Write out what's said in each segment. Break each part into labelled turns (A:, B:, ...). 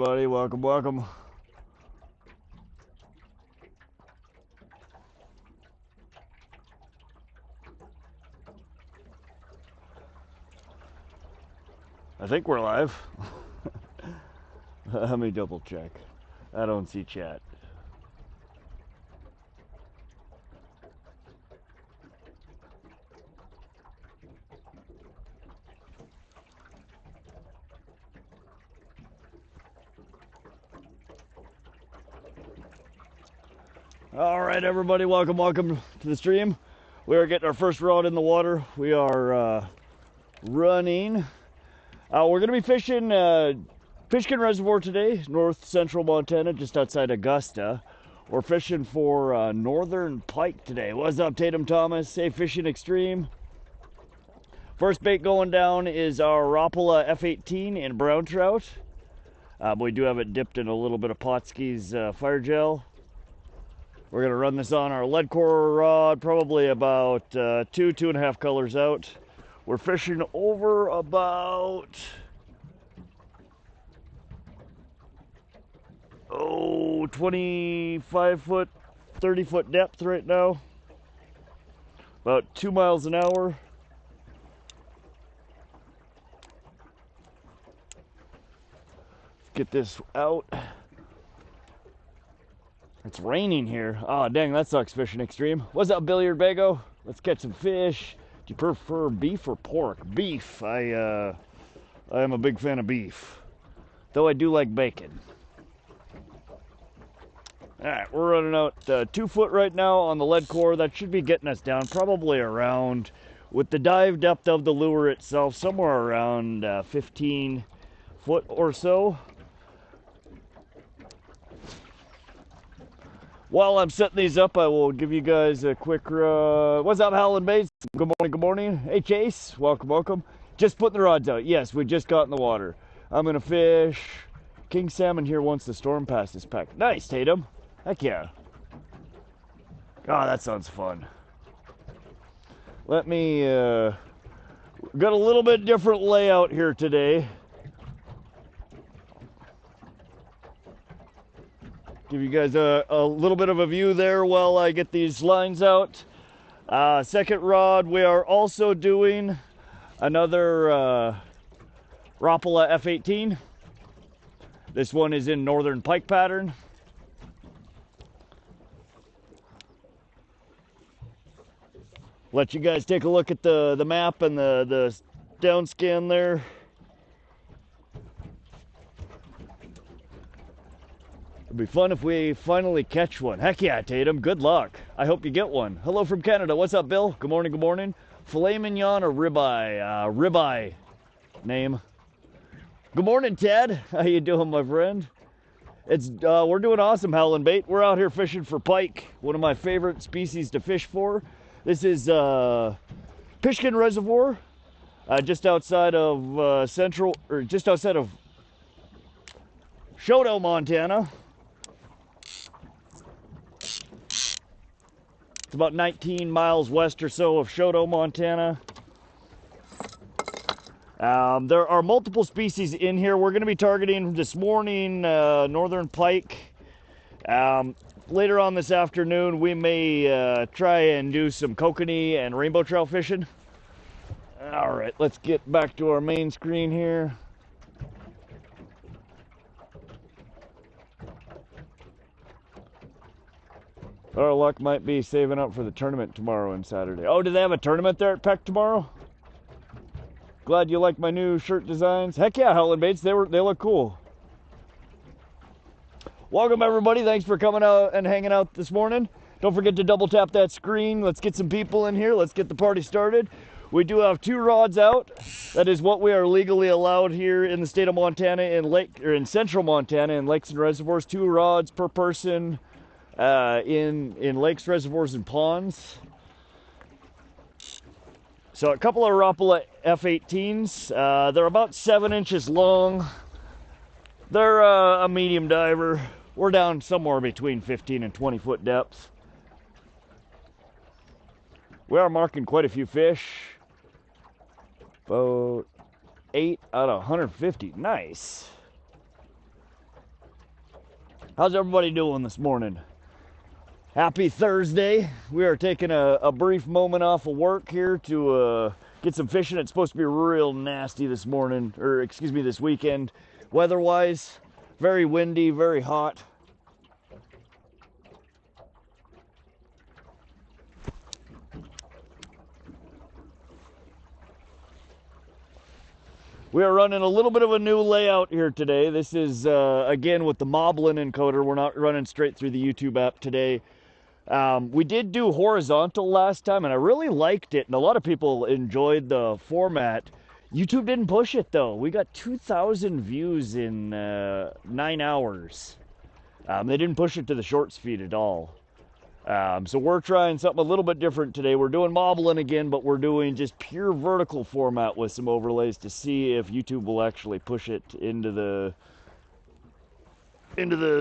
A: everybody. Welcome, welcome. I think we're live. Let me double check. I don't see chat. All right, everybody, welcome to the stream. We are getting our first rod in the water. We are running. We're going to be fishing Pishkun Reservoir today, north central Montana, just outside Augusta. We're fishing for northern pike today. What's up, Tatum Thomas? Hey, Fishing Extreme. First bait going down is our Rapala F18 in brown trout. We do have it dipped in a little bit of Potski's fire gel. We're going to run this on our lead core rod, probably about 2.5 colors out. We're fishing over about 25 foot, 30 foot depth right now. About 2 miles an hour. Let's get this out. It's raining here. Oh, dang, that sucks, Fishing Extreme. What's up, Billiard Bago? Let's catch some fish. Do you prefer beef or pork? Beef. I am a big fan of beef, though I do like bacon. All right, we're running out 2 foot right now on the lead core. That should be getting us down probably around, with the dive depth of the lure itself, somewhere around 15 foot or so. While I'm setting these up, I will give you guys a quick, what's up, Howlin' Baits? Good morning, good morning. Hey, Chase, welcome, welcome. Just putting the rods out. Yes, we just got in the water. I'm gonna fish king salmon here once the storm passes. Pack. Nice, Tatum. Heck yeah. Oh, that sounds fun. Let me, got a little bit different layout here today. Give you guys a little bit of a view there while I get these lines out. Second rod, we are also doing another Rapala F18. This one is in northern pike pattern. Let you guys take a look at the map and the down scan there. It'd be fun if we finally catch one. Heck yeah, Tatum. Good luck. I hope you get one. Hello from Canada. What's up, Bill? Good morning, good morning. Filet mignon or ribeye? Ribeye name. Good morning, Ted. How you doing, my friend? It's we're doing awesome, Howlin' Bait. We're out here fishing for pike, one of my favorite species to fish for. This is Pishkun Reservoir, just outside of just outside of Choteau, Montana. It's about 19 miles west or so of Choteau, Montana. There are multiple species in here. We're going to be targeting this morning northern pike. Later on this afternoon, we may try and do some kokanee and rainbow trout fishing. All right, let's get back to our main screen here. Our luck might be saving up for the tournament tomorrow and Saturday. Oh, do they have a tournament there at Peck tomorrow? Glad you like my new shirt designs. Heck yeah, Howlin' Baits. They look cool. Welcome, everybody. Thanks for coming out and hanging out this morning. Don't forget to double tap that screen. Let's get some people in here. Let's get the party started. We do have 2 rods out. That is what we are legally allowed here in the state of Montana, in central Montana, in lakes and reservoirs. 2 rods per person. In lakes, reservoirs, and ponds. So a couple of Rapala F18s. They're about 7 inches long. They're a medium diver. We're down somewhere between 15 and 20 foot depth. We are marking quite a few fish. About 8 out of 150. Nice. How's everybody doing this morning? Happy Thursday. We are taking a brief moment off of work here to get some fishing. It's supposed to be real nasty this morning, or excuse me, this weekend. Weather-wise, very windy, very hot. We are running a little bit of a new layout here today. This is, again, with the Moblin encoder. We're not running straight through the YouTube app today. We did do horizontal last time, and I really liked it, and a lot of people enjoyed the format. YouTube didn't push it, though. We got 2,000 views in 9 hours. They didn't push it to the shorts feed at all. So we're trying something a little bit different today. We're doing Moblin again, but we're doing just pure vertical format with some overlays to see if YouTube will actually push it into the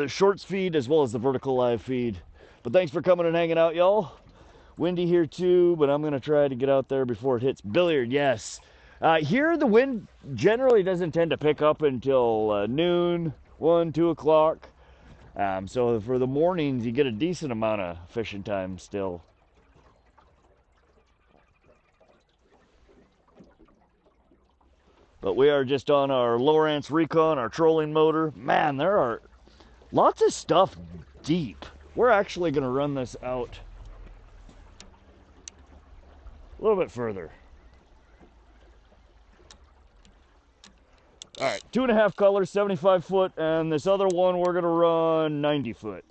A: shorts feed as well as the vertical live feed. But thanks for coming and hanging out, y'all. Windy here too, but I'm gonna try to get out there before it hits billiard. Yes. Here the wind generally doesn't tend to pick up until noon, 1, 2 o'clock. So for the mornings, you get a decent amount of fishing time still. But we are just on our Lowrance Recon, our trolling motor. Man, there are lots of stuff deep. We're actually going to run this out a little bit further. All right, 2.5 colors, 75 foot, and this other one we're gonna run 90 foot.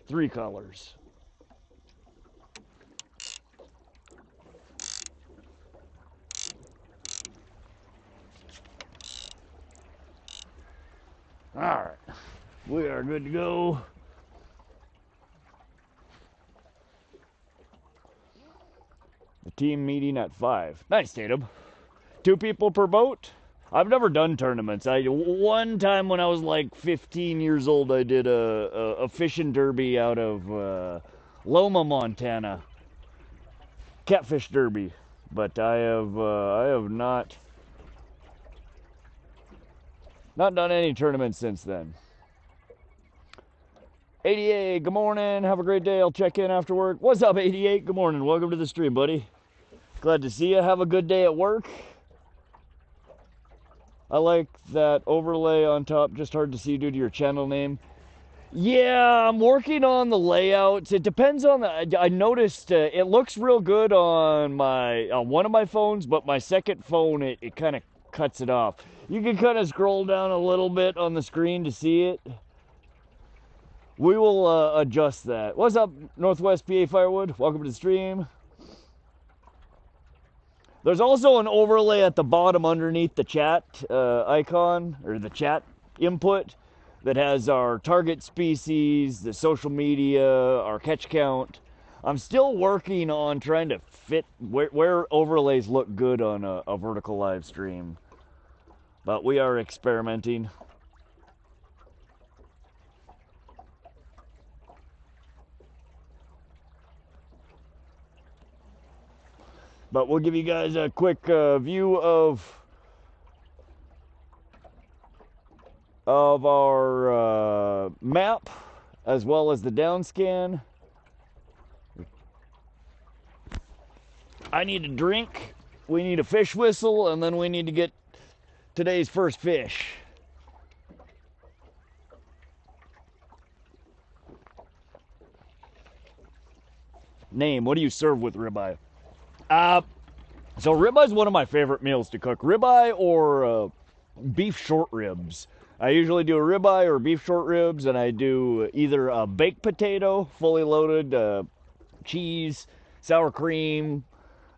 A: 3 colors. All right, we are good to go. The team meeting at 5. Nice, Tatum. 2 people per boat. I've never done tournaments. One time when I was like 15 years old, I did a fishing derby out of Loma, Montana. Catfish derby. But I have not done any tournaments since then. 88, good morning. Have a great day. I'll check in after work. What's up, 88? Good morning. Welcome to the stream, buddy. Glad to see you. Have a good day at work. I like that overlay on top, just hard to see due to your channel name. Yeah, I'm working on the layouts. It depends on the, I noticed it looks real good on one of my phones, but my second phone, it kind of cuts it off. You can kind of scroll down a little bit on the screen to see it. We will adjust that. What's up, Northwest PA Firewood? Welcome to the stream. There's also an overlay at the bottom underneath the chat icon, or the chat input, that has our target species, the social media, our catch count. I'm still working on trying to fit where overlays look good on a vertical live stream. But we are experimenting. But we'll give you guys a quick view of our map as well as the down scan. I need a drink, we need a fish whistle, and then we need to get today's first fish. Name, what do you serve with ribeye? So ribeye is one of my favorite meals to cook. Ribeye or beef short ribs. I usually do a ribeye or beef short ribs, and I do either a baked potato, fully loaded, cheese, sour cream,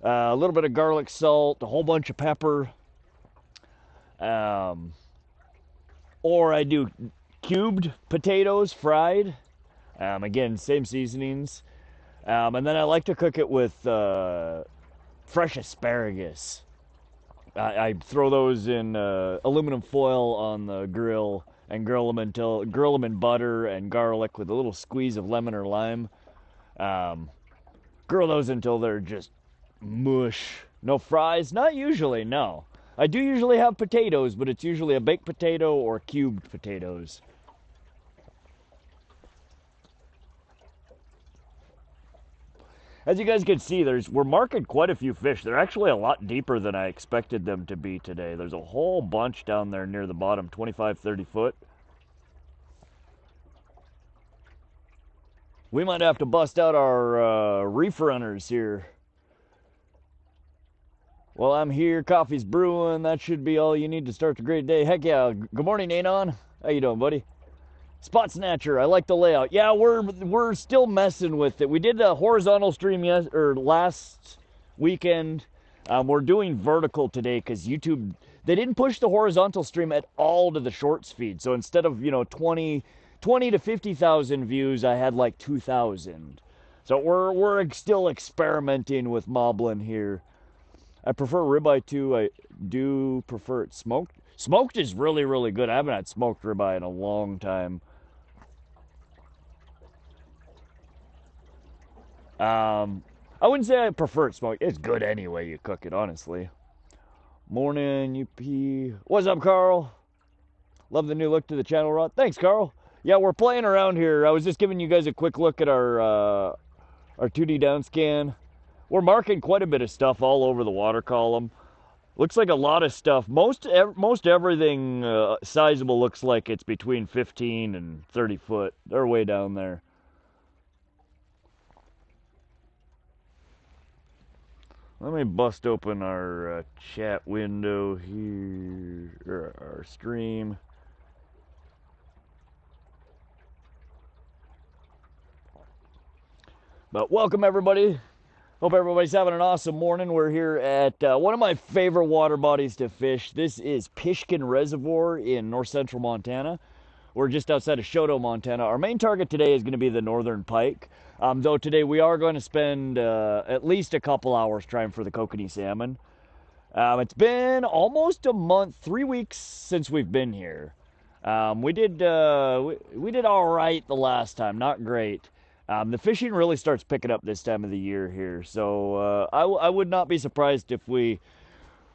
A: a little bit of garlic salt, a whole bunch of pepper. Or I do cubed potatoes, fried. Again, same seasonings. And then I like to cook it with fresh asparagus. I throw those in aluminum foil on the grill and grill them in butter and garlic with a little squeeze of lemon or lime. Grill those until they're just mush. No fries? Not usually, no. I do usually have potatoes, but it's usually a baked potato or cubed potatoes. As you guys can see, we're marking quite a few fish. They're actually a lot deeper than I expected them to be today. There's a whole bunch down there near the bottom, 25, 30 foot. We might have to bust out our reef runners here. Well, I'm here, coffee's brewing. That should be all you need to start the great day. Heck yeah. Good morning, Anon. How you doing, buddy? Spot Snatcher, I like the layout. Yeah, we're still messing with it. We did a horizontal stream last weekend. We're doing vertical today because YouTube, they didn't push the horizontal stream at all to the shorts feed. So instead of 20 to 50,000 views, I had like 2,000. So we're still experimenting with moblin here. I prefer ribeye too. I do prefer it smoked. Smoked is really, really good. I haven't had smoked ribeye in a long time. I wouldn't say I prefer it smoked. It's good anyway you cook it, honestly. Morning, UP. What's up, Carl? Love the new look to the channel, Rod. Thanks, Carl. Yeah, we're playing around here. I was just giving you guys a quick look at our 2D down scan. We're marking quite a bit of stuff all over the water column. Looks like a lot of stuff. Most everything sizable looks like it's between 15 and 30 foot. They're way down there. Let me bust open our chat window here, or our stream. But welcome everybody. Hope everybody's having an awesome morning. We're here at one of my favorite water bodies to fish. This is Pishkun Reservoir in north central Montana. We're just outside of Choteau, Montana. Our main target today is going to be the northern pike. Though today we are going to spend at least a couple hours trying for the Kokanee salmon. It's been almost a month, 3 weeks since we've been here. We did all right the last time, not great. The fishing really starts picking up this time of the year here, so I would not be surprised if we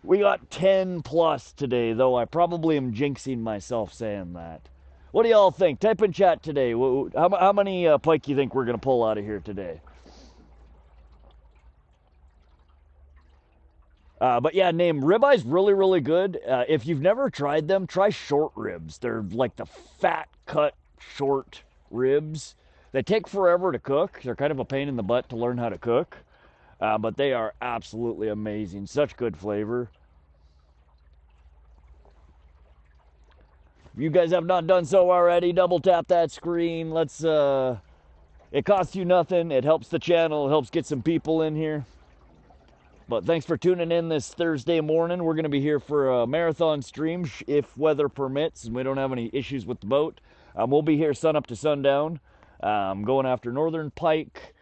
A: got 10 plus today, though I probably am jinxing myself saying that. What do y'all think? Type in chat today. How many pike you think we're going to pull out of here today? But yeah, ribeye's really, really good. If you've never tried them, try short ribs. They're like the fat cut short ribs. They take forever to cook. They're kind of a pain in the butt to learn how to cook. But they are absolutely amazing. Such good flavor. If you guys have not done so already, double tap that screen. Let's, it costs you nothing. It helps the channel. It helps get some people in here. But thanks for tuning in this Thursday morning. We're going to be here for a marathon stream if weather permits and we don't have any issues with the boat. We'll be here sun up to sundown. Going after northern pike,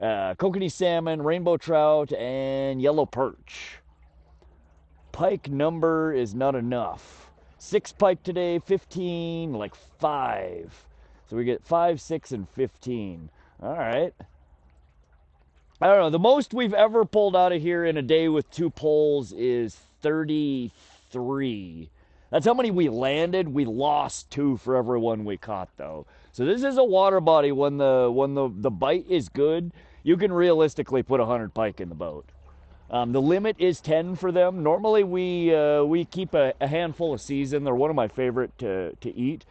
A: kokanee salmon, rainbow trout, and yellow perch. Pike number is not enough. 6 pike today, 15, like 5. So we get 5, 6, and 15. All right. I don't know. The most we've ever pulled out of here in a day with 2 pulls is 33. That's how many we landed. We lost 2 for every one we caught, though. So this is a water body. When the bite is good, you can realistically put 100 pike in the boat. The limit is 10 for them. Normally we keep a handful a season. They're one of my favorite to eat.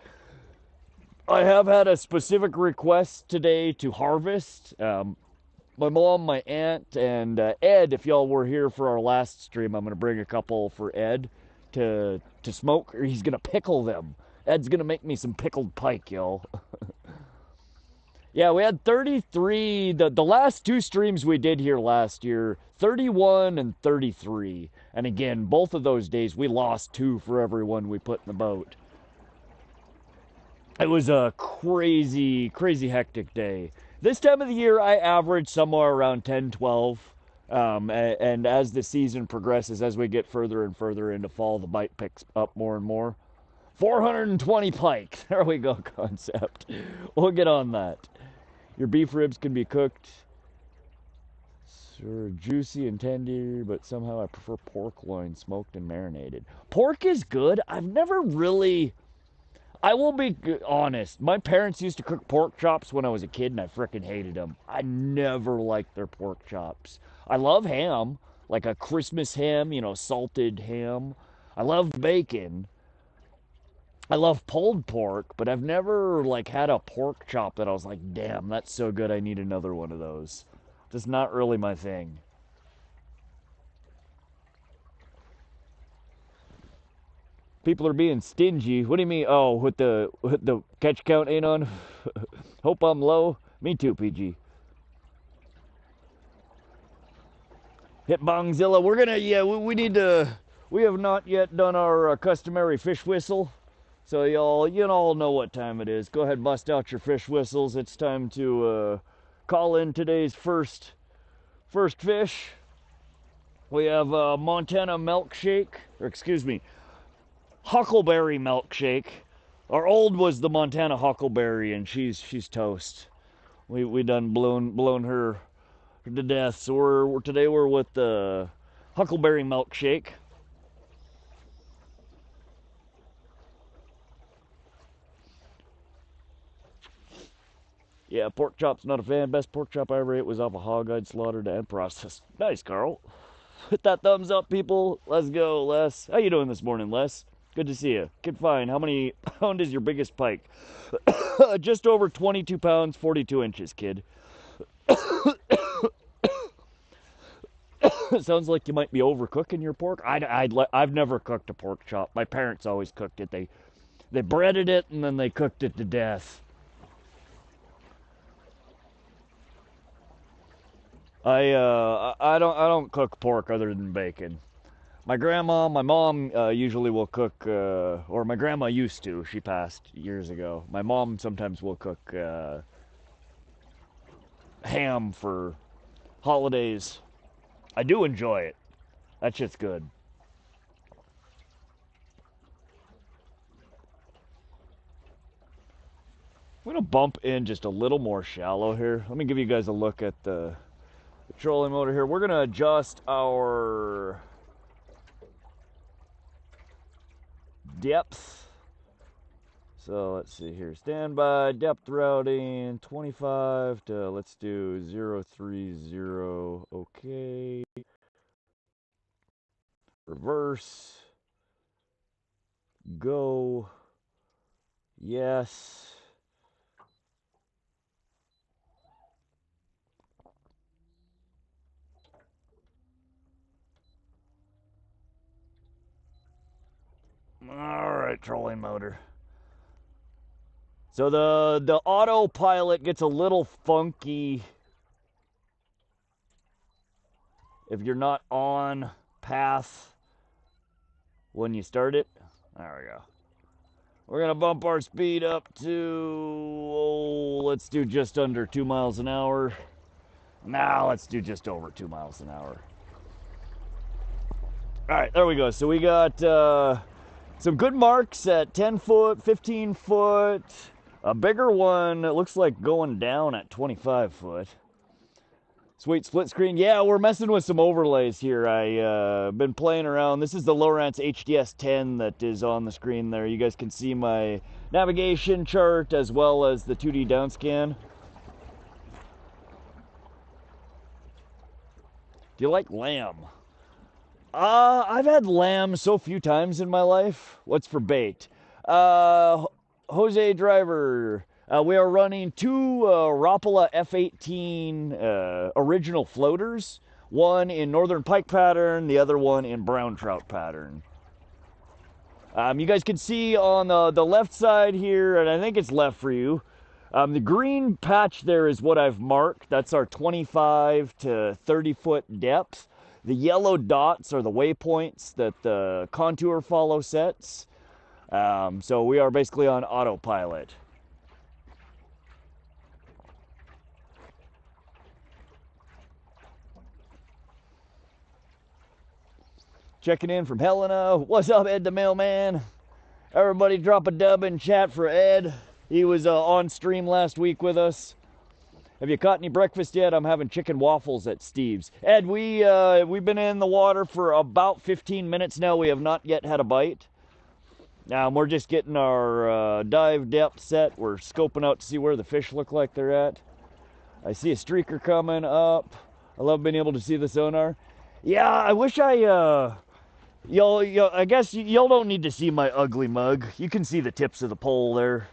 A: I have had a specific request today to harvest. My mom, my aunt, and Ed, if y'all were here for our last stream, I'm going to bring a couple for Ed to smoke, or he's going to pickle them. Ed's going to make me some pickled pike, y'all. Yeah, we had 33. The last 2 streams we did here last year, 31 and 33. And again, both of those days, we lost 2 for every one we put in the boat. It was a crazy, crazy hectic day. This time of the year, I average somewhere around 10, 12. And as the season progresses, as we get further and further into fall, the bite picks up more and more. 420 pike. There we go, concept. We'll get on that. Your beef ribs can be cooked sort of juicy and tender, but somehow I prefer pork loin smoked and marinated. Pork is good. I've never really... I will be honest. My parents used to cook pork chops when I was a kid, and I frickin' hated them. I never liked their pork chops. I love ham, like a Christmas ham, you know, salted ham. I love bacon. I love pulled pork, but I've never like had a pork chop that I was like, damn, that's so good. I need another one of those. Just not really my thing. People are being stingy. What do you mean? Oh, with the catch count ain't on? Hope I'm low. Me too, PG. Hit Bongzilla. We're gonna, yeah, we need to, we have not yet done our customary fish whistle. So y'all, you all know what time it is. Go ahead, bust out your fish whistles. It's time to call in today's first fish. We have Montana milkshake, or excuse me, huckleberry milkshake. Our old was the Montana huckleberry, and she's toast. We done blown her to death. So today we're with the huckleberry milkshake. Yeah, pork chop's not a fan. Best pork chop I ever ate was off a hog I'd slaughtered and processed. Nice, Carl. Hit that thumbs up, people. Let's go, Les. How you doing this morning, Les? Good to see you. Kid Fine, how many pound is your biggest pike? Just over 22 pounds, 42 inches, kid. Sounds like you might be overcooking your pork. I've never cooked a pork chop. My parents always cooked it. They breaded it and then they cooked it to death. I don't cook pork other than bacon. My mom usually will cook, or my grandma used to. She passed years ago. My mom sometimes will cook ham for holidays. I do enjoy it. That shit's good. I'm gonna bump in just a little more shallow here. Let me give you guys a look at the trolling motor here. We're gonna adjust our depth. So let's see here. Standby depth routing 25 to, let's do 030. Okay. Reverse. Go. Yes. All right, trolling motor. So the autopilot gets a little funky if you're not on path when you start it. There we go. We're gonna bump our speed up to, let's do just under 2 miles an hour. Now let's do just over 2 miles an hour. All right, there we go. So we got some good marks at 10 foot, 15 foot. A bigger one, it looks like going down at 25 foot. Sweet split screen. Yeah, we're messing with some overlays here. I've been playing around. This is the Lowrance HDS 10 that is on the screen there. You guys can see my navigation chart as well as the 2D downscan. Do you like lamb? I've had lamb so few times in my life. What's for bait? Jose Driver. We are running two Rapala F18 original floaters. One in northern pike pattern, the other one in brown trout pattern. You guys can see on the left side here, and I think it's left for you. The green patch there is what I've marked. That's our 25 to 30 foot depth. The yellow dots are the waypoints that the contour follow sets. So we are basically on autopilot. Checking in from Helena. What's up, Ed the Mailman? Everybody drop a dub in chat for Ed. He was on stream last week with us. Have you caught any breakfast yet? I'm having chicken waffles at Steve's. Ed, we've been in the water for about 15 minutes now. We have not yet had a bite. We're just getting our dive depth set. We're scoping out to see where the fish look like they're at. I see a streaker coming up. I love being able to see the sonar. Yeah, I wish I I guess y'all don't need to see my ugly mug. You can see the tips of the pole there.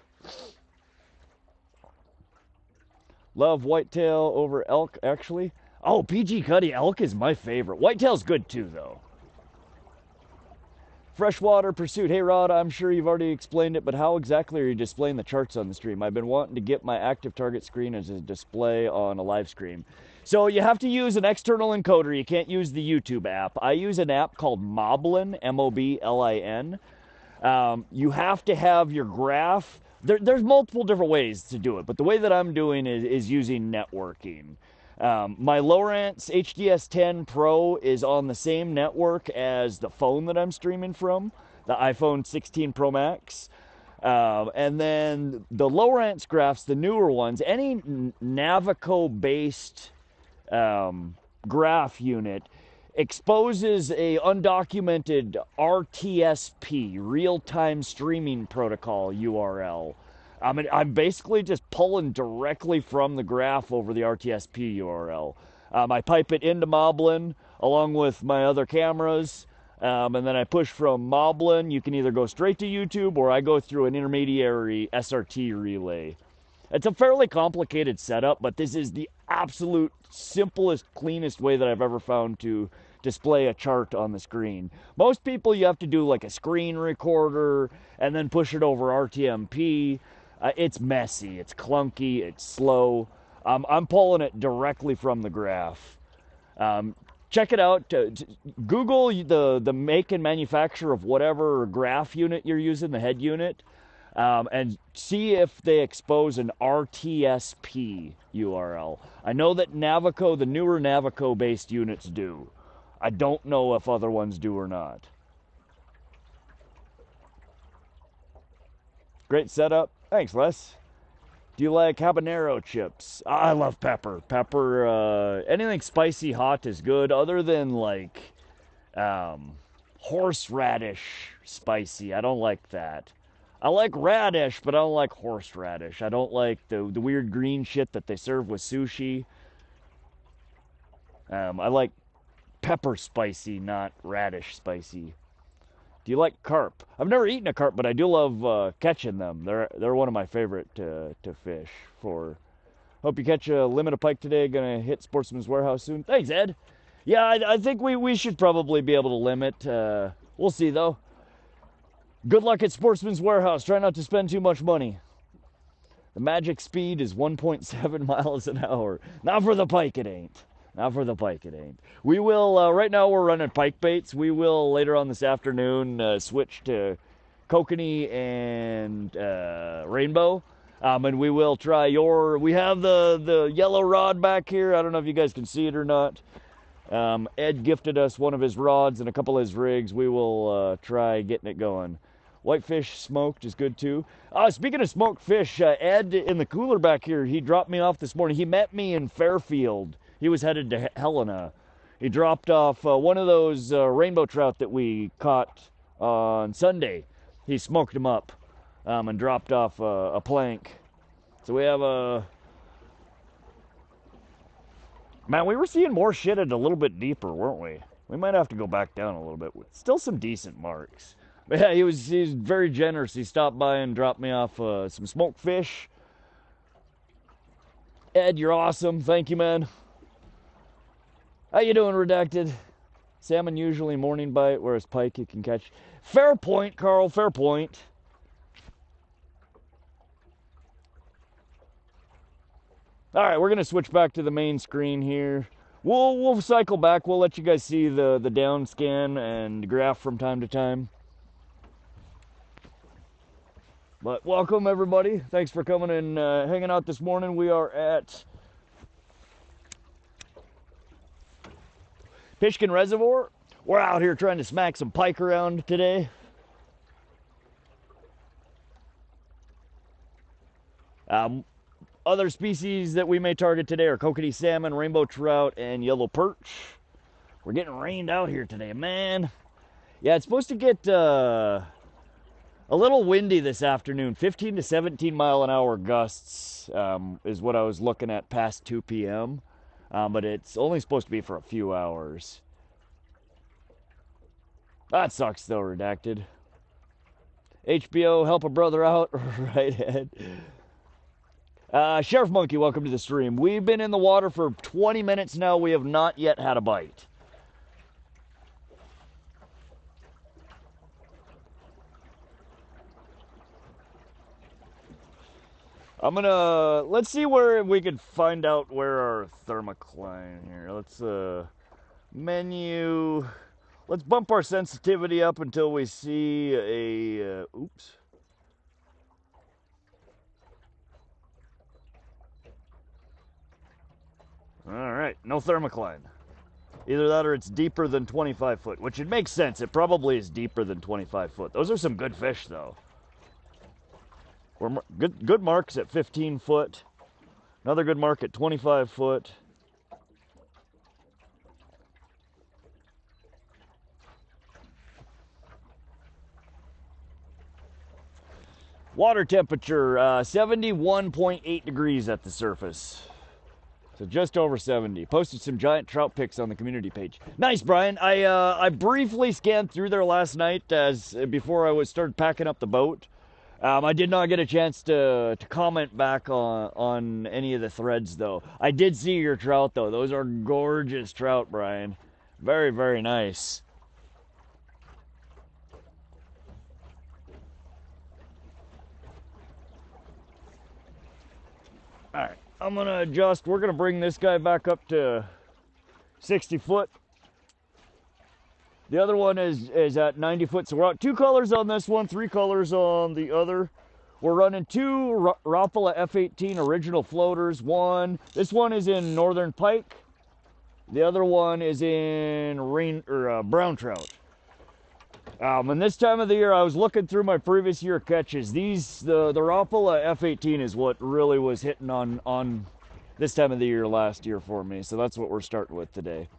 A: Love whitetail over elk, actually. Oh, PG Cuddy elk is my favorite. Whitetail's good too, though. Freshwater pursuit. Hey, Rod, I'm sure you've already explained it, but how exactly are you displaying the charts on the stream? I've been wanting to get my active target screen as a display on a live stream. So you have to use an external encoder. You can't use the YouTube app. I use an app called Moblin, M-O-B-L-I-N. You have to have your graph. There's multiple different ways to do it, but the way that I'm doing is using networking. My Lowrance HDS10 Pro is on the same network as the phone that I'm streaming from, the iPhone 16 Pro Max. And then the Lowrance graphs, the newer ones, any Navico-based graph unit exposes a undocumented RTSP, real-time streaming protocol URL. I'm basically just pulling directly from the graph over the RTSP URL. I pipe it into Moblin along with my other cameras, and then I push from Moblin. You can either go straight to YouTube or I go through an intermediary SRT relay. It's a fairly complicated setup, but this is the absolute simplest, cleanest way that I've ever found to display a chart on the screen. Most people, you have to do like a screen recorder and then push it over RTMP. It's messy, it's clunky, it's slow. I'm pulling it directly from the graph. Check it out. Google the make and manufacture of whatever graph unit you're using, the head unit, and see if they expose an RTSP URL. I know that Navico, the newer Navico-based units do. I don't know if other ones do or not. Great setup. Thanks, Les. Do you like habanero chips? I love pepper. Pepper, anything spicy hot is good, other than like horseradish spicy. I don't like that. I like radish, but I don't like horseradish. I don't like the weird green shit that they serve with sushi. I like pepper spicy, not radish spicy. Do you like carp? I've never eaten a carp, but I do love catching them. They're one of my favorite to fish for. Hope you catch a limit of pike today. Gonna hit Sportsman's Warehouse soon. Thanks, Ed. Yeah, I think we should probably be able to limit. We'll see, though. Good luck at Sportsman's Warehouse. Try not to spend too much money. The magic speed is 1.7 miles an hour. Not for the pike, it ain't. Not for the pike, it ain't. We will, right now we're running pike baits. We will, later on this afternoon, switch to Kokanee and Rainbow. And we will try we have the yellow rod back here. I don't know if you guys can see it or not. Ed gifted us one of his rods and a couple of his rigs. We will try getting it going. Whitefish smoked is good too. Speaking of smoked fish, Ed in the cooler back here, he dropped me off this morning. He met me in Fairfield. He was headed to Helena. He dropped off one of those rainbow trout that we caught on Sunday. He smoked them up and dropped off a plank. So we have a... Man, we were seeing more shit at a little bit deeper, weren't we? We might have to go back down a little bit. Still some decent marks. But yeah, he was very generous. He stopped by and dropped me off some smoked fish. Ed, you're awesome. Thank you, man. How you doing, Redacted? Salmon usually morning bite, whereas pike you can catch. Fair point, Carl. Fair point. All right, we're gonna switch back to the main screen here. We'll cycle back. We'll let you guys see the down scan and graph from time to time. But welcome everybody. Thanks for coming and hanging out this morning. We are at Pishkun Reservoir. We're out here trying to smack some pike around today. Other species that we may target today are Kokanee salmon, rainbow trout, and yellow perch. We're getting rained out here today, man. Yeah, it's supposed to get A little windy this afternoon, 15 to 17 mile an hour gusts is what I was looking at past 2 p.m. But it's only supposed to be for a few hours. That sucks though, redacted. HBO, help a brother out. Right, Ed. Sheriff Monkey, welcome to the stream. We've been in the water for 20 minutes now. We have not yet had a bite. Let's see where we could find out where our Thermocline here. Let's, menu. Let's bump our sensitivity up until we see a, oops. All right, no Thermocline. Either that or it's deeper than 25 foot, which it makes sense. It probably is deeper than 25 foot. Those are some good fish, though. We're good marks at 15 foot. Another good mark at 25 foot. Water temperature, 71.8 degrees at the surface. So just over 70. Posted some giant trout pics on the community page. Nice, Brian. I briefly scanned through there last night before I started packing up the boat. I did not get a chance to comment back on any of the threads, though. I did see your trout, though. Those are gorgeous trout, Brian. Very, very nice. All right, I'm going to adjust. We're going to bring this guy back up to 60 foot. The other one is at 90 foot. So we're out 2 colors on this one, 3 colors on the other. We're running 2 Rapala F18 original floaters. This one is in Northern Pike. The other one is in brown trout. And this time of the year, I was looking through my previous year catches. The Rapala F18 is what really was hitting on this time of the year last year for me. So that's what we're starting with today.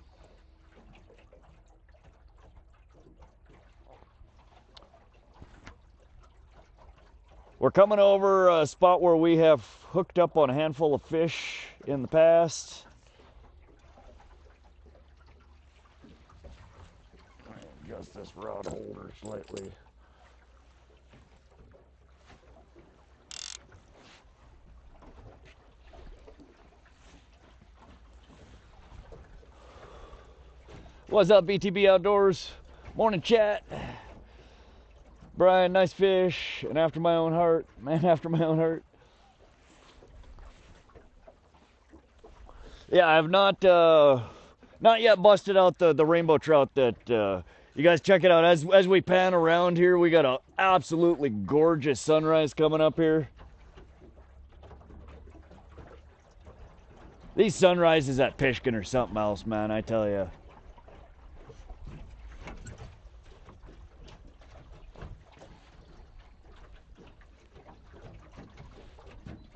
A: We're coming over a spot where we have hooked up on a handful of fish in the past. Adjust this rod holder slightly. What's up, BTB Outdoors? Morning, chat. Brian, nice fish, and after my own heart. Man after my own heart. Yeah, I have not yet busted out the rainbow trout that you guys check it out. As we pan around here, we got an absolutely gorgeous sunrise coming up here. These sunrises at Pishkun are something else, man, I tell you.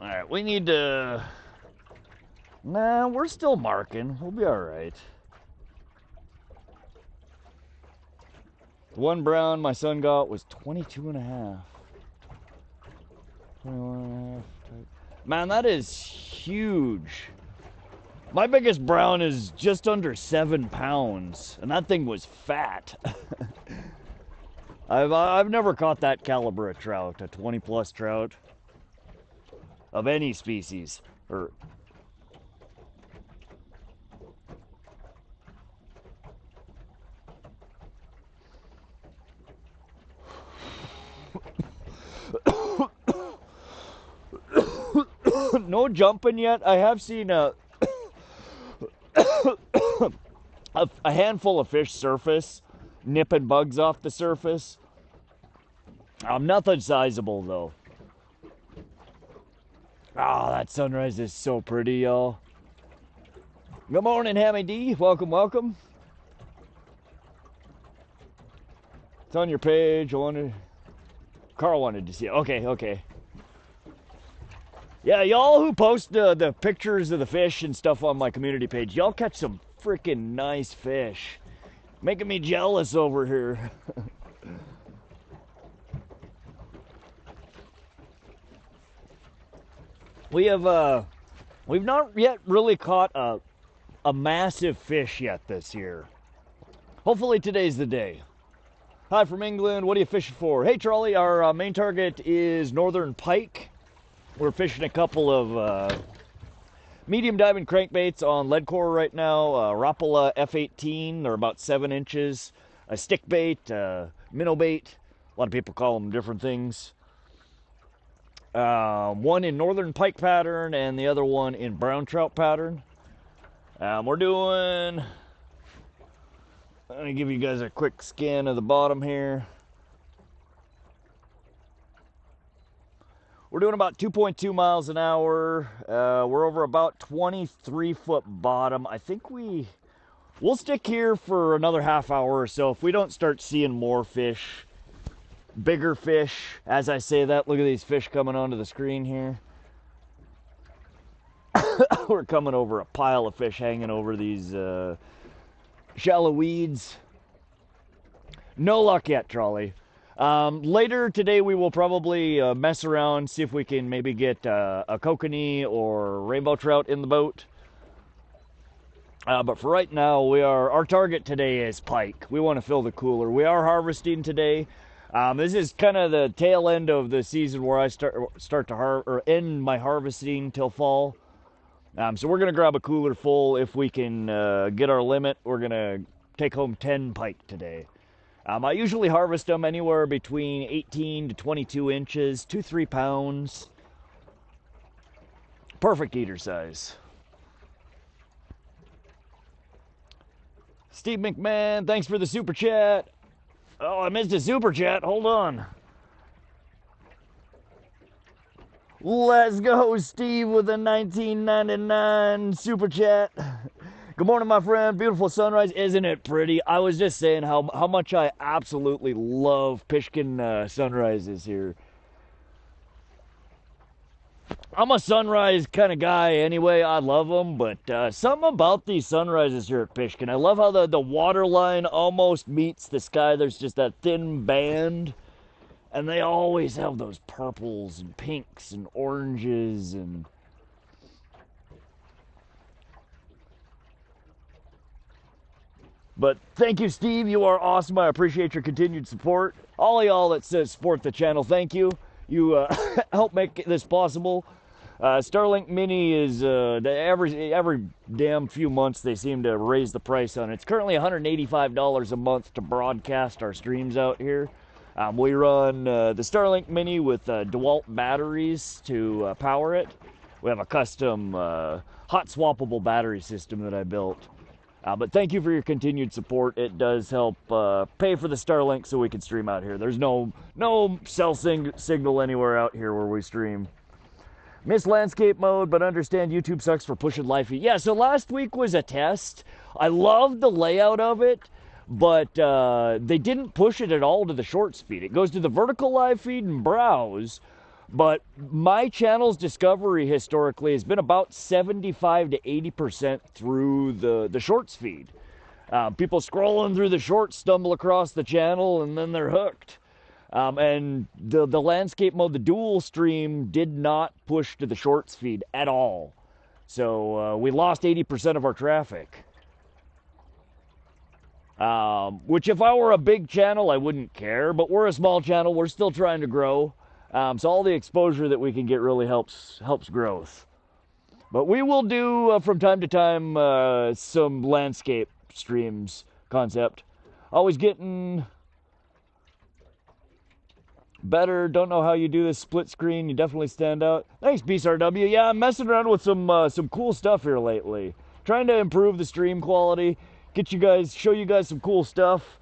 A: All right, we need to... Nah, we're still marking. We'll be all right. The one brown my son got was 22 and a half. 21 and a half. Man, that is huge. My biggest brown is just under 7 pounds, and that thing was fat. I've never caught that caliber of trout, a 20-plus trout of any species. No jumping yet. I have seen a handful of fish surface, nipping bugs off the surface. Nothing sizable though. Oh, that sunrise is so pretty, y'all. Good morning, Hammy D. Welcome, welcome. It's on your page. Carl wanted to see it. Okay. Yeah, y'all who post the pictures of the fish and stuff on my community page, y'all catch some freaking nice fish. Making me jealous over here. We've not yet really caught a massive fish yet this year. Hopefully today's the day. Hi from England. What are you fishing for? Hey Charlie, our main target is northern pike. We're fishing a couple of medium diamond crankbaits on lead core right now. Rapala F18, they're about 7 inches. A stick bait, minnow bait. A lot of people call them different things. One in northern pike pattern and the other one in brown trout pattern. We're doing, let me give you guys a quick scan of the bottom here. We're doing about 2.2 miles an hour. We're over about 23-foot bottom. I think we'll stick here for another half hour or so. If we don't start seeing more fish, bigger fish, as I say that, look at these fish coming onto the screen here. We're coming over a pile of fish hanging over these shallow weeds. No luck yet, Trolley. Later today we will probably mess around, see if we can maybe get a kokanee or rainbow trout in the boat. But for right now, our target today is pike. We want to fill the cooler. We are harvesting today. This is kind of the tail end of the season where I start to end my harvesting till fall. So we're gonna grab a cooler full if we can get our limit. We're gonna take home 10 pike today. I usually harvest them anywhere between 18 to 22 inches, 2-3 pounds. Perfect eater size. Steve McMahon, thanks for the super chat. Oh, I missed a super chat. Hold on. Let's go, Steve, with a 1999 super chat. Good morning, my friend. Beautiful sunrise. Isn't it pretty? I was just saying how much I absolutely love Pishkun sunrises here. I'm a sunrise kind of guy anyway. I love them, but something about these sunrises here at Pishkun. I love how the water line almost meets the sky. There's just that thin band, and they always have those purples and pinks and oranges and... But thank you, Steve. You are awesome. I appreciate your continued support. All of y'all that says support the channel, thank you. You help make this possible. Starlink Mini is every damn few months they seem to raise the price on it. It's currently $185 a month to broadcast our streams out here. We run the Starlink Mini with DeWalt batteries to power it. We have a custom hot swappable battery system that I built. But thank you for your continued support. It does help pay for the Starlink so we can stream out here. There's no cell signal anywhere out here where we stream. Miss landscape mode, but understand YouTube sucks for pushing live feed. Yeah, so last week was a test. I loved the layout of it, but they didn't push it at all to the shorts feed. It goes to the vertical live feed and browse. But my channel's discovery historically has been about 75 to 80% through the shorts feed. People scrolling through the shorts stumble across the channel and then they're hooked. And the landscape mode, the dual stream, did not push to the shorts feed at all. So we lost 80% of our traffic. Which if I were a big channel, I wouldn't care. But we're a small channel. We're still trying to grow. So all the exposure that we can get really helps growth. But we will do, from time to time, some landscape streams concept. Always getting better. Don't know how you do this split screen. You definitely stand out. Thanks, BSRW. Yeah, I'm messing around with some cool stuff here lately. Trying to improve the stream quality. Show you guys some cool stuff.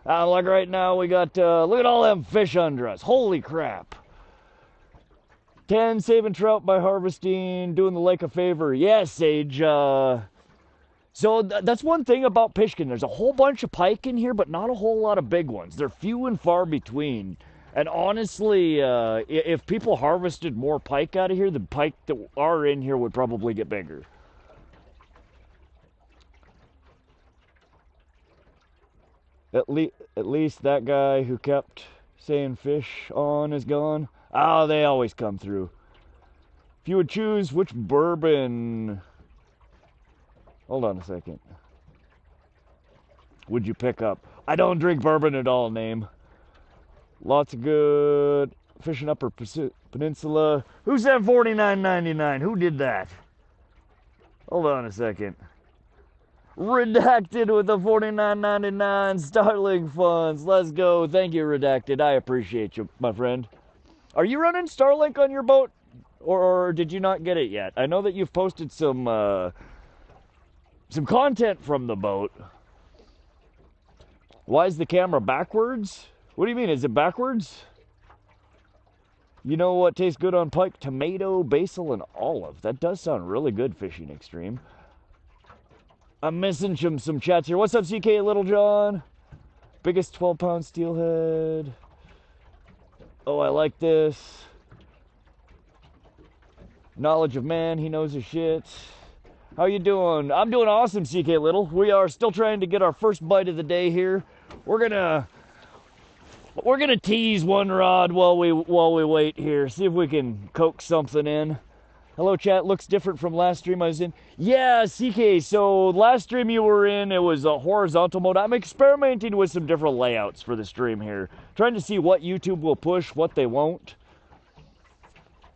A: Like right now, we got, look at all them fish under us. Holy crap. 10, saving trout by harvesting, doing the lake a favor. Yes, Sage. So that's one thing about Pishkun. There's a whole bunch of pike in here, but not a whole lot of big ones. They're few and far between. And honestly, if people harvested more pike out of here, the pike that are in here would probably get bigger. At least that guy who kept saying fish on is gone. Oh, they always come through. If you would choose, which bourbon, hold on a second, would you pick up? I don't drink bourbon at all, name. Lots of good fishing Upper Peninsula. Who said $49.99? Who did that? Hold on a second. Redacted with the $49.99 Starlink funds. Let's go. Thank you, Redacted. I appreciate you, my friend. Are you running Starlink on your boat? Or did you not get it yet? I know that you've posted some content from the boat. Why is the camera backwards? What do you mean? Is it backwards? You know what tastes good on pike? Tomato, basil, and olive. That does sound really good, Fishing Extreme. I'm missing some chats here. What's up, CK Little John? Biggest 12-pound steelhead. Oh, I like this. Knowledge of man, he knows his shit. How you doing? I'm doing awesome, CK Little. We are still trying to get our first bite of the day here. We're gonna tease one rod while we wait here. See if we can coax something in. Hello, chat. Looks different from last stream I was in. Yeah, CK. So last stream you were in, it was a horizontal mode. I'm experimenting with some different layouts for the stream here, trying to see what YouTube will push, what they won't.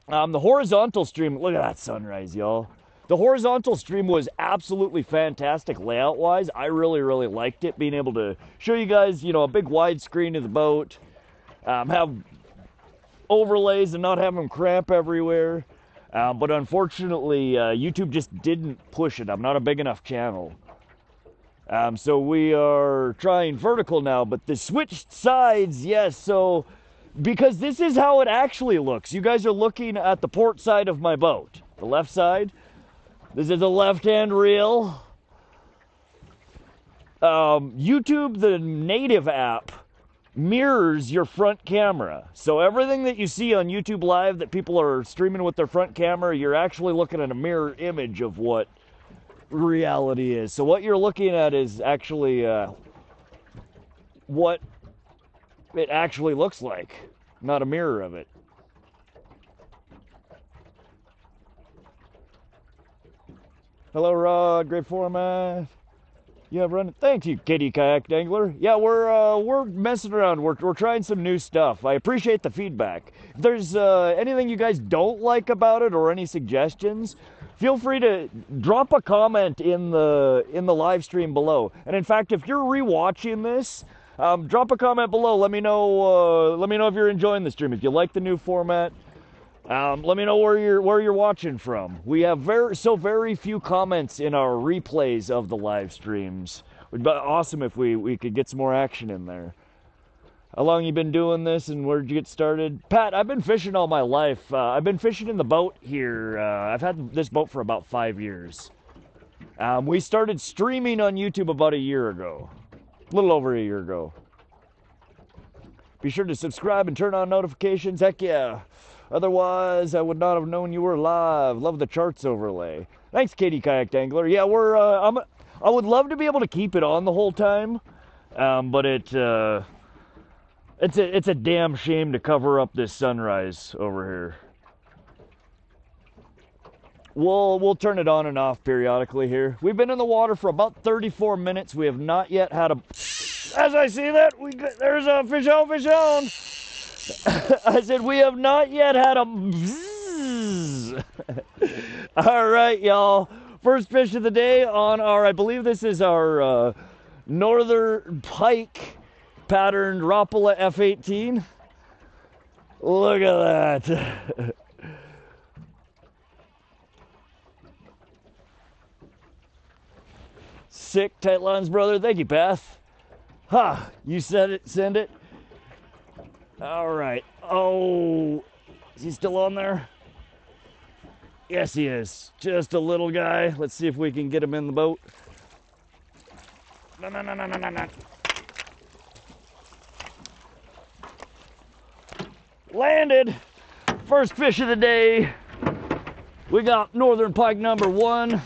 A: The horizontal stream. Look at that sunrise, y'all. The horizontal stream was absolutely fantastic layout-wise. I really, really liked it, being able to show you guys, you know, a big wide screen of the boat, have overlays and not have them cramp everywhere. But unfortunately, YouTube just didn't push it. I'm not a big enough channel. So we are trying vertical now, but the switched sides, yes, so because this is how it actually looks. You guys are looking at the port side of my boat, the left side. This is a left-hand reel. YouTube, the native app, mirrors your front camera. So everything that you see on YouTube Live that people are streaming with their front camera, you're actually looking at a mirror image of what reality is. So what you're looking at is actually what it actually looks like, not a mirror of it. Hello, Rod. Great format. Yeah, running. Thank you, Kitty Kayak Dangler. Yeah, we're messing around. We're trying some new stuff. I appreciate the feedback. If there's anything you guys don't like about it or any suggestions, feel free to drop a comment in the live stream below. And in fact, if you're rewatching this, drop a comment below. Let me know. Let me know if you're enjoying the stream. If you like the new format. Let me know where you're watching from. We have very few comments in our replays of the live streams. It'd be awesome if we could get some more action in there. How long you been doing this and where'd you get started? Pat, I've been fishing all my life. I've been fishing in the boat here. I've had this boat for about 5 years. We started streaming on YouTube about a year ago. A little over a year ago. Be sure to subscribe and turn on notifications. Heck yeah. Otherwise, I would not have known you were live. Love the charts overlay. Thanks, Katie Kayak Dangler. Yeah, I would love to be able to keep it on the whole time, but it's a damn shame to cover up this sunrise over here. We'll turn it on and off periodically here. We've been in the water for about 34 minutes. We have not yet had a. As I see that, there's a fish on. I said, we have not yet had a bzzz. All right, y'all. First fish of the day on our, I believe this is our northern pike patterned Rapala F18. Look at that. Sick, tight lines, brother. Thank you, Beth. Ha, you said it, send it. All right. Oh, is he still on there? Yes, he is. Just a little guy. Let's see if we can get him in the boat. No. Landed. First fish of the day. We got northern pike number 1.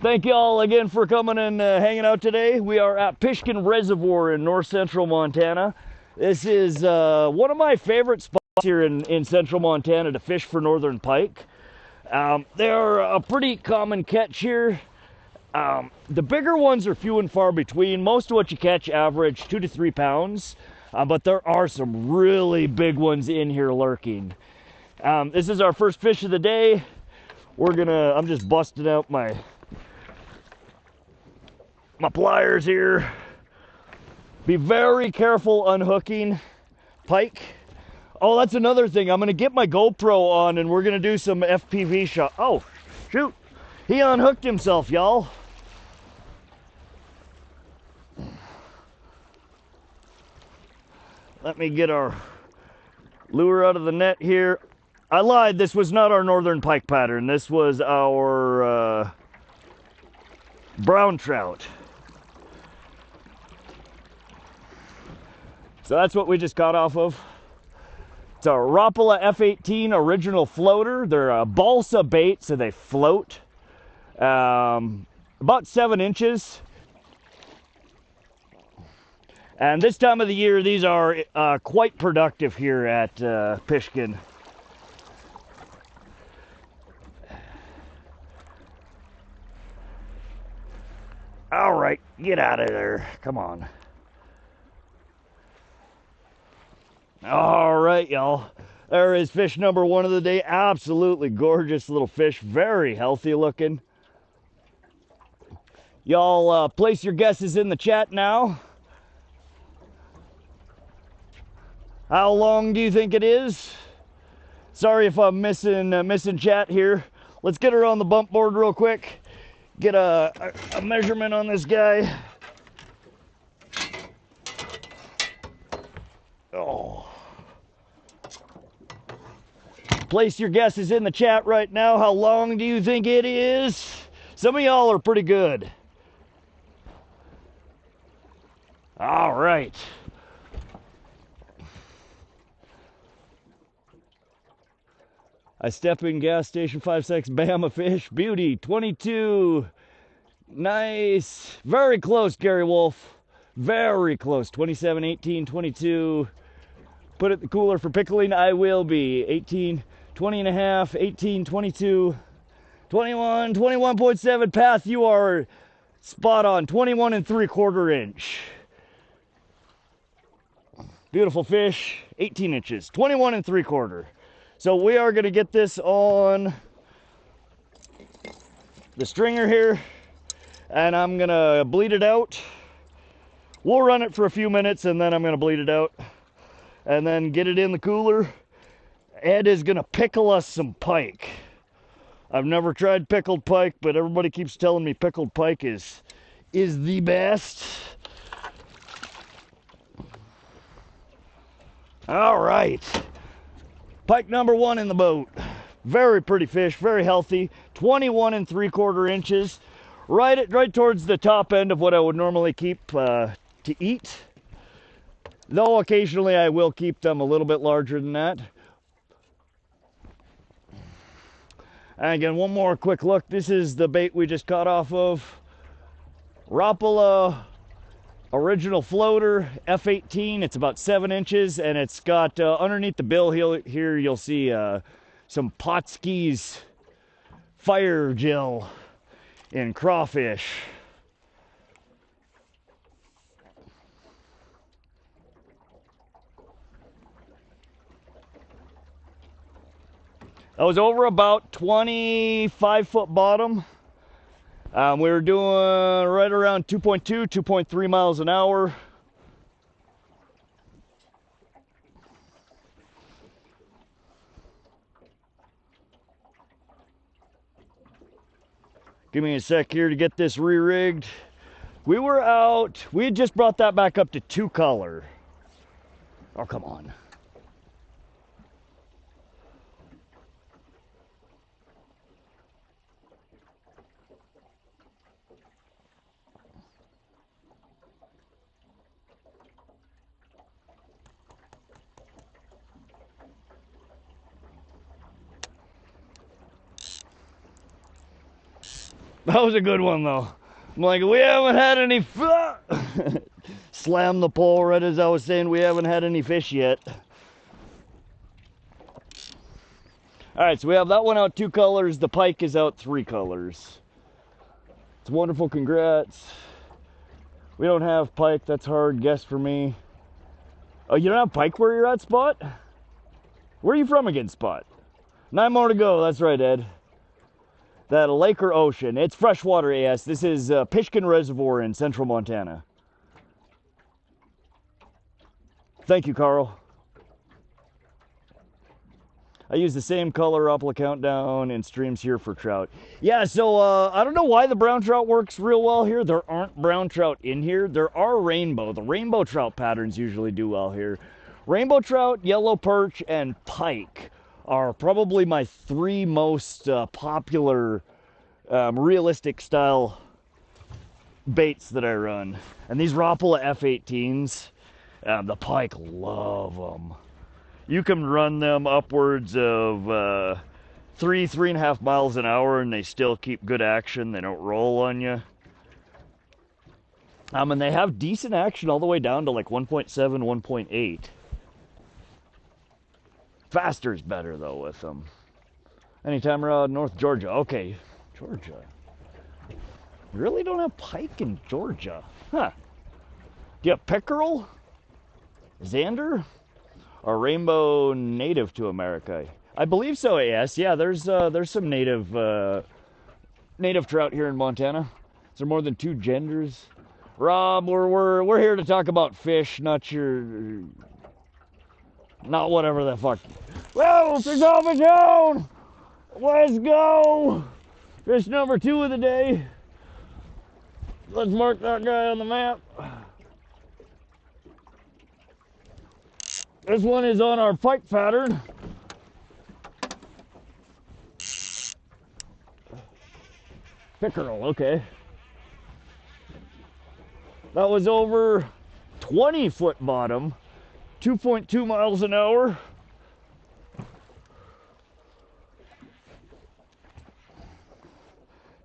A: Thank you all again for coming and hanging out today. We are at Pishkun Reservoir in north central Montana. This is one of my favorite spots. here in central Montana to fish for northern pike. They're a pretty common catch here. The bigger ones are few and far between. Most of what you catch average 2 to 3 pounds, but there are some really big ones in here lurking. This is our first fish of the day. I'm just busting out my pliers here. Be very careful unhooking pike. Oh, that's another thing. I'm gonna get my GoPro on and we're gonna do some FPV shot. Oh, shoot. He unhooked himself, y'all. Let me get our lure out of the net here. I lied, this was not our northern pike pattern. This was our brown trout. So that's what we just got off of. It's a Rapala F18 original floater. They're a balsa bait, so they float. About 7 inches. And this time of the year, these are quite productive here at Pishkun. All right, get out of there. Come on. All right, y'all. There is fish number 1 of the day. Absolutely gorgeous little fish. Very healthy looking. Y'all place your guesses in the chat now. How long do you think it is? Sorry if I'm missing chat here. Let's get her on the bump board real quick. Get a measurement on this guy. Oh. Place your guesses in the chat right now. How long do you think it is? Some of y'all are pretty good. All right. I step in gas station 5 seconds, bam, a fish. Beauty, 22. Nice. Very close, Gary Wolf. Very close. 27, 18, 22. Put it in the cooler for pickling. I will be. 18, 20 and a half, 18, 22, 21, 21.7. Path, you are spot on. 21 3/4 inch. Beautiful fish. 18 inches. 21 3/4. So we are going to get this on the stringer here, and I'm going to bleed it out. We'll run it for a few minutes, and then I'm going to bleed it out, and then get it in the cooler. Ed is going to pickle us some pike. I've never tried pickled pike, but everybody keeps telling me pickled pike is the best. All right. Pike number 1 in the boat. Very pretty fish, very healthy. 21 3/4 inches. Right towards the top end of what I would normally keep to eat. Though occasionally I will keep them a little bit larger than that. And again, one more quick look. This is the bait we just caught off of. Rapala original floater, F18. It's about 7 inches, and it's got underneath the bill here you'll see some Potski's fire gel in crawfish. I was over about 25-foot bottom. We were doing right around 2.2, 2.3 miles an hour. Give me a sec here to get this re-rigged. We were out, we had just brought that back up to 2 color. Oh, come on. That was a good one, though. I'm like, we haven't had any slam the pole right as I was saying, we haven't had any fish yet. All right, so we have that one out 2 colors. The pike is out 3 colors. It's wonderful. Congrats. We don't have pike. That's a hard guess for me. Oh, you don't have pike where you're at, Spot? Where are you from again, Spot? 9 more to go. That's right, Ed. That lake or ocean? It's freshwater, AS. This is Pishkun Reservoir in central Montana. Thank you, Carl. I use the same color Rapala countdown in streams here for trout. Yeah, so I don't know why the brown trout works real well here. There aren't brown trout in here. There are rainbow. The rainbow trout patterns usually do well here. Rainbow trout, yellow perch, and pike are probably my 3 most popular realistic style baits that I run. And these Rapala F18s, the pike love them. You can run them upwards of 3.5 miles an hour and they still keep good action. They don't roll on you. And they have decent action all the way down to like 1.7, 1.8. Faster is better though with them. Anytime around North Georgia. Okay, Georgia. You really don't have pike in Georgia. Huh. Do you have pickerel? Zander? Or rainbow native to America? I believe so, AS. Yeah, there's some native trout here in Montana. Is there more than 2 genders? Rob, we're here to talk about fish, not whatever the fuck. Whoa, fish off a zone! Let's go! Fish number 2 of the day. Let's mark that guy on the map. This one is on our pike pattern. Pickerel, okay. That was over 20-foot bottom, 2.2 miles an hour.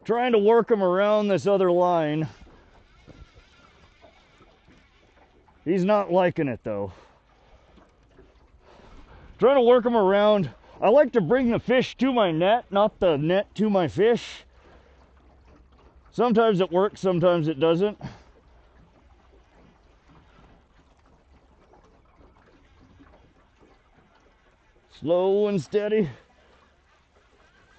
A: Trying to work him around this other line. He's not liking it though. Trying to work him around. I like to bring the fish to my net, not the net to my fish. Sometimes it works, sometimes it doesn't. Slow and steady.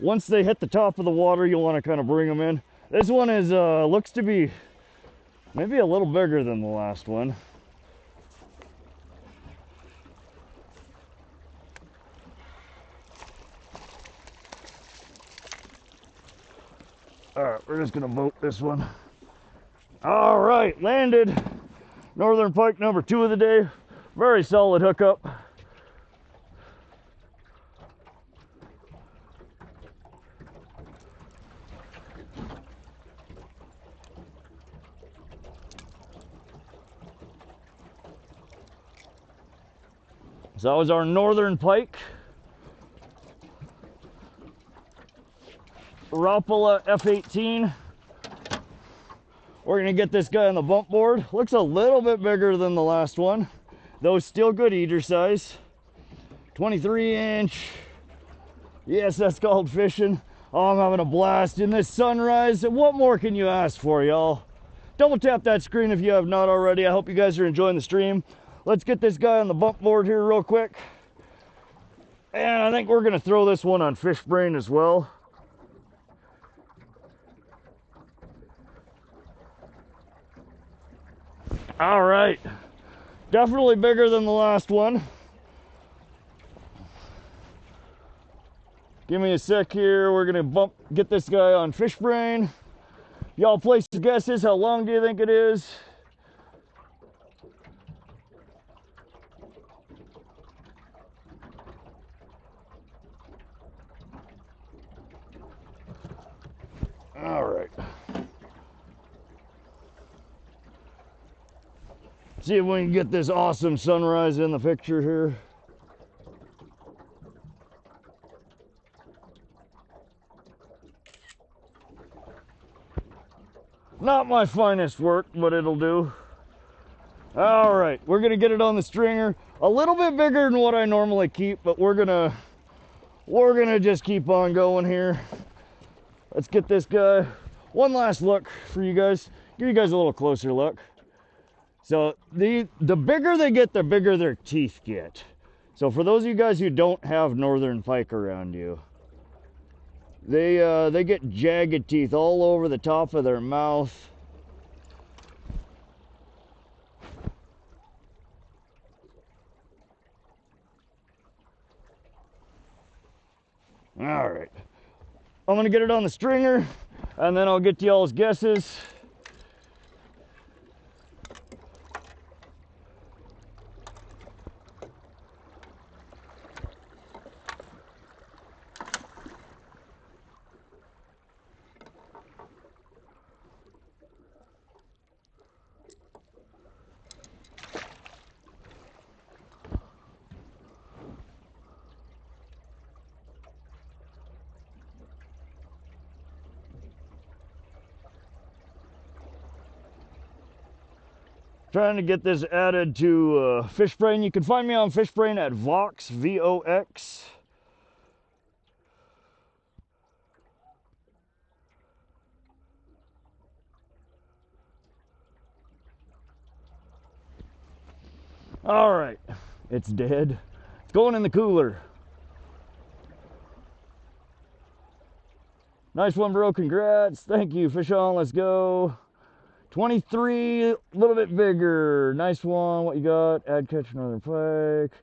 A: Once they hit the top of the water, you'll want to kind of bring them in. This one is looks to be maybe a little bigger than the last one. All right, we're just gonna vote this one. All right, landed. Northern pike number 2 of the day. Very solid hookup. So that was our northern pike. Rapala F18. We're gonna get this guy on the bump board. Looks a little bit bigger than the last one, though still good eater size. 23-inch. Yes, that's called fishing. Oh, I'm having a blast in this sunrise. What more can you ask for, y'all? Double tap that screen if you have not already. I hope you guys are enjoying the stream. Let's get this guy on the bump board here real quick. And I think we're gonna throw this one on fish brain as well. All right, definitely bigger than the last one. Give me a sec here. We're gonna get this guy on fish brain. Y'all place your guesses. How long do you think it is? All right. See if we can get this awesome sunrise in the picture here. Not my finest work, but it'll do. All right, we're gonna get it on the stringer. A little bit bigger than what I normally keep, but we're gonna we're gonna just keep on going here. Let's get this guy. One last look for you guys. Give you guys a little closer look. So the bigger they get, the bigger their teeth get. So for those of you guys who don't have northern pike around you, they get jagged teeth all over the top of their mouth. All right, I'm gonna get it on the stringer, and then I'll get to y'all's guesses. Trying to get this added to Fishbrain. You can find me on Fishbrain at Vox, V-O-X. All right, it's dead. It's going in the cooler. Nice one, bro. Congrats. Thank you. Fish on. Let's go. 23, a little bit bigger. Nice one. What you got? Add catch northern pike.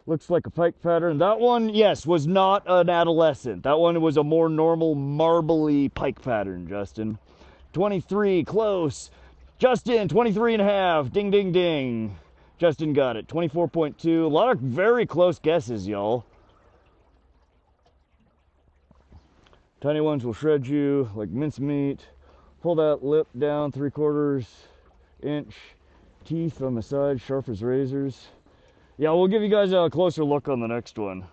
A: Looks like a pike pattern. That one, yes, was not an adolescent. That one was a more normal marbly pike pattern, Justin. 23, close. Justin, 23 and a half. Ding, ding, ding. Justin got it. 24.2. A lot of very close guesses, y'all. Tiny ones will shred you like mincemeat. Pull that lip down 3/4 inch. Teeth on the side, sharp as razors. Yeah, we'll give you guys a closer look on the next one.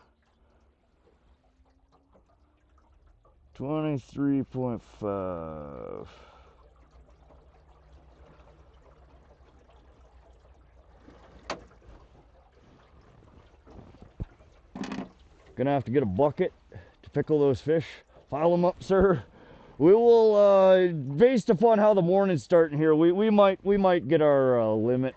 A: 23.5. Gonna have to get a bucket to pickle those fish. Pile them up, sir. We will, based upon how the morning's starting here, we might get our limit.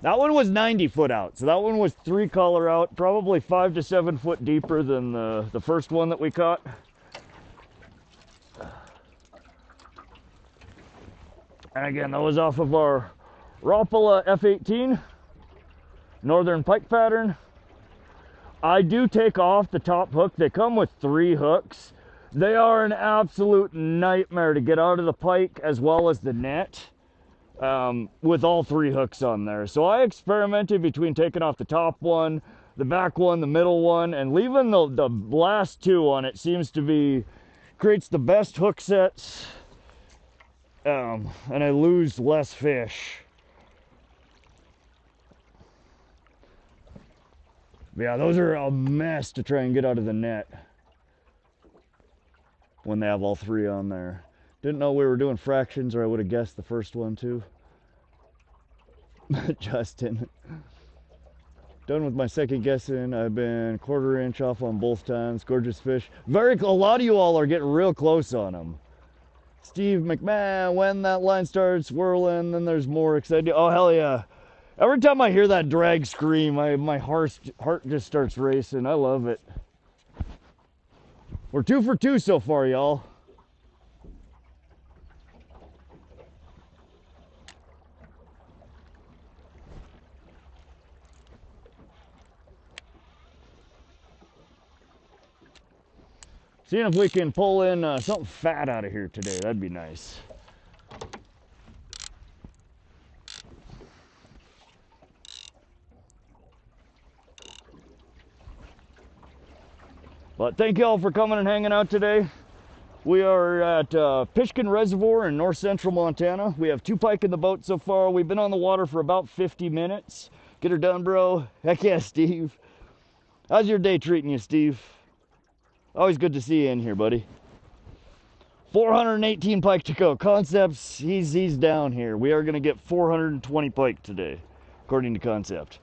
A: That one was 90 foot out, so that one was 3 color out, probably 5 to 7 foot deeper than the first one that we caught. And again, that was off of our Rapala F18 northern pike pattern. I do take off the top hook. They come with 3 hooks. They are an absolute nightmare to get out of the pike as well as the net with all 3 hooks on there. So I experimented between taking off the top one, the back one, the middle one, and leaving the last 2 on it seems to be, creates the best hook sets. And I lose less fish. Yeah, those are a mess to try and get out of the net when they have all 3 on there. Didn't know we were doing fractions, or I would have guessed the first one too. Justin. Done with my second guessing. I've been 1/4 inch off on both times. Gorgeous fish. A lot of you all are getting real close on them. Steve McMahon, when that line starts whirling, then there's more exciting. Oh, hell yeah. Every time I hear that drag scream, my heart just starts racing. I love it. We're 2 for 2 so far, y'all. Seeing if we can pull in something fat out of here today. That'd be nice. But thank you all for coming and hanging out today. We are at Pishkun Reservoir in north central Montana. We have 2 pike in the boat so far. We've been on the water for about 50 minutes. Get her done, bro. Heck yeah, Steve. How's your day treating you, Steve? Always good to see you in here, buddy. 418 pike to go. Concepts, he's down here. We are going to get 420 pike today, according to Concept.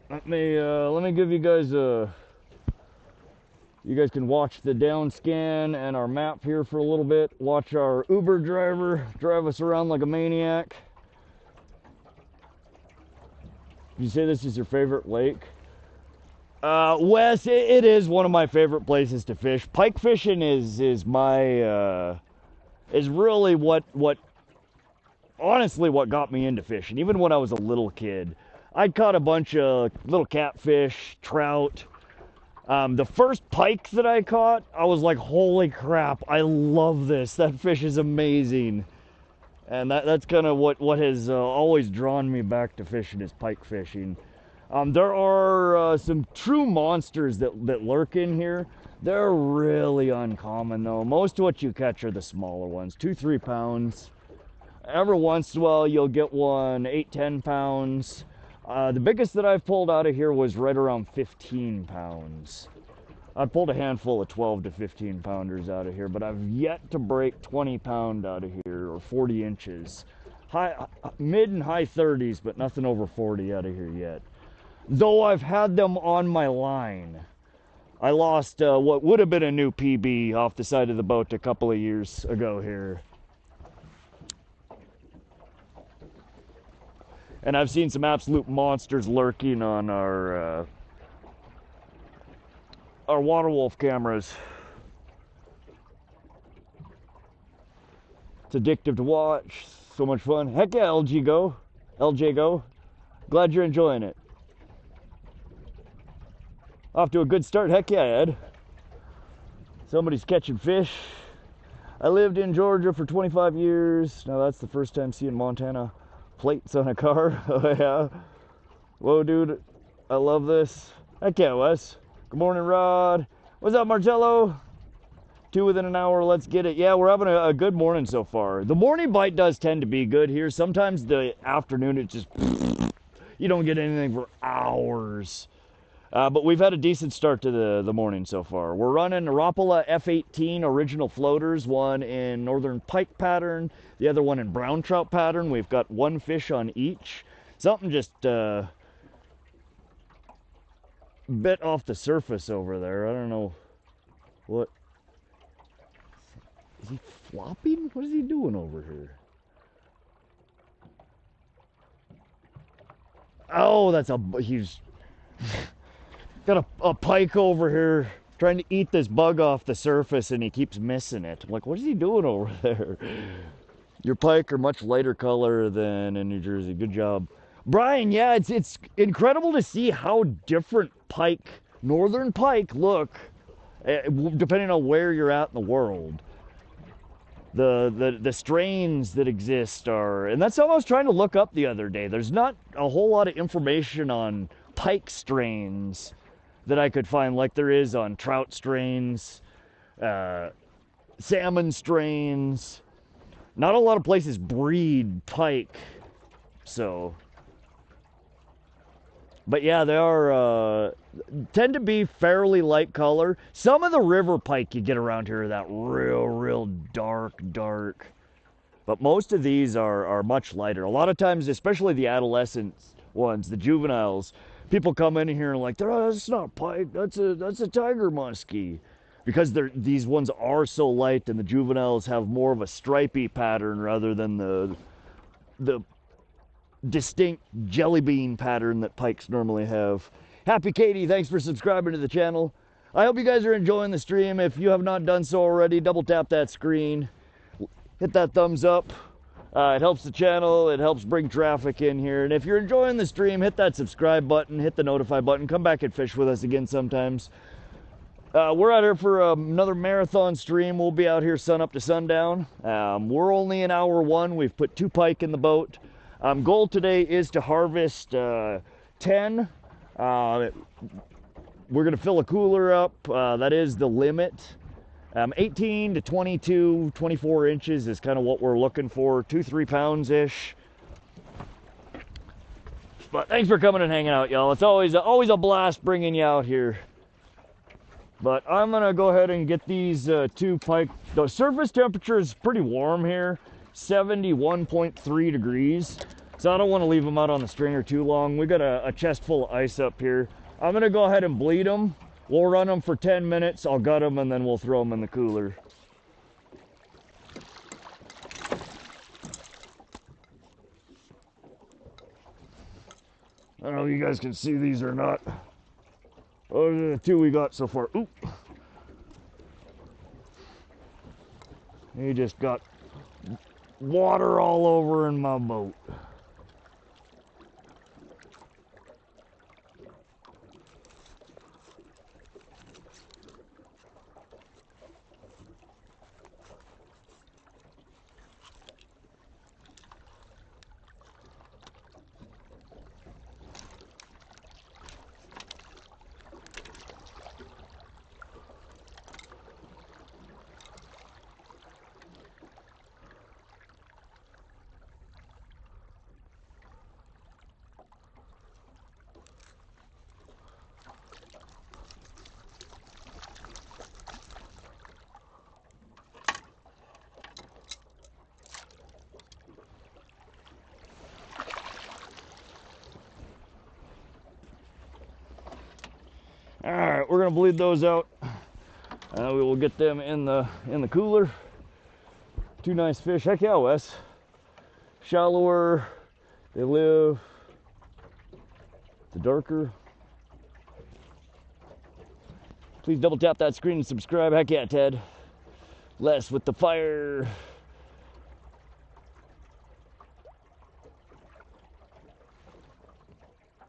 A: Let me give you guys a... You guys can watch the down scan and our map here for a little bit. Watch our Uber driver drive us around like a maniac. You say this is your favorite lake? Wes, it is one of my favorite places to fish. Pike fishing is my is really what honestly what got me into fishing. Even when I was a little kid, I'd caught a bunch of little catfish, trout. The first pike that I caught, I was like, holy crap, I love this. That fish is amazing. And that's kind of what has always drawn me back to fishing, is pike fishing. There are some true monsters that lurk in here. They're really uncommon though. Most of what you catch are the smaller ones, 2-3 pounds. Every once in a while you'll get one 8-10 pounds. The biggest that I've pulled out of here was right around 15 pounds. I pulled a handful of 12 to 15 pounders out of here, but I've yet to break 20 pound out of here, or 40 inches. Mid and high 30s, but nothing over 40 out of here yet. Though I've had them on my line. I lost what would have been a new PB off the side of the boat a couple of years ago here. And I've seen some absolute monsters lurking on our water wolf cameras. It's addictive to watch. So much fun. Heck yeah, LJ go. Glad you're enjoying it. Off to a good start. Heck yeah, Ed. Somebody's catching fish. I lived in Georgia for 25 years. Now that's the first time seeing Montana plates on a car. Oh yeah. Whoa, dude. I love this. Heck yeah, Wes. Good morning, Rod. What's up, Marcello? 2 within an hour. Let's get it. Yeah, we're having a good morning so far. The morning bite does tend to be good here. Sometimes the afternoon, it just... You don't get anything for hours. But we've had a decent start to the morning so far. We're running a Rapala F18 original floaters, one in northern pike pattern, the other one in brown trout pattern. We've got one fish on each. Something just bit off the surface over there. I don't know what. Is he flopping? What is he doing over here? Oh, he's got a pike over here trying to eat this bug off the surface, and he keeps missing it. I'm like, what is he doing over there? Your pike are much lighter color than in New Jersey. Good job, Brian. Yeah, it's incredible to see how different pike, northern pike, look depending on where you're at in the world. The strains that exist are, and that's what I was trying to look up the other day. There's not a whole lot of information on pike strains that I could find, like there is on trout strains, salmon strains. Not a lot of places breed pike, so. But yeah, they are tend to be fairly light color. Some of the river pike you get around here are that real dark. But most of these are much lighter. A lot of times, especially the adolescent ones, the juveniles, people come in here and like, that's not pike, that's a tiger musky. Because these ones are so light, and the juveniles have more of a stripy pattern rather than the distinct jelly bean pattern that pikes normally have. Happy Katie, thanks for subscribing to the channel. I hope you guys are enjoying the stream. If you have not done so already, double tap that screen, hit that thumbs up. It helps the channel, it helps bring traffic in here. And if you're enjoying the stream, hit that subscribe button, hit the notify button, come back and fish with us again sometimes. We're out here for another marathon stream. We'll be out here sun up to sundown. We're only in hour 1. We've put 2 pike in the boat. Goal today is to harvest 10. We're going to fill a cooler up. That is the limit. 18 to 22, 24 inches is kind of what we're looking for. 2-3 pounds-ish. But thanks for coming and hanging out, y'all. It's always a blast bringing you out here. But I'm gonna go ahead and get these two pike. The surface temperature is pretty warm here, 71.3 degrees. So I don't want to leave them out on the stringer too long. We got a chest full of ice up here. I'm gonna go ahead and bleed them. We'll run them for 10 minutes. I'll gut them and then we'll throw them in the cooler. I don't know if you guys can see these or not. Those are the two we got so far. Oop. He just got water all over in my boat. All right, we're gonna bleed those out. We will get them in the cooler. Two nice fish. Heck yeah, Wes. Shallower. They live. The darker. Please double tap that screen and subscribe. Heck yeah, Ted. Les with the fire.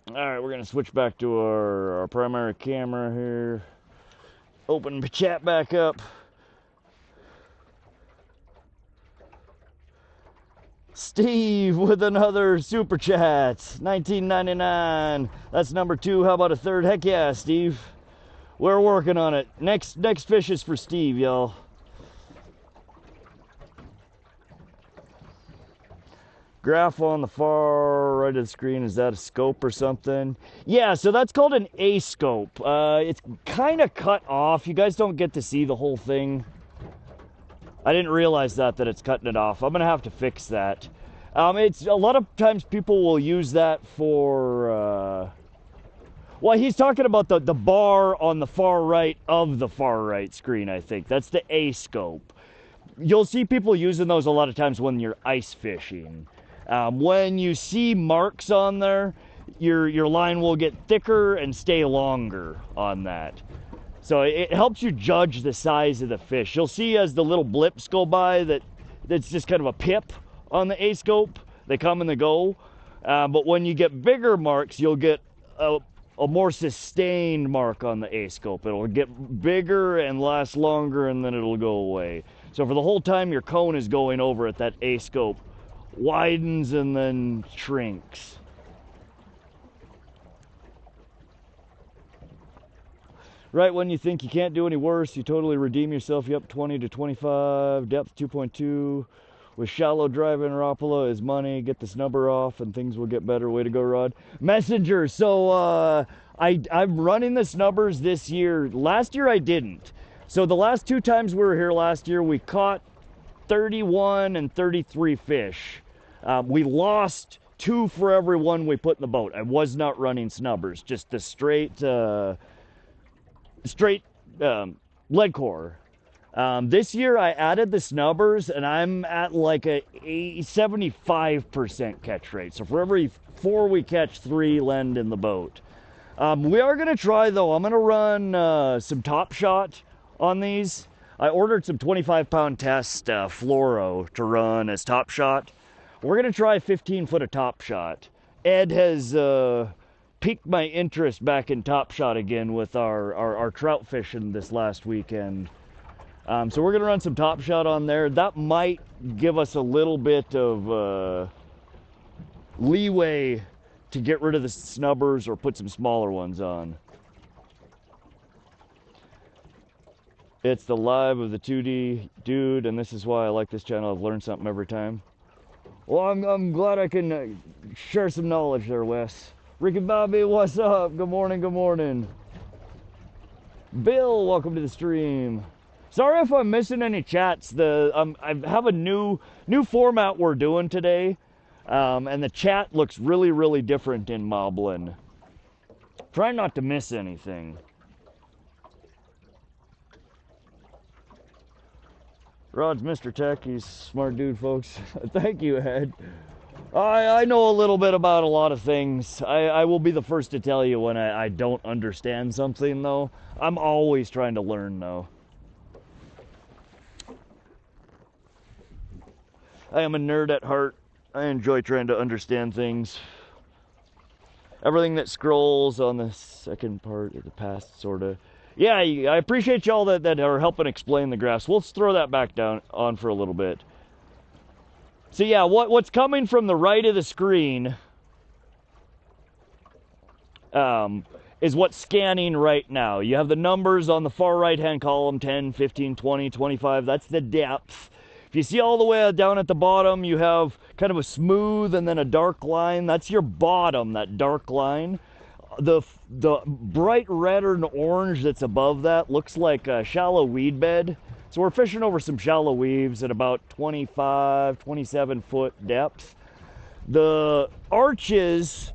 A: All right, we're gonna switch back to our primary camera here. Open the chat back up. Steve with another super chat, $19.99. That's number 2. How about a third? Heck yeah, Steve. We're working on it. Next fish is for Steve, y'all. Graph on the far right of the screen, is that a scope or something? Yeah, so that's called an A scope. It's kind of cut off. You guys don't get to see the whole thing. I didn't realize that it's cutting it off. I'm gonna have to fix that. It's a lot of times people will use that for well, he's talking about the bar on the far right of the far right screen, I think. That's the A scope. You'll see people using those a lot of times when you're ice fishing. When you see marks on there, your line will get thicker and stay longer on that. So it helps you judge the size of the fish. You'll see as the little blips go by that's just kind of a pip on the A scope. They come and they go. But when you get bigger marks, you'll get a more sustained mark on the A scope. It'll get bigger and last longer, and then it'll go away. So for the whole time your cone is going over it, that A scope widens and then shrinks. Right when you think you can't do any worse, you totally redeem yourself. Yep, 20 to 25, depth 2.2. With shallow driving Rapala is money. Get the snubber off and things will get better. Way to go, Rod. Messenger. So I'm running the snubbers this year. Last year I didn't. So the last 2 times we were here last year, we caught 31 and 33 fish. We lost 2 for every 1 we put in the boat. I was not running snubbers, just the straight lead core. This year I added the snubbers and I'm at like a 75% catch rate. So for every 4 we catch, 3 land in the boat. We are gonna try though. I'm gonna run some Top Shot on these. I ordered some 25-pound test fluoro to run as Top Shot. We're gonna try 15 foot of Top Shot. Ed has piqued my interest back in Top Shot again with our trout fishing this last weekend. So we're gonna run some Top Shot on there. That might give us a little bit of leeway to get rid of the snubbers or put some smaller ones on. It's the live of the 2D dude, and this is why I like this channel. I've learned something every time. Well, I'm glad I can share some knowledge there, Wes. Ricky Bobby, what's up? Good morning, good morning. Bill, welcome to the stream. Sorry if I'm missing any chats. I have a new format we're doing today, and the chat looks really different in Moblin. Try not to miss anything. Rod's Mr. Tech. He's a smart dude, folks. Thank you, Ed. I know a little bit about a lot of things. I will be the first to tell you when I don't understand something, though. I'm always trying to learn, though. I am a nerd at heart. I enjoy trying to understand things. Everything that scrolls on the second part of the past, sort of. Yeah, I appreciate y'all that are helping explain the graphs. We'll throw that back down on for a little bit. So yeah, what's coming from the right of the screen is what's scanning right now. You have the numbers on the far right-hand column, 10, 15, 20, 25. That's the depth. If you see all the way down at the bottom, you have kind of a smooth and then a dark line. That's your bottom, that dark line. The bright red and orange that's above that looks like a shallow weed bed. So we're fishing over some shallow weaves at about 25, 27 foot depth. The arches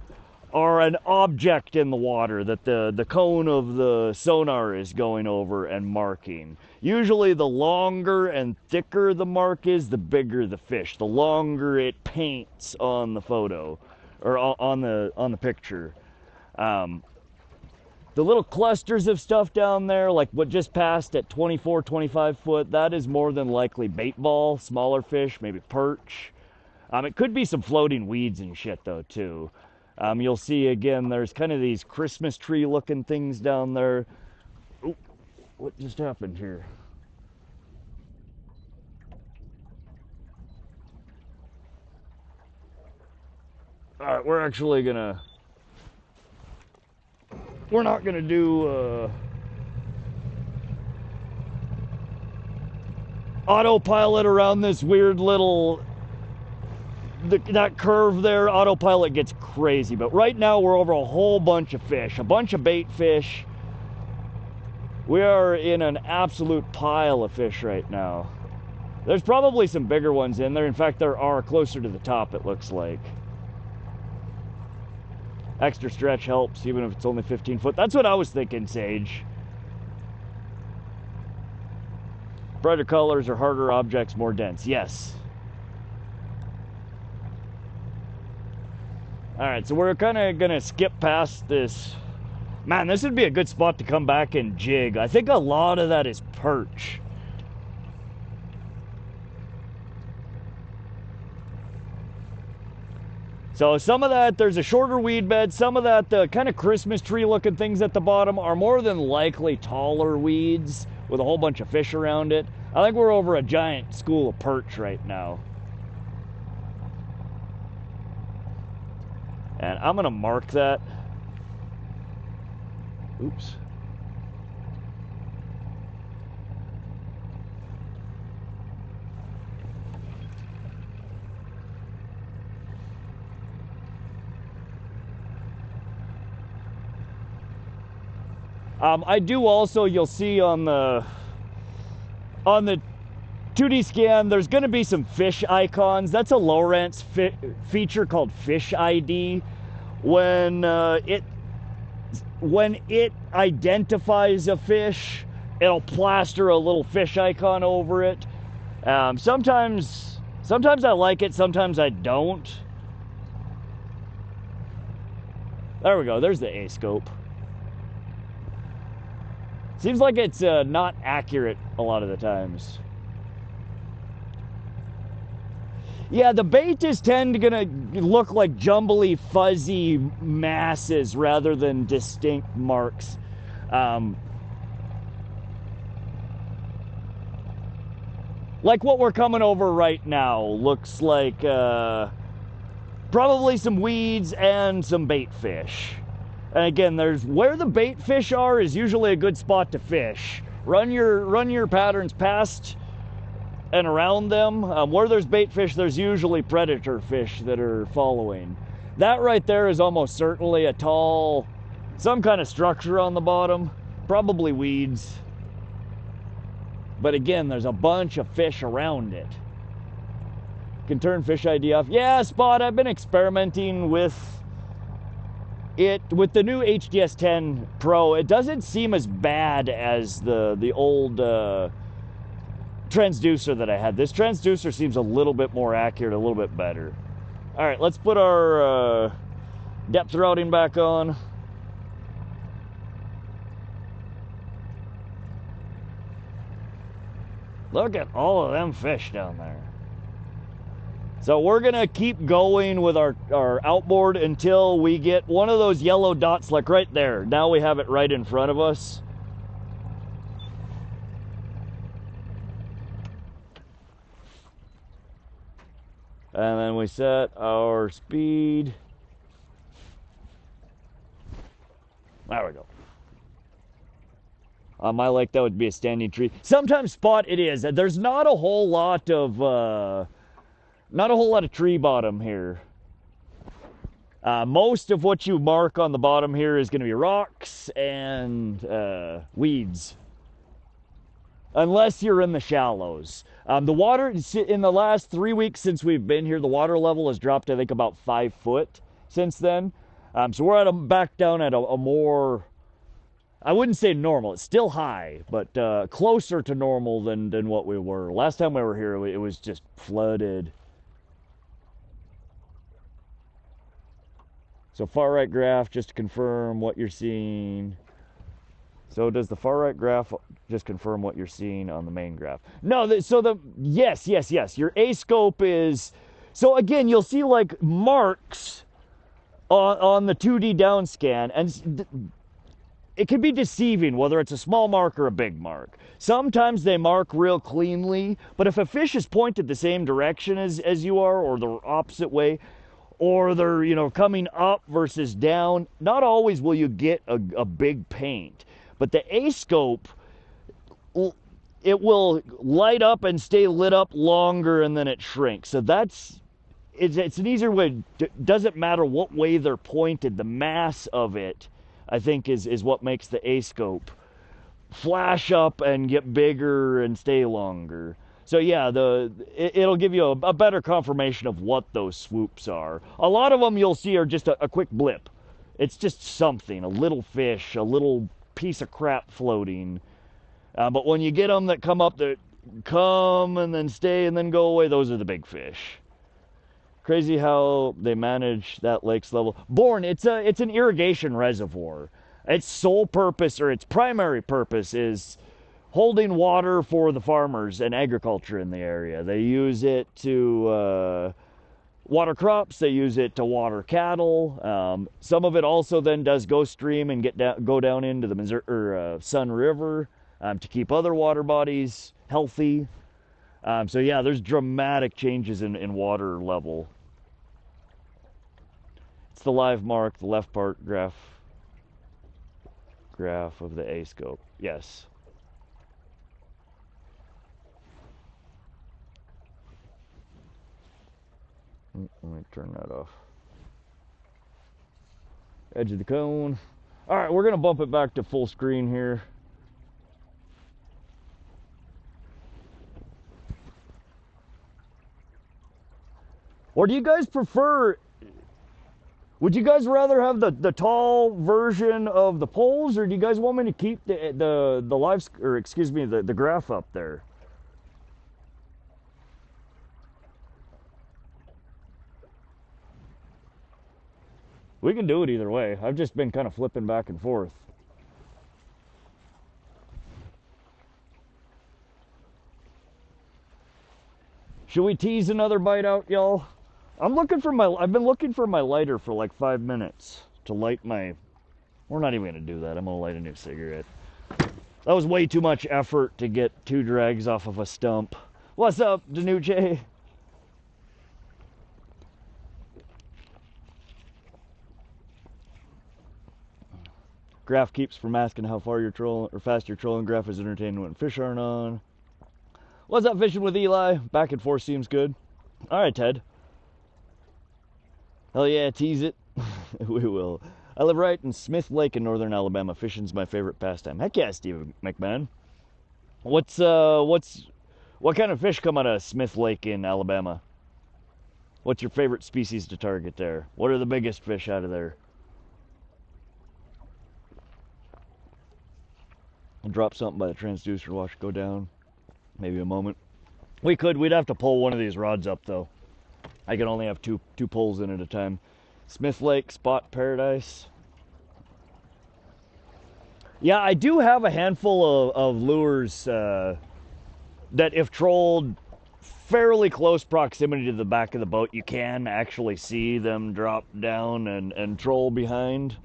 A: are an object in the water that the cone of the sonar is going over and marking. Usually the longer and thicker the mark is, the bigger the fish. The longer it paints on the photo or on the picture. The little clusters of stuff down there, like what just passed at 24, 25 foot, that is more than likely bait ball, smaller fish, maybe perch. It could be some floating weeds and shit though too. You'll see again, there's kind of these Christmas tree looking things down there. Ooh, what just happened here? All right, we're not gonna do autopilot around this weird little that curve there. Autopilot gets crazy, but right now we're over a whole bunch of fish, a bunch of bait fish. We are in an absolute pile of fish right now. There's probably some bigger ones in there. In fact, there are closer to the top, it looks like. Extra stretch helps, even if it's only 15 foot. That's what I was thinking, Sage. Brighter colors or harder objects, more dense. Yes. All right, so we're kind of gonna skip past this. Man, this would be a good spot to come back and jig. I think a lot of that is perch. So some of that, there's a shorter weed bed. Some of that, the kind of Christmas tree looking things at the bottom are more than likely taller weeds with a whole bunch of fish around it. I think we're over a giant school of perch right now. And I'm gonna mark that. Oops. I do also, you'll see on the 2D scan, there's going to be some fish icons. That's a Lowrance feature called Fish ID. When it identifies a fish, it'll plaster a little fish icon over it. Sometimes I like it, sometimes I don't. There we go, there's the A-scope. Seems like it's not accurate a lot of the times. Yeah, the bait is gonna look like jumbly, fuzzy masses rather than distinct marks. Like what we're coming over right now looks like probably some weeds and some bait fish. And again, there's where the bait fish are is usually a good spot to fish. Run your patterns past and around them. Where there's bait fish, there's usually predator fish that are following. That right there is almost certainly a tall, some kind of structure on the bottom. probably weeds. But again, there's a bunch of fish around it. Can turn fish ID off. Yeah, Spot, I've been experimenting with it with the new HDS 10 Pro. It doesn't seem as bad as the old transducer that I had. This transducer seems a little bit more accurate, a little bit better. All right, let's put our depth routing back on. Look at all of them fish down there. So we're gonna keep going with our outboard until we get one of those yellow dots, like right there. Now we have it right in front of us. And then we set our speed. There we go. On my lake, that would be a standing tree. Sometimes, Spot, it is. There's not a whole lot of tree bottom here. Most of what you mark on the bottom here is going to be rocks and weeds. Unless you're in the shallows. The water, in the last 3 weeks since we've been here, the water level has dropped, I think, about 5 foot since then. So we're back down at a more, I wouldn't say normal, it's still high, but closer to normal than what we were. Last time we were here, it was just flooded. So far right graph, just to confirm what you're seeing. So does the far right graph just confirm what you're seeing on the main graph? No, yes. Your A-scope is, so again, you'll see like marks on the 2D down scan, and it can be deceiving whether it's a small mark or a big mark. Sometimes they mark real cleanly, but if a fish is pointed the same direction as you are, or the opposite way, or they're, you know, coming up versus down, not always will you get a big paint. But the A-scope, it will light up and stay lit up longer, and then it shrinks. So it's an easier way. Doesn't matter what way they're pointed, the mass of it, I think, is what makes the A-scope flash up and get bigger and stay longer. So yeah, it'll give you a better confirmation of what those swoops are. A lot of them you'll see are just a quick blip. It's just something, a little fish, a little piece of crap floating. But when you get them that come up, that come and then stay and then go away, those are the big fish. Crazy how they manage that lake's level. Bourne, it's an irrigation reservoir. Its sole purpose, or its primary purpose, is holding water for the farmers and agriculture in the area. They use it to water crops. They use it to water cattle. Some of it also then does go stream and go down into the Missouri Sun River to keep other water bodies healthy. So yeah, there's dramatic changes in water level. It's the live mark, the left part graph of the A-scope. Yes. Let me turn that off. Edge of the cone. All right, we're gonna bump it back to full screen here. Or do you guys prefer, would you guys rather have the tall version of the poles, or do you guys want me to keep the live, or excuse me, the graph up there? We can do it either way. I've just been kind of flipping back and forth. Should we tease another bite out, y'all? I've been looking for my lighter for like 5 minutes to light my, we're not even gonna do that. I'm gonna light a new cigarette. That was way too much effort to get 2 drags off of a stump. What's up, Danucci? Graph keeps from asking how far you're trolling or fast you're trolling. Graph is entertaining when fish aren't on. What's up, fishing with Eli? Back and forth seems good. All right, Ted. Hell yeah, tease it. We will. I live right in Smith Lake in northern Alabama. Fishing's my favorite pastime. Heck yeah, Steve McMahon. What kind of fish come out of Smith Lake in Alabama? What's your favorite species to target there? What are the biggest fish out of there? I'll drop something by the transducer, watch it go down. Maybe a moment. We'd have to pull one of these rods up though. I can only have two pulls in at a time. Smith Lake, Spot Paradise. Yeah, I do have a handful of lures that if trolled fairly close proximity to the back of the boat, you can actually see them drop down and troll behind.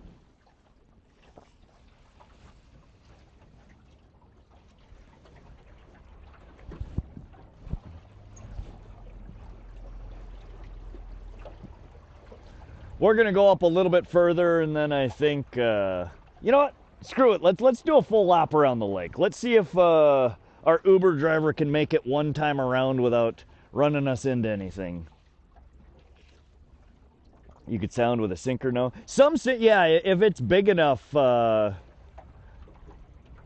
A: We're gonna go up a little bit further, and then I think, you know what? Screw it. Let's do a full lap around the lake. Let's see if our Uber driver can make it one time around without running us into anything. You could sound with a sinker, no? Yeah, if it's big enough,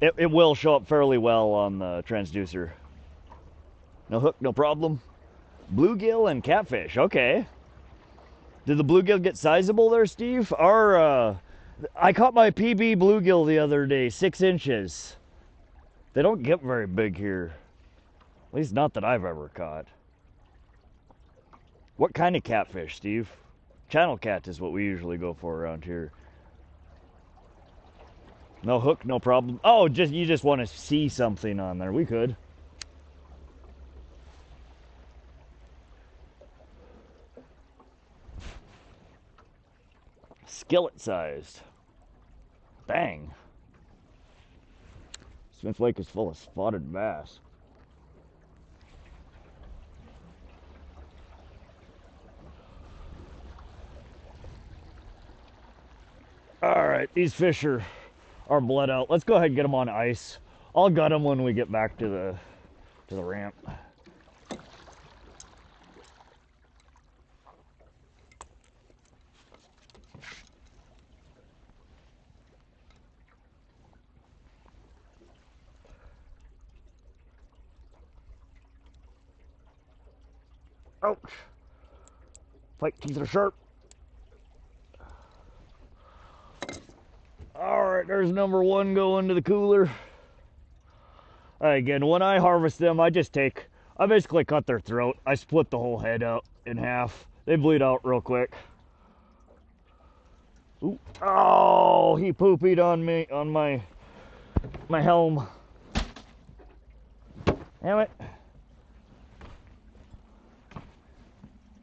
A: it will show up fairly well on the transducer. No hook, no problem. Bluegill and catfish, okay. Did the bluegill get sizable there, Steve? I caught my PB bluegill the other day, 6 inches. They don't get very big here. At least not that I've ever caught. What kind of catfish, Steve? Channel cat is what we usually go for around here. No hook, no problem. Oh, you just want to see something on there. We could. Skillet sized. Dang. Smith Lake is full of spotted bass. All right, these fish are bled out. Let's go ahead and get them on ice. I'll gut them when we get back to the ramp. Ouch. Pike teeth are sharp. Alright, there's number 1 going to the cooler. Again, when I harvest them, I basically cut their throat. I split the whole head out in half. They bleed out real quick. Ooh. Oh, he poopied on me, on my helm. Damn it.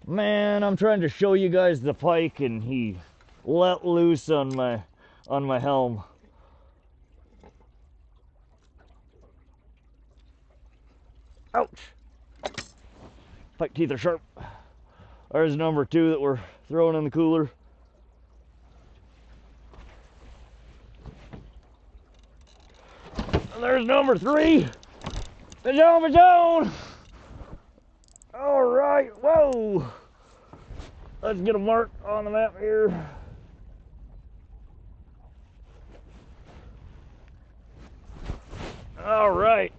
A: Man, I'm trying to show you guys the pike and he let loose on my helm. Ouch. Pike teeth are sharp. There's number 2 that we're throwing in the cooler. And there's number 3. Fish on. All right, whoa. Let's get a mark on the map here. All right.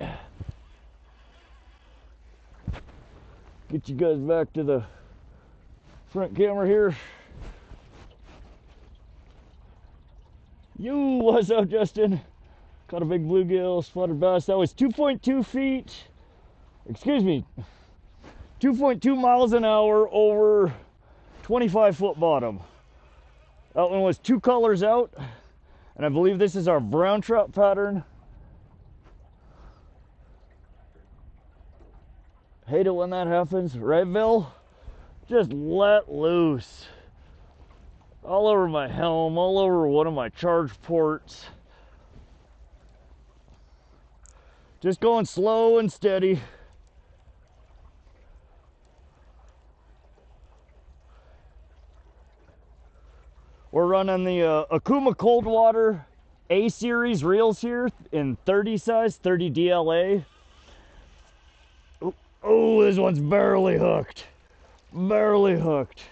A: Get you guys back to the front camera here. What's up, Justin? Caught a big bluegill, spotted bass. That was 2.2 feet. Excuse me. 2.2 miles an hour over 25-foot bottom. That one was 2 colors out, and I believe this is our brown trout pattern. Hate it when that happens, right, Bill? Just let loose. All over my helm, all over one of my charge ports. Just going slow and steady. We're running the Akuma Cold Water A series reels here in 30 size, 30 DLA. Oh, this one's barely hooked. Barely hooked.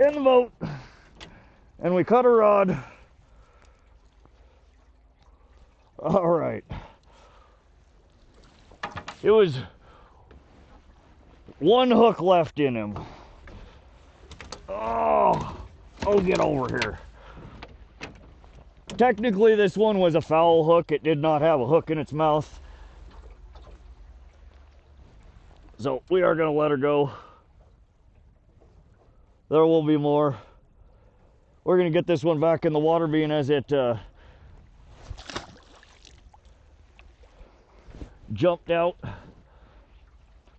A: in the boat, and we cut a rod. All right. It was one hook left in him. Oh, get over here. Technically, this one was a foul hook. It did not have a hook in its mouth. So we are going to let her go. There will be more. We're going to get this one back in the water, being as it jumped out.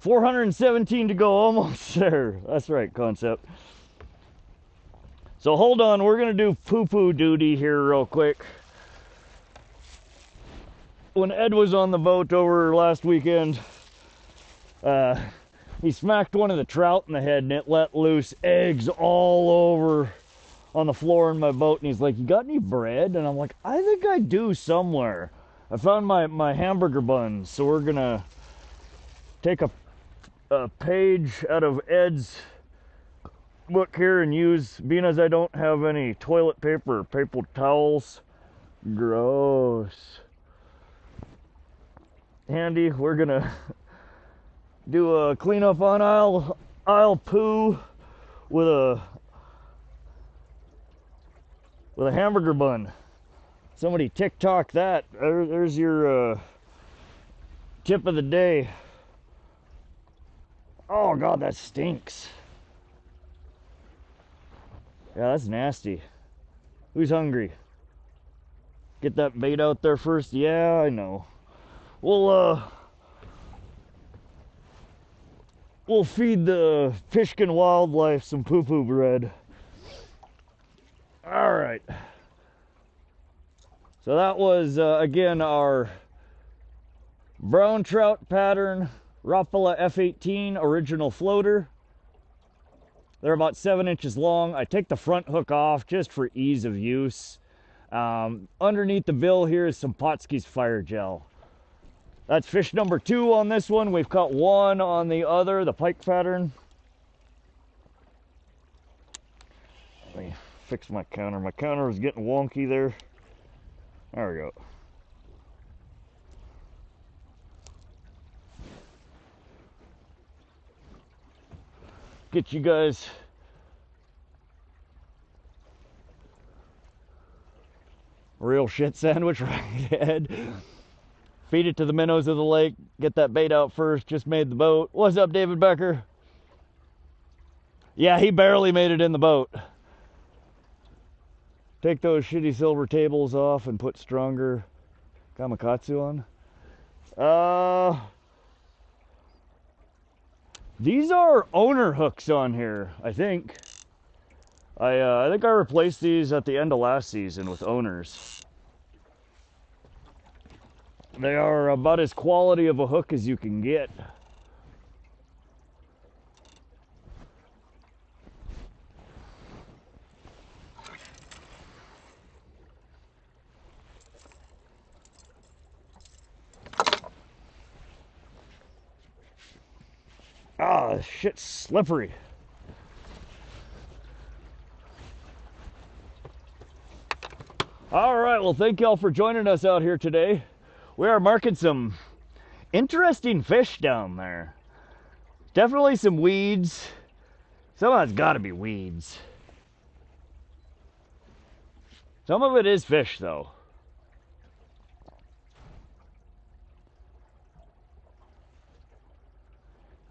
A: 417 to go, almost there. That's right, Concept. So hold on, we're gonna do poo-poo duty here real quick. When Ed was on the boat over last weekend, he smacked one of the trout in the head and it let loose eggs all over on the floor in my boat. And he's like, "You got any bread?" And I'm like, "I think I do somewhere." I found my hamburger buns, so we're gonna take a page out of Ed's book here and use, being as I don't have any toilet paper or paper towels, gross, handy, we're gonna do a cleanup on aisle poo with a hamburger bun. Somebody TikTok that. There's your tip of the day. Oh God, that stinks. Yeah, that's nasty. Who's hungry? Get that bait out there first. Yeah, I know. We'll feed the Pishkun wildlife some poo-poo bread. All right. So that was again our brown trout pattern Rapala F18 original floater. They're about 7 inches long. I take the front hook off just for ease of use. Underneath the bill here is some Potski's fire gel. That's fish number 2 on this one. We've caught 1 on the other, the pike pattern. Let me fix my counter. My counter was getting wonky there. There we go. Get you guys real shit sandwich right ahead. Feed it to the minnows of the lake. Get that bait out first. Just made the boat. What's up, David Becker? Yeah, he barely made it in the boat. Take those shitty silver tables off and put stronger Kamakatsu on. These are owner hooks on here, I think. I think I replaced these at the end of last season with owners. They are about as quality of a hook as you can get. Ah, this shit's slippery. All right, well, thank y'all for joining us out here today. We are marking some interesting fish down there. Definitely some weeds. Some of it's got to be weeds. Some of it is fish, though.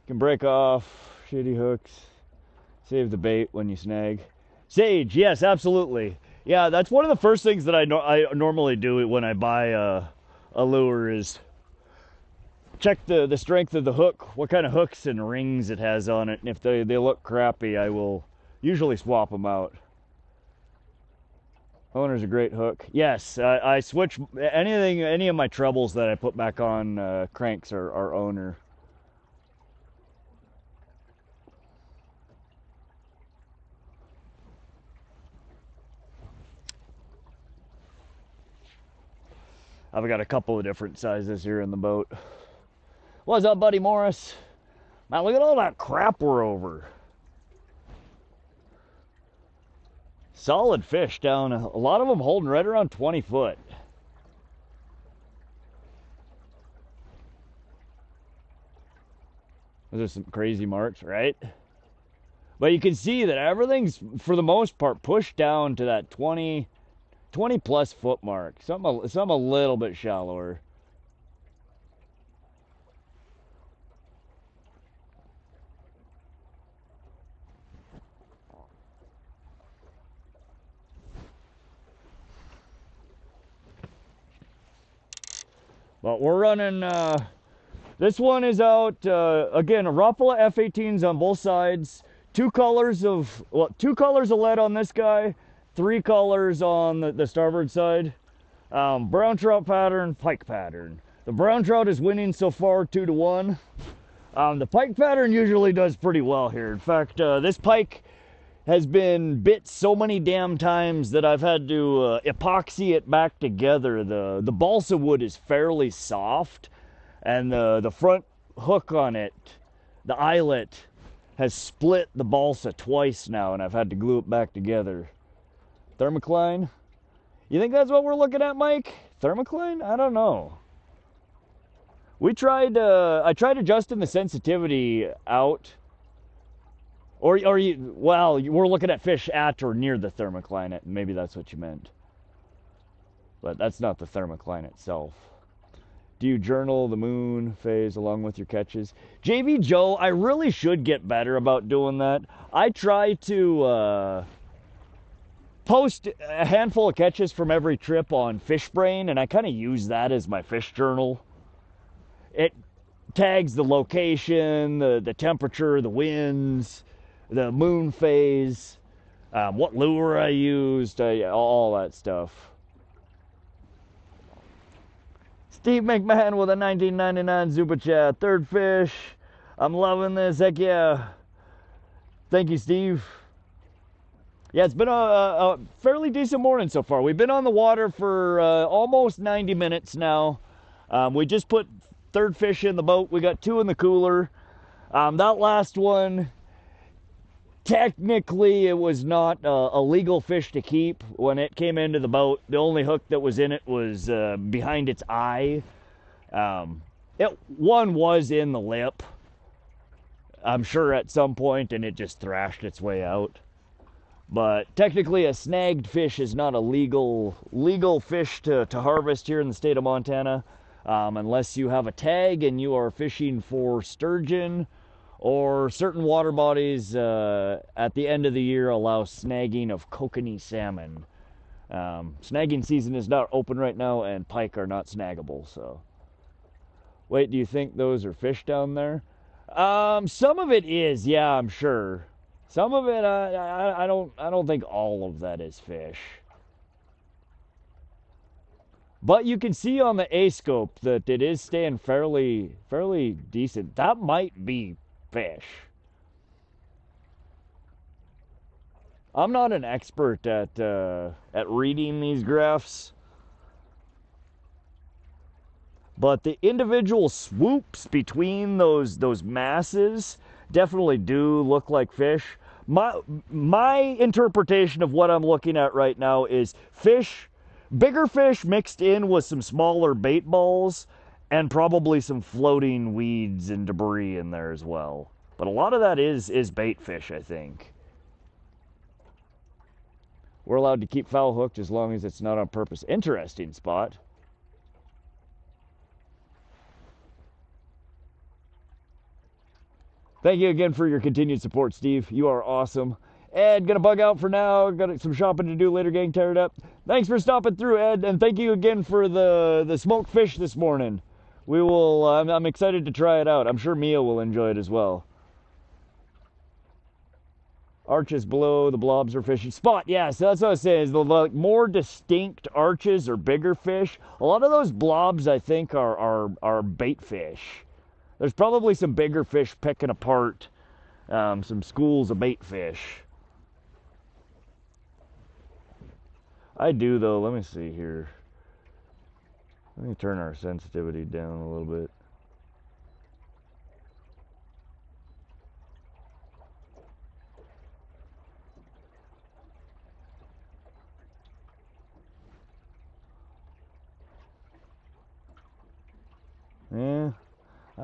A: You can break off shitty hooks. Save the bait when you snag. Sage, yes, absolutely. Yeah, that's one of the first things that I normally do when I buy a lure is check the strength of the hook, what kind of hooks and rings it has on it, and if they look crappy, I will usually swap them out. Owner's a great hook. Yes, I switch any of my trebles that I put back on cranks are owner. I've got a couple of different sizes here in the boat. What's up, buddy Morris? Man, look at all that crap we're over. Solid fish down. A lot of them holding right around 20 foot. Those are some crazy marks, right? But you can see that everything's, for the most part, pushed down to that 20 plus foot mark. Some a little bit shallower. But we're running, this one is out, again, a Rapala F18s on both sides. Two colors of lead on this guy, 3 colors on the starboard side. Brown trout pattern, pike pattern. The brown trout is winning so far 2-1. The pike pattern usually does pretty well here. In fact, this pike has been bit so many damn times that I've had to epoxy it back together. The balsa wood is fairly soft, and the front hook on it, the eyelet, has split the balsa twice now, and I've had to glue it back together. Thermocline? You think that's what we're looking at, Mike? Thermocline? I don't know. We tried, I tried adjusting the sensitivity out. Or well, we're looking at fish at or near the thermocline. Maybe that's what you meant. But that's not the thermocline itself. Do you journal the moon phase along with your catches? JV Joe, I really should get better about doing that. I try to post a handful of catches from every trip on Fishbrain, and I kind of use that as my fish journal. It tags the location, the temperature, the winds, the moon phase, what lure I used, all that stuff. Steve McMahon with a 1999 Super Chat. Third fish. I'm loving this. Heck yeah. Thank you, Steve. Yeah, it's been a fairly decent morning so far. We've been on the water for almost 90 minutes now. We just put third fish in the boat. We got 2 in the cooler. That last one, technically it was not a legal fish to keep. When it came into the boat, the only hook that was in it was behind its eye. One was in the lip, I'm sure, at some point, and it just thrashed its way out. But technically a snagged fish is not a legal fish to harvest here in the state of Montana, unless you have a tag and you are fishing for sturgeon, or certain water bodies at the end of the year allow snagging of Kokanee salmon. Snagging season is not open right now, and pike are not snaggable. So, wait, do you think those are fish down there? Some of it is, yeah, I'm sure. Some of it, I don't think all of that is fish. But you can see on the A-scope that it is staying fairly decent. That might be fish. I'm not an expert at reading these graphs, but the individual swoops between those masses definitely do look like fish. My interpretation of what I'm looking at right now is fish, bigger fish mixed in with some smaller bait balls, and probably some floating weeds and debris in there as well. But a lot of that is bait fish, I think. We're allowed to keep foul hooked as long as it's not on purpose. Interesting spot. Thank you again for your continued support, Steve. You are awesome. Ed, gonna bug out for now. Got some shopping to do later, getting tired up. Thanks for stopping through, Ed, and thank you again for the smoked fish this morning. We will. I'm excited to try it out. I'm sure Mia will enjoy it as well. Arches below, the blobs are fishy. Spot, yeah, so that's what I was saying, is the more distinct arches or bigger fish. A lot of those blobs, I think, are bait fish. There's probably some bigger fish picking apart some schools of bait fish. I do, though. Let me see here. Let me turn our sensitivity down a little bit.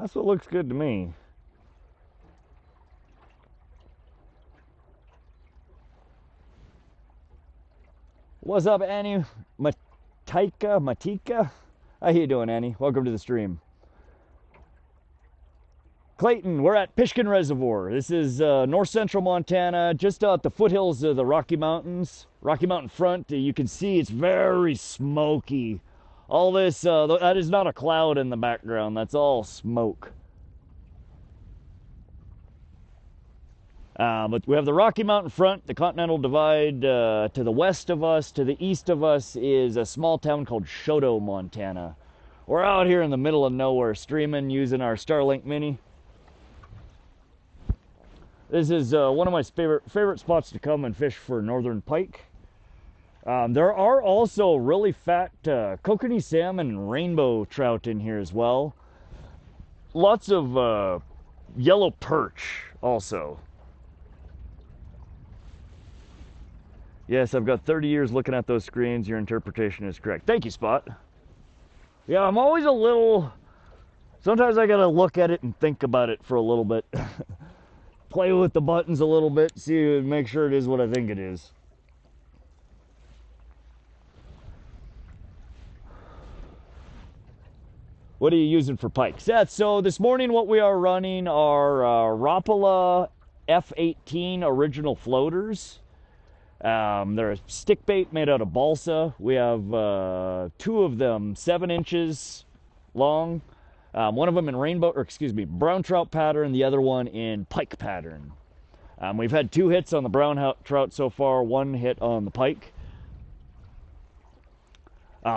A: That's what looks good to me. What's up, Annie? Matika? How you doing, Annie? Welcome to the stream. Clayton, we're at Pishkun Reservoir. This is north central Montana, just at the foothills of the Rocky Mountains. Rocky Mountain front, you can see it's very smoky. All this, that is not a cloud in the background, that's all smoke. But we have the Rocky Mountain front, the Continental Divide. To the west of us, to the east of us, is a small town called Choteau, Montana. We're out here in the middle of nowhere streaming using our Starlink Mini. This is one of my favorite spots to come and fish for northern pike. There are also really fat Kokanee salmon and rainbow trout in here as well. Lots of yellow perch also. Yes, I've got 30 years looking at those screens. Your interpretation is correct. Thank you, Spot. Yeah, I'm always a little... Sometimes I gotta look at it and think about it for a little bit. Play with the buttons a little bit, see, make sure it is what I think it is. What are you using for pikes? Yeah, so this morning what we are running are Rapala F18 original floaters. They're a stick bait made out of balsa. We have 2 of them, 7 inches long. One of them in brown trout pattern, the other one in pike pattern. We've had 2 hits on the brown trout so far, 1 hit on the pike.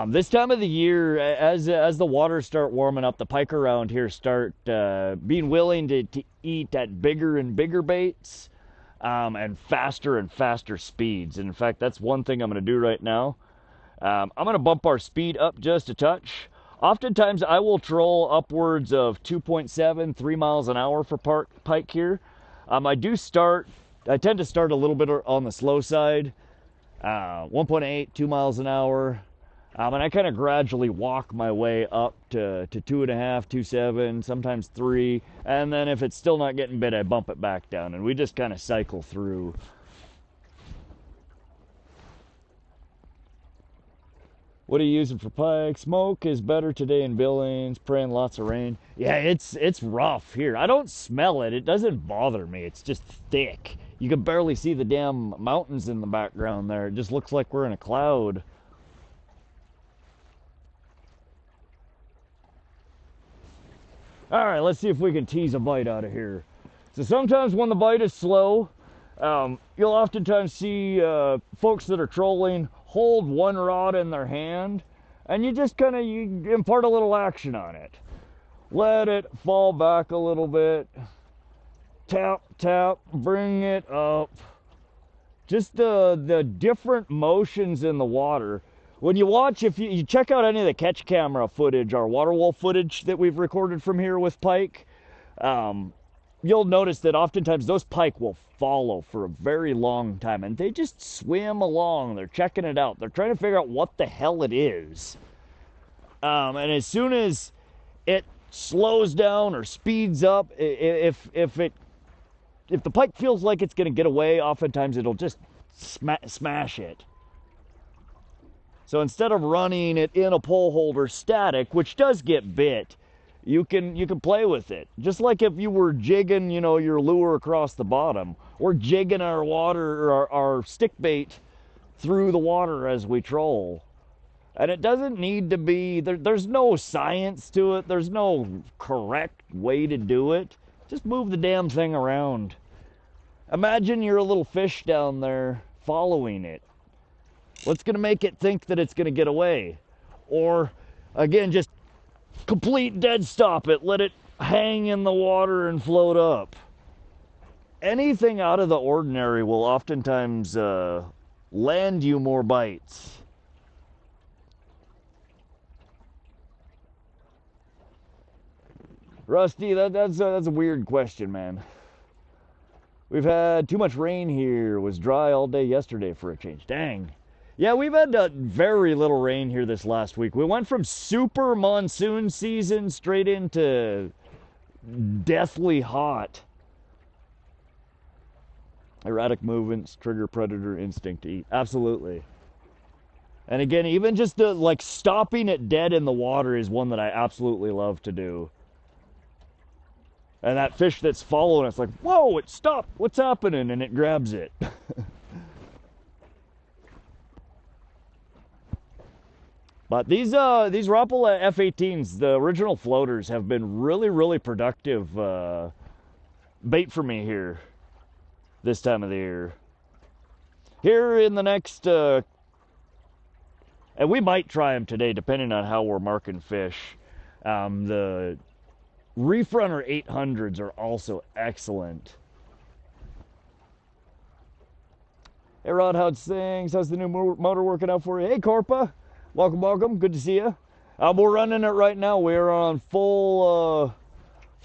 A: This time of the year, as the waters start warming up, the pike around here start being willing to eat at bigger and bigger baits and faster speeds. And in fact, that's one thing I'm going to do right now. I'm going to bump our speed up just a touch. Oftentimes, I will troll upwards of 2.7, 3 miles an hour for pike here. I tend to start a little bit on the slow side, 1.8, 2 miles an hour. And I kind of gradually walk my way up to 2.5, 2.7, sometimes 3. And then if it's still not getting bit, I bump it back down. And we just kind of cycle through. What are you using for pike? Smoke is better today in Billings. Praying lots of rain. Yeah, it's rough here. I don't smell it. It doesn't bother me. It's just thick. You can barely see the damn mountains in the background there. It just looks like we're in a cloud. All right, let's see if we can tease a bite out of here. So sometimes when the bite is slow, you'll oftentimes see folks that are trolling hold one rod in their hand, and you just kind of impart a little action on it. Let it fall back a little bit. Tap, tap, bring it up. Just the different motions in the water. When you watch, if you check out any of the catch camera footage, our water wolf footage that we've recorded from here with pike, you'll notice that oftentimes those pike will follow for a very long time, and they just swim along. They're checking it out. They're trying to figure out what the hell it is. And as soon as it slows down or speeds up, if the pike feels like it's going to get away, oftentimes it'll just smash it. So instead of running it in a pole holder static, which does get bit, you can play with it. Just like if you were jigging, your lure across the bottom. We're jigging our water, or our stick bait through the water as we troll. And it doesn't need to be, there's no science to it. There's no correct way to do it. Just move the damn thing around. Imagine you're a little fish down there following it. What's going to make it think that it's going to get away? Or, again, just complete dead stop it. Let it hang in the water and float up. Anything out of the ordinary will oftentimes land you more bites. Rusty, that's a weird question, man. We've had too much rain here. It was dry all day yesterday for a change. Dang. Yeah, we've had very little rain here this last week. We went from super monsoon season straight into deathly hot. Erratic movements trigger predator instinct to eat. Absolutely. And again, even just the like stopping it dead in the water is one that I absolutely love to do. And that fish that's following it's like, whoa, it stopped. What's happening? And it grabs it. But these Rapala F-18s, the original floaters, have been really, really productive bait for me here this time of the year. Here in the next, and we might try them today depending on how we're marking fish. The Reef Runner 800s are also excellent. Hey Rod, how's things? How's the new motor working out for you? Hey Corpa, welcome, welcome. Good to see you. We're running it right now. We're on full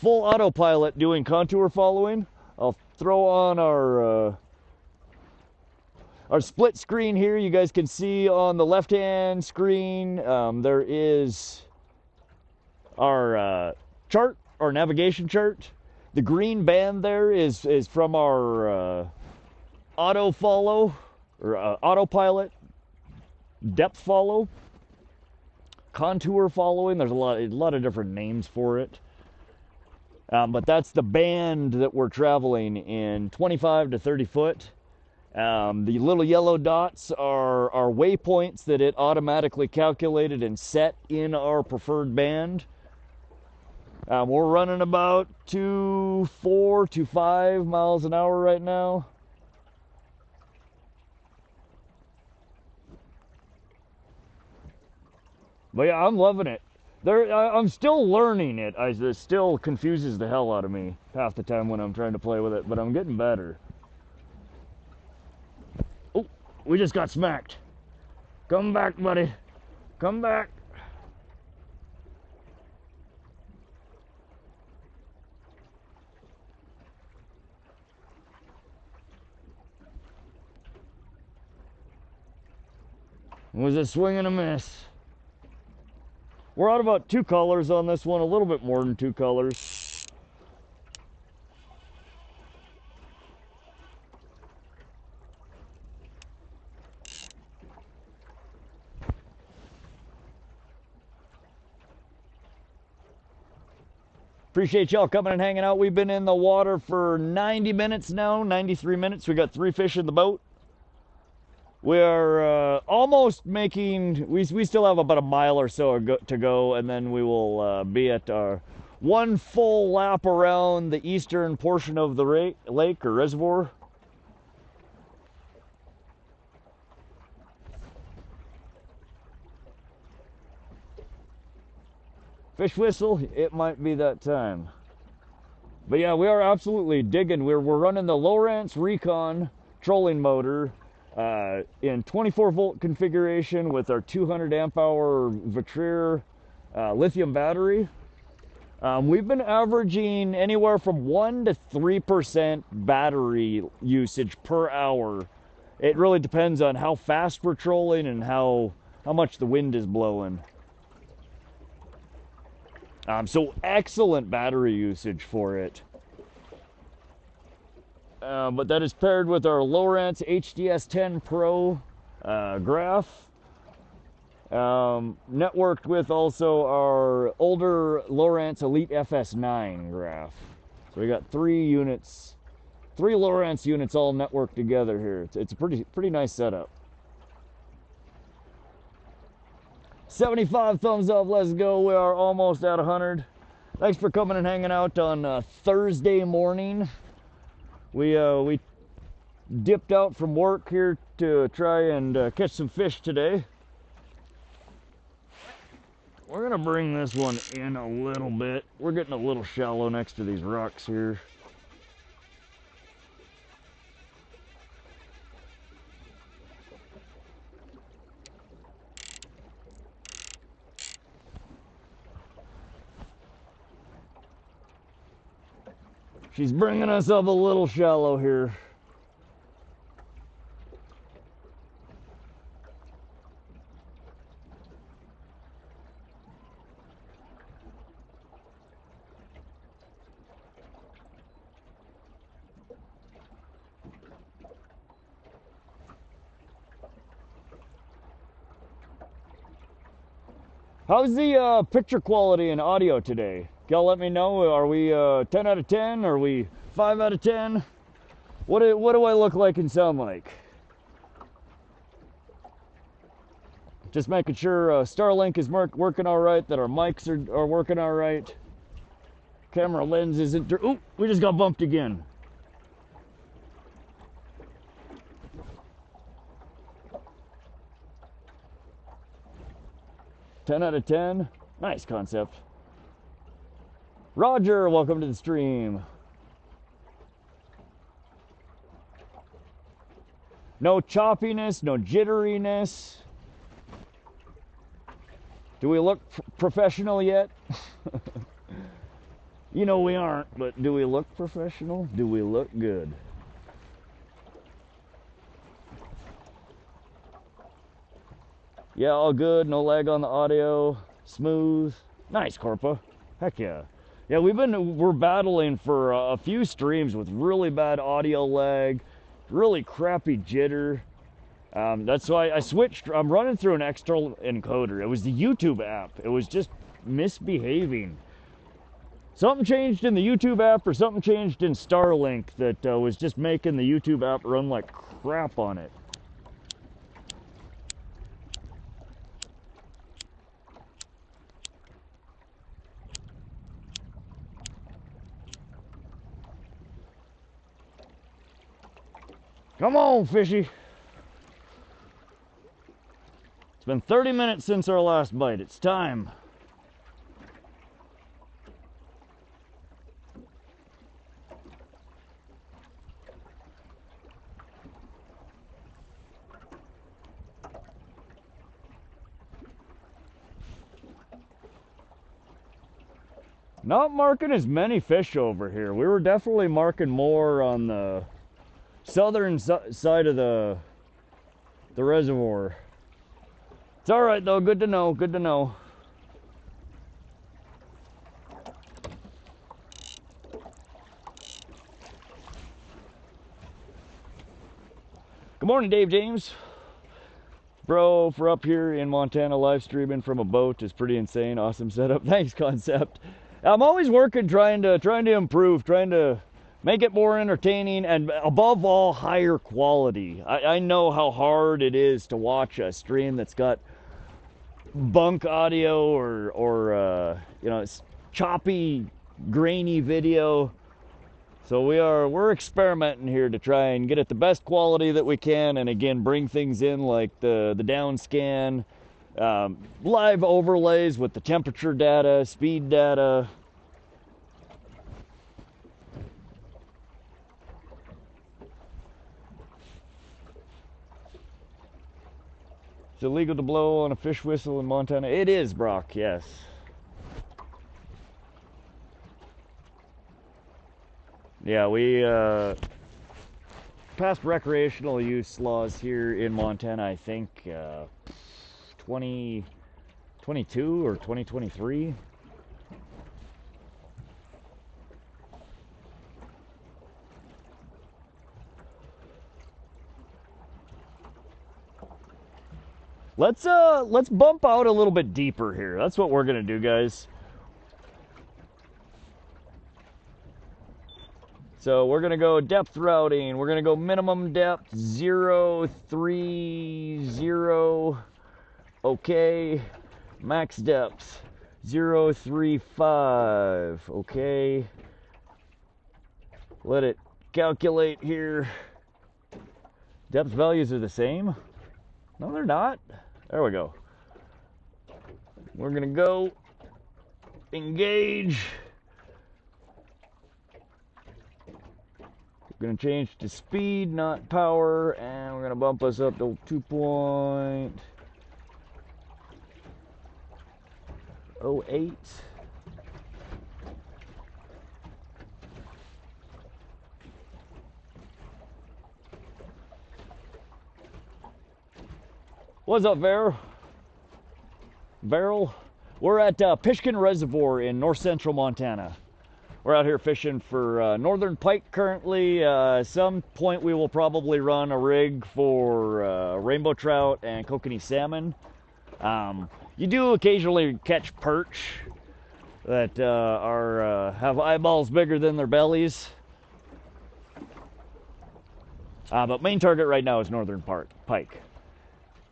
A: autopilot doing contour following. I'll throw on our split screen here. You guys can see on the left-hand screen there is our chart, our navigation chart. The green band there is from our auto follow or autopilot depth follow, contour following. There's a lot of different names for it, but that's the band that we're traveling in, 25 to 30 foot. The little yellow dots are waypoints that it automatically calculated and set in our preferred band. We're running about 4 to 5 miles an hour right now. But yeah, I'm loving it. I'm still learning it. It still confuses the hell out of me half the time when I'm trying to play with it, but I'm getting better. Oh, we just got smacked. Come back, buddy. Come back. Was a swing and a miss. We're out about 2 colors on this one, a little bit more than 2 colors. Appreciate y'all coming and hanging out. We've been in the water for 90 minutes now, 93 minutes. We got 3 fish in the boat. We are almost making, we still have about a mile or so to go, and then we will be at our 1 full lap around the eastern portion of the lake or reservoir. Fish whistle, it might be that time. But yeah, we are absolutely digging. We're running the Lowrance Recon trolling motor in 24 volt configuration with our 200 amp hour Vitrier lithium battery. We've been averaging anywhere from 1 to 3% battery usage per hour. It really depends on how fast we're trolling and how much the wind is blowing. So excellent battery usage for it. But that is paired with our Lowrance HDS10 Pro graph. Networked with also our older Lowrance Elite FS9 graph. So we got 3 units, 3 Lowrance units all networked together here. It's a pretty nice setup. 75 thumbs up, let's go. We are almost at 100. Thanks for coming and hanging out on Thursday morning. We dipped out from work here to try and catch some fish today. We're gonna bring this one in a little bit. We're getting a little shallow next to these rocks here. She's bringing us up a little shallow here. How's the picture quality and audio today? Y'all let me know. Are we 10 out of 10? Are we 5 out of 10? What do I look like and sound like? Just making sure Starlink is working all right, that our mics are working all right. Camera lens isn't... Ooh, we just got bumped again. Ten out of 10. Nice concept. Roger, welcome to the stream. No choppiness, no jitteriness. Do we look professional yet? You know we aren't, but do we look professional? Do we look good? Yeah, all good. No lag on the audio. Smooth. Nice, Corpa. Heck yeah. Yeah, we're battling for a few streams with really bad audio lag, really crappy jitter. That's why I switched. I'm running through an external encoder. It was the YouTube app. It was just misbehaving. Something changed in the YouTube app or something changed in Starlink that was just making the YouTube app run like crap on it. Come on, fishy. It's been 30 minutes since our last bite. It's time. Not marking as many fish over here. We were definitely marking more on the southern side of the reservoir. It's all right though. Good to know. Good to know. Good morning, Dave James. Bro, for up here in Montana, live streaming from a boat is pretty insane. Awesome setup. Thanks, Concept. I'm always working, trying to improve, trying to make it more entertaining, and above all, higher quality. I know how hard it is to watch a stream that's got bunk audio or you know, it's choppy, grainy video. So we're experimenting here to try and get it the best quality that we can, and again, bring things in like the down scan, live overlays with the temperature data, speed data. It's illegal to blow on a fish whistle in Montana. It is, Brock, yes. Yeah, we passed recreational use laws here in Montana, I think 2022 or 2023. Let's bump out a little bit deeper here. That's what we're gonna do, guys. So we're gonna go depth routing. We're gonna go minimum depth 030. Okay. Max depth 035. Okay. Let it calculate here. Depth values are the same. No, they're not. There we go. We're gonna go engage. We're gonna change to speed, not power, and we're gonna bump us up to 2.08. What's up, Barrel? We're at Pishkun Reservoir in north central Montana. We're out here fishing for northern pike currently. Some point we will probably run a rig for rainbow trout and Kokanee salmon. You do occasionally catch perch that have eyeballs bigger than their bellies. But main target right now is northern pike.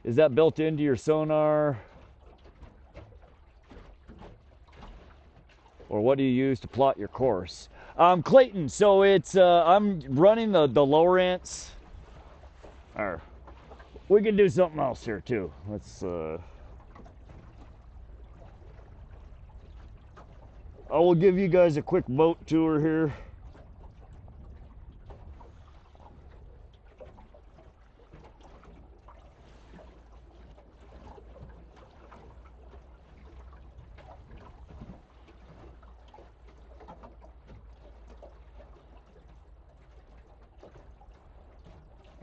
A: Is that built into your sonar? Or what do you use to plot your course? Clayton, so it's, I'm running the Lowrance. Or, we can do something else here too. Let's, I will give you guys a quick boat tour here.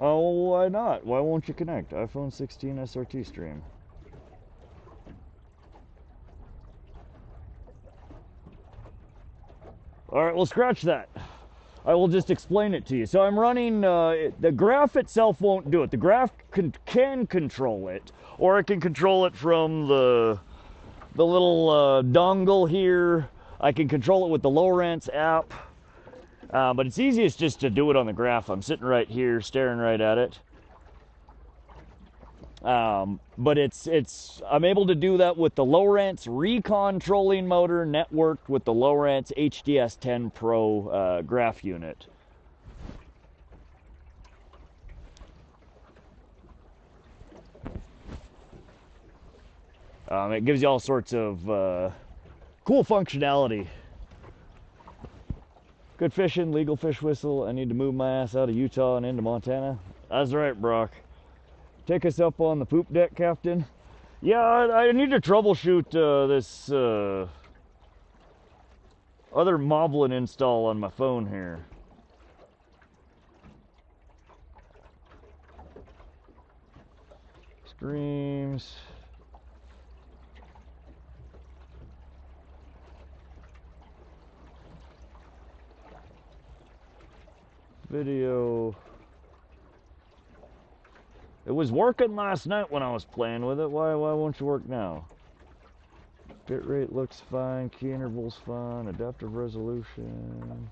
A: Oh, why not? Why won't you connect? iPhone 16 SRT stream. All right, well, scratch that. I will just explain it to you. So I'm running, the graph itself won't do it. The graph can control it, or it can control it from the little dongle here. I can control it with the Lowrance app, but it's easiest just to do it on the graph. I'm sitting right here, staring right at it. But I'm able to do that with the Lowrance Recon trolling motor networked with the Lowrance HDS10 Pro graph unit. It gives you all sorts of cool functionality. Good fishing, legal fish whistle. I need to move my ass out of Utah and into Montana. That's right, Brock. Take us up on the poop deck, Captain. Yeah, I need to troubleshoot this other Moblin install on my phone here. Screams. Video. It was working last night when I was playing with it. Why won't you work now? Bit rate looks fine. Key interval's fine. Adaptive resolution.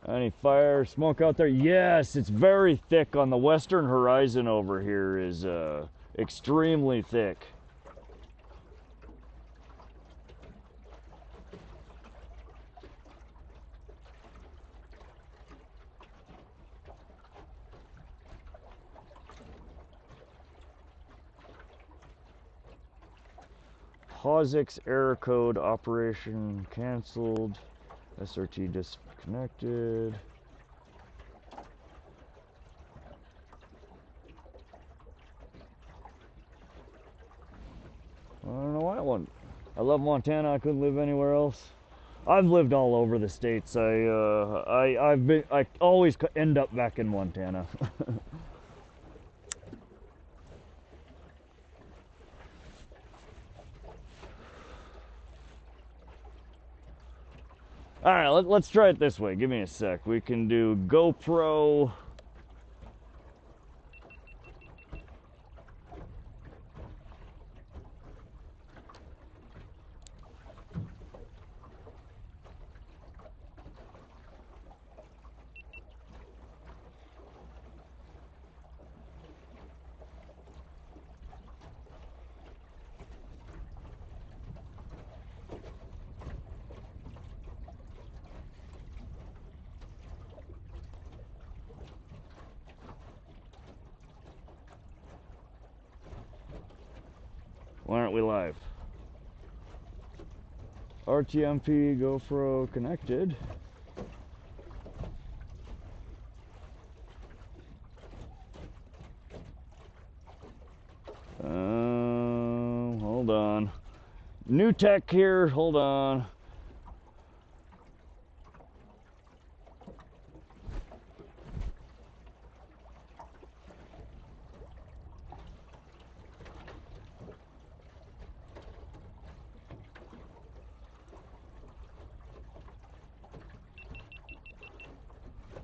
A: Any fire, smoke out there? Yes, it's very thick on the western horizon over here. Is extremely thick. POSIX error code operation canceled. SRT disconnected. I don't know why I love Montana. I couldn't live anywhere else. I've lived all over the states. I always end up back in Montana. All right, let's try it this way. Give me a sec. We can do GoPro. Why aren't we live? RTMP GoPro connected. Hold on. New tech here. Hold on.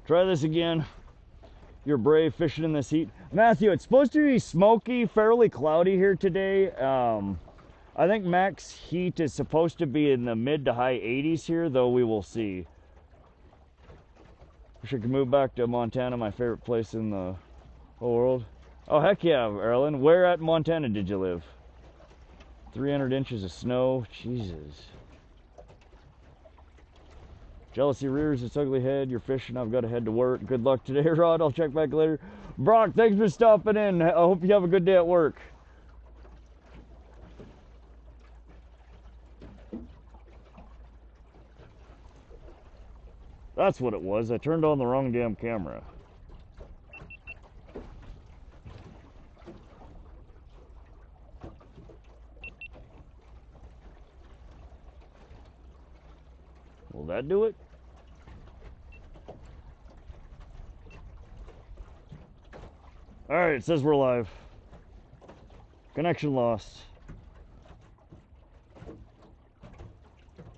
A: Try this again. You're brave fishing in this heat. Matthew, it's supposed to be smoky, fairly cloudy here today. I think max heat is supposed to be in the mid to high 80s here, though we will see. Wish I could move back to Montana, my favorite place in the whole world. Oh, heck yeah, Erlen. Where at Montana did you live? 300 inches of snow. Jesus. Jealousy rears its ugly head. You're fishing. I've got to head to work. Good luck today, Rod. I'll check back later. Brock, thanks for stopping in. I hope you have a good day at work. That's what it was. I turned on the wrong damn camera. Will that do it? Alright, it says we're live. Connection lost.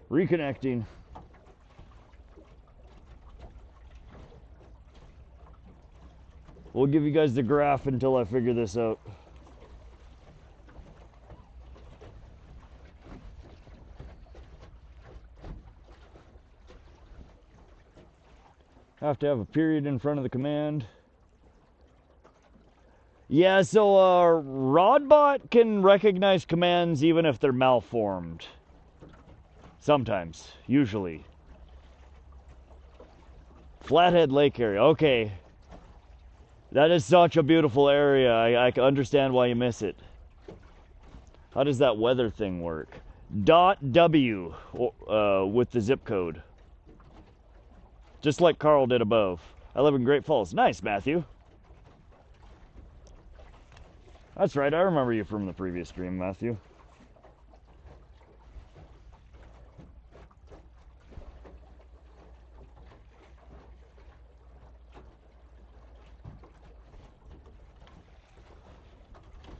A: Reconnecting. We'll give you guys the graph until I figure this out. Have to have a period in front of the command. Yeah, so RodBot can recognize commands even if they're malformed. Sometimes, usually. Flathead Lake area, okay. That is such a beautiful area. I can understand why you miss it. How does that weather thing work? .w with the zip code. Just like Carl did above. I live in Great Falls. Nice, Matthew. That's right, I remember you from the previous stream, Matthew.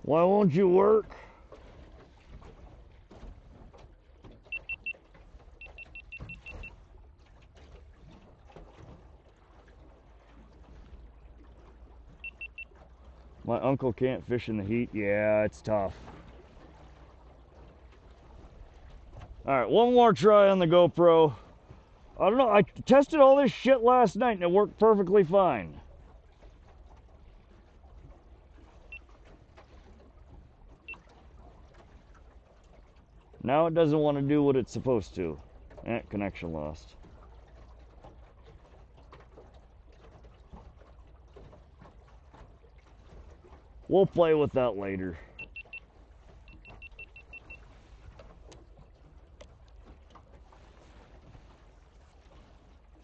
A: Why won't you work? My uncle can't fish in the heat. Yeah, it's tough. Alright, one more try on the GoPro. I don't know, I tested all this shit last night and it worked perfectly fine. Now it doesn't want to do what it's supposed to. Connection lost. We'll play with that later.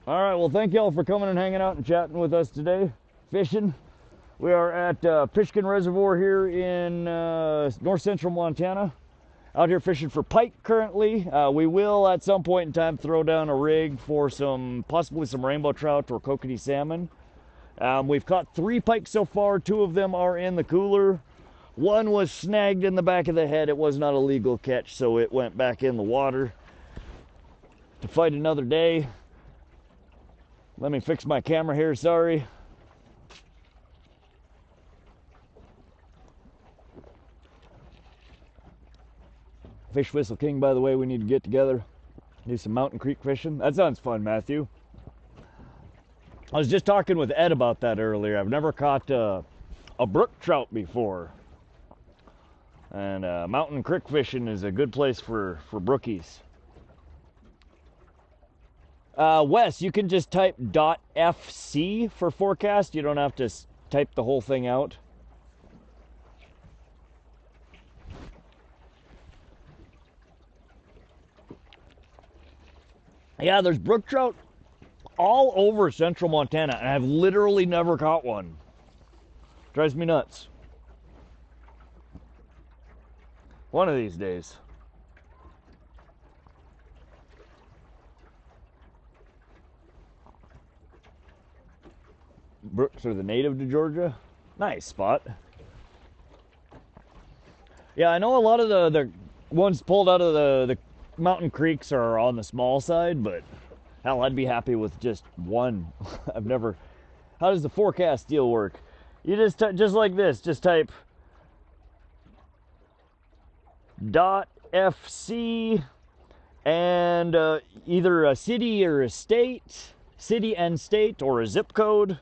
A: Alright, well thank y'all for coming and hanging out and chatting with us today. Fishing. We are at Pishkun Reservoir here in north central Montana. Out here fishing for pike currently. We will at some point in time throw down a rig for possibly some rainbow trout or Kokanee salmon. We've caught 3 pike so far. 2 of them are in the cooler. One was snagged in the back of the head. It was not a legal catch, so it went back in the water to fight another day. Let me fix my camera here, sorry. Fish Whistle King, by the way, we need to get together, do some mountain creek fishing. That sounds fun, Matthew. I was just talking with Ed about that earlier. I've never caught a brook trout before. And mountain creek fishing is a good place for brookies. Wes, you can just type .fc for forecast. You don't have to type the whole thing out. Yeah, there's brook trout all over central Montana, and I've literally never caught one. Drives me nuts. One of these days. Brooks are the native to Georgia. Nice spot. Yeah, I know a lot of the ones pulled out of the mountain creeks are on the small side, but Hell, I'd be happy with just one. I've never... How does the forecast deal work? You just like this, just type .fc and either a city or a state, city and state, or a zip code.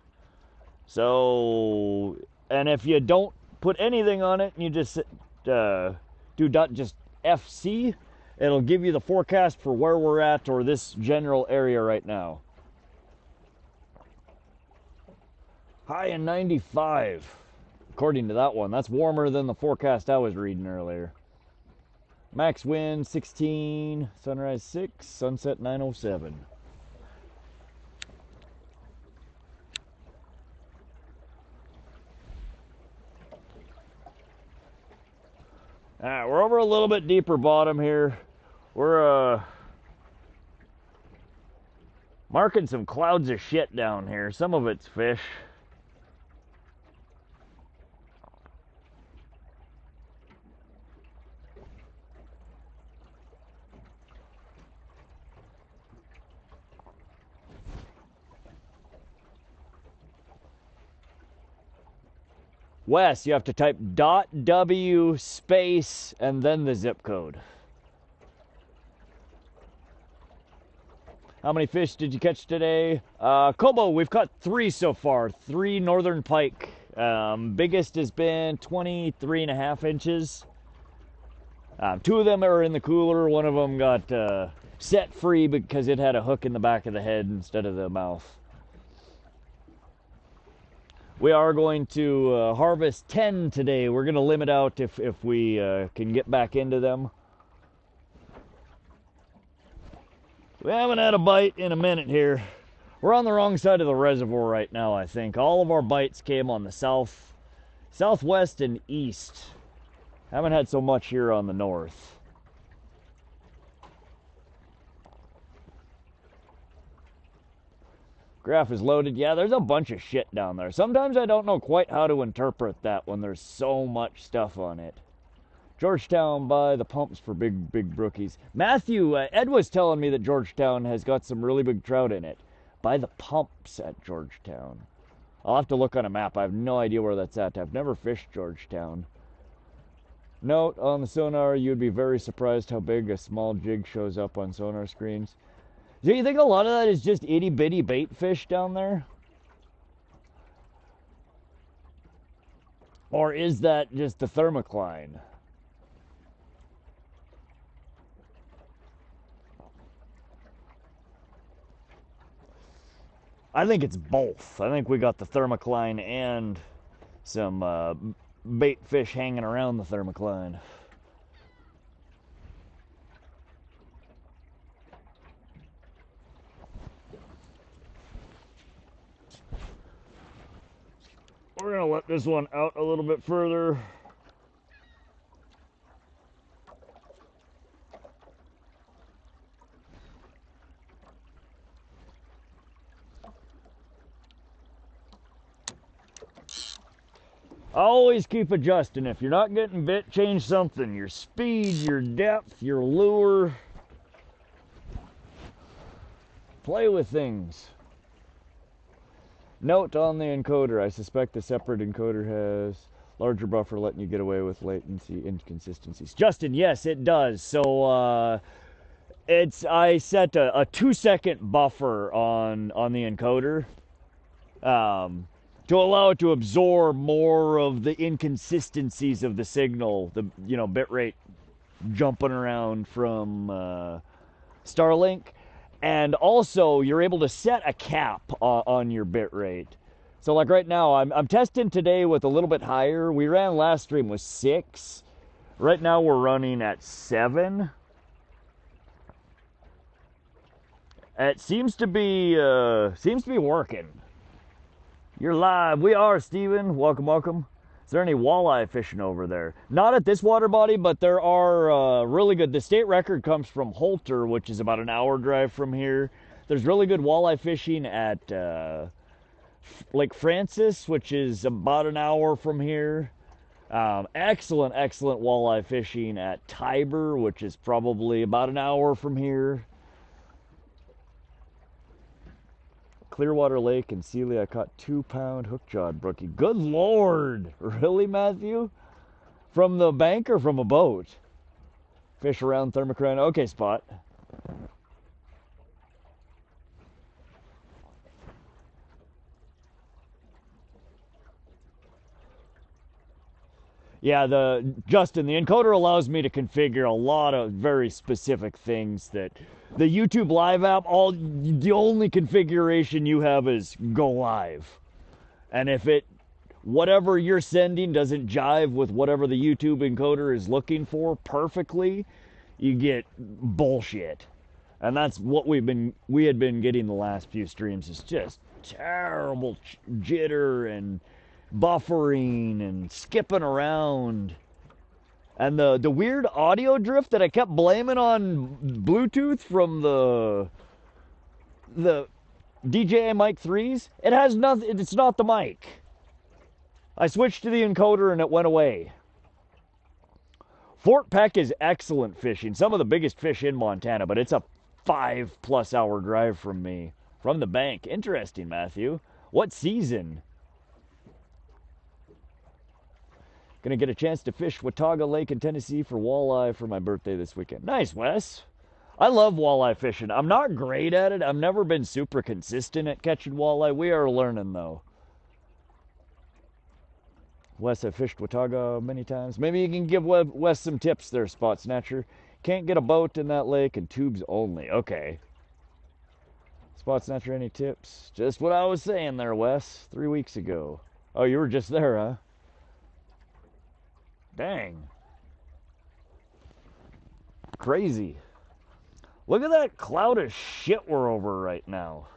A: So, and if you don't put anything on it and you just do just FC, it'll give you the forecast for where we're at or this general area right now. High in 95, according to that one. That's warmer than the forecast I was reading earlier. Max wind 16, sunrise 6, sunset 9:07. Alright, we're over a little bit deeper bottom here. We're marking some clouds of shit down here. Some of it's fish. Wes, you have to type .w space and then the zip code. How many fish did you catch today? Kobo, we've caught 3 so far. 3 northern pike. Biggest has been 23.5 inches. 2 of them are in the cooler. One of them got set free because it had a hook in the back of the head instead of the mouth. We are going to harvest 10 today. We're going to limit out if we can get back into them. We haven't had a bite in a minute here. We're on the wrong side of the reservoir right now, I think. All of our bites came on the southwest and east. Haven't had so much here on the north. Graph is loaded. Yeah, there's a bunch of shit down there. Sometimes I don't know quite how to interpret that when there's so much stuff on it. Georgetown by the pumps for big brookies. Matthew, Ed was telling me that Georgetown has got some really big trout in it. By the pumps at Georgetown. I'll have to look on a map. I have no idea where that's at. I've never fished Georgetown. Note on the sonar, you'd be very surprised how big a small jig shows up on sonar screens. Do you think a lot of that is just itty bitty bait fish down there? Or is that just the Thermocline? I think it's both. I think we got the Thermocline and some bait fish hanging around the Thermocline. We're going to let this one out a little bit further. Always keep adjusting. If you're not getting bit, change something. Your speed, your depth, your lure. Play with things. Note on the encoder, I suspect the separate encoder has larger buffer letting you get away with latency inconsistencies. Justin, yes, it does. So I set a 2-second buffer on the encoder to allow it to absorb more of the inconsistencies of the signal, the bit rate jumping around from Starlink. And also, you're able to set a cap on your bit rate. So like right now, I'm testing today with a little bit higher. We ran last stream with 6. Right now we're running at 7. It seems to be working. You're live. We are, Steven. Welcome, welcome. Is there any walleye fishing over there? Not at this water body, but there are really good. The state record comes from Holter, which is about an hour drive from here. There's really good walleye fishing at Lake Francis, which is about an hour from here. Excellent walleye fishing at Tiber, which is probably about an hour from here. Clearwater Lake in Sealy, I caught 2-pound hook-jawed brookie. Good Lord! Really, Matthew? From the bank or from a boat? Fish around Thermocline. Okay, Spot. Yeah, Justin, the encoder allows me to configure a lot of very specific things that the YouTube Live app, the only configuration you have is go live. And if whatever you're sending doesn't jive with whatever the YouTube encoder is looking for perfectly, you get bullshit. And that's what we had been getting the last few streams, is just terrible jitter and buffering and skipping around. And the weird audio drift that I kept blaming on Bluetooth from the DJI Mic 3s, it has nothing, it's not the mic. I switched to the encoder and it went away. Fort Peck is excellent fishing. Some of the biggest fish in Montana, but it's a 5+ hour drive from me. From the bank. Interesting, Matthew. What season? Gonna get a chance to fish Watauga Lake in Tennessee for walleye for my birthday this weekend. Nice, Wes. I love walleye fishing. I'm not great at it. I've never been super consistent at catching walleye. We are learning, though. Wes, I've fished Watauga many times. Maybe you can give Wes some tips there, Spot Snatcher. Can't get a boat in that lake and tubes only. Okay. Spot Snatcher, any tips? Just what I was saying there, Wes, 3 weeks ago. Oh, you were just there, huh? Dang. Crazy. Look at that cloud of shit we're over right now.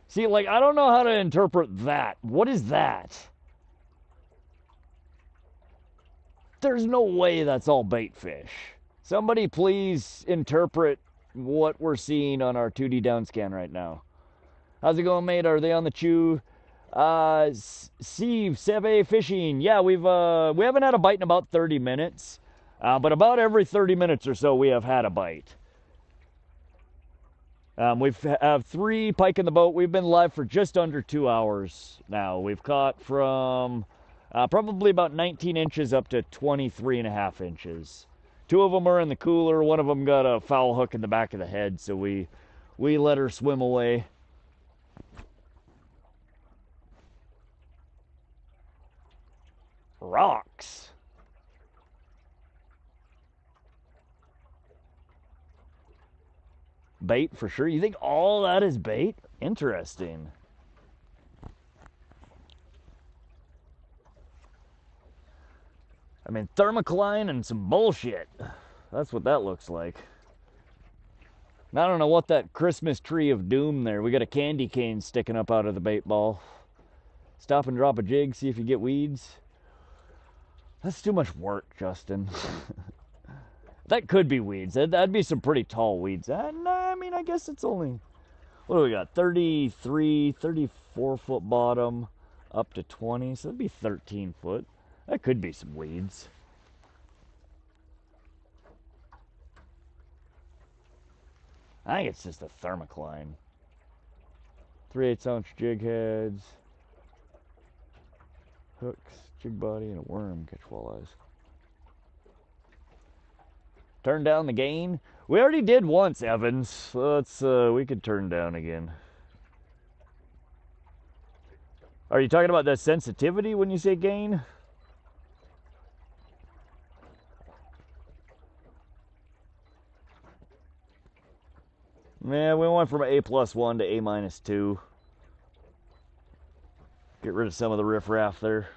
A: See, like, I don't know how to interpret that. What is that? There's no way that's all bait fish. Somebody please interpret what we're seeing on our 2D downscan right now. How's it going, mate? Are they on the chew? Steve, Seve Fishing. Yeah, we haven't had a bite in about 30 minutes. But about every 30 minutes or so, we have had a bite. We have 3 pike in the boat. We've been live for just under 2 hours now. We've caught from probably about 19 inches up to 23.5 inches. 2 of them are in the cooler. One of them got a foul hook in the back of the head, so we let her swim away. Rocks. Bait for sure. You think all that is bait? Interesting. I mean, Thermocline and some bullshit. That's what that looks like. I don't know what that Christmas tree of doom there. We got a candy cane sticking up out of the bait ball. Stop and drop a jig, see if you get weeds. That's too much work, Justin. That could be weeds. That'd be some pretty tall weeds. I mean, I guess it's only... What do we got? 33, 34 foot bottom, up to 20. So that'd be 13 foot. That could be some weeds. I think it's just a Thermocline. 3/8 ounce jig heads, hooks, jig body, and a worm catch walleyes. Turn down the gain. We already did once, Evans. Let's we could turn down again. Are you talking about the sensitivity when you say gain? Yeah, we went from A+1 to A-2. Get rid of some of the riffraff there.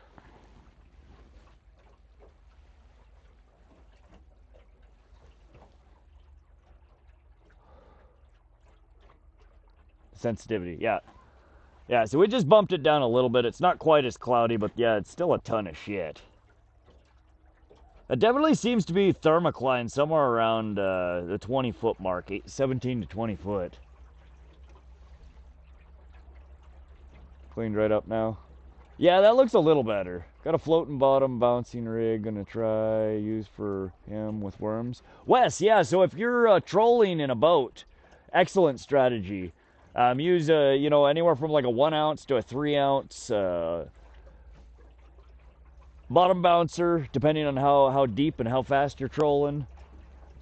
A: Sensitivity, yeah. Yeah, so we just bumped it down a little bit. It's not quite as cloudy, but yeah, it's still a ton of shit. It definitely seems to be Thermocline somewhere around the 20-foot mark, 17 to 20 foot. Cleaned right up now. Yeah, that looks a little better. Got a floating bottom, bouncing rig. Gonna try use for him with worms. Wes, yeah, so if you're trolling in a boat, excellent strategy. Use you know, anywhere from like a 1 ounce to a 3 ounce bottom bouncer, depending on how deep and how fast you're trolling.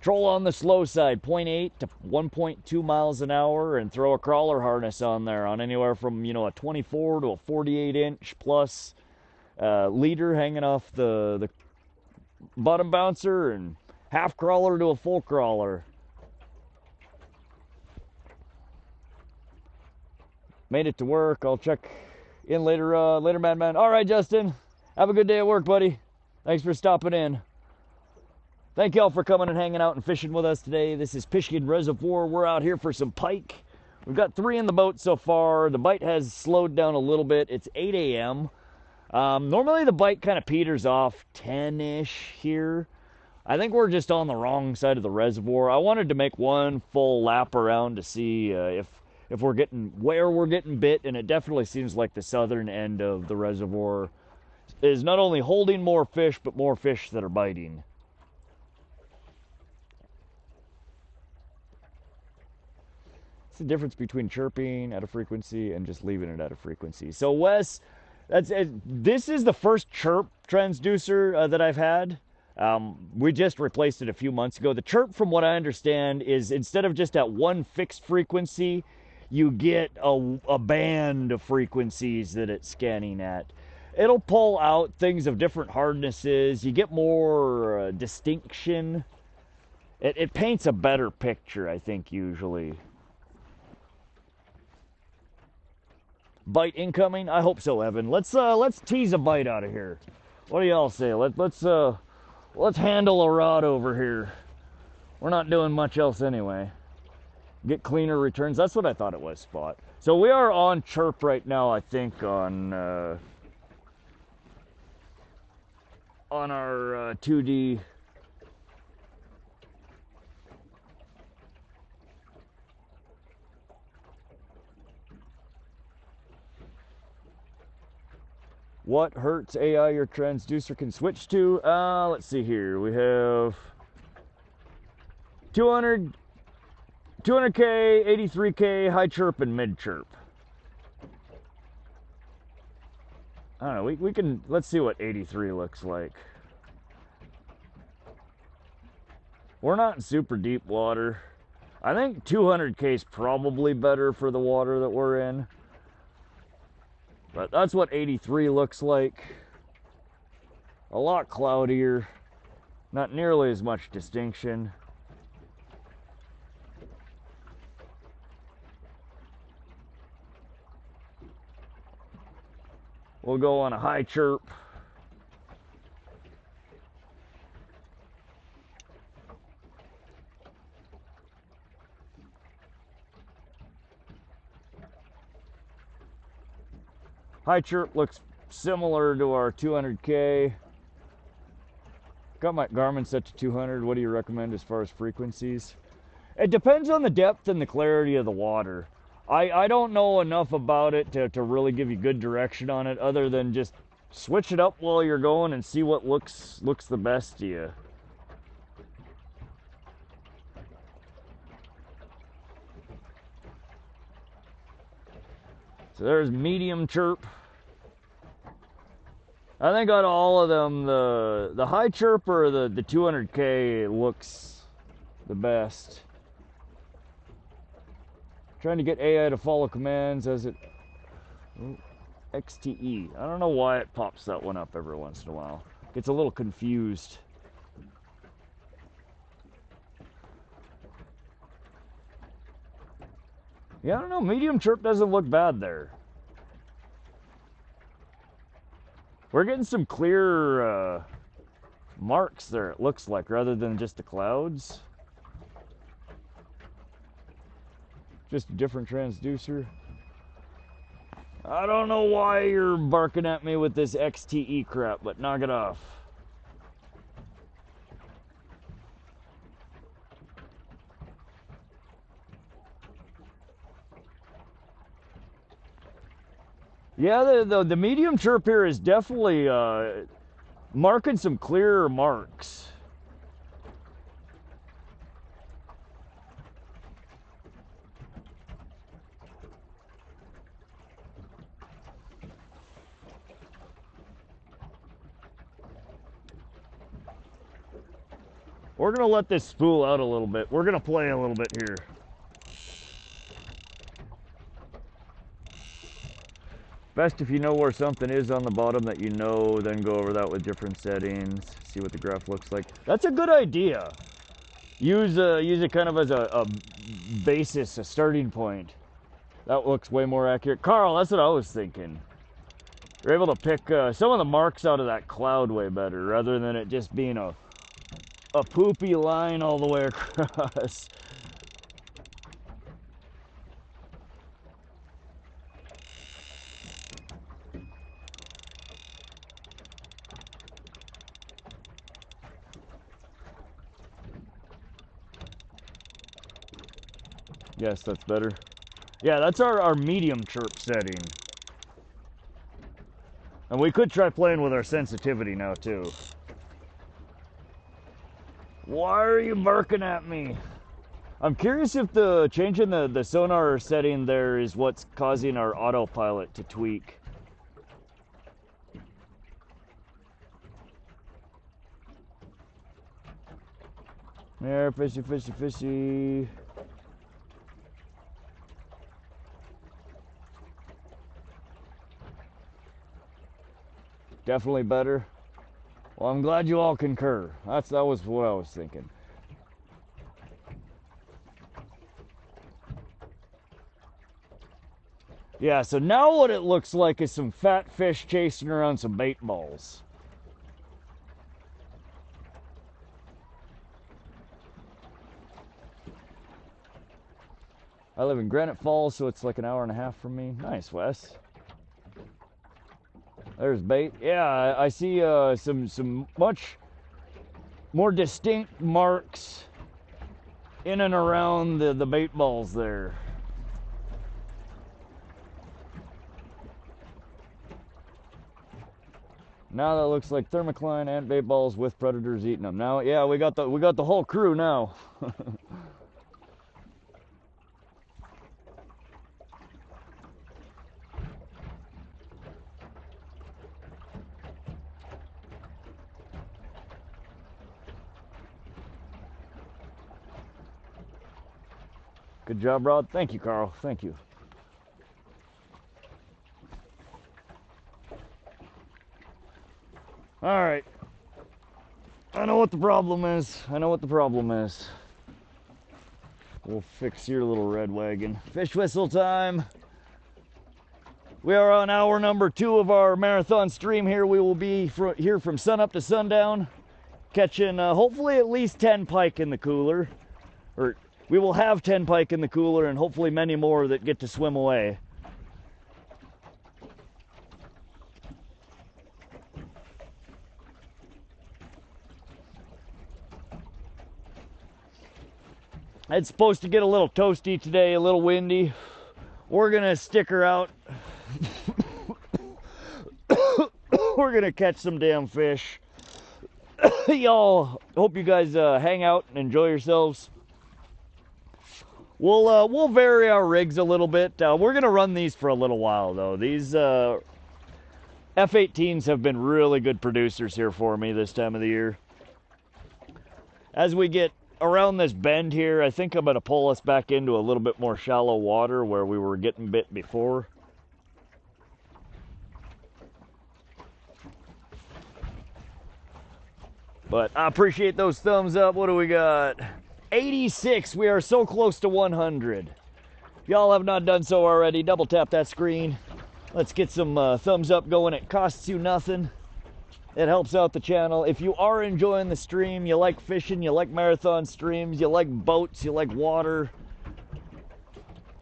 A: Troll on the slow side, 0.8 to 1.2 miles an hour, and throw a crawler harness on there on anywhere from, you know, a 24 to a 48 inch plus leader hanging off the bottom bouncer, and half crawler to a full crawler. Made it to work. I'll check in later, later, Madman. All right, Justin. Have a good day at work, buddy. Thanks for stopping in. Thank y'all for coming and hanging out and fishing with us today. This is Pishkun Reservoir. We're out here for some pike. We've got 3 in the boat so far. The bite has slowed down a little bit. It's 8 a.m. Normally the bite kind of peters off 10-ish here. I think we're just on the wrong side of the reservoir. I wanted to make one full lap around to see if we're getting where we're getting bit, and it definitely seems like the southern end of the reservoir is not only holding more fish, but more fish that are biting. It's the difference between chirping at a frequency and just leaving it at a frequency. So Wes, this is the first chirp transducer that I've had. We just replaced it a few months ago. The chirp, from what I understand, is instead of just at one fixed frequency, you get a band of frequencies that it's scanning at. It'll pull out things of different hardnesses. You get more distinction. It paints a better picture, I think, usually. Bite incoming? I hope so, Evan. Let's tease a bite out of here. What do y'all say? Let's handle a rod over here. We're not doing much else anyway. Get cleaner returns. That's what I thought it was, Spot. So we are on chirp right now, I think, on our 2D. What hertz AI your transducer can switch to? Let's see here. We have 200K, 83K, high chirp, and mid chirp. I don't know. We can, let's see what 83 looks like. We're not in super deep water. I think 200K is probably better for the water that we're in. But that's what 83 looks like. A lot cloudier. Not nearly as much distinction. We'll go on a high chirp. High chirp looks similar to our 200K. Got my Garmin set to 200. What do you recommend as far as frequencies? It depends on the depth and the clarity of the water. I don't know enough about it to really give you good direction on it, other than just switch it up while you're going and see what looks the best to you. So there's medium chirp. I think out of all of them, the high chirp or the 200K looks the best. Trying to get AI to follow commands as it... Oh, XTE. I don't know why it pops that one up every once in a while. Gets a little confused. Yeah, I don't know. Medium chirp doesn't look bad there. We're getting some clear marks there, it looks like, rather than just the clouds. Just a different transducer. I don't know why you're barking at me with this XTE crap, but knock it off. Yeah, the medium chirp here is definitely marking some clearer marks. We're gonna let this spool out a little bit. We're gonna play a little bit here. Best if you know where something is on the bottom that you know, then go over that with different settings, see what the graph looks like. That's a good idea. Use it kind of as a basis, a starting point. That looks way more accurate. Carl, that's what I was thinking. You're able to pick some of the marks out of that cloud way better, rather than it just being a poopy line all the way across. Yes, that's better. Yeah, that's our medium chirp setting. And we could try playing with our sensitivity now too. Why are you barking at me? I'm curious if the changing the sonar setting there is what's causing our autopilot to tweak. There, fishy, fishy, fishy. Definitely better. Well, I'm glad you all concur. That was what I was thinking. Yeah, so now what it looks like is some fat fish chasing around some bait balls. I live in Granite Falls, so it's like an hour and a half from me. Nice, Wes. There's bait. Yeah, I see some much more distinct marks in and around the bait balls there. Now that looks like Thermocline and bait balls with predators eating them. Now, yeah, we got the whole crew now. Good job, Rod. Thank you, Carl. Thank you. All right. I know what the problem is. I know what the problem is. We'll fix your little red wagon. Fish whistle time. We are on hour number 2 of our marathon stream here. We will be here from sunup to sundown, catching hopefully at least 10 pike in the cooler. Or we will have 10 pike in the cooler and hopefully many more that get to swim away. It's supposed to get a little toasty today, a little windy. We're gonna stick her out. We're gonna catch some damn fish. Y'all, hope you guys hang out and enjoy yourselves. We'll vary our rigs a little bit. We're gonna run these for a little while though. These F-18s have been really good producers here for me this time of the year. As we get around this bend here, I think I'm going to pull us back into a little bit more shallow water where we were getting bit before. But I appreciate those thumbs up. What do we got? 86. We are so close to 100. If y'all have not done so already, double tap that screen. Let's get some thumbs up going. It costs you nothing. It helps out the channel. If you are enjoying the stream, you like fishing, you like marathon streams, you like boats, you like water,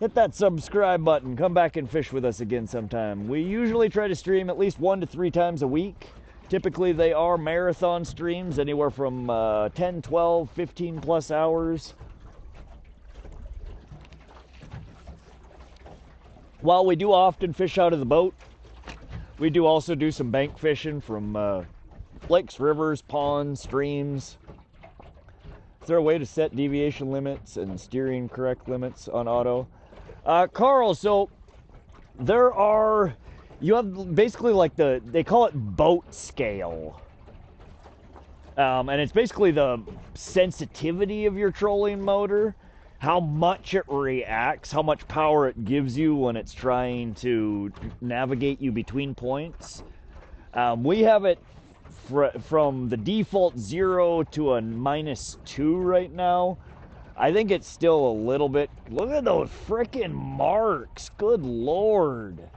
A: hit that subscribe button. Come back and fish with us again sometime. We usually try to stream at least 1 to 3 times a week. Typically they are marathon streams, anywhere from 10, 12, 15 plus hours. While we do often fish out of the boat, we do also do some bank fishing from lakes, rivers, ponds, streams. Is there a way to set deviation limits and steering correct limits on auto? Carl, so there are, you have basically like they call it boat scale. And it's basically the sensitivity of your trolling motor, how much it reacts, how much power it gives you when it's trying to navigate you between points. We have it from the default 0 to a -2 right now. I think it's still a little bit. Look at those freaking marks. Good Lord.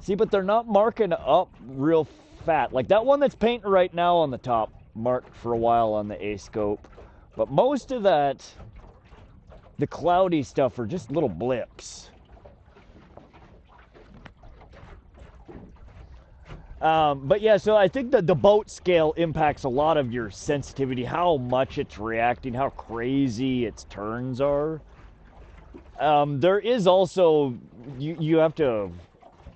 A: See, but they're not marking up real fat. Like that one that's painting right now on the top, marked for a while on the A-scope. But most of that, the cloudy stuff, are just little blips. But yeah, so I think that the boat scale impacts a lot of your sensitivity, how much it's reacting, how crazy its turns are. There is also, you have to,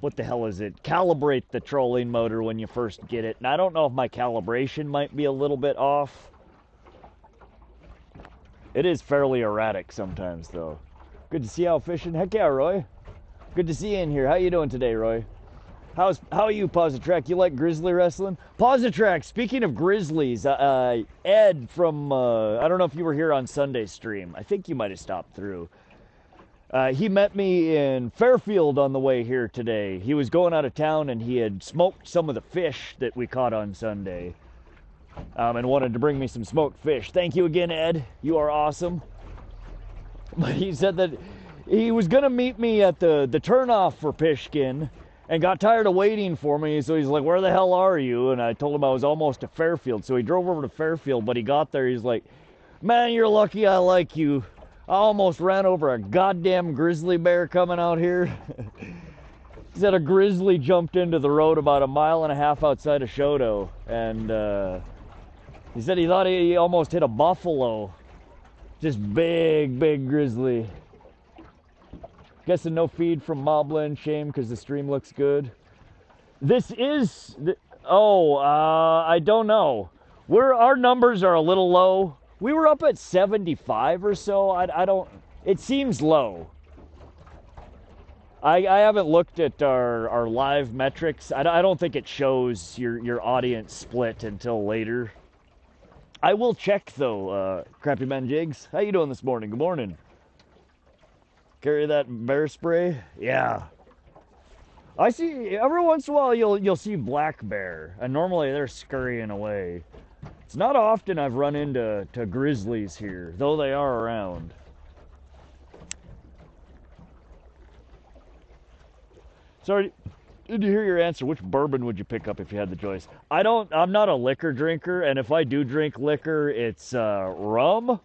A: what the hell is it? Calibrate the trolling motor when you first get it. And I don't know if my calibration might be a little bit off. It is fairly erratic sometimes, though. Good to see you out fishing. Heck yeah, Roy. Good to see you in here. How you doing today, Roy? How are you, Positrack? You like grizzly wrestling? Positrack, speaking of grizzlies, Ed from, I don't know if you were here on Sunday's stream. I think you might have stopped through. He met me in Fairfield on the way here today. He was going out of town and he had smoked some of the fish that we caught on Sunday. And wanted to bring me some smoked fish. Thank you again, Ed. You are awesome. But he said that he was going to meet me at the turnoff for Pishkun and got tired of waiting for me. So he's like, where the hell are you? And I told him I was almost to Fairfield. So he drove over to Fairfield, but he got there. He's like, man, you're lucky I like you. I almost ran over a goddamn grizzly bear coming out here. He said a grizzly jumped into the road about 1.5 miles outside of Shodo. And he said he thought he almost hit a buffalo. Just big, big grizzly. Guessing no feed from Moblin. Shame because the stream looks good. This is... I don't know. Our numbers are a little low. We were up at 75 or so. I don't... It seems low. I haven't looked at our live metrics. I don't think it shows your audience split until later. I will check, though, Crappy Man Jigs. How you doing this morning? Good morning. Carry that bear spray? Yeah. I see, every once in a while, you'll see black bear, and normally they're scurrying away. It's not often I've run into grizzlies here, though they are around. Sorry, did you hear your answer? Which bourbon would you pick up if you had the choice? I'm not a liquor drinker, and if I do drink liquor, it's rum.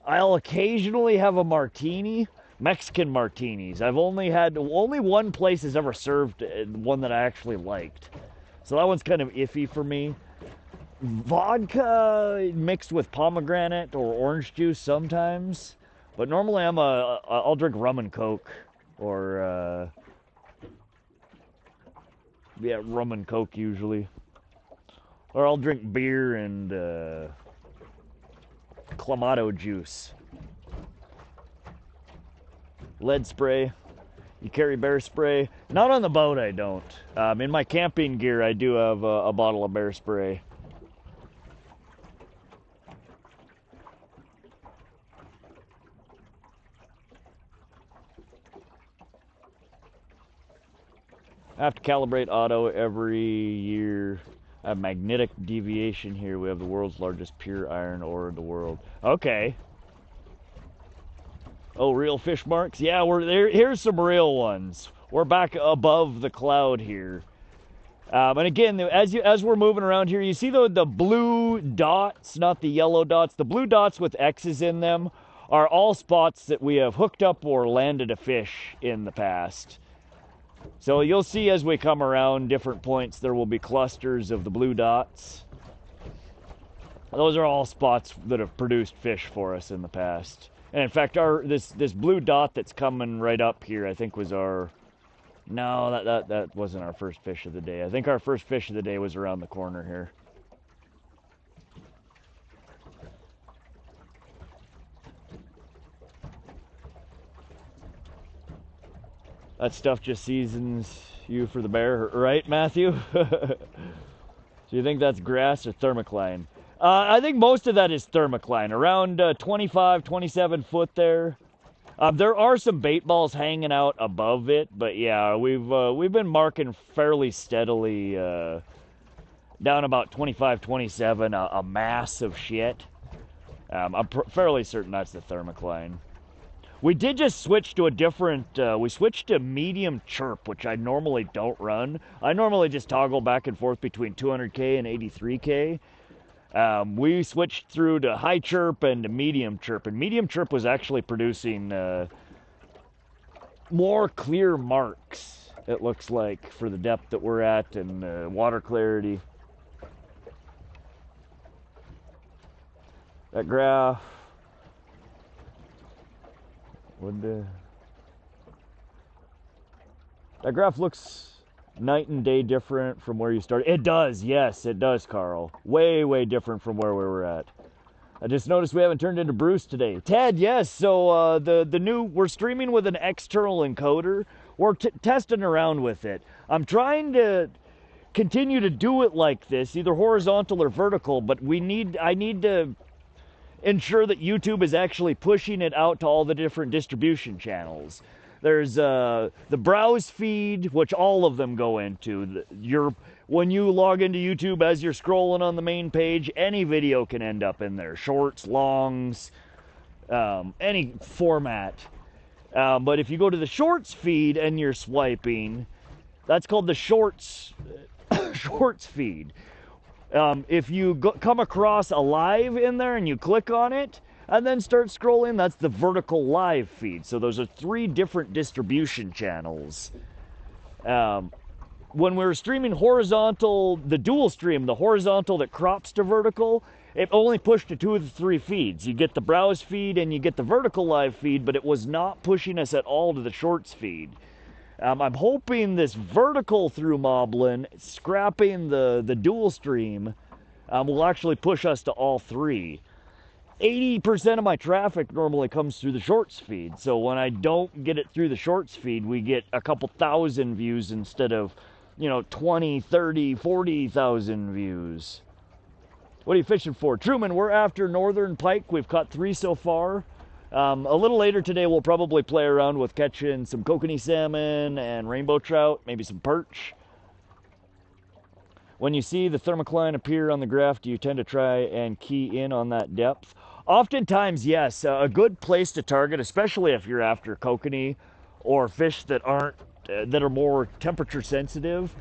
A: I'll occasionally have a martini, Mexican martinis. I've only one place has ever served one that I actually liked. So that one's kind of iffy for me. Vodka mixed with pomegranate or orange juice sometimes. But normally I'll drink rum and Coke or yeah, rum and Coke usually. Or I'll drink beer and Clamato juice. Lead spray. You carry bear spray? Not on the boat, I don't. In my camping gear, I do have a bottle of bear spray. I have to calibrate auto every year. I have magnetic deviation here. We have the world's largest pure iron ore in the world. Okay. Oh, real fish marks? Yeah, we're there. Here's some real ones. We're back above the cloud here. And again, as we're moving around here, you see the blue dots, not the yellow dots. The blue dots with X's in them are all spots that we have hooked up or landed a fish in the past. So you'll see as we come around different points, there will be clusters of the blue dots. Those are all spots that have produced fish for us in the past. And in fact, this blue dot that's coming right up here, I think was our... No, that wasn't our first fish of the day. I think our first fish of the day was around the corner here. That stuff just seasons you for the bear, right, Matthew? So you think that's grass or Thermocline? I think most of that is Thermocline, around 25, 27 foot there. There are some bait balls hanging out above it, but yeah, we've been marking fairly steadily down about 25, 27, a mass of shit. I'm fairly certain that's the Thermocline. We did just switch to a different, we switched to medium CHIRP, which I normally don't run. I normally just toggle back and forth between 200K and 83K. We switched through to high CHIRP and to medium CHIRP, and medium CHIRP was actually producing more clear marks, it looks like, for the depth that we're at and water clarity. That graph that graph looks night and day different from where you started. It does, yes, it does, Carl. Way different from where we were at. I just noticed we haven't turned into Bruce today. Ted, yes, so the new, we're streaming with an external encoder. We're testing around with it. I'm trying to continue to do it like this, either horizontal or vertical, but I need to ensure that YouTube is actually pushing it out to all the different distribution channels. There's the browse feed, which all of them go into. When you log into YouTube, as you're scrolling on the main page, any video can end up in there. Shorts, longs, any format. But if you go to the shorts feed and you're swiping, that's called the shorts feed. If you come across a live in there and you click on it and then start scrolling, that's the vertical live feed. So those are 3 different distribution channels. When we were streaming horizontal, the dual stream, the horizontal that crops to vertical, it only pushed to 2 of the 3 feeds. You get the browse feed and you get the vertical live feed, but it was not pushing us at all to the shorts feed. I'm hoping this vertical through Moblin, scrapping the dual stream, will actually push us to all 3. 80% of my traffic normally comes through the shorts feed, so when I don't get it through the shorts feed, we get a couple thousand views instead of, 20, 30, 40,000 views. What are you fishing for? Truman, we're after northern pike. We've caught 3 so far. A little later today, we'll probably play around with catching some Kokanee salmon and rainbow trout, maybe some perch. When you see the Thermocline appear on the graph, do you tend to try and key in on that depth? Oftentimes, yes. A good place to target, especially if you're after Kokanee or fish that are more temperature sensitive.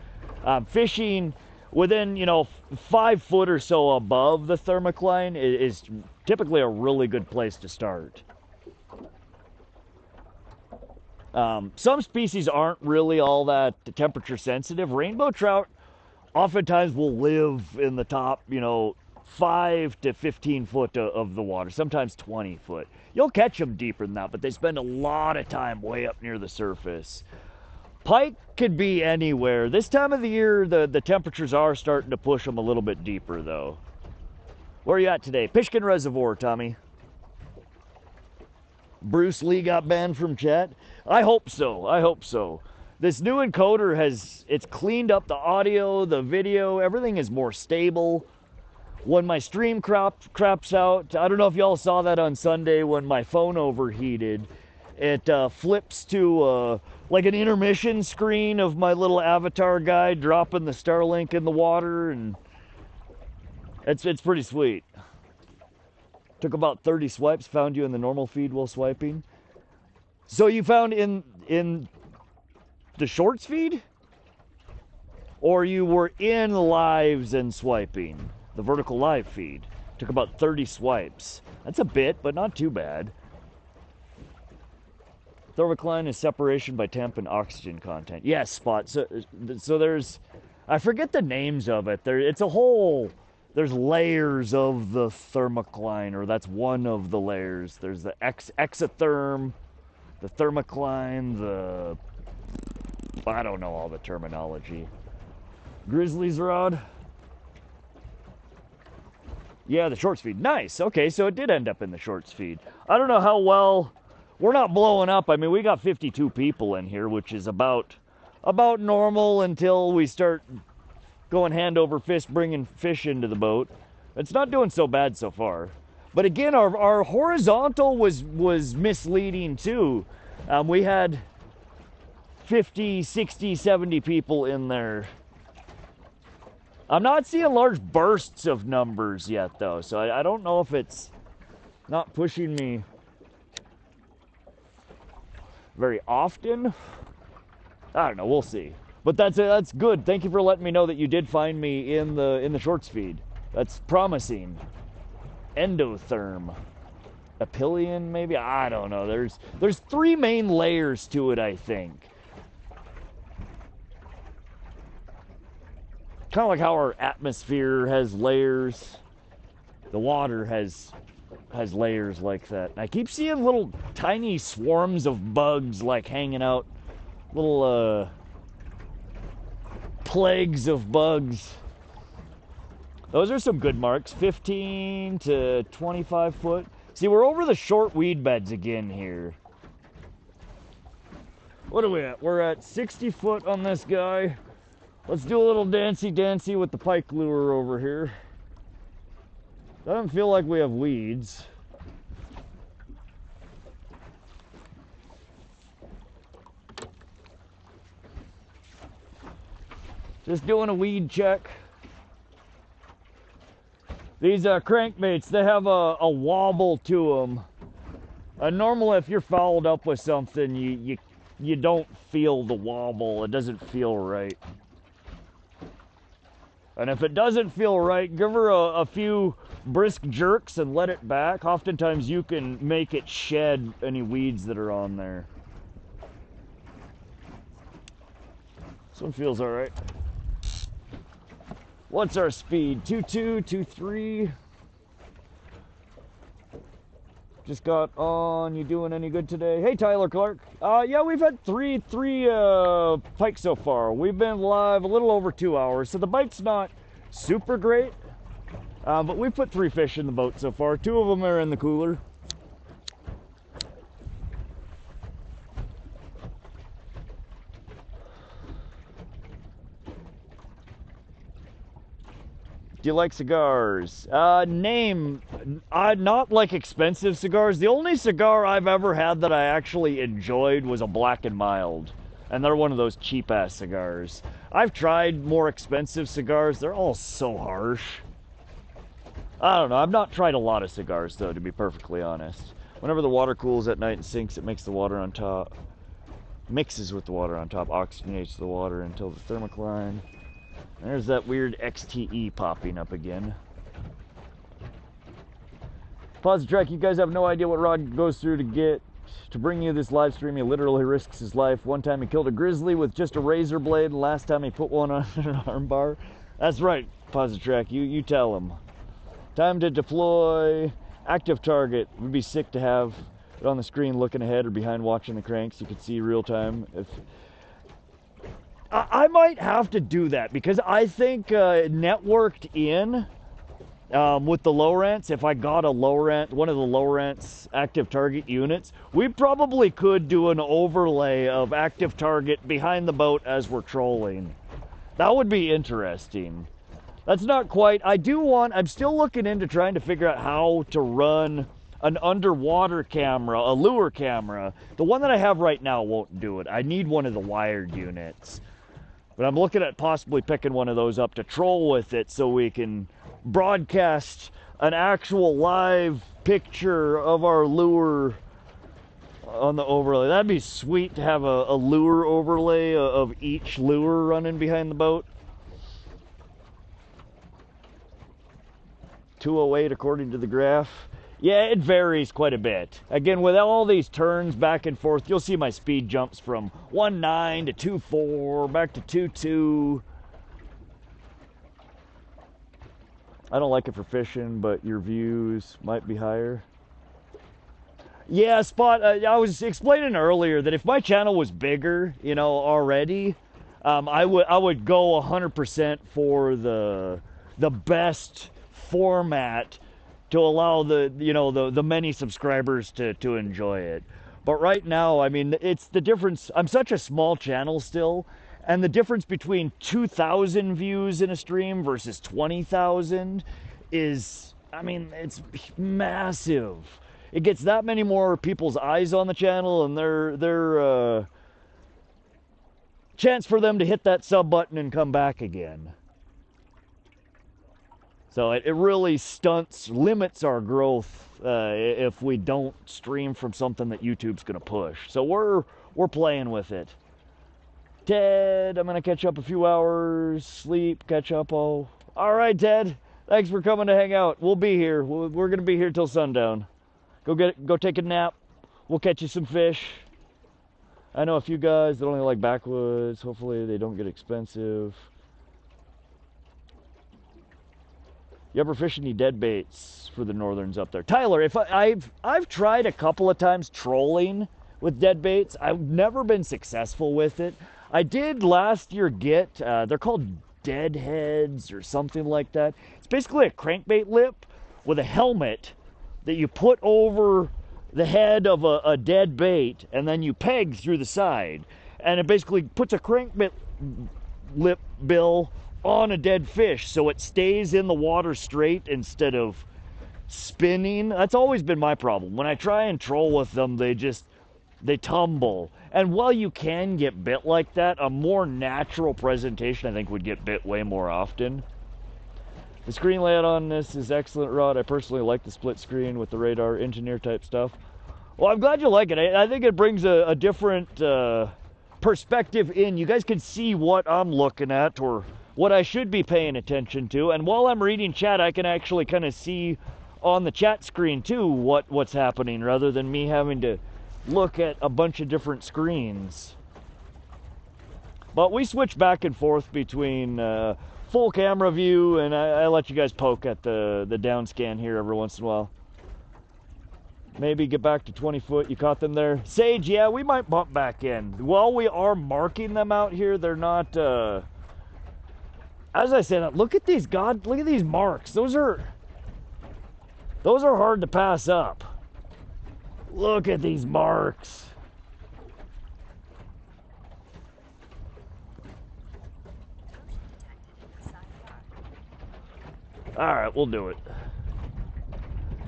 A: Fishing within 5 foot or so above the Thermocline is typically a really good place to start. Some species aren't really all that temperature sensitive. Rainbow trout oftentimes will live in the top, 5 to 15 foot of the water, sometimes 20 foot. You'll catch them deeper than that, but they spend a lot of time way up near the surface. Pike could be anywhere. This time of the year, the temperatures are starting to push them a little bit deeper, though. Where are you at today? Pishkun Reservoir, Tommy. Bruce Lee got banned from chat? I hope so. I hope so. This new encoder it's cleaned up the audio, the video, everything is more stable. When my stream craps out, I don't know if y'all saw that on Sunday when my phone overheated. It flips to like an intermission screen of my little avatar guy dropping the Starlink in the water, and it's pretty sweet. Took about 30 swipes, found you in the normal feed while swiping. So you found in the shorts feed? Or you were in lives and swiping? The vertical live feed. Took about 30 swipes. That's a bit, but not too bad. Thermocline is separation by temp and oxygen content. Yes, Spot. So there's, I forget the names of it. It's a whole, there's layers of the Thermocline, or that's one of the layers. There's the exotherm, the Thermocline, I don't know all the terminology. Grizzly's rod. Yeah, the shorts feed. Nice. Okay, so it did end up in the shorts feed. I don't know how well. We're not blowing up. I mean, we got 52 people in here, which is about normal until we start going hand over fist bringing fish into the boat. It's not doing so bad so far. But again, our horizontal was misleading too. We had 50, 60, 70 people in there. I'm not seeing large bursts of numbers yet though, so I don't know if it's not pushing me very often. I don't know, we'll see. But that's good. Thank you for letting me know that you did find me in the shorts feed. That's promising. Endotherm. Apillion, maybe? I don't know. There's 3 main layers to it, I think. Kind of like how our atmosphere has layers. The water has layers like that. And I keep seeing little tiny swarms of bugs like hanging out. Little plagues of bugs. Those are some good marks. 15 to 25 foot. See, we're over the short weed beds again here. What are we at? We're at 60 foot on this guy. Let's do a little dancey with the pike lure over here. Doesn't feel like we have weeds. Just doing a weed check. These crankbaits, they have a wobble to them. Normally, if you're fouled up with something, you don't feel the wobble. It doesn't feel right. And if it doesn't feel right, give her a few brisk jerks and let it back. Oftentimes, you can make it shed any weeds that are on there. This one feels all right. What's our speed? 2.2, 2.3. Just got on. You doing any good today? Hey, Tyler Clark. Yeah, we've had three pikes so far. We've been live a little over 2 hours, so the bite's not super great. But we've put 3 fish in the boat so far. 2 of them are in the cooler. Do you like cigars? Not like expensive cigars. The only cigar I've ever had that I actually enjoyed was a Black and Mild. And they're one of those cheap ass cigars. I've tried more expensive cigars. They're all so harsh. I don't know. I've not tried a lot of cigars though, to be perfectly honest. Whenever the water cools at night and sinks, it makes the water on top, mixes with the water on top, oxygenates the water until the thermocline. There's that weird XTE popping up again. Pause the track. You guys have no idea what Rod goes through to bring you this live stream. He literally risks his life. One time he killed a grizzly with just a razor blade. And last time he put one on an arm bar. That's right. Pause the track. You tell him. Time to deploy. Active target. Would be sick to have it on the screen looking ahead or behind watching the cranks. You could see real time. I might have to do that because I think networked in with the Lowrance, if I got one of the Lowrance active target units, we probably could do an overlay of active target behind the boat as we're trolling. That would be interesting. That's not quite, I'm still looking into trying to figure out how to run an underwater camera, a lure camera. The one that I have right now won't do it. I need one of the wired units. But I'm looking at possibly picking one of those up to troll with it so we can broadcast an actual live picture of our lure on the overlay. That'd be sweet to have a lure overlay of each lure running behind the boat. 208 according to the graph. Yeah, it varies quite a bit. Again, with all these turns back and forth, you'll see my speed jumps from 1.9 to 2.4, back to 2.2. I don't like it for fishing, but your views might be higher. Yeah, Spot, I was explaining earlier that if my channel was bigger, already, I would go 100% for the best format to allow the many subscribers to enjoy it. But right now, I mean, it's the difference. I'm such a small channel still, And the difference between 2,000 views in a stream versus 20,000 is, I mean, it's massive. It gets that many more people's eyes on the channel, and their chance for them to hit that sub button and come back again. So it really limits our growth if we don't stream from something that YouTube's going to push. So we're playing with it. Ted, I'm going to catch up a few hours, sleep, catch up. Oh, all right, Ted. Thanks for coming to hang out. We'll be here. We're going to be here till sundown. Go take a nap. We'll catch you some fish. I know a few guys that only like backwoods. Hopefully they don't get expensive. You ever fish any dead baits for the northerns up there? Tyler, if I've tried a couple of times trolling with dead baits. I've never been successful with it. I did last year get, they're called deadheads or something like that. It's basically a crankbait lip with a helmet that you put over the head of a dead bait, and then you peg through the side. And it basically puts a crankbait lip bill on a dead fish so it stays in the water straight instead of spinning. That's always been my problem. When I try and troll with them, they tumble. And while you can get bit like that, a more natural presentation I think would get bit way more often. The screen layout on this is excellent, Rod. I personally like the split screen with the radar engineer type stuff. Well, I'm glad you like it. I think it brings a different perspective in. You guys can see what I'm looking at or what I should be paying attention to. And while I'm reading chat, I can actually kind of see on the chat screen too what's happening, rather than me having to look at a bunch of different screens. But we switch back and forth between full camera view, and I let you guys poke at the down scan here every once in a while. Maybe get back to 20 foot. You caught them there. Sage, yeah, we might bump back in. While we are marking them out here, they're not, as I said, look at these, look at these marks. Those are hard to pass up. Look at these marks. All right, we'll do it.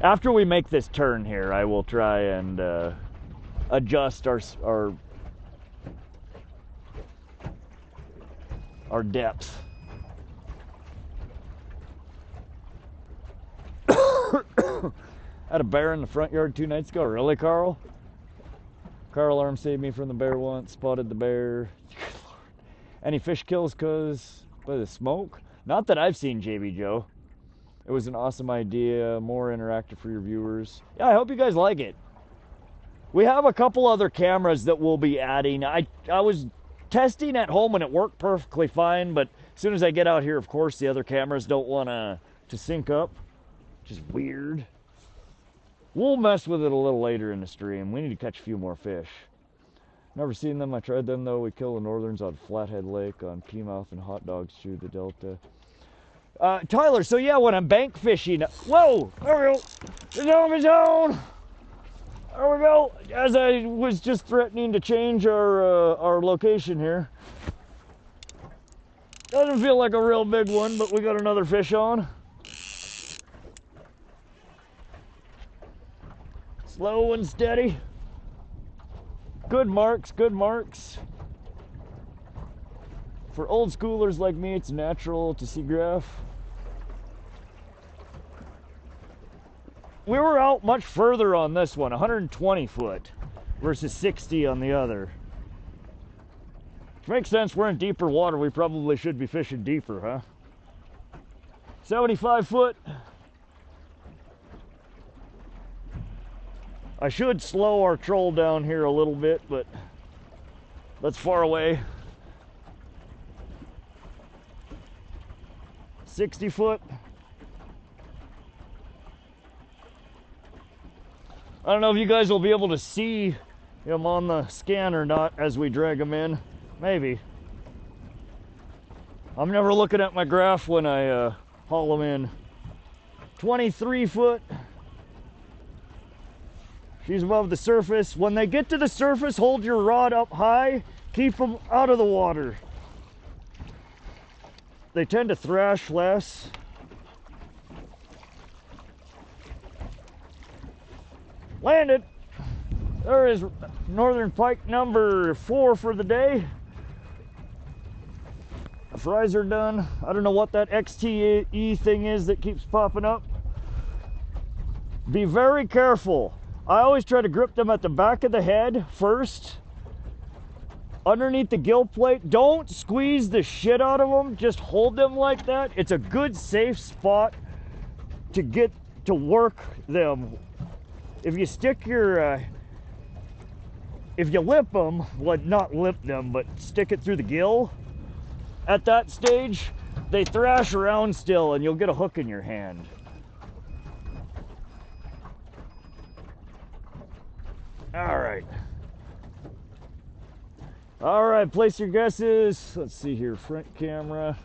A: After we make this turn here, I will try and adjust our depth. Had a bear in the front yard 2 nights ago. Really, Carl? Carl Arm saved me from the bear once. Spotted the bear. Good Lord. Any fish kills by the smoke? Not that I've seen, JB Joe. It was an awesome idea. More interactive for your viewers. Yeah, I hope you guys like it. We have a couple other cameras that we'll be adding. I was testing at home and it worked perfectly fine, but as soon as I get out here, of course, the other cameras don't want to sync up, which is weird. We'll mess with it a little later in the stream. We need to catch a few more fish. Never seen them. I tried them, though. We kill the northerns on Flathead Lake, on Peamouth, and hot dogs through the Delta. Tyler, so yeah, when I'm bank fishing... Whoa! There we go! The dome is on! There we go! As I was just threatening to change our location here. Doesn't feel like a real big one, but we got another fish on. Slow and steady. Good marks, good marks. For old schoolers like me, it's natural to see graph. We were out much further on this one, 120 foot versus 60 on the other. Which makes sense, we're in deeper water. We probably should be fishing deeper, huh? 75 foot. I should slow our troll down here a little bit, but that's far away. 60 foot. I don't know if you guys will be able to see him on the scan or not as we drag him in. Maybe. I'm never looking at my graph when I haul them in. 23 foot. She's above the surface. When they get to the surface, hold your rod up high. Keep them out of the water. they tend to thrash less. Landed. There is northern pike number 4 for the day. The fries are done. I don't know what that XTE thing is that keeps popping up. Be very careful. I always try to grip them at the back of the head first, underneath the gill plate. Don't squeeze the shit out of them. Just hold them like that. It's a good safe spot to get to work them. If you stick your if you lip them, well, not lip them, but stick it through the gill, at that stage, they thrash around still and you'll get a hook in your hand. All right. All right, place your guesses. Let's see here, front camera.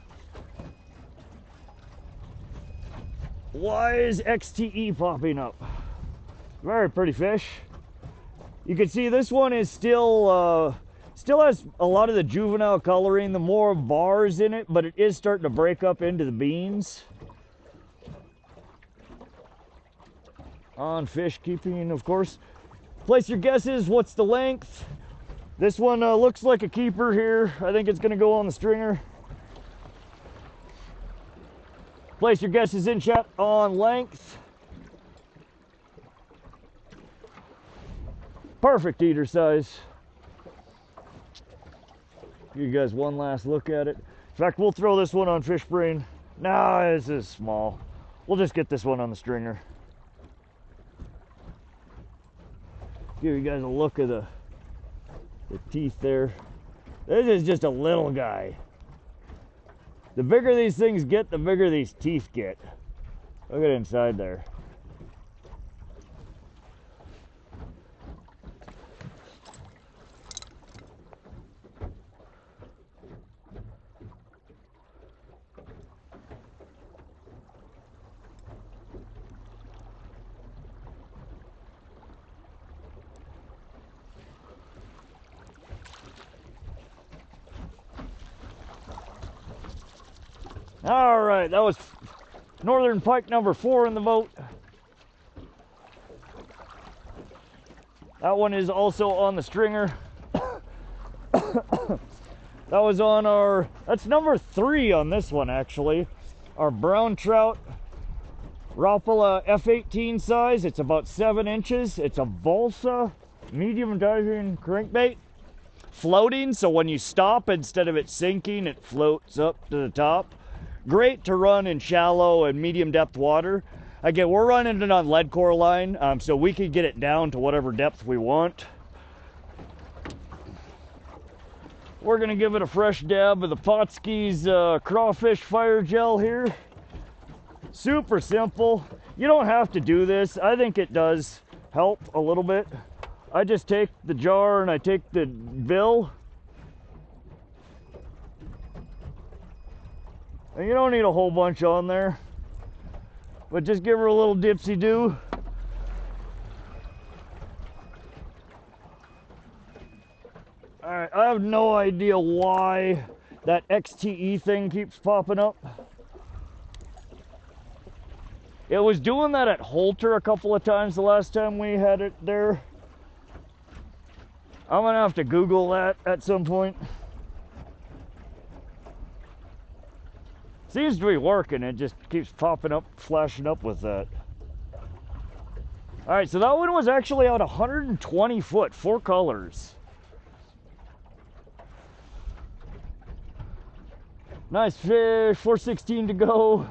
A: Why is XTE popping up? Very pretty fish. You can see this one is still has a lot of the juvenile coloring, the more bars in it, but it is starting to break up into the beans. On fish keeping, of course. Place your guesses. What's the length? This one looks like a keeper here. I think it's going to go on the stringer. Place your guesses in chat on length. Perfect eater size. Give you guys one last look at it. In fact, we'll throw this one on Fish Brain. No, this is small. We'll just get this one on the stringer. Give you guys a look at the teeth there. This is just a little guy. The bigger these things get, the bigger these teeth get. Look at inside there. All right, that was northern pike number 4 in the boat. That one is also on the stringer. That was on our, that's number 3 on this one actually. Our brown trout, Rapala F18 size. It's about 7 inches. It's a balsa, medium diving crankbait. Floating, so when you stop, instead of it sinking, it floats up to the top. Great to run in shallow and medium depth water. Again, we're running it on lead core line, so we can get it down to whatever depth we want. We're gonna give it a fresh dab of the Potski's crawfish fire gel here. Super simple. You don't have to do this. I think it does help a little bit. I just take the jar and I take the bill. And you don't need a whole bunch on there, but just give her a little dipsy-do. All right, I have no idea why that XTE thing keeps popping up. It was doing that at Holter a couple of times the last time we had it there. I'm gonna have to Google that at some point. Seems to be working, it just keeps popping up, flashing up with that. All right, so that one was actually out 120 foot, 4 colors. Nice fish, 416 to go.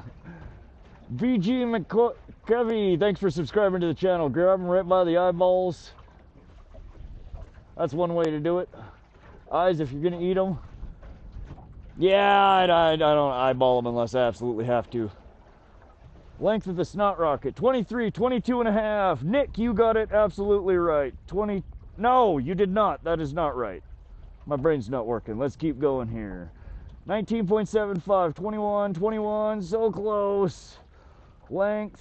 A: BG McKevy, thanks for subscribing to the channel. Grab them right by the eyeballs. That's one way to do it. Eyes if you're gonna eat them. Yeah, I don't eyeball them unless I absolutely have to. Length of the snot rocket, 23, 22 and a half. Nick, you got it absolutely right. 20, no, you did not. That is not right. My brain's not working. Let's keep going here. 19.75, 21, 21, so close. Length.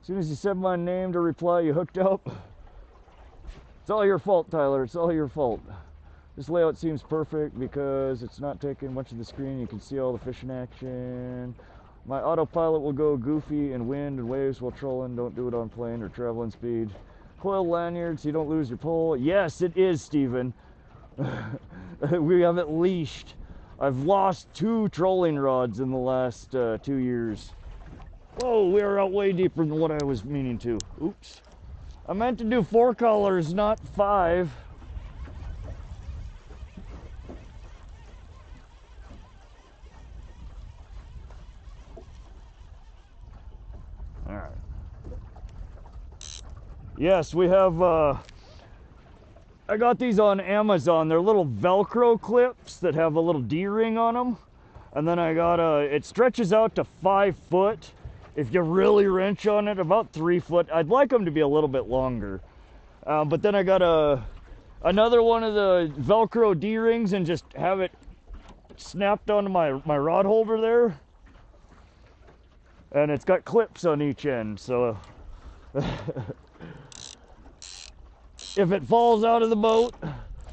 A: As soon as you said my name to reply, you hooked up. It's all your fault, Tyler. It's all your fault. This layout seems perfect because it's not taking much of the screen. You can see all the fish in action. My autopilot will go goofy in wind and waves while trolling. Don't do it on plane or traveling speed. Coil lanyard so you don't lose your pole. Yes, it is, Steven. We have it leashed. I've lost 2 trolling rods in the last 2 years. Whoa, we are out way deeper than what I was meaning to. Oops. I meant to do 4 colors, not 5. All right. Yes, we have, I got these on Amazon. They're little Velcro clips that have a little D-ring on them. And then I got it stretches out to 5 foot. If you really wrench on it, about 3 foot. I'd like them to be a little bit longer. But then I got another one of the Velcro D-rings and just have it snapped onto my rod holder there. And it's got clips on each end, so if it falls out of the boat,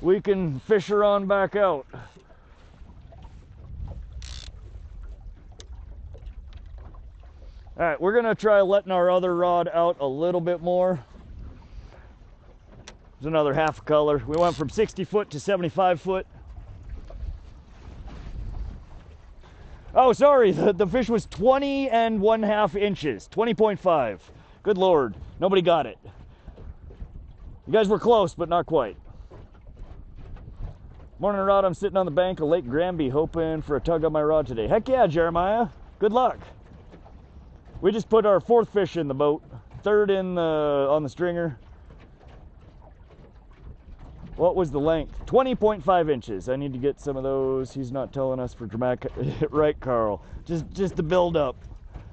A: we can fish her on back out. All right, we're gonna try letting our other rod out a little bit more. There's another half color. We went from 60 foot to 75 foot. Oh, sorry, the fish was 20 1/2 inches, 20.5. Good Lord, nobody got it. You guys were close, but not quite. Morning, Rod. I'm sitting on the bank of Lake Granby hoping for a tug on my rod today. Heck yeah, Jeremiah. Good luck. We just put our 4th fish in the boat, 3rd on the stringer. What was the length? 20.5 inches. I need to get some of those. He's not telling us for dramatic. Right, Carl. Just the build up.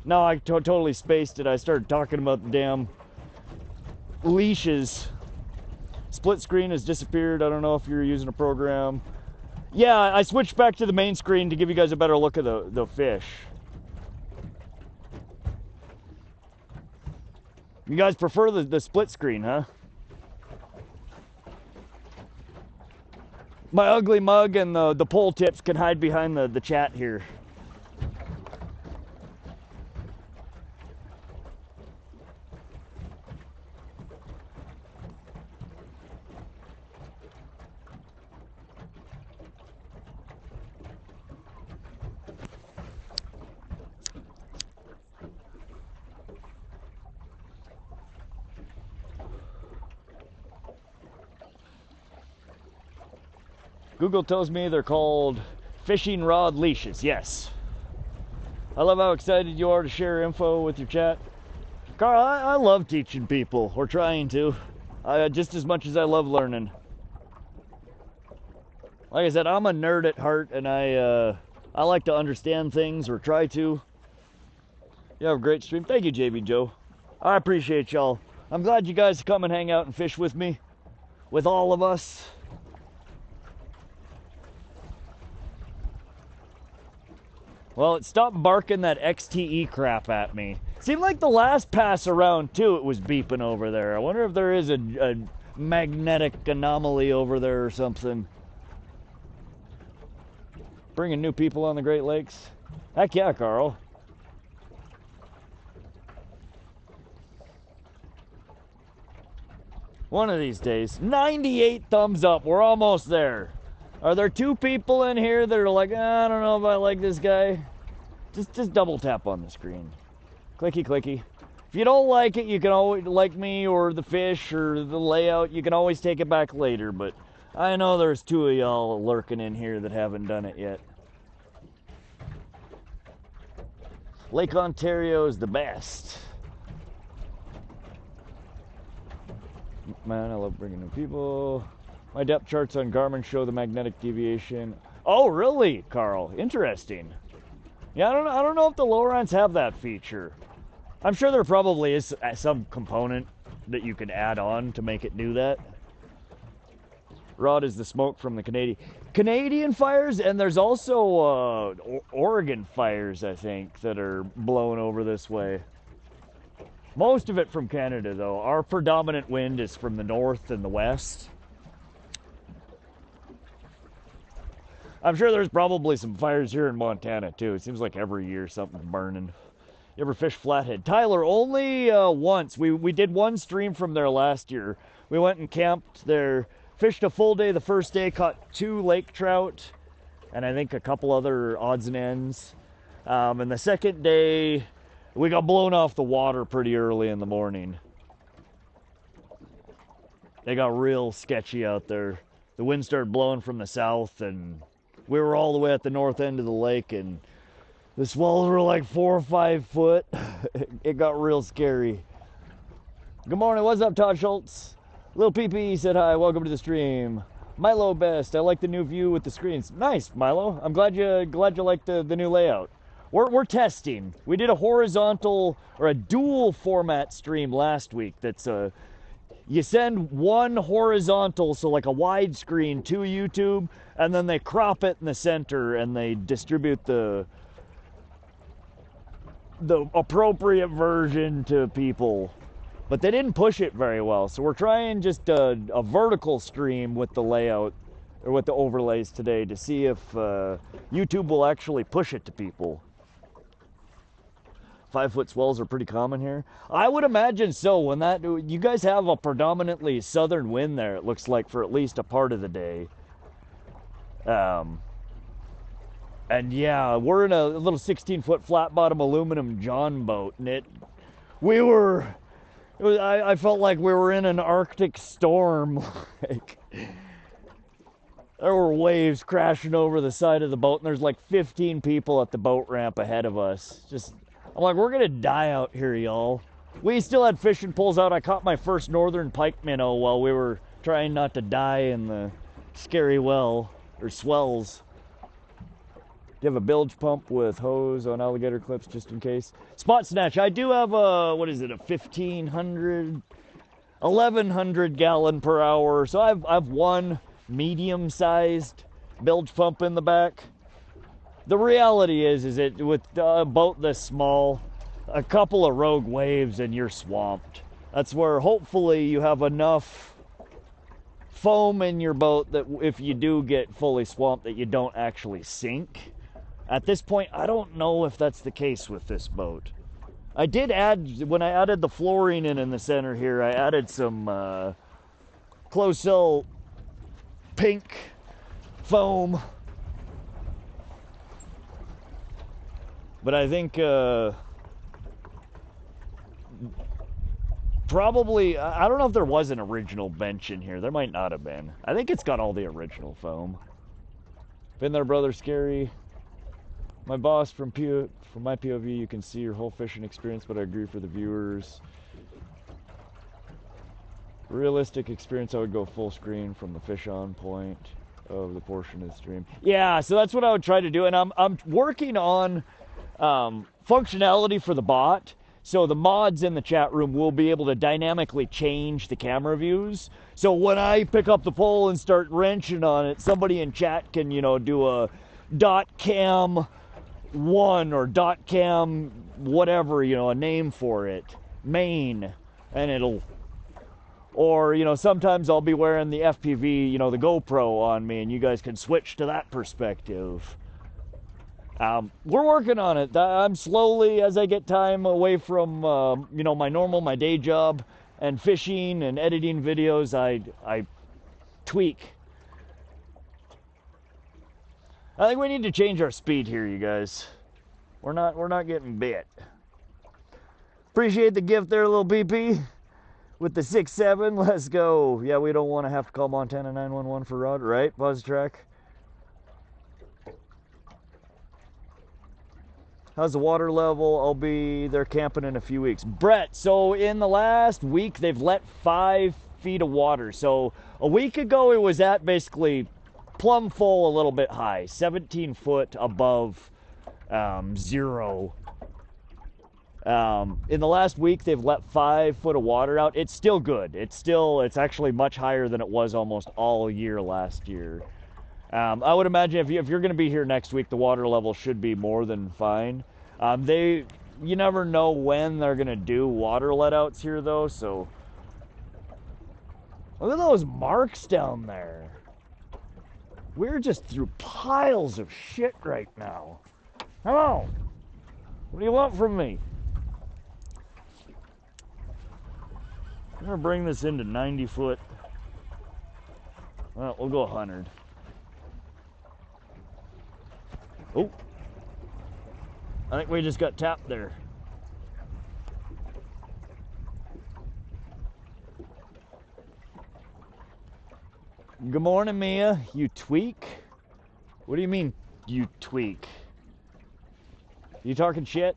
A: No, I totally spaced it. I started talking about the damn leashes. Split screen has disappeared. I don't know if you're using a program. Yeah, I switched back to the main screen to give you guys a better look at the fish. You guys prefer the split screen, huh? My ugly mug and the pole tips can hide behind the chat here. Google tells me they're called fishing rod leashes. Yes. I love how excited you are to share info with your chat. Carl, I love teaching people, or trying to, just as much as I love learning. Like I said, I'm a nerd at heart, and I like to understand things, or try to. You have a great stream. Thank you, JB Joe. I appreciate y'all. I'm glad you guys come and hang out and fish with me, with all of us. Well, it stopped barking that XTE crap at me. Seemed like the last pass around, too, it was beeping over there. I wonder if there is a magnetic anomaly over there or something. Bringing new people on the Great Lakes. Heck yeah, Carl. One of these days. 98 thumbs up. We're almost there. Are there 2 people in here that are like, I don't know if I like this guy? Just double tap on the screen. Clicky, clicky. If you don't like it, you can always, like me or the fish or the layout, you can always take it back later. But I know there's 2 of y'all lurking in here that haven't done it yet. Lake Ontario is the best. Man, I love bringing new people. My depth charts on Garmin show the magnetic deviation. Oh, really, Carl? Interesting. Yeah, I don't know if the Lowrance have that feature. I'm sure there probably is some component that you can add on to make it do that. Rod is the smoke from the Canadian fires, and there's also Oregon fires, I think, that are blowing over this way. Most of it from Canada, though. Our predominant wind is from the north and the west. I'm sure there's probably some fires here in Montana too. It seems like every year something's burning. You ever fish flathead? Tyler, only once. We did one stream from there last year. We went and camped there, fished a full day the first day, caught 2 lake trout, and I think a couple other odds and ends. And the second day, we got blown off the water pretty early in the morning. They got real sketchy out there. The wind started blowing from the south, and we were all the way at the north end of the lake, and the swells were like 4 or 5 foot. It got real scary. Good morning. What's up, Todd Schultz? Little PP said hi. Welcome to the stream. Milo best. I like the new view with the screens. Nice, Milo. I'm glad you like the new layout. We're testing. We did a horizontal or a dual format stream last week. That's you send one horizontal, so like a widescreen, to YouTube, and then they crop it in the center and they distribute the appropriate version to people. But they didn't push it very well, so we're trying just a vertical stream with the layout or with the overlays today to see if YouTube will actually push it to people. 5-foot swells are pretty common here. I would imagine so. When you guys have a predominantly southern wind there, it looks like, for at least a part of the day. And yeah, we're in a little 16-foot flat bottom aluminum John boat, and I felt like we were in an Arctic storm. Like, there were waves crashing over the side of the boat, and there's like 15 people at the boat ramp ahead of us. I'm like, we're gonna die out here, y'all. We still had fishing poles out. I caught my first northern pike minnow while we were trying not to die in the scary well, or swells. Do you have a bilge pump with hose on alligator clips just in case? Spot snatch. I do have a 1,100 gallon per hour. So I've one medium-sized bilge pump in the back. The reality is it with a boat this small, a couple of rogue waves and you're swamped. That's where hopefully you have enough foam in your boat that if you do get fully swamped that you don't actually sink. At this point, I don't know if that's the case with this boat. I did add, when I added the flooring in the center here, I added some closed cell pink foam. But I think probably, I don't know if there was an original bench in here. There might not have been. I think it's got all the original foam. Been there, brother, scary. My boss, from my POV, you can see your whole fishing experience, but I agree for the viewers. Realistic experience, I would go full screen from the fish on point of the portion of the stream. Yeah, so that's what I would try to do, and I'm working on functionality for the bot. So the mods in the chat room will be able to dynamically change the camera views. So when I pick up the pole and start wrenching on it, somebody in chat can, do a .cam 1 or .cam whatever, a name for it, main, and it'll, or, sometimes I'll be wearing the FPV, the GoPro on me, and you guys can switch to that perspective. We're working on it. I'm slowly, as I get time away from, my day job and fishing and editing videos, I tweak. I think we need to change our speed here, you guys. We're not getting bit. Appreciate the gift there, little PP. With the 6.7, let's go. Yeah, we don't want to have to call Montana 911 for rod, right? Buzz track. How's the water level? I'll be there camping in a few weeks. Brett, so in the last week, they've let 5 feet of water. So a week ago, it was at basically plumb full, a little bit high, 17 foot above zero. In the last week, they've let 5 foot of water out. It's still good. It's actually much higher than it was almost all year last year. I would imagine if you're going to be here next week, the water level should be more than fine. You never know when they're going to do water letouts here, though. So look at those marks down there. We're just through piles of shit right now. Hello. What do you want from me? I'm gonna bring this into 90 foot. Well, we'll go 100. Oh. I think we just got tapped there. Good morning, Mia. You tweak? What do you mean, you tweak? You talking shit?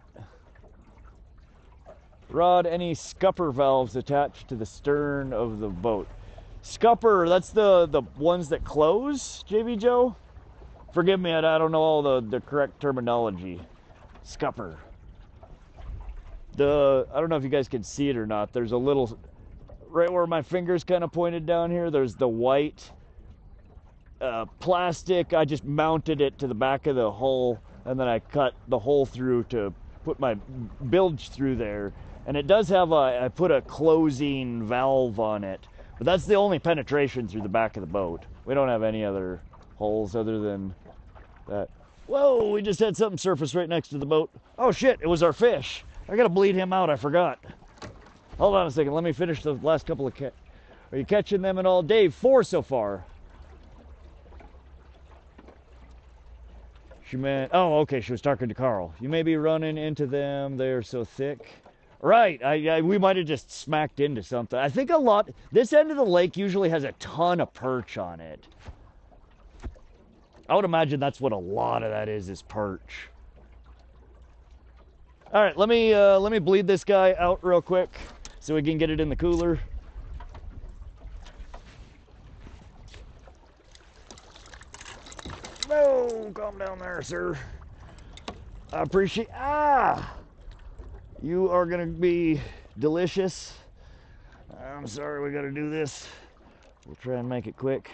A: Rod, any scupper valves attached to the stern of the boat? Scupper, that's the ones that close, JV Joe? Forgive me, I don't know all the correct terminology. Scupper. I don't know if you guys can see it or not. There's a little, right where my finger's kind of pointed down here, there's the white plastic. I just mounted it to the back of the hull, and then I cut the hole through to put my bilge through there. And it does have I put a closing valve on it, but that's the only penetration through the back of the boat. We don't have any other holes other than that. Whoa, we just had something surface right next to the boat. Oh shit, it was our fish. I gotta bleed him out, I forgot. Hold on a second, let me finish the last couple of Are you catching them at all? Dave, 4 so far. She meant, oh, okay, she was talking to Carl. You may be running into them, they're so thick. Right, we might have just smacked into something. I think this end of the lake usually has a ton of perch on it. I would imagine that's what a lot of that is perch. All right, let me bleed this guy out real quick so we can get it in the cooler. No, calm down there, sir. I appreciate, you are gonna be delicious. I'm sorry we gotta do this. We'll try and make it quick.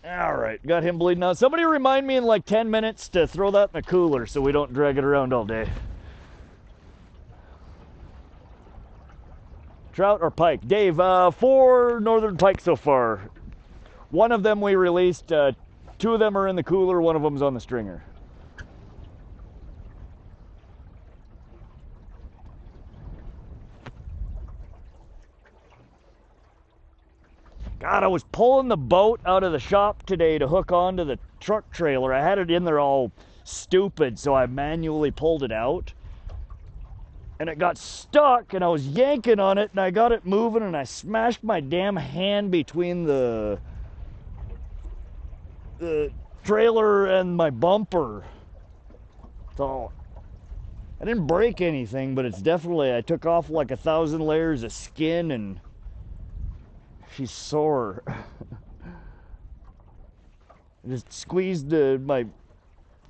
A: All right, got him bleeding out. Somebody remind me in like 10 minutes to throw that in the cooler so we don't drag it around all day. Trout or pike? Dave, 4 northern pike so far. One of them we released, 2 of them are in the cooler, one of them's on the stringer. God, I was pulling the boat out of the shop today to hook onto the truck trailer. I had it in there all stupid, so I manually pulled it out. And it got stuck, and I was yanking on it, and I got it moving, and I smashed my damn hand between the trailer and my bumper. So, I didn't break anything, but it's definitely, I took off like 1,000 layers of skin, and she's sore. I just squeezed my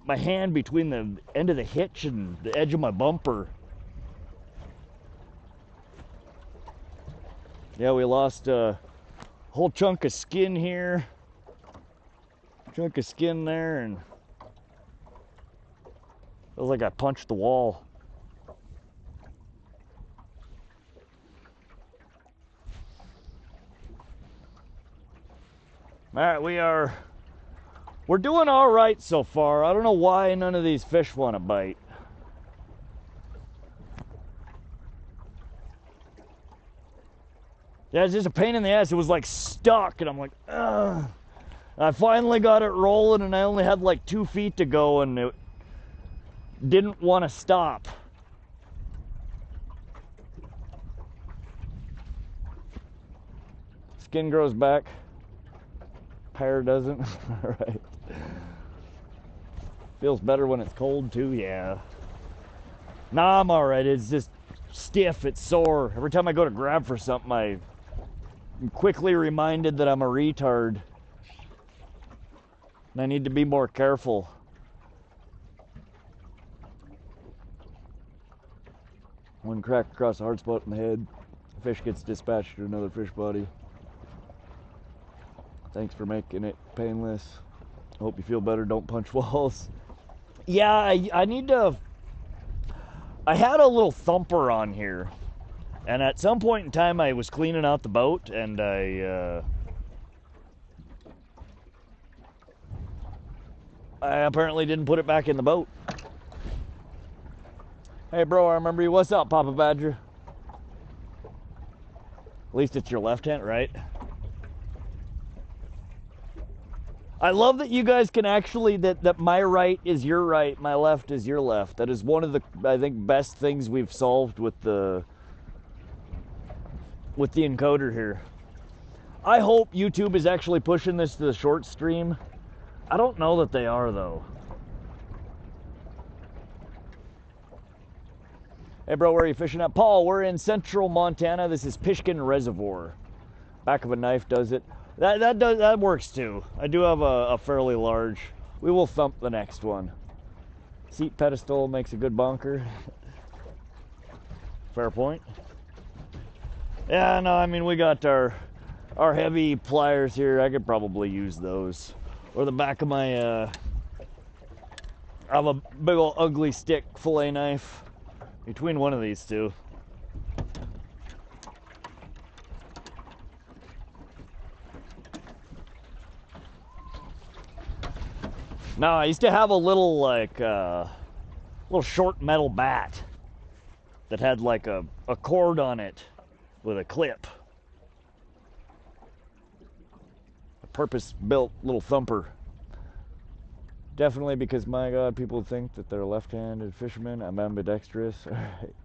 A: hand between the end of the hitch and the edge of my bumper. Yeah, we lost a whole chunk of skin here, chunk of skin there, and it was like I punched the wall. All right, we're doing all right so far. I don't know why none of these fish want to bite. Yeah, it's just a pain in the ass. It was like stuck, and I'm like, ugh. I finally got it rolling, and I only had like 2 feet to go, and it didn't want to stop. Skin grows back. Hair doesn't. All right. Feels better when it's cold too, yeah. Nah, I'm all right. It's just stiff. It's sore. Every time I go to grab for something, I'm quickly reminded that I'm a retard. And I need to be more careful. One crack across the hard spot in the head. The fish gets dispatched to another fish body. Thanks for making it painless. Hope you feel better. Don't punch walls. Yeah, I need to... I had a little thumper on here. And at some point in time, I was cleaning out the boat, and I apparently didn't put it back in the boat. Hey, bro, I remember you. What's up, Papa Badger? At least it's your left hand, right? I love that you guys can actually, that my right is your right, my left is your left. That is one of the, I think, best things we've solved with the encoder here. I hope YouTube is actually pushing this to the short stream. I don't know that they are, though. Hey, bro, where are you fishing at? Paul, we're in central Montana. This is Pishkun Reservoir. Back of a knife does it. That works, too. I do have a fairly large. We will thump the next one. Seat pedestal makes a good bonker. Fair point. Yeah, no, I mean, we got our heavy pliers here. I could probably use those. Or the back of my, I have a big old ugly stick fillet knife. Between one of these two. No, I used to have a little, like, little short metal bat that had like a cord on it with a clip. A purpose-built little thumper. Definitely because, my God, people think that they're left-handed fishermen. I'm ambidextrous. All right.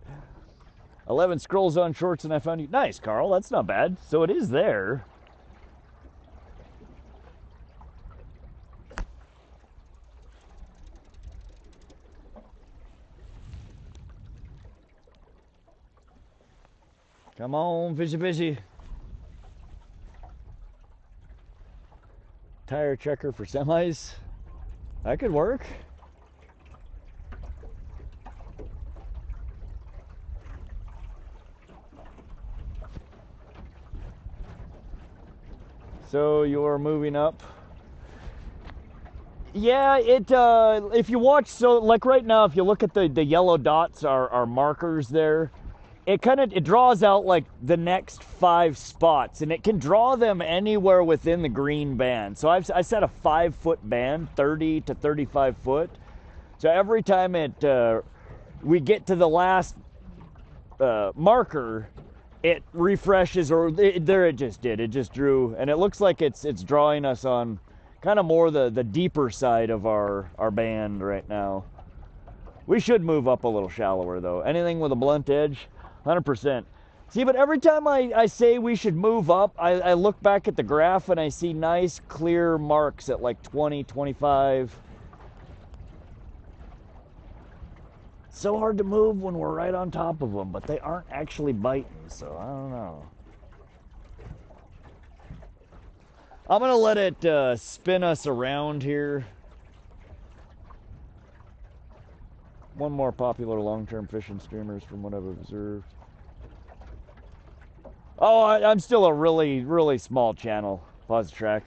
A: 11 scrolls on shorts and I found you. Nice, Carl. That's not bad. So it is there. Come on, fishy, fishy. Tire checker for semis. That could work. So you're moving up. Yeah, if you watch, so like right now, if you look at the yellow dots are markers there, it draws out like the next 5 spots, and it can draw them anywhere within the green band. So I set a 5-foot band, 30 to 35 foot. So every time we get to the last marker, it refreshes, or there it just did. It just drew, and it looks like it's drawing us on kind of more the deeper side of our band right now. We should move up a little shallower though. Anything with a blunt edge, 100%. See, but every time I say we should move up, I look back at the graph and I see nice clear marks at like 20, 25. So hard to move when we're right on top of them, but they aren't actually biting, so I don't know. I'm gonna let it spin us around here. One more popular long-term fishing streamers from what I've observed. Oh, I'm still a really, really small channel. Pause the track.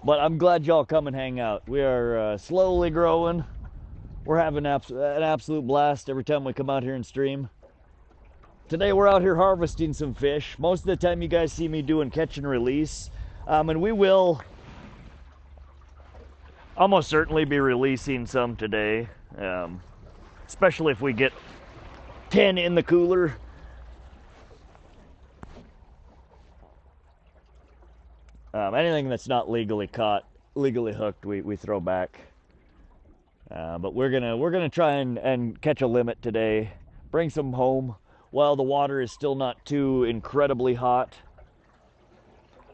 A: But I'm glad y'all come and hang out. We are slowly growing. We're having an absolute blast every time we come out here and stream. Today we're out here harvesting some fish. Most of the time you guys see me doing catch and release. And we will almost certainly be releasing some today. Especially if we get 10 in the cooler. Anything that's not legally caught, legally hooked, we throw back. But we're gonna try and catch a limit today. Bring some home while the water is still not too incredibly hot.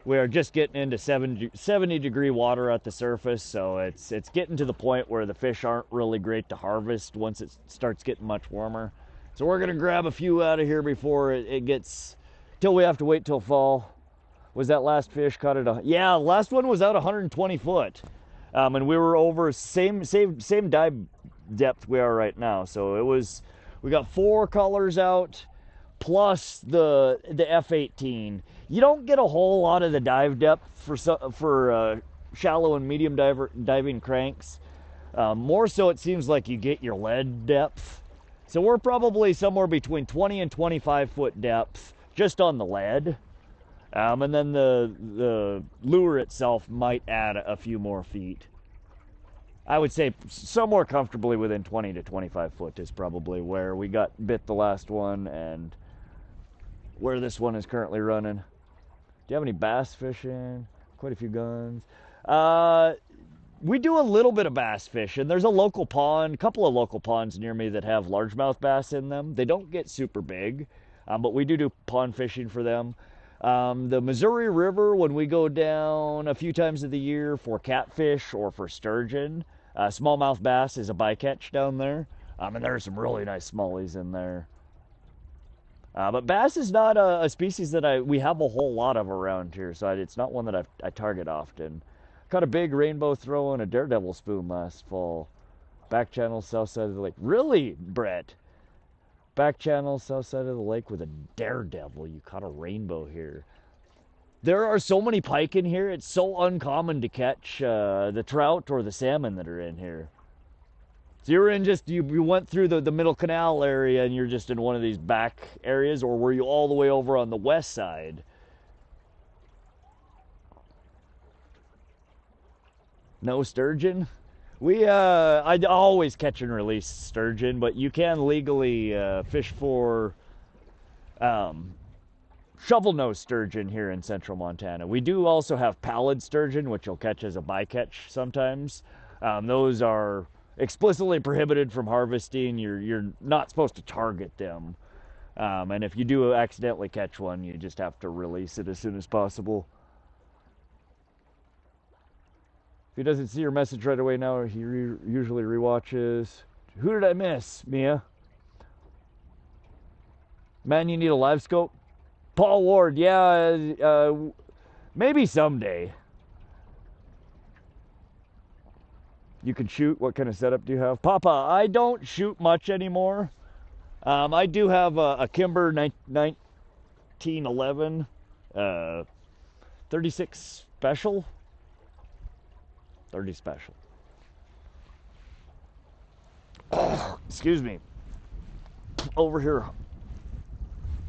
A: We are just getting into 70-degree water at the surface, so it's getting to the point where the fish aren't really great to harvest once it starts getting much warmer. So we're gonna grab a few out of here before it gets, till we have to wait till fall. Was that last fish caught at yeah, last one was out 120 foot. And we were over same dive depth we are right now. So we got 4 colors out, plus the F18. You don't get a whole lot of the dive depth for shallow and medium diving cranks. More so, it seems like you get your lead depth. So we're probably somewhere between 20 and 25 foot depth just on the lead. And then the lure itself might add a few more feet. I would say somewhere comfortably within 20 to 25 foot is probably where we got bit the last one and where this one is currently running. Do you have any bass fishing? Quite a few guns. We do a little bit of bass fishing. There's a local pond, a couple of local ponds near me that have largemouth bass in them. They don't get super big, but we do pond fishing for them. The Missouri River, when we go down a few times of the year for catfish or for sturgeon, smallmouth bass is a bycatch down there. And there are some really nice smallies in there. But bass is not a species that we have a whole lot of around here, so it's not one that I target often. Caught a big rainbow throw and a daredevil spoon last fall. Back channel, south side of the lake. Really, Brett? Back channel, south side of the lake with a daredevil. You caught a rainbow here. There are so many pike in here. It's so uncommon to catch the trout or the salmon that are in here. So you went through the middle canal area and you're just in one of these back areas, or were you all the way over on the west side? No sturgeon? I always catch and release sturgeon, but you can legally fish for shovel-nosed sturgeon here in central Montana. We do also have pallid sturgeon, which you'll catch as a bycatch sometimes. Those are explicitly prohibited from harvesting. You're not supposed to target them. And if you do accidentally catch one, you just have to release it as soon as possible. If he doesn't see your message right away now, he usually rewatches. Who did I miss, Mia? Man, you need a live scope? Paul Ward, yeah, maybe someday. You can shoot. What kind of setup do you have? Papa, I don't shoot much anymore. I do have a Kimber 1911 36 special. 30 special. Oh, excuse me. Over here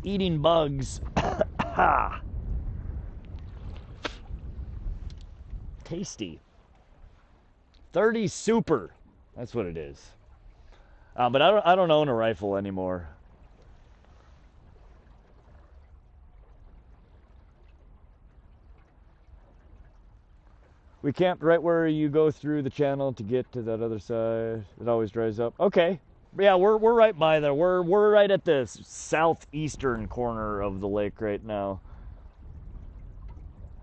A: eating bugs. Tasty. 30 super. That's what it is. But I don't own a rifle anymore. We camped right where you go through the channel to get to that other side. It always dries up. Okay. Yeah, we're right by there. We're right at the southeastern corner of the lake right now.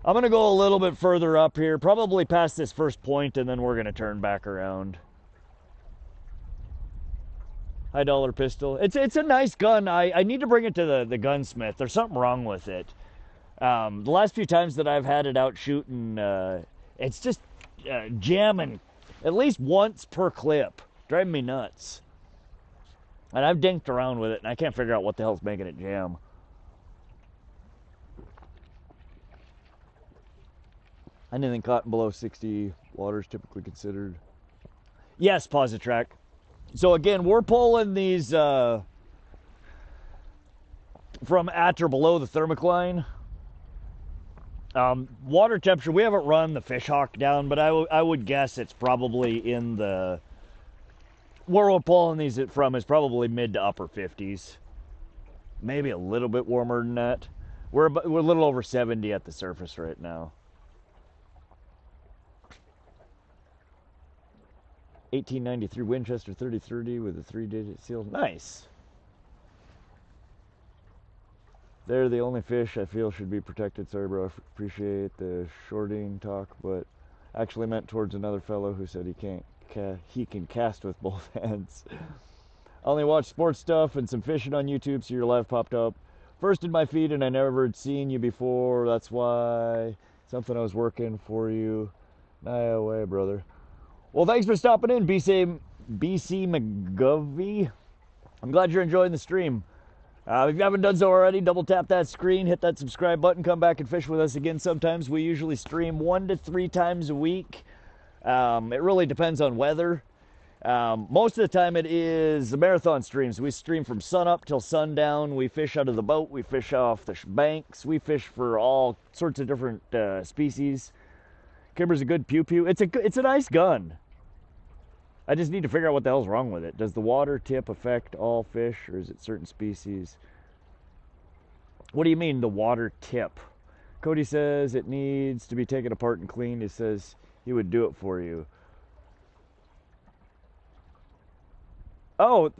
A: I'm gonna go a little bit further up here, probably past this first point, and then we're gonna turn back around. High dollar pistol. It's a nice gun. I need to bring it to the gunsmith. There's something wrong with it. The last few times that I've had it out shooting, it's just jamming at least once per clip. Driving me nuts. And I've dinked around with it, and I can't figure out what the hell's making it jam. Anything caught below 60 water is typically considered. Yes, Positrack. So again, we're pulling these from at or below the Thermocline. Water temperature, we haven't run the fish hawk down, but I would guess it's probably in the... Where we're pulling these from is probably mid to upper 50s. Maybe a little bit warmer than that. We're a little over 70 at the surface right now. 1893 Winchester 3030 with a 3-digit seal. Nice. They're the only fish I feel should be protected. Sorry, bro. I appreciate the shorting talk, but actually meant towards another fellow who said he can cast with both hands. I only watch sports stuff and some fishing on YouTube, so your live popped up first in my feed, and I never had seen you before. That's why something I was working for you. No way, brother. Well, thanks for stopping in, BC McGovey. I'm glad you're enjoying the stream. If you haven't done so already, double tap that screen, hit that subscribe button, come back and fish with us again sometimes. We usually stream 1 to 3 times a week. It really depends on weather. Most of the time it is the marathon streams. We stream from sun up till sundown. We fish out of the boat. We fish off the banks. We fish for all sorts of different species. Kimber's a good pew-pew. It's a nice gun. I just need to figure out what the hell's wrong with it. Does the water tip affect all fish, or is it certain species? What do you mean, the water tip? Cody says it needs to be taken apart and cleaned. He says he would do it for you. Oh,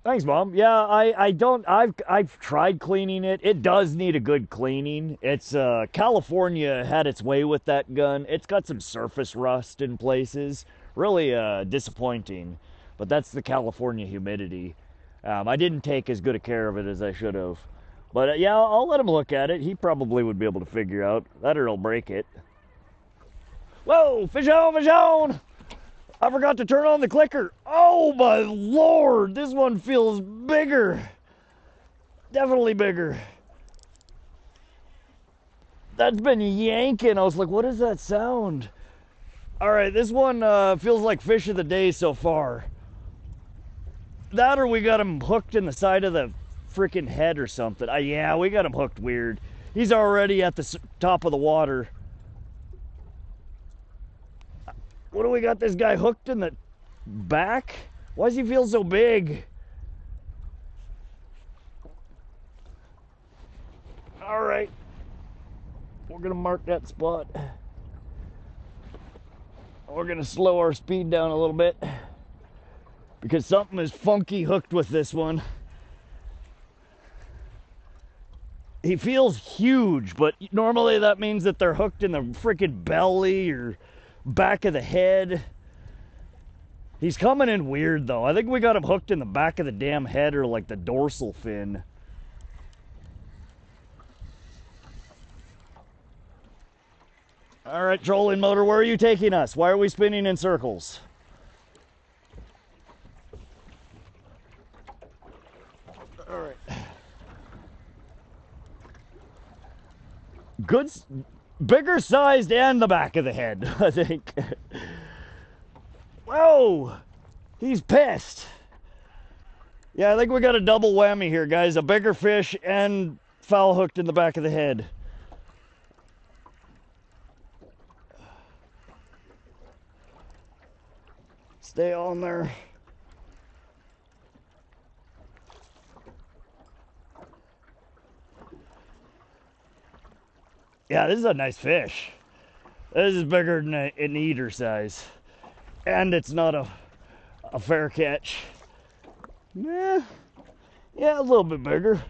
A: thanks, Mom. Yeah, I've tried cleaning it. It does need a good cleaning. It's California had its way with that gun. It's got some surface rust in places. Really disappointing, but that's the California humidity. I didn't take as good a care of it as I should have. But yeah, I'll let him look at it. He probably would be able to figure out. That or he'll break it. Whoa, fish on, fish on! I forgot to turn on the clicker. Oh my Lord, this one feels bigger. Definitely bigger. That's been yanking. I was like, what is that sound? All right, this one feels like fish of the day so far. That or we got him hooked in the side of the freaking head or something. Yeah, we got him hooked weird. He's already at the top of the water. What do we got this guy hooked in the back? Why does he feel so big? All right, we're gonna mark that spot. We're gonna slow our speed down a little bit because something is funky hooked with this one. He feels huge, but normally that means that they're hooked in the freaking belly or back of the head. He's coming in weird though. I think we got him hooked in the back of the damn head or like the dorsal fin. All right, trolling motor, where are you taking us? Why are we spinning in circles? All right. Good, bigger sized and the back of the head, I think. Whoa, he's pissed. Yeah, I think we got a double whammy here, guys. A bigger fish and foul hooked in the back of the head. Stay on there. Yeah, this is a nice fish. This is bigger than an eater size. And it's not a fair catch. Yeah, a little bit bigger.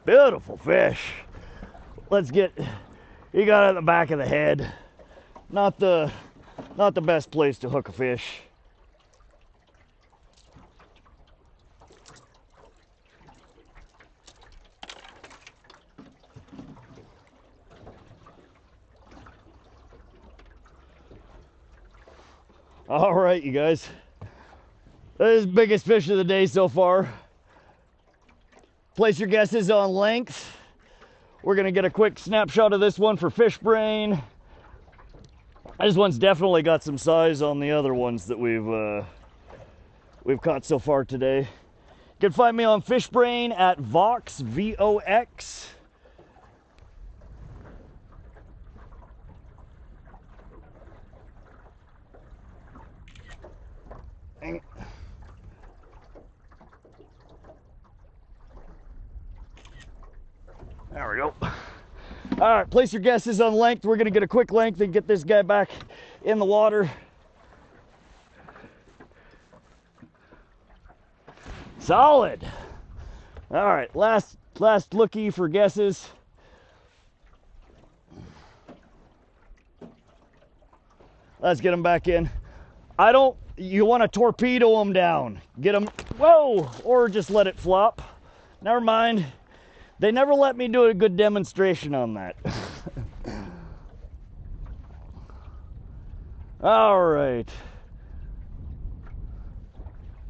A: Beautiful fish. Let's get... He got it in the back of the head. Not the best place to hook a fish. All right, you guys. This is the biggest fish of the day so far. Place your guesses on length. We're gonna get a quick snapshot of this one for fish brain. This one's definitely got some size on the other ones that we've caught so far today. You can find me on fish brain at Vox, V-O-X. There we go. All right, place your guesses on length. We're gonna get a quick length and get this guy back in the water. Solid. All right, last lookie for guesses. Let's get him back in. You want to torpedo him down. Get him, whoa, or just let it flop. Never mind. They never let me do a good demonstration on that. All right.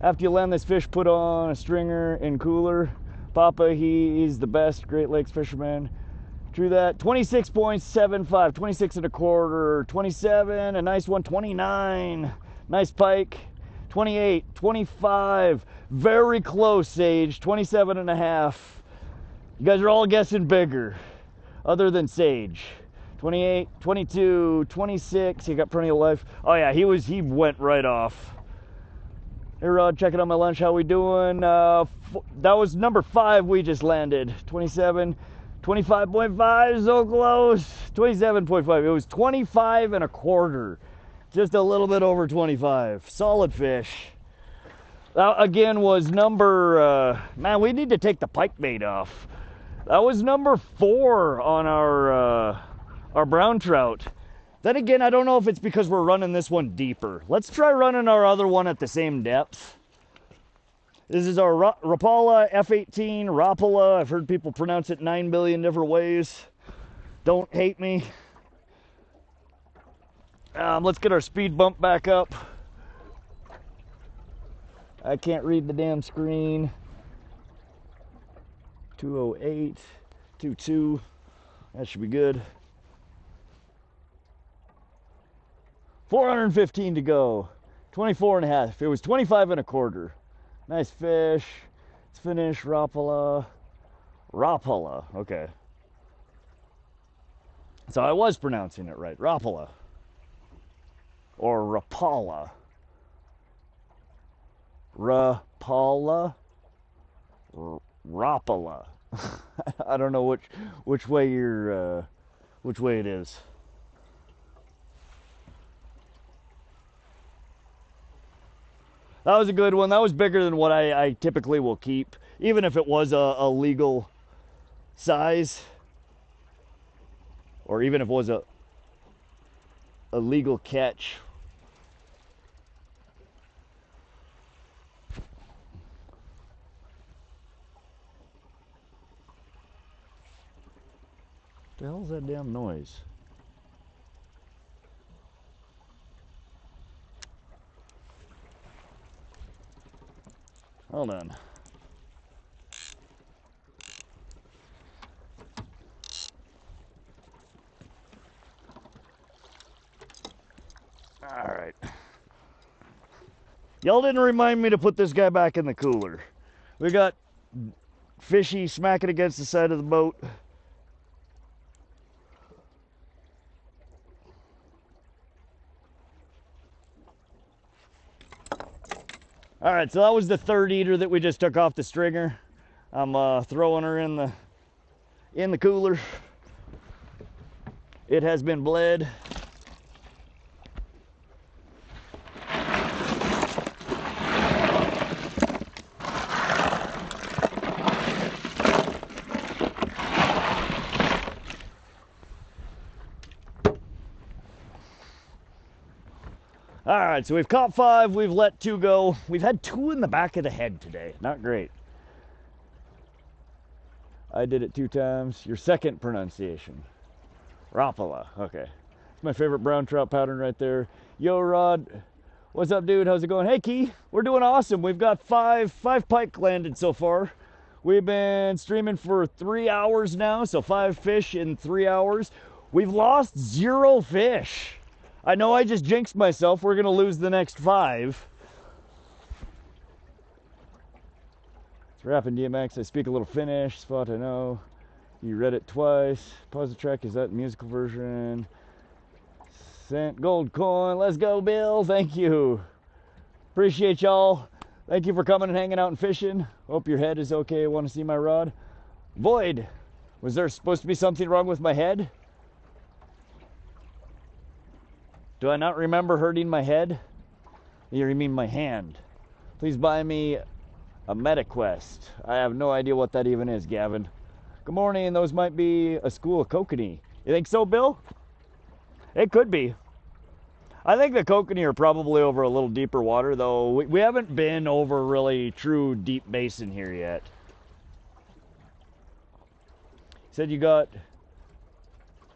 A: After you land this fish, put on a stringer and cooler. Papa, he's the best Great Lakes fisherman. True that. 26.75, 26 and a quarter, 27, a nice one, 29. Nice pike. 28, 25, very close, Sage, 27 and a half. You guys are all guessing bigger, other than Sage. 28, 22, 26, he got plenty of life. Oh yeah, he went right off. Hey Rod, checking on my lunch, how we doing? That was number 5 we just landed. 27, 25.5, so close. 27.5, it was 25 and a quarter. Just a little bit over 25. Solid fish. That again was number, man, we need to take the pike bait off. That was number 4 on our brown trout. Then again, I don't know if it's because we're running this one deeper. Let's try running our other one at the same depth. This is our Rapala F18 Rapala. I've heard people pronounce it 9 billion different ways. Don't hate me. Let's get our speed bump back up. I can't read the damn screen. 208, 22. That should be good. 415 to go. 24 and a half. It was 25 and a quarter. Nice fish. Let's finish Rapala. Rapala. Okay. So I was pronouncing it right. Rapala. Or Rapala. Rapala. Rapala. I don't know which way you're which way it is. That was a good one. That was bigger than what I typically will keep, even if it was a legal size, or even if it was a legal catch. What the hell's that damn noise? Hold on. All right. Y'all didn't remind me to put this guy back in the cooler. We got fishy smacking against the side of the boat. All right, so that was the third eater that we just took off the stringer. I'm throwing her in the cooler. It has been bled. All right, so we've caught 5, we've let 2 go. We've had 2 in the back of the head today. Not great. I did it 2 times. Your second pronunciation. Rapala. Okay. It's my favorite brown trout pattern right there. Yo, Rod. What's up, dude? How's it going? Hey, Key. We're doing awesome. We've got five pike landed so far. We've been streaming for 3 hours now, so 5 fish in 3 hours. We've lost 0 fish. I know I just jinxed myself. We're going to lose the next 5. It's rapping DMX. I speak a little Finnish. Spot I know. You read it twice. Pause the track. Is that the musical version? Cent gold coin. Let's go, Bill. Thank you. Appreciate y'all. Thank you for coming and hanging out and fishing. Hope your head is okay. Want to see my rod? Void. Was there supposed to be something wrong with my head? Do I not remember hurting my head? You mean my hand? Please buy me a MetaQuest. I have no idea what that even is, Gavin. Good morning. Those might be a school of Kokanee. You think so, Bill? It could be. I think the Kokanee are probably over a little deeper water, though. We haven't been over really true deep basin here yet. You said you got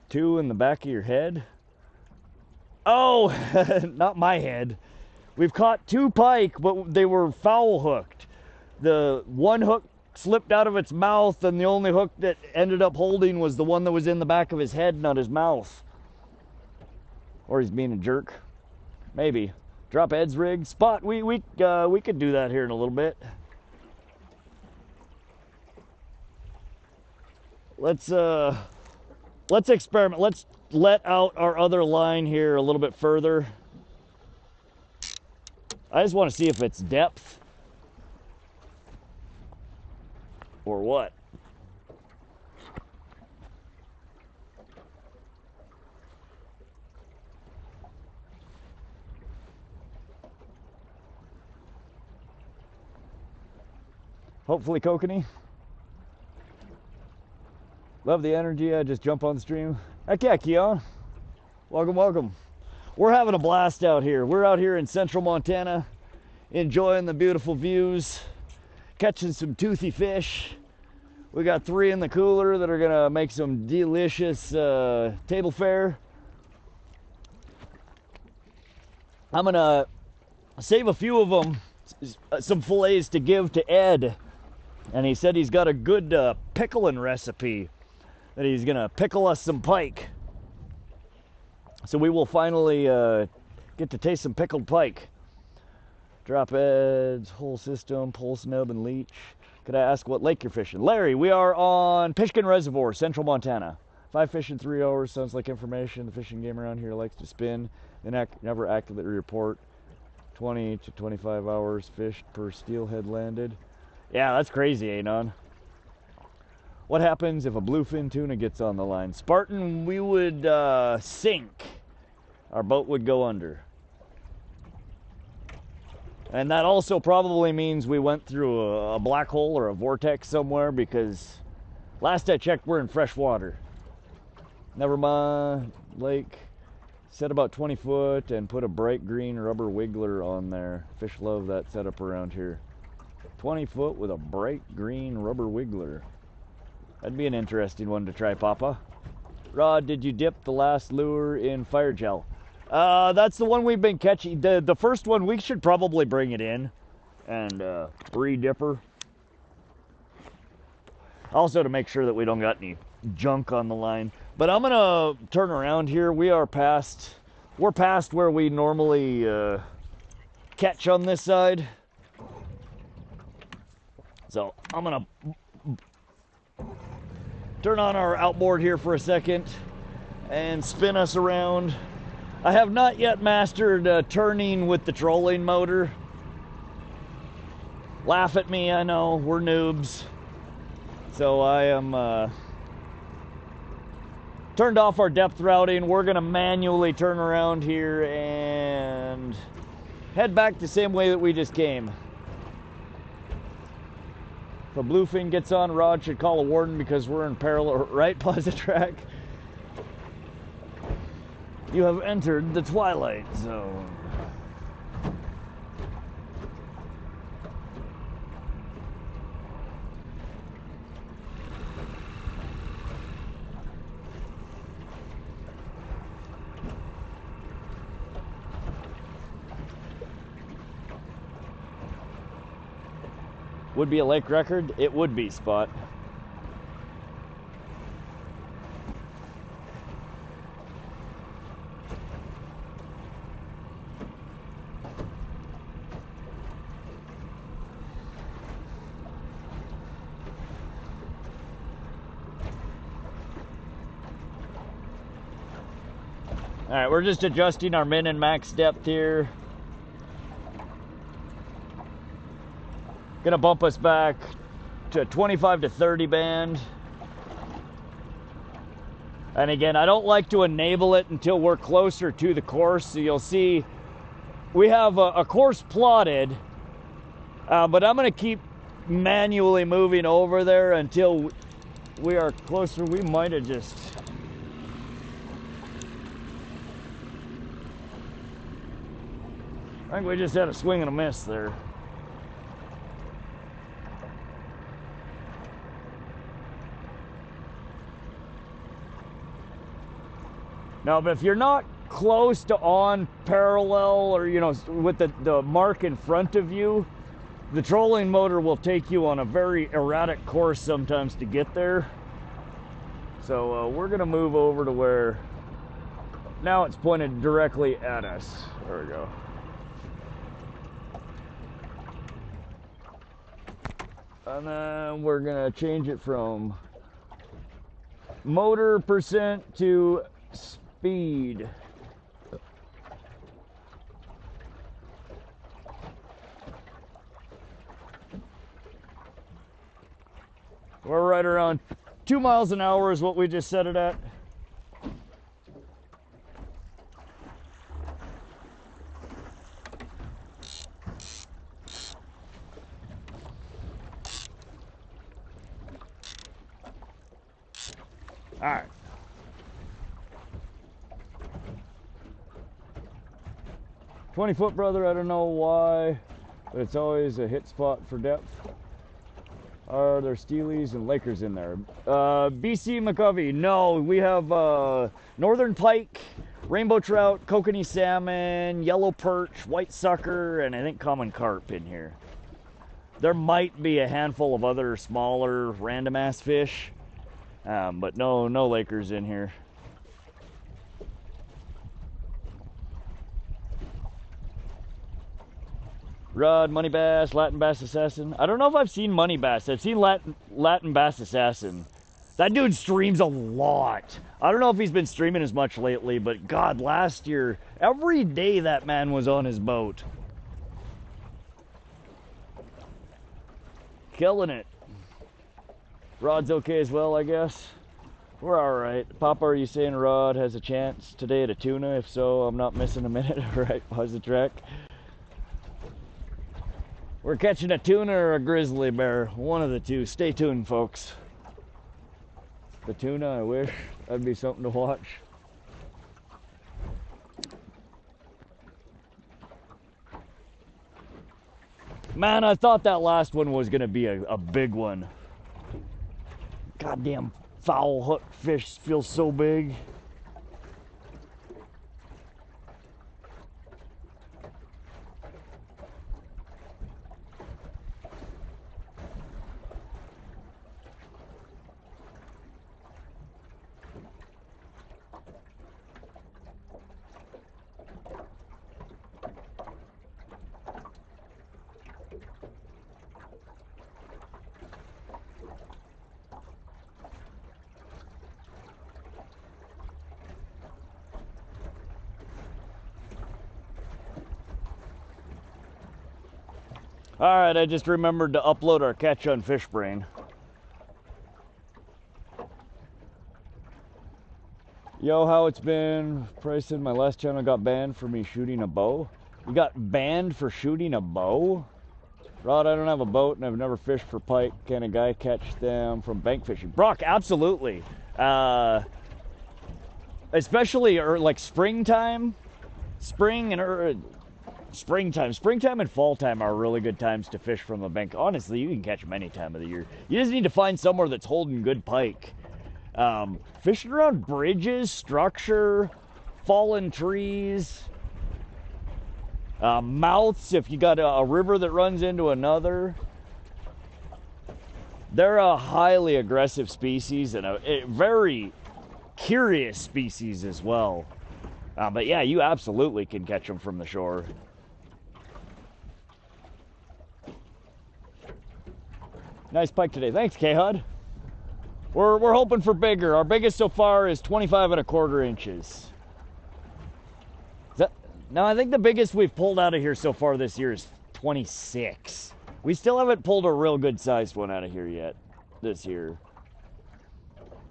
A: 2 in the back of your head? Oh, not my head. We've caught 2 pike, but they were foul hooked. The one hook slipped out of its mouth, and the only hook that ended up holding was the one that was in the back of his head, not his mouth. Or he's being a jerk. Maybe. Drop heads rig. Spot, we could do that here in a little bit. Let's experiment. Let's let out our other line here a little bit further. I just want to see if it's depth or what. Hopefully Kokanee. Love the energy. I just jump on the stream. Heck yeah, Keon. Welcome, welcome. We're having a blast out here. We're out here in central Montana, enjoying the beautiful views, catching some toothy fish. We got 3 in the cooler that are gonna make some delicious table fare. I'm gonna save a few of them, some fillets to give to Ed. And he said he's got a good pickling recipe that he's gonna pickle us some pike. So we will finally get to taste some pickled pike. Drop heads, whole system, pole snub, and leech. Could I ask what lake you're fishing? Larry, we are on Pishkun Reservoir, central Montana. 5 fish in 3 hours, sounds like information. The fishing game around here likes to spin. They never accurately report. 20 to 25 hours fished per steelhead landed. Yeah, that's crazy, Anon. What happens if a bluefin tuna gets on the line? Spartan, we would sink. Our boat would go under. And that also probably means we went through a black hole or a vortex somewhere, because last I checked, we're in fresh water. Never mind, lake. Set about 20 foot and put a bright green rubber wiggler on there. Fish love that setup around here. 20 foot with a bright green rubber wiggler. That'd be an interesting one to try, Papa. Rod, did you dip the last lure in fire gel? That's the one we've been catching. The first one, we should probably bring it in and re-dip her. Also to make sure that we don't got any junk on the line. But I'm gonna turn around here. We're past where we normally catch on this side. So I'm gonna turn on our outboard here for a second and spin us around. I have not yet mastered turning with the trolling motor. Laugh at me, I know, we're noobs. So I am turned off our depth routing. We're gonna manually turn around here and head back the same way that we just came. If a bluefin gets on, Rod should call a warden because we're in parallel, right, Positrack? You have entered the twilight zone. Would be a lake record? It would be, Spot. All right, we're just adjusting our min and max depth here. Gonna bump us back to 25 to 30 band. And again, I don't like to enable it until we're closer to the course. So you'll see we have a course plotted, but I'm gonna keep manually moving over there until we are closer. We might have just... I think we just had a swing and a miss there. No, but if you're not close to on parallel, or you know, with the mark in front of you, the trolling motor will take you on a very erratic course sometimes to get there. So we're gonna move over to where now it's pointed directly at us. There we go. And then we're gonna change it from motor percent to speed. We're right around 2 miles an hour is what we just set it at. All right. "20-foot, brother, I don't know why, but it's always a hit spot for depth. Are there steelies and Lakers in there?" BC McCovey, no, we have northern pike, rainbow trout, kokanee salmon, yellow perch, white sucker, and I think common carp in here. There might be a handful of other smaller random ass fish, but no Lakers in here. Rod, money bass, Latin bass assassin. I don't know if I've seen money bass. I've seen Latin bass assassin. That dude streams a lot. I don't know if he's been streaming as much lately, but God, last year, every day that man was on his boat. Killing it. Rod's okay as well, I guess. We're all right. Papa, are you saying Rod has a chance today at a tuna? If so, I'm not missing a minute. All right, pause the track. We're catching a tuna or a grizzly bear. One of the two. Stay tuned, folks. The tuna, I wish. That'd be something to watch. Man, I thought that last one was going to be a big one. Goddamn foul hook fish feels so big. Alright, I just remembered to upload our catch on Fishbrain. Yo, how it's been? Bryson, my last channel got banned for me shooting a bow. You got banned for shooting a bow? Rod, I don't have a boat and I've never fished for pike. Can a guy catch them from bank fishing? Brock, absolutely. Especially like springtime. Springtime and fall time are really good times to fish from the bank. Honestly, you can catch them any time of the year. You just need to find somewhere that's holding good pike. Fishing around bridges, structure, fallen trees, mouths, if you got a river that runs into another. They're a highly aggressive species and a very curious species as well. But yeah, you absolutely can catch them from the shore. Nice pike today. Thanks, K-Hud. We're hoping for bigger. Our biggest so far is 25 1/4 inches. Now, I think the biggest we've pulled out of here so far this year is 26. We still haven't pulled a real good sized one out of here yet this year.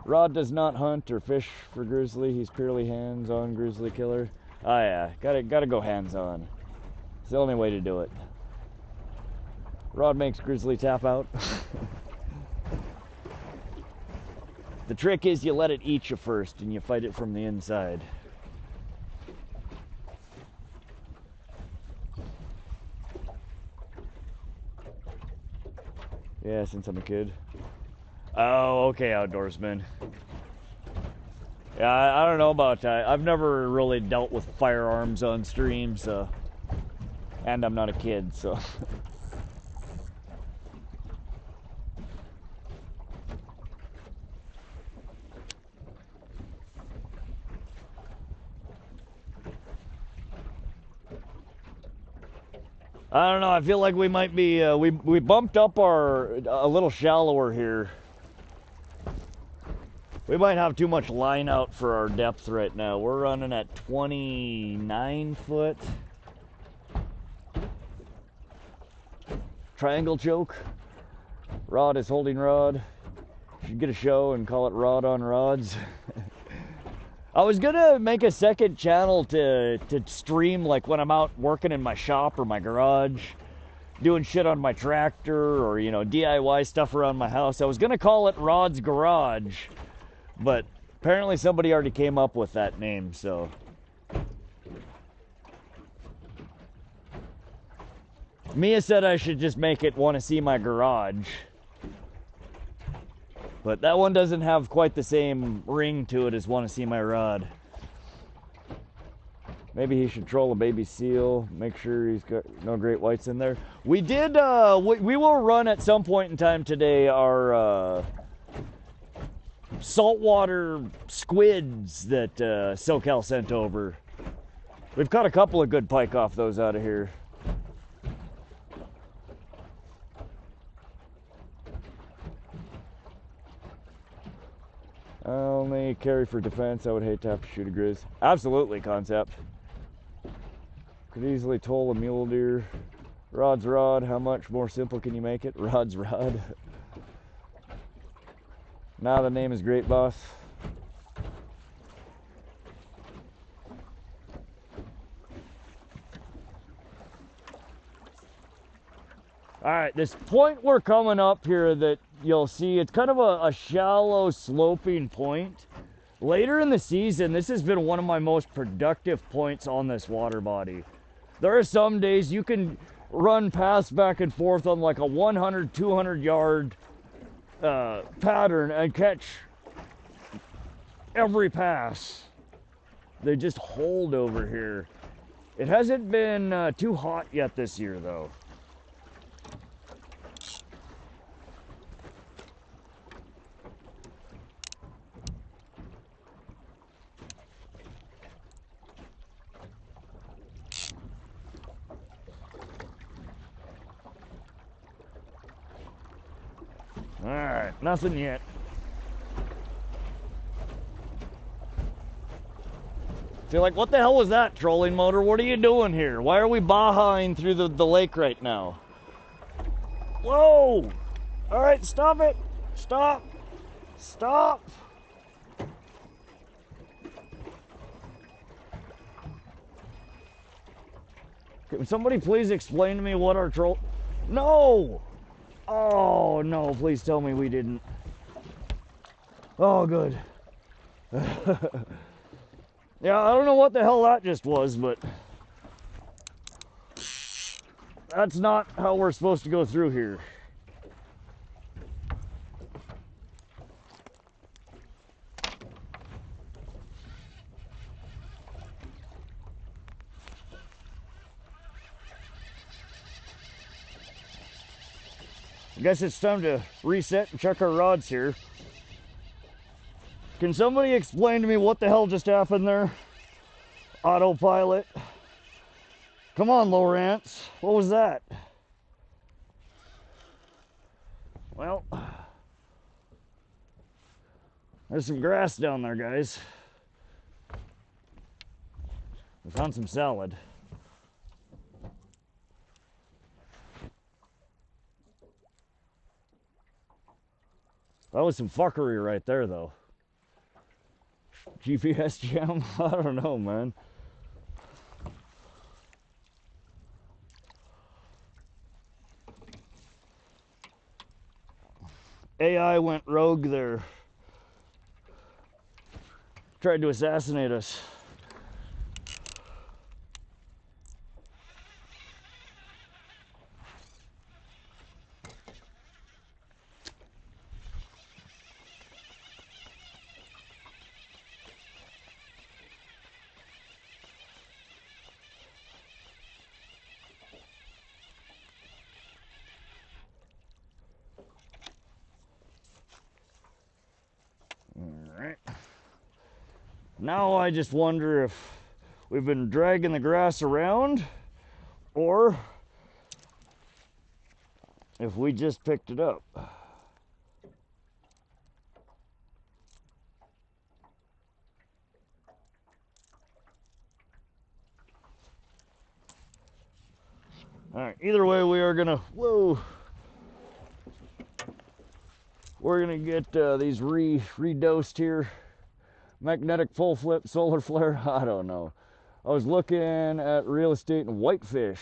A: Rod does not hunt or fish for grizzly. He's purely hands-on grizzly killer. Oh yeah, gotta go hands-on. It's the only way to do it. Rod makes grizzly tap out. The trick is you let it eat you first and you fight it from the inside. Yeah, since I'm a kid. Oh, okay, outdoorsman. Yeah, I don't know about that. I've never really dealt with firearms on stream, so, and I'm not a kid, so. I don't know. I feel like we might be. We bumped up a little shallower here. We might have too much line out for our depth right now. We're running at 29 foot. Triangle choke. Rod is holding rod. Should get a show and call it Rod on Rods. I was gonna make a second channel to stream like when I'm out working in my shop or my garage, doing shit on my tractor or, you know, DIY stuff around my house. I was gonna call it Rod's Garage, but apparently somebody already came up with that name, so. Mia said I should just make it Want to See My Garage. But that one doesn't have quite the same ring to it as Want to See My Rod. Maybe he should troll a baby seal. Make sure he's got no great whites in there. We did, we will run at some point in time today our saltwater squids that SoCal sent over. We've caught a couple of good pike off those out of here. I only carry for defense. I would hate to have to shoot a grizz. Absolutely, concept. Could easily toll a mule deer. Rod's rod. How much more simple can you make it? Rod's rod. Now the name is great, boss. All right, this point we're coming up here that you'll see, it's kind of a shallow sloping point. Later in the season, this has been one of my most productive points on this water body. There are some days you can run past back and forth on like a 100, 200 yard pattern and catch every pass. They just hold over here. It hasn't been too hot yet this year though. Alright, nothing yet. So you're like, what the hell was that, trolling motor? What are you doing here? Why are we bahaing through the lake right now? Whoa! Alright, stop it! Stop! Stop! Can somebody please explain to me what our troll... No! Oh, no, please tell me we didn't. Oh, good. Yeah, I don't know what the hell that just was, but that's not how we're supposed to go through here. I guess it's time to reset and check our rods here. Can somebody explain to me what the hell just happened there? Autopilot. Come on, Lowrance. What was that? Well, there's some grass down there, guys. We found some salad. That was some fuckery right there, though. GPS jam? I don't know, man. AI went rogue there. Tried to assassinate us. Now I just wonder if we've been dragging the grass around or if we just picked it up. All right, either way, we are gonna, we're gonna get these redosed here. Magnetic full flip, solar flare, I don't know. I was looking at real estate and whitefish.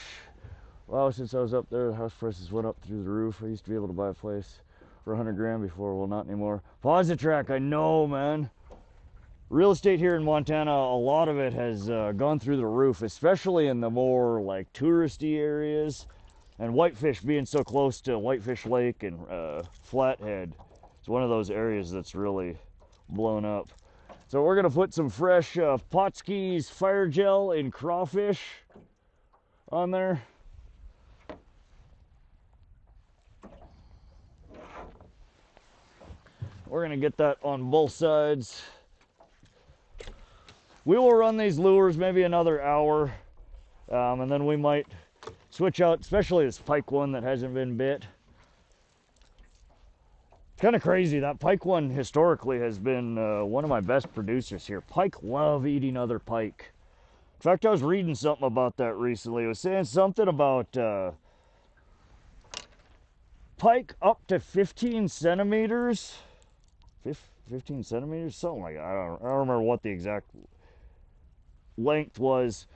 A: Wow, since I was up there, the house prices went up through the roof. I used to be able to buy a place for 100 grand before, well, not anymore. Positrack, I know, man. Real estate here in Montana, a lot of it has gone through the roof, especially in the more like touristy areas. And whitefish being so close to Whitefish Lake and Flathead, it's one of those areas that's really blown up. So we're gonna put some fresh Potskie's fire gel in crawfish on there. We're gonna get that on both sides. We will run these lures maybe another hour, and then we might switch out, especially this pike one that hasn't been bit. It's kind of crazy. That pike one historically has been one of my best producers here. Pike love eating other pike. In fact, I was reading something about that recently. It was saying something about pike up to 15 centimeters. 15 centimeters? Something like that. I don't remember what the exact length was,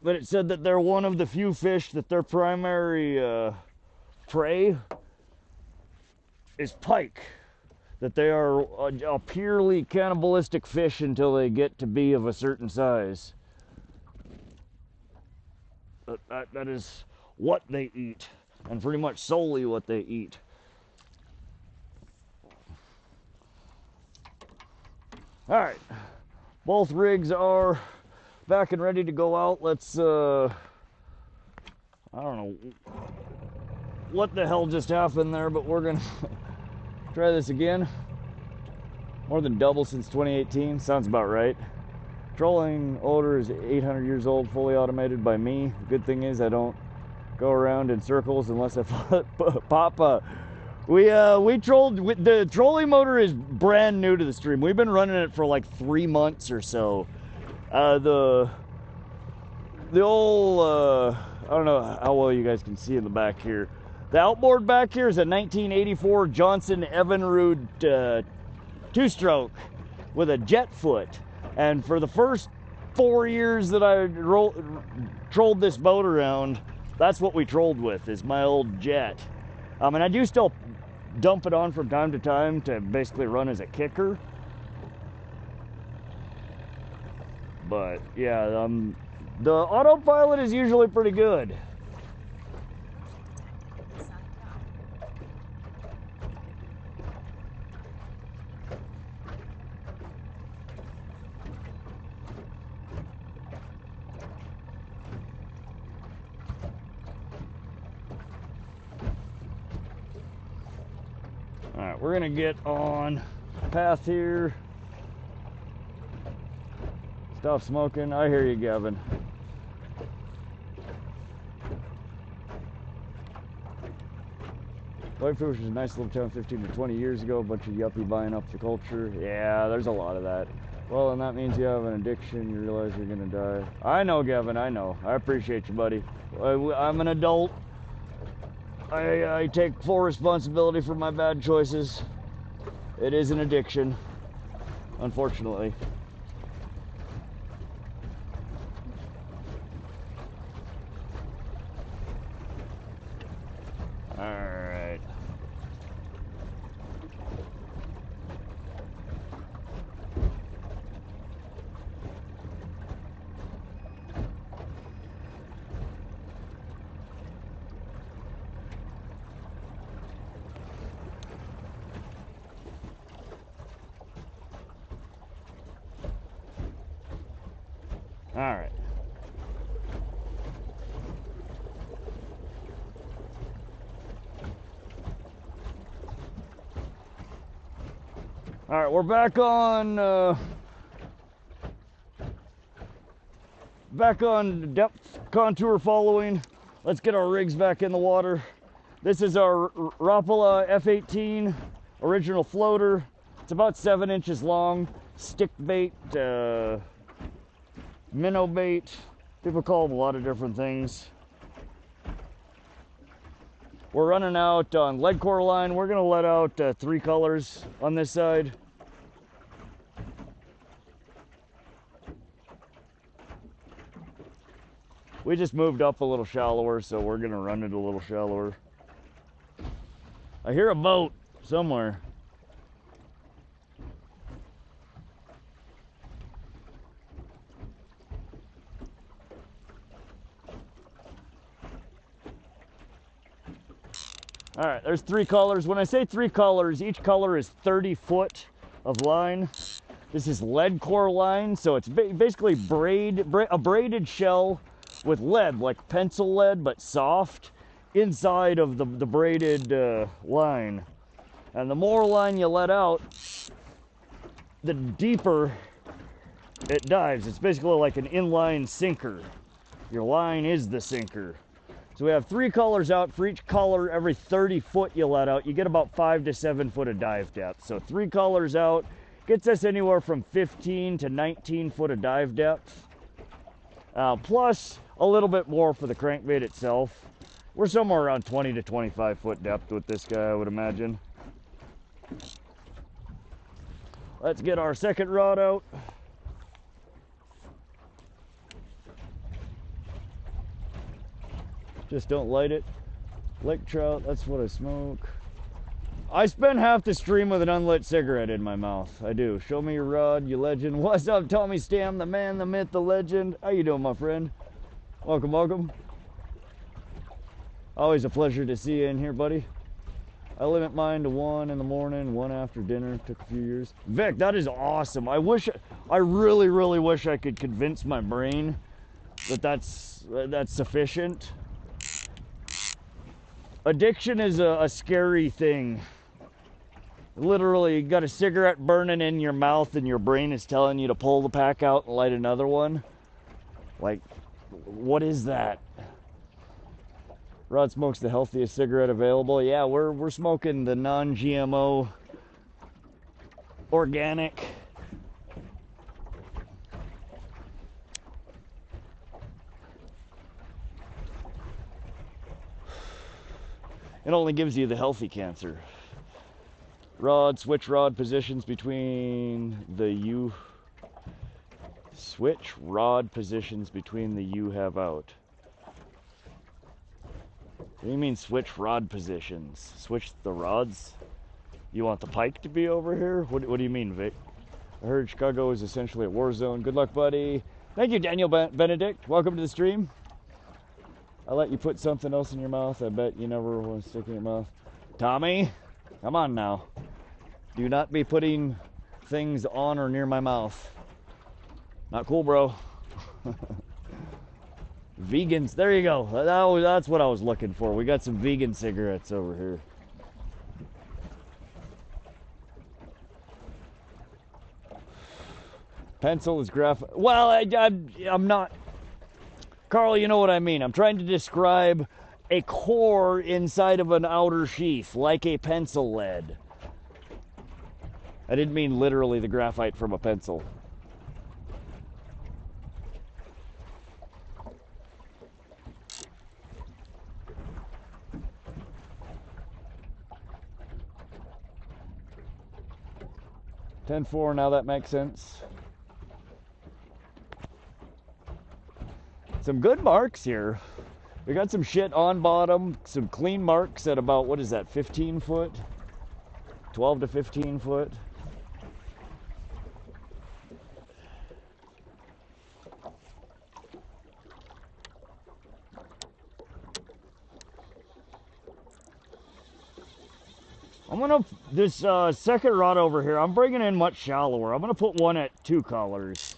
A: but it said that they're one of the few fish that their primary prey is pike, that they are a purely cannibalistic fish until they get to be of a certain size. That is what they eat, and pretty much solely what they eat. All right, both rigs are back and ready to go out. Let's I don't know what the hell just happened there, but we're gonna try this again. More than double since 2018, sounds about right. Trolling odor is 800 years old, fully automated by me. The good thing is I don't go around in circles unless I pop a. We trolled, the trolling motor is brand new to the stream. We've been running it for like 3 months or so. The old, I don't know how well you guys can see in the back here. The outboard back here is a 1984 Johnson Evinrude two-stroke with a jet foot. And for the first 4 years that I trolled this boat around, that's what we trolled with, is my old jet. And I do still dump it on from time to time to basically run as a kicker. But yeah, the autopilot is usually pretty good. All right, we're gonna get on path here. Stop smoking. I hear you, Gavin. Whitefish was a nice little town 15 to 20 years ago. A bunch of yuppie buying up the culture. Yeah, there's a lot of that. Well, and that means you have an addiction. You realize you're gonna die. I know, Gavin. I know. I appreciate you, buddy. I'm an adult. I take full responsibility for my bad choices. It is an addiction, unfortunately. All right. All right. All right, we're back on back on depth contour following. Let's get our rigs back in the water. This is our Rapala F18 original floater. It's about 7 inches long. Stick bait, minnow bait. People call them a lot of different things. We're running out on lead core line. We're gonna let out 3 colors on this side. We just moved up a little shallower, so we're gonna run it a little shallower. I hear a boat somewhere. All right, there's 3 colors. When I say 3 colors, each color is 30 foot of line. This is lead core line, so it's basically a braided shell with lead, like pencil lead, but soft, inside of the braided line. And the more line you let out, the deeper it dives. It's basically like an inline sinker. Your line is the sinker. So we have 3 colors out. For each color, every 30 foot you let out, you get about 5 to 7 foot of dive depth. So 3 colors out gets us anywhere from 15 to 19 foot of dive depth. Plus a little bit more for the crankbait itself. We're somewhere around 20 to 25 foot depth with this guy, I would imagine. Let's get our second rod out. Just don't light it. Lake trout, that's what I smoke. I spend half the stream with an unlit cigarette in my mouth. I do. Show me your rod, you legend. What's up, Tommy Stam, the man, the myth, the legend? How you doing, my friend? Welcome, welcome. Always a pleasure to see you in here, buddy. I limit mine to 1 in the morning, 1 after dinner. Took a few years. Vic, that is awesome. I really, really wish I could convince my brain that that's sufficient. Addiction is a scary thing. Literally, you got a cigarette burning in your mouth and your brain is telling you to pull the pack out and light another one. Like, what is that? Rod smokes the healthiest cigarette available. Yeah, we're smoking the non-GMO organic. It only gives you the healthy cancer. Switch rod positions between the U. Switch rod positions between the U have out. What do you mean switch rod positions? Switch the rods? You want the pike to be over here? What do you mean, Vic? I heard Chicago is essentially a war zone. Good luck, buddy. Thank you, Daniel Benedict. Welcome to the stream. I let you put something else in your mouth. I bet you never want to stick in your mouth. Tommy, come on now. Do not be putting things on or near my mouth. Not cool, bro. Vegans, there you go. That's what I was looking for. We got some vegan cigarettes over here. Pencil is graphite. Well, I'm not. Carl, you know what I mean. I'm trying to describe a core inside of an outer sheath, like a pencil lead. I didn't mean literally the graphite from a pencil. $10.4, now that makes sense. Some good marks here. We got some shit on bottom, some clean marks at about, what is that, 15 foot? 12 to 15 foot. This second rod over here, I'm bringing in much shallower. I'm gonna put one at 2 colors.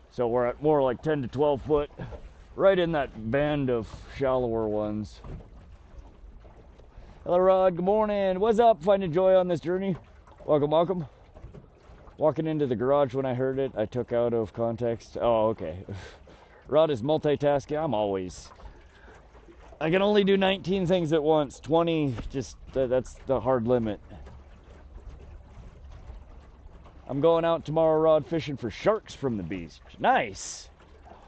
A: So we're at more like 10 to 12 foot, right in that band of shallower ones. Hello, Rod, good morning. What's up? Finding joy on this journey? Welcome, welcome. Walking into the garage when I heard it, I took out of context. Oh, okay. Rod is multitasking. I can only do 19 things at once. 20, just, that's the hard limit. I'm going out tomorrow rod fishing for sharks from the beach. Nice.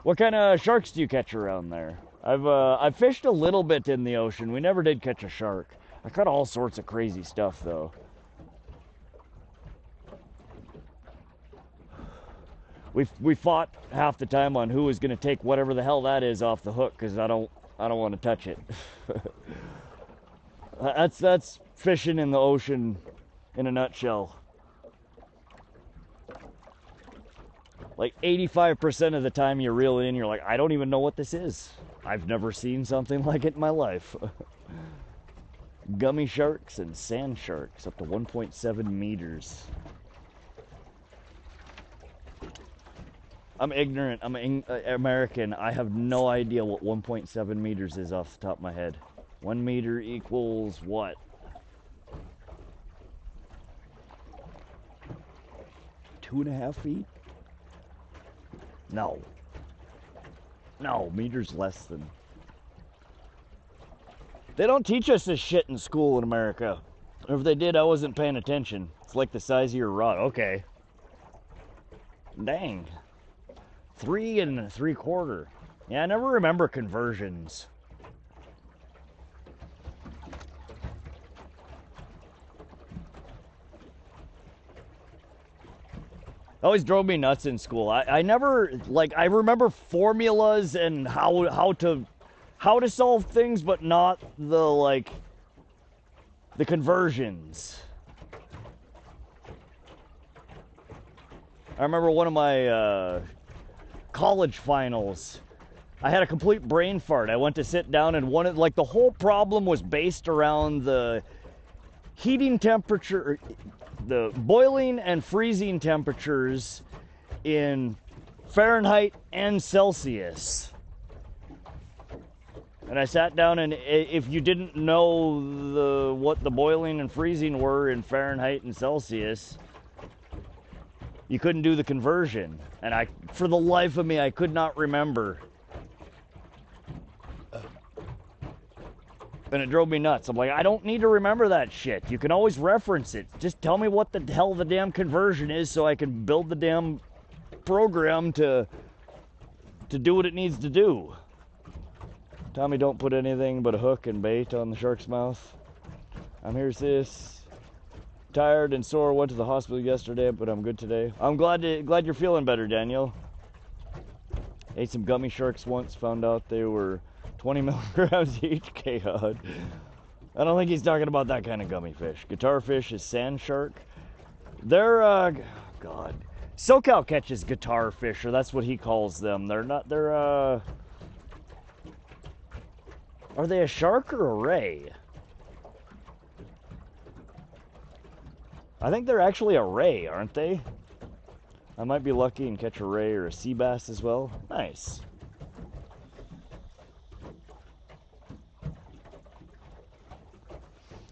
A: What kind of sharks do you catch around there? I've fished a little bit in the ocean. We never did catch a shark. I caught all sorts of crazy stuff though. We fought half the time on who was going to take whatever the hell that is off the hook because I don't want to touch it. That's fishing in the ocean in a nutshell. Like 85% of the time you reel it in, you're like, I don't even know what this is. I've never seen something like it in my life. Gummy sharks and sand sharks up to 1.7 meters. I'm ignorant. I'm American. I have no idea what 1.7 meters is off the top of my head. 1 meter equals what? Two and a half feet? No. No, meters less than. They don't teach us this shit in school in America. Or if they did, I wasn't paying attention. It's like the size of your rod. Okay. Dang. 3 3/4. Yeah, I never remember conversions. Always drove me nuts in school. I never, like, I remember formulas and how to solve things, but not the conversions. I remember one of my college finals. I had a complete brain fart. I went to sit down and the whole problem was based around the heating temperature, the boiling and freezing temperatures in Fahrenheit and Celsius. And I sat down, and if you didn't know what the boiling and freezing were in Fahrenheit and Celsius, you couldn't do the conversion. And for the life of me, I could not remember. And it drove me nuts. I'm like, I don't need to remember that shit. You can always reference it. Just tell me what the hell the damn conversion is so I can build the damn program to do what it needs to do. Tommy, don't put anything but a hook and bait on the shark's mouth. I'm here, sis. Tired and sore. Went to the hospital yesterday, but I'm good today. I'm glad you're feeling better, Daniel. Ate some gummy sharks once. Found out they were 20 milligrams each. God. I don't think he's talking about that kind of gummy fish. Guitar fish is sand shark. They're God. SoCal catches guitar fish, or that's what he calls them. They're not. They're are they a shark or a ray? I think they're actually a ray, aren't they? I might be lucky and catch a ray or a sea bass as well. Nice.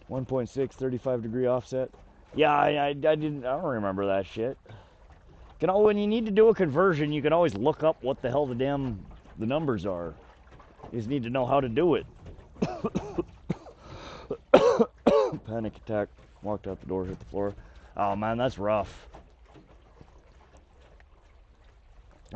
A: .6, 35-degree offset. Yeah, I don't remember that shit. When you need to do a conversion, you can always look up what the hell the numbers are. You just need to know how to do it. Panic attack. Walked out the door, hit the floor. Oh man, that's rough.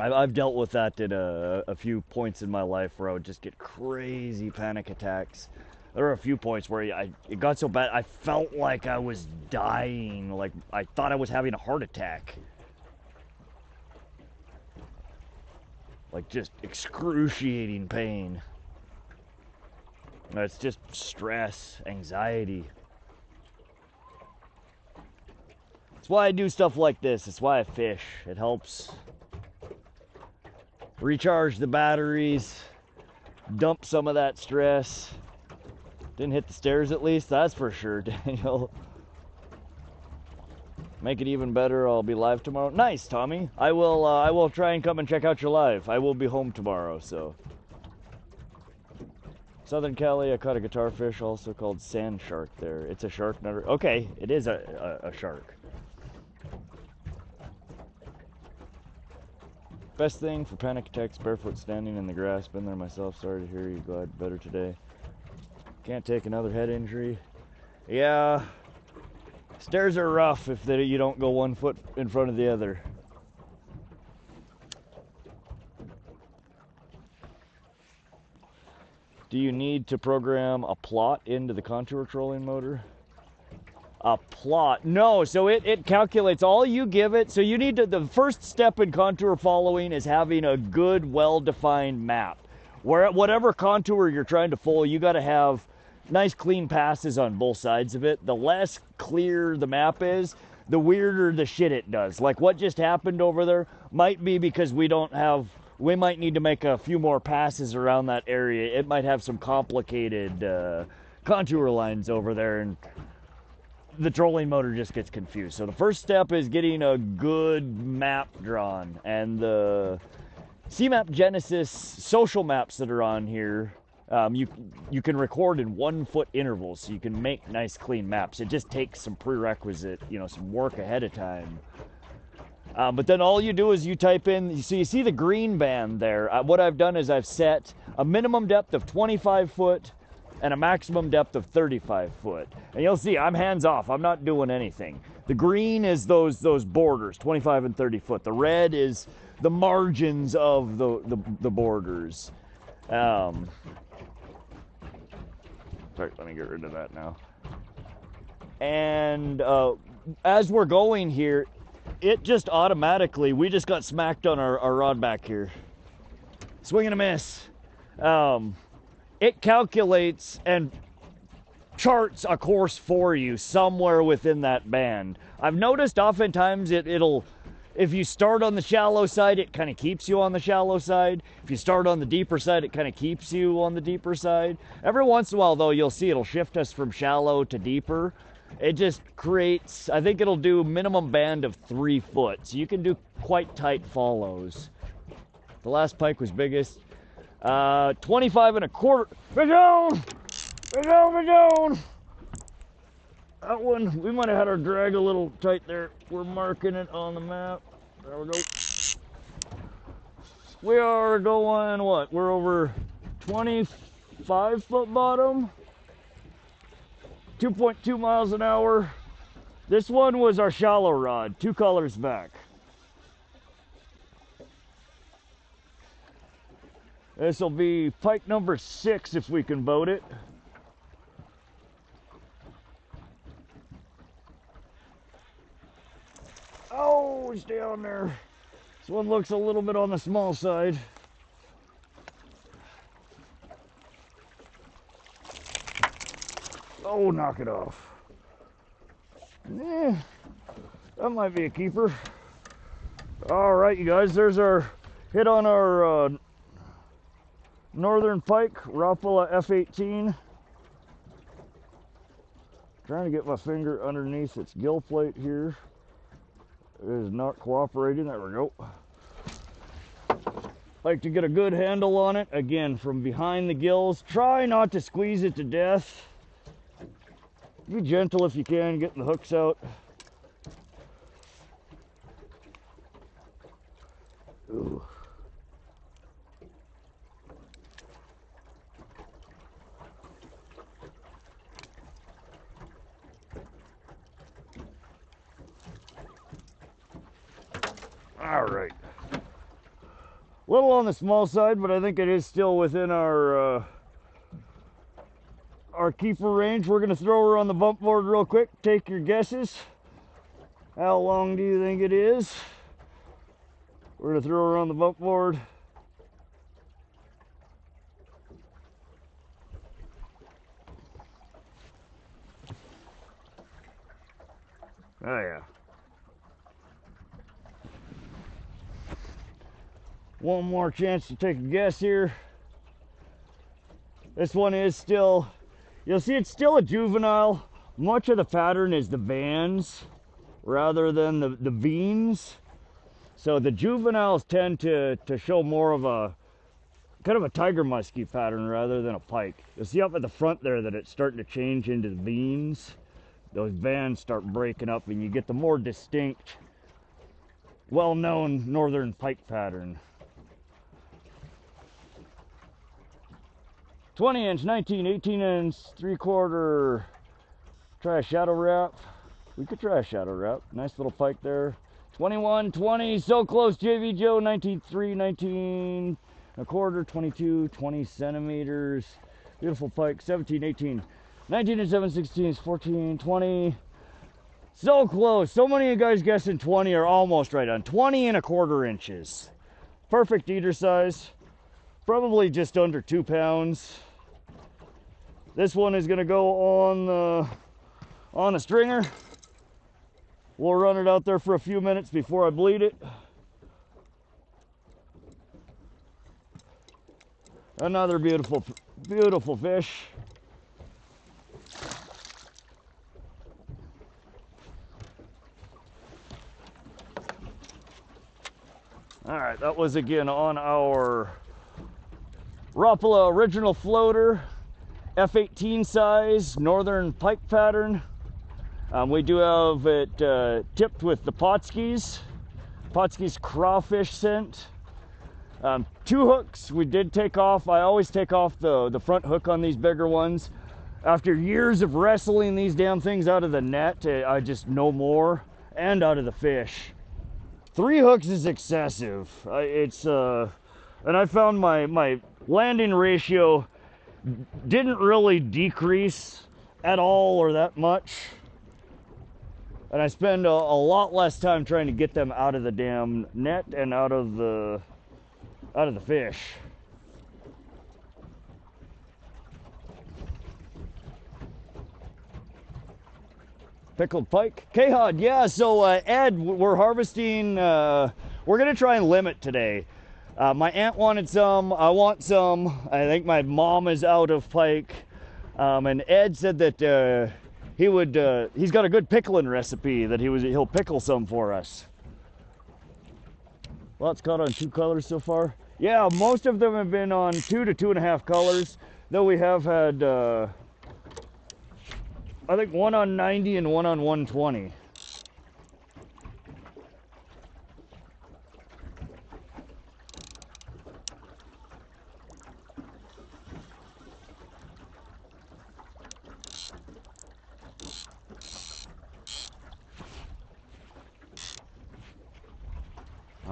A: I've dealt with that at a few points in my life where I would just get crazy panic attacks. There were a few points where it got so bad I felt like I was dying, like I thought I was having a heart attack. Like just excruciating pain. It's just stress, anxiety. That's why I do stuff like this. It's why I fish. It helps recharge the batteries, dump some of that stress. Didn't hit the stairs at least, that's for sure, Daniel. Make it even better, I'll be live tomorrow. Nice, Tommy. I will try and come and check out your live. I will be home tomorrow, so. Southern Cali, I caught a guitar fish, also called sand shark there. It's a shark, not okay, it is a shark. Best thing for panic attacks, barefoot standing in the grass. Been there myself. Sorry to hear you. Glad better today. Can't take another head injury. Yeah, stairs are rough if you don't go 1 foot in front of the other. Do you need to program a plot into the contour trolling motor? A plot? No, so it calculates all you give it. So you need to, the first step in contour following is having a good, well-defined map. Whatever contour you're trying to follow, you got to have nice clean passes on both sides of it. The less clear the map is, the weirder the shit it does. Like what just happened over there might be because we might need to make a few more passes around that area. It might have some complicated contour lines over there, and the trolling motor just gets confused. So the first step is getting a good map drawn, and the CMAP Genesis social maps that are on here, you can record in 1 foot intervals, so you can make nice clean maps. It just takes some prerequisite, some work ahead of time. But then all you do is you type in, so you see the green band there. What I've done is I've set a minimum depth of 25 foot and a maximum depth of 35 foot. And you'll see I'm hands off. I'm not doing anything. The green is those borders, 25 and 30 foot. The red is the margins of the borders. Sorry, let me get rid of that now. And as we're going here, it just automatically, we just got smacked on our rod back here. Swing and a miss. It calculates and charts a course for you somewhere within that band. I've noticed oftentimes it'll, if you start on the shallow side, it kind of keeps you on the shallow side. If you start on the deeper side, it kind of keeps you on the deeper side. Every once in a while, though, you'll see it'll shift us from shallow to deeper. It just creates, I think it'll do minimum band of 3 foot. So you can do quite tight follows. The last pike was biggest. 25 and a quarter. Fish on! Fish on, fish on! That one, we might have had our drag a little tight there. We're marking it on the map. There we go. We are going, what? We're over 25 foot bottom. 2.2 miles an hour. This one was our shallow rod, 2 colors back. This will be pike number 6 if we can boat it. Oh, he's down there. This one looks a little bit on the small side. Oh, knock it off. Yeah, that might be a keeper. All right, you guys, there's our hit on our northern pike, Rapala F18. Trying to get my finger underneath its gill plate here. It is not cooperating. There we go. Like to get a good handle on it, again, from behind the gills. Try not to squeeze it to death. Be gentle if you can, getting the hooks out. Ooh. All right. A little on the small side, but I think it is still within our keeper range. We're going to throw her on the bump board real quick. Take your guesses. How long do you think it is? We're going to throw her on the bump board. Oh yeah. One more chance to take a guess here. This one is still, you'll see it's still a juvenile. Much of the pattern is the bands rather than the veins. So the juveniles tend to show more of a kind of a tiger musky pattern rather than a pike. You'll see up at the front there that it's starting to change into the veins. Those bands start breaking up and you get the more distinct, well-known northern pike pattern. 20 inch, 19, 18 inch, 3/4. Try a shadow wrap. We could try a shadow wrap. Nice little pike there. 21, 20, so close, JV Joe. 19.3, 19 1/4, 22, 20 centimeters. Beautiful pike. 17, 18, 19 and 7/16, 14, 20. So close. So many of you guys guessing 20 are almost right on. 20 1/4 inches. Perfect eater size. Probably just under 2 pounds. This one is going to go on a stringer. We'll run it out there for a few minutes before I bleed it. Another beautiful, beautiful fish. All right, that was again on our Rapala original floater, F18 size, northern pike pattern. We do have it tipped with the Potskie's crawfish scent. 2 hooks we did take off. I always take off the front hook on these bigger ones. After years of wrestling these damn things out of the net, I just know more, and out of the fish. 3 hooks is excessive. And I found my landing ratio didn't really decrease at all or that much. And I spend a lot less time trying to get them out of the damn net and out of the fish. Pickled pike. K-Hod, yeah, so Ed, we're harvesting, we're gonna try and limit today. My aunt wanted some, I want some. I think my mom is out of pike. And Ed said that he's got a good pickling recipe that he'll pickle some for us. Well, it's caught on 2 colors so far. Yeah, most of them have been on 2 to 2.5 colors, though we have had, I think 1 on 90 and 1 on 120.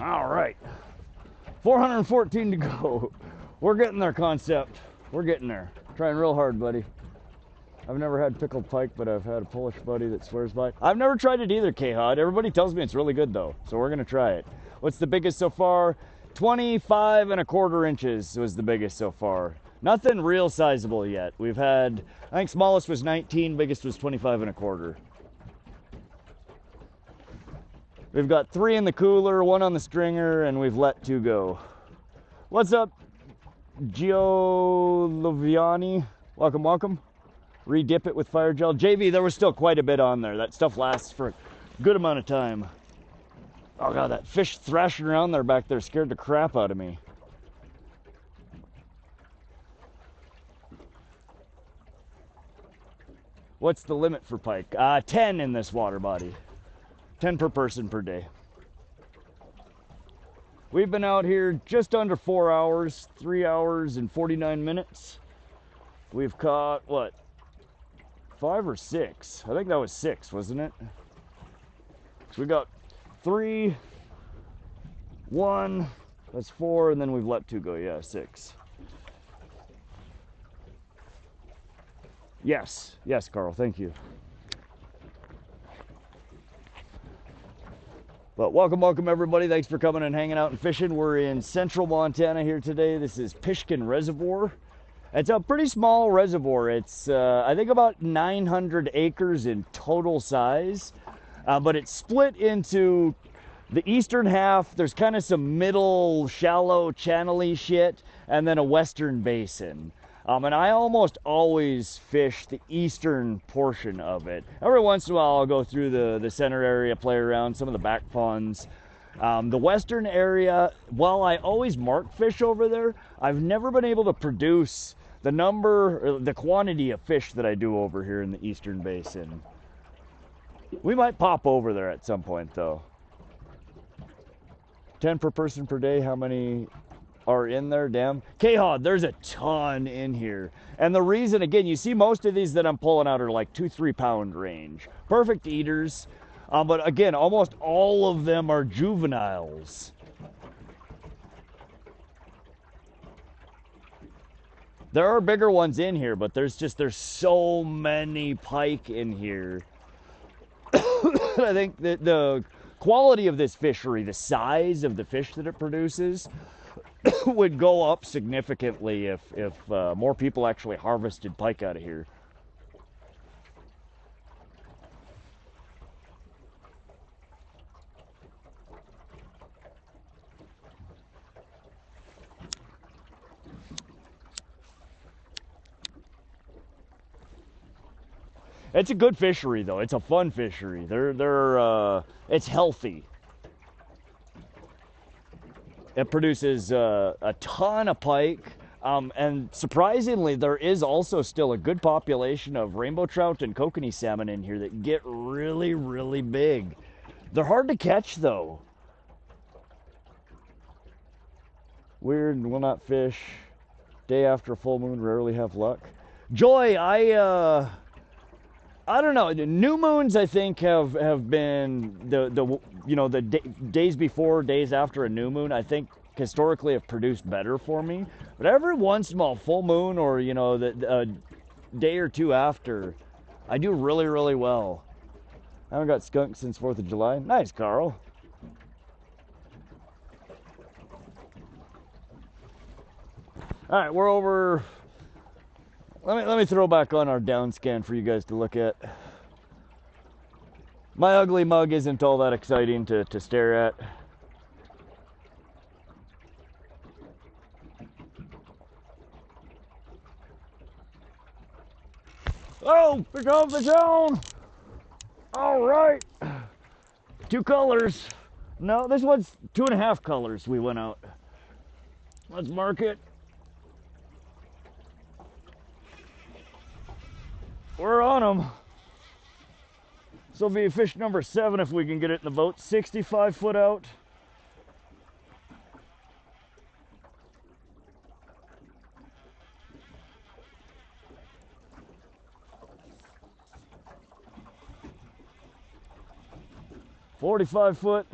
A: All right, 414 to go. We're getting there, Concept. We're getting there. Trying real hard, buddy. I've never had pickled pike, but I've had a Polish buddy that swears by it. I've never tried it either, K-Hod. Everybody tells me it's really good, though, so we're gonna try it. What's the biggest so far? 25 1/4 inches was the biggest so far. Nothing real sizable yet. We've had, I think smallest was 19, biggest was 25 1/4. We've got 3 in the cooler, 1 on the stringer, and we've let 2 go. What's up, Gio Loviani? Welcome, welcome. Re-dip it with fire gel. JV, there was still quite a bit on there. That stuff lasts for a good amount of time. Oh God, that fish thrashing around there back there scared the crap out of me. What's the limit for pike? 10 in this water body. 10 per person per day. We've been out here just under 4 hours, 3 hours and 49 minutes. We've caught, what, 5 or 6? I think that was 6, wasn't it? So we got 3, 1, that's 4, and then we've let 2 go, yeah, 6. Yes, yes, Carl, thank you. But welcome, welcome everybody. Thanks for coming and hanging out and fishing. We're in central Montana here today. This is Pishkun Reservoir. It's a pretty small reservoir. It's, I think, about 900 acres in total size. But it's split into the eastern half. There's kind of some middle, shallow, channel-y shit, and then a western basin. And I almost always fish the eastern portion of it. Every once in a while, I'll go through the center area, play around some of the back ponds. The western area, while I always mark fish over there, I've never been able to produce the number, the quantity of fish that I do over here in the eastern basin. We might pop over there at some point, though. 10 per person per day, how many are in there. Damn. K-Hod, there's a ton in here. And the reason, again, you see most of these that I'm pulling out are like 2-3 pound range. Perfect eaters. But again, almost all of them are juveniles. There are bigger ones in here, but there's so many pike in here. I think that the quality of this fishery, the size of the fish that it produces, would go up significantly if more people actually harvested pike out of here. It's a good fishery, though. It's a fun fishery. It's healthy. It produces a ton of pike, and surprisingly, there is also still a good population of rainbow trout and kokanee salmon in here that get really, really big. They're hard to catch, though. Weird, will not fish. Day after a full moon, rarely have luck. Joy, I don't know. New moons, I think, have been the days before, days after a new moon. I think historically have produced better for me. But every once in a while, full moon or the day or two after, I do really, really well. I haven't got skunked since 4th of July. Nice, Carl. All right, we're over. Let me throw back on our down scan for you guys to look at. My ugly mug isn't all that exciting to stare at. Oh, pick up the zone. All right. 2 colors. No, this one's 2.5 colors we went out. Let's mark it. We're on them. This will be fish number 7 if we can get it in the boat. 65 foot out. $45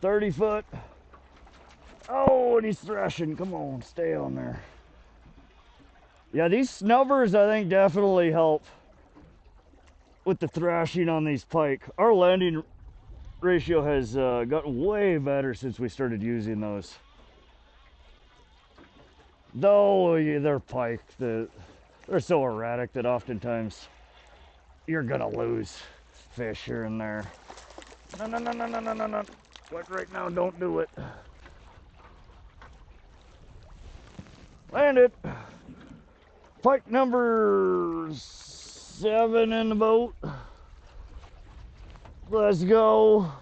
A: 30 foot. Oh, and he's thrashing. Come on, stay on there. Yeah, these snubbers, I think, definitely help with the thrashing on these pike. Our landing ratio has gotten way better since we started using those. Though they're pike, they're so erratic that oftentimes you're gonna lose fish here and there. No. Like right now, don't do it. Landed. Pike number 7 in the boat. Let's go. Let's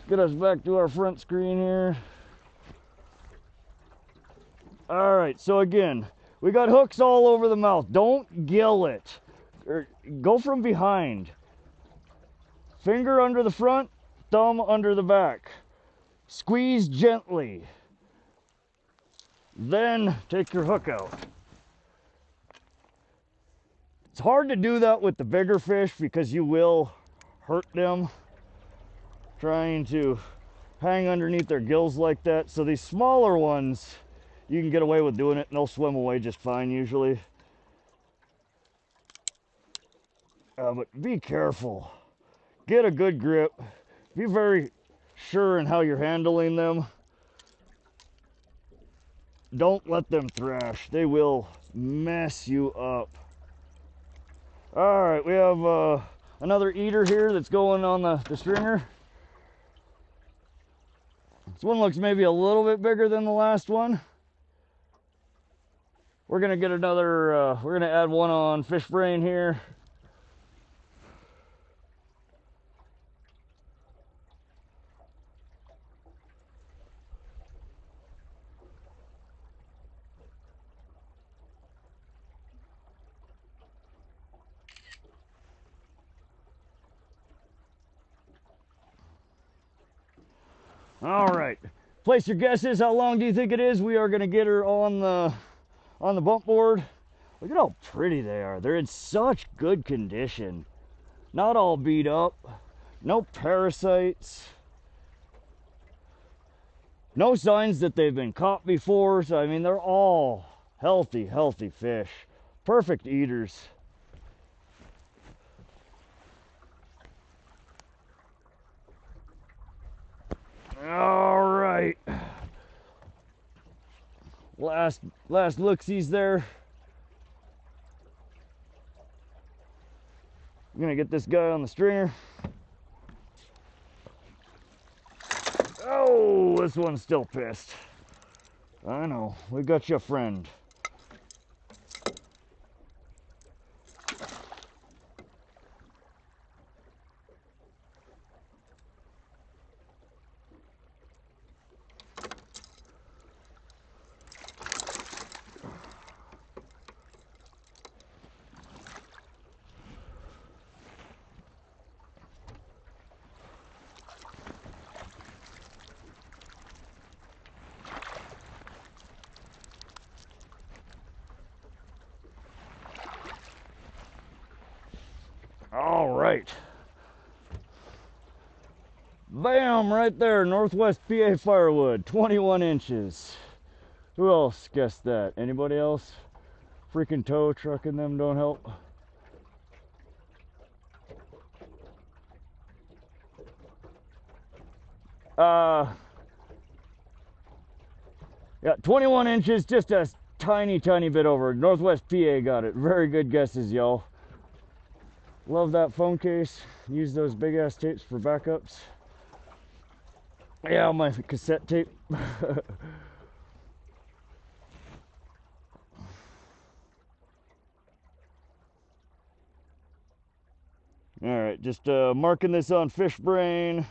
A: get us back to our front screen here. All right, so again, we got hooks all over the mouth. Don't gill it. Go from behind. Finger under the front, thumb under the back. Squeeze gently. Then take your hook out. It's hard to do that with the bigger fish because you will hurt them trying to hang underneath their gills like that. So these smaller ones, you can get away with doing it and they'll swim away just fine usually. But be careful. Get a good grip. Be very sure in how you're handling them. Don't let them thrash. They will mess you up. All right, we have another eater here that's going on the stringer. This one looks maybe a little bit bigger than the last one. We're gonna get another, we're gonna add one on fish brain here. All right, place your guesses. How long do you think it is? We are gonna get her on the bump board. Look at how pretty they are. They're in such good condition. Not all beat up. No parasites. No signs that they've been caught before. So I mean, they're all healthy fish. Perfect eaters. All right. Last look-sees there. I'm gonna get this guy on the stringer. Oh, this one's still pissed. I know, we got you a friend. All right. Bam, right there, Northwest PA firewood, 21 inches. Who else guessed that? Anybody else? Freaking tow truck and them don't help. Yeah, 21 inches, just a tiny bit over. Northwest PA got it. Very good guesses, y'all. Love that phone case. Use those big ass tapes for backups. Yeah, my cassette tape. All right, just marking this on Fish Brain.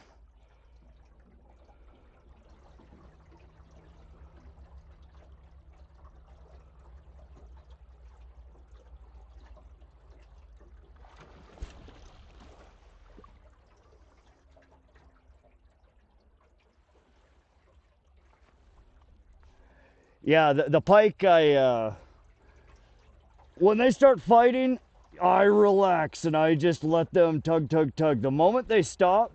A: Yeah, the pike, when they start fighting, I relax and I just let them tug. The moment they stop,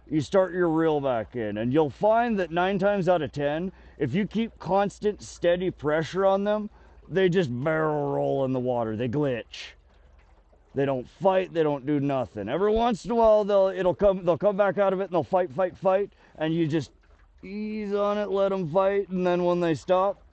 A: you start your reel back in, and you'll find that 9 times out of 10, if you keep constant, steady pressure on them, they just barrel roll in the water. They glitch. They don't fight. They don't do nothing. Every once in a while, they'll come back out of it and they'll fight, and you just ease on it, let them fight, and then when they stop,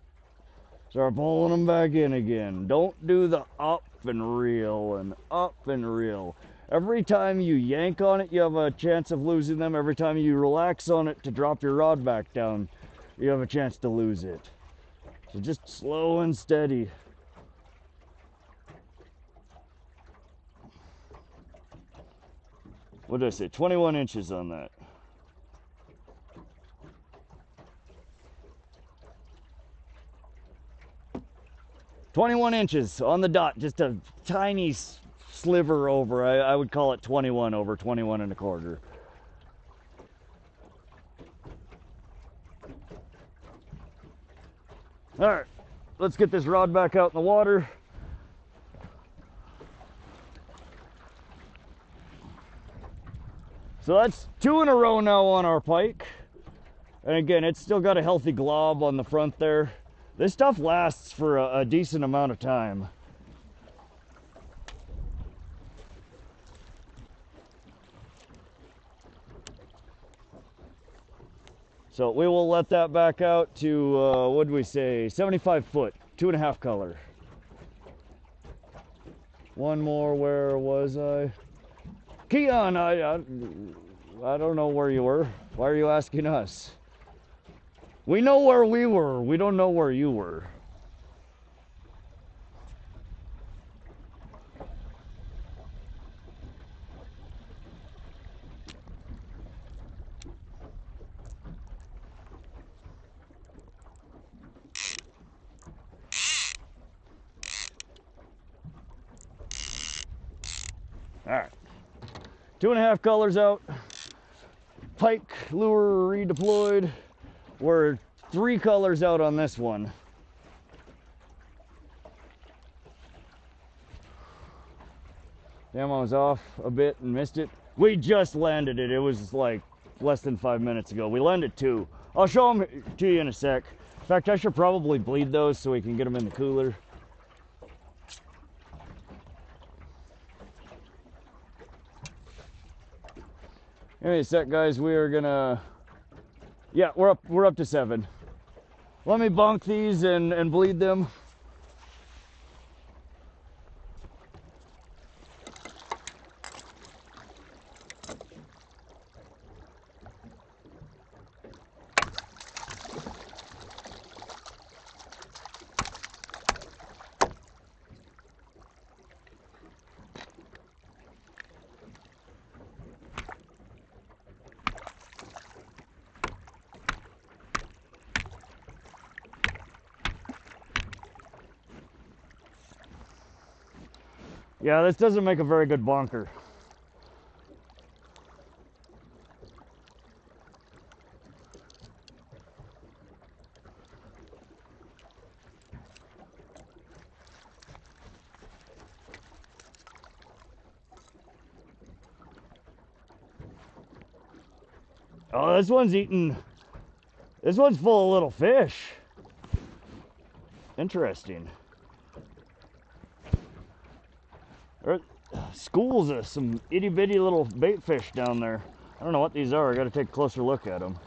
A: start pulling them back in again. Don't do the up and reel. Every time you yank on it, you have a chance of losing them. Every time you relax on it to drop your rod back down, you have a chance to lose it. So just slow and steady. What did I say? 21 inches on that. "21 inches on the dot, just a tiny sliver over. I would call it 21 over 21 and a quarter. All right, let's get this rod back out in the water. So that's 2 in a row now on our pike. And again, it's still got a healthy glob on the front there. This stuff lasts for a decent amount of time. So we will let that back out to, what did we say, 75 foot, 2.5 color. One more, where was I? Keon, I don't know where you were. Why are you asking us? We know where we were. We don't know where you were. All right. 2.5 colors out. Pike lure redeployed. We're 3 colors out on this one. Damn, I was off a bit and missed it. We just landed it. It was like less than 5 minutes ago. We landed 2. I'll show them to you in a sec. In fact, I should probably bleed those so we can get them in the cooler. Give me a sec, guys. We are gonna, yeah, we're up to 7. Let me bonk these and bleed them. Yeah, this doesn't make a very good bonker. Oh, this one's eating. This one's full of little fish. Interesting. There are schools of some itty bitty little bait fish down there. I don't know what these are. I got to take a closer look at them.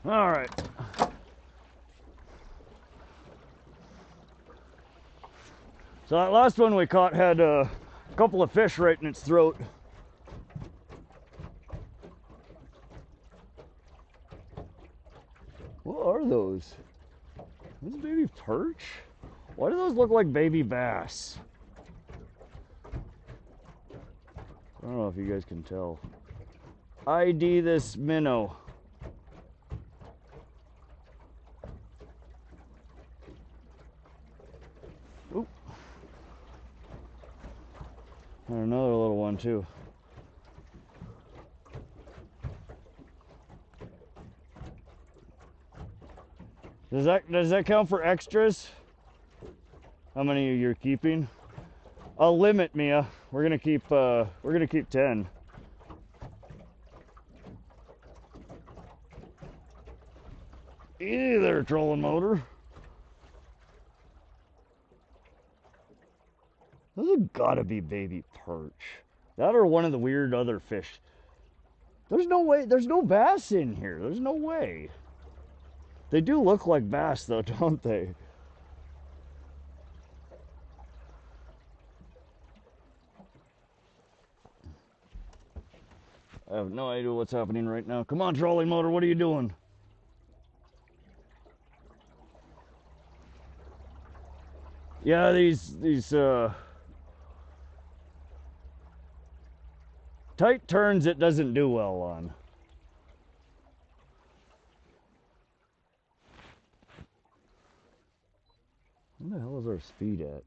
A: All right. So that last one we caught had a couple of fish right in its throat. What are those? Those baby perch? Why do those look like baby bass? I don't know if you guys can tell. ID this minnow. Oop. And another little one too. Does that count for extras? How many you're keeping? I'll limit, Mia. We're gonna keep 10. Easy there, trolling motor. Those have gotta be baby perch. That or one of the weird other fish. There's no way, there's no bass in here. There's no way. They do look like bass though, don't they? I have no idea what's happening right now. Come on, trolling motor, what are you doing? Yeah, these tight turns it doesn't do well on. What the hell is our speed at?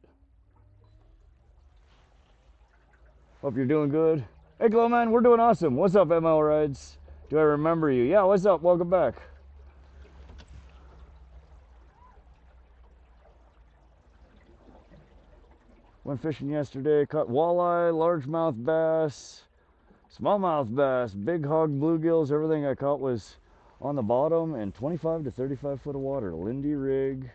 A: Hope you're doing good. Hey, Glowman, we're doing awesome. What's up, ML Rides? Do I remember you? Yeah, what's up? Welcome back. Went fishing yesterday, caught walleye, largemouth bass, smallmouth bass, big hog bluegills. Everything I caught was on the bottom and 25 to 35 foot of water. Lindy rig,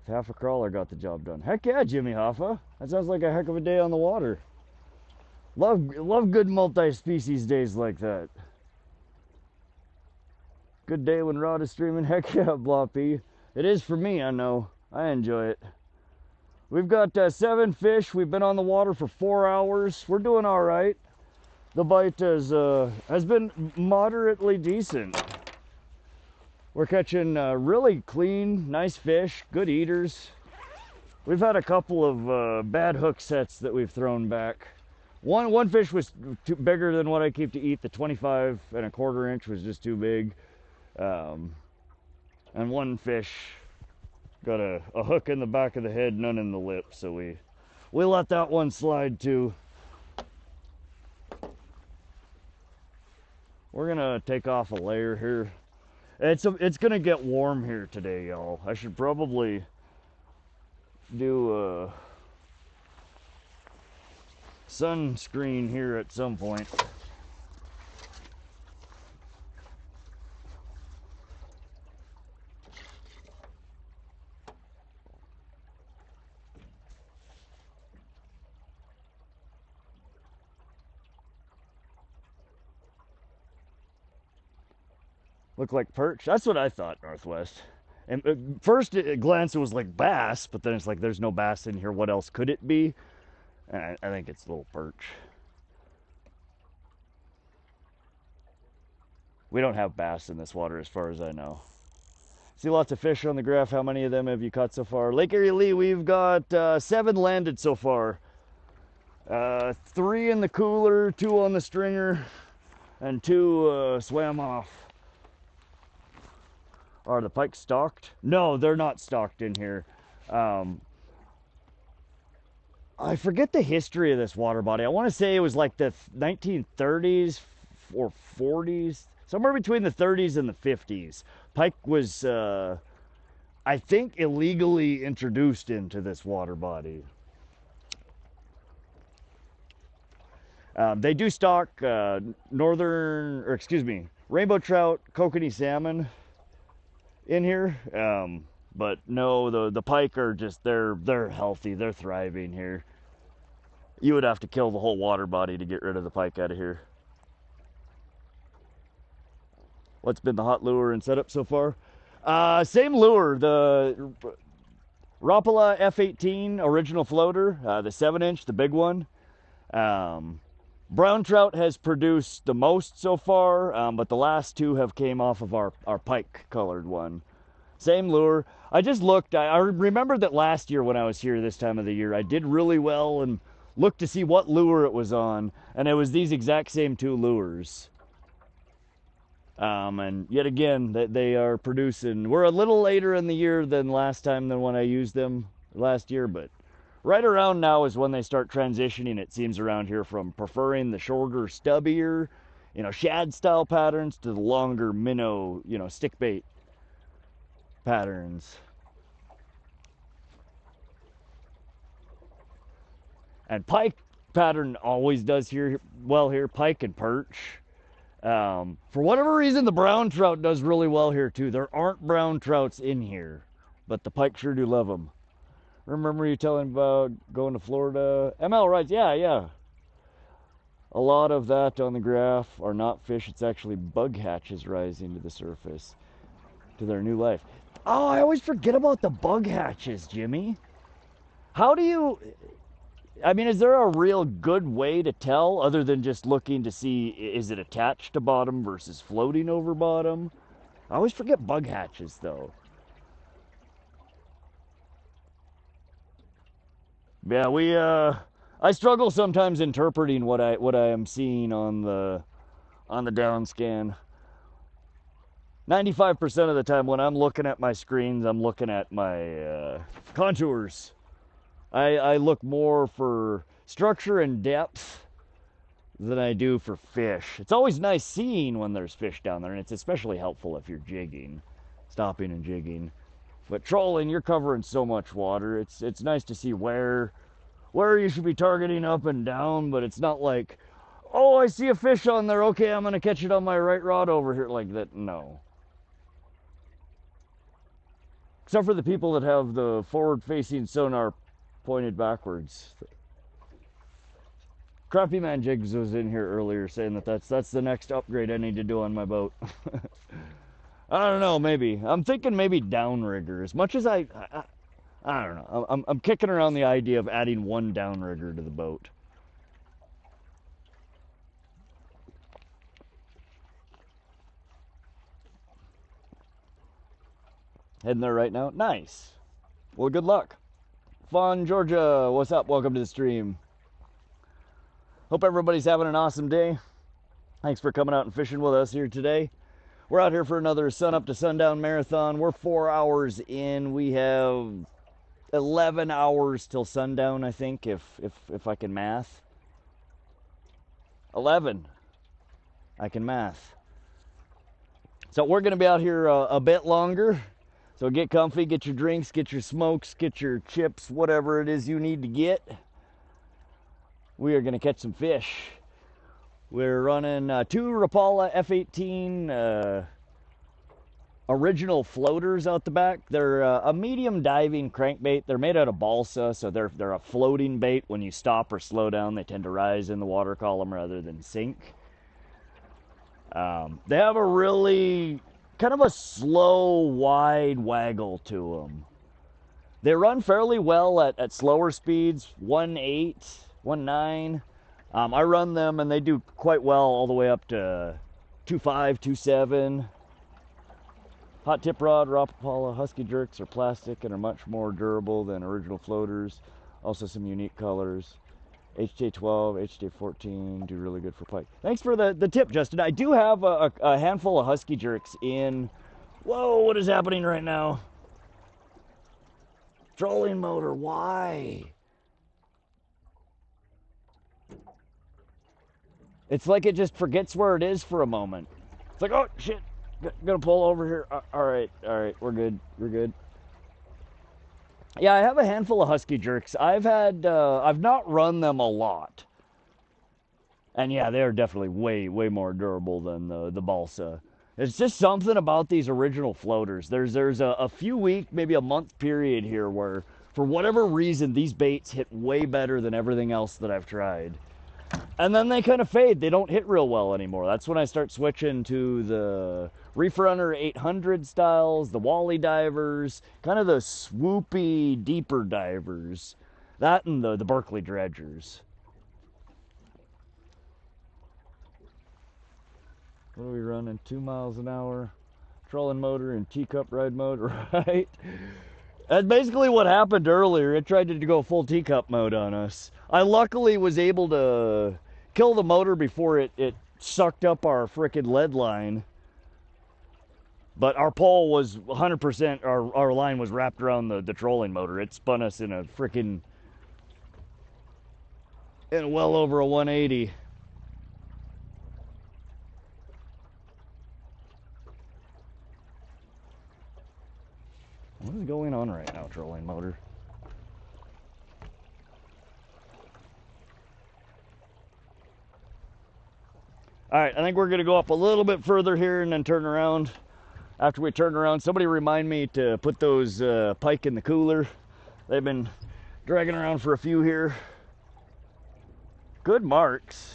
A: Half a crawler got the job done. Heck yeah, Jimmy Hoffa. That sounds like a heck of a day on the water. Love good multi-species days like that. Good day when rod is streaming. Heck yeah, Bloppy. It is for me, I know. I enjoy it. We've got 7 fish. We've been on the water for 4 hours. We're doing all right. The bite has been moderately decent. We're catching really clean, nice fish, good eaters. We've had a couple of bad hook sets that we've thrown back. One fish was bigger than what I keep to eat. The 25¼ inch was just too big. And one fish got a hook in the back of the head, none in the lip. So we let that one slide too. We're gonna take off a layer here. It's gonna get warm here today, y'all. I should probably do sunscreen here at some point. Look like perch. That's what I thought, Northwest. And first glance it was like bass, but then it's like there's no bass in here. What else could it be? And I think it's a little perch. We don't have bass in this water as far as I know. See lots of fish on the graph. How many of them have you caught so far? Lake Erie Lee, we've got 7 landed so far. 3 in the cooler, 2 on the stringer, and 2 swam off. Are the pike stocked? No, they're not stocked in here. I forget the history of this water body. I want to say it was like the 1930s or 40s. Somewhere between the 30s and the 50s. Pike was, I think, illegally introduced into this water body. They do stock rainbow trout, Kokanee salmon in here, but no, the pike are just they're healthy, they're thriving here. You would have to kill the whole water body to get rid of the pike out of here. What's been the hot lure and setup so far? Same lure, the Rapala F18 original floater, the 7-inch, the big one. Brown trout has produced the most so far, but the last 2 have came off of our pike colored one. Same lure. I just looked. I remember that last year when I was here this time of the year, I did really well and looked to see what lure it was on, and it was these exact same 2 lures. And yet again, they are producing. We're a little later in the year than last time than when I used them last year, but right around now is when they start transitioning, it seems, around here from preferring the shorter, stubbier, shad style patterns to the longer minnow, stick bait patterns. And pike pattern always does well here, pike and perch. For whatever reason, the brown trout does really well here too. There aren't brown trouts in here, but the pike sure do love them. Remember you telling about going to Florida? ML rides, yeah. A lot of that on the graph are not fish. It's actually bug hatches rising to the surface to their new life. Oh, I always forget about the bug hatches, Jimmy. How do you... I mean, is there a real good way to tell other than just looking to see is it attached to bottom versus floating over bottom? I always forget bug hatches, though. Yeah, I struggle sometimes interpreting what I am seeing on the down scan. 95% of the time when I'm looking at my screens, I'm looking at my contours. I look more for structure and depth than I do for fish. It's always nice seeing when there's fish down there, and it's especially helpful if you're jigging, stopping and jigging. But trolling, you're covering so much water. It's nice to see where you should be targeting up and down, but it's not like, oh, I see a fish on there. Okay, I'm gonna catch it on my right rod over here like that. No. Except for the people that have the forward-facing sonar pointed backwards. Crappy Man Jigs was in here earlier saying that that's the next upgrade I need to do on my boat. I don't know, maybe. I'm thinking maybe downrigger. As much as I don't know. I'm kicking around the idea of adding one downrigger to the boat. Heading there right now? Nice. Well, good luck. Fawn, Georgia, what's up? Welcome to the stream. Hope everybody's having an awesome day. Thanks for coming out and fishing with us here today. We're out here for another Sunup-to-Sundown marathon. We're 4 hours in. We have 11 hours till sundown, I think, if I can math. 11. I can math. So we're going to be out here a bit longer. So get comfy, get your drinks, get your smokes, get your chips, whatever it is you need to get. We are going to catch some fish. We're running 2 Rapala F18 original floaters out the back. They're a medium diving crankbait. They're made out of balsa, so they're a floating bait. When you stop or slow down, they tend to rise in the water column rather than sink. They have a really kind of a slow, wide waggle to them. They run fairly well at slower speeds, 1.8, 1.9. I run them and they do quite well all the way up to 2.5, 2.7. Hot tip rod, Rapala, Husky jerks are plastic and are much more durable than original floaters. Also some unique colors. HJ12, HJ14 do really good for pike. Thanks for the tip, Justin. I do have a handful of Husky jerks in. Whoa, what is happening right now? Trolling motor, why? It's like it just forgets where it is for a moment. It's like, oh, shit, gonna pull over here. All right, we're good, Yeah, I have a handful of Husky jerks. I've not run them a lot. And yeah, they're definitely way more durable than the balsa. It's just something about these original floaters. There's a few week, maybe a month period here where, for whatever reason, these baits hit way better than everything else that I've tried. And then they kind of fade. They don't hit real well anymore. That's when I start switching to the Reef Runner 800 styles, the Wally divers, kind of the swoopy, deeper divers. That and the Berkeley dredgers. What are we running? 2 miles an hour. Trolling motor and teacup ride mode, right? That's basically what happened earlier. It tried to go full teacup mode on us. I luckily was able to kill the motor before it sucked up our frickin' lead line. But our pole was 100%, our line was wrapped around the trolling motor. It spun us in a frickin', well over a 180. What is going on right now, trolling motor? All right, I think we're going to go up a little bit further here and then turn around. After we turn around, somebody remind me to put those pike in the cooler. They've been dragging around for a few here. Good marks.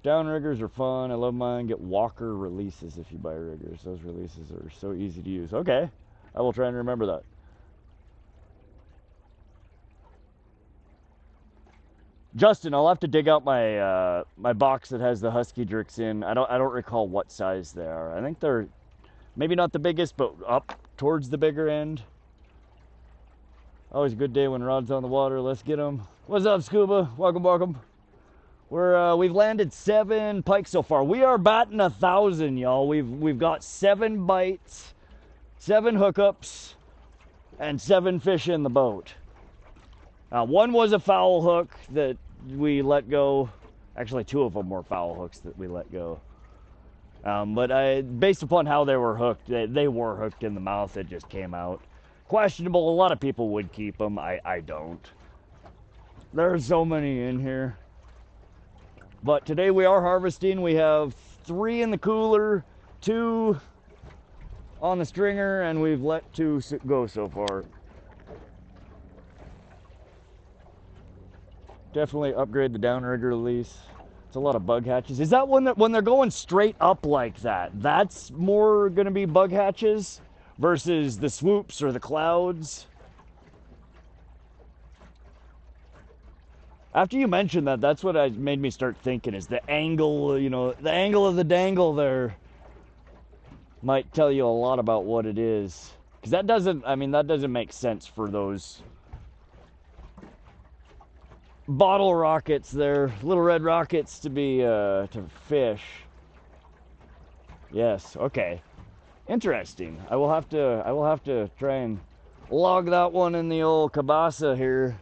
A: Downriggers are fun. I love mine. Get Walker releases if you buy riggers. Those releases are so easy to use. Okay, I will try and remember that. Justin, I'll have to dig out my my box that has the Husky jerks in. I don't recall what size they are. I think they're maybe not the biggest, but up towards the bigger end. Always a good day when rod's on the water. Let's get them. What's up, Scuba? Welcome. We've landed 7 pike so far. We are batting 1,000, y'all. We've got 7 bites, 7 hookups, and 7 fish in the boat. One was a foul hook that we let go. Actually, 2 of them were foul hooks that we let go. But based upon how they were hooked, they were hooked in the mouth. It just came out. Questionable. A lot of people would keep them. I don't. There's so many in here. But today we are harvesting. We have 3 in the cooler, 2 on the stringer, and we've let 2 go so far. Definitely upgrade the downrigger release. It's a lot of bug hatches. Is that when they're going straight up like that? That's more going to be bug hatches versus the swoops or the clouds? After you mentioned that, that's what made me start thinking, is the angle, you know, the angle of the dangle there might tell you a lot about what it is. Because that doesn't, I mean, that doesn't make sense for those bottle rockets there, little red rockets to be, to fish. Yes, okay. Interesting. I will have to try and log that one in the old cabasa here.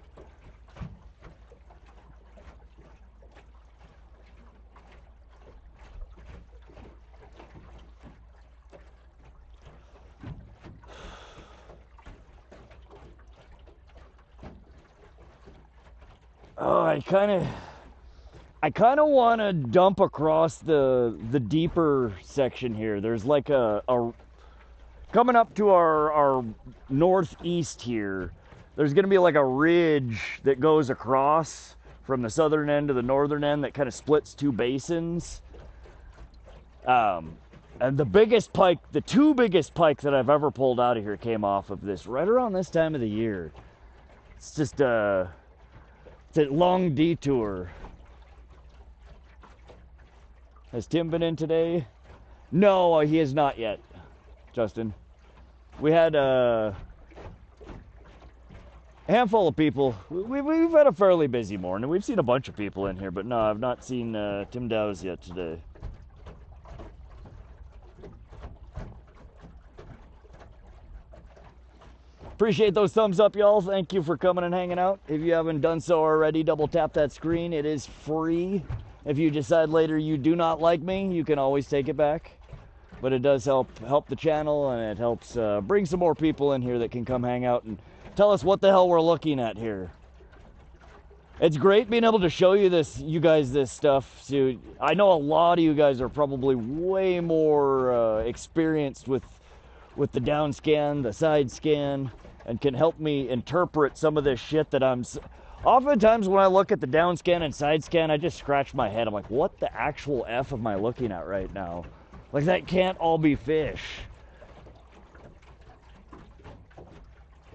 A: Oh, I kind of want to dump across the deeper section here. There's like a coming up to our northeast here. There's going to be like a ridge that goes across from the southern end to the northern end that kind of splits 2 basins. And the biggest pike, the 2 biggest pike that I've ever pulled out of here came off of this right around this time of the year. It's just it's a long detour. Has Tim been in today? No, he has not yet, Justin. We had a handful of people. We've had a fairly busy morning. We've seen a bunch of people in here, but no, I've not seen Tim Dow's yet today. Appreciate those thumbs up, y'all. Thank you for coming and hanging out. If you haven't done so already, double tap that screen. It is free. If you decide later you do not like me, you can always take it back. But it does help the channel, and it helps bring some more people in here that can come hang out and tell us what the hell we're looking at here. It's great being able to show you guys this stuff. So I know a lot of you guys are probably way more experienced with the down scan, the side scan, and can help me interpret some of this shit that I'm... Oftentimes when I look at the down scan and side scan, I just scratch my head. I'm like, what the actual F am I looking at right now? Like, that can't all be fish.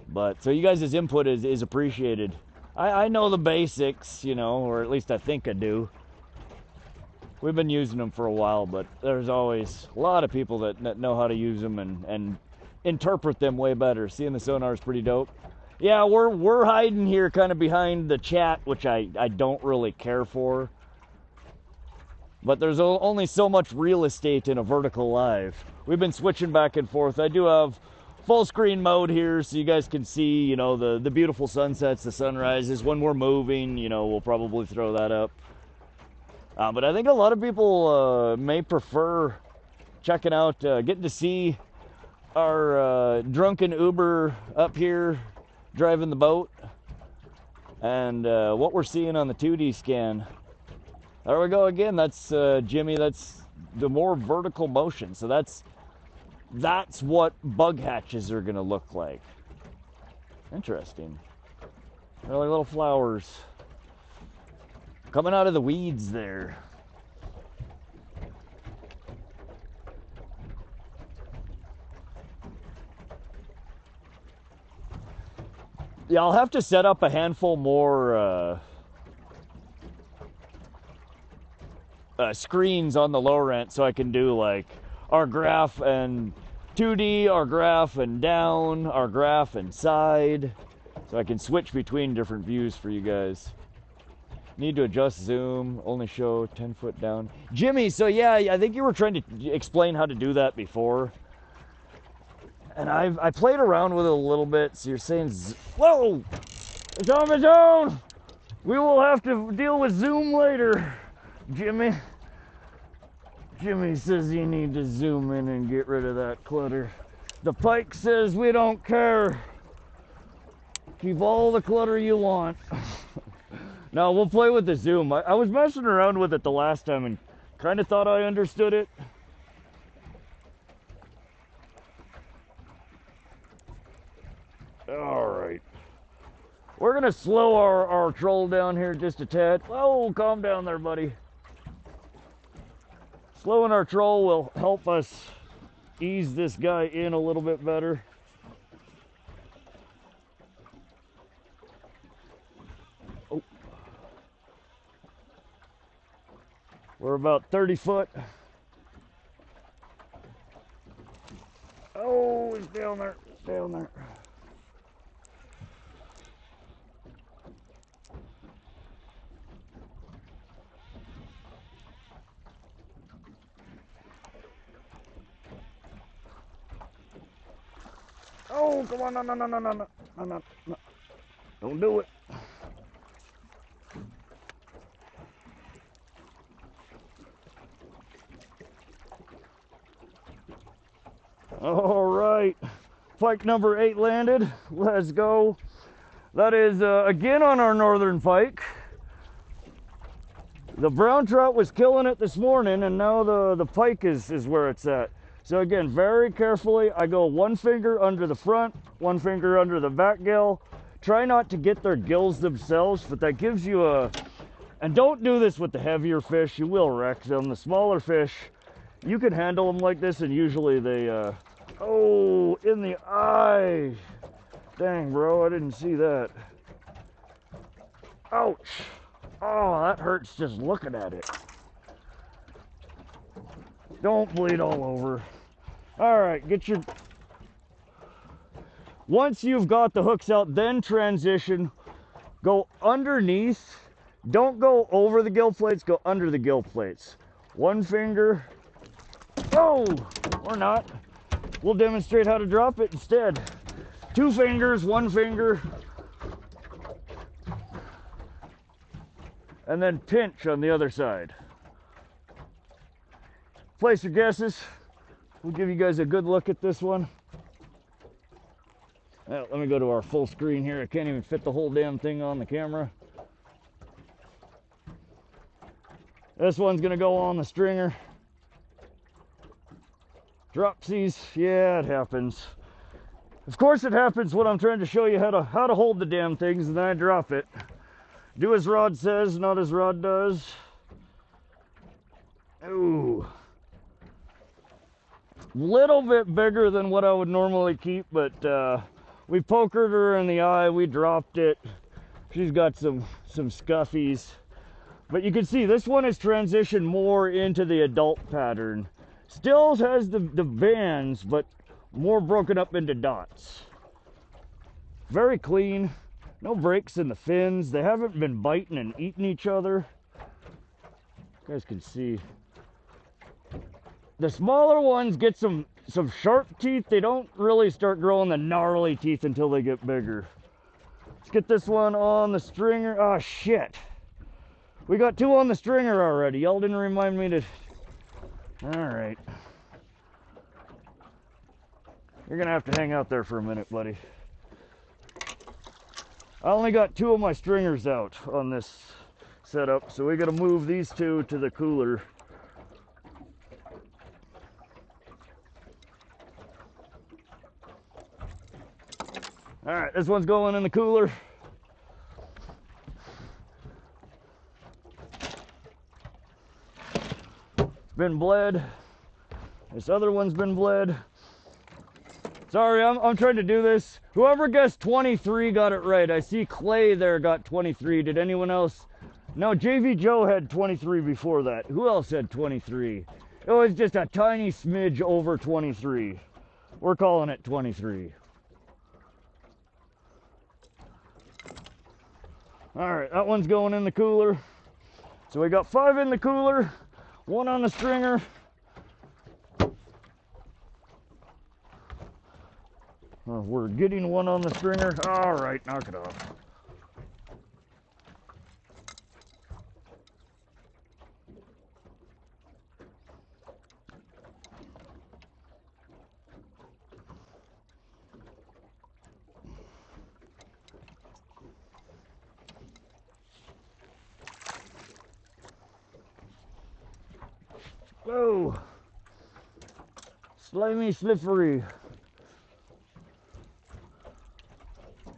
A: But, so you guys' input is appreciated. I know the basics, you know, or at least I think I do. We've been using them for a while, but there's always a lot of people that know how to use them and interpret them way better. Seeing the sonar is pretty dope. Yeah, we're hiding here kind of behind the chat, which I don't really care for. But there's only so much real estate in a vertical live. We've been switching back and forth. I do have full screen mode here so you guys can see, you know, the beautiful sunsets, the sunrises. When we're moving, you know, we'll probably throw that up. But I think a lot of people may prefer checking out, getting to see our drunken Uber up here driving the boat, and what we're seeing on the 2D scan. There we go again. That's Jimmy. That's the more vertical motion. So that's what bug hatches are going to look like. Interesting. They're like little flowers coming out of the weeds there. Yeah, I'll have to set up a handful more screens on the Lowrance so I can do like our graph and 2D, our graph and down, our graph and side, so I can switch between different views for you guys. Need to adjust zoom, only show 10 foot down. Jimmy, so yeah, I think you were trying to explain how to do that before. And I played around with it a little bit, so you're saying, whoa, it's on its own. We will have to deal with zoom later, Jimmy. Jimmy says you need to zoom in and get rid of that clutter. The Pike says we don't care. Keep all the clutter you want. No, we'll play with the zoom. I was messing around with it the last time and kind of thought I understood it. All right. We're gonna slow our troll down here just a tad. Oh, calm down there, buddy. Slowing our troll will help us ease this guy in a little bit better. Oh. We're about 30 foot. Oh, he's down there, down there. Oh, come on, no. Don't do it. All right, pike number 8 landed. Let's go. That is again on our northern pike. The brown trout was killing it this morning, and now the pike is where it's at. So again, very carefully, I go one finger under the front, one finger under the back gill. Try not to get their gills themselves, but that gives you a... And don't do this with the heavier fish, you will wreck them. The smaller fish, you can handle them like this, and usually they... Oh, in the eye. Dang, bro, I didn't see that. Ouch. Oh, that hurts just looking at it. Don't bleed all over. All right, get your... Once you've got the hooks out, then transition. Go underneath. Don't go over the gill plates, go under the gill plates. One finger. Oh, or not. We'll demonstrate how to drop it instead. 2 fingers, 1 finger. And then pinch on the other side. Place your guesses. We'll give you guys a good look at this one. Well, let me go to our full screen here. I can't even fit the whole damn thing on the camera. This one's gonna go on the stringer. Dropsies, yeah, it happens. Of course it happens when I'm trying to show you how to hold the damn things, and then I drop it. Do as Rod says, not as Rod does. Ooh. Little bit bigger than what I would normally keep, but we pokered her in the eye, we dropped it. She's got some scuffies. But you can see this one has transitioned more into the adult pattern. Still has the bands, but more broken up into dots. Very clean. No breaks in the fins. They haven't been biting and eating each other. You guys can see. The smaller ones get some sharp teeth. They don't really start growing the gnarly teeth until they get bigger. Let's get this one on the stringer. Oh, shit. We got 2 on the stringer already. Y'all didn't remind me to... All right. You're going to have to hang out there for a minute, buddy. I only got 2 of my stringers out on this setup, so we got to move these 2 to the cooler. All right, this one's going in the cooler. It's been bled. This other one's been bled. Sorry, I'm trying to do this. Whoever guessed 23 got it right. I see Clay there got 23. Did anyone else? No, JV Joe had 23 before that. Who else had 23? It was just a tiny smidge over 23. We're calling it 23. All right, that one's going in the cooler. So we got 5 in the cooler, 1 on the stringer. We're getting 1 on the stringer. All right, knock it off. Whoa. Slimy, slippery.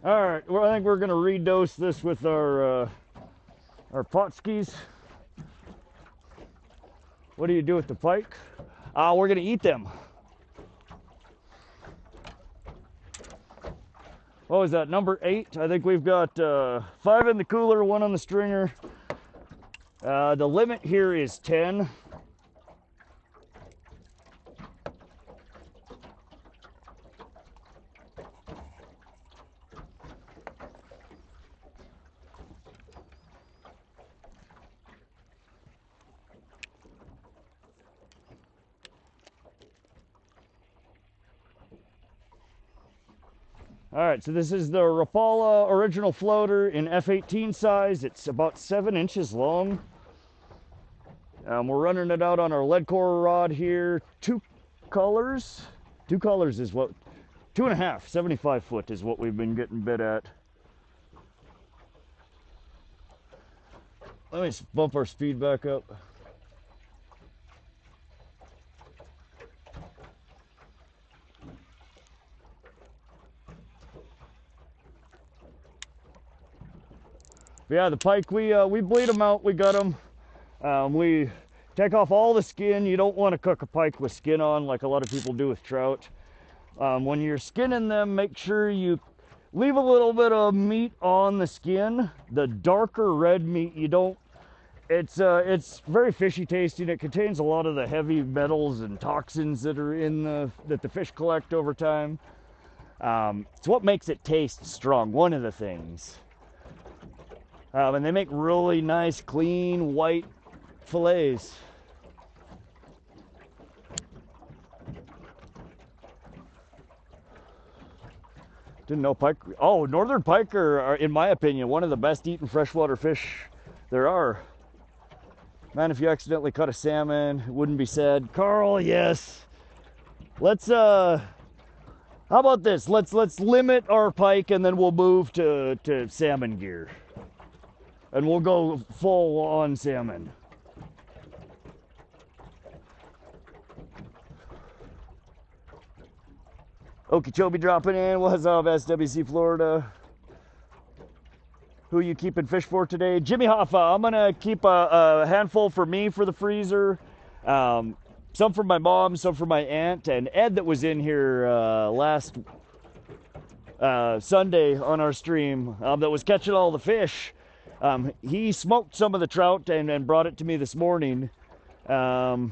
A: All right, well, I think we're gonna redose this with our pot skis. What do you do with the pike? We're gonna eat them. What was that, number 8? I think we've got 5 in the cooler, 1 on the stringer. The limit here is 10. All right, so this is the Rapala original floater in F18 size. It's about 7 inches long. We're running it out on our lead core rod here. 2 colors. 2 colors is what, 2.5, 75 foot is what we've been getting bit at. Let me bump our speed back up. But yeah, the pike, we bleed them out, we gut them. We take off all the skin. You don't want to cook a pike with skin on like a lot of people do with trout. When you're skinning them, make sure you leave a little bit of meat on the skin. The darker red meat, you don't, it's very fishy tasting. It contains a lot of the heavy metals and toxins that are in that the fish collect over time. It's what makes it taste strong, one of the things. And they make really nice, clean, white fillets. Didn't know pike. Oh, northern pike are, in my opinion, one of the best eaten freshwater fish there are. Man, if you accidentally cut a salmon, it wouldn't be sad. Carl, yes. Let's how about this? Let's limit our pike, and then we'll move to salmon gear. And we'll go full on salmon. Okeechobee dropping in. What's up, SWC Florida? Who you keeping fish for today? Jimmy Hoffa. I'm gonna keep a handful for me for the freezer. Some for my mom, some for my aunt, and Ed that was in here last Sunday on our stream that was catching all the fish. He smoked some of the trout and brought it to me this morning. And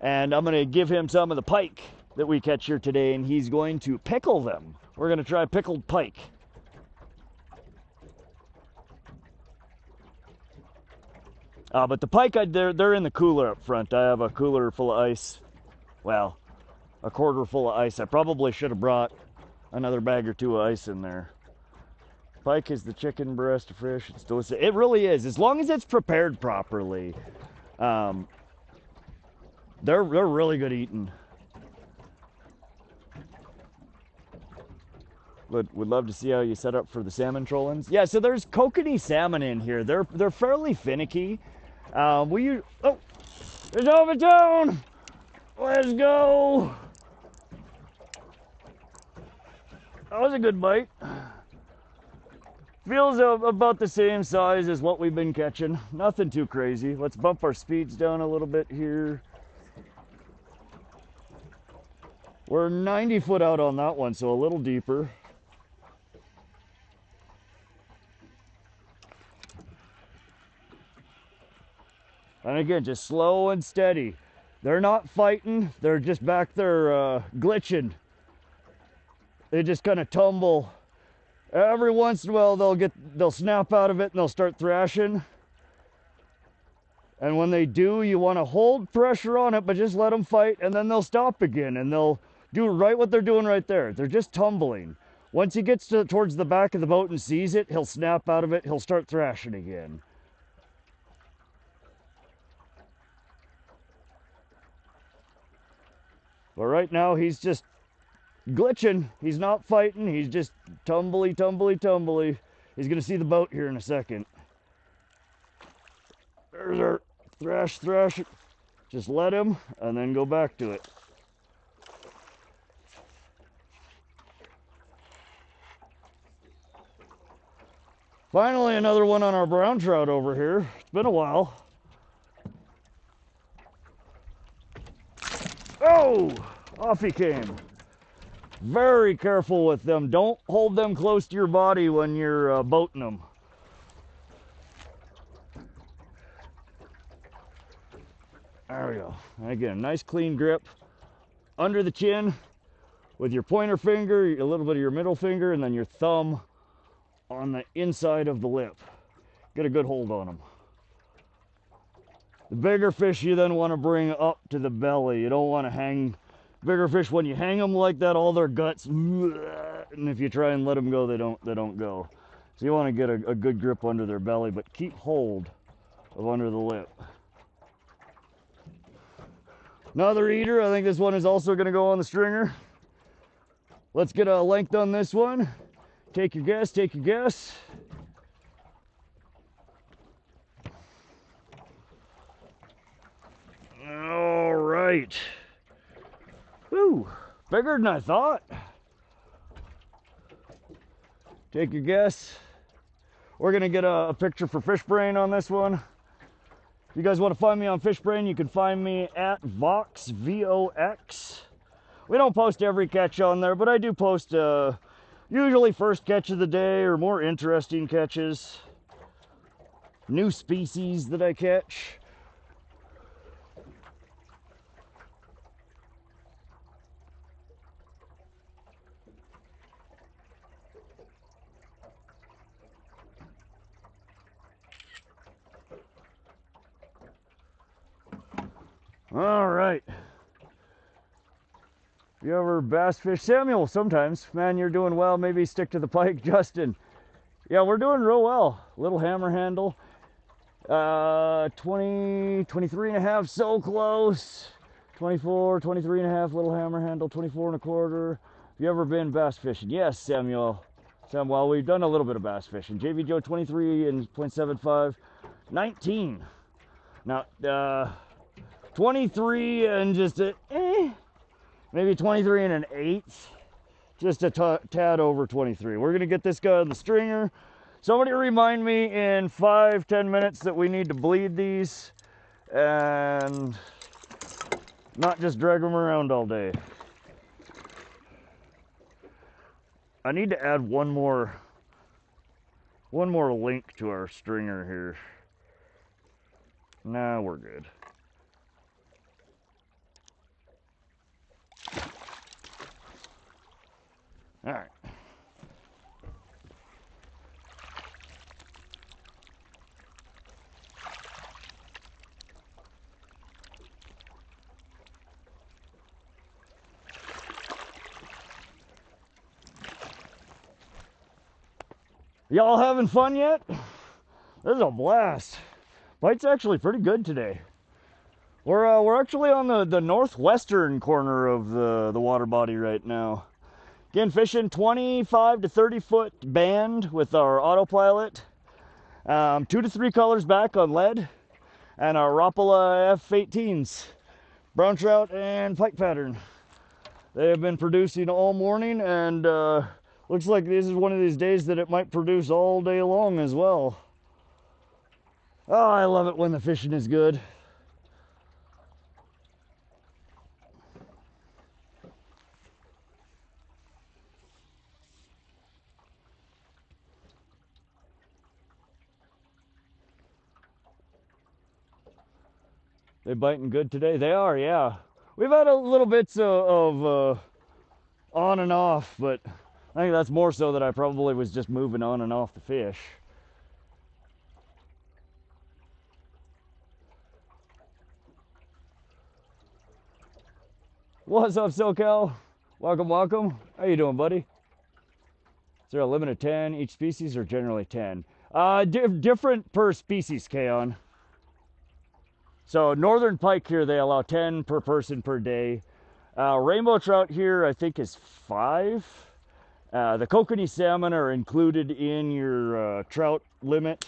A: I'm going to give him some of the pike that we catch here today, and he's going to pickle them. We're going to try pickled pike. But the pike, they're in the cooler up front. I have a cooler full of ice. Well, a quarter full of ice. I probably should have brought another bag or 2 of ice in there. Pike is the chicken breast of fish. It's delicious. It really is. As long as it's prepared properly, they're really good eating. Would love to see how you set up for the salmon trollings. Yeah, so there's Kokanee salmon in here. They're fairly finicky. Oh, there's Overtone. Let's go. That was a good bite. Feels about the same size as what we've been catching. Nothing too crazy. Let's bump our speeds down a little bit here. We're 90 foot out on that one, so a little deeper. And again, just slow and steady. They're not fighting. They're just back there glitching. They just kind of tumble. Every once in a while they'll snap out of it and they'll start thrashing. And when they do, you want to hold pressure on it, but just let them fight, and then they'll stop again, and they'll do right what they're doing right there. They're just tumbling. Once he gets towards the back of the boat and sees it, he'll snap out of it, he'll start thrashing again. But right now he's just glitching. He's not fighting. He's just tumbly. He's gonna see the boat here in a second. There's our thrash. Just let him and then go back to it. Finally, another one on our brown trout over here. It's been a while. Oh, off he came. Very careful with them. Don't hold them close to your body when you're boating them. There we go. Again, nice clean grip under the chin with your pointer finger, a little bit of your middle finger, and then your thumb on the inside of the lip. Get a good hold on them. The bigger fish you then want to bring up to the belly. You don't want to hang bigger fish. When you hang them like that, all their guts, and if you try and let them go, they don't go. So you want to get a good grip under their belly, but keep hold of under the lip. Another eater. I think this one is also going to go on the stringer. Let's get a length on this one. Take your guess, take your guess. All right. Woo, bigger than I thought. Take your guess. We're gonna get a picture for Fish Brain on this one. If you guys want to find me on Fish Brain, you can find me at Vox, V-O-X. We don't post every catch on there, but I do post usually first catch of the day or more interesting catches. New species that I catch. All right. You ever bass fish? Samuel, sometimes. Man, you're doing well. Maybe stick to the pike. Justin. Yeah, we're doing real well. Little hammer handle. 20, 23 and a half, so close. 24, 23 and a half, little hammer handle, 24 and a quarter. Have you ever been bass fishing? Yes, Samuel. Well, we've done a little bit of bass fishing. JV Joe 23 and 0.75, 19. Now, 23 and just a, maybe 23 and an eighth. Just a tad over 23. We're gonna get this guy on the stringer. Somebody remind me in 5-10 minutes that we need to bleed these and not just drag them around all day. I need to add one more link to our stringer here. Nah, we're good. All right. Y'all having fun yet? This is a blast. Bite's actually pretty good today. We're actually on the northwestern corner of the water body right now. Again, fishing 25 to 30 foot band with our autopilot. 2 to 3 colors back on lead. And our Rapala F18s. Brown trout and pike pattern. They have been producing all morning, and looks like this is one of these days that it might produce all day long as well. Oh, I love it when the fishing is good. They biting good today? They are, yeah. We've had a little bits of on and off, but I think that's more so that I probably was just moving on and off the fish. What's up, SoCal? Welcome, welcome. How you doing, buddy? Is there a limit of 10 each species, or generally 10? Different per species, Kaon. So northern pike here, they allow 10 per person per day. Rainbow trout here, I think, is 5. The Kokanee salmon are included in your trout limit.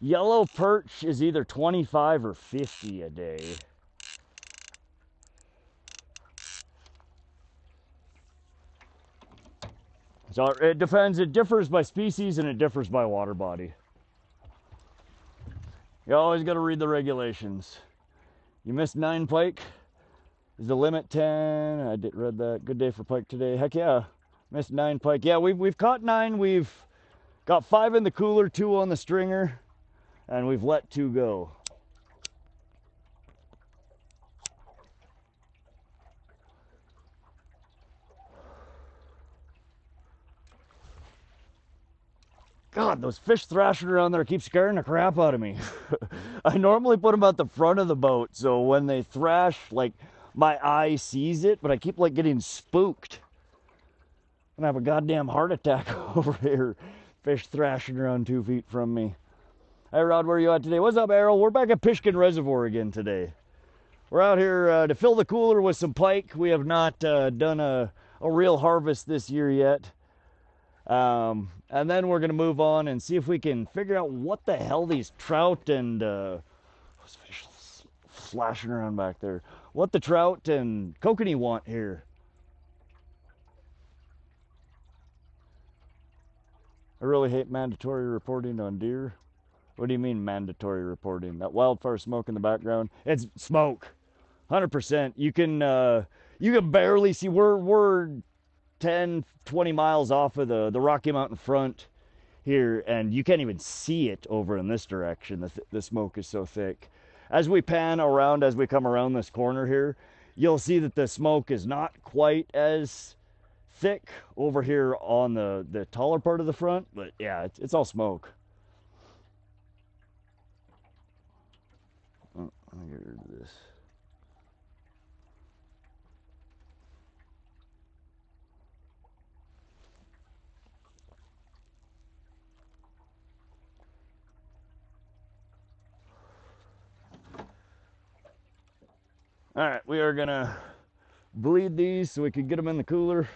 A: Yellow perch is either 25 or 50 a day. So it depends, it differs by species and it differs by water body. You always got to read the regulations. You missed 9 pike. Is the limit 10? I did read that. Good day for pike today. Heck yeah. Missed 9 pike. Yeah, we've caught 9. We've got 5 in the cooler, 2 on the stringer, and we've let 2 go. God, those fish thrashing around there keep scaring the crap out of me. I normally put them at the front of the boat, so when they thrash, like, my eye sees it, but I keep, like, getting spooked. I'm gonna have a goddamn heart attack over here. Fish thrashing around 2 feet from me. Hey, Rod, where are you at today? What's up, Errol? We're back at Pishkun Reservoir again today. We're out here to fill the cooler with some pike. We have not done a real harvest this year yet. And then we're going to move on and see if we can figure out what the hell these trout and those fish flashing around back there, what the trout and kokanee want here. I really hate mandatory reporting on deer. What do you mean mandatory reporting? That wildfire smoke in the background? It's smoke, 100%. You can barely see. We're 10, 20 miles off of the Rocky Mountain front here, and you can't even see it over in this direction. The smoke is so thick. As we pan around, as we come around this corner here, you'll see that the smoke is not quite as thick over here on the taller part of the front, but yeah, it's all smoke. Oh, let me get rid of this. All right, we are gonna bleed these so we can get them in the cooler.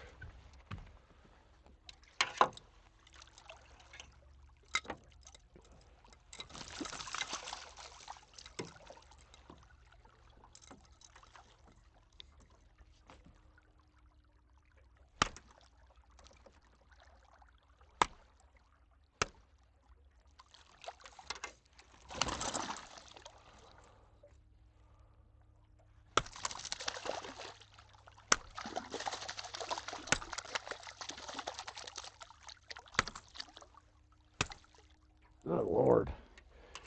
A: Good Lord.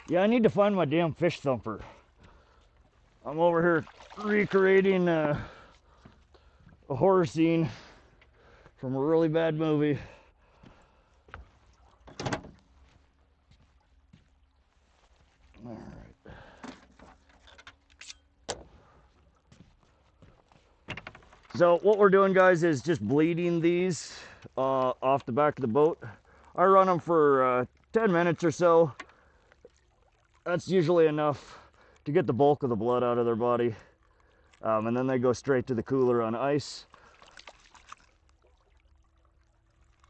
A: Yeah, I need to find my damn fish thumper. I'm over here recreating a horror scene from a really bad movie. All right. So what we're doing, guys, is just bleeding these off the back of the boat. I run them for 10 minutes or so. That's usually enough to get the bulk of the blood out of their body. And then they go straight to the cooler on ice.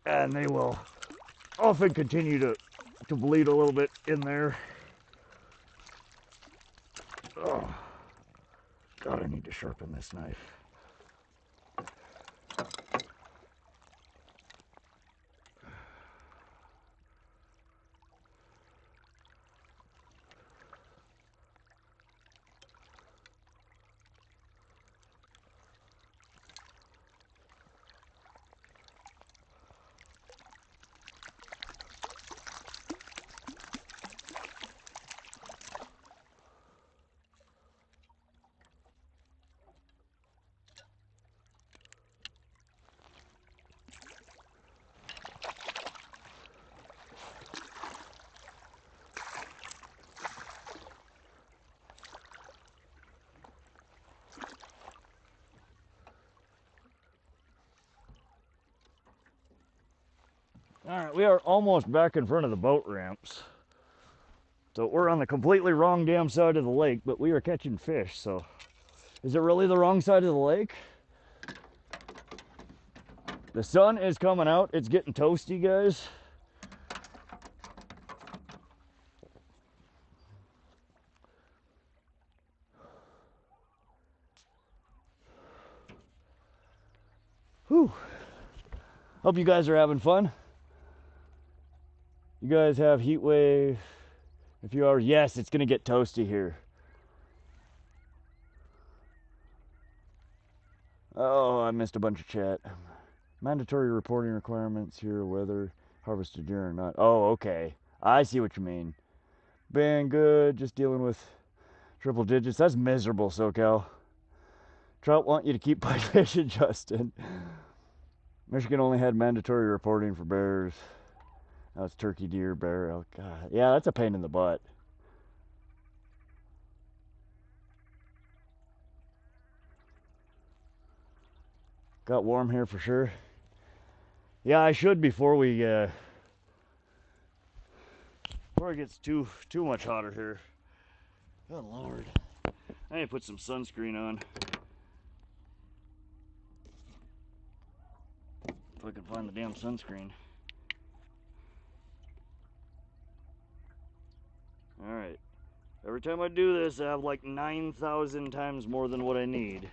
A: And they will often continue to bleed a little bit in there. Oh, God, I need to sharpen this knife. All right, we are almost back in front of the boat ramps. So we're on the completely wrong damn side of the lake, but we are catching fish, so. Is it really the wrong side of the lake? The sun is coming out. It's getting toasty, guys. Whew. Hope you guys are having fun. You guys have heat wave in a few hours. Yes, it's going to get toasty here. Oh, I missed a bunch of chat. Mandatory reporting requirements here, whether harvested deer or not. Oh, okay. I see what you mean. Been good, just dealing with triple digits. That's miserable, SoCal. Trout want you to keep pike fishing, Justin. Michigan only had mandatory reporting for bears. Now it's turkey, deer, bear. Oh, God. Yeah, that's a pain in the butt. Got warm here for sure. Yeah, I should before it gets too much hotter here. Good Lord. I need to put some sunscreen on. If I can find the damn sunscreen. Alright. Every time I do this, I have like 9,000 times more than what I need.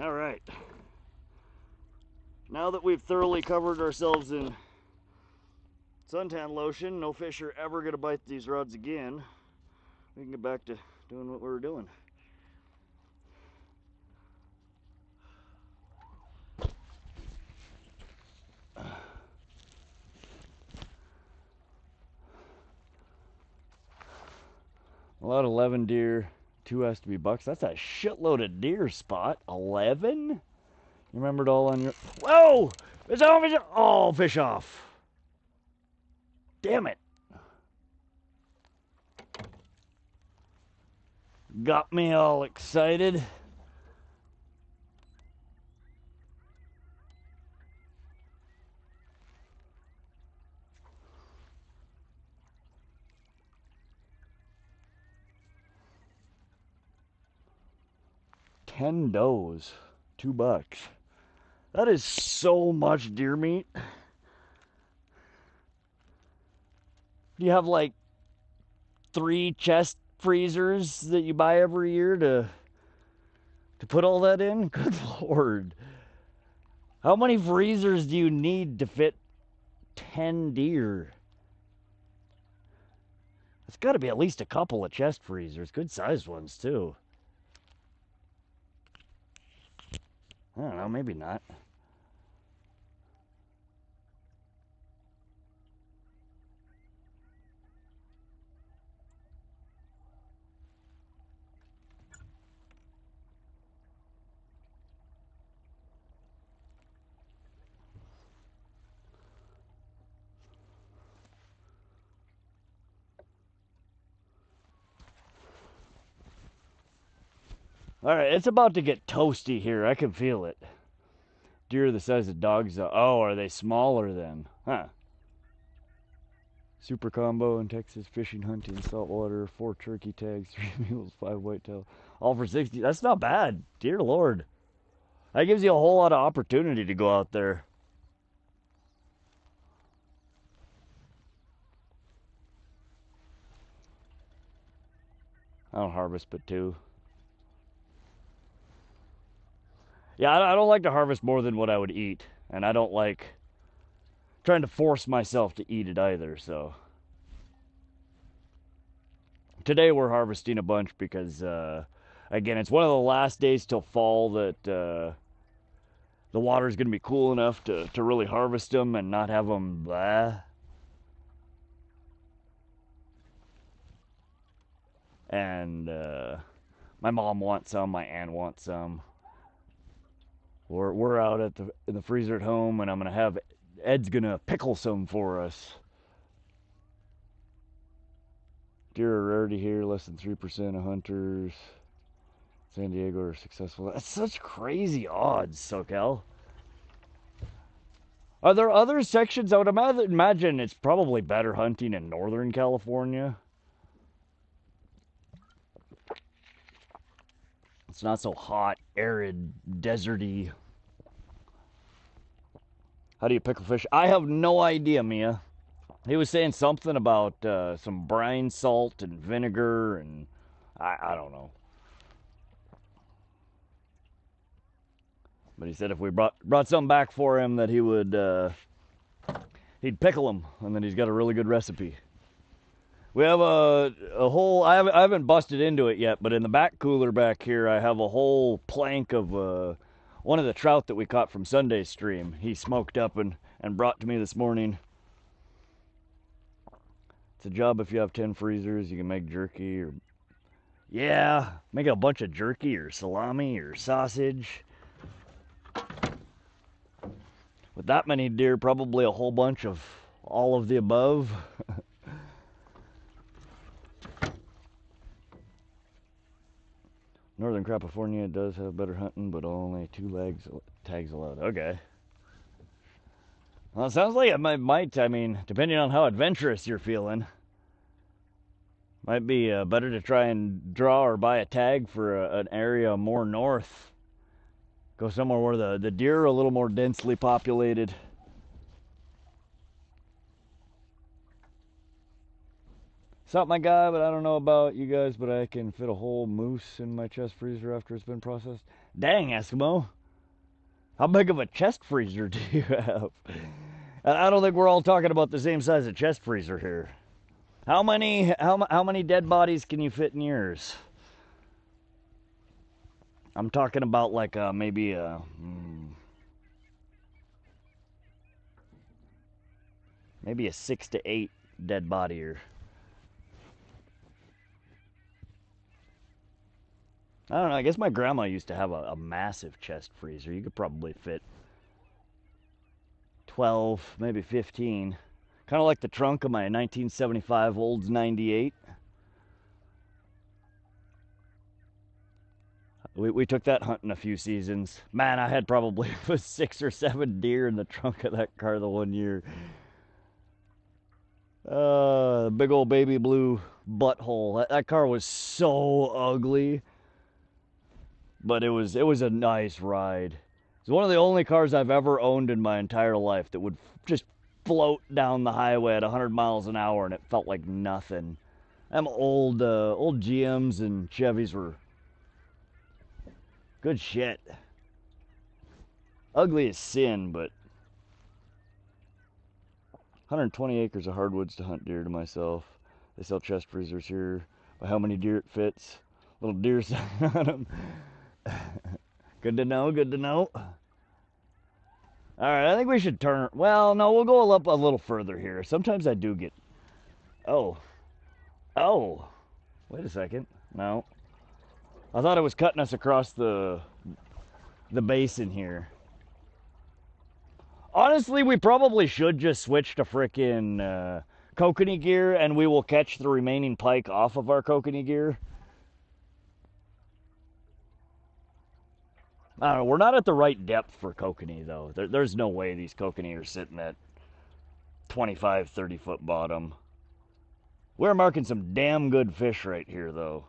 A: Alright. Now that we've thoroughly covered ourselves in suntan lotion, no fish are ever going to bite these rods again. We can get back to doing what we were doing. A lot of 11 deer, 2 has to be bucks. That's a shitload of deer, Spot. 11? You remembered all on your... Whoa! Fish off, fish off! Oh, fish off. Damn it. Got me all excited. $10, $2. That is so much deer meat. Do you have like 3 chest freezers that you buy every year to put all that in? Good Lord. How many freezers do you need to fit 10 deer? It's got to be at least a couple of chest freezers. Good sized ones too. I don't know, maybe not. Alright, it's about to get toasty here. I can feel it. Deer the size of dogs. Oh, are they smaller then? Huh. Super combo in Texas, fishing, hunting, saltwater, 4 turkey tags, 3 mules, 5 whitetail. All for 60. That's not bad. Dear Lord. That gives you a whole lot of opportunity to go out there. I don't harvest but 2. Yeah, I don't like to harvest more than what I would eat. And I don't like trying to force myself to eat it either, so. Today we're harvesting a bunch because, again, it's one of the last days till fall that the water's going to be cool enough to really harvest them and not have them blah. And my mom wants some, my aunt wants some. We're out in the freezer at home, and I'm gonna have Ed's gonna pickle some for us. Deer are rarity here, less than 3% of hunters. San Diego are successful. That's such crazy odds, SoCal. Are there other sections? I would imagine it's probably better hunting in Northern California. It's not so hot, arid, deserty. How do you pickle fish? I have no idea, Mia. He was saying something about some brine salt and vinegar, and I don't know. But he said if we brought something back for him, that he would he'd pickle them, and then he's got a really good recipe. We have a whole. I haven't busted into it yet, but in the back cooler back here, I have a whole plank of one of the trout that we caught from Sunday's stream. He smoked up and brought to me this morning. It's a job if you have 10 freezers. You can make jerky or make a bunch of jerky or salami or sausage. With that many deer, probably a whole bunch of all of the above. Northern California does have better hunting, but only 2 tags allowed. Okay. Well, it sounds like it might, I mean, depending on how adventurous you're feeling, might be better to try and draw or buy a tag for an area more north. Go somewhere where the deer are a little more densely populated. It's not my guy, but I don't know about you guys, but I can fit a whole moose in my chest freezer after it's been processed. Dang, Eskimo. How big of a chest freezer do you have? I don't think we're all talking about the same size of chest freezer here. How many dead bodies can you fit in yours? I'm talking about like maybe a maybe a 6 to 8 dead body or I don't know. I guess my grandma used to have a massive chest freezer. You could probably fit 12, maybe 15. Kind of like the trunk of my 1975 Olds 98. We took that hunting a few seasons. Man, I had probably 6 or 7 deer in the trunk of that car the one year. Big old baby blue butthole. That car was so ugly. But it was a nice ride. It's one of the only cars I've ever owned in my entire life that would just float down the highway at 100 miles an hour, and it felt like nothing. Them old GMs and Chevys were good shit. Ugly as sin, but 120 acres of hardwoods to hunt deer to myself. They sell chest freezers here. By how many deer it fits. Little deer sign on them. Good to know, good to know. Alright, I think we should turn... Well, no, we'll go up a little further here. Sometimes I do get... Oh. Wait a second. No. I thought it was cutting us across the basin here. Honestly, we probably should just switch to frickin' Kokanee gear, and we will catch the remaining pike off of our Kokanee gear. I don't know, we're not at the right depth for Kokanee, though. There's no way these Kokanee are sitting at 25, 30 foot bottom. We're marking some damn good fish right here, though.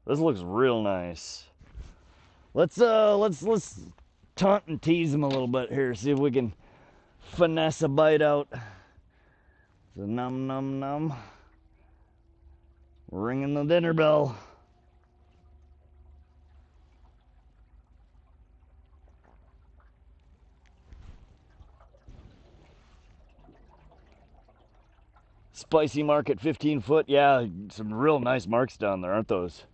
A: This looks real nice. Let's taunt and tease them a little bit here, see if we can finesse a bite out. So num num num. Ringing the dinner bell. Spicy mark at 15 foot. Yeah, some real nice marks down there, aren't those?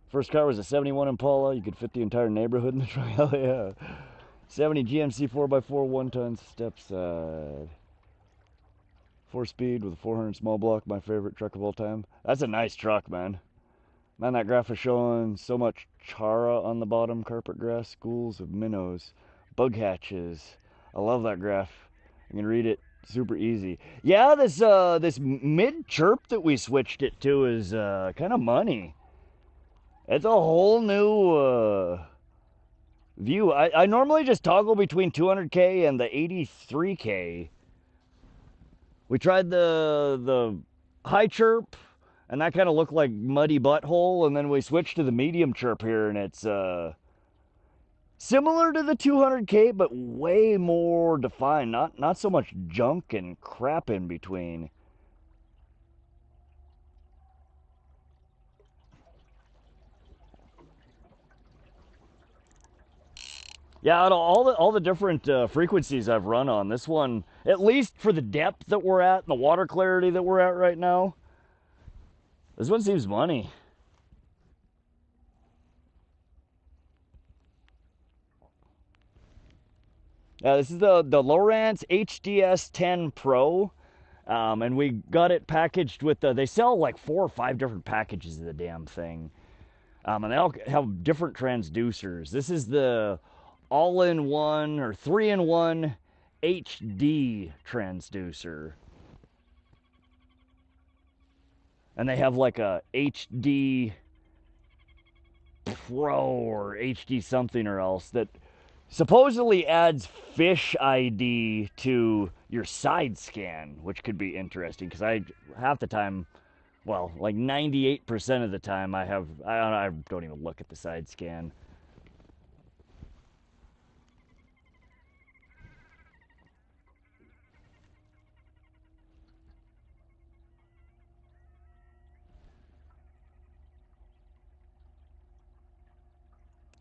A: First car was a 71 Impala. You could fit the entire neighborhood in the trunk. Hell yeah. 70 GMC 4x4 1-ton step side. 4-speed with a 400 small block. My favorite truck of all time. That's a nice truck, man. Man, that graph is showing so much chara on the bottom. Carpet grass, schools of minnows. Bug hatches. I love that graph. I can read it super easy. Yeah, this mid chirp that we switched it to is kind of money. It's a whole new view. I normally just toggle between 200K and the 83K. We tried the high chirp, and that kind of looked like muddy butthole, and then we switched to the medium chirp here, and it's similar to the 200K, but way more defined. Not so much junk and crap in between. Yeah, out of all the different frequencies I've run on, this one, at least for the depth that we're at and the water clarity that we're at right now, this one seems money. This is the Lowrance HDS 10 Pro, and we got it packaged with they sell like 4 or 5 different packages of the damn thing, and they all have different transducers. This is the all-in-one or 3-in-1 HD transducer. And they have like a HD Pro or HD something or else that supposedly adds fish ID to your side scan, which could be interesting because half the time, well, like 98% of the time I don't even look at the side scan.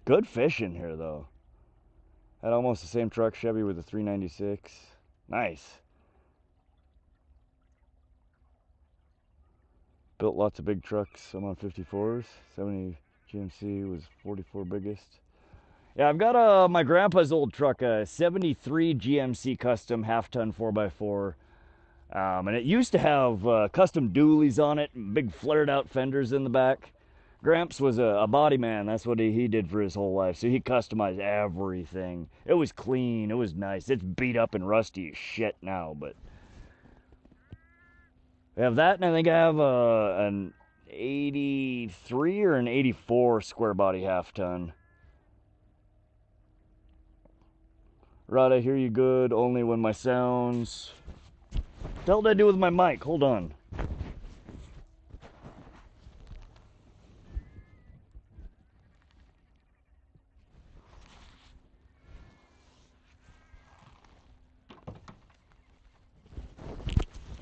A: Good fish in here though. Had almost the same truck Chevy with a 396. Nice. Built lots of big trucks. I'm on 54s. 70 GMC was 44 biggest. Yeah, I've got my grandpa's old truck, a 73 GMC custom half-ton 4x4. And it used to have custom dualies on it and big flared-out fenders in the back. Gramps was a body man. That's what he did for his whole life. So he customized everything. It was clean. It was nice. It's beat up and rusty as shit now, but we have that, and I think I have an 83 or an 84 square body half ton. Rod, I hear you good only when my sounds. What the hell did I do with my mic? Hold on.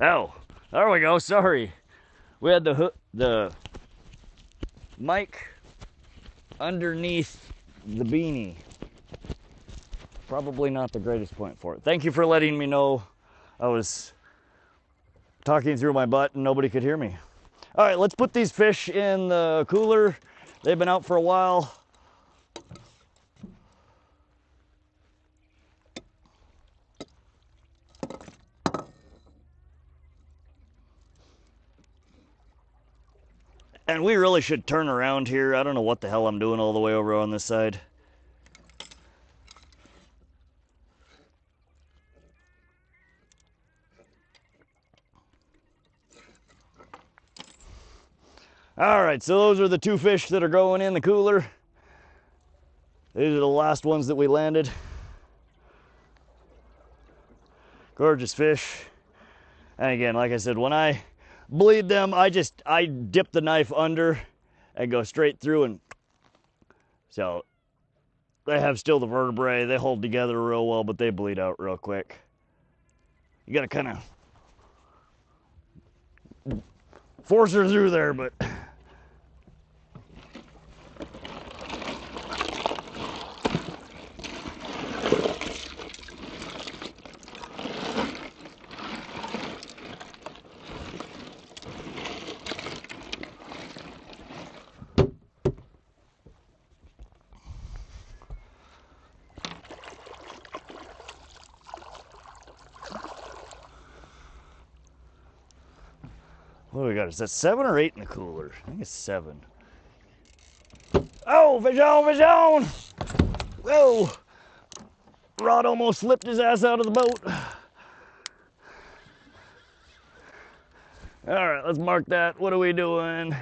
A: Oh, there we go. Sorry. We had the mic underneath the beanie. Probably not the greatest point for it. Thank you for letting me know. I was talking through my butt and nobody could hear me. All right, let's put these fish in the cooler. They've been out for a while. And we really should turn around here. I don't know what the hell I'm doing all the way over on this side. All right, so those are the 2 fish that are going in the cooler. These are the last ones that we landed. Gorgeous fish. And again, like I said, when I bleed them, I dip the knife under and go straight through, and so they have still the vertebrae. They hold together real well, but they bleed out real quick. You gotta kind of force her through there, but what do we got? Is that 7 or 8 in the cooler? I think it's 7. Oh, fish on, fish on! Whoa! Rod almost flipped his ass out of the boat. All right, let's mark that. What are we doing?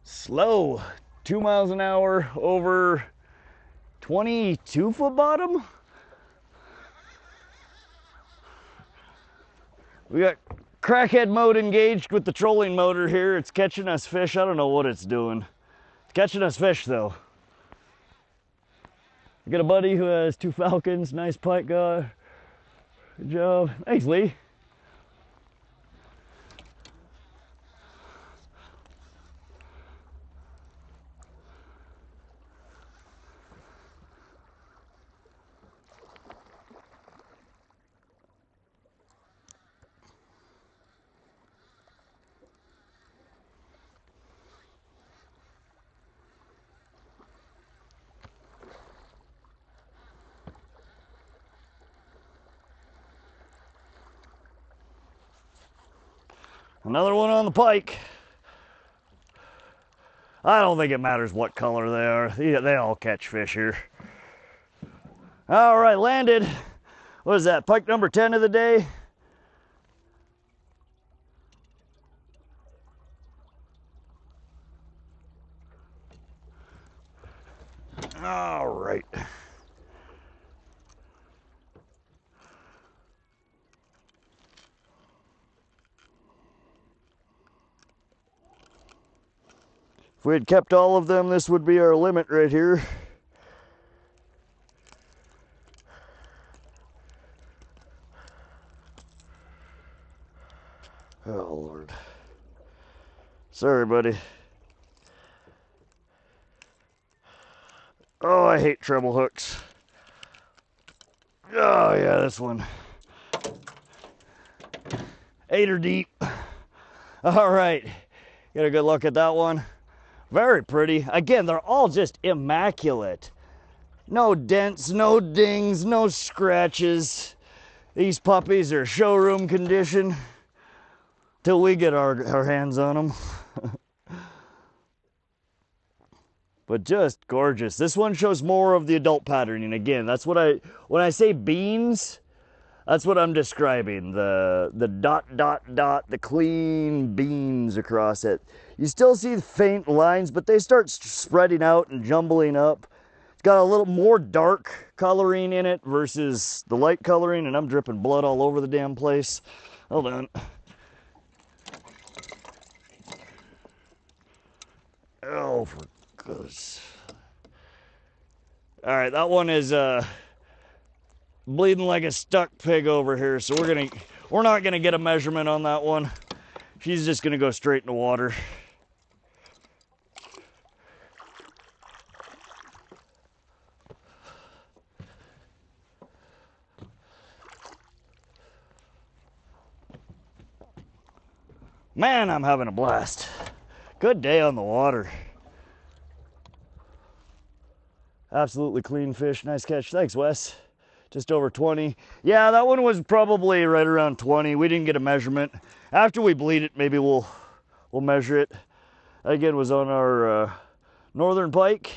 A: Slow. 2 miles an hour over 22-foot bottom. We got crackhead mode engaged with the trolling motor here. It's catching us fish. I don't know what it's doing. It's catching us fish though. I got a buddy who has 2 falcons. Nice pike guy. Good job. Thanks, Lee. Another one on the pike. I don't think it matters what color they are. They all catch fish here. All right, landed. What is that, pike number 10 of the day? All right. If we had kept all of them, this would be our limit right here. Oh, Lord. Sorry, buddy. Oh, I hate treble hooks. Oh, yeah, this one. 8 deep. All right. Get a good look at that one. Very pretty. Again, they're all just immaculate. No dents, no dings, no scratches. These puppies are showroom condition till we get our hands on them. But just gorgeous. This one shows more of the adult patterning. Again, that's what when I say beans, that's what I'm describing. The dot, dot, dot, the clean beans across it. You still see the faint lines, but they start spreading out and jumbling up. It's got a little more dark coloring in it versus the light coloring, and I'm dripping blood all over the damn place. Hold on. Oh, for goodness. All right, that one is bleeding like a stuck pig over here, so we're not gonna get a measurement on that one. She's just gonna go straight in the water. Man, I'm having a blast. Good day on the water. Absolutely clean fish. Nice catch. Thanks, Wes. Just over 20. Yeah, that one was probably right around 20. We didn't get a measurement. After we bleed it, maybe we'll measure it. That again was on our northern pike.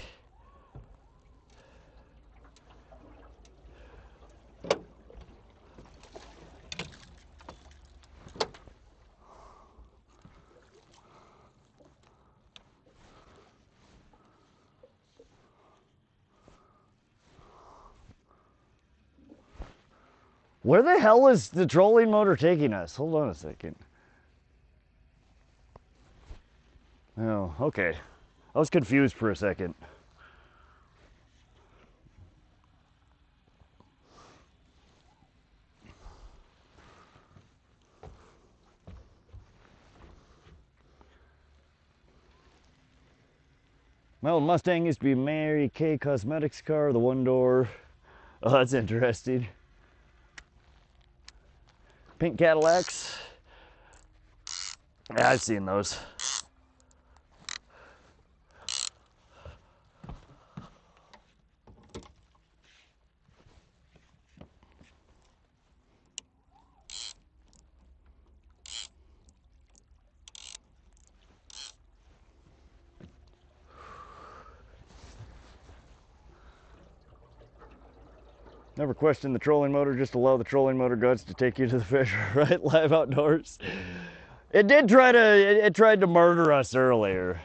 A: Where the hell is the trolling motor taking us? Hold on a second. Oh, okay. I was confused for a second. My old Mustang used to be Mary Kay Cosmetics car, the one door. Oh, that's interesting. Pink Cadillacs. Yeah, I've seen those. Never question the trolling motor, just allow the trolling motor guts to take you to the fish, right? Live outdoors. It tried to murder us earlier.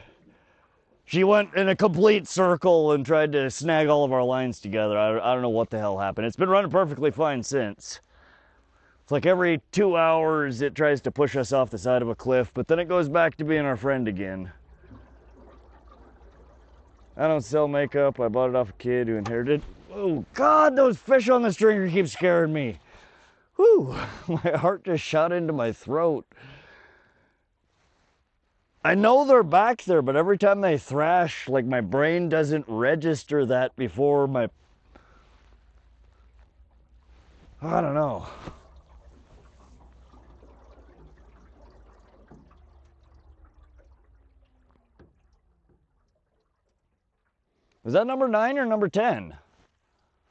A: She went in a complete circle and tried to snag all of our lines together. I don't know what the hell happened. It's been running perfectly fine since. It's like every 2 hours it tries to push us off the side of a cliff, but then it goes back to being our friend again. I don't sell makeup. I bought it off a kid who inherited. Oh God, those fish on the stringer keep scaring me. Whew, my heart just shot into my throat. I know they're back there, but every time they thrash, like my brain doesn't register that before my... I don't know. Is that number 9 or number 10?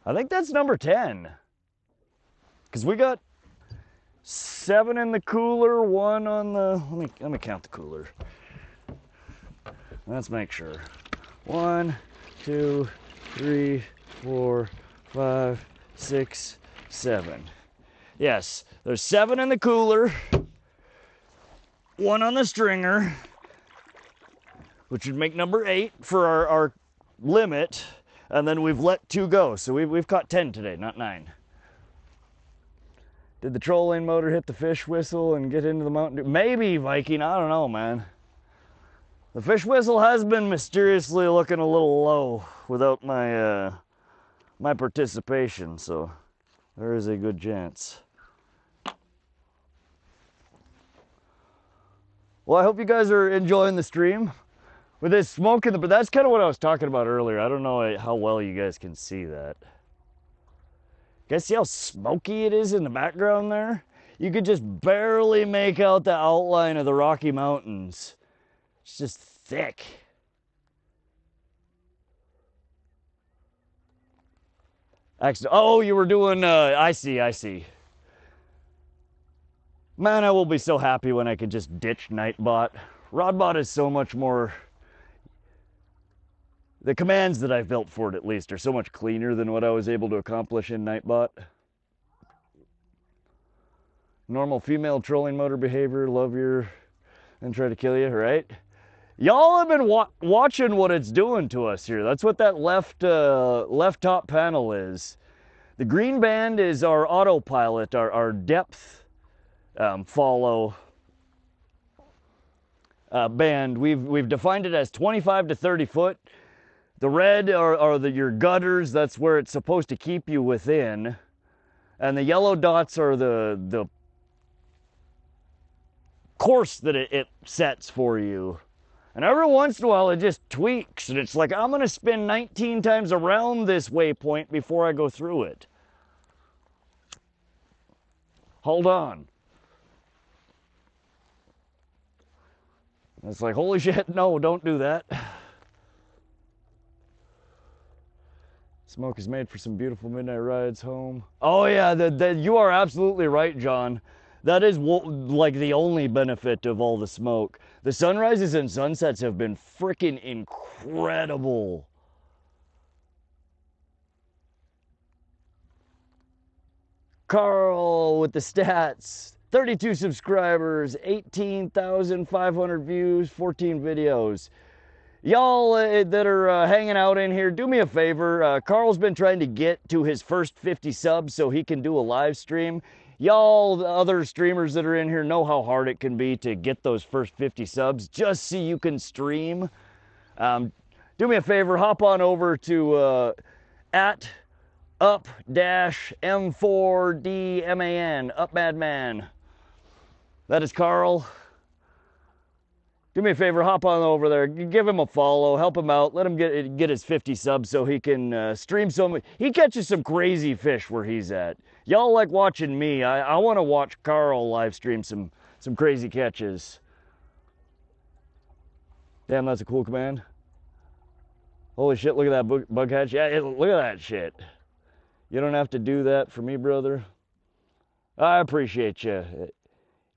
A: I think that's number 10. Because we got 7 in the cooler, 1 on the... Let me count the cooler. Let's make sure. 1, 2, 3, 4, 5, 6, 7. Yes, there's 7 in the cooler, 1 on the stringer, which would make number 8 for our limit, and then we've let 2 go. So we've caught 10 today, not 9. Did the trolling motor hit the fish whistle and get into the Mountain Dew? Maybe, Viking, I don't know, man. The fish whistle has been mysteriously looking a little low without my my participation, so there is a good chance. Well, I hope you guys are enjoying the stream. With this smoke in the... But that's kind of what I was talking about earlier. I don't know how well you guys can see that. You guys see how smoky it is in the background there? You could just barely make out the outline of the Rocky Mountains. It's just thick. Actually, oh, you were doing, I see. Man, I will be so happy when I can just ditch Nightbot. Rodbot is so much more... The commands that I've built for it, at least, are so much cleaner than what I was able to accomplish in Nightbot. Normal female trolling motor behavior, love your... and try to kill you, right? Y'all have been watching what it's doing to us here. That's what that left top panel is. The green band is our autopilot, our depth follow band. We've defined it as 25 to 30 foot. The red are your gutters. That's where it's supposed to keep you within. And the yellow dots are the course that it sets for you. And every once in a while, it just tweaks, and it's like, I'm going to spin 19 times around this waypoint before I go through it. Hold on. It's like, holy shit, no, don't do that. Smoke is made for some beautiful midnight rides home. Oh, yeah, you are absolutely right, John. That is like the only benefit of all the smoke. The sunrises and sunsets have been freaking incredible. Carl with the stats. 32 subscribers, 18,500 views, 14 videos. Y'all that are hanging out in here, do me a favor. Carl's been trying to get to his first 50 subs so he can do a live stream. Y'all, the other streamers that are in here, know how hard it can be to get those first 50 subs just so you can stream. Do me a favor, hop on over to at up-m4dman, up madman. That is Carl. Do me a favor, hop on over there, give him a follow, help him out, let him get his 50 subs so he can stream some. He catches some crazy fish where he's at. Y'all like watching me. I want to watch Carl live stream some crazy catches. Damn, that's a cool command. Holy shit, look at that bug hatch. Yeah, look at that shit. You don't have to do that for me, brother. I appreciate you.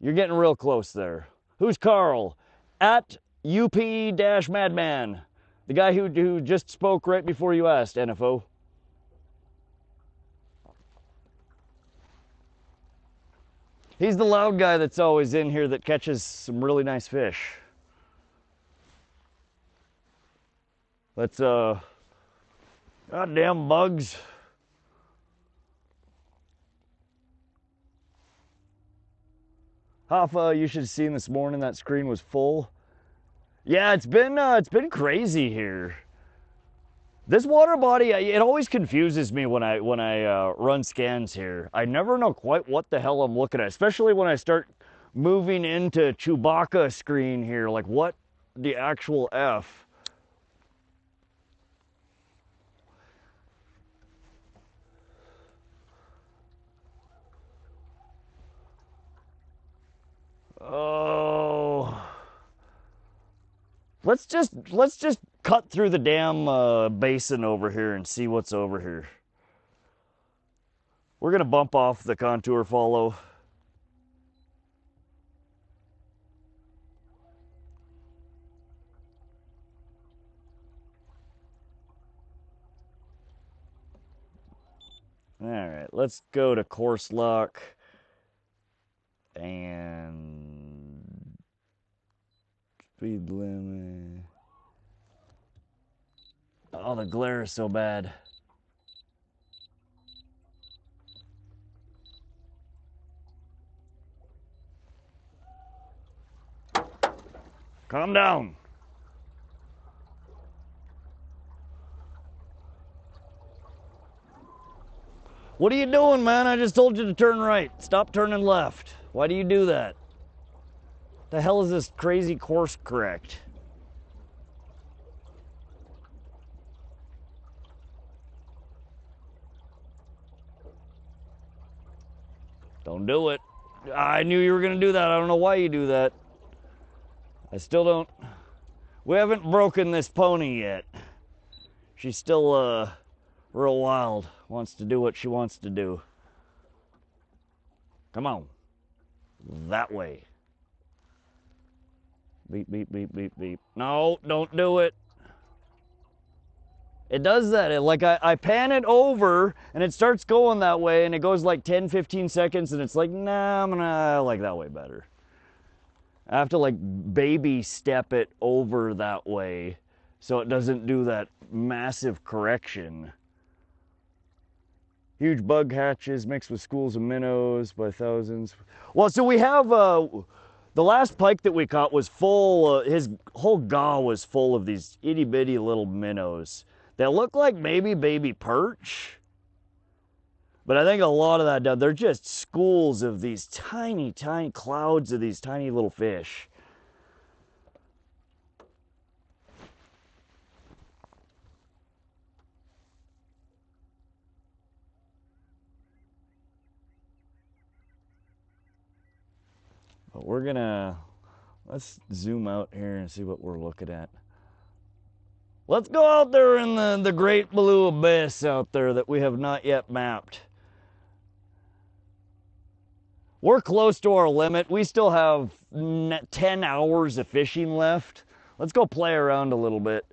A: You're getting real close there. Who's Carl? At UP-Madman. The guy who just spoke right before you asked, NFO. He's the loud guy that's always in here that catches some really nice fish. Let's, goddamn bugs. Hoffa, you should have seen this morning, that screen was full. Yeah, it's been crazy here. This water body, it always confuses me when I run scans here. I never know quite what the hell I'm looking at, especially when I start moving into Chewbacca screen here. Like, what the actual F? Oh, let's just cut through the damn basin over here and see what's over here. We're gonna bump off the contour follow. All right, let's go to course lock and speed limit. Oh, the glare is so bad. Calm down. What are you doing, man? I just told you to turn right. Stop turning left. Why do you do that? The hell is this crazy course correct? Don't do it. I knew you were going to do that. I don't know why you do that. I still don't. We haven't broken this pony yet. She's still real wild. Wants to do what she wants to do. Come on. That way. Beep, beep, beep, beep, beep. No, don't do it. It does that. I pan it over and it starts going that way and it goes like 10, 15 seconds and it's like, nah, I like that way better. I have to like baby step it over that way so it doesn't do that massive correction. Huge bug hatches mixed with schools of minnows by thousands. Well, so we have, the last pike that we caught was full, his whole gaw was full of these itty bitty little minnows. They look like maybe baby perch, but I think a lot of that, they're just schools of these tiny, tiny clouds of these tiny little fish. But we're gonna, let's zoom out here and see what we're looking at. Let's go out there in the great blue abyss out there that we have not yet mapped. We're close to our limit. We still have 10 hours of fishing left. Let's go play around a little bit.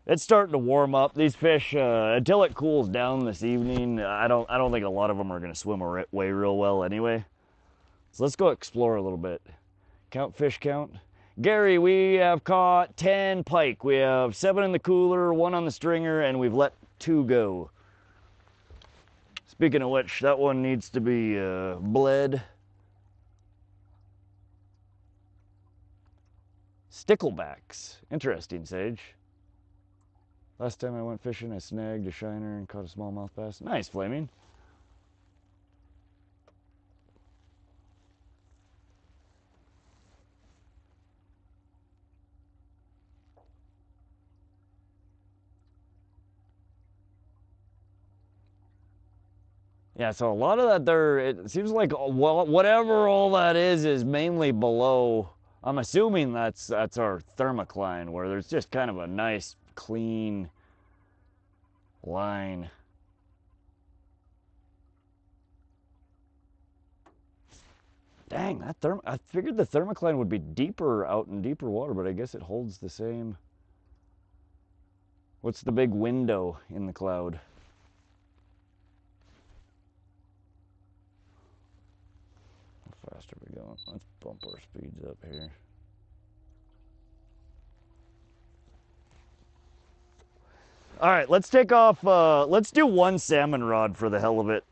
A: It's starting to warm up. These fish, until it cools down this evening, I don't think a lot of them are gonna swim away real well anyway. So let's go explore a little bit. Count fish count. Gary, we have caught 10 pike. We have 7 in the cooler, 1 on the stringer, and we've let 2 go. Speaking of which, that one needs to be bled. Sticklebacks. Interesting, Sage. Last time I went fishing, I snagged a shiner and caught a smallmouth bass. Nice, Flaming. Yeah, so a lot of that there, it seems like whatever all that is mainly below. I'm assuming that's our Thermocline, where there's just kind of a nice, clean line. Dang, I figured the Thermocline would be deeper out in deeper water, but I guess it holds the same. What's the big window in the cloud? How fast are we going? Let's bump our speeds up here. All right, let's take off, let's do 1 salmon rod for the hell of it.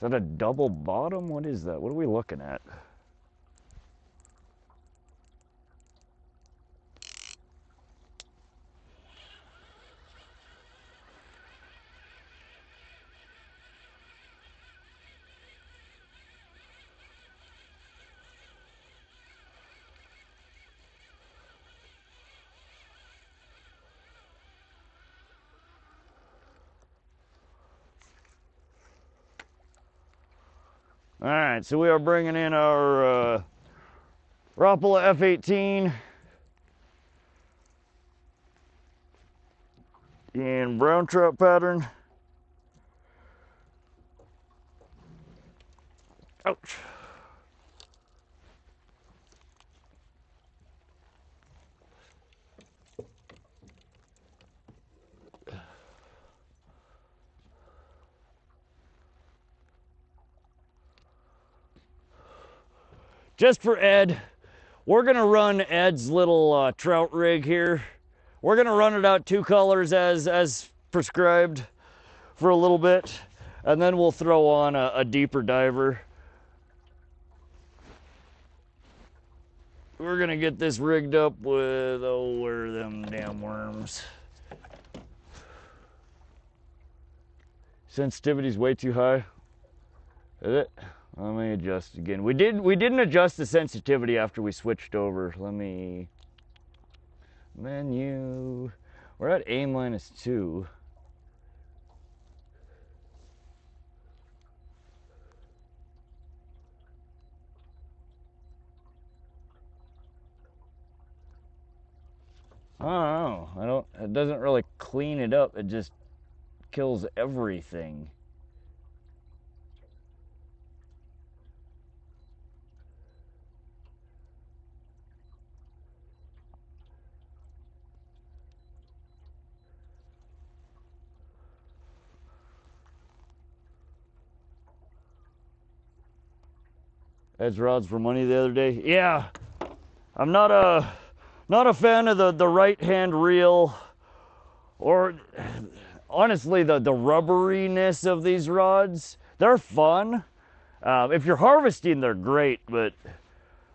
A: Is that a double bottom? What is that? What are we looking at? All right, so we are bringing in our Rapala F18 in brown trout pattern. Ouch. Just for Ed, we're gonna run Ed's little trout rig here. We're gonna run it out 2 colors as prescribed for a little bit, and then we'll throw on a deeper diver. We're gonna get this rigged up with, oh, where are them damn worms? Sensitivity's way too high. Is it? Let me adjust again. We didn't adjust the sensitivity after we switched over. Let me menu. We're at A-2. I don't know. It doesn't really clean it up. It just kills everything. Ed's rods for money the other day. Yeah, I'm not a fan of the right hand reel, or honestly the rubberiness of these rods. They're fun. If you're harvesting, they're great, but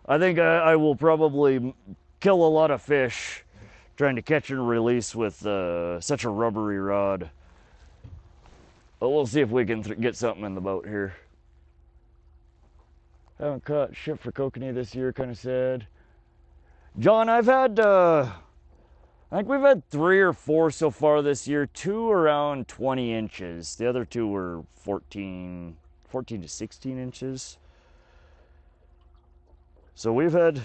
A: I think I will probably kill a lot of fish trying to catch and release with such a rubbery rod. But we'll see if we can get something in the boat here. Haven't caught shit for kokanee this year, kind of sad. John, I've had, I think we've had 3 or 4 so far this year. 2 around 20 inches. The other 2 were 14 to 16 inches. So we've had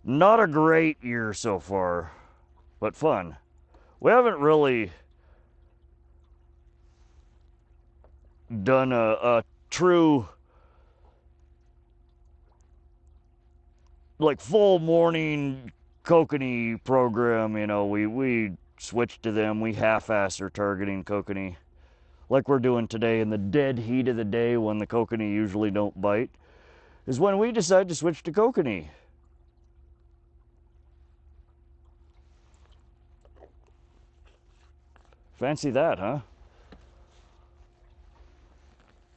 A: not a great year so far, but fun. We haven't really done a true, like, full morning kokanee program. You know, we switched to them. We half-ass are targeting kokanee like we're doing today in the dead heat of the day when the kokanee usually don't bite, is when we decide to switch to kokanee. Fancy that, huh?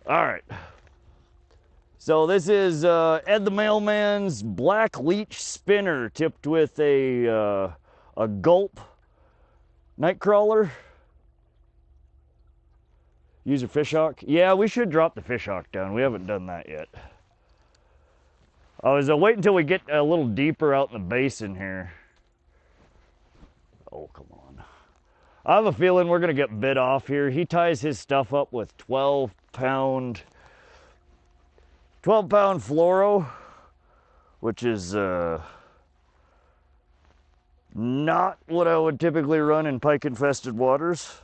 A: All right. So this is Ed the Mailman's black leech spinner tipped with a gulp nightcrawler. Use a fishhawk. Yeah, we should drop the fishhawk down. We haven't done that yet. I was waiting until we get a little deeper out in the basin here. Oh, come on. I have a feeling we're going to get bit off here. He ties his stuff up with 12-pound fluoro, which is not what I would typically run in pike-infested waters.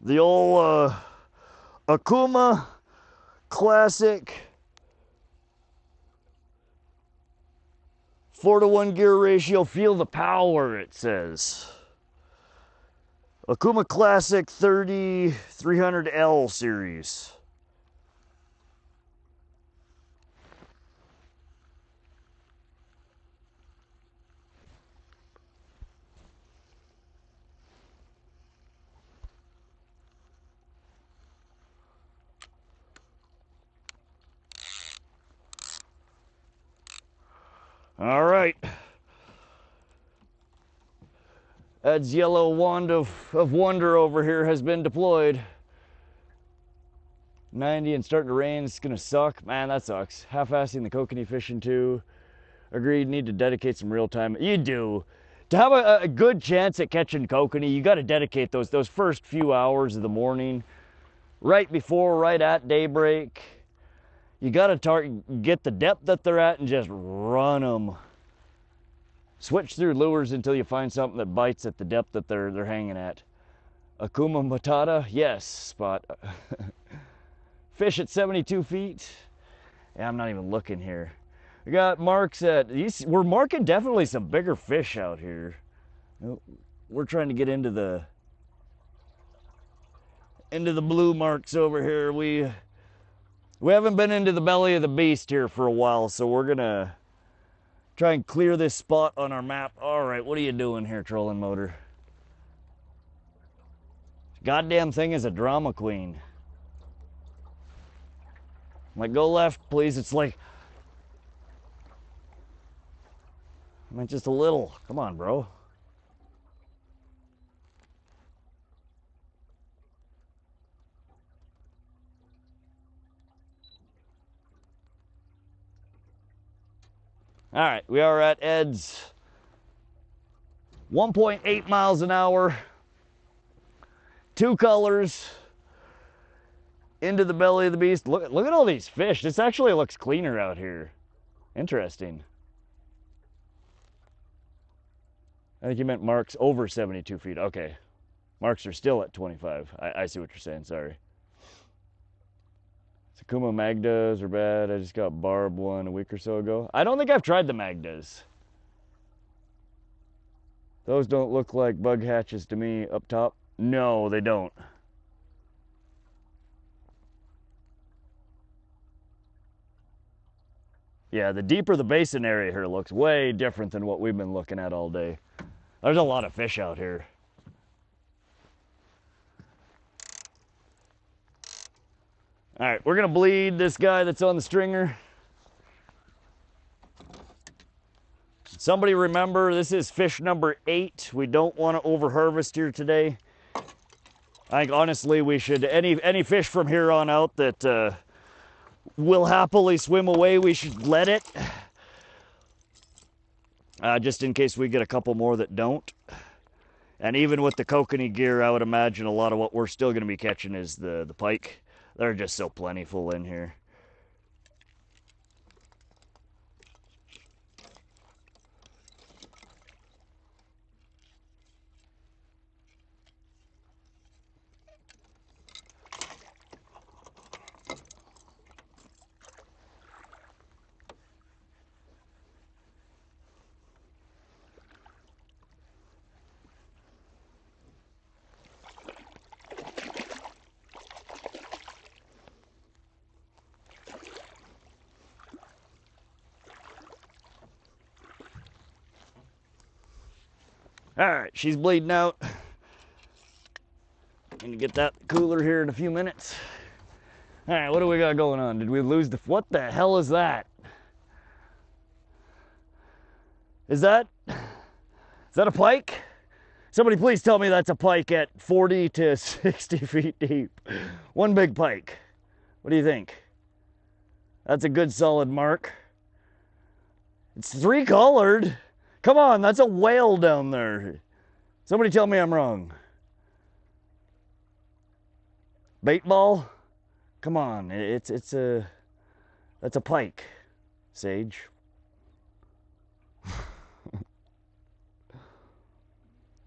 A: The old Akuma Classic 4-to-1 gear ratio. Feel the power, it says. Akuma Classic 3300L series. All right. Ed's yellow wand of wonder over here has been deployed. 90 and starting to rain. It's gonna suck. Man, that sucks. Half-assing the kokanee fishing too. Agreed, need to dedicate some real time. You do. To have a good chance at catching kokanee, you gotta dedicate those first few hours of the morning. Right before, right at daybreak. You gotta get the depth that they're at and just run them. Switch through lures until you find something that bites at the depth that they're hanging at. Akuma Matata, yes, spot. Fish at 72 feet. Yeah, I'm not even looking here. We got marks at, we're marking definitely some bigger fish out here. We're trying to get into the blue marks over here. We haven't been into the belly of the beast here for a while, so we're gonna try and clear this spot on our map. All right, what are you doing here, trolling motor? Goddamn thing is a drama queen. I'm like, go left, please. It's like, I mean, just a little. Come on, bro. All right, we are at Ed's 1.8 miles an hour, 2 colors, into the belly of the beast. Look at all these fish. This actually looks cleaner out here. Interesting. I think you meant marks over 72 feet. Okay. Marks are still at 25. I see what you're saying. Sorry. Sakuma Magdas are bad. I just got barb one a week or so ago. I don't think I've tried the Magdas. Those don't look like bug hatches to me up top. No, they don't. Yeah, the deeper the basin area here looks way different than what we've been looking at all day. There's a lot of fish out here. All right, we're gonna bleed this guy that's on the stringer. Somebody remember, this is fish number 8. We don't want to over harvest here today. I think honestly we should, any fish from here on out that will happily swim away, we should let it. Just in case we get a couple more that don't. And even with the kokanee gear, I would imagine a lot of what we're still going to be catching is the pike. They're just so plentiful in here. All right, she's bleeding out. Gonna get that cooler here in a few minutes. All right, what do we got going on? Did we lose the, what the hell is that? Is that a pike? Somebody please tell me that's a pike at 40 to 60 feet deep. One big pike. What do you think? That's a good solid mark. It's 3-colored. Come on, that's a whale down there. Somebody tell me I'm wrong. Bait ball? Come on, that's a pike, Sage.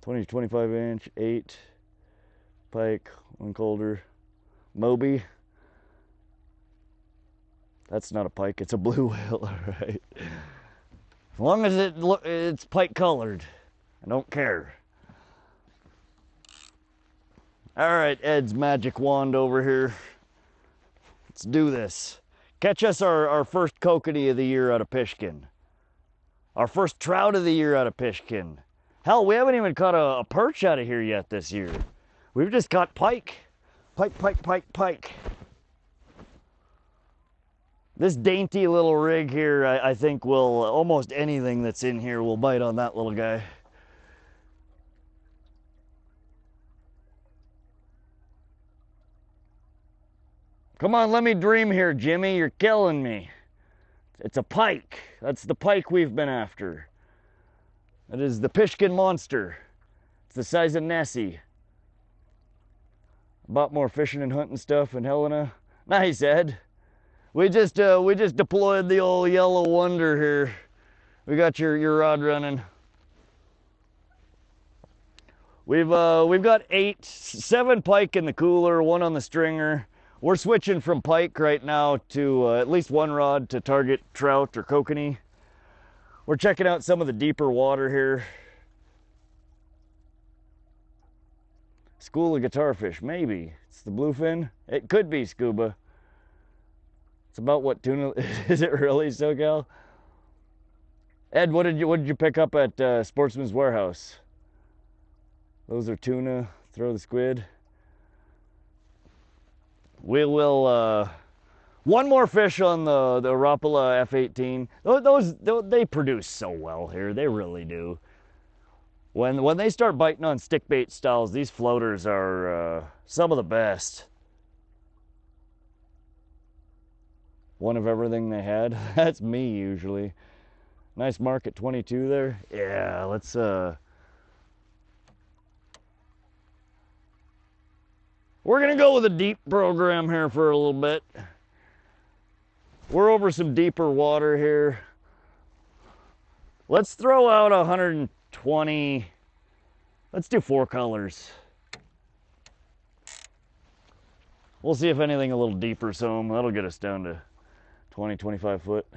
A: 20 to 25 inch, 8. pike, one colder. Moby. That's not a pike, it's a blue whale, all right. As long as it's pike colored, I don't care. All right, Ed's magic wand over here. Let's do this. Catch us our first kokanee of the year out of Pishkun. Our first trout of the year out of Pishkun. Hell, we haven't even caught a perch out of here yet this year. We've just caught pike. Pike, pike, pike, pike. This dainty little rig here, I think will, almost anything that's in here will bite on that little guy. Come on, let me dream here, Jimmy. You're killing me. It's a pike. That's the pike we've been after. That is the Pishkun monster. It's the size of Nessie. Bought more fishing and hunting stuff in Helena. Nice, Ed. We just deployed the old yellow wonder here. We got your rod running. We've got 7 pike in the cooler, 1 on the stringer. We're switching from pike right now to at least 1 rod to target trout or kokanee. We're checking out some of the deeper water here. School of guitar fish, maybe. It's the bluefin. It could be scuba. It's about what tuna is. It really, SoCal? Ed, what did you pick up at Sportsman's Warehouse? Those are tuna. Throw the squid. We will, 1 more fish on the Rapala F18. Those, they produce so well here. They really do. When they start biting on stick bait styles, these floaters are some of the best. 1 of everything they had. That's me usually. Nice mark at 22 there. Yeah, let's we're gonna go with a deep program here for a little bit. We're over some deeper water here. Let's throw out 120. Let's do 4 colors. We'll see if anything a little deeper, so that'll get us down to 20, 25 foot.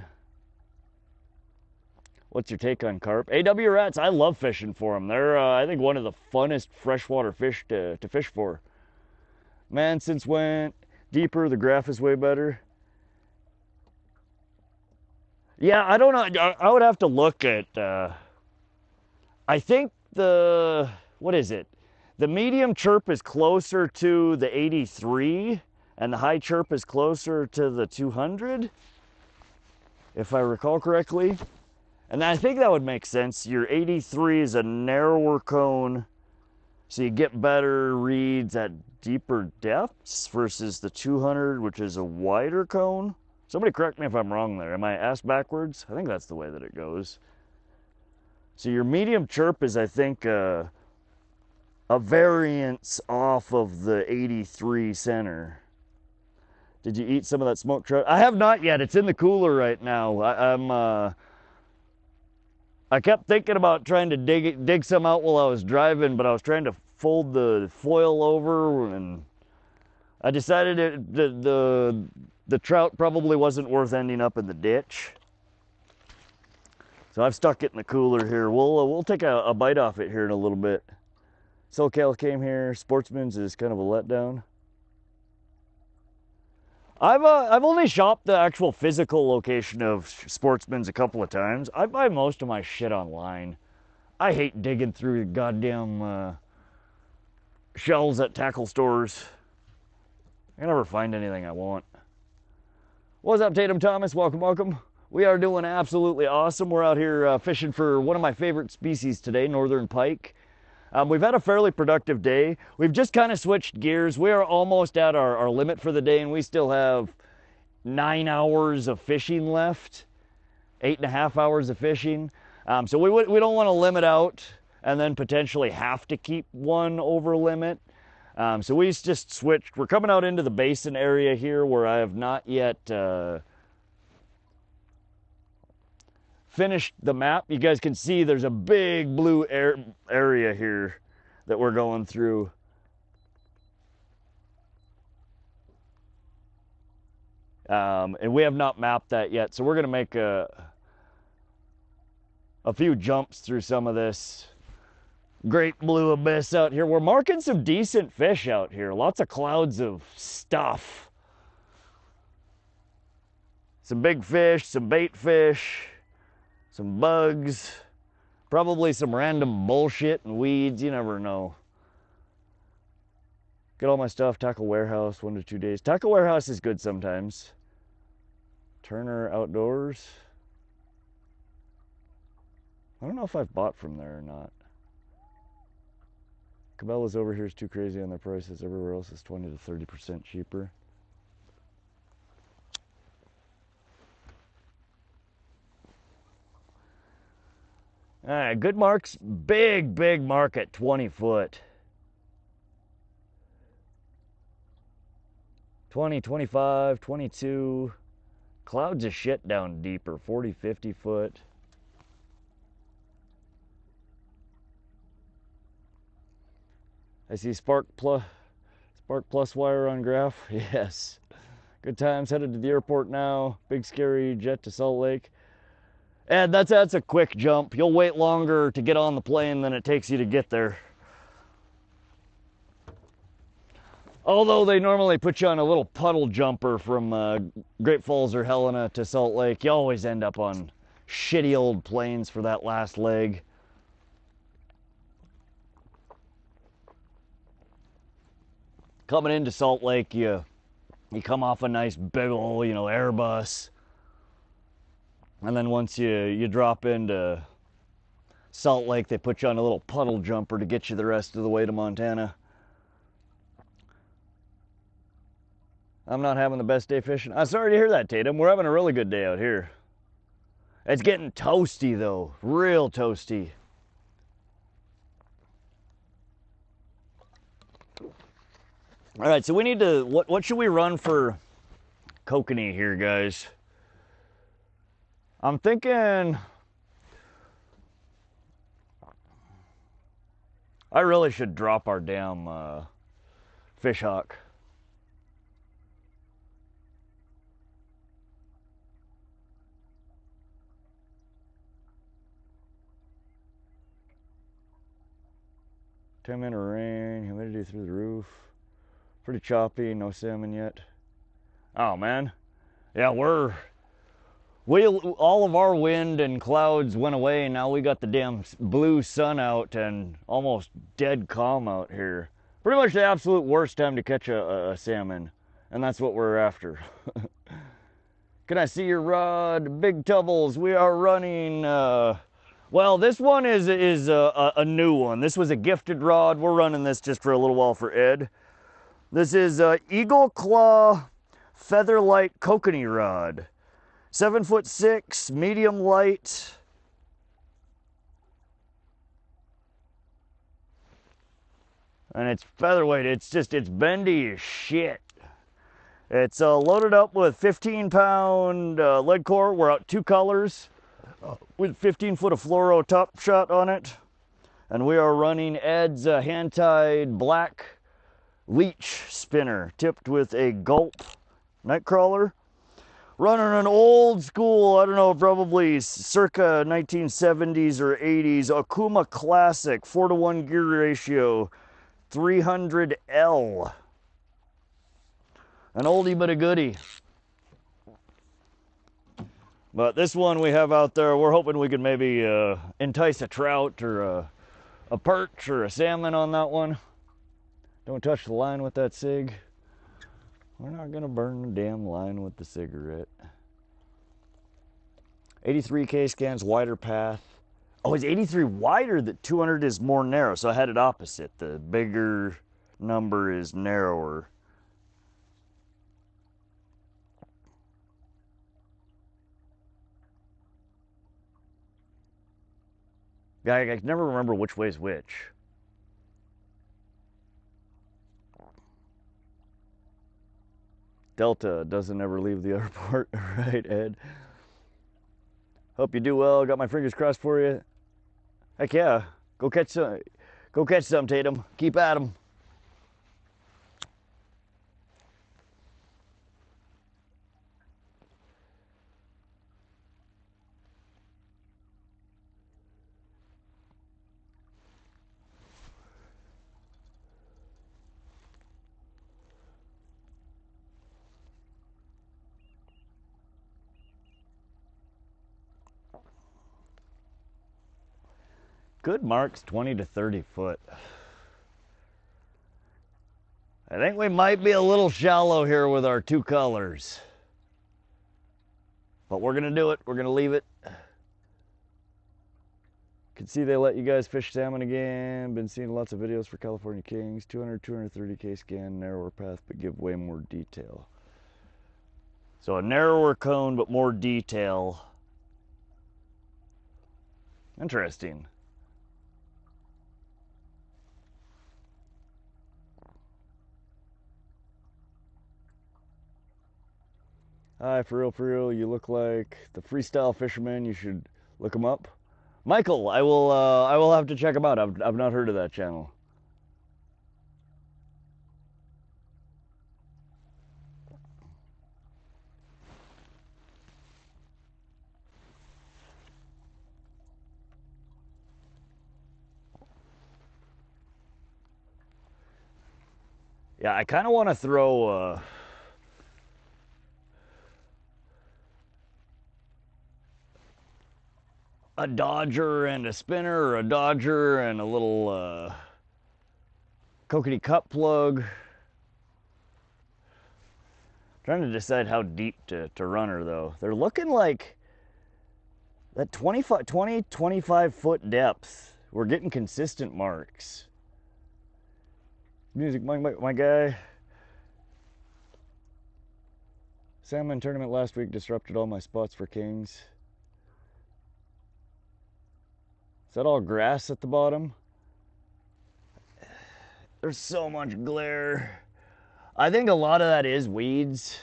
A: What's your take on carp? AW rats, I love fishing for them. They're, I think, one of the funnest freshwater fish to fish for. Man, since went deeper, the graph is way better. Yeah, I don't know. I would have to look at, I think what is it? The medium CHIRP is closer to the 83, and the high CHIRP is closer to the 200, if I recall correctly. And I think that would make sense. Your 83 is a narrower cone, so you get better reads at deeper depths versus the 200, which is a wider cone. Somebody correct me if I'm wrong there. Am I ass backwards? I think that's the way that it goes. So your medium CHIRP is, I think, a variance off of the 83 center. Did you eat some of that smoked trout? I have not yet. It's in the cooler right now. I kept thinking about trying to dig some out while I was driving, but I was trying to fold the foil over, and I decided the trout probably wasn't worth ending up in the ditch. So I've stuck it in the cooler here. We'll take a bite off it here in a little bit. SoCal came here. Sportsman's is kind of a letdown. I've only shopped the actual physical location of Sportsman's a couple of times. I buy most of my shit online. I hate digging through goddamn shelves at tackle stores. I never find anything I want. What's up, Tatum Thomas? Welcome, welcome. We are doing absolutely awesome. We're out here fishing for one of my favorite species today, northern pike. We've had a fairly productive day. We've just kind of switched gears. We are almost at our limit for the day, and we still have 9 hours of fishing left, 8.5 hours of fishing. So we don't want to limit out and then potentially have to keep one over limit. So we just switched. We're coming out into the basin area here where I have not yet finished the map. You guys can see there's a big blue area here that we're going through. And we have not mapped that yet, so we're going to make a few jumps through some of this great blue abyss out here. We're marking some decent fish out here. Lots of clouds of stuff. Some big fish, some bait fish, some bugs, probably some random bullshit and weeds. You never know. Get all my stuff, Tackle Warehouse, 1 to 2 days. Tackle Warehouse is good sometimes. Turner Outdoors. I don't know if I've bought from there or not. Cabela's over here is too crazy on their prices. Everywhere else is 20 to 30% cheaper. All right, good marks. Big mark at 20 foot. 20, 25, 22. Clouds of shit down deeper, 40, 50 foot. I see Spark Plus wire on graph. Yes. Good times, headed to the airport now. Big scary jet to Salt Lake. And that's a quick jump. You'll wait longer to get on the plane than it takes you to get there. Although they normally put you on a little puddle jumper from Great Falls or Helena to Salt Lake, you always end up on shitty old planes for that last leg. Coming into Salt Lake, you come off a nice big old, Airbus. And then once you drop into Salt Lake, they put you on a little puddle jumper to get you the rest of the way to Montana. I'm not having the best day fishing. I'm sorry to hear that, Tatum. We're having a really good day out here. It's getting toasty, though. Real toasty. All right, so we need to... What should we run for Kokanee here, guys? I'm thinking... I really should drop our damn fish hawk. $10-minute rain, humidity through the roof. Pretty choppy, no salmon yet. Oh man, yeah, all of our wind and clouds went away, and now we got the damn blue sun out and almost dead calm out here. Pretty much the absolute worst time to catch a salmon, and that's what we're after. Can I see your rod? Big Tubbles, we are running, well, this one is a new one. This was a gifted rod. We're running this just for a little while for Ed. This is Eagle Claw Featherlight Kokanee rod. 7'6", medium light. And it's featherweight. It's bendy as shit. It's loaded up with 15-pound lead core. We're out 2 colors with 15 foot of fluoro top shot on it. And we are running Ed's hand-tied black leech spinner tipped with a Gulp Nightcrawler. Running an old school, I don't know, probably circa 1970s or 80s Okuma Classic 4-to-1 gear ratio 300L. An oldie but a goodie. But this one we have out there, we're hoping we can maybe entice a trout or a perch or a salmon on that one. Don't touch the line with that cig. We're not gonna burn the damn line with the cigarette. 83 K-scans, wider path. Oh, is 83 wider? That 200 is more narrow, so I had it opposite. The bigger number is narrower. Yeah, I can never remember which way is which. Delta doesn't ever leave the airport, right, Ed? Hope you do well. Got my fingers crossed for you. Heck yeah. Go catch some. Go catch some, Tatum. Keep at 'em. Good marks, 20 to 30 foot. I think we might be a little shallow here with our two colors. But we're gonna do it, we're gonna leave it. Can see they let you guys fish salmon again. Been seeing lots of videos for California Kings. 200, 230K scan, narrower path, but give way more detail. So a narrower cone, but more detail. Interesting. Hi, for real, you look like the freestyle fisherman. You should look him up. Michael, I will have to check him out. I've not heard of that channel. Yeah, I kind of want to throw a dodger and a spinner, or a dodger and a little Kokanee cup plug. Trying to decide how deep to run her though. They're looking like that 20, 25 foot depth. We're getting consistent marks. Music, my guy. Salmon tournament last week disrupted all my spots for kings. Is that all grass at the bottom? There's so much glare. I think a lot of that is weeds.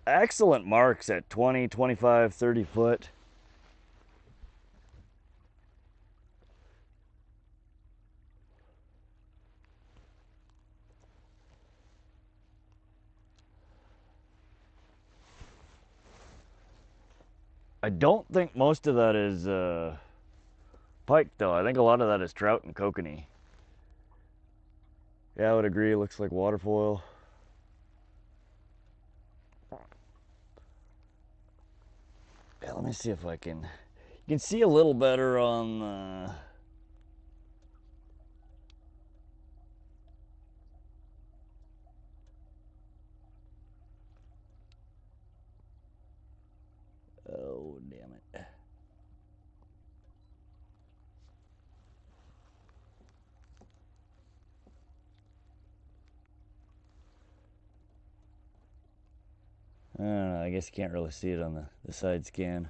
A: Excellent marks at 20, 25, 30 foot. I don't think most of that is pike though. I think a lot of that is trout and kokanee. Yeah, I would agree. It looks like water foil. Yeah, let me see if I can. You can see a little better on the. Oh, damn it. I don't know, I guess you can't really see it on the side scan.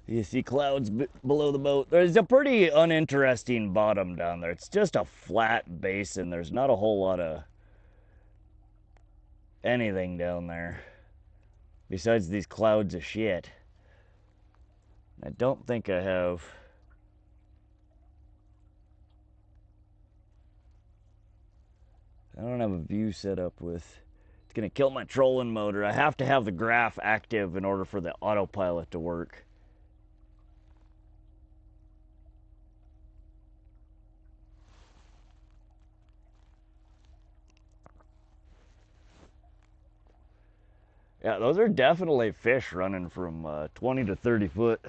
A: You see clouds below the boat. There's a pretty uninteresting bottom down there. It's just a flat basin. There's not a whole lot of anything down there besides these clouds of shit. I don't think I have. I don't have a view set up with. It's gonna kill my trolling motor. I have to have the graph active in order for the autopilot to work. Yeah, those are definitely fish running from 20 to 30 foot.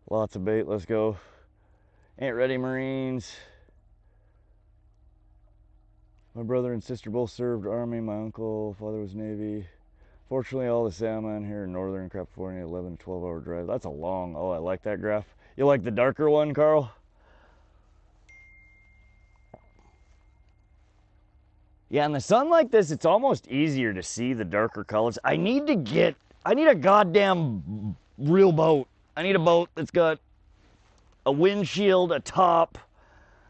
A: Lots of bait, let's go. Ain't ready, Marines. My brother and sister both served Army. My uncle, father was Navy. Fortunately, all the salmon here in Northern California, 11 to 12 hour drive. That's a long, oh, I like that graph. You like the darker one, Carl? Yeah, in the sun like this, it's almost easier to see the darker colors. I need a goddamn real boat. I need a boat that's got a windshield, a top.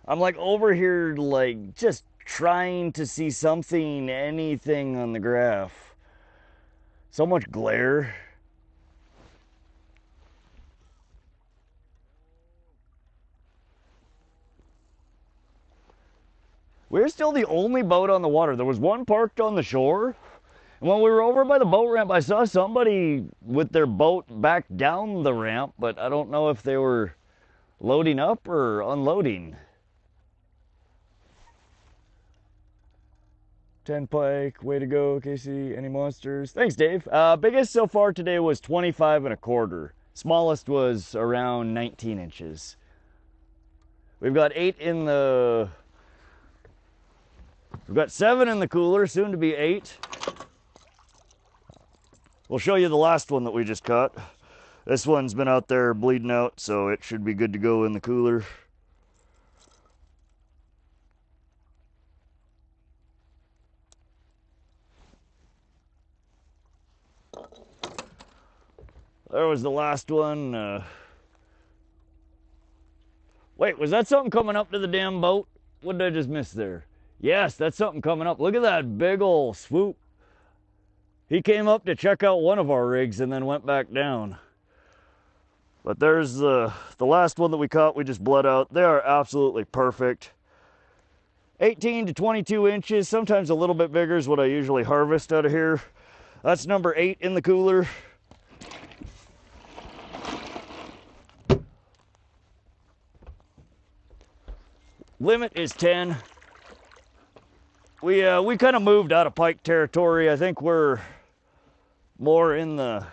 A: I'm like over here, like just trying to see something, anything on the graph. So much glare. We're still the only boat on the water. There was one parked on the shore. And when we were over by the boat ramp, I saw somebody with their boat back down the ramp, but I don't know if they were loading up or unloading. 10 pike, way to go, Casey. Any monsters? Thanks, Dave. Biggest so far today was 25 1/4. Smallest was around 19 inches. We've got 8 in the... We've got 7 in the cooler, soon to be 8. We'll show you the last one that we just caught. This one's been out there bleeding out, so it should be good to go in the cooler. There was the last one. Wait, was that something coming up to the damn boat? What did I just miss there? Yes, that's something coming up. Look at that big ol' swoop. He came up to check out one of our rigs and then went back down. But there's the last one that we caught. We just bled out. They are absolutely perfect. 18 to 22 inches, sometimes a little bit bigger is what I usually harvest out of here. That's number 8 in the cooler. Limit is 10. We kind of moved out of pike territory. I think we're more in the...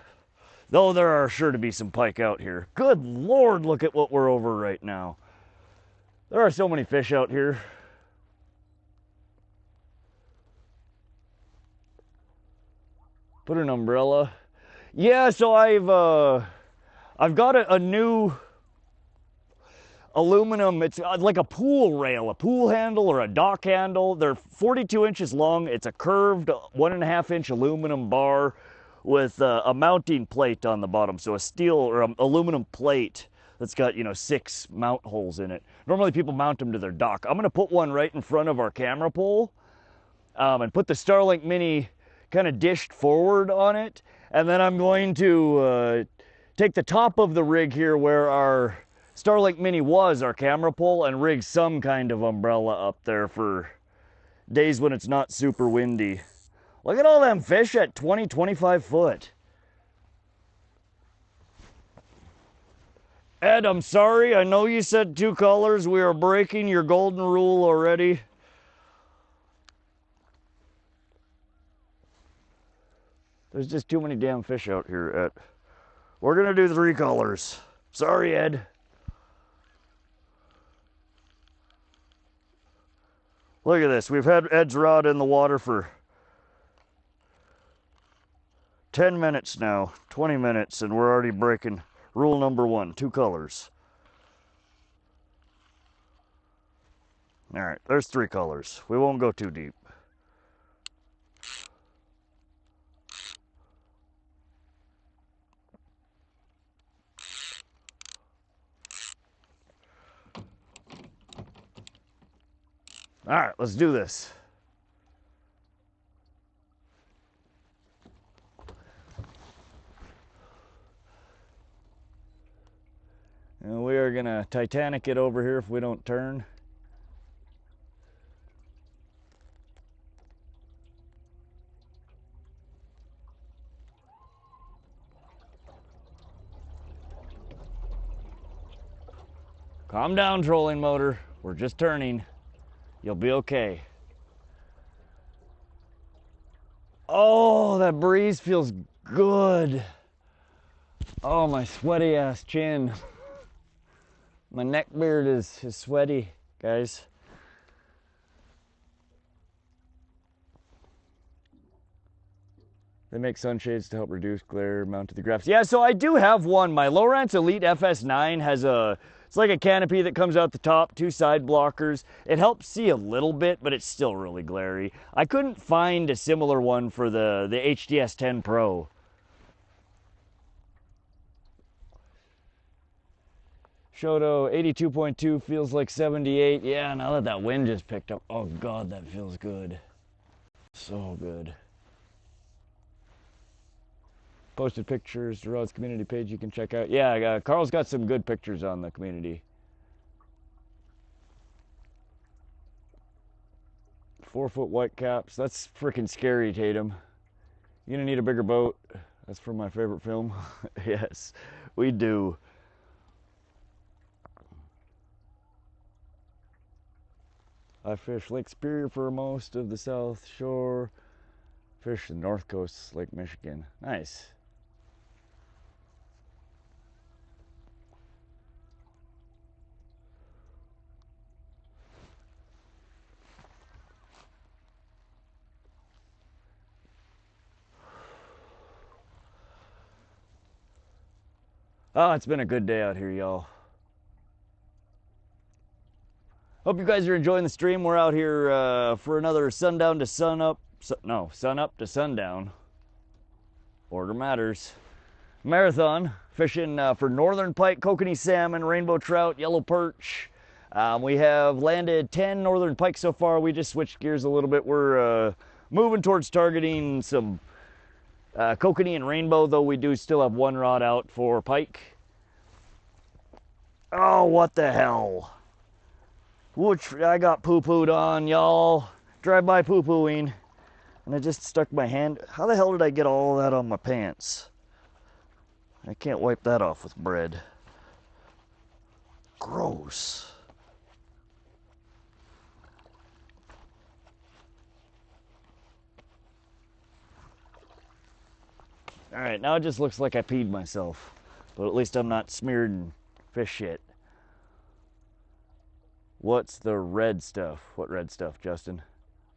A: Though there are sure to be some pike out here. Good Lord, look at what we're over right now. There are so many fish out here. Put an umbrella. Yeah, so I've got a new aluminum, it's like a pool rail, a pool handle or a dock handle. They're 42 inches long. It's a curved 1.5 inch aluminum bar with a mounting plate on the bottom. So a steel or aluminum plate that's got, 6 mount holes in it. Normally people mount them to their dock. I'm gonna put one right in front of our camera pole and put the Starlink Mini kind of dished forward on it. And then I'm going to take the top of the rig here where our Starlink Mini was, our camera pole, and rig some kind of umbrella up there for days when it's not super windy. Look at all them fish at 20, 25 foot. Ed, I'm sorry. I know you said 2 colors. We are breaking your golden rule already. There's just too many damn fish out here, Ed. We're going to do 3 colors. Sorry, Ed. Look at this. We've had Ed's rod in the water for 10 minutes now, 20 minutes, and we're already breaking rule number 1, 2 colors. All right, there's 3 colors. We won't go too deep. All right, let's do this. And we are gonna Titanic it over here if we don't turn. Calm down, trolling motor. We're just turning. You'll be okay. Oh, that breeze feels good. Oh, my sweaty ass chin. My neck beard is sweaty, guys. They make sunshades to help reduce glare mounted to the graphs. Yeah, so I do have one. My Lowrance Elite FS9 has it's like a canopy that comes out the top, 2 side blockers. It helps see a little bit, but it's still really glary. I couldn't find a similar one for the HDS 10 Pro. Shoto 82.2 feels like 78. Yeah, now that wind just picked up. Oh God, that feels good. So good. Posted pictures to Rod's community page you can check out. Yeah, Carl's got some good pictures on the community. 4-foot white caps. That's freaking scary, Tatum. You're gonna need a bigger boat. That's from my favorite film. Yes, we do. I fish Lake Superior for most of the South Shore. Fish the North Coast, Lake Michigan. Nice. Oh, it's been a good day out here, y'all. Hope you guys are enjoying the stream. We're out here for another sundown to sunup. Sunup to sundown. Order matters. Marathon. Fishing for northern pike, kokanee salmon, rainbow trout, yellow perch. We have landed 10 northern pike so far. We just switched gears a little bit. We're moving towards targeting some kokanee and rainbow, though we do still have one rod out for pike. Oh, what the hell? Which I got poo-pooed on, y'all. Drive-by poo-pooing. And I just stuck my hand. How the hell did I get all that on my pants? I can't wipe that off with bread. Gross. Alright, now it just looks like I peed myself. But at least I'm not smeared in fish shit. What's the red stuff? What red stuff, Justin?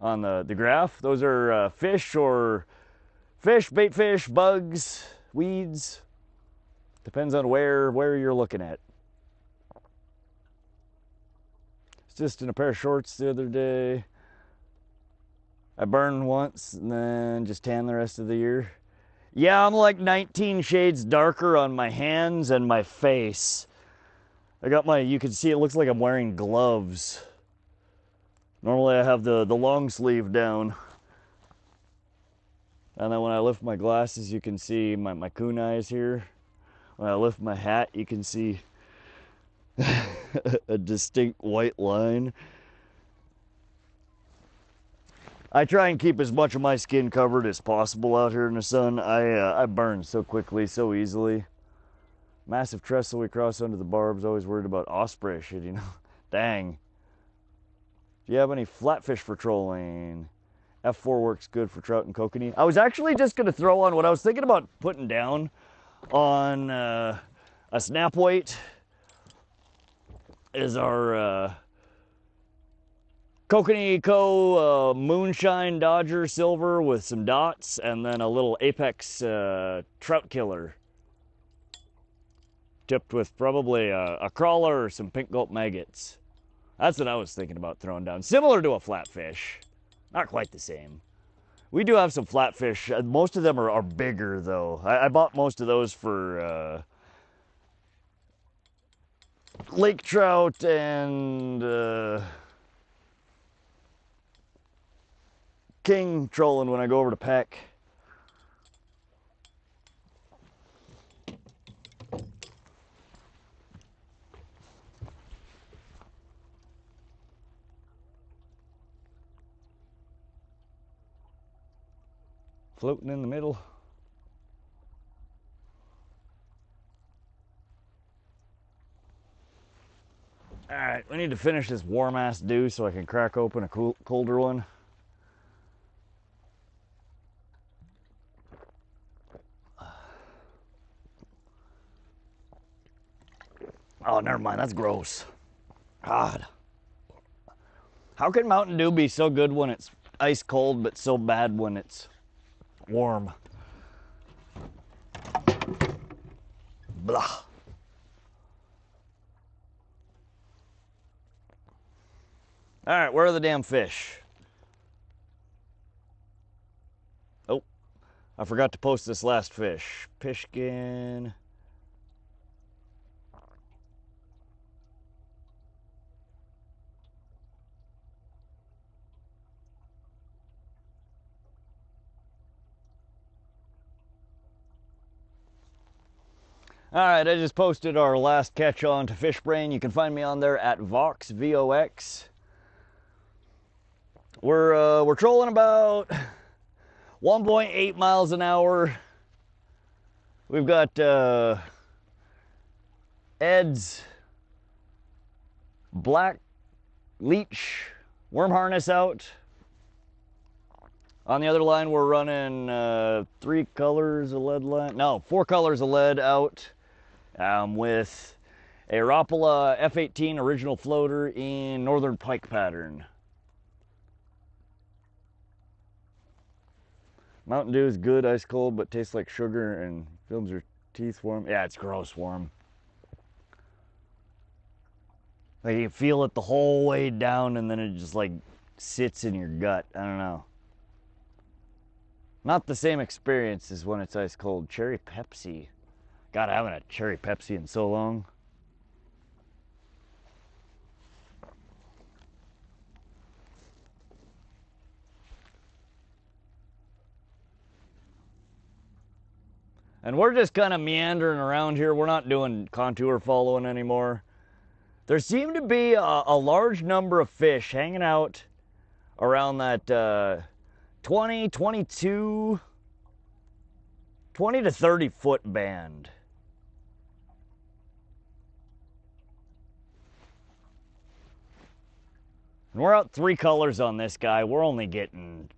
A: On the graph? Those are fish or fish, bait fish, bugs, weeds. Depends on where you're looking at. It's just in a pair of shorts the other day. I burned once and then just tan the rest of the year. Yeah, I'm like 19 shades darker on my hands and my face. I got you can see it looks like I'm wearing gloves. Normally I have the long sleeve down. And then when I lift my glasses, you can see my kunai here. When I lift my hat, you can see a distinct white line. I try and keep as much of my skin covered as possible out here in the sun. I burn so quickly, so easily. Massive trestle we cross under the barbs. Always worried about osprey shit, you know. Dang. Do you have any flatfish for trolling? F4 works good for trout and kokanee. I was actually just going to throw on what I was thinking about putting down on a snap weight is our Kokanee Co. Moonshine Dodger Silver with some dots and then a little Apex trout killer. Tipped with probably a crawler or some pink gulp maggots. That's what I was thinking about throwing down. Similar to a flatfish. Not quite the same. We do have some flatfish. Most of them are bigger, though. I bought most of those for lake trout and king trolling when I go over to Peck. Floating in the middle. All right, we need to finish this warm ass dew so I can crack open a colder one. Oh, never mind, that's gross. God. How can Mountain Dew be so good when it's ice cold, but so bad when it's warm? Blah. All right, where are the damn fish? Oh, I forgot to post this last fish. Pishkun. All right, I just posted our last catch on to Fish Brain. You can find me on there at Vox, V-O-X. We're trolling about 1.8 miles an hour. We've got Ed's black leech worm harness out. On the other line, we're running 4 colors of lead out with a Rapala F18 original floater in northern pike pattern. Mountain Dew is good, ice cold, but tastes like sugar and fills your teeth warm. Yeah, it's gross warm. Like you feel it the whole way down and then it just like sits in your gut. I don't know. Not the same experience as when it's ice cold. Cherry Pepsi. God, I haven't had cherry Pepsi in so long. And we're just kind of meandering around here. We're not doing contour following anymore. There seem to be a large number of fish hanging out around that 20 to 30 foot band. And we're out 3 colors on this guy. We're only getting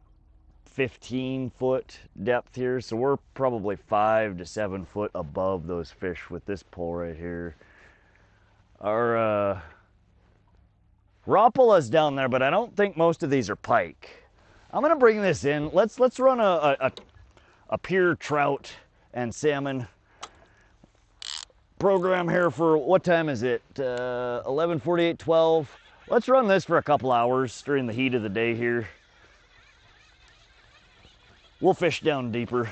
A: 15 foot depth here, so we're probably 5 to 7 foot above those fish with this pole right here. Our Rapala's down there, but I don't think most of these are pike. I'm gonna bring this in. Let's run a pier trout and salmon program here for, what time is it? 11:48, 12. Let's run this for a couple hours during the heat of the day here. We'll fish down deeper.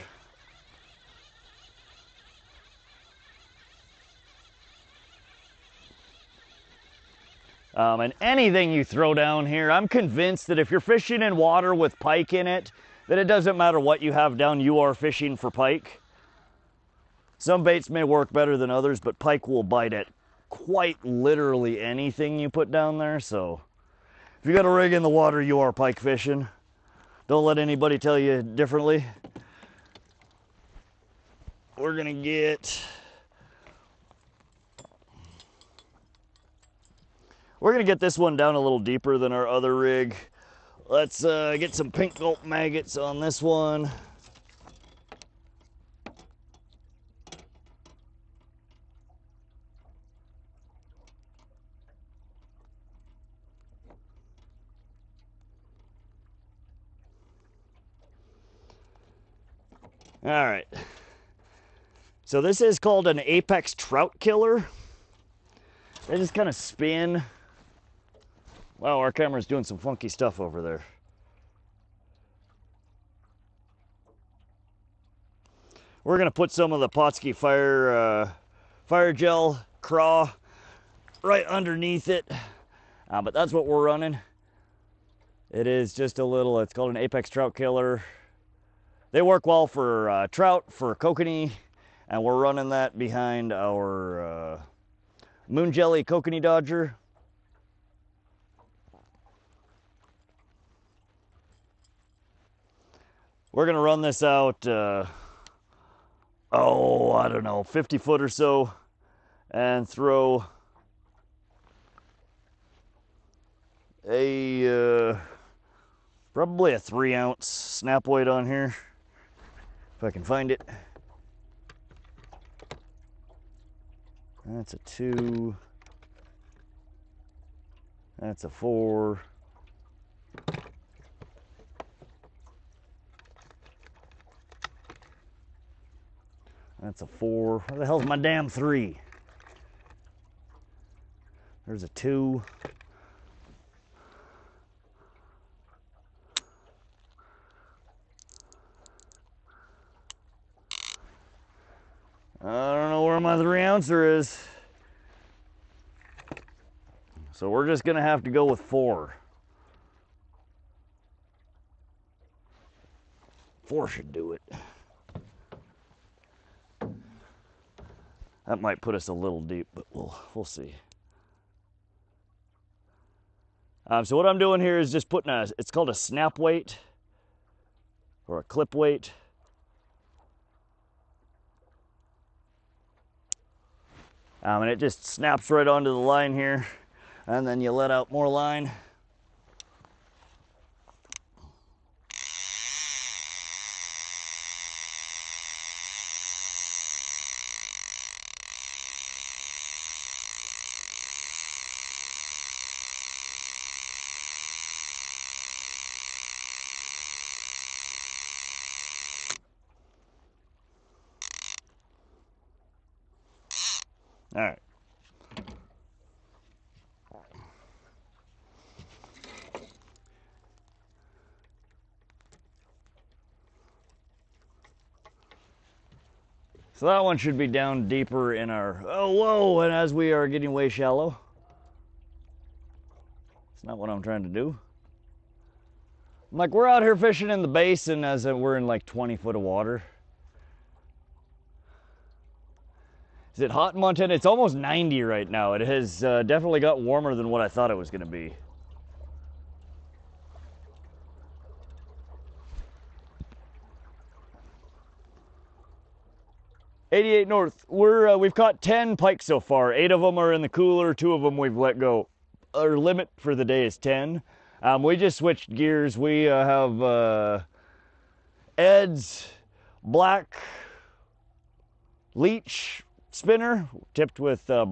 A: And anything you throw down here, I'm convinced that if you're fishing in water with pike in it, that it doesn't matter what you have down, you are fishing for pike. Some baits may work better than others, but pike will bite at quite literally anything you put down there. So if you got a rig in the water, you are pike fishing. Don't let anybody tell you differently. We're gonna get this one down a little deeper than our other rig. Let's get some pink gulp maggots on this one. All right. So this is called an Apex Trout Killer. They just kind of spin. Wow, our camera's doing some funky stuff over there. We're gonna put some of the Potski fire gel craw right underneath it, but that's what we're running. It is just a little, it's called an Apex Trout Killer. They work well for trout, for kokanee, and we're running that behind our Moon Jelly Kokanee Dodger. We're gonna run this out, I don't know, 50 foot or so, and throw a probably a 3-ounce snap weight on here, if I can find it. That's a 2. That's a 4. That's a 4. Where the hell's my damn 3? There's a 2. I don't know where my 3-ouncer is. So we're just gonna have to go with 4. 4 should do it. That might put us a little deep, but we'll see. So what I'm doing here is just putting it's called a snap weight or a clip weight. And it just snaps right onto the line here, and then you let out more line. All right. So that one should be down deeper in our, oh, whoa, and as we are getting way shallow. It's not what I'm trying to do. I'm like, we're out here fishing in the basin as we're in like 20 foot of water. Is it hot in Montana? It's almost 90 right now. It has definitely got warmer than what I thought it was going to be. '88 North. We've caught 10 pike so far. 8 of them are in the cooler. 2 of them we've let go. Our limit for the day is 10. We just switched gears. We have Ed's black leech spinner tipped with a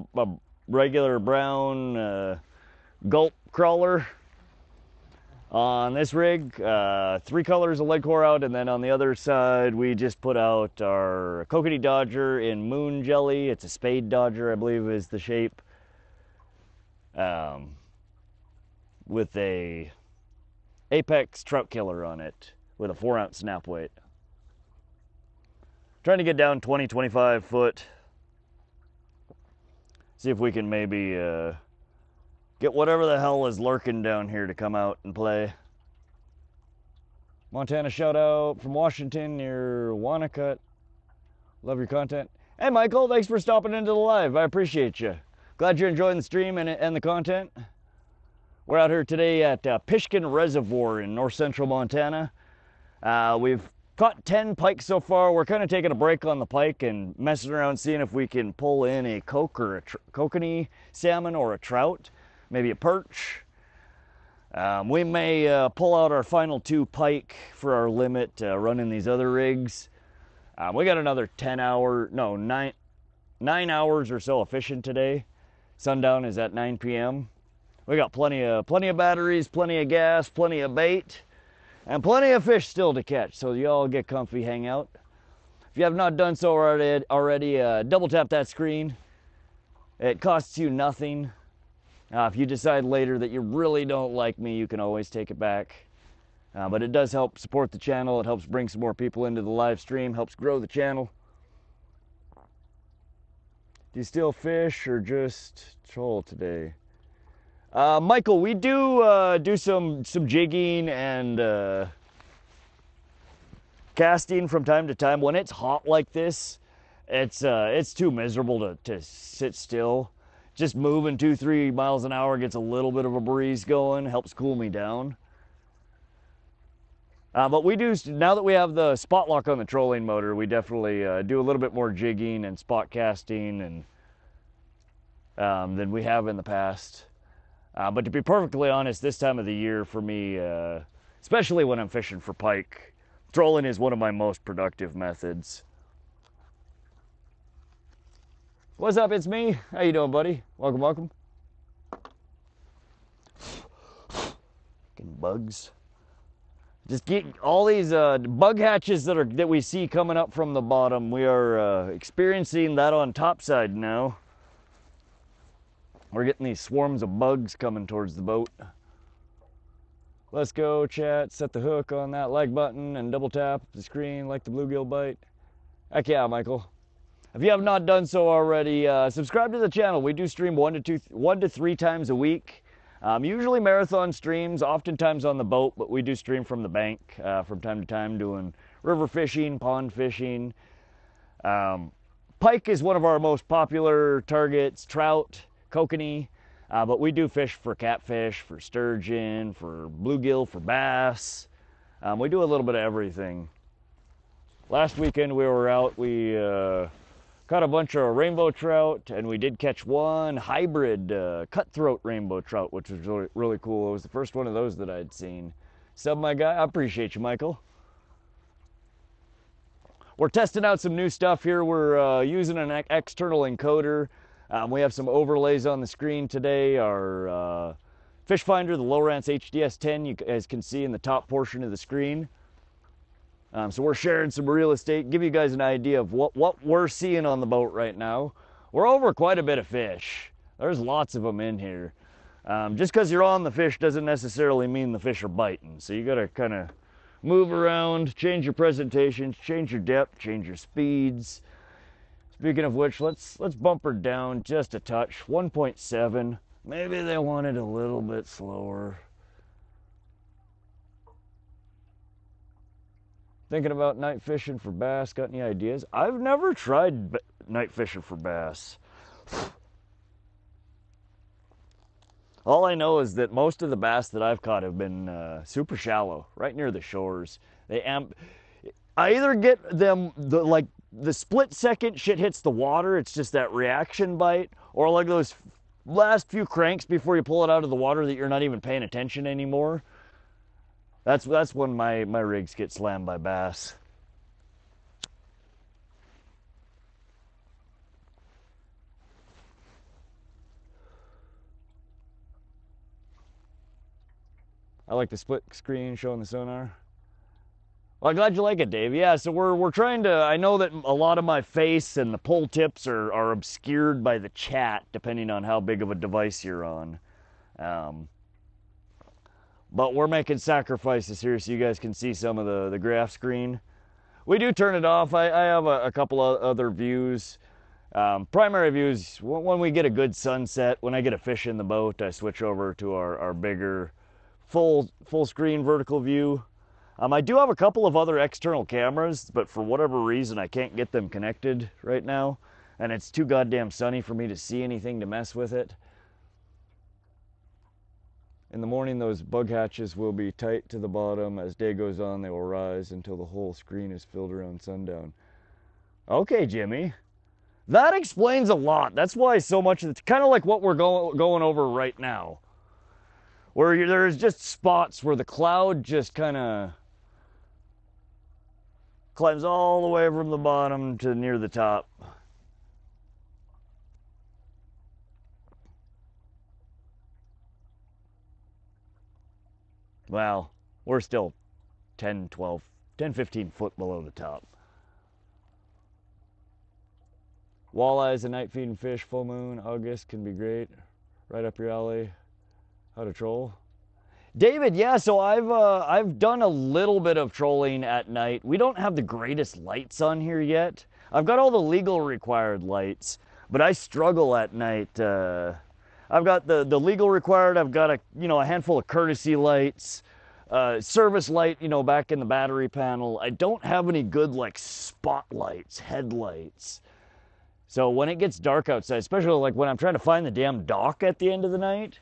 A: regular brown gulp crawler on this rig. 3 colors of lead core out, and then on the other side we just put out our Kokanee Dodger in moon jelly. It's a spade dodger, I believe is the shape, with a Apex trout killer on it with a 4-ounce snap weight. Trying to get down 20-25 foot. See if we can maybe get whatever the hell is lurking down here to come out and play. Montana shout out from Washington near Wanacott. Love your content. Hey Michael, thanks for stopping into the live. I appreciate you. Glad you're enjoying the stream and the content. We're out here today at Pishkun Reservoir in north central Montana. We've caught 10 pike so far. We're kind of taking a break on the pike and messing around seeing if we can pull in a coke or a Kokanee salmon or a trout, maybe a perch. We may pull out our final 2 pike for our limit running these other rigs. We got another 9 hours or so of fishing today. Sundown is at 9 p.m. We got plenty of batteries, plenty of gas, plenty of bait, and plenty of fish still to catch, so y'all get comfy, hang out. If you have not done so already, double tap that screen. It costs you nothing. If you decide later that you really don't like me, you can always take it back. But it does help support the channel. It helps bring some more people into the live stream, helps grow the channel. Do you still fish or just troll today? Michael, we do some jigging and casting from time to time. When it's hot like this, it's too miserable to sit still. Just moving 2-3 miles an hour gets a little bit of a breeze going, helps cool me down. But we do, now that we have the spot lock on the trolling motor, we definitely do a little bit more jigging and spot casting and than we have in the past. But to be perfectly honest, this time of the year for me, especially when I'm fishing for pike, trolling is one of my most productive methods. What's up, it's me. How you doing, buddy? Welcome, welcome. Fucking bugs. Just get all these bug hatches that we see coming up from the bottom. We are experiencing that on topside now. We're getting these swarms of bugs coming towards the boat. Let's go, chat. Set the hook on that like button and double tap the screen like the bluegill bite. Heck yeah, Michael. If you have not done so already, subscribe to the channel. We do stream 1 to 3 times a week. Usually marathon streams, oftentimes on the boat, but we do stream from the bank from time to time doing river fishing, pond fishing. Pike is one of our most popular targets, trout, Kokanee. But we do fish for catfish, for sturgeon, for bluegill, for bass. We do a little bit of everything. Last weekend we were out, we caught a bunch of rainbow trout, and we did catch one hybrid cutthroat rainbow trout, which was really, really cool. It was the first one of those that I'd seen. Sub, my guy, I appreciate you, Michael. We're testing out some new stuff here. We're using an external encoder. We have some overlays on the screen today. Our fish finder, the Lowrance HDS10, you guys can see in the top portion of the screen. So we're sharing some real estate, give you guys an idea of what we're seeing on the boat right now. We're over quite a bit of fish. There's lots of them in here. Just because you're on the fish doesn't necessarily mean the fish are biting. So you gotta kind of move around, change your presentations, change your depth, change your speeds. Speaking of which, let's bump her down just a touch, 1.7. Maybe they want it a little bit slower. Thinking about night fishing for bass, got any ideas? I've never tried night fishing for bass. All I know is that most of the bass that I've caught have been super shallow, right near the shores. I either get them, like the split second shit hits the water, it's just that reaction bite, or like those last few cranks before you pull it out of the water that you're not even paying attention anymore. That's when my rigs get slammed by bass. I like the split screen showing the sonar. Well, I'm glad you like it, Dave. Yeah, so we're trying to, I know that a lot of my face and the pull tips are obscured by the chat, depending on how big of a device you're on. But we're making sacrifices here so you guys can see some of the graph screen. We do turn it off. I have a couple of other views. Primary views, when we get a good sunset, when I get a fish in the boat, I switch over to our bigger full screen vertical view. I do have a couple of other external cameras, but for whatever reason I can't get them connected right now, and it's too goddamn sunny for me to see anything to mess with it. In the morning, those bug hatches will be tight to the bottom. As day goes on, they will rise until the whole screen is filled around sundown. Okay, Jimmy. That explains a lot. That's why so much of it's kind of like what we're going over right now. Where there's just spots where the cloud just kind of climbs all the way from the bottom to near the top. Well, we're still 10, 12, 10, 15 foot below the top. Walleyes, a night feeding fish, full moon, August can be great. Right up your alley. How to troll? David, yeah, so I've done a little bit of trolling at night. We don't have the greatest lights on here yet. I've got all the legal required lights, but I struggle at night. I've got the legal required. I've got a handful of courtesy lights, service light, back in the battery panel. I don't have any good like spotlights, headlights. So when it gets dark outside, especially like when I'm trying to find the damn dock at the end of the night,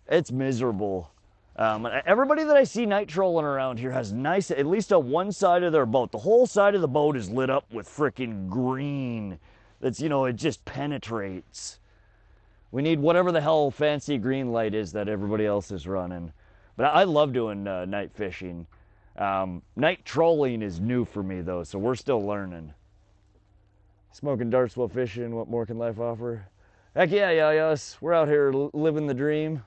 A: it's miserable. Everybody that I see night trolling around here has nice, at least on one side of their boat. The whole side of the boat is lit up with freaking green. That's, it just penetrates. We need whatever the hell fancy green light is that everybody else is running. But I love doing night fishing. Night trolling is new for me though, so we're still learning. Smoking darts while fishing, what more can life offer? Heck yeah, yes. We're out here living the dream.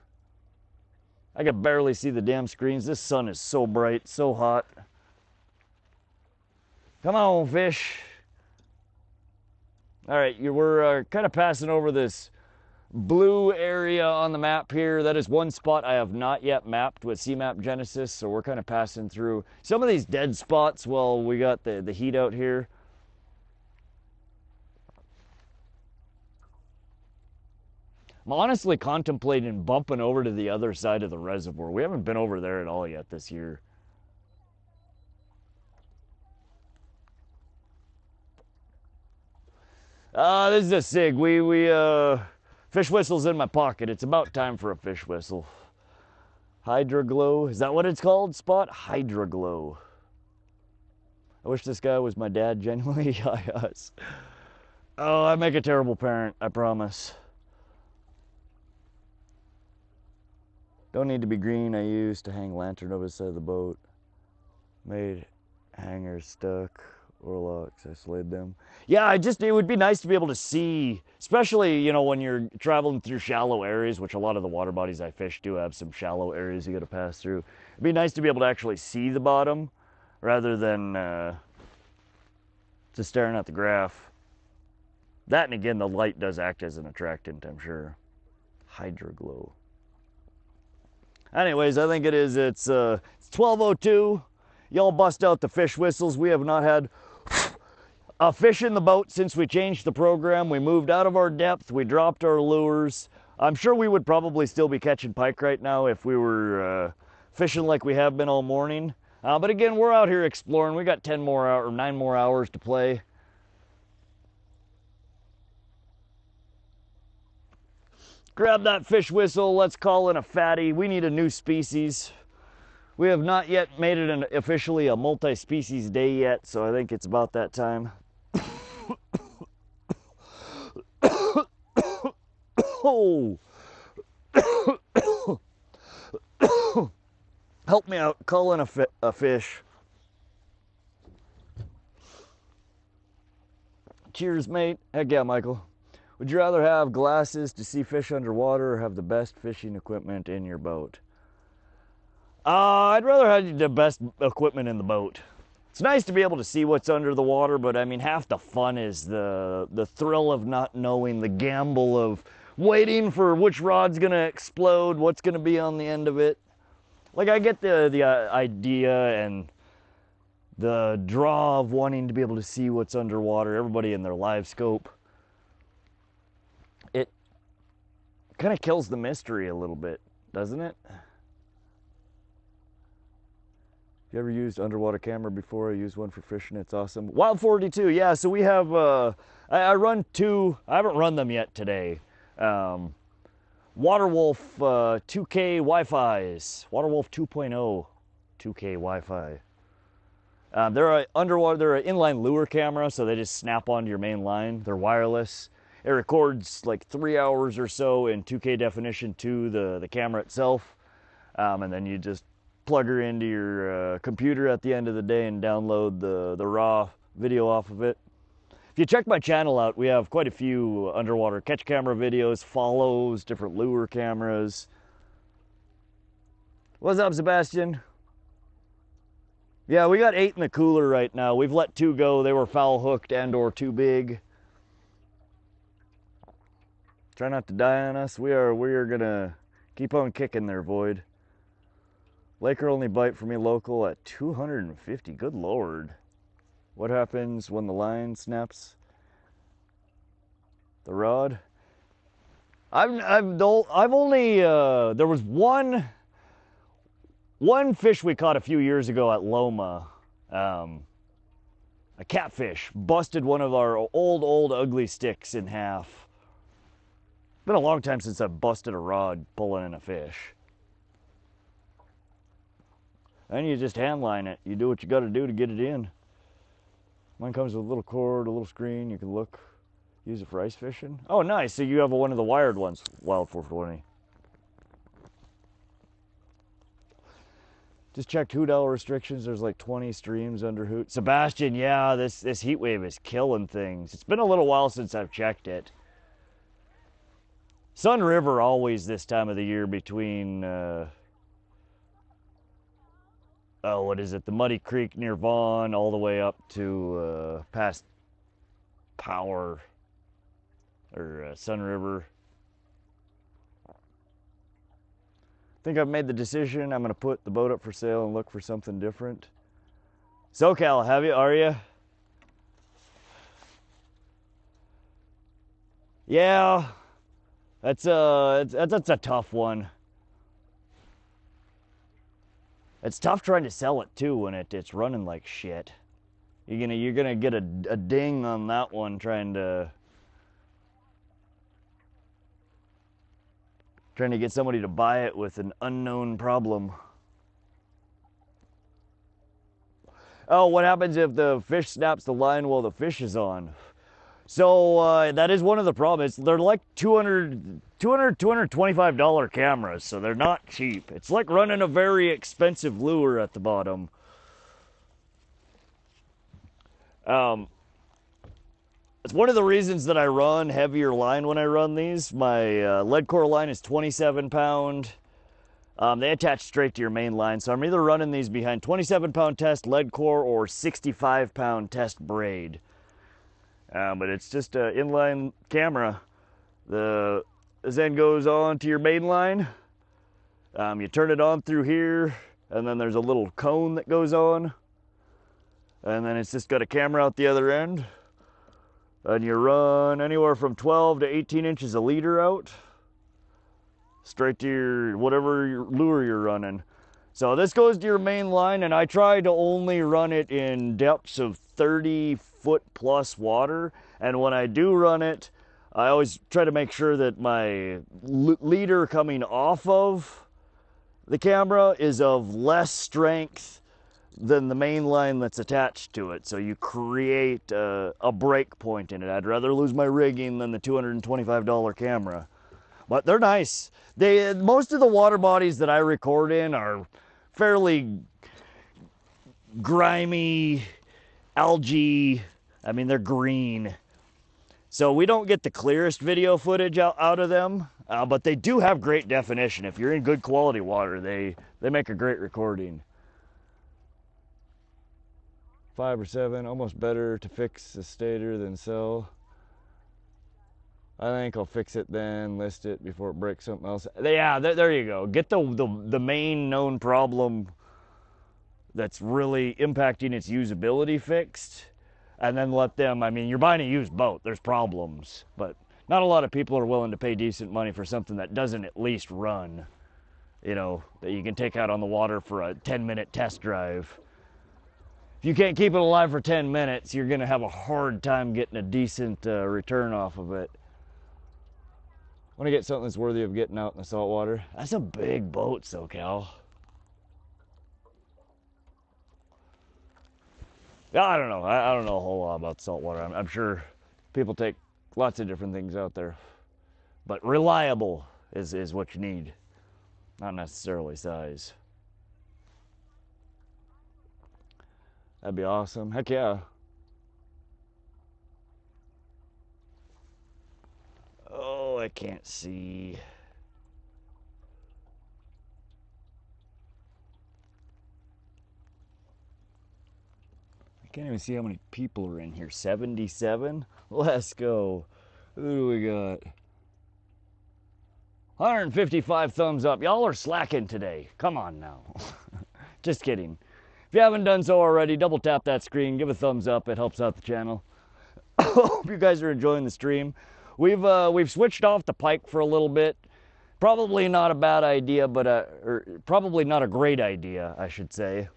A: I can barely see the damn screens. This sun is so bright, so hot. Come on, fish. All right, we're kind of passing over this blue area on the map here. That is one spot I have not yet mapped with CMap Genesis, so we're kind of passing through some of these dead spots while we got the heat out here. I'm honestly contemplating bumping over to the other side of the reservoir. We haven't been over there at all yet this year. This is a SIG. We Fish whistle's in my pocket. It's about time for a fish whistle. Hydroglow, is that what it's called, Spot? Hydroglow. I wish this guy was my dad, genuinely. Yes. Oh, I make a terrible parent, I promise. Don't need to be green. I used to hang lantern over the side of the boat. Made hangers stuck or locks. I slayed them. Yeah, it would be nice to be able to see, especially, you know, when you're traveling through shallow areas, which a lot of the water bodies I fish do have some shallow areas you got to pass through. It'd be nice to be able to actually see the bottom rather than just staring at the graph. That, and again, the light does act as an attractant, I'm sure. Hydroglow. Anyways, I think it's 12:02. Y'all bust out the fish whistles. We have not had a fish in the boat since we changed the program. We moved out of our depth. We dropped our lures. I'm sure we would probably still be catching pike right now if we were fishing like we have been all morning. But again, we're out here exploring. We got 9 more hours to play. Grab that fish whistle. Let's call in a fatty. We need a new species. We have not yet made it officially a multi-species day yet, so I think it's about that time. Oh. Help me out, call in a fish. Cheers, mate. Heck yeah, Michael. Would you rather have glasses to see fish underwater or have the best fishing equipment in your boat? I'd rather have the best equipment in the boat. It's nice to be able to see what's under the water, but I mean, half the fun is the thrill of not knowing, the gamble of waiting for which rod's gonna explode, what's gonna be on the end of it. Like, I get the idea and the draw of wanting to be able to see what's underwater, everybody in their live scope. It kind of kills the mystery a little bit, doesn't it? You ever used underwater camera before? I used one for fishing. It's awesome. Wild 42, yeah. So we have, I run 2. I haven't run them yet today. Waterwolf 2K Wi-Fi's. Waterwolf 2.0 2K Wi-Fi. They're an inline lure camera, so they just snap onto your main line. They're wireless. It records like 3 hours or so in 2K definition to the camera itself, and then you just plug her into your computer at the end of the day and download the raw video off of it. If you check my channel out, we have quite a few underwater catch camera videos, follows, different lure cameras. What's up, Sebastian? Yeah, we got 8 in the cooler right now. We've let 2 go. They were foul hooked and or too big. Try not to die on us. We are gonna keep on kicking there, Void. Laker only bite for me local at 250. Good Lord. What happens when the line snaps the rod? I've only there was one fish we caught a few years ago at Loma. A catfish busted one of our old ugly sticks in half. Been a long time since I've busted a rod pulling in a fish. And you just hand line it. You do what you got to do to get it in. Mine comes with a little cord, a little screen. You can look, use it for ice fishing. Oh, nice. So you have one of the wired ones, Wild 420. Just checked hoot owl restrictions. There's like 20 streams under hoot. Sebastian, yeah, this heat wave is killing things. It's been a little while since I've checked it. Sun River always this time of the year between what is it, the Muddy Creek near Vaughn all the way up to past Power or Sun River. I think I've made the decision. I'm going to put the boat up for sale and look for something different. SoCal, are you? Yeah, that's a tough one. It's tough trying to sell it too when it's running like shit. You're gonna get a ding on that one trying to Trying to get somebody to buy it with an unknown problem. Oh, what happens if the fish snaps the line while the fish is on? So that is one of the problems. They're like $225 cameras, so they're not cheap. It's like running a very expensive lure at the bottom. It's one of the reasons that I run heavier line when I run these. My lead core line is 27 pound. They attach straight to your main line, so I'm either running these behind 27 pound test lead core or 65 pound test braid. But it's just an inline camera. The Zen goes on to your main line. You turn it on through here, and then there's a little cone that goes on. And then it's just got a camera out the other end. And you run anywhere from 12 to 18 inches a leader out. Straight to your, whatever your lure you're running. So this goes to your main line, and I try to only run it in depths of 30 foot plus water. And when I do run it, I always try to make sure that my leader coming off of the camera is of less strength than the main line that's attached to it. So you create a break point in it. I'd rather lose my rigging than the $225 camera. But they're nice. Most of the water bodies that I record in are fairly grimy, algae. I mean, they're green. So we don't get the clearest video footage out of them, but they do have great definition. If you're in good quality water, they make a great recording. 5 or 7, almost better to fix a stator than sell. I think I'll fix it then, list it before it breaks something else. Yeah, there you go. Get the main known problem that's really impacting its usability fixed, and then let them, I mean, you're buying a used boat, there's problems, but not a lot of people are willing to pay decent money for something that doesn't at least run, you know, that you can take out on the water for a 10-minute test drive. If you can't keep it alive for 10 minutes, you're gonna have a hard time getting a decent return off of it. I want to get something that's worthy of getting out in the salt water. That's a big boat, SoCal. Yeah, I don't know. I don't know a whole lot about saltwater. I'm sure people take lots of different things out there. But reliable is what you need, not necessarily size. That'd be awesome. Heck yeah. Oh, I can't see. I can't even see how many people are in here. 77? Let's go. Who do we got? 155 thumbs up. Y'all are slacking today. Come on now. Just kidding. If you haven't done so already, double tap that screen. Give a thumbs up. It helps out the channel. Hope you guys are enjoying the stream. We've switched off the pike for a little bit. Probably not a bad idea, but or probably not a great idea, I should say.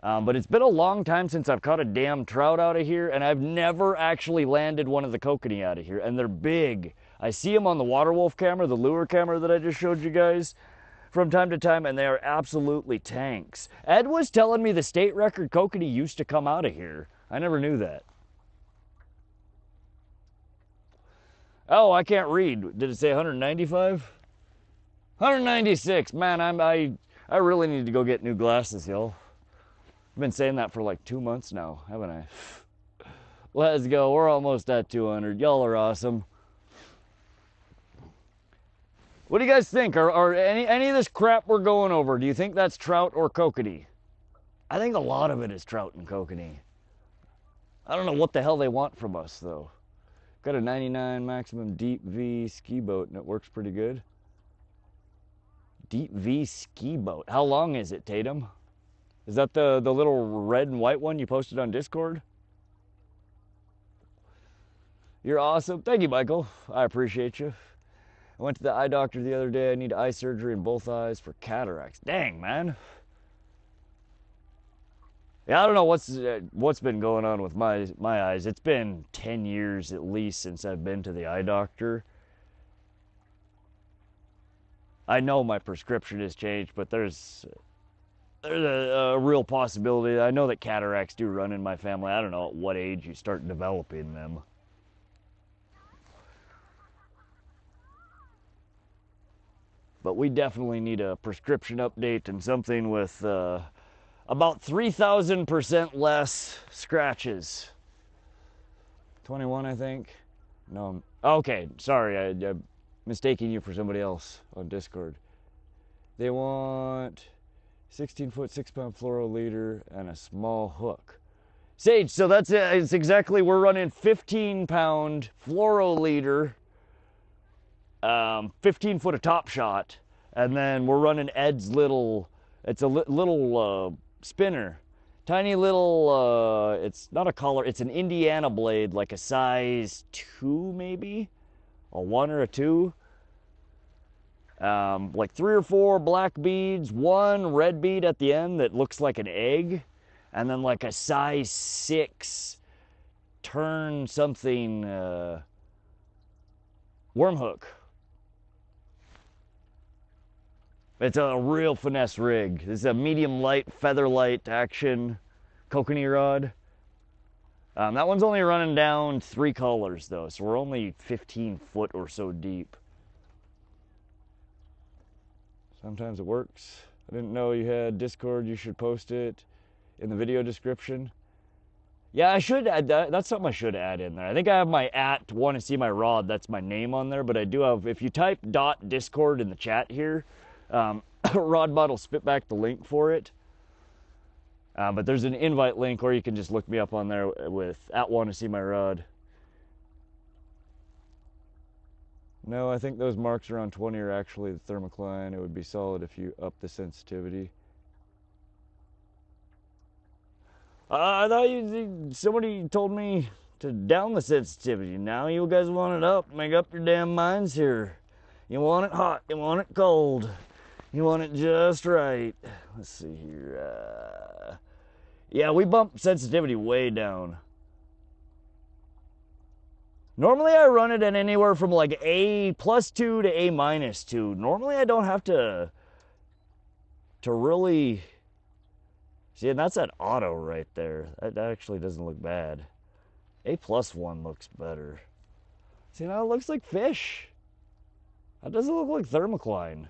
A: But it's been a long time since I've caught a damn trout out of here, and I've never actually landed one of the kokanee out of here, and they're big. I see them on the water wolf camera, the lure camera that I just showed you guys, from time to time, and they are absolutely tanks. Ed was telling me the state record kokanee used to come out of here. I never knew that. Oh, I can't read. Did it say 195? 196. Man, I really need to go get new glasses, y'all. I've been saying that for like 2 months now, haven't I? Let's go. We're almost at 200. Y'all are awesome. What do you guys think? Are any of this crap we're going over, do you think that's trout or kokanee? I think a lot of it is trout and kokanee. I don't know what the hell they want from us, though. Got a 99 maximum deep V ski boat, and it works pretty good. Deep V ski boat. How long is it, Tatum? Is that the little red and white one you posted on Discord? You're awesome. Thank you, Michael. I appreciate you. I went to the eye doctor the other day. I need eye surgery in both eyes for cataracts. Dang, man. Yeah, I don't know what's been going on with my eyes. It's been 10 years at least since I've been to the eye doctor. I know my prescription has changed, but there's a real possibility. I know that cataracts do run in my family. I don't know at what age you start developing them. But we definitely need a prescription update and something with about 3,000% less scratches. 21, I think. No, okay, sorry, I'm mistaking you for somebody else on Discord. They want 16-foot, 6-pound fluoro leader and a small hook. Sage, so that's it. It's exactly, we're running 15-pound fluoro leader, 15 foot of top shot, and then we're running Ed's little, it's a little spinner. Tiny little, it's not a collar, it's an Indiana blade, like a size 2 maybe? A 1 or a 2. Like 3 or 4 black beads, 1 red bead at the end that looks like an egg, and then like a size 6 turn something worm hook. It's a real finesse rig. This is a medium light, feather light action Kokanee rod. That one's only running down 3 colors though, so we're only 15 foot or so deep. Sometimes it works. I didn't know you had Discord. You should post it in the video description. Yeah, I should add that. That's something I should add in there. I think I have my @want to see my rod. That's my name on there, but I do have, if you type .discord in the chat here, Rodbot will spit back the link for it. But there's an invite link, or you can just look me up on there with @want to see my rod. No, I think those marks around 20 are actually the Thermocline. It would be solid if you up the sensitivity. I thought somebody told me to down the sensitivity. Now you guys want it up. Make up your damn minds here. You want it hot. You want it cold. You want it just right. Let's see here. Yeah, we bumped sensitivity way down. Normally I run it at anywhere from like A+2 to A-2. Normally I don't have to really... See, and that's that auto right there. That actually doesn't look bad. A+1 looks better. See, now it looks like fish. That doesn't look like Thermocline.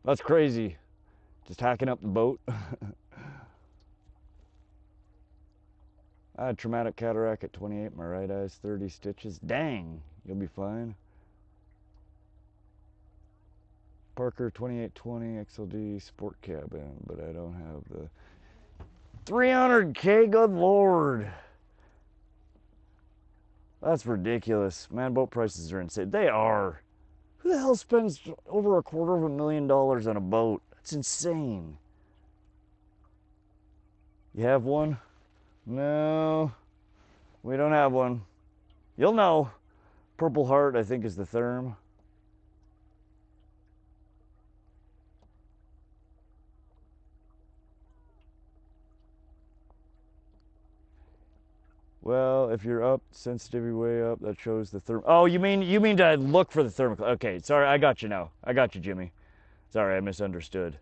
A: That's crazy. Just hacking up the boat. I had traumatic cataract at 28. My right eye's 30 stitches. Dang, you'll be fine. Parker 2820 XLD sport cabin, but I don't have the 300K. Good Lord. That's ridiculous. Man, boat prices are insane. They are. Who the hell spends over $250,000 on a boat? That's insane. You have one? No, we don't have one. You'll know. Purple Heart, I think, is the Therm. Well, if you're up, sensitivity way up, that shows the Therm. Oh, you mean to look for the Thermocline? Okay, sorry, I got you now. I got you, Jimmy. Sorry, I misunderstood.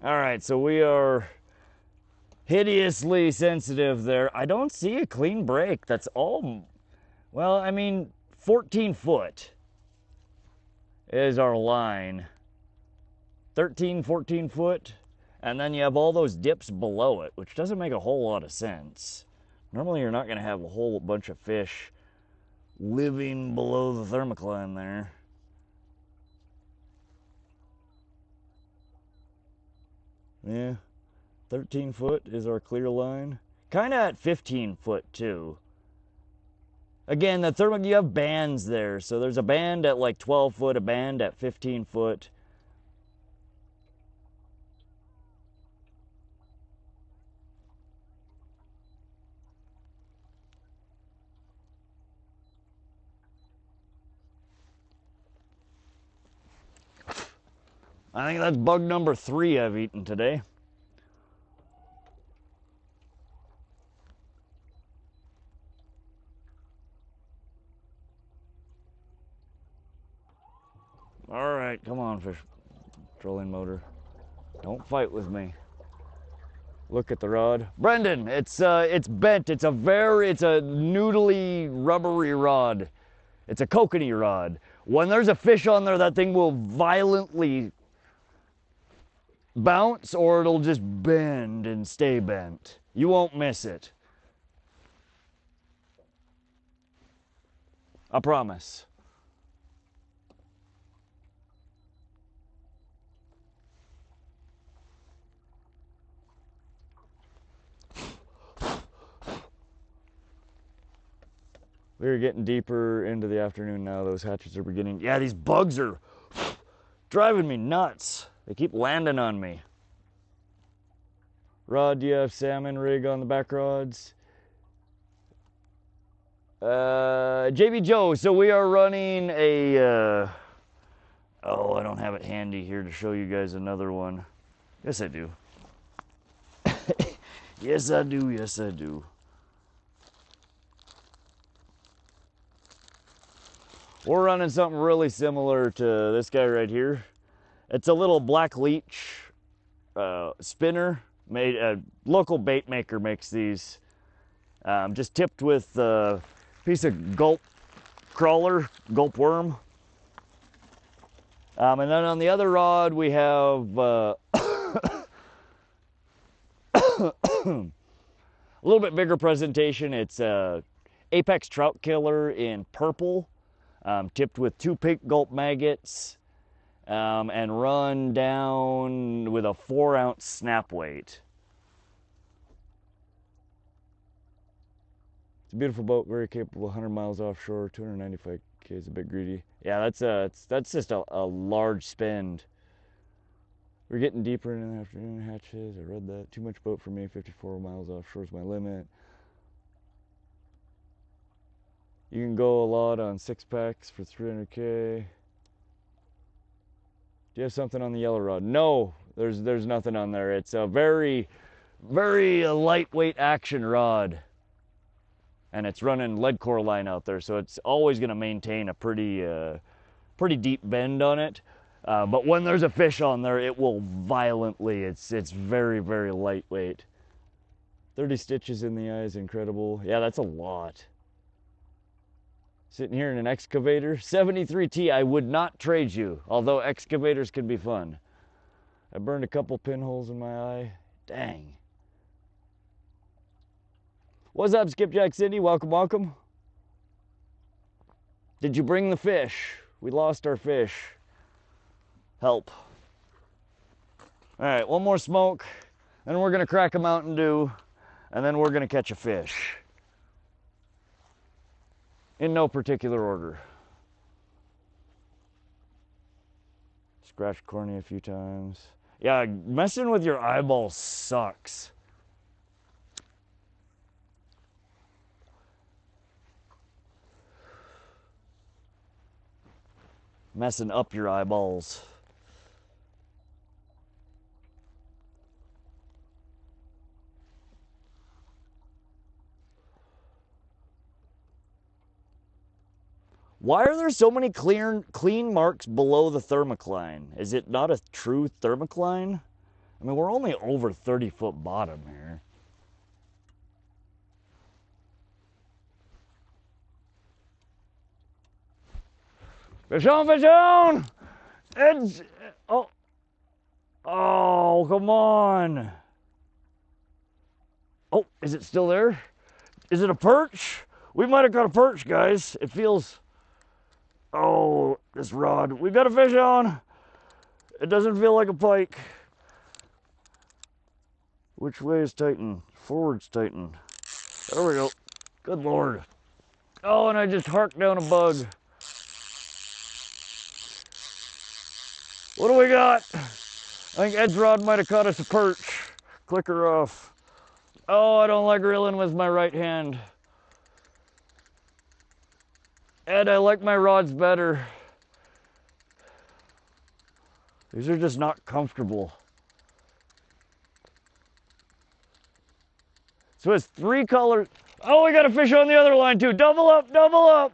A: All right, so we are hideously sensitive there. I don't see a clean break. That's all. Well, I mean, 14 foot is our line. 13, 14 foot. And then you have all those dips below it, which doesn't make a whole lot of sense. Normally you're not going to have a whole bunch of fish living below the Thermocline there. Yeah, 13 foot is our clear line. Kind of at 15 foot too. Again, the Thermocline, you have bands there. So there's a band at like 12 foot, a band at 15 foot. I think that's bug number 3 I've eaten today. All right, come on, fish. Trolling motor. Don't fight with me. Look at the rod. Brendan, it's bent. It's a noodly, rubbery rod. It's a kokanee rod. When there's a fish on there, that thing will violently bounce or it'll just bend and stay bent. You won't miss it. I promise. We're getting deeper into the afternoon now. Those hatches are beginning. Yeah, these bugs are driving me nuts. They keep landing on me. Rod, do you have salmon rig on the back rods? JB Joe, so we are running a, oh, I don't have it handy here to show you guys another one. Yes, I do. Yes, I do. Yes, I do. We're running something really similar to this guy right here. It's a little black leech spinner. Made a local bait maker makes these. Just tipped with a piece of gulp crawler, gulp worm. And then on the other rod we have a little bit bigger presentation. It's a Apex Trout Killer in purple, tipped with 2 pink gulp maggots, and run down with a 4-ounce snap weight. It's a beautiful boat, very capable, 100 miles offshore, 295 Ks, a bit greedy. Yeah, that's just a large spend. We're getting deeper into the afternoon hatches. I read that. Too much boat for me, 54 miles offshore is my limit. You can go a lot on 6-packs for 300K. Do you have something on the yellow rod? No, there's nothing on there. It's a very, very lightweight action rod. And it's running lead core line out there, so it's always going to maintain a pretty deep bend on it. But when there's a fish on there, it will violently. It's very, very lightweight. 30 stitches in the eye is incredible. Yeah, that's a lot. Sitting here in an excavator, 73T. I would not trade you, although excavators can be fun. I burned a couple pinholes in my eye. Dang. What's up, Skipjack City? Welcome, welcome. Did you bring the fish? We lost our fish. Help. All right, one more smoke, then we're gonna crack a Mountain Dew, and then we're gonna catch a fish. In no particular order. Scratched cornea a few times. Yeah, messing with your eyeballs sucks. Messing up your eyeballs. Why are there so many clean marks below the Thermocline? Is it not a true Thermocline? I mean, we're only over 30-foot bottom here. Fish on, fish on! It's, oh, come on. Oh, is it still there? Is it a perch? We might have got a perch, guys. It feels, oh, this rod. We've got a fish on. It doesn't feel like a pike. Which way is tighten? Forward's tighten. There we go. Good Lord. Oh, and I just harked down a bug. What do we got? I think Ed's rod might have caught us a perch. Click her off. Oh, I don't like reeling with my right hand. Ed, I like my rods better. These are just not comfortable. So it's 3 colors. Oh, we got a fish on the other line too. Double up, double up.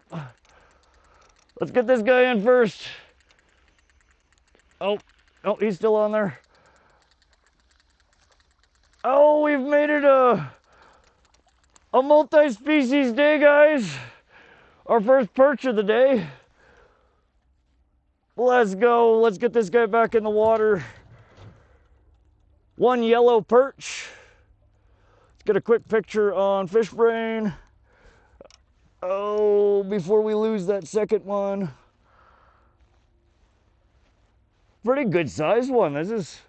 A: Let's get this guy in first. Oh, oh, he's still on there. Oh, we've made it a multi-species day, guys. Our first perch of the day. Let's go. Let's get this guy back in the water. 1 yellow perch. Let's get a quick picture on Fish Brain. Oh, before we lose that second one. Pretty good sized one. This is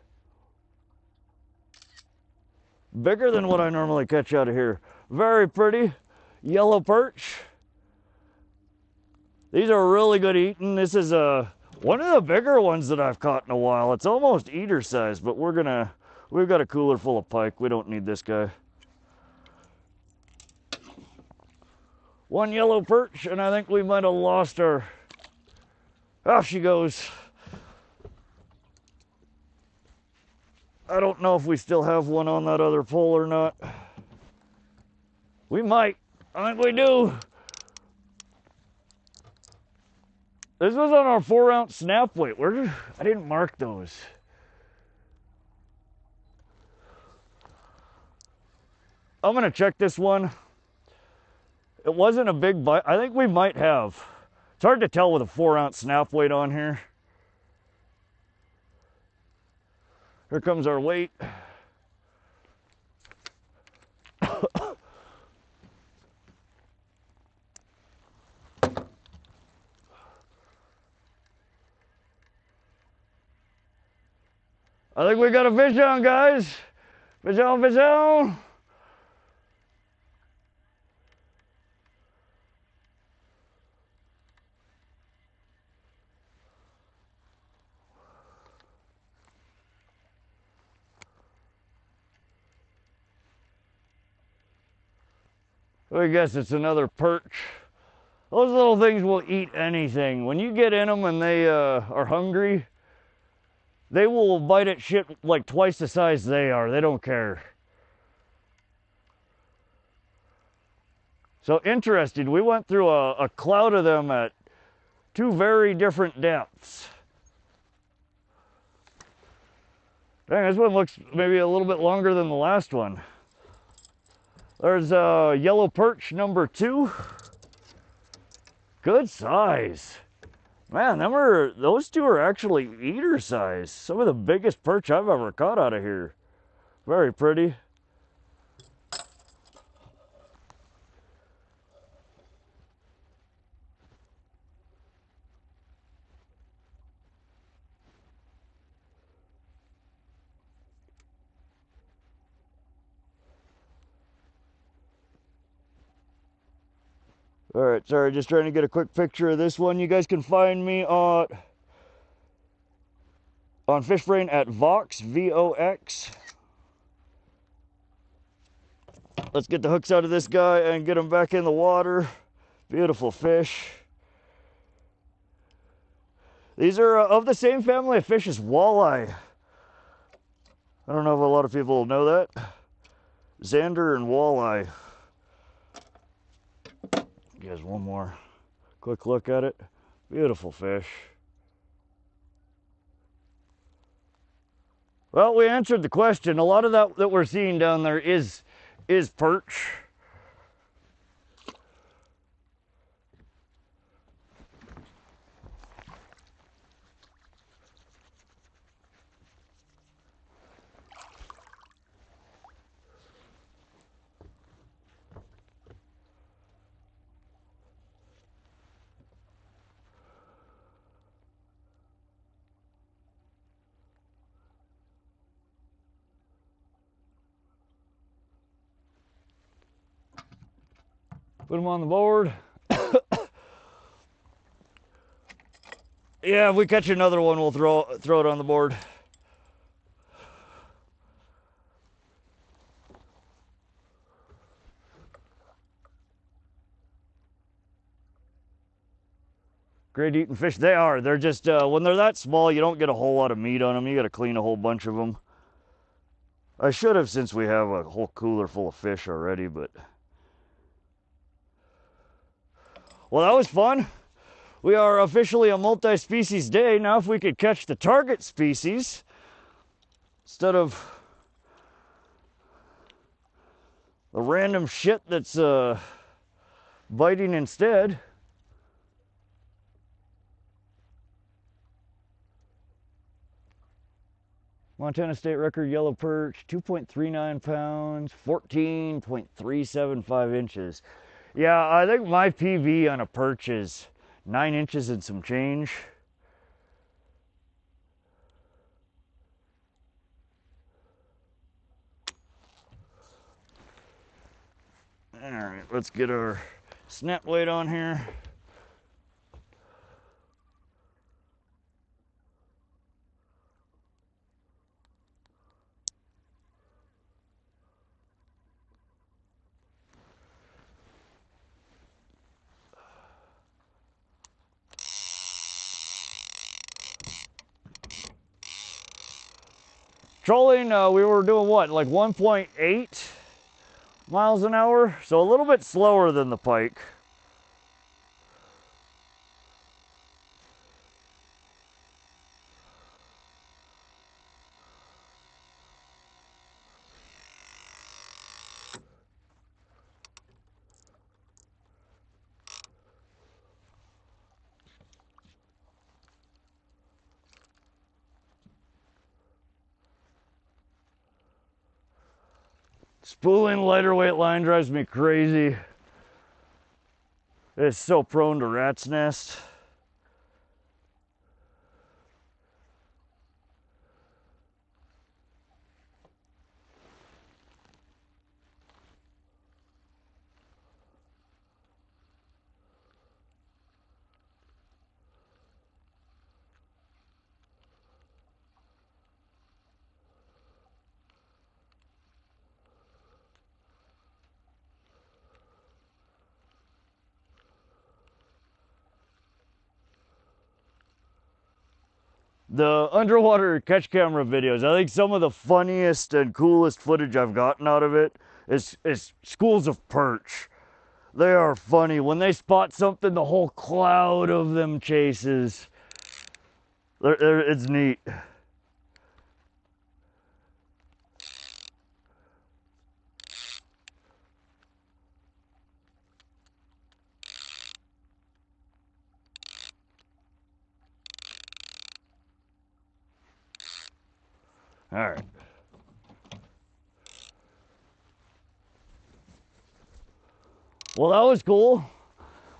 A: bigger than what I normally catch out of here. Very pretty. Yellow perch. These are really good eating. This is one of the bigger ones that I've caught in a while. It's almost eater size, but we've got a cooler full of pike. We don't need this guy. 1 yellow perch, and I think we might have lost her. Off she goes. I don't know if we still have one on that other pole or not. We might. I think we do. This was on our 4-ounce snap weight. I didn't mark those. I'm gonna check this one. It wasn't a big bite. I think we might have. It's hard to tell with a 4-ounce snap weight on here. Here comes our weight. I think we got a fish on, guys. Fish on, fish on. I guess it's another perch. Those little things will eat anything. When you get in them and they are hungry, they will bite at shit like twice the size they are. They don't care. So interesting, we went through a cloud of them at 2 very different depths. Dang, this one looks maybe a little bit longer than the last one. There's yellow perch number 2. Good size. Man, those 2 are actually eater size. Some of the biggest perch I've ever caught out of here. Very pretty. All right, sorry, just trying to get a quick picture of this one. You guys can find me on FishBrain at Vox, V-O-X. Let's get the hooks out of this guy and get him back in the water. Beautiful fish. These are of the same family of fish as walleye. I don't know if a lot of people know that. Zander and walleye. You guys, one more quick look at it. Beautiful fish. Well, we answered the question. A lot of that we're seeing down there is perch. Put them on the board. Yeah, if we catch another one, we'll throw it on the board. Great eating fish. They are. They're just, when they're that small, you don't get a whole lot of meat on them. You got to clean a whole bunch of them. I should have, since we have a whole cooler full of fish already, but. Well, that was fun. We are officially a multi-species day. Now, if we could catch the target species instead of the random shit that's biting instead. Montana State record yellow perch, 2.39 pounds, 14.375 inches. Yeah, I think my PV on a perch is 9 inches and some change. All right, let's get our snap weight on here. Trolling, we were doing what, like 1.8 miles an hour? So a little bit slower than the pike. Spooling lighter weight line drives me crazy. It's so prone to rat's nest. The underwater catch camera videos, I think some of the funniest and coolest footage I've gotten out of it is schools of perch. They are funny. When they spot something, the whole cloud of them chases. It's neat. All right. Well, that was cool.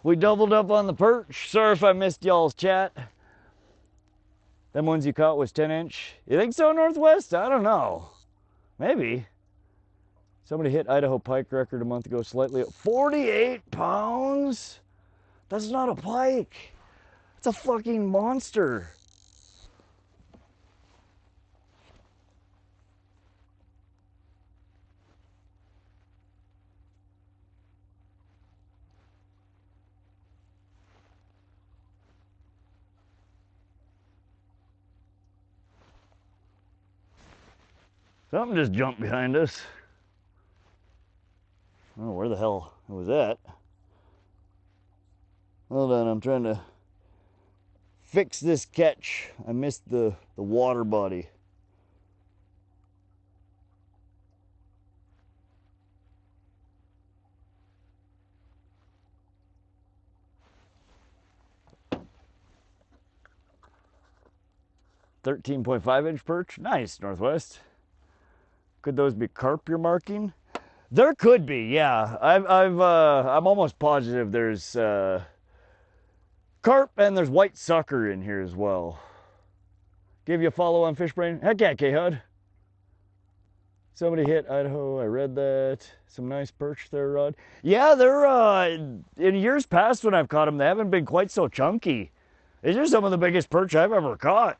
A: We doubled up on the perch. Sorry if I missed y'all's chat. Them ones you caught was 10-inch. You think so, Northwest? I don't know. Maybe. Somebody hit Idaho pike record a month ago, slightly up 48 pounds? That's not a pike. It's a fucking monster. Something just jumped behind us. I don't know where the hell it was at. Hold on, I'm trying to fix this catch. I missed the water body. .5-inch perch. Nice, Northwest. Could those be carp you're marking? There could be, yeah. I'm almost positive there's carp and there's white sucker in here as well. Give you a follow on Fishbrain. Heck yeah, K-Hud. Somebody hit Idaho. I read that. Some nice perch there, Rod. Yeah, they're in years past when I've caught them, they haven't been quite so chunky. These are some of the biggest perch I've ever caught.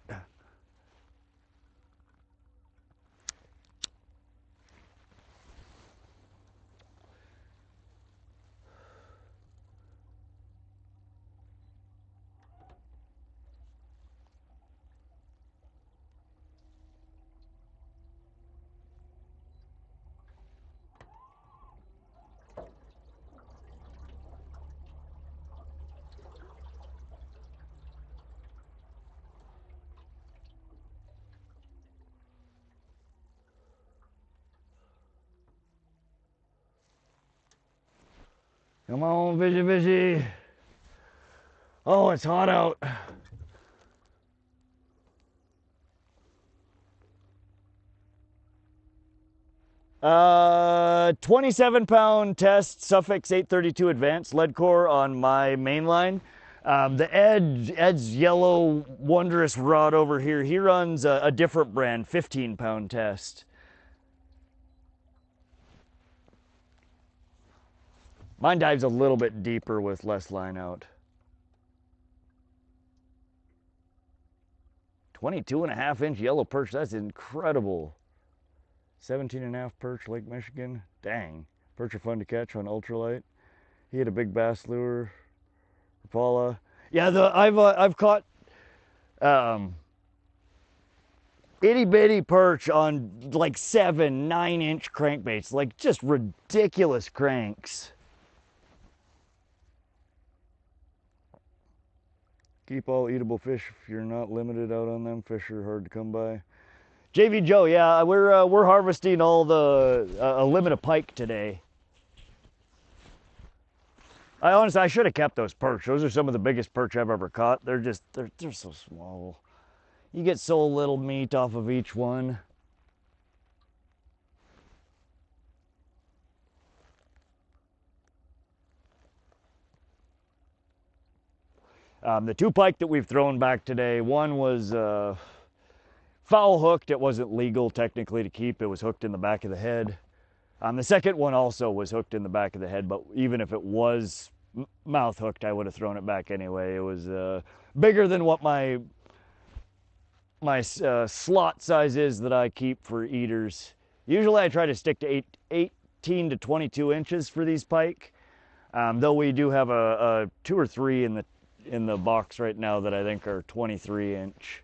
A: Come on, fishy, fishy. Oh, it's hot out. 27-pound test, Suffix 832 Advanced lead core on my main line. Ed's yellow wondrous rod over here, he runs a different brand, 15-pound test. Mine dives a little bit deeper with less line out. 22.5-inch yellow perch, that's incredible. 17.5 perch, Lake Michigan. Dang, perch are fun to catch on ultralight. He had a big bass lure. Rapala. Yeah, I've caught itty bitty perch on like 7-9-inch crankbaits, like just ridiculous cranks. Keep all eatable fish if you're not limited out on them. Fish are hard to come by. JV Joe, yeah, we're harvesting all the a limit of pike today. I should have kept those perch. Those are some of the biggest perch I've ever caught. They're so small. You get so little meat off of each one. The 2 pike that we've thrown back today, one was foul hooked. It wasn't legal technically to keep. It was hooked in the back of the head. The second one also was hooked in the back of the head, but even if it was mouth hooked, I would have thrown it back anyway. It was bigger than what my slot size is that I keep for eaters. Usually I try to stick to 18 to 22 inches for these pike, though we do have a 2 or 3 in the box right now that I think are 23-inch.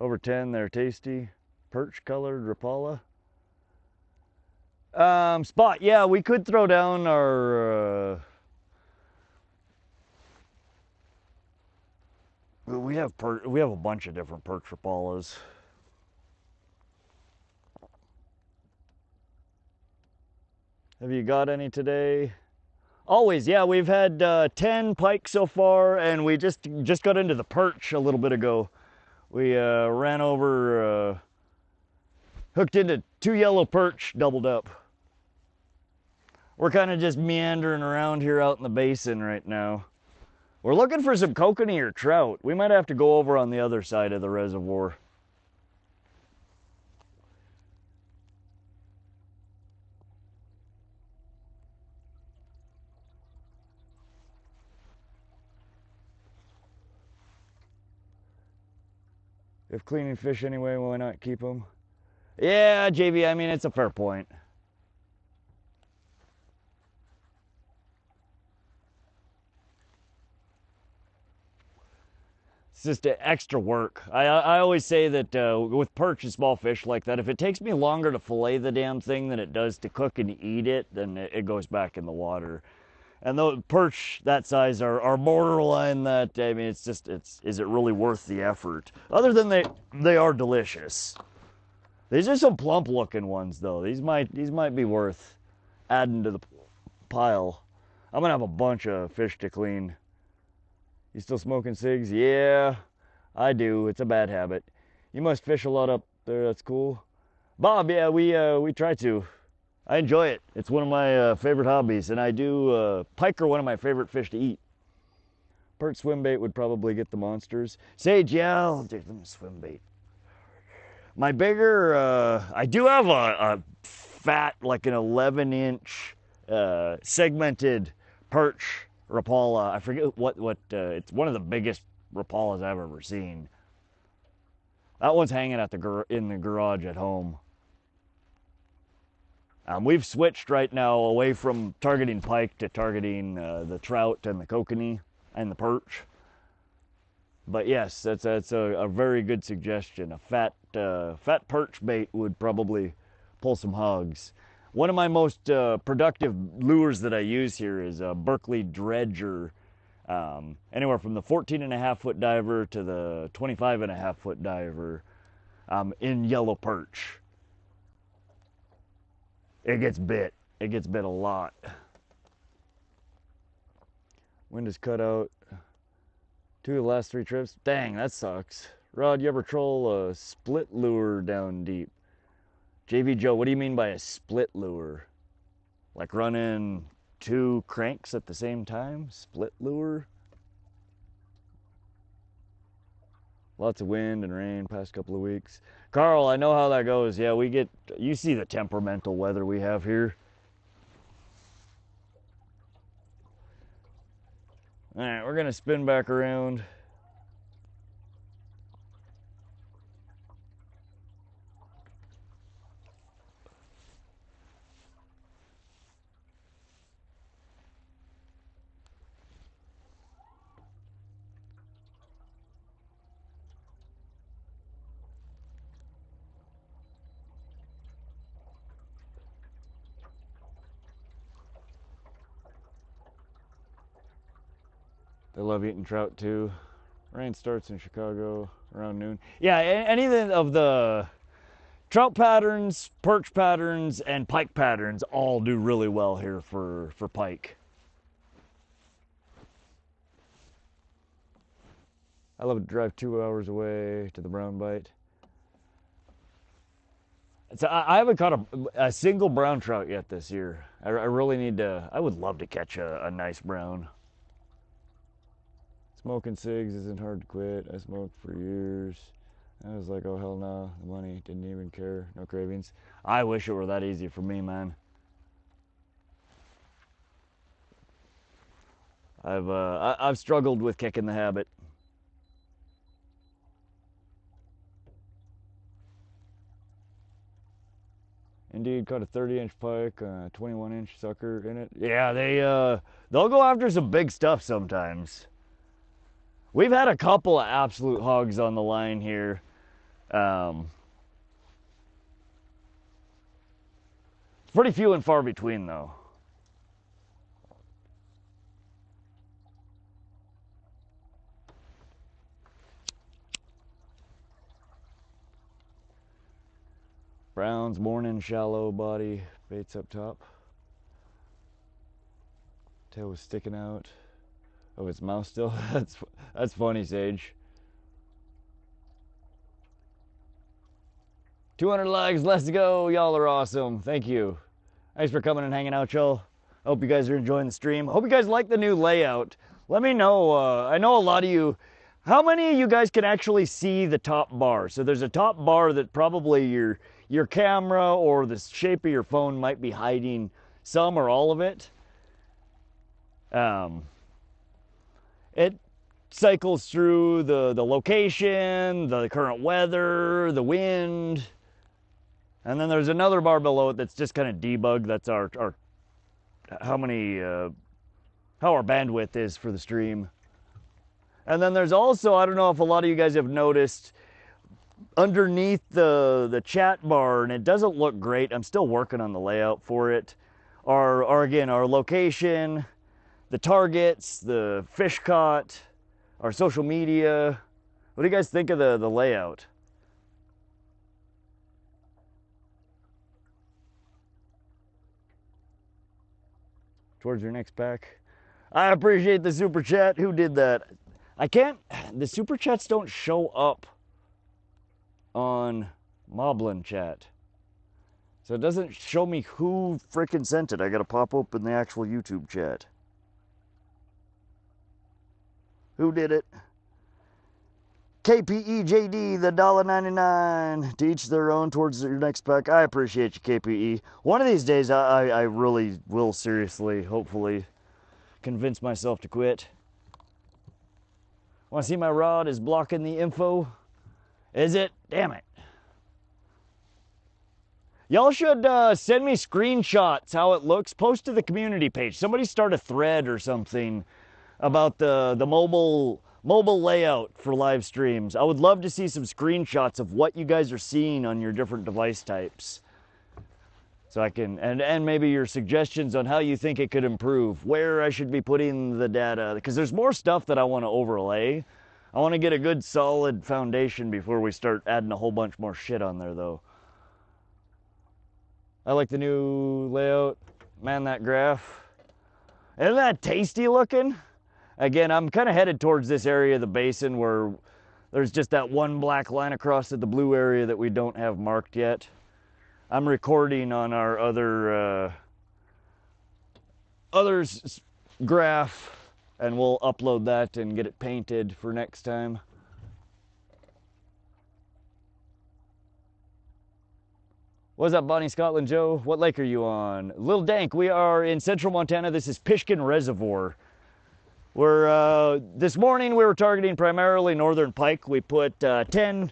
A: Over 10, they're tasty. Perch colored Rapala. Spot, yeah, we could throw down our we have a bunch of different perch Rapalas. Have you got any today? Always, yeah, we've had 10 pike so far, and we just got into the perch a little bit ago. We ran over, hooked into 2 yellow perch, doubled up. We're kind of just meandering around here out in the basin right now. We're looking for some kokanee or trout. We might have to go over on the other side of the reservoir. If cleaning fish anyway, why not keep them? Yeah, JV, I mean, it's a fair point. It's just extra work. I always say that with perch and small fish like that, if it takes me longer to fillet the damn thing than it does to cook and eat it, then it goes back in the water. And the perch that size are borderline that, I mean, is it really worth the effort? Other than they are delicious. These are some plump looking ones though. These might be worth adding to the pile. I'm gonna have a bunch of fish to clean. You still smoking cigs? Yeah, I do. It's a bad habit. You must fish a lot up there. That's cool. Bob, yeah, we try to. I enjoy it. It's one of my favorite hobbies, and I do, pike are one of my favorite fish to eat. Perch swim bait would probably get the monsters. Sage, yeah, I'll do them swim bait. My bigger, I do have a fat, like an 11-inch segmented perch Rapala. I forget what it's one of the biggest Rapalas I've ever seen. That one's hanging at in the garage at home. We've switched right now away from targeting pike to targeting the trout and the kokanee and the perch. But yes, that's a very good suggestion. A fat perch bait would probably pull some hogs. One of my most productive lures that I use here is a Berkeley dredger. Anywhere from the 14.5-foot diver to the 25.5-foot diver in yellow perch. It gets bit. it gets bit a lot. Wind is cut out. 2 of the last 3 trips. Dang, that sucks. Rod, you ever troll a split lure down deep? JV Joe, what do you mean by a split lure? Like running 2 cranks at the same time? Split lure? Lots of wind and rain past couple of weeks. Carl, I know how that goes. Yeah, we get, you see the temperamental weather we have here. All right, we're gonna spin back around. They love eating trout too. Rain starts in Chicago around noon. Yeah, anything of the trout patterns, perch patterns, and pike patterns all do really well here for pike. I love to drive 2 hours away to the brown bite. So I haven't caught a single brown trout yet this year. I really need to, I would love to catch a nice brown. Smoking cigs isn't hard to quit. I smoked for years. I was like, oh hell no, the money, didn't even care, no cravings. I wish it were that easy for me, man. I've struggled with kicking the habit. Indeed, caught a 30-inch pike, 21-inch sucker in it. Yeah, they'll go after some big stuff sometimes. We've had a couple of absolute hogs on the line here. Pretty few and far between, though. Browns, morning, shallow body, baits up top. Tail was sticking out of its mouth still. That's funny, Sage. 200 likes, let's go. Y'all are awesome. Thank you. Thanks for coming and hanging out, y'all. I hope you guys are enjoying the stream. Hope you guys like the new layout. Let me know. I know a lot of you. How many of you guys can actually see the top bar? So there's a top bar that probably your camera or the shape of your phone might be hiding some or all of it. It cycles through the location, the current weather, the wind, and then there's another bar below it that's just kind of debug. That's our how our bandwidth is for the stream. And then there's also, I don't know if a lot of you guys have noticed, underneath the chat bar, and it doesn't look great. I'm still working on the layout for it. Again, our location, the targets, the fish caught, our social media. What do you guys think of the layout? Towards your next pack. I appreciate the super chat. Who did that? The super chats don't show up on Moblin chat. So it doesn't show me who freaking sent it. I gotta pop open the actual YouTube chat. Who did it? KPEJD, the $1.99. To each their own towards your next pack. I appreciate you, KPE. One of these days, I really will seriously, hopefully, convince myself to quit. Want to see my rod is blocking the info? Is it? Damn it. Y'all should send me screenshots how it looks. Post to the community page. Somebody start a thread or something about the mobile layout for live streams. I would love to see some screenshots of what you guys are seeing on your different device types. So I can, and maybe your suggestions on how you think it could improve, where I should be putting the data, because there's more stuff that I want to overlay. I want to get a good solid foundation before we start adding a whole bunch more shit on there though. I like the new layout. Man, that graph. Isn't that tasty looking? Again, I'm kind of headed towards this area of the basin where there's just that one black line across at the blue area that we don't have marked yet. I'm recording on our others graph, and we'll upload that and get it painted for next time. What's up, Bonnie Scotland Joe? What lake are you on? Little Dank, we are in central Montana. This is Pishkun Reservoir. This morning we were targeting primarily northern pike. We put 10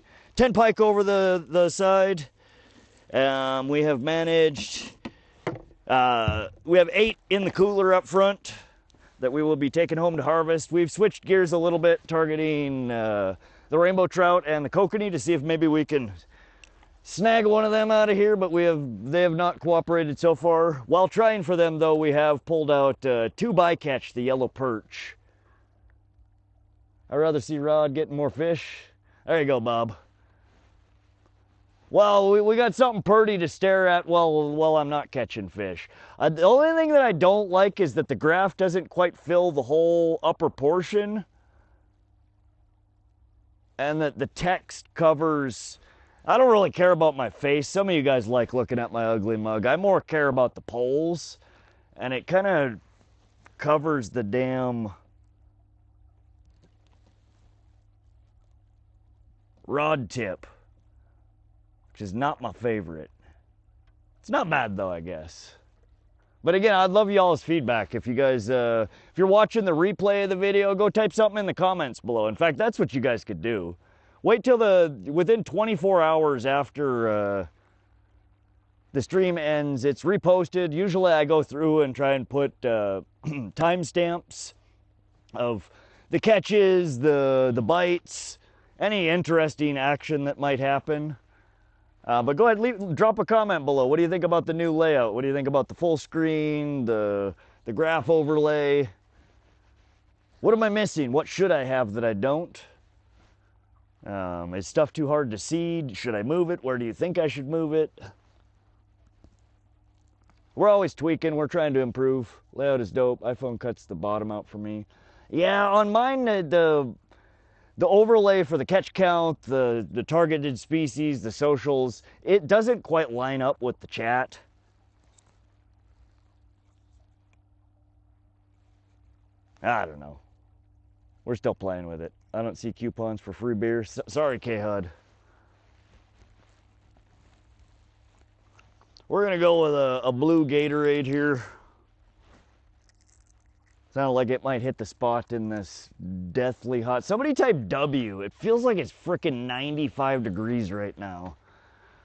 A: pike over the side. We have managed, we have 8 in the cooler up front that we will be taking home to harvest. We've switched gears a little bit, targeting the rainbow trout and the kokanee to see if maybe we can snag one of them out of here, but they have not cooperated so far. While trying for them, though, we have pulled out 2 bycatch, the yellow perch. I'd rather see Rod getting more fish. There you go, Bob. Well, we got something pretty to stare at while I'm not catching fish. The only thing that I don't like is that the graph doesn't quite fill the whole upper portion, and that the text covers... I don't really care about my face. Some of you guys like looking at my ugly mug. I more care about the poles, and it kind of covers the damn rod tip, which is not my favorite. It's not bad though, I guess. But again, I'd love y'all's feedback. If you guys, if you're watching the replay of the video, go type something in the comments below. In fact, that's what you guys could do. Wait till within 24 hours after the stream ends, it's reposted. Usually I go through and try and put timestamps of the catches, the bites, any interesting action that might happen. But go ahead, drop a comment below. What do you think about the new layout? What do you think about the full screen, the graph overlay? What am I missing? What should I have that I don't? Is stuff too hard to see? Should I move it? Where do you think I should move it? We're always tweaking. We're trying to improve. Layout is dope. iPhone cuts the bottom out for me. Yeah, on mine, the overlay for the catch count, the targeted species, the socials, it doesn't quite line up with the chat. I don't know. We're still playing with it. I don't see coupons for free beer. Sorry, K-Hud. We're going to go with a blue Gatorade here. Sounded like it might hit the spot in this deathly hot... Somebody type W. It feels like it's frickin' 95 degrees right now.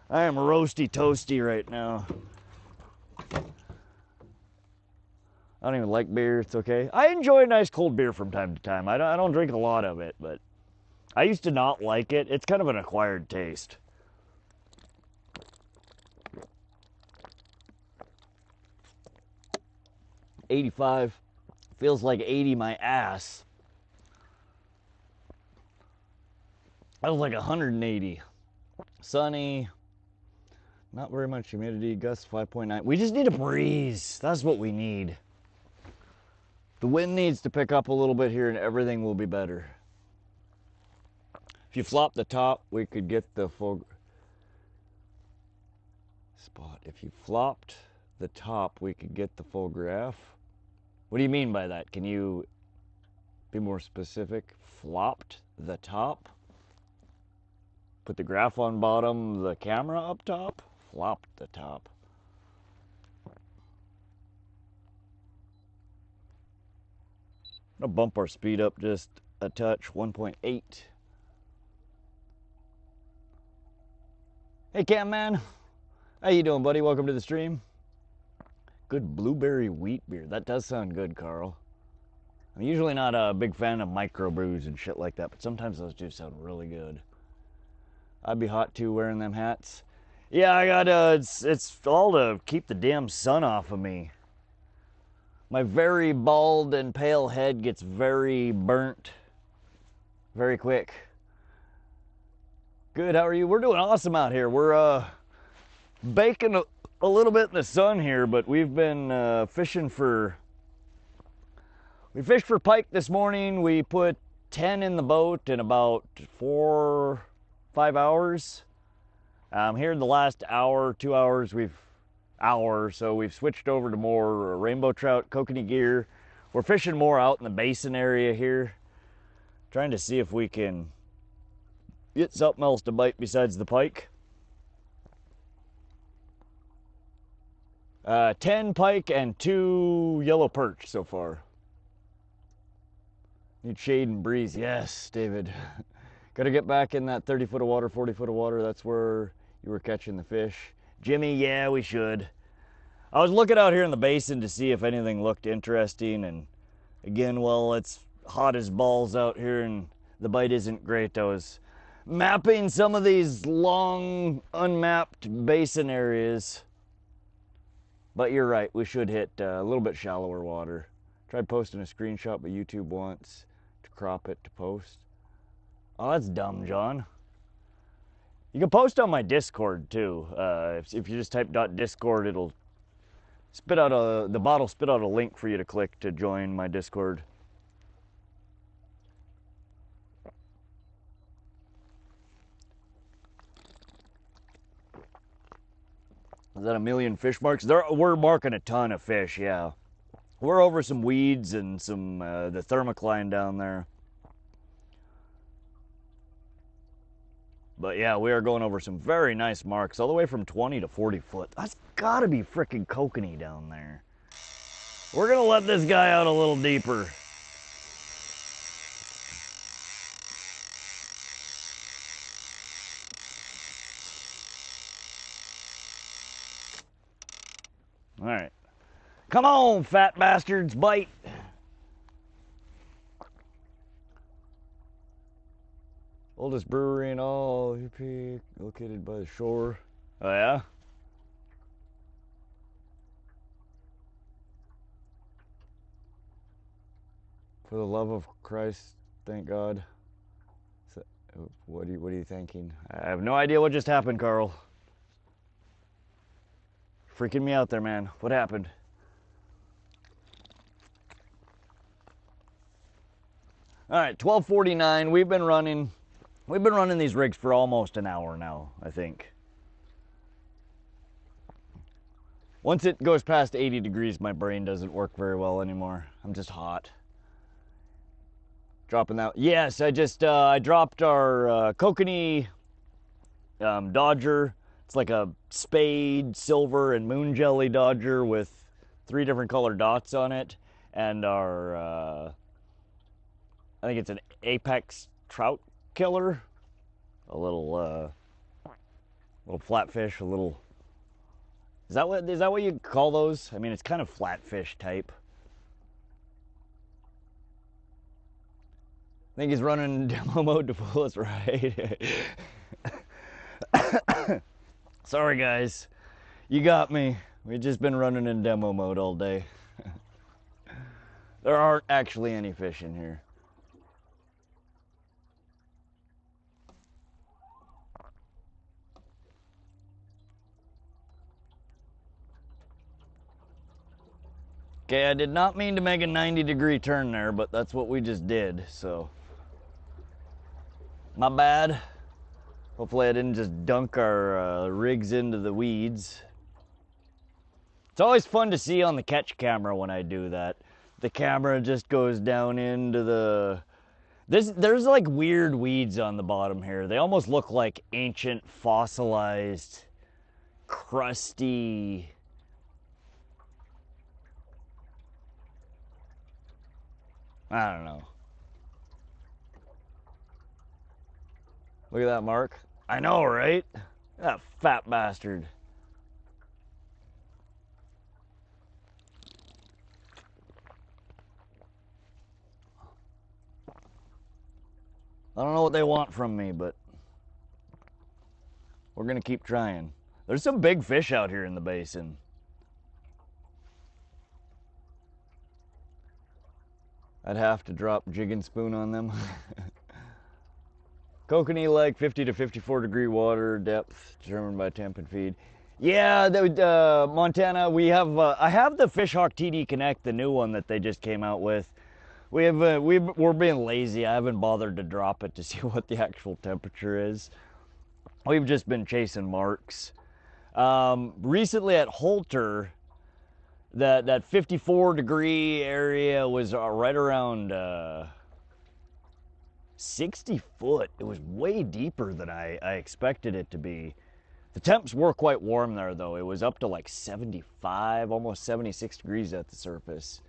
A: I am roasty toasty right now. I don't even like beer. It's okay. I enjoy a nice cold beer from time to time. I don't drink a lot of it, but I used to not like it. It's kind of an acquired taste. $85 feels like 80 my ass. That was like 180. Sunny. Not very much humidity. Gust 5.9. We just need a breeze. That's what we need. The wind needs to pick up a little bit here and everything will be better. If you flop the top, we could get the full spot. If you flopped the top, we could get the full graph. What do you mean by that? Can you be more specific? Flopped the top? Put the graph on bottom, the camera up top? Flopped the top. I'm gonna bump our speed up just a touch, 1.8. Hey Cam Man, how you doing, buddy? Welcome to the stream. Good blueberry wheat beer. That does sound good, Carl. I'm usually not a big fan of microbrews and shit like that, but sometimes those do sound really good. I'd be hot too wearing them hats. Yeah, I got it's all to keep the damn sun off of me. My very bald and pale head gets very burnt very quick. Good, how are you? We're doing awesome out here. We're baking a little bit in the sun here, but we've been fishing for... We fished for pike this morning. We put 10 in the boat in about 4-5 hours. Here in the last hour, 2 hours, so we've switched over to more rainbow trout, kokanee gear. We're fishing more out in the basin area here. Trying to see if we can get something else to bite besides the pike. 10 pike and 2 yellow perch so far. Need shade and breeze. Yes, David. Got to get back in that 30 foot of water, 40 foot of water. That's where you were catching the fish. Jimmy, yeah, we should. I was looking out here in the basin to see if anything looked interesting. And again, well, it's hot as balls out here and the bite isn't great. I was mapping some of these long, unmapped basin areas. But you're right, we should hit a little bit shallower water. Tried posting a screenshot, but YouTube wants to crop it to post. Oh, that's dumb, John. You can post on my Discord too. If you just type .discord, it'll spit out the bot will spit out a link for you to click to join my Discord. Is that a million fish marks? We're marking a ton of fish, yeah. We're over some weeds and some the Thermocline down there. But yeah, we are going over some very nice marks, all the way from 20 to 40 foot. That's gotta be frickin' kokanee down there. We're gonna let this guy out a little deeper. All right. Come on, fat bastards, bite. Oldest brewery in all UP, located by the shore. Oh yeah? For the love of Christ, thank God. So, what are you thinking? I have no idea what just happened, Carl. Freaking me out there, man. What happened? All right, 12:49. We've been running these rigs for almost an hour now, I think. Once it goes past 80 degrees, my brain doesn't work very well anymore. I'm just hot. Dropping that. Yes, I dropped our Kokanee Dodger. It's like a spade, silver, and moon jelly Dodger with 3 different colored dots on it. And our, I think it's an Apex trout killer. A little flatfish, a little... Is that what you call those? I mean, it's kind of flatfish type. I think he's running demo mode to pull us right. Sorry guys, you got me. We've just been running in demo mode all day. There aren't actually any fish in here. Okay, I did not mean to make a 90-degree turn there, but that's what we just did, so. My bad. Hopefully I didn't just dunk our rigs into the weeds. It's always fun to see on the catch camera when I do that. The camera just goes down into the... There's like weird weeds on the bottom here. They almost look like ancient, fossilized, crusty... I don't know. Look at that mark. I know, right? That fat bastard. I don't know what they want from me, but we're gonna keep trying. There's some big fish out here in the basin. I'd have to drop jig and spoon on them. Kokanee Lake, 50 to 54 degree water depth determined by temp and feed. Yeah, Montana, we have, I have the Fishhawk TD Connect, the new one that they just came out with. We have, we're being lazy. I haven't bothered to drop it to see what the actual temperature is. We've just been chasing marks. Recently at Holter, that 54-degree area was right around 60 foot. It was way deeper than I expected it to be. The temps were quite warm there, though. It was up to like 75, almost 76 degrees at the surface.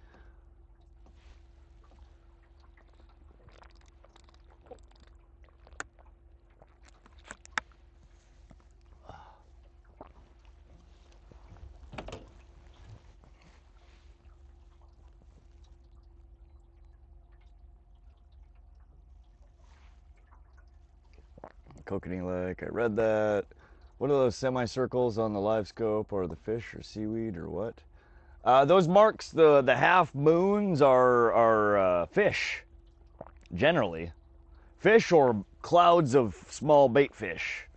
A: Kokanee Lake, I read that. What are those semicircles on the live scope? Or the fish or seaweed or what? Those marks, the half moons are fish, generally. Fish or clouds of small bait fish.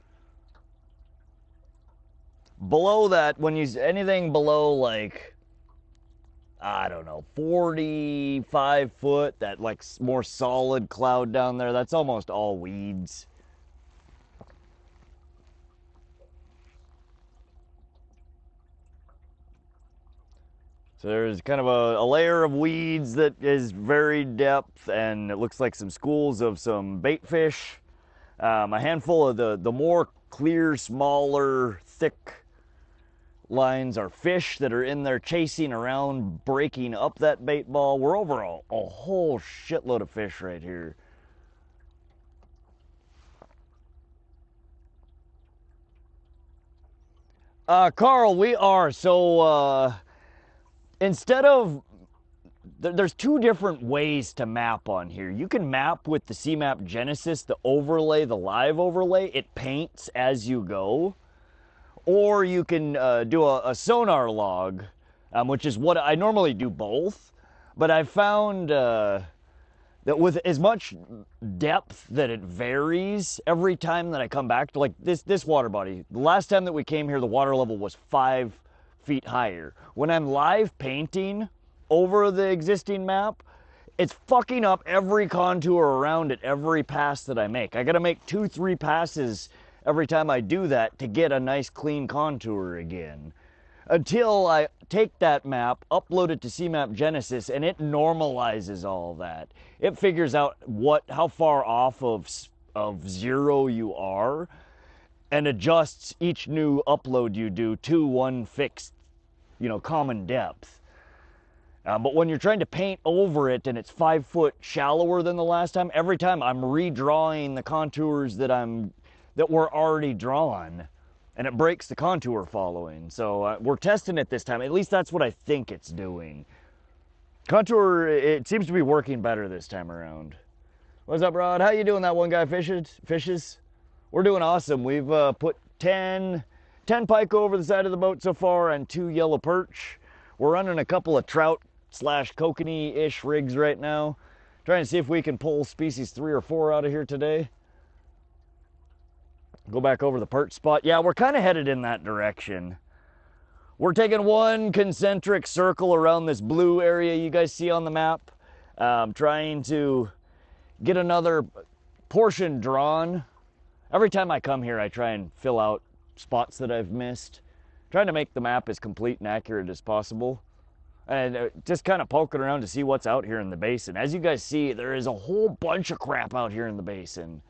A: Below that, when you anything below like, I don't know, 45 foot, that like more solid cloud down there, that's almost all weeds. So there's kind of a layer of weeds that is very depth, and it looks like some schools of some bait fish. A handful of the more clear, smaller, thick lines are fish that are in there chasing around, breaking up that bait ball. We're over a whole shitload of fish right here. Carl, we are. So instead of, there's two different ways to map on here. You can map with the CMAP Genesis, the overlay, the live overlay. It paints as you go. Or you can do a sonar log, which is what I normally do both. But I found that with as much depth that it varies every time that I come back to, like this water body. The last time that we came here, the water level was 5 feet higher. When I'm live painting over the existing map, it's fucking up every contour around it every pass that I make. I gotta make 2-3 passes every time I do that to get a nice clean contour again. Until I take that map, upload it to CMAP Genesis, and it normalizes all that. It figures out how far off of zero you are, and adjusts each new upload you do to one fixed, common depth. But when you're trying to paint over it and it's 5 foot shallower than the last time, every time I'm redrawing the contours that were already drawn, and it breaks the contour following. So we're testing it this time. At least that's what I think it's doing. Contour, it seems to be working better this time around. What's up, Rod? How you doing, that one guy fishes? We're doing awesome. We've put 10 pike over the side of the boat so far and 2 yellow perch. We're running a couple of trout / kokanee-ish rigs right now. Trying to see if we can pull species 3 or 4 out of here today. Go back over the perch spot. Yeah, we're kind of headed in that direction. We're taking one concentric circle around this blue area you guys see on the map. Trying to get another portion drawn. Every time I come here, I try and fill out spots that I've missed. Trying to make the map as complete and accurate as possible. And just kind of poking around to see what's out here in the basin. As you guys see, there is a whole bunch of crap out here in the basin.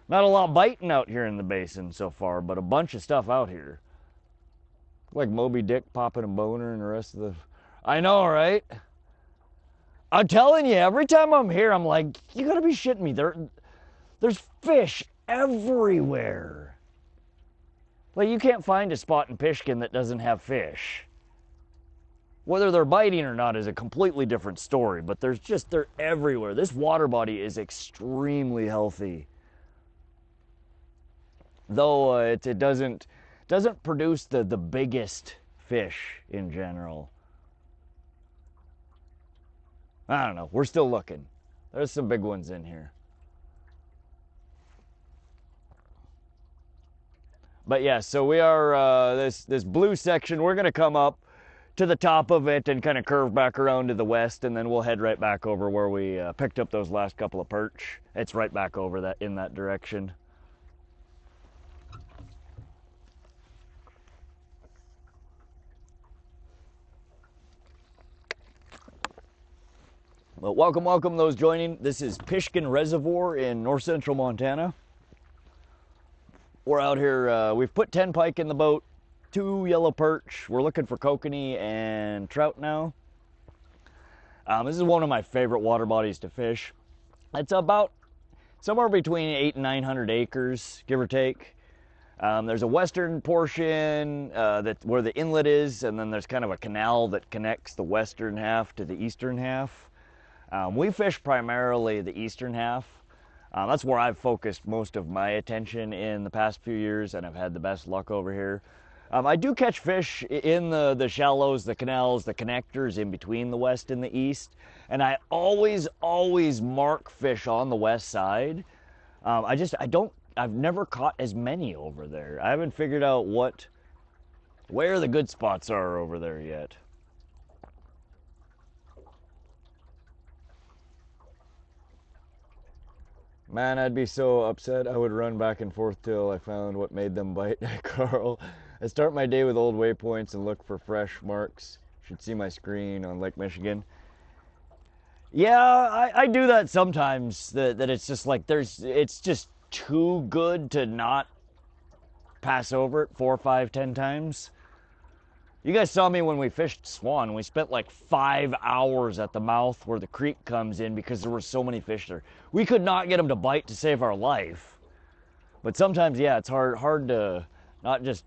A: Not a lot biting out here in the basin so far, but a bunch of stuff out here. Like Moby Dick popping a boner and the rest of the... I know, right? I'm telling you, every time I'm here, I'm like, you gotta be shitting me. There's fish everywhere. Like, you can't find a spot in Pishkun that doesn't have fish. Whether they're biting or not is a completely different story, but they're everywhere. This water body is extremely healthy. Though it doesn't produce the biggest fish in general. I don't know. We're still looking. There's some big ones in here. But yeah, so we are, this blue section, we're gonna come up to the top of it and kind of curve back around to the west, and then we'll head right back over where we picked up those last couple of perch. It's right back over that, in that direction. Well, welcome those joining. This is Pishkun Reservoir in north central Montana. We're out here, we've put 10 pike in the boat, 2 yellow perch. We're looking for kokanee and trout now. This is one of my favorite water bodies to fish. It's about somewhere between 800 and 900 acres, give or take. There's a western portion where the inlet is, and then there's kind of a canal that connects the western half to the eastern half. We fish primarily the eastern half. That's where I've focused most of my attention in the past few years, and I've had the best luck over here. I do catch fish in the shallows, the canals, the connectors in between the west and the east, and I always mark fish on the west side. I've never caught as many over there. I haven't figured out where the good spots are over there yet. Man, I'd be so upset. I would run back and forth till I found what made them bite. Carl, I start my day with old waypoints and look for fresh marks. Should see my screen on Lake Michigan. Yeah, I do that sometimes. That it's just like it's just too good to not pass over it 4, 5, 10 times. You guys saw me when we fished Swan. We spent like 5 hours at the mouth where the creek comes in because there were so many fish there. We could not get them to bite to save our life. But sometimes, yeah, it's hard to not just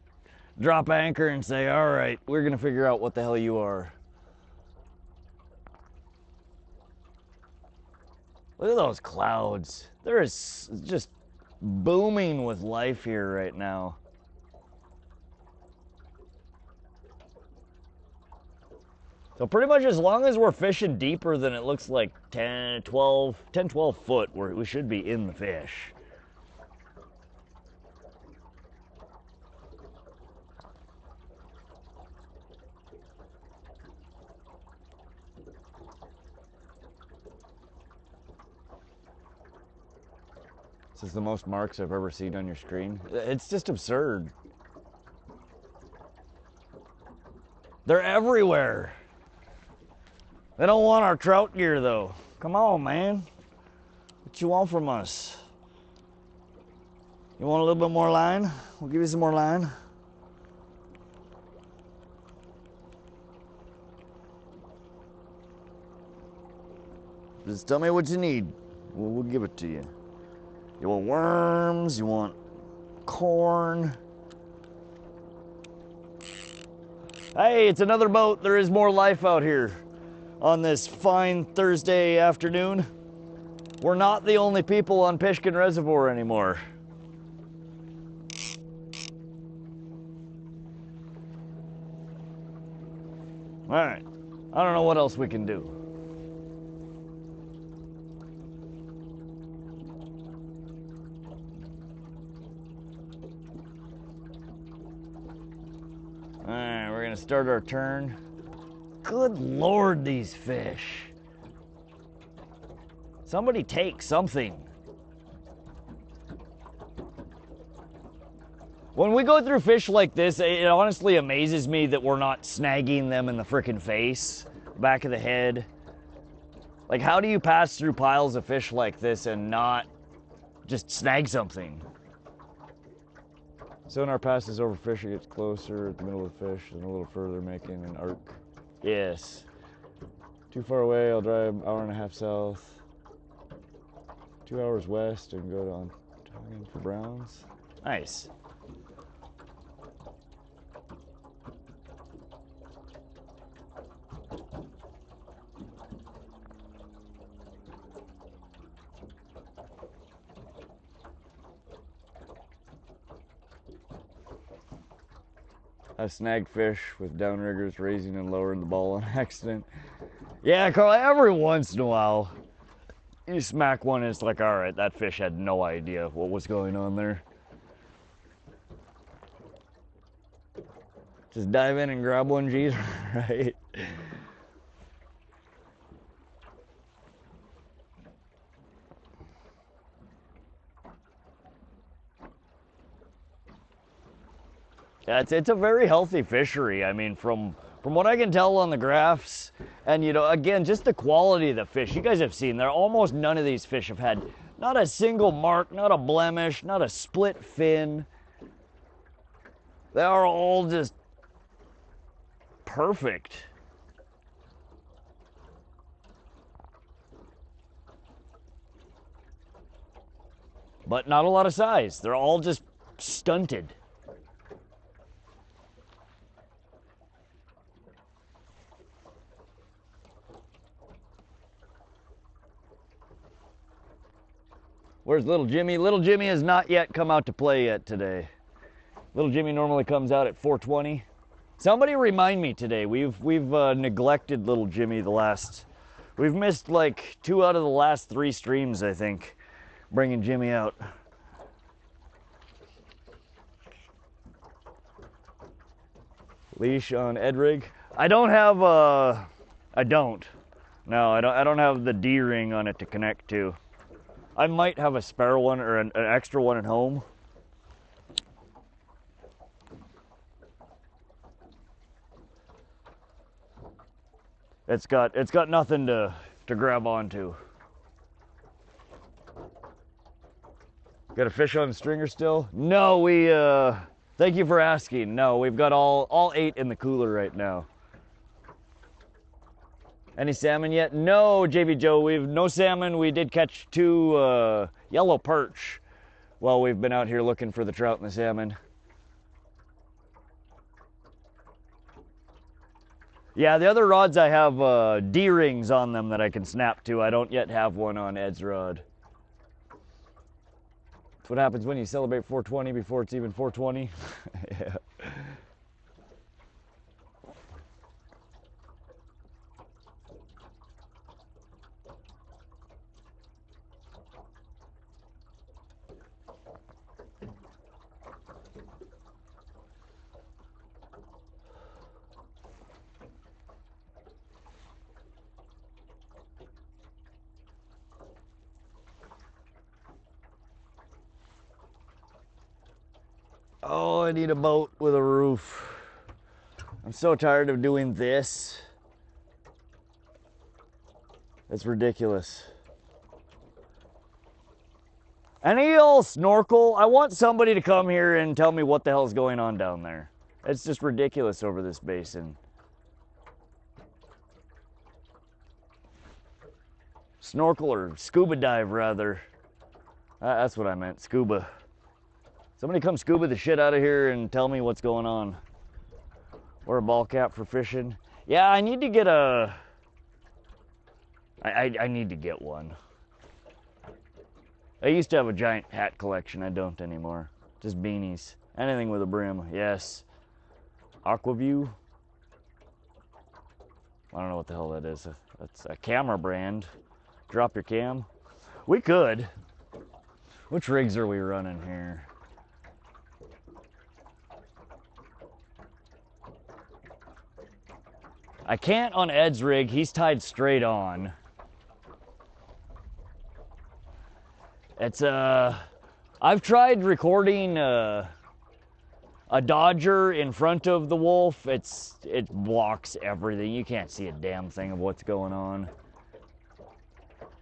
A: drop anchor and say, all right, we're gonna figure out what the hell you are. Look at those clouds. There is just booming with life here right now. So pretty much as long as we're fishing deeper than it looks like 10, 12 foot, we should be in the fish. This is the most marks I've ever seen on your screen. It's just absurd. They're everywhere. They don't want our trout gear though. Come on, man. What you want from us? You want a little bit more line? We'll give you some more line. Just tell me what you need. We'll give it to you. You want worms? You want corn? Hey, it's another boat. There is more life out here on this fine Thursday afternoon. We're not the only people on Pishkun Reservoir anymore. All right, I don't know what else we can do. All right, we're gonna start our turn. Good Lord, these fish. Somebody take something. When we go through fish like this, it honestly amazes me that we're not snagging them in the frickin' face, back of the head. Like, how do you pass through piles of fish like this and not just snag something? Sonar passes over fish, it gets closer at the middle of the fish and a little further, making an arc. Yes. Too far away, I'll drive an hour and a half south. 2 hours west and go down for browns. Nice. I've snagged fish with downriggers raising and lowering the ball on accident. Yeah, Carl, every once in a while, you smack one and it's like, all right, that fish had no idea what was going on there. Just dive in and grab one, geez, right? Yeah, it's a very healthy fishery. I mean, from what I can tell on the graphs, and you know, again, just the quality of the fish. You guys have seen there, almost none of these fish have had not a single mark, not a blemish, not a split fin. They are all just perfect. But not a lot of size. They're all just stunted. Where's little Jimmy? Little Jimmy has not yet come out to play yet today. Little Jimmy normally comes out at 4:20. Somebody remind me today. We've neglected little Jimmy we've missed like 2 out of the last 3 streams, I think, bringing Jimmy out. Leash on Edrig. I don't have I don't. No, I don't have the D-ring on it to connect to. I might have a spare one or an extra one at home. It's got nothing to grab onto. Got a fish on the stringer still? No, thank you for asking. No, we've got all 8 in the cooler right now. Any salmon yet? No, JV Joe, we've no salmon. We did catch 2 yellow perch while we've been out here looking for the trout and the salmon. Yeah, the other rods I have D-rings on them that I can snap to. I don't yet have one on Ed's rod. That's what happens when you celebrate 420 before it's even 420. Yeah. Oh, I need a boat with a roof. I'm so tired of doing this. It's ridiculous. Any old snorkel? I want somebody to come here and tell me what the hell's going on down there. It's just ridiculous over this basin. Snorkel or scuba dive, rather. That's what I meant, scuba. Somebody come scuba the shit out of here and tell me what's going on. Or a ball cap for fishing. Yeah, I need to get a... I need to get one. I used to have a giant hat collection. I don't anymore. Just beanies. Anything with a brim, yes. Aquaview. I don't know what the hell that is. That's a camera brand. Drop your cam. We could. Which rigs are we running here? I can't on Ed's rig. He's tied straight on. It's I've tried recording a Dodger in front of the Wolf. It blocks everything. You can't see a damn thing of what's going on.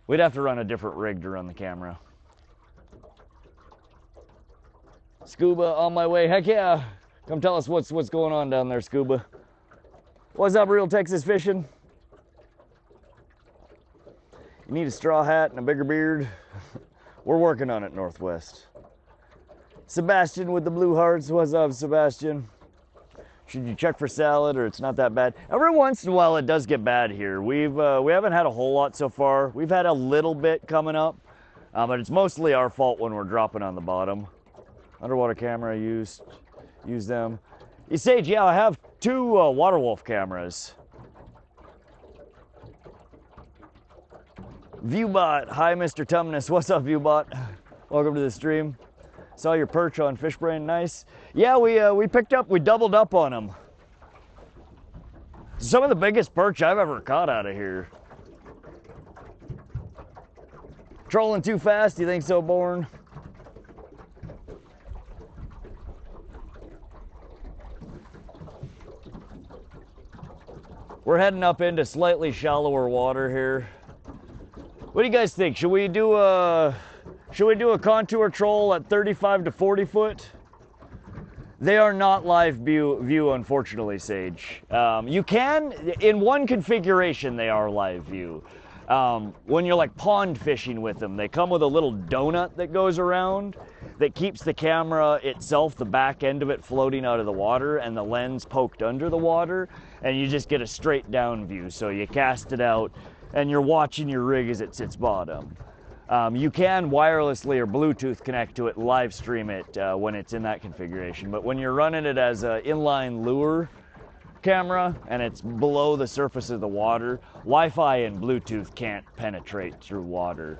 A: We'd have to run a different rig to run the camera. Scuba on my way. Heck yeah. Come tell us what's going on down there, Scuba. What's up, Real Texas Fishing? You need a straw hat and a bigger beard. We're working on it, Northwest. Sebastian with the blue hearts. What's up, Sebastian? Should you check for salad, or it's not that bad? Every once in a while, it does get bad here. We haven't had a whole lot so far. We've had a little bit coming up, but it's mostly our fault when we're dropping on the bottom. Underwater camera, use them. Sage, yeah, I have 2 water wolf cameras. Viewbot, hi Mr. Tumnus. What's up, Viewbot? Welcome to the stream. Saw your perch on Fishbrain, nice. Yeah, we doubled up on them. Some of the biggest perch I've ever caught out of here. Trolling too fast, you think so, Born? We're heading up into slightly shallower water here. What do you guys think? Should we do a contour troll at 35 to 40 foot? They are not live view, unfortunately, Sage. You can, in one configuration, they are live view. When you're like pond fishing with them, they come with a little donut that goes around that keeps the camera itself, the back end of it, floating out of the water and the lens poked under the water, and you just get a straight down view. So you cast it out and you're watching your rig as it sits bottom. You can wirelessly or Bluetooth connect to it, live stream it when it's in that configuration. But when you're running it as an inline lure camera and it's below the surface of the water, Wi-Fi and Bluetooth can't penetrate through water.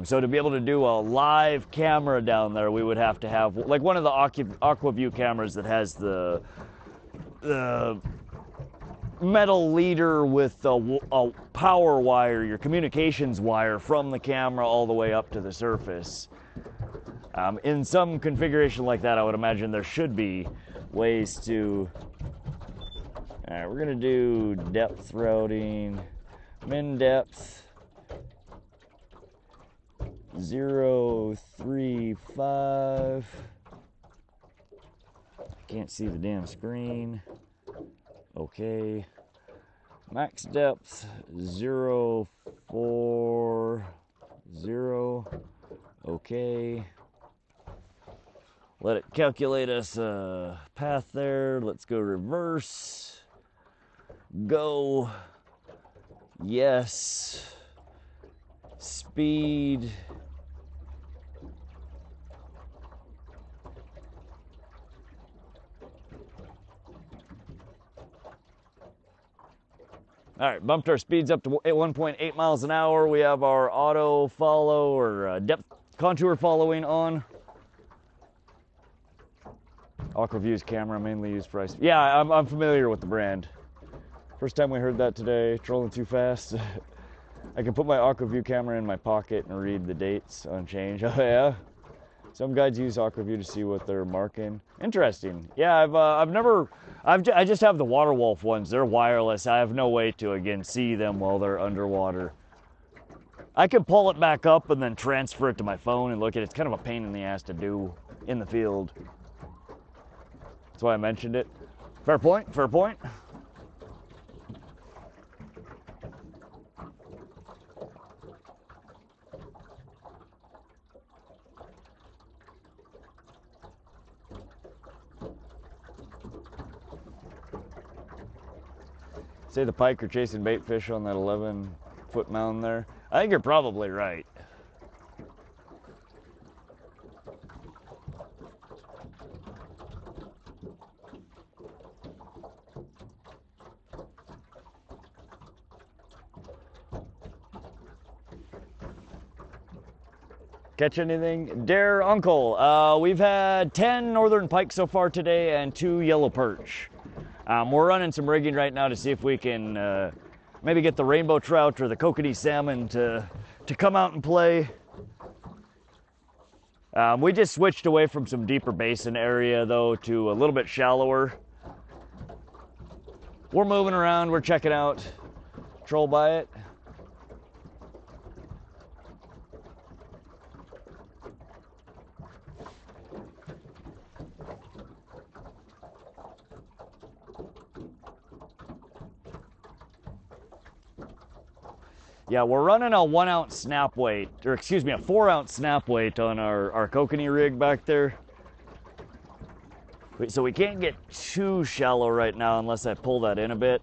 A: So to be able to do a live camera down there, we would have to have like one of the AquaView cameras that has the metal leader with a power wire, your communications wire from the camera all the way up to the surface. In some configuration like that, I would imagine there should be ways to... All right, we're gonna do depth routing, min depth 0.35. Can't see the damn screen. Okay. Max depth 0.40. Okay. Let it calculate us a path there. Let's go reverse. Go. Yes. Speed. All right, bumped our speeds up to 1.8 miles an hour. We have our auto follow or depth contour following on. AquaView's camera mainly used for ice. Yeah, I'm familiar with the brand. First time we heard that today, trolling too fast. I can put my AquaView camera in my pocket and read the dates on change. Oh yeah. Some guides use AquaView to see what they're marking. Interesting. Yeah, I just have the Water Wolf ones. They're wireless. I have no way to, again, see them while they're underwater. I could pull it back up and then transfer it to my phone and look at it. It's kind of a pain in the ass to do in the field. That's why I mentioned it. Fair point, fair point. Say the pike are chasing bait fish on that 11-foot mound there. I think you're probably right. Catch anything? Dare Uncle. We've had 10 northern pike so far today and 2 yellow perch. We're running some rigging right now to see if we can maybe get the rainbow trout or the Kokanee salmon to come out and play. We just switched away from some deeper basin area though to a little bit shallower. We're moving around, we're checking out. Troll by it. Yeah, we're running a 1 ounce snap weight, or excuse me, a 4 ounce snap weight on our Kokanee rig back there. So we can't get too shallow right now unless I pull that in a bit.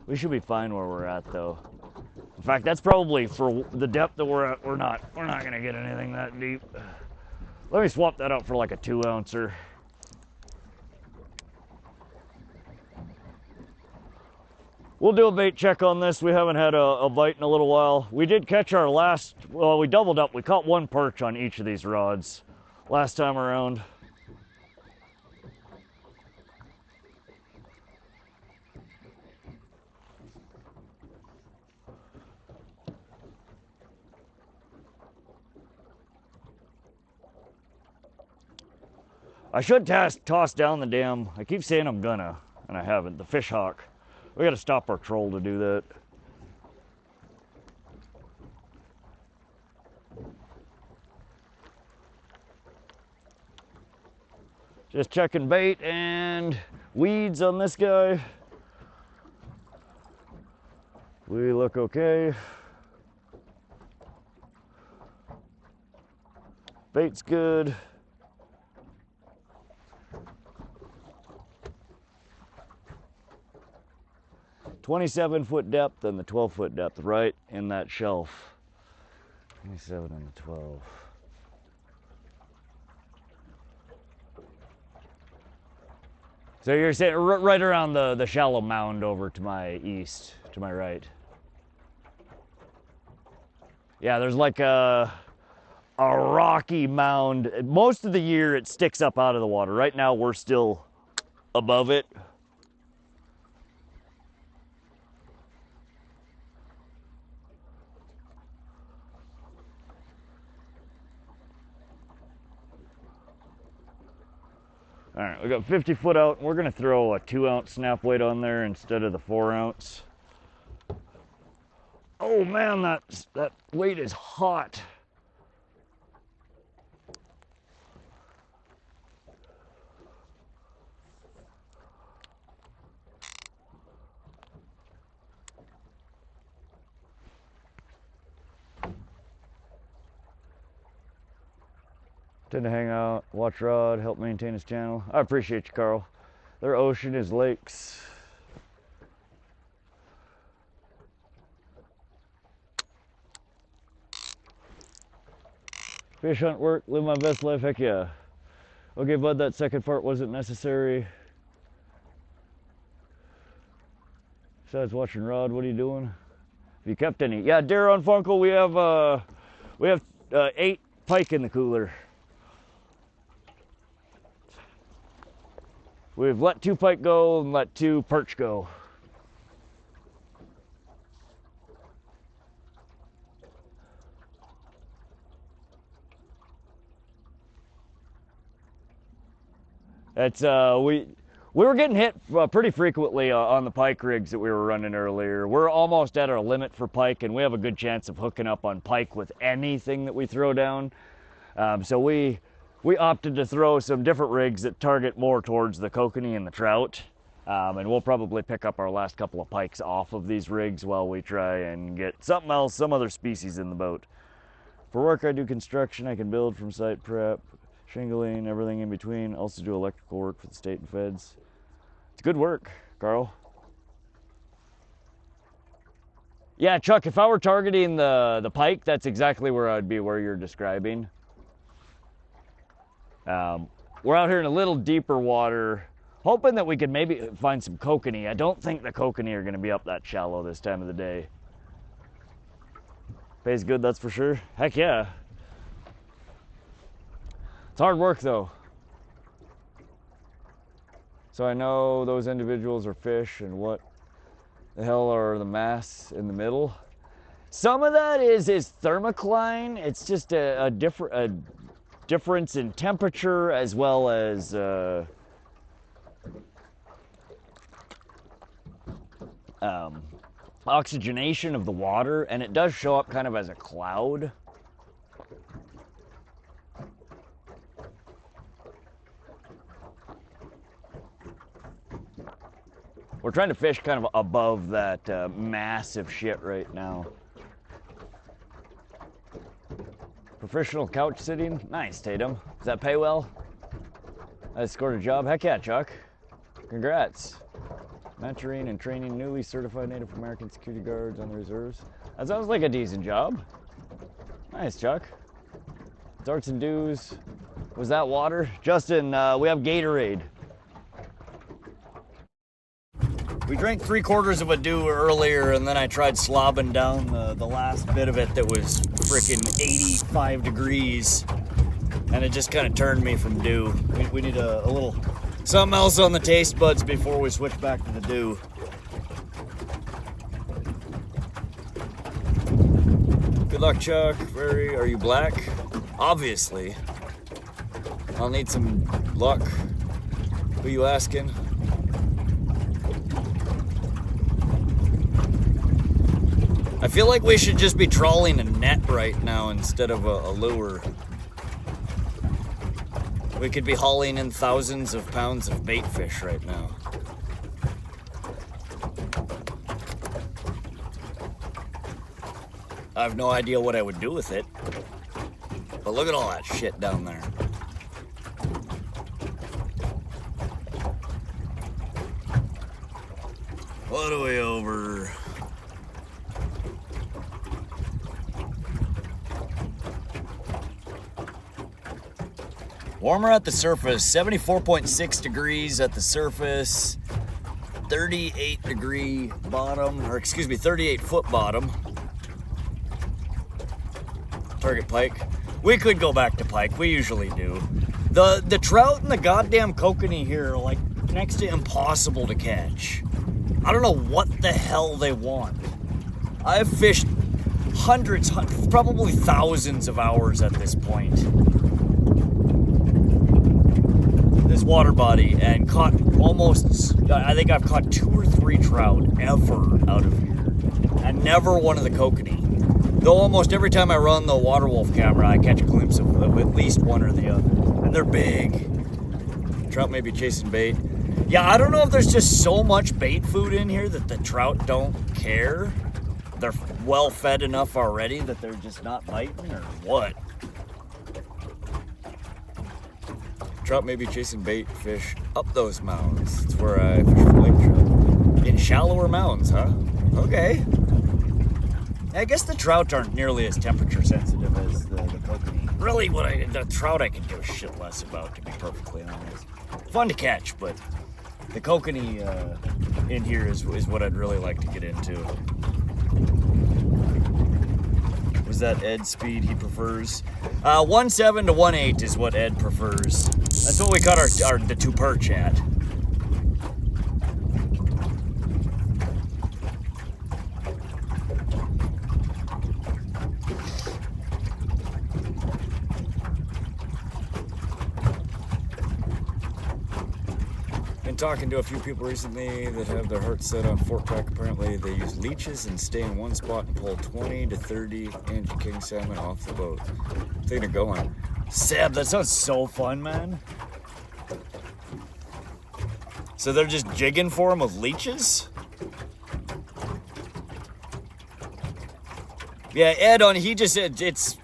A: We should be fine where we're at though. In fact, that's probably for the depth that we're at, we're not gonna get anything that deep. Let me swap that out for like a 2 ouncer. We'll do a bait check on this. We haven't had a bite in a little while. We did catch our last, well, we doubled up. We caught 1 perch on each of these rods last time around. I should toss down the damn, I keep saying I'm gonna, and I haven't, the fish hawk. We gotta stop our troll to do that. Just checking bait and weeds on this guy. We look okay. Bait's good. 27-foot depth and the 12-foot depth right in that shelf. 27 and the 12. So you're saying right around the shallow mound over to my east, to my right. Yeah, there's like a rocky mound. Most of the year it sticks up out of the water. Right now we're still above it. All right, we got 50 foot out, and we're gonna throw a 2-ounce snap weight on there instead of the 4-ounce. Oh man, that weight is hot. Tend to hang out, watch Rod, help maintain his channel. I appreciate you, Carl. Their ocean is lakes. Fish hunt work, live my best life, heck yeah. Okay, bud, that second part wasn't necessary. Besides watching Rod, what are you doing? Have you kept any? Yeah, Darren Funkel, we have 8 pike in the cooler. We've let 2 pike go and let 2 perch go. That's we were getting hit pretty frequently on the pike rigs that we were running earlier. We're almost at our limit for pike, and we have a good chance of hooking up on pike with anything that we throw down. So we opted to throw some different rigs that target more towards the kokanee and the trout. And we'll probably pick up our last couple of pikes off of these rigs while we try and get something else, some other species in the boat. For work, I do construction. I can build from site prep, shingling, everything in between. Also do electrical work for the state and feds. It's good work, Carl. Yeah, Chuck, if I were targeting the pike, that's exactly where I'd be, where you're describing. We're out here in a little deeper water, hoping that we could maybe find some kokanee. I don't think the kokanee are going to be up that shallow this time of the day. Pays good, that's for sure. Heck yeah. It's hard work though. So I know those individuals are fish, and what the hell are the mass in the middle? Some of that is thermocline. It's just a difference in temperature as well as oxygenation of the water, and it does show up kind of as a cloud. We're trying to fish kind of above that massive shit right now. Professional couch sitting. Nice, Tatum. Does that pay well? I scored a job. Heck yeah, Chuck. Congrats. Mentoring and training newly certified Native American security guards on the reserves. That sounds like a decent job. Nice, Chuck. Darts and dews. Was that water? Justin, we have Gatorade. We drank 3/4 of a dew earlier, and then I tried slobbing down the last bit of it that was freaking 85 degrees, and it just kind of turned me from dew. We need a little something else on the taste buds before we switch back to the dew. Good luck, Chuck. Are you black? Obviously. I'll need some luck. Who you asking? I feel like we should just be trawling a net right now instead of a lure. We could be hauling in thousands of pounds of bait fish right now. I have no idea what I would do with it. But look at all that shit down there. What are we over? Warmer at the surface, 74.6 degrees at the surface, 38 degree bottom, or excuse me, 38 foot bottom. Target pike. We could go back to pike, we usually do. The trout and the goddamn kokanee here are like next to impossible to catch. I don't know what the hell they want. I've fished hundreds, probably thousands of hours at this point. This water body and caught almost, I think I've caught 2 or 3 trout ever out of here. And never one of the kokanee. Though almost every time I run the water wolf camera, I catch a glimpse of at least one or the other. And they're big. Trout may be chasing bait. Yeah, I don't know if there's just so much bait food in here that the trout don't care. They're well fed enough already that they're just not biting or what. Trout may be chasing bait fish up those mounds. It's where I fish for lake trout. In shallower mounds, huh? Okay. I guess the trout aren't nearly as temperature sensitive as the kokanee. Really, the trout I could give a shit less about, to be perfectly honest. Fun to catch, but the kokanee in here is what I'd really like to get into. Was that Ed's speed he prefers? 1.7 to 1.8 is what Ed prefers. That's what we caught the 2 perch at. Been talking to a few people recently that have their hearts set on fork pack. Apparently they use leeches and stay in one spot and pull 20 to 30 inch king salmon off the boat. Thing to go on. Seb, that sounds so fun, man. So they're just jigging for them with leeches? Yeah, Ed he just said it's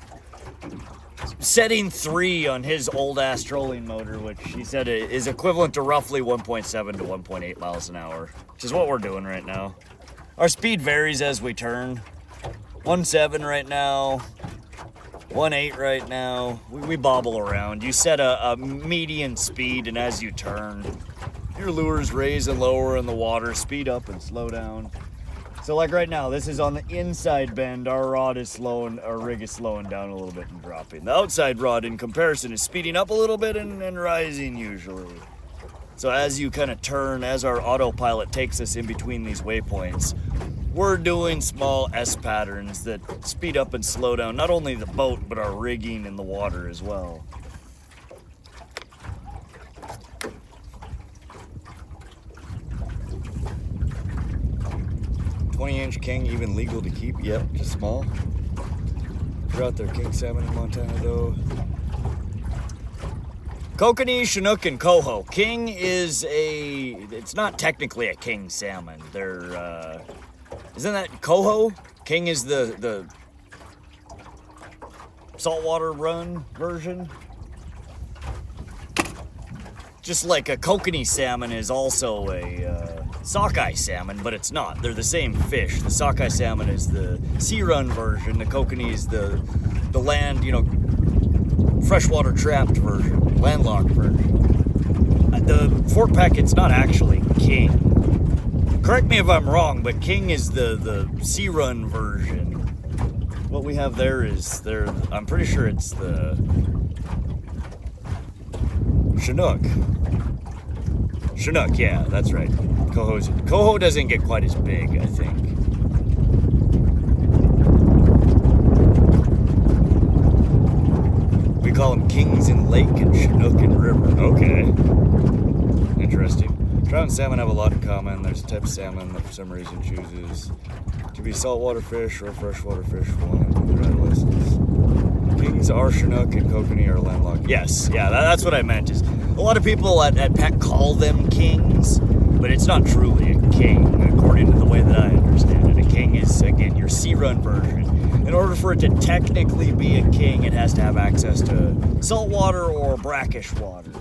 A: setting 3 on his old ass trolling motor, which he said is equivalent to roughly 1.7 to 1.8 miles an hour, which is what we're doing right now. Our speed varies as we turn. 1.7 right now, 1.8 right now. We bobble around. You set a median speed, and as you turn, your lures raise and lower in the water, speed up and slow down. So like right now, this is on the inside bend. Our rod is slowing, our rig is slowing down a little bit and dropping. The outside rod in comparison is speeding up a little bit and rising usually. So as you kind of turn, as our autopilot takes us in between these waypoints, we're doing small S patterns that speed up and slow down not only the boat, but our rigging in the water as well. "20-inch king even legal to keep?" Yep, just small. You're out there king salmon in Montana though. Kokanee, Chinook, and coho. King is it's not technically a king salmon. They're, isn't that coho? King is the saltwater run version. Just like a kokanee salmon is also a sockeye salmon, but it's not. They're the same fish. The sockeye salmon is the sea run version. The kokanee is the land, freshwater trapped version, landlocked version. The fork pack, it's not actually king. Correct me if I'm wrong, but king is the sea run version. What we have there is I'm pretty sure it's the Chinook. Chinook, yeah, that's right. Coho doesn't get quite as big, I think. We call him king.
B: kings in lake and Chinook in river. Okay. Interesting. Trout and salmon have a lot in common. There's a type of salmon that for some reason chooses to be saltwater fish or freshwater fish for one of their adolescents. Kings are Chinook and Kokanee are landlocked. Yes, yeah, that's what I meant. Is a lot of people at PEC call them kings, but it's not truly a king, according to the way that I understand it. A king is, again, your sea-run version. In order for it to technically be a king, it has to have access to saltwater or brackish water.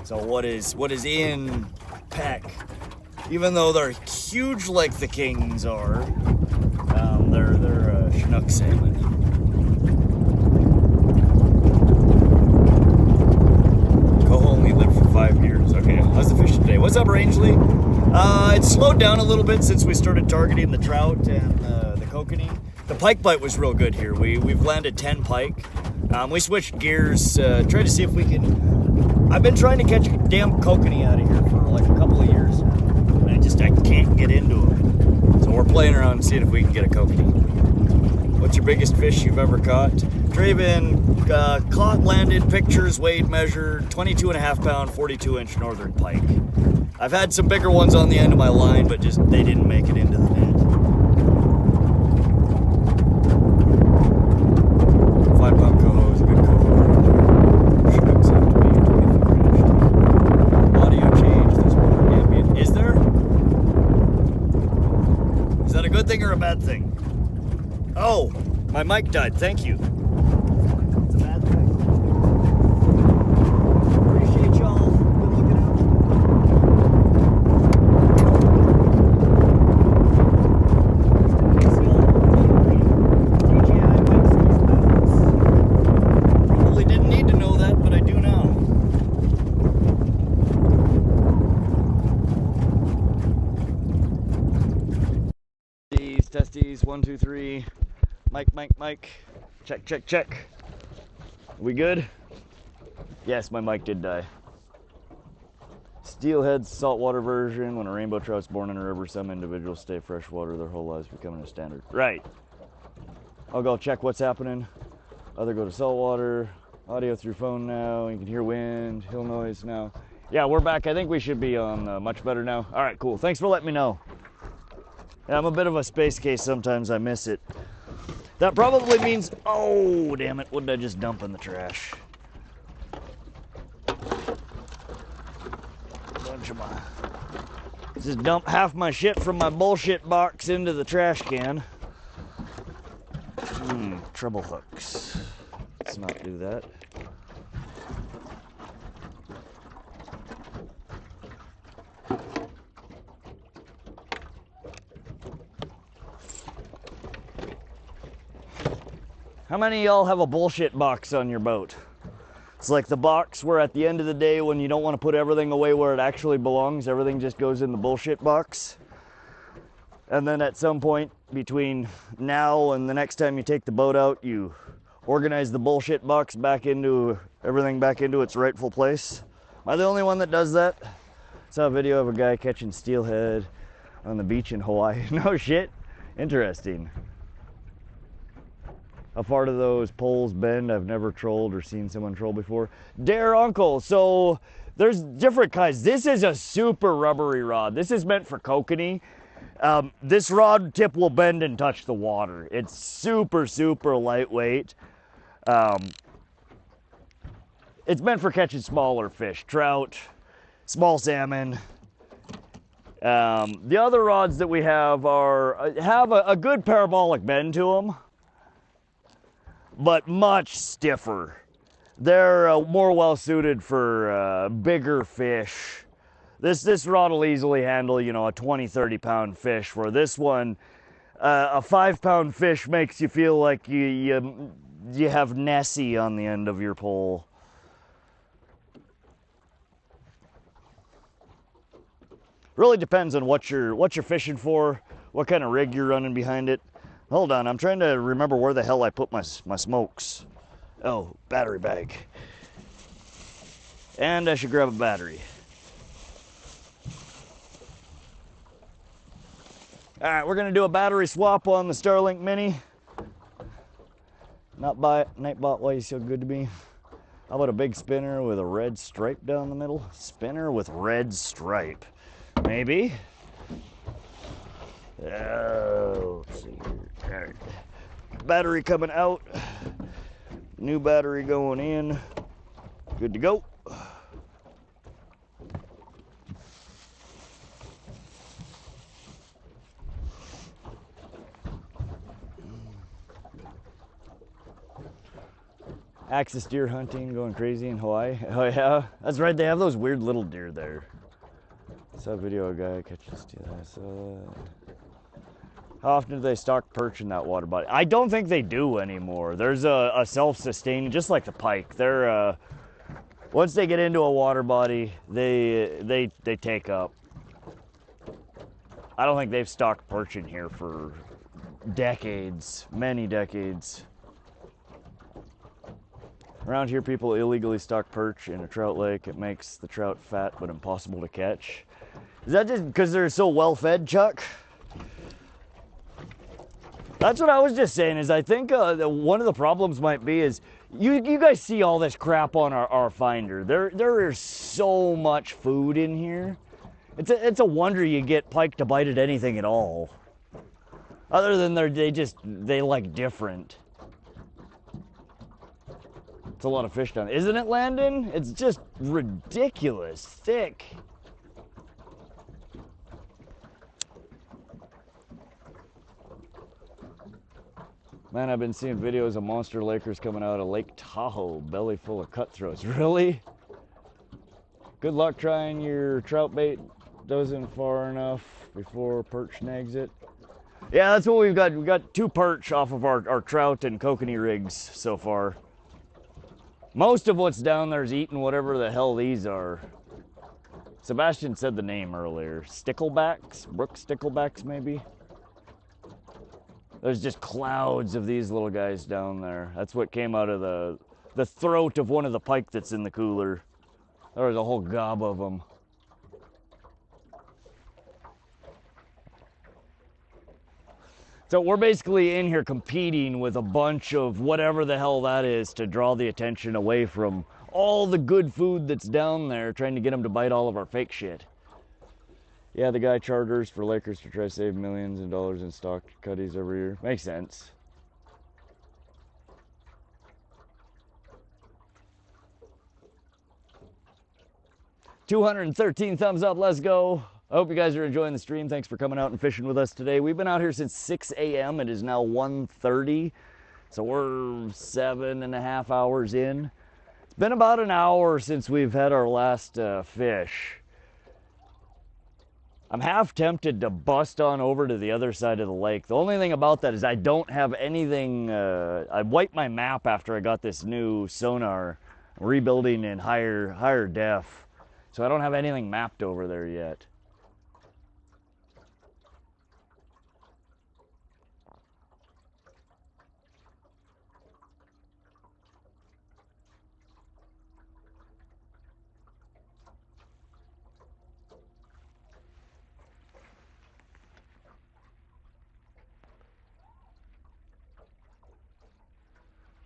B: So what is in PEC, even though they're huge like the kings are, they're Chinook salmon. Only lived for 5 years. Okay, how's the fishing today? What's up, Rangeley? It's slowed down a little bit since we started targeting the trout and the kokanee. The pike bite was real good here. We've landed 10 pike. We switched gears, tried to see if we can. I've been trying to catch a damn kokanee out of here for like a couple of years now, and I can't get into them. So we're playing around and seeing if we can get a kokanee. What's your biggest fish you've ever caught? Draven, caught, landed, pictures, weighed, measured, 22.5 pound, 42-inch northern pike. I've had some bigger ones on the end of my line, but just they didn't make it into the net. 5-pound coho is a good coho. Shucks have to be 24-inch. Audio change, there's more ambient. Is there? Is that a good thing or a bad thing? Oh, my mic died. Thank you. It's a bad thing. Appreciate y'all. Good looking out. Probably didn't need to know that, but I do now. Testes, 1, 2, 3. Mike. Check. We good? Yes, my mic did die. Steelhead saltwater version. When a rainbow trout's born in a river, some individuals stay freshwater their whole lives, becoming a standard. Right. I'll go check what's happening. Other go to saltwater. Audio through phone now. You can hear wind, hill noise now. Yeah, we're back. I think we should be on much better now. All right, cool. Thanks for letting me know. Yeah, I'm a bit of a space case. Sometimes I miss it. That probably means, oh, damn it, what did I just dump in the trash? Just dump half my shit from my bullshit box into the trash can. Treble hooks. Let's not do that. How many of y'all have a bullshit box on your boat? It's like the box where at the end of the day when you don't want to put everything away where it actually belongs, everything just goes in the bullshit box. And then at some point between now and the next time you take the boat out, you organize the bullshit box back into everything back into its rightful place. Am I the only one that does that? I saw a video of a guy catching steelhead on the beach in Hawaii. No shit. Interesting. A part of those poles bend. I've never trolled or seen someone troll before. Dare Uncle. So there's different kinds. This is a super rubbery rod. This is meant for kokanee. This rod tip will bend and touch the water. It's super lightweight. It's meant for catching smaller fish, trout, small salmon. The other rods that we have have a good parabolic bend to them, but much stiffer. They're more well suited for bigger fish. This rod will easily handle, you know, a 20-30 pound fish, where this one, a 5-pound fish makes you feel like you have Nessie on the end of your pole. Really depends on what you're fishing for, what kind of rig you're running behind it. Hold on, I'm trying to remember where the hell I put my smokes. Oh, battery bag. And I should grab a battery. All right, we're gonna do a battery swap on the Starlink Mini. Nightbot, why are you so good to me?
A: How about a big spinner with a red stripe down the middle? Spinner with red stripe. Maybe. Let's see here. All right. Battery coming out. New battery going in. Good to go. Axis deer hunting going crazy in Hawaii. Oh yeah, that's right. They have those weird little deer there. I saw a video of a guy catches deer. How often do they stock perch in that water body? I don't think they do anymore. There's a self-sustaining, just like the pike. They're once they get into a water body, they take up. I don't think they've stocked perch in here for decades, many decades. Around here, people illegally stock perch in a trout lake. It makes the trout fat but impossible to catch. Is that just because they're so well fed, Chuck? That's what I was just saying, is I think one of the problems might be is you guys see all this crap on our finder. There is so much food in here. It's a wonder you get pike to bite at anything at all. Other than they like different. It's a lot of fish down there. Isn't it, Landon? It's just ridiculous thick. Man, I've been seeing videos of monster lakers coming out of Lake Tahoe, belly full of cutthroats. Really? Good luck trying your trout bait. Doesn't far enough before perch snags it. Yeah, that's what we've got. We've got 2 perch off of our trout and kokanee rigs so far. Most of what's down there is eating whatever the hell these are. Sebastian said the name earlier. Sticklebacks? Brook sticklebacks, maybe? There's just clouds of these little guys down there. That's what came out of the throat of one of the pike that's in the cooler. There was a whole gob of them. So we're basically in here competing with a bunch of whatever the hell that is to draw the attention away from all the good food that's down there, trying to get them to bite all of our fake shit. Yeah, the guy charters for Lakers to try to save millions of dollars in stock cutties every year. Makes sense. $213 thumbs up, let's go. I hope you guys are enjoying the stream. Thanks for coming out and fishing with us today. We've been out here since 6 a.m. It is now 1:30, so we're 7.5 hours in. It's been about an hour since we've had our last fish. I'm half tempted to bust on over to the other side of the lake. The only thing about that is I don't have anything. I wiped my map after I got this new Sonar, rebuilding in higher def, so I don't have anything mapped over there yet.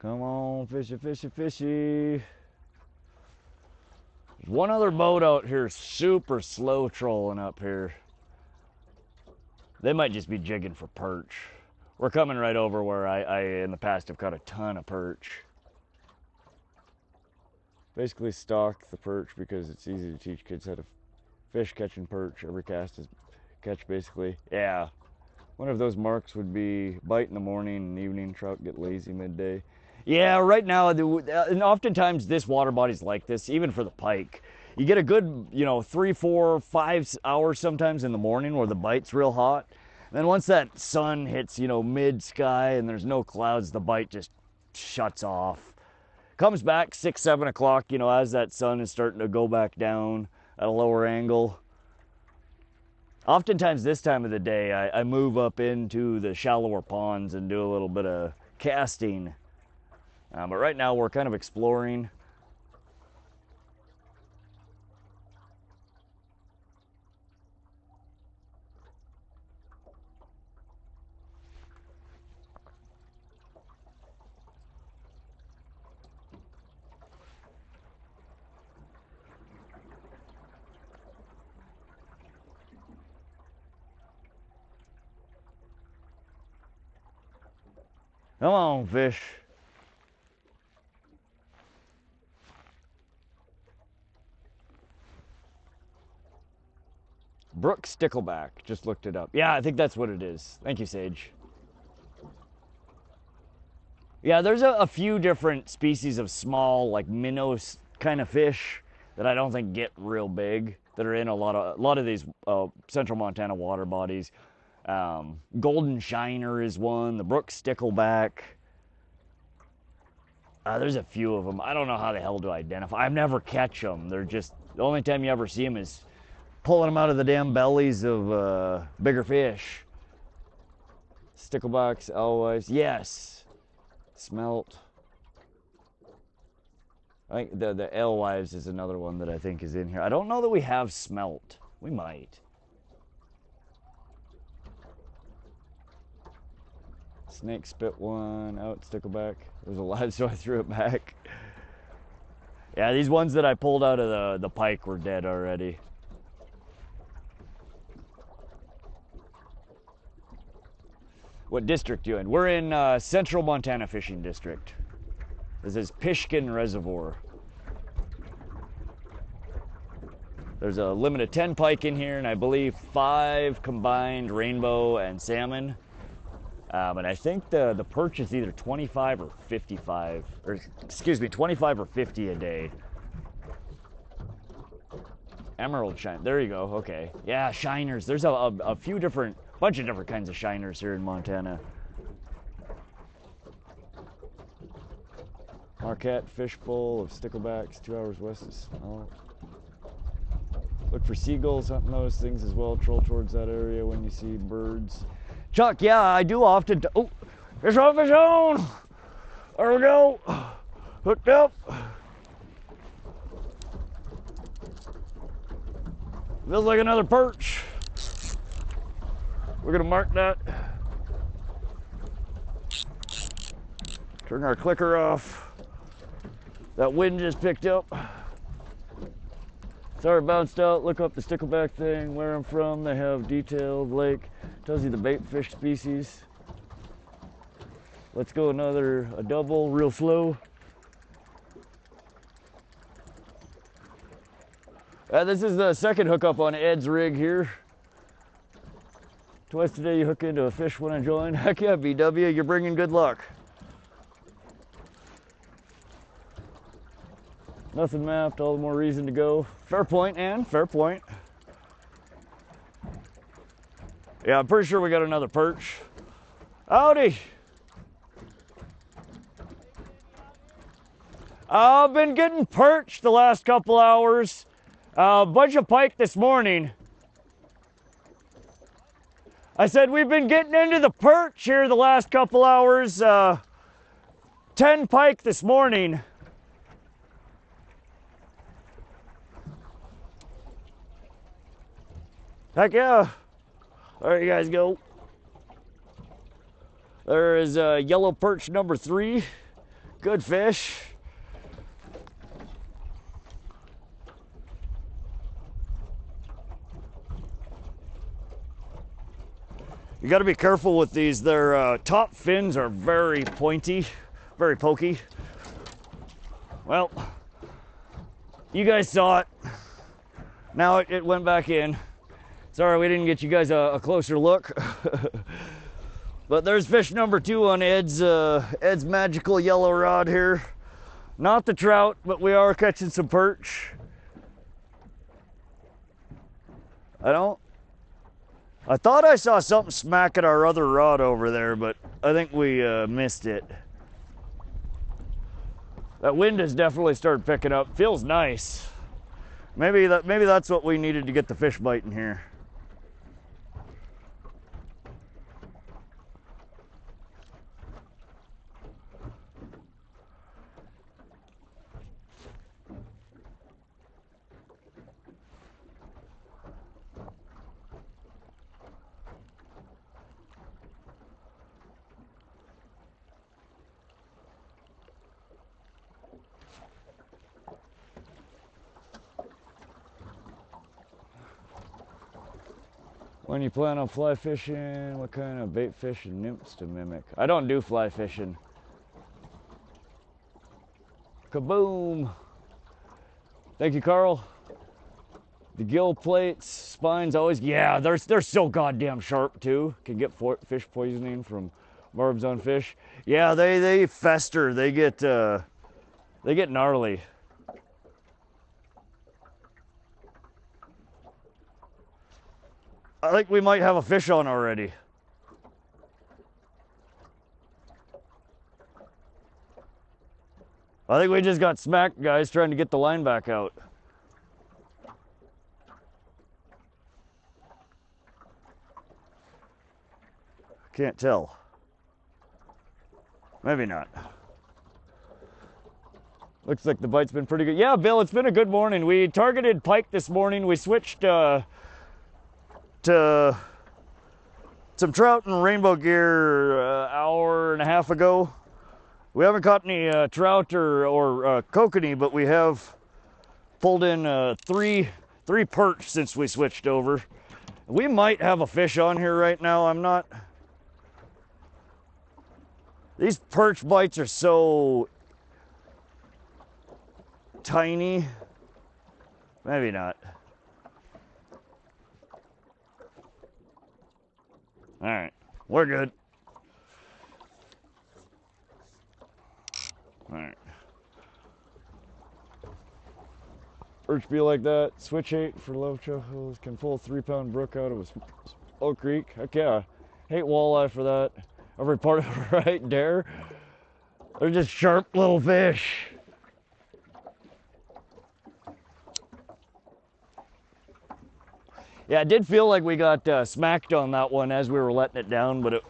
A: Come on, fishy, fishy, fishy. There's one other boat out here super slow trolling up here. They might just be jigging for perch. We're coming right over where I in the past have caught a ton of perch. Basically stock the perch because it's easy to teach kids how to fish catching perch. Every cast is catch basically. Yeah. One of those marks would be bite in the morning and evening, trout get lazy midday. Yeah, right now, and oftentimes this water body's like this, even for the pike. You get a good, 3, 4, 5 hours sometimes in the morning where the bite's real hot. And then once that sun hits, mid-sky and there's no clouds, the bite just shuts off. Comes back 6, 7 o'clock, as that sun is starting to go back down at a lower angle. Oftentimes this time of the day, I move up into the shallower ponds and do a little bit of casting. But right now we're kind of exploring. Come on, fish. Brook stickleback. Just looked it up. Yeah, I think that's what it is. Thank you, Sage. Yeah, there's a few different species of small, like minnow kind of fish that I don't think get real big, that are in a lot of these central Montana water bodies. Golden shiner is one. The brook stickleback. There's a few of them. I don't know how the hell to identify. I've never catch them. They're just, the only time you ever see them is pulling them out of the damn bellies of bigger fish. Sticklebacks, alewives, yes. Smelt. I think the alewives is another one that I think is in here. I don't know that we have smelt. We might. Snake spit one out, stickleback. It was alive, so I threw it back. Yeah, these ones that I pulled out of the pike were dead already. What district you in? We're in Central Montana Fishing District. This is Pishkun Reservoir. There's a limit of 10 pike in here, and I believe 5 combined rainbow and salmon. And I think the perch is either 25 or 55, or excuse me, 25 or 50 a day. Emerald shine, there you go, okay. Yeah, shiners, there's a bunch of different kinds of shiners here in Montana. Marquette fishbowl of sticklebacks, 2 hours west of Smelt. Look for seagulls, hunting those things as well. Troll towards that area when you see birds. Chuck, yeah, I do often. Oh, fish on, fish on! There we go. Hooked up. Feels like another perch. We're gonna mark that. Turn our clicker off. That wind just picked up. Sorry, bounced out. Look up the stickleback thing, where I'm from. They have detailed lake. Tells you the bait fish species. Let's go a double, real slow. This is the second hookup on Ed's rig here. Twice today you hook into a fish when I join. Heck yeah, BW, you're bringing good luck. Nothing mapped, all the more reason to go. Fair point, Ann, fair point. Yeah, I'm pretty sure we got another perch. Howdy. I've been getting perch the last couple hours. A bunch of pike this morning. I said we've been getting into the perch here the last couple hours. 10 pike this morning. Heck yeah. There you guys go. There is yellow perch number 3. Good fish. You got to be careful with these. Their top fins are very pointy, very pokey. Well, you guys saw it. Now it went back in. Sorry we didn't get you guys a closer look. But there's fish number 2 on Ed's magical yellow rod here. Not the trout, but we are catching some perch. I thought I saw something smack at our other rod over there, but I think we missed it. That wind has definitely started picking up. Feels nice. Maybe that's what we needed to get the fish biting here. When you plan on fly fishing, what kind of bait fish and nymphs to mimic? I don't do fly fishing. Kaboom! Thank you, Carl. The gill plates, spines always, yeah, they're so goddamn sharp too. Can get fish poisoning from barbs on fish. Yeah, they fester. They get gnarly. I think we might have a fish on already. I think we just got smacked, guys, trying to get the line back out. Can't tell. Maybe not. Looks like the bite's been pretty good. Yeah, Bill, it's been a good morning. We targeted pike this morning. We switched to some trout and rainbow gear an hour and a half ago. We haven't caught any trout or kokanee, but we have pulled in three perch since we switched over. We might have a fish on here right now. I'm not. These perch bites are so tiny. Maybe not. All right, we're good. All right. Perch be like that. Switch 8 for love chuckles. Can pull a 3-pound brook out of a small creek. Heck yeah. Hate walleye for that. Every part of it right there. They're just sharp little fish. Yeah, it did feel like we got smacked on that one as we were letting it down, but it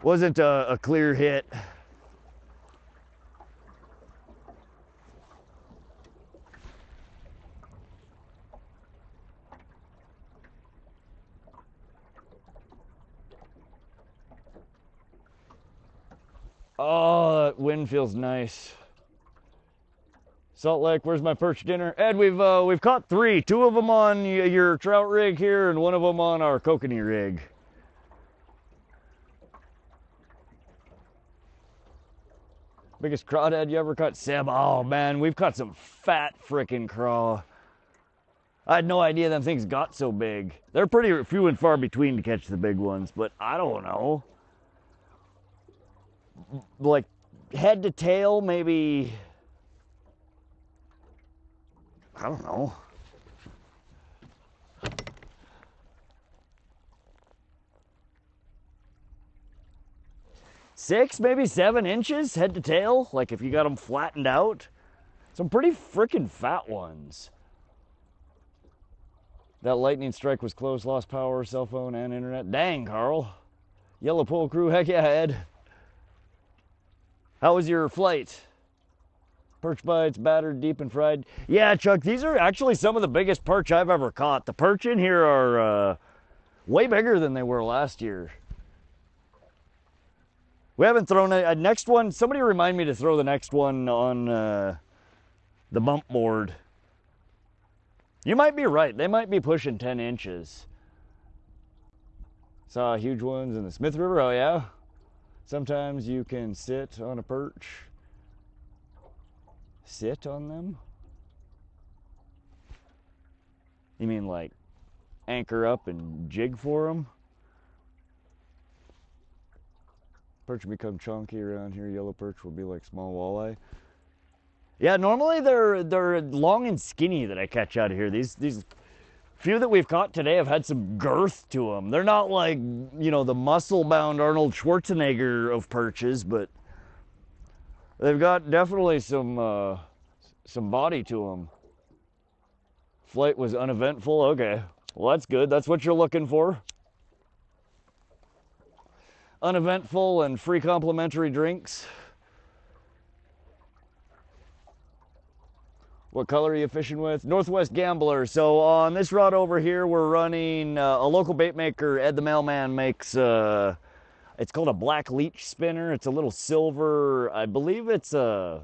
A: wasn't a clear hit. Oh, that wind feels nice. Salt Lake, where's my perch dinner? Ed, we've caught 3. 2 of them on your trout rig here, and 1 of them on our kokanee rig. Biggest crawdad you ever caught? Seb, oh man, we've caught some fat frickin' craw. I had no idea them things got so big. They're pretty few and far between to catch the big ones, but I don't know. Like head to tail, maybe. I don't know. 6, maybe 7 inches head to tail. Like if you got them flattened out. Some pretty freaking fat ones. That lightning strike was close, lost power, cell phone, and internet. Dang, Carl. Yellow Pole crew, heck yeah, Ed. How was your flight? Perch bites, battered, deep, and fried. Yeah, Chuck, these are actually some of the biggest perch I've ever caught. The perch in here are way bigger than they were last year. We haven't thrown a next one. Somebody remind me to throw the next one on the bump board. You might be right. They might be pushing 10 inches. Saw huge ones in the Smith River. Oh, yeah? Sometimes you can sit on a perch. Sit on them? You mean like anchor up and jig for them? Perch become chunky around here. Yellow perch will be like small walleye. Yeah, normally they're long and skinny that I catch out of here. These few that we've caught today have had some girth to them. They're not like, you know, the muscle-bound Arnold Schwarzenegger of perches, but they've got definitely some body to them. Flight was uneventful. Okay, well that's good. That's what you're looking for. Uneventful and free complimentary drinks. What color are you fishing with? Northwest Gambler. So on this rod over here, we're running a local bait maker. Ed the Mailman makes, it's called a black leech spinner. It's a little silver, I believe it's a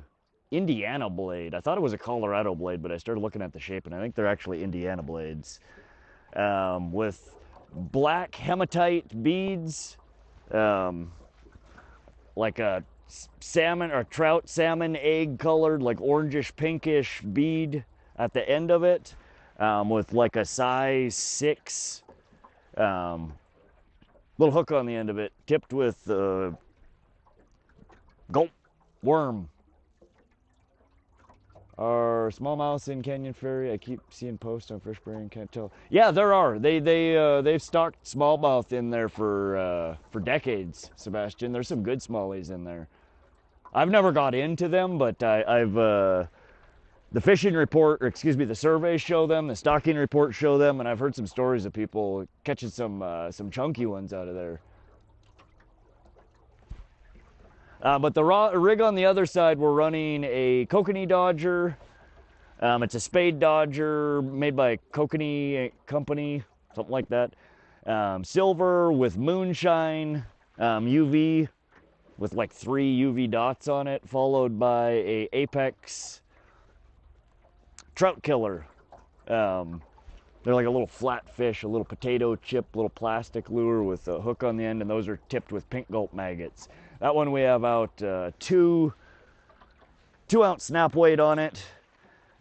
A: Indiana blade. I thought it was a Colorado blade, but I started looking at the shape and I think they're actually Indiana blades. With black hematite beads, like a salmon or trout salmon egg colored, like orangish pinkish bead at the end of it, with like a size 6 little hook on the end of it, tipped with gulp worm. Are smallmouths in Canyon Ferry? I keep seeing posts on Fish Brain, can't tell. Yeah, there are. They've stocked smallmouth in there for decades, Sebastian. There's some good smallies in there. I've never got into them, but I've the fishing report, or excuse me, the surveys show them, the stocking reports show them, and I've heard some stories of people catching some chunky ones out of there. But the rig on the other side, we're running a Kokanee Dodger. It's a spade Dodger made by Kokanee Company, something like that. Silver with moonshine, UV, with like 3 UV dots on it, followed by a Apex trout killer. They're like a little flat fish, a little potato chip, little plastic lure with a hook on the end, and those are tipped with pink gulp maggots. That one we have out 2 ounce snap weight on it.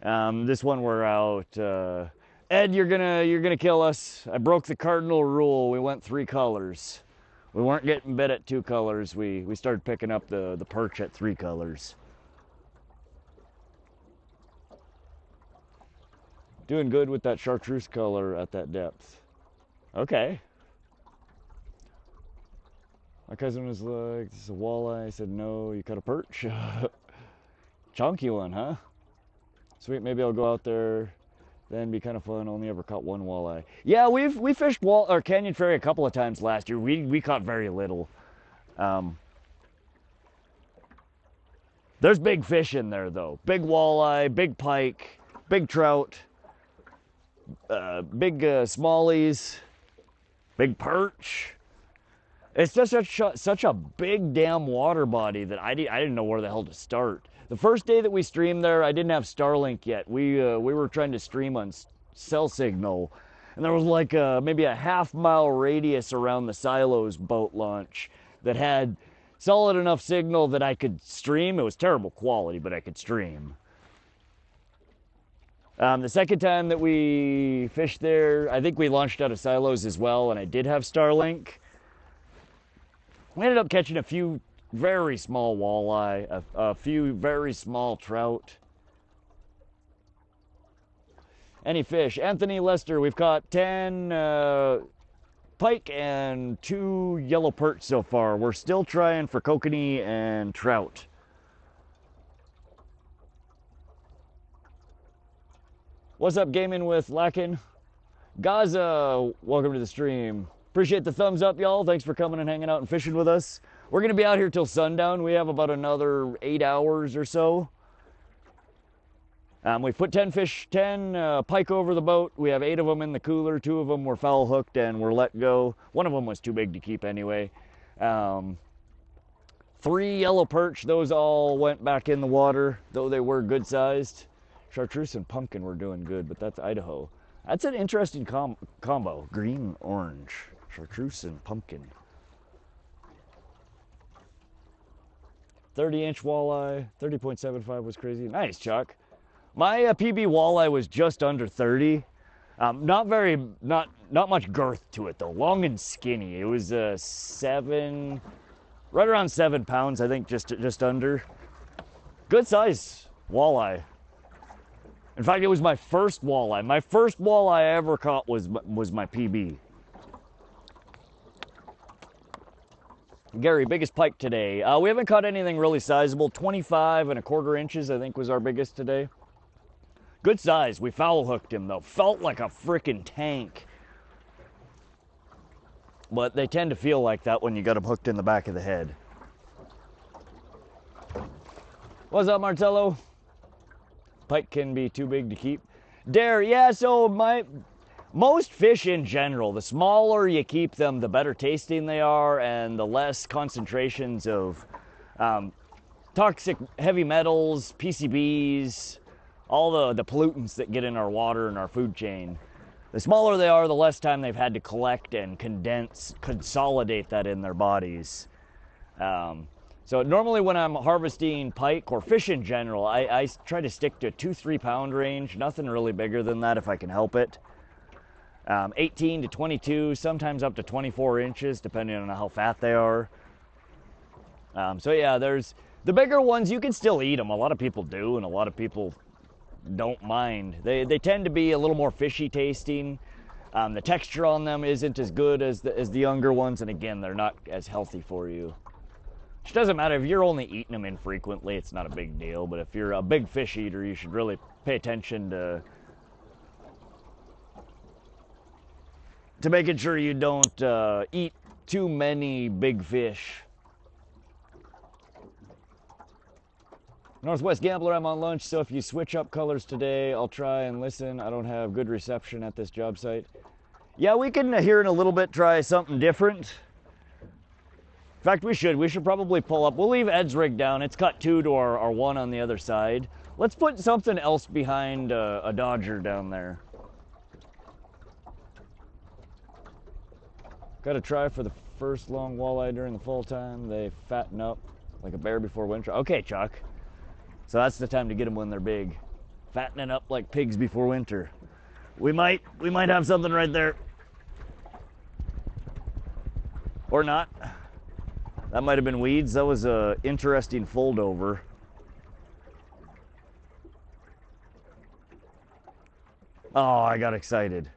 A: This one we're out. Ed, you're gonna kill us. I broke the cardinal rule. We went 3 colors. We weren't getting bit at 2 colors. We started picking up the perch at 3 colors. Doing good with that chartreuse color at that depth. Okay. My cousin was like, this is a walleye. I said, no, you caught a perch. Chunky one, huh? Sweet, maybe I'll go out there. Then be kind of fun. Only ever caught 1 walleye. Yeah, we fished Canyon Ferry a couple of times last year. We caught very little. There's big fish in there though. Big walleye, big pike, big trout, big smallies, big perch. It's just such a big damn water body that I didn't know where the hell to start. The first day that we streamed there, I didn't have Starlink yet. We were trying to stream on cell signal, and there was like maybe a half-mile radius around the Silos boat launch that had solid enough signal that I could stream. It was terrible quality, but I could stream. The second time that we fished there, I think we launched out of Silos as well, and I did have Starlink. We ended up catching a few very small walleye, a few very small trout. Any fish? Anthony Lester, we've caught 10 pike and 2 yellow perch so far. We're still trying for kokanee and trout. What's up, gaming with Lakin? Gaza, welcome to the stream. Appreciate the thumbs up, y'all. Thanks for coming and hanging out and fishing with us. We're going to be out here till sundown. We have about another 8 hours or so. We've put 10 pike over the boat. We have 8 of them in the cooler. 2 of them were foul hooked and were let go. 1 of them was too big to keep anyway. 3 yellow perch. Those all went back in the water, though they were good sized. Chartreuse and pumpkin were doing good, but that's Idaho. That's an interesting combo. Green, orange. Chartreuse and pumpkin. 30-inch walleye. 30.75 was crazy. Nice, Chuck. My PB walleye was just under 30. Not much girth to it though. Long and skinny. It was 7, right around 7 pounds, I think, just under. Good size walleye. In fact, it was my first walleye. My first walleye I ever caught was my PB. Gary, biggest pike today. We haven't caught anything really sizable. 25¼ inches, I think, was our biggest today. Good size. We foul hooked him, though. Felt like a freaking tank. But they tend to feel like that when you got them hooked in the back of the head. What's up, Martello? Pike can be too big to keep. Dare, yeah, so most fish in general, the smaller you keep them, the better tasting they are, and the less concentrations of toxic heavy metals, PCBs, all the pollutants that get in our water and our food chain. The smaller they are, the less time they've had to collect and consolidate that in their bodies. So normally when I'm harvesting pike or fish in general, I try to stick to 2-3 pound range, nothing really bigger than that if I can help it. 18 to 22, sometimes up to 24 inches, depending on how fat they are. So yeah, there's the bigger ones, you can still eat them. A lot of people do, and a lot of people don't mind. They tend to be a little more fishy tasting. The texture on them isn't as good as the younger ones, and again, they're not as healthy for you. Which doesn't matter, if you're only eating them infrequently, it's not a big deal, but if you're a big fish eater, you should really pay attention to making sure you don't eat too many big fish. Northwest Gambler, I'm on lunch, so if you switch up colors today, I'll try and listen. I don't have good reception at this job site. Yeah, we can, here in a little bit, try something different. In fact, we should probably pull up. We'll leave Ed's rig down. It's cut 2 to our 1 on the other side. Let's put something else behind a Dodger down there. Got to try for the first long walleye during the fall time. They fatten up like a bear before winter. Okay, Chuck. So that's the time to get them when they're big. Fattening up like pigs before winter. We might have something right there. Or not. That might have been weeds. That was a interesting fold over. Oh, I got excited.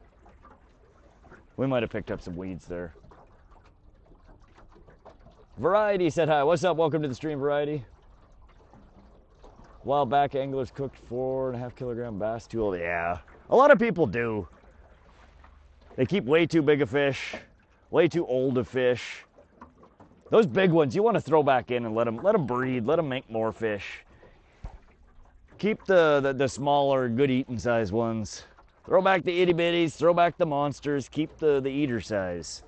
A: We might have picked up some weeds there. Variety said hi. What's up? Welcome to the stream, Variety. A while back, anglers cooked 4.5 kilogram bass too old. Yeah, a lot of people do. They keep way too big a fish, way too old a fish. Those big ones, you want to throw back in and let them breed, let them make more fish. Keep the smaller, good eating size ones. Throw back the itty bitties, throw back the monsters, keep the eater size.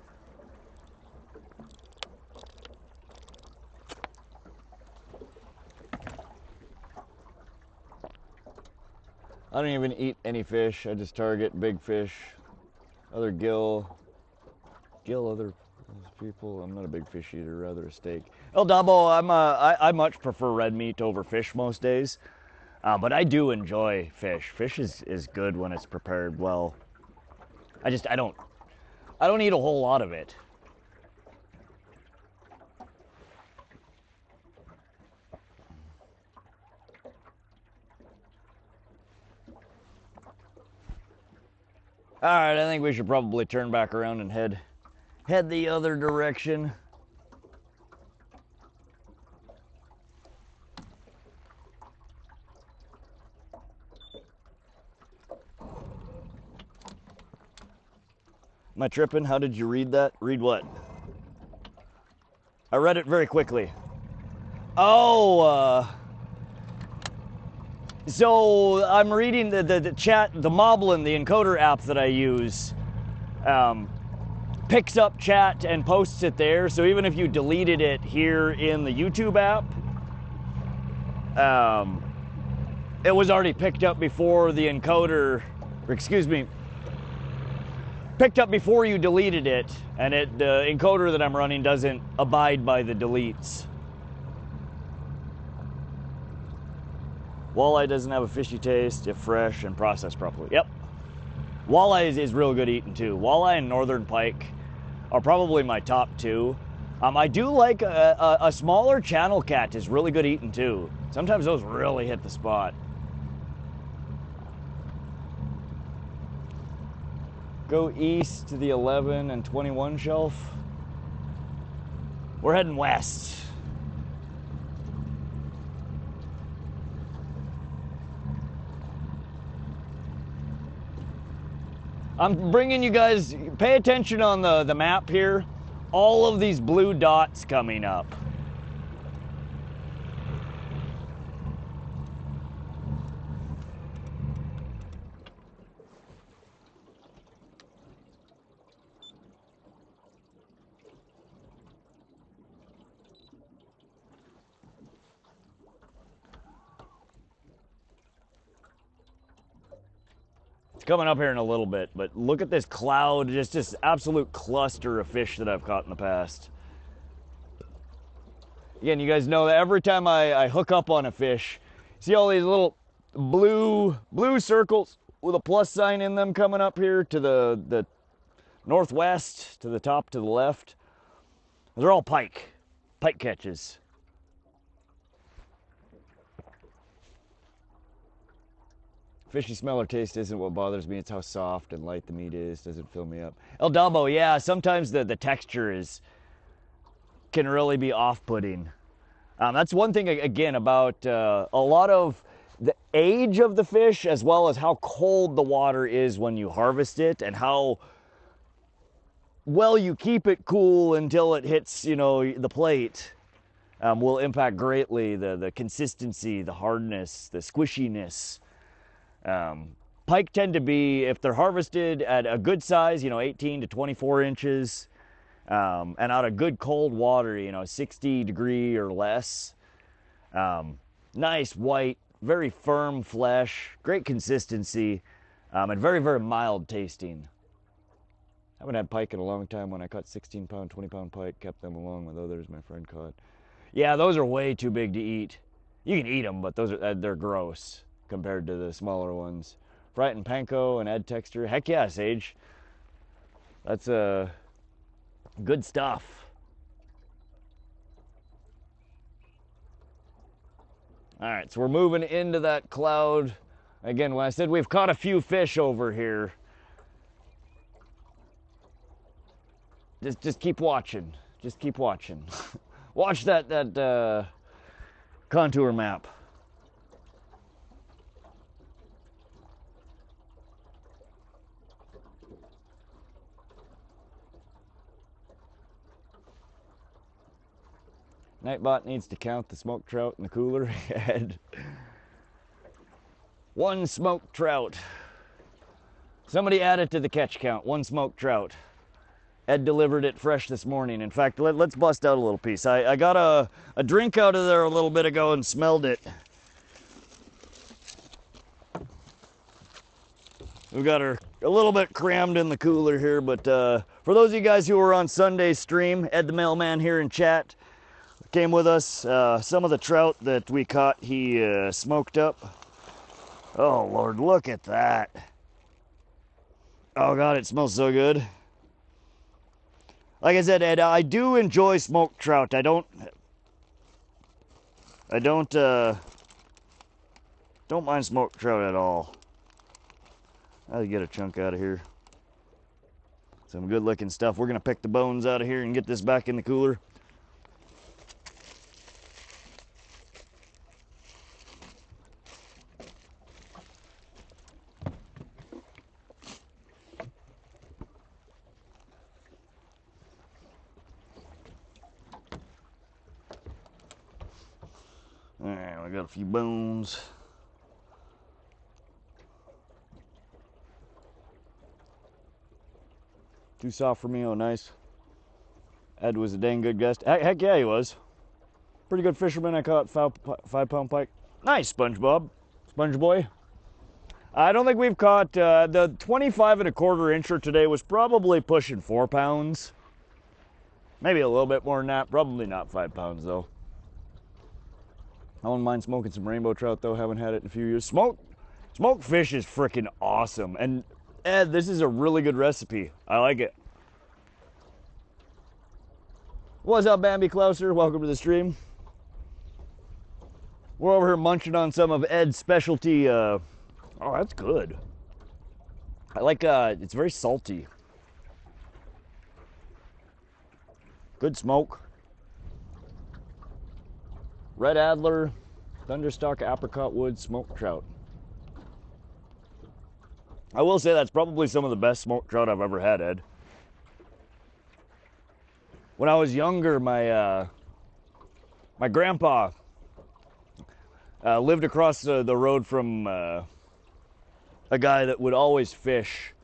A: I don't even eat any fish. I just target big fish, other gill other people. I'm not a big fish eater, rather a steak. El Dabo, I much prefer red meat over fish most days, but I do enjoy fish. Fish is good when it's prepared well. I don't eat a whole lot of it. All right, I think we should probably turn back around and head the other direction. Am I tripping? How did you read that? Read what? I read it very quickly. Oh, so I'm reading the chat, the Moblin, the encoder app that I use, picks up chat and posts it there. So even if you deleted it here in the YouTube app, it was already picked up before the encoder, or excuse me, picked up before you deleted it, and the encoder that I'm running doesn't abide by the deletes. Walleye doesn't have a fishy taste if fresh and processed properly. Yep. Walleye is real good eating too. Walleye and northern pike are probably my top 2. I do like a smaller channel cat is really good eating too. Sometimes those really hit the spot. Go east to the 11 and 21 shelf. We're heading west. I'm bringing you guys, pay attention on the map here. All of these blue dots coming up. It's coming up here in a little bit, but look at this cloud, just this absolute cluster of fish that I've caught in the past. Again, you guys know that every time I hook up on a fish, see all these little blue circles with a plus sign in them coming up here to the northwest, to the top, to the left. Those are all pike catches. Fishy smell or taste isn't what bothers me. It's how soft and light the meat is. Doesn't fill me up. El Dabo, yeah, sometimes the texture can really be off-putting. That's one thing, again, about a lot of the age of the fish, as well as how cold the water is when you harvest it, and how well you keep it cool until it hits, you know, the plate, will impact greatly the consistency, the hardness, the squishiness. Pike tend to be, if they're harvested at a good size, you know, 18 to 24 inches, and out of good cold water, you know, 60 degree or less. Nice white, very firm flesh, great consistency, and very, very mild tasting. I haven't had pike in a long time. When I caught 16-pound, 20-pound pike, kept them along with others my friend caught. Yeah, those are way too big to eat. You can eat them, but they're gross compared to the smaller ones. Bright and panko and add texture. Heck yeah, Sage. That's good stuff. All right, so we're moving into that cloud. Again, when I said we've caught a few fish over here, just keep watching. Just keep watching. Watch that contour map. Nightbot needs to count the smoked trout in the cooler. Had one smoked trout. Somebody add it to the catch count. One smoked trout. Ed delivered it fresh this morning. In fact, let's bust out a little piece. I got a drink out of there a little bit ago and smelled it. We got her a little bit crammed in the cooler here, but for those of you guys who were on Sunday's stream, Ed the mailman here in chat came with us. Some of the trout that we caught, he smoked up. Oh Lord, look at that. Oh God, it smells so good. Like I said, Ed, I do enjoy smoked trout. I don't mind smoked trout at all. I'll get a chunk out of here. Some good looking stuff. We're gonna pick the bones out of here and get this back in the cooler. Alright, we got a few bones. Too soft for me, oh nice. Ed was a dang good guest. Heck yeah, he was. Pretty good fisherman. I caught 5-pound pike. Nice, SpongeBob. Sponge boy. I don't think we've caught, the 25 1/4 incher today was probably pushing 4 pounds. Maybe a little bit more than that. Probably not 5 pounds though. I wouldn't mind smoking some rainbow trout though. Haven't had it in a few years. Smoked fish is freaking awesome. And Ed, this is a really good recipe. I like it. What's up, Bambi Clouser? Welcome to the stream. We're over here munching on some of Ed's specialty. Oh, that's good. I like, it's very salty. Good smoke. Red Adler, Thunderstalk, Apricot Wood, smoked trout. I will say that's probably some of the best smoked trout I've ever had, Ed. When I was younger, my grandpa lived across the road from a guy that would always fish.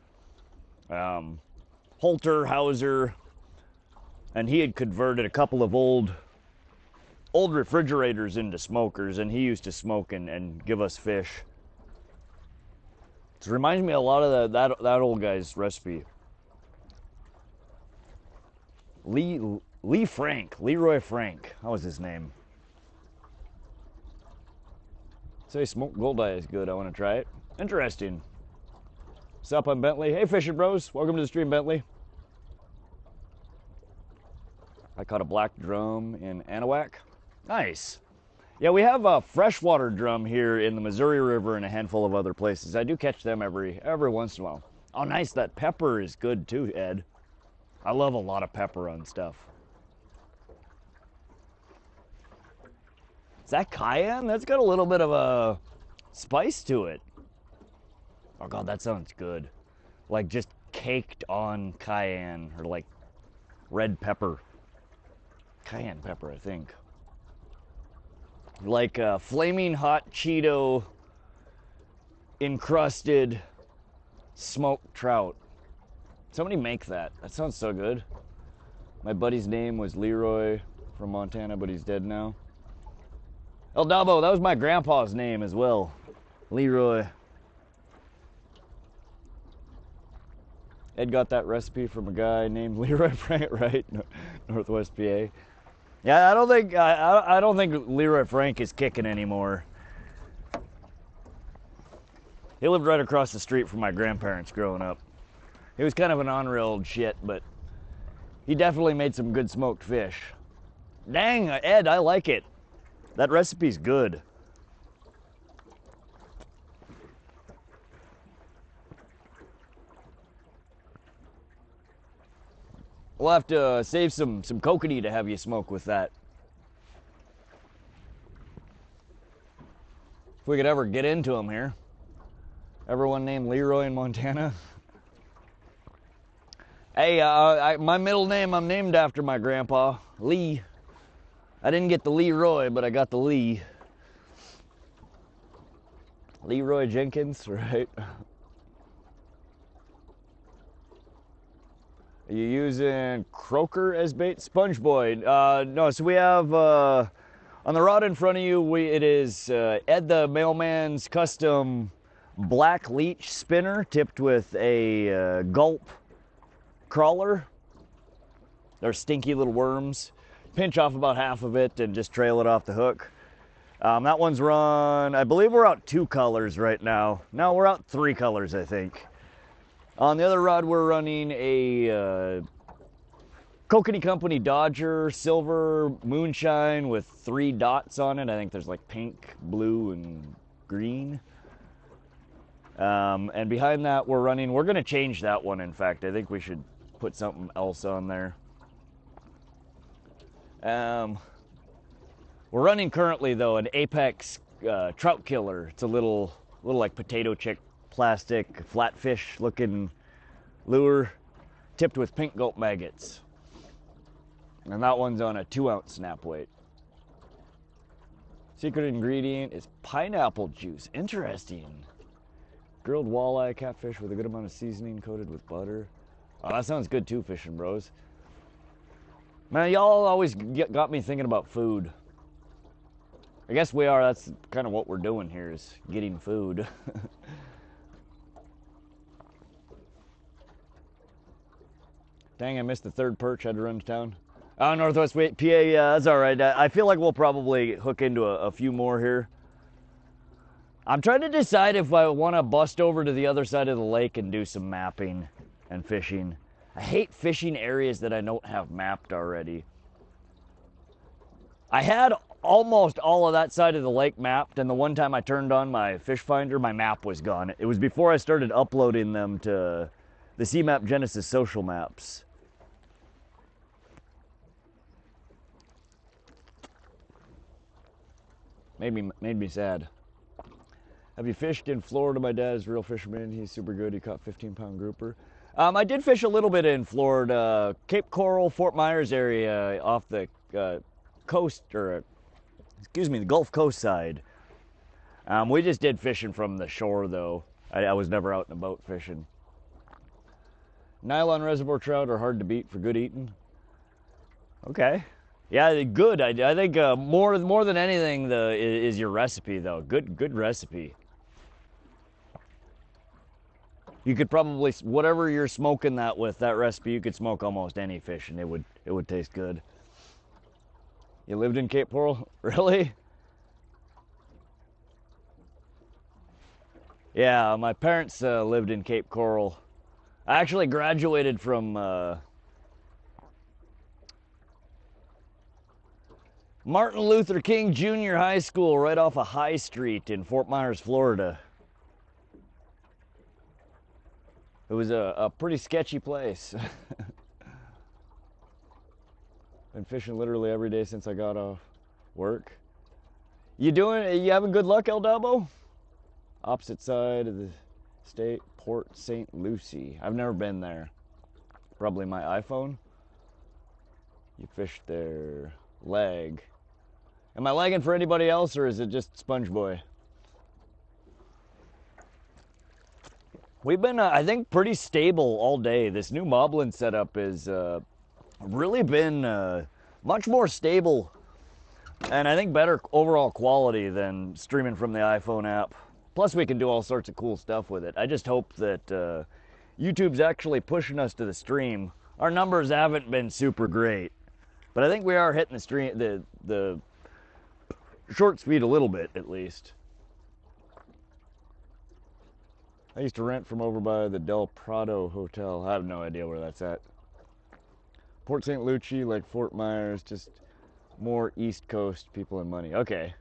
A: Holter, Hauser, and he had converted a couple of old refrigerators into smokers, and he used to smoke and give us fish. It reminds me a lot of that old guy's recipe. Leroy Frank. That was his name. Say smoked goldeye is good. I want to try it. Interesting. What's up? I'm Bentley. Hey, fishing bros. Welcome to the stream, Bentley. I caught a black drum in Anahuac. Nice. Yeah, we have a freshwater drum here in the Missouri River and a handful of other places. I do catch them every once in a while. Oh, nice. That pepper is good too, Ed. I love a lot of pepper on stuff. Is that cayenne? That's got a little bit of a spice to it. Oh God, that sounds good. Like just caked on cayenne or like red pepper. Cayenne pepper, I think. Like a flaming hot Cheeto encrusted smoked trout. Somebody make that. That sounds so good. My buddy's name was Leroy from Montana, but he's dead now. El Dabo, that was my grandpa's name as well. Leroy. Ed got that recipe from a guy named Leroy Frank, right? Northwest PA. Yeah, I don't think Leroy Frank is kicking anymore. He lived right across the street from my grandparents growing up. He was kind of an on-railed shit, but he definitely made some good smoked fish. Dang, Ed, I like it. That recipe's good. We'll have to save some kokanee to have you smoke with that. If we could ever get into them here. Everyone named Leroy in Montana. Hey, my middle name, I'm named after my grandpa, Lee. I didn't get the Leroy, but I got the Lee. Leroy Jenkins, right? Are you using croaker as bait? Sponge Boy. No, so we have, on the rod in front of you, it is Ed the Mailman's custom black leech spinner tipped with a gulp crawler. They're stinky little worms. Pinch off about half of it and just trail it off the hook. That one's run, I believe we're out 2 colors right now. No, we're out 3 colors, I think. On the other rod, we're running a Kokanee Company Dodger Silver Moonshine with 3 dots on it. I think there's like pink, blue, and green. And behind that, we're going to change that one, in fact. I think we should put something else on there. We're running currently, though, an Apex trout killer. It's a little like potato chip plastic, flatfish looking lure tipped with pink gulp maggots. And that one's on a 2-ounce snap weight. Secret ingredient is pineapple juice. Interesting. Grilled walleye catfish with a good amount of seasoning coated with butter. Oh, that sounds good too, fishing bros. Man, y'all always got me thinking about food. I guess we are. That's kind of what we're doing here, is getting food. Dang, I missed the 3rd perch. Had to run to town. Oh, Northwest PA, yeah, that's all right. I feel like we'll probably hook into a few more here. I'm trying to decide if I want to bust over to the other side of the lake and do some mapping and fishing. I hate fishing areas that I don't have mapped already. I had almost all of that side of the lake mapped, and the one time I turned on my fish finder, my map was gone. It was before I started uploading them to the CMAP Genesis social maps. Made me sad. Have you fished in Florida? My dad is a real fisherman. He's super good. He caught 15-pound grouper. I did fish a little bit in Florida, Cape Coral, Fort Myers area, off the coast, or excuse me, the Gulf Coast side. We just did fishing from the shore, though. I was never out in a boat fishing. Nylon reservoir trout are hard to beat for good eating. Okay. Yeah, good. I think more than anything is your recipe, though. Good recipe. You could probably, whatever you're smoking that with, that recipe, you could smoke almost any fish and it would taste good. You lived in Cape Coral? Really? Yeah, my parents lived in Cape Coral. I actually graduated from Martin Luther King Junior High School right off of High Street in Fort Myers, Florida. It was a pretty sketchy place. Been fishing literally every day since I got off work. You having good luck, El Dabo? Opposite side of the state, Port St. Lucie. I've never been there. Probably my iPhone. You fished their leg. Am I lagging for anybody else, or is it just Sponge Boy? We've been, I think, pretty stable all day. This new Moblin setup has really been much more stable, and I think better overall quality than streaming from the iPhone app. Plus, we can do all sorts of cool stuff with it. I just hope that YouTube's actually pushing us to the stream. Our numbers haven't been super great, but I think we are hitting the stream, the short speed a little bit at least. I used to rent from over by the Del Prado Hotel. I have no idea where that's at. Port St. Lucie, like Fort Myers, just more East Coast people and money. Okay.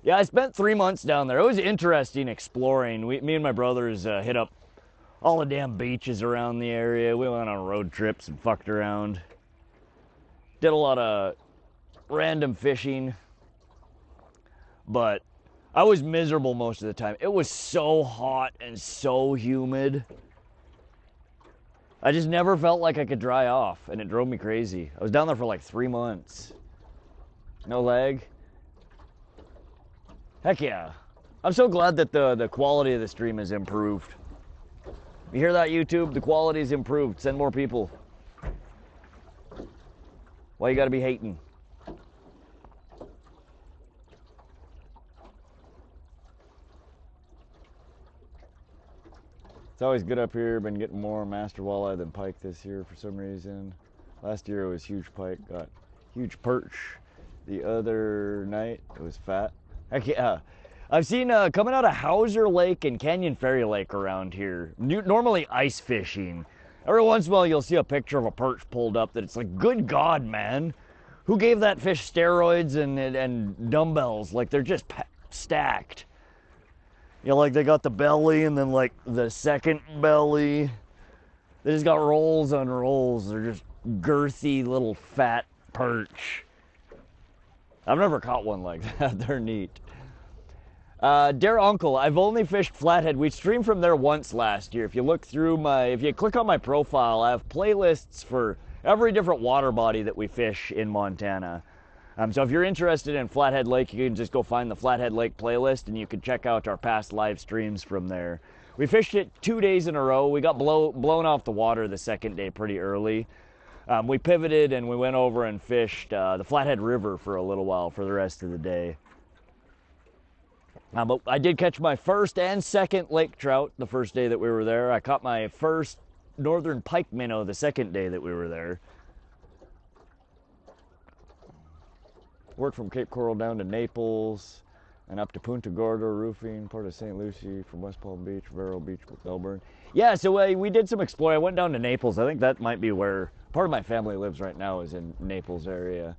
A: Yeah, I spent 3 months down there. It was interesting exploring. Me and my brothers hit up all the damn beaches around the area. We went on road trips and fucked around. Did a lot of random fishing. But I was miserable most of the time. It was so hot and so humid. I just never felt like I could dry off, and it drove me crazy. I was down there for like 3 months. No lag. Heck yeah. I'm so glad that the quality of the stream has improved. You hear that, YouTube? The quality's improved. Send more people. Why you gotta be hating? It's always good up here. Been getting more master walleye than pike this year for some reason. Last year it was huge pike, got huge perch. The other night it was fat. Heck yeah. I've seen coming out of Hauser Lake and Canyon Ferry Lake around here, normally ice fishing. Every once in a while you'll see a picture of a perch pulled up that it's like, good God, man. Who gave that fish steroids and dumbbells? Like, they're just stacked. You know, like they got the belly and then like the second belly. They just got rolls on rolls. They're just girthy little fat perch. I've never caught one like that. They're neat. Dear Uncle, I've only fished Flathead. We streamed from there once last year. If you look through if you click on my profile, I have playlists for every different water body that we fish in Montana. So if you're interested in Flathead Lake, you can just go find the Flathead Lake playlist and you can check out our past live streams from there. We fished it 2 days in a row. We got blown off the water the second day pretty early. We pivoted and we went over and fished the Flathead River for a little while for the rest of the day. But I did catch my first and second lake trout the first day that we were there. I caught my first northern pike minnow the second day that we were there. Worked from Cape Coral down to Naples and up to Punta Gorda roofing, part of St. Lucie, from West Palm Beach, Vero Beach, Melbourne. Yeah, so we did some exploring. I went down to Naples. I think that might be where part of my family lives right now, is in Naples area.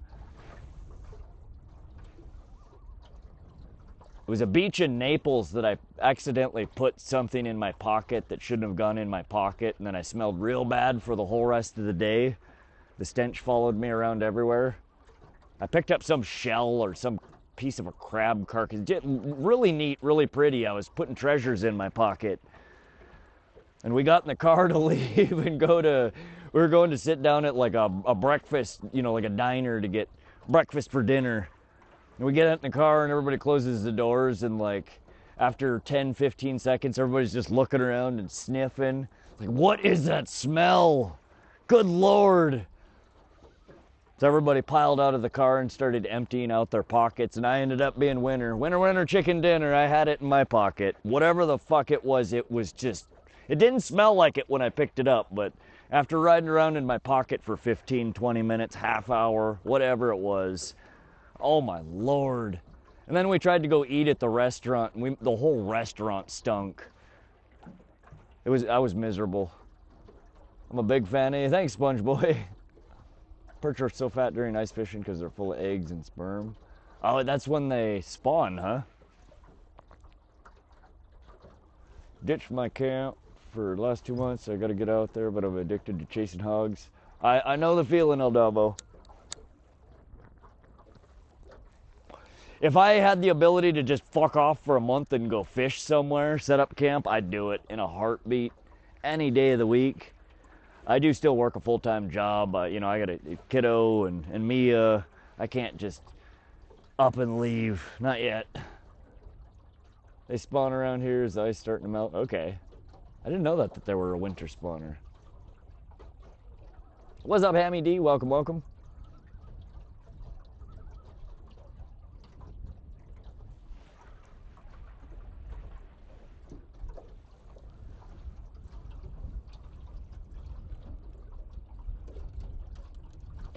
A: It was a beach in Naples that I accidentally put something in my pocket that shouldn't have gone in my pocket, and then I smelled real bad for the whole rest of the day. The stench followed me around everywhere. I picked up some shell or some piece of a crab carcass. Really neat, really pretty. I was putting treasures in my pocket. And we got in the car to leave and we were going to sit down at like a breakfast, you know, like a diner to get breakfast for dinner. And we get in the car and everybody closes the doors, and like after 10, 15 seconds, everybody's just looking around and sniffing. Like, what is that smell? Good Lord. So everybody piled out of the car and started emptying out their pockets, and I ended up being winner. Winner, winner, chicken dinner. I had it in my pocket. Whatever the fuck it was just, it didn't smell like it when I picked it up, but after riding around in my pocket for 15, 20 minutes, half hour, whatever it was, oh my Lord. And then we tried to go eat at the restaurant, and the whole restaurant stunk. I was miserable. I'm a big fan of you. Thanks, Sponge Boy. Perch are so fat during ice fishing because they're full of eggs and sperm. Oh, that's when they spawn, huh? Ditched my camp for the last 2 months. I got to get out there, but I'm addicted to chasing hogs. I know the feeling, El Dabo. If I had the ability to just fuck off for a month and go fish somewhere, set up camp, I'd do it in a heartbeat, any day of the week. I do still work a full-time job. You know, I got a kiddo and Mia. I can't just up and leave. Not yet. They spawn around here. Is the ice starting to melt? Okay. I didn't know that they were a winter spawner. What's up, Hammy D? Welcome, welcome.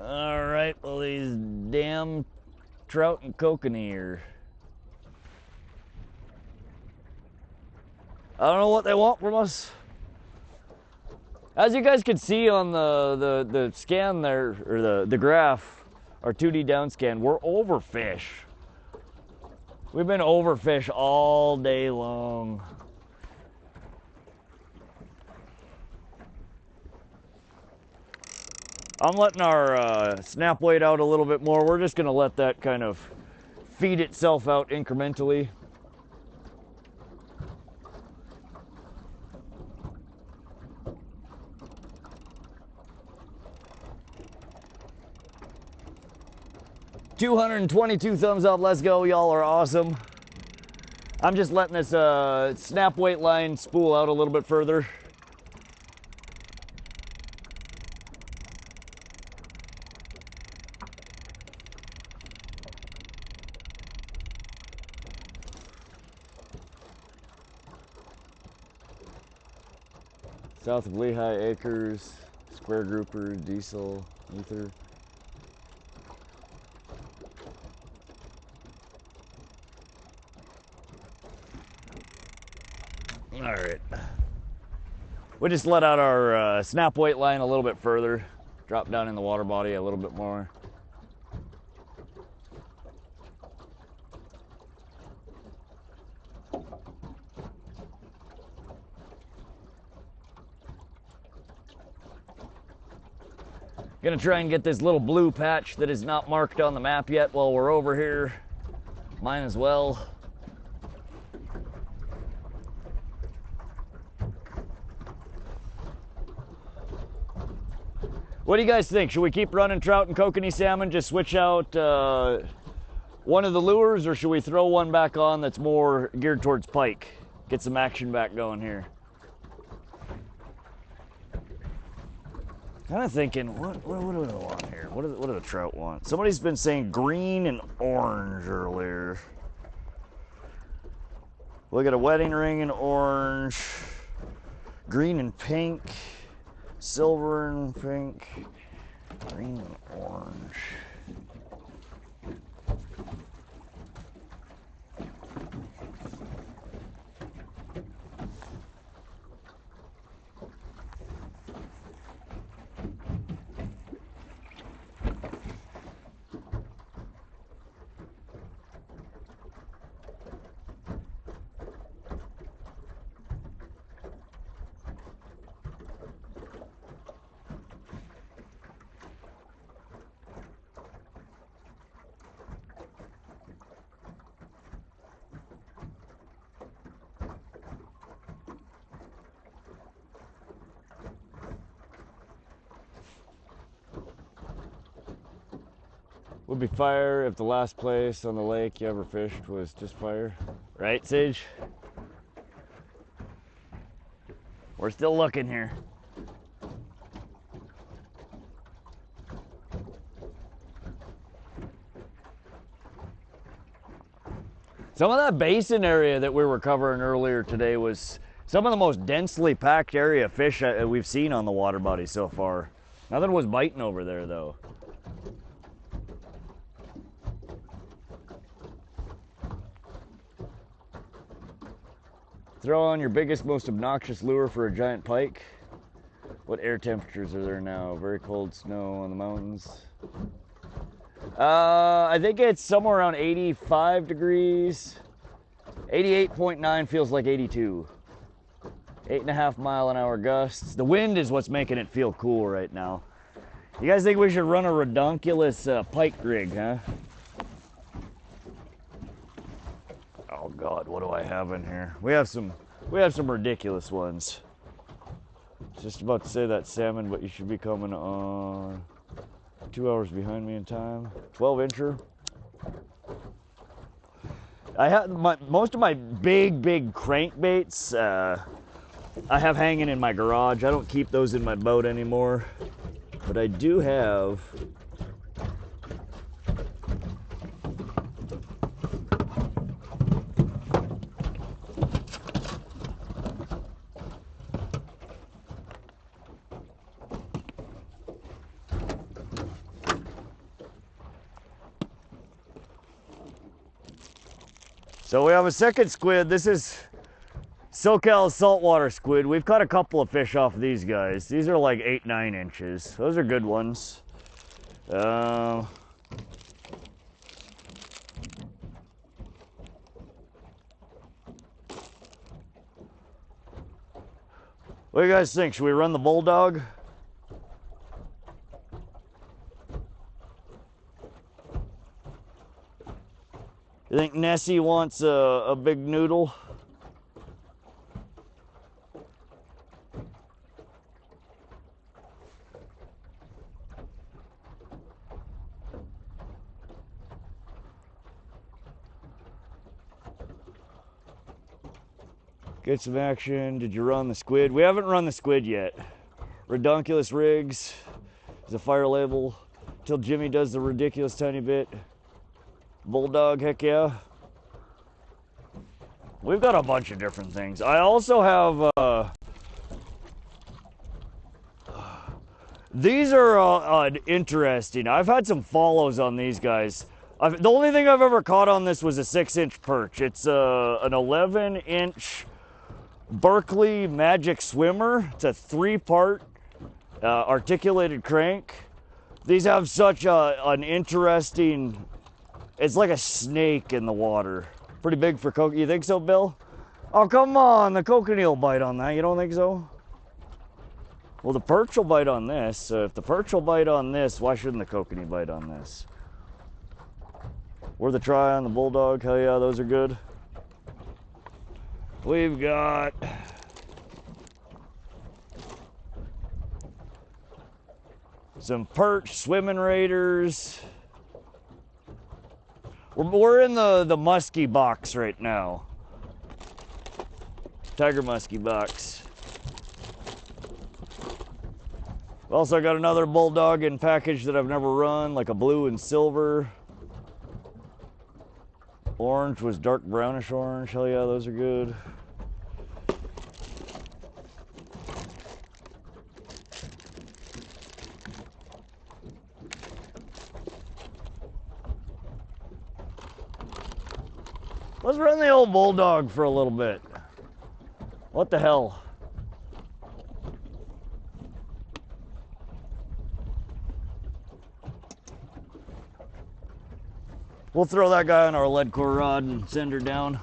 A: All right, well, these damn trout and kokanee are... I don't know what they want from us. As you guys can see on the scan there, or the graph, our 2D down scan, we're overfish. We've been overfish all day long. I'm letting our snap weight out a little bit more. We're just gonna let that kind of feed itself out incrementally. $222 thumbs up, let's go, y'all are awesome. I'm just letting this snap weight line spool out a little bit further. South of Lehigh Acres, square grouper, diesel, ether. All right. We just let out our snap weight line a little bit further, drop down in the water body a little bit more. Gonna try and get this little blue patch that is not marked on the map yet while we're over here. Mine as well. What do you guys think? Should we keep running trout and kokanee salmon, just switch out one of the lures, or should we throw one back on that's more geared towards pike? Get some action back going here. Kind of thinking, what do I want here? What do the trout want? Somebody's been saying green and orange earlier. Look at a wedding ring in orange, green and pink, silver and pink, green and orange. Would be fire if the last place on the lake you ever fished was just fire. Right, Sage? We're still looking here. Some of that basin area that we were covering earlier today was some of the most densely packed area of fish we've seen on the water body so far. Nothing was biting over there though. Throw on your biggest, most obnoxious lure for a giant pike. What air temperatures are there now? Very cold snow on the mountains. I think it's somewhere around 85 degrees. 88.9 feels like 82. 8.5 mile-an-hour gusts. The wind is what's making it feel cool right now. You guys think we should run a redonkulous pike rig, huh? Oh God, what do I have in here? We have some ridiculous ones. Just about to say that salmon, but you should be coming on 2 hours behind me in time. 12-incher. I have most of my big crankbaits I have hanging in my garage. I don't keep those in my boat anymore, but I do have So we have a second squid. This is SoCal saltwater squid. We've caught a couple of fish off of these guys. These are like 8-9 inches. Those are good ones. What do you guys think? Should we run the Bulldog? You think Nessie wants a big noodle? Get some action. Did you run the squid? We haven't run the squid yet. Redonkulous rigs is a fire label. Till Jimmy does the ridiculous tiny bit. Bulldog, heck yeah. We've got a bunch of different things. I also have these are interesting. I've had some follows on these guys. The only thing I've ever caught on this was a 6-inch perch. It's an 11-inch Berkeley Magic Swimmer. It's a 3-part articulated crank. These have such an interesting, it's like a snake in the water. Pretty big for Kokanee. You think so, Bill? Oh, come on. The Kokanee will bite on that. You don't think so? Well, the perch will bite on this. So if the perch will bite on this, why shouldn't the Kokanee bite on this? Worth a try on the Bulldog. Hell yeah, those are good. We've got some perch swimming raiders. We're in the Musky box right now. Tiger Musky box. Also got another Bulldog in package that I've never run, like a blue and silver. Orange was dark brownish orange. Hell yeah, those are good. Let's run the old Bulldog for a little bit. What the hell? We'll throw that guy on our lead core rod and send her down.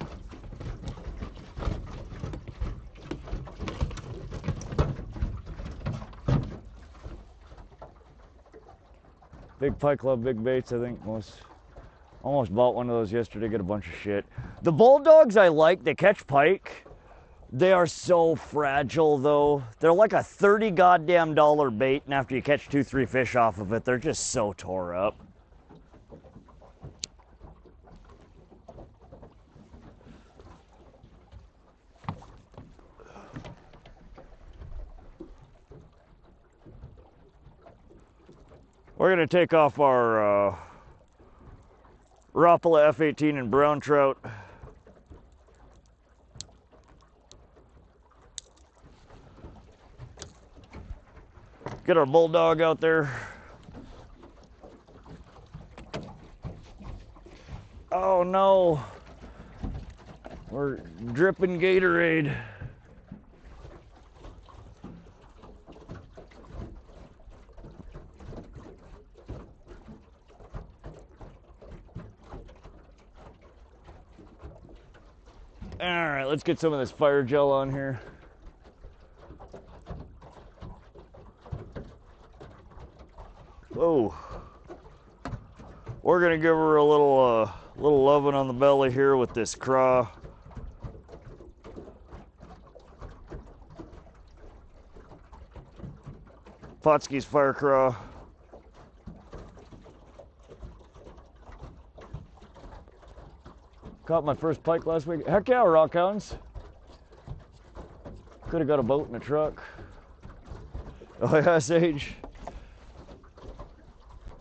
A: Big Pike Club, big baits, I think. Almost bought one of those yesterday, get a bunch of shit. The Bulldogs I like, they catch pike. They are so fragile though. They're like a $30 goddamn bait, and after you catch 2-3 fish off of it, they're just so tore up. We're gonna take off our Rapala F18 and brown trout. Get our Bulldog out there. Oh no, we're dripping Gatorade. All right, let's get some of this fire gel on here. Whoa. We're gonna give her a little loving on the belly here with this craw. Potsky's fire craw. Caught my first pike last week. Heck yeah, rockhounds. Could have got a boat and a truck. Oh yeah, Sage.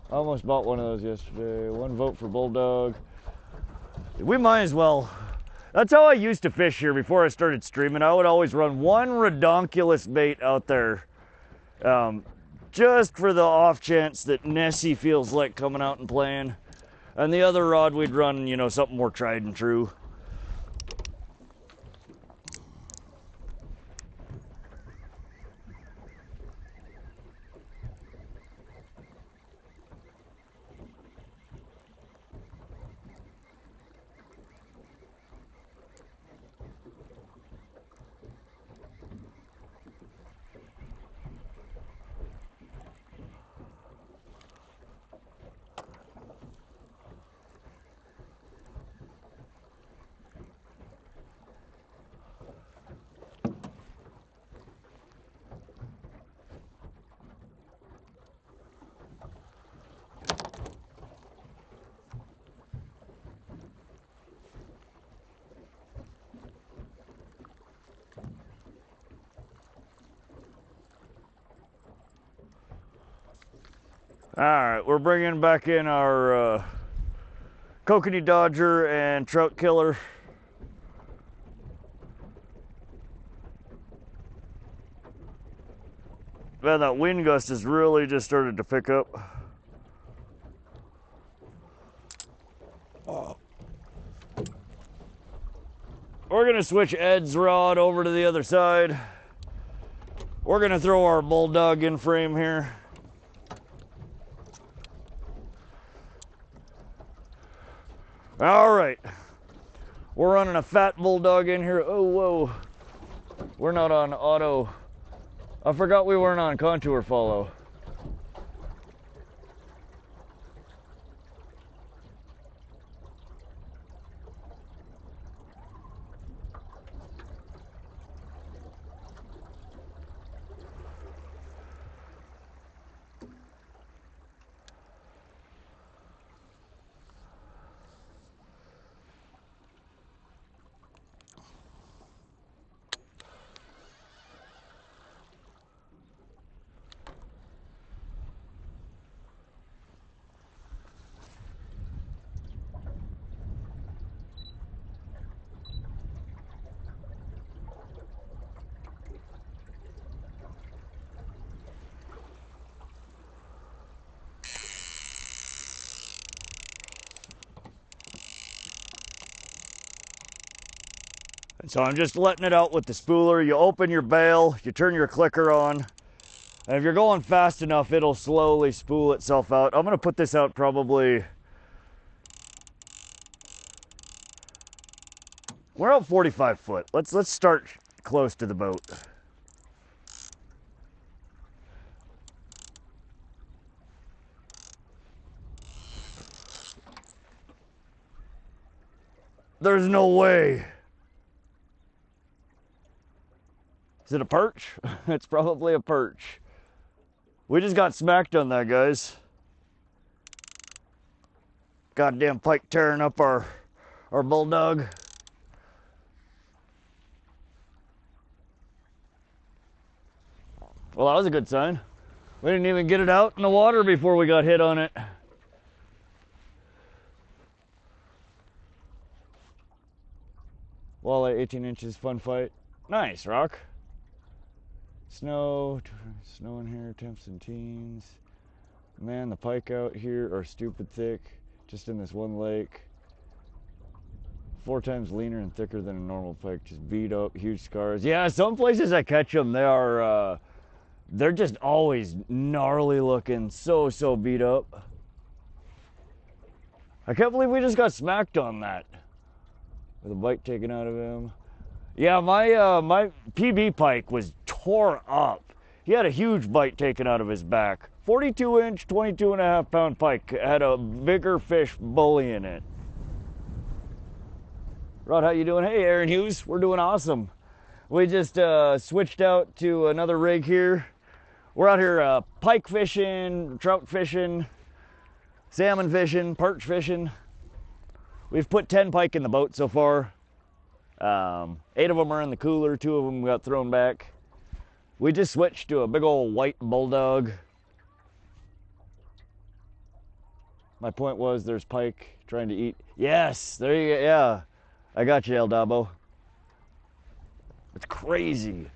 A: I almost bought one of those yesterday. One vote for Bulldog. We might as well. That's how I used to fish here before I started streaming. I would always run one redonkulous bait out there. Just for the off chance that Nessie feels like coming out and playing. And the other rod we'd run, you know, something more tried and true. All right, we're bringing back in our Kokanee Dodger and Trout Killer. Man, that wind gust has really just started to pick up. We're gonna switch Ed's rod over to the other side. We're gonna throw our Bulldog in frame here. All right, we're running a fat Bulldog in here. Oh, whoa, we're not on auto. I forgot we weren't on contour follow. So I'm just letting it out with the spooler. You open your bail, you turn your clicker on, and if you're going fast enough, it'll slowly spool itself out. I'm gonna put this out probably, we're out 45 foot. Let's start close to the boat. There's no way. Is it a perch? It's probably a perch. We just got smacked on that, guys. Goddamn pike tearing up our Bulldog. Well, that was a good sign. We didn't even get it out in the water before we got hit on it. Walleye 18 inches, fun fight. Nice, Rock. Snow in here, temps and teens. Man, the pike out here are stupid thick, just in this one lake. 4 times leaner and thicker than a normal pike, just beat up, huge scars. Yeah, some places I catch them, they're just always gnarly looking, so beat up. I can't believe we just got smacked on that with a bite taken out of him. Yeah, my PB pike was tore up. He had a huge bite taken out of his back. 42-inch, 22.5-pound pike. Had a bigger fish bullying it. Rod, how you doing? Hey, Aaron Hughes. We're doing awesome. We just switched out to another rig here. We're out here pike fishing, trout fishing, salmon fishing, perch fishing. We've put 10 pike in the boat so far. 8 of them are in the cooler, 2 of them got thrown back. We just switched to a big old white Bulldog. My point was there's pike trying to eat. Yes, there you go, yeah. I got you, El Dabo. It's crazy.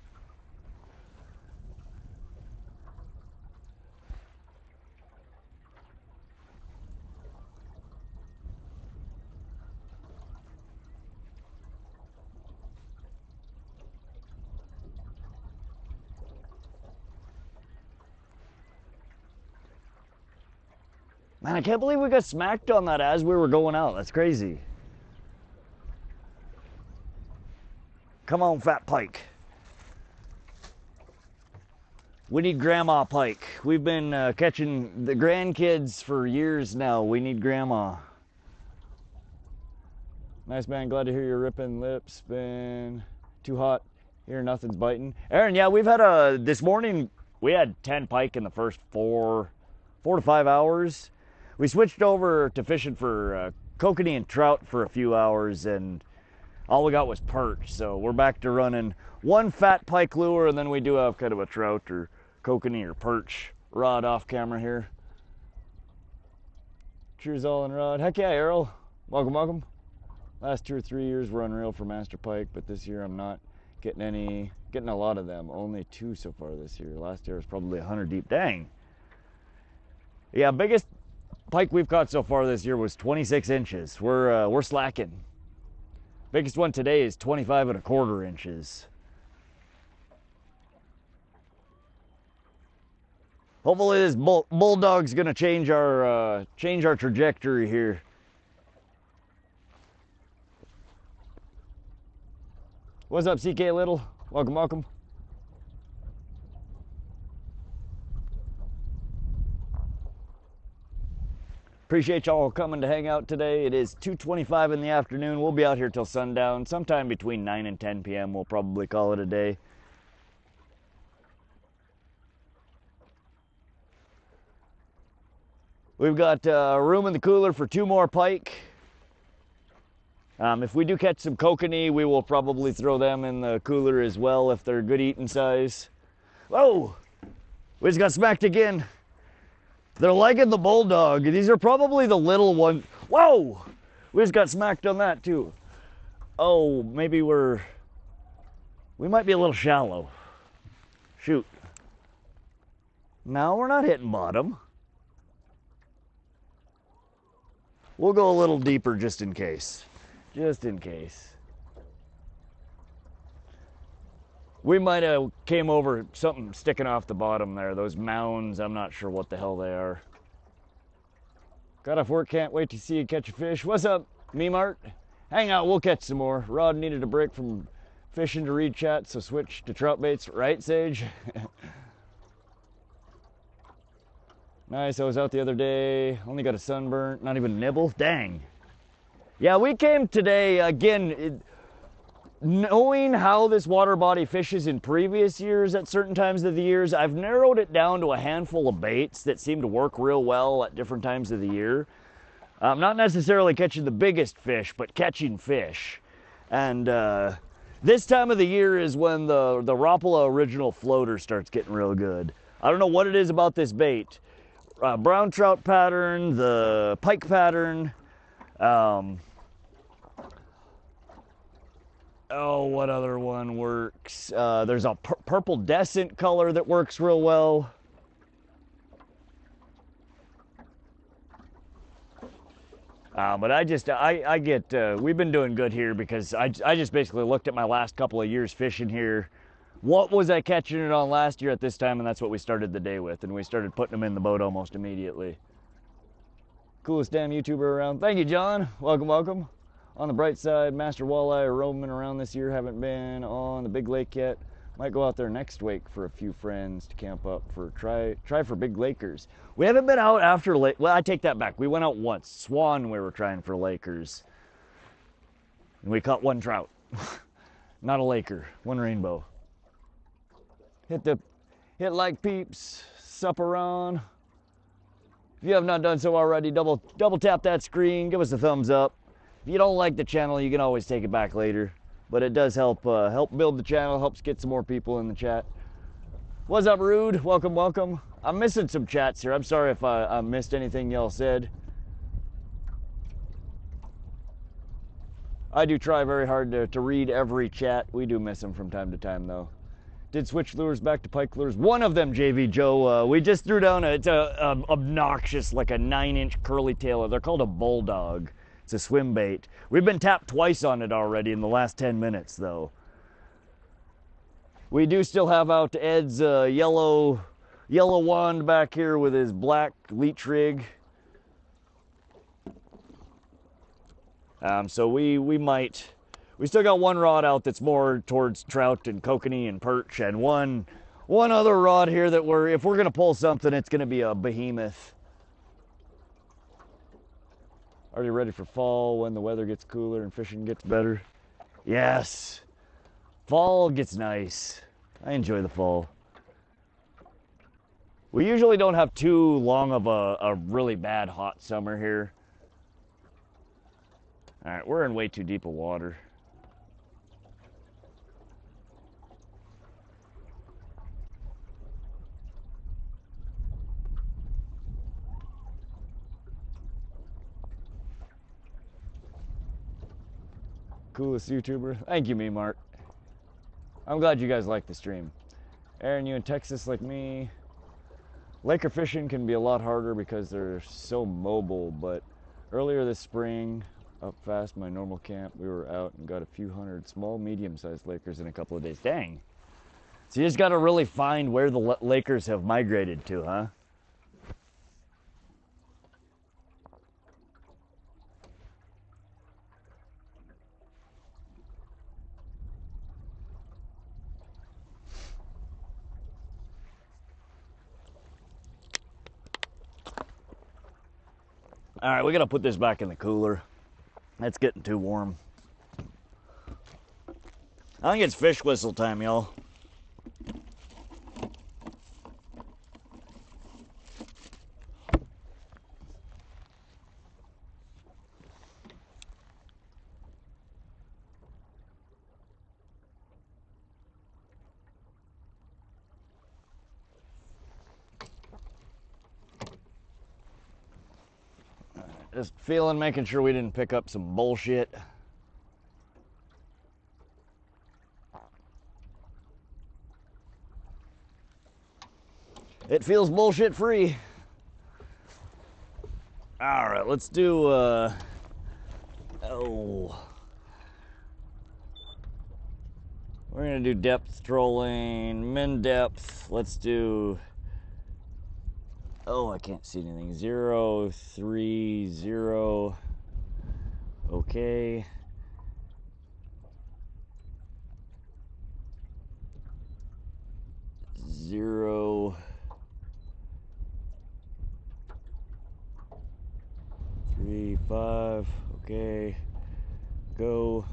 A: Man, I can't believe we got smacked on that as we were going out. That's crazy. Come on, fat pike. We need grandma pike. We've been catching the grandkids for years now. We need grandma. Nice, man. Glad to hear your ripping lips. Been too hot here. Nothing's biting. Aaron, yeah, we've had this morning we had 10 pike in the first 4 to 5 hours. We switched over to fishing for kokanee and trout for a few hours, and all we got was perch. So we're back to running 1 fat pike lure, and then we do have kind of a trout or kokanee or perch rod off camera here. Cheers all and Rod. Heck yeah, Errol. Welcome, welcome. Last 2 or 3 years were unreal for master pike, but this year I'm not getting a lot of them. Only 2 so far this year. Last year was probably 100 deep. Dang. Yeah, biggest pike we've caught so far this year was 26 inches. We're slacking. Biggest one today is 25.25 inches. Hopefully this Bulldog's gonna change our trajectory here. What's up, CK Little? Welcome, welcome. Appreciate y'all coming to hang out today. It is 2:25 in the afternoon. We'll be out here till sundown. Sometime between 9 and 10 p.m. we'll probably call it a day. We've got room in the cooler for 2 more pike. If we do catch some kokanee, we will probably throw them in the cooler as well if they're good eating size. Whoa! We just got smacked again. They're liking the Bulldog. These are probably the little ones. Whoa! We just got smacked on that too. Oh, maybe we might be a little shallow. Shoot. No, we're not hitting bottom. We'll go a little deeper just in case. Just in case. We might have came over something sticking off the bottom there. Those mounds, I'm not sure what the hell they are. Got off work, can't wait to see you catch a fish. What's up, Me-Mart? Hang out, we'll catch some more. Rod needed a break from fishing to read chat, so switch to trout baits. Right, Sage? Nice, I was out the other day. Only got a sunburn, not even a nibble. Dang. Yeah, we came today, again, knowing how this water body fishes in previous years at certain times of the years, I've narrowed it down to a handful of baits that seem to work real well at different times of the year. Not necessarily catching the biggest fish, but catching fish. And this time of the year is when the Rapala original floater starts getting real good. I don't know what it is about this bait. Brown trout pattern, the pike pattern, Oh, what other one works? There's a purple descent color that works real well. But I get, we've been doing good here because I just basically looked at my last couple of years fishing here. What was I catching it on last year at this time? And that's what we started the day with. And we started putting them in the boat almost immediately. Coolest damn YouTuber around. Thank you, John. Welcome, welcome. On the bright side, master walleye are roaming around this year. Haven't been on the big lake yet. Might go out there next week for a few friends to camp up for try for big lakers. We haven't been out after lake. Well, I take that back. We went out once. Swan, we were trying for lakers, and we caught one trout. Not a laker. One rainbow. Hit like peeps. Supper on. If you have not done so already, double tap that screen. Give us a thumbs up. If you don't like the channel, you can always take it back later. But it does help build the channel, helps get some more people in the chat. What's up, Rude? Welcome, welcome. I'm missing some chats here. I'm sorry if I missed anything y'all said. I do try very hard to read every chat. We do miss them from time to time, though. Did switch lures back to pike lures. One of them, JV Joe, we just threw down it's a obnoxious, like a 9-inch curly tailor. They're called a Bulldog. It's a swim bait. We've been tapped twice on it already in the last 10 minutes, though. We do still have out Ed's yellow wand back here with his black leech rig. So we still got one rod out that's more towards trout and kokanee and perch, and one other rod here that if we're gonna pull something, it's gonna be a behemoth. Already ready for fall when the weather gets cooler and fishing gets better. Yes, fall gets nice. I enjoy the fall. We usually don't have too long of a really bad hot summer here. All right, we're in way too deep of water. Coolest YouTuber. Thank you, Mark. I'm glad you guys like the stream. Aaron, you in Texas like me. Laker fishing can be a lot harder because they're so mobile, but earlier this spring, up past my normal camp, we were out and got a few hundred small, medium-sized Lakers in a couple of days. Dang. So you just got to really find where the Lakers have migrated to, huh? All right, we got to put this back in the cooler. It's getting too warm. I think it's fish whistle time, y'all. Just making sure we didn't pick up some bullshit. It feels bullshit free. All right, let's do, we're gonna do depth trolling, min depth. Let's do, I can't see anything. 0, 3, 0. Okay. Zero. 3, 5. Okay. Go.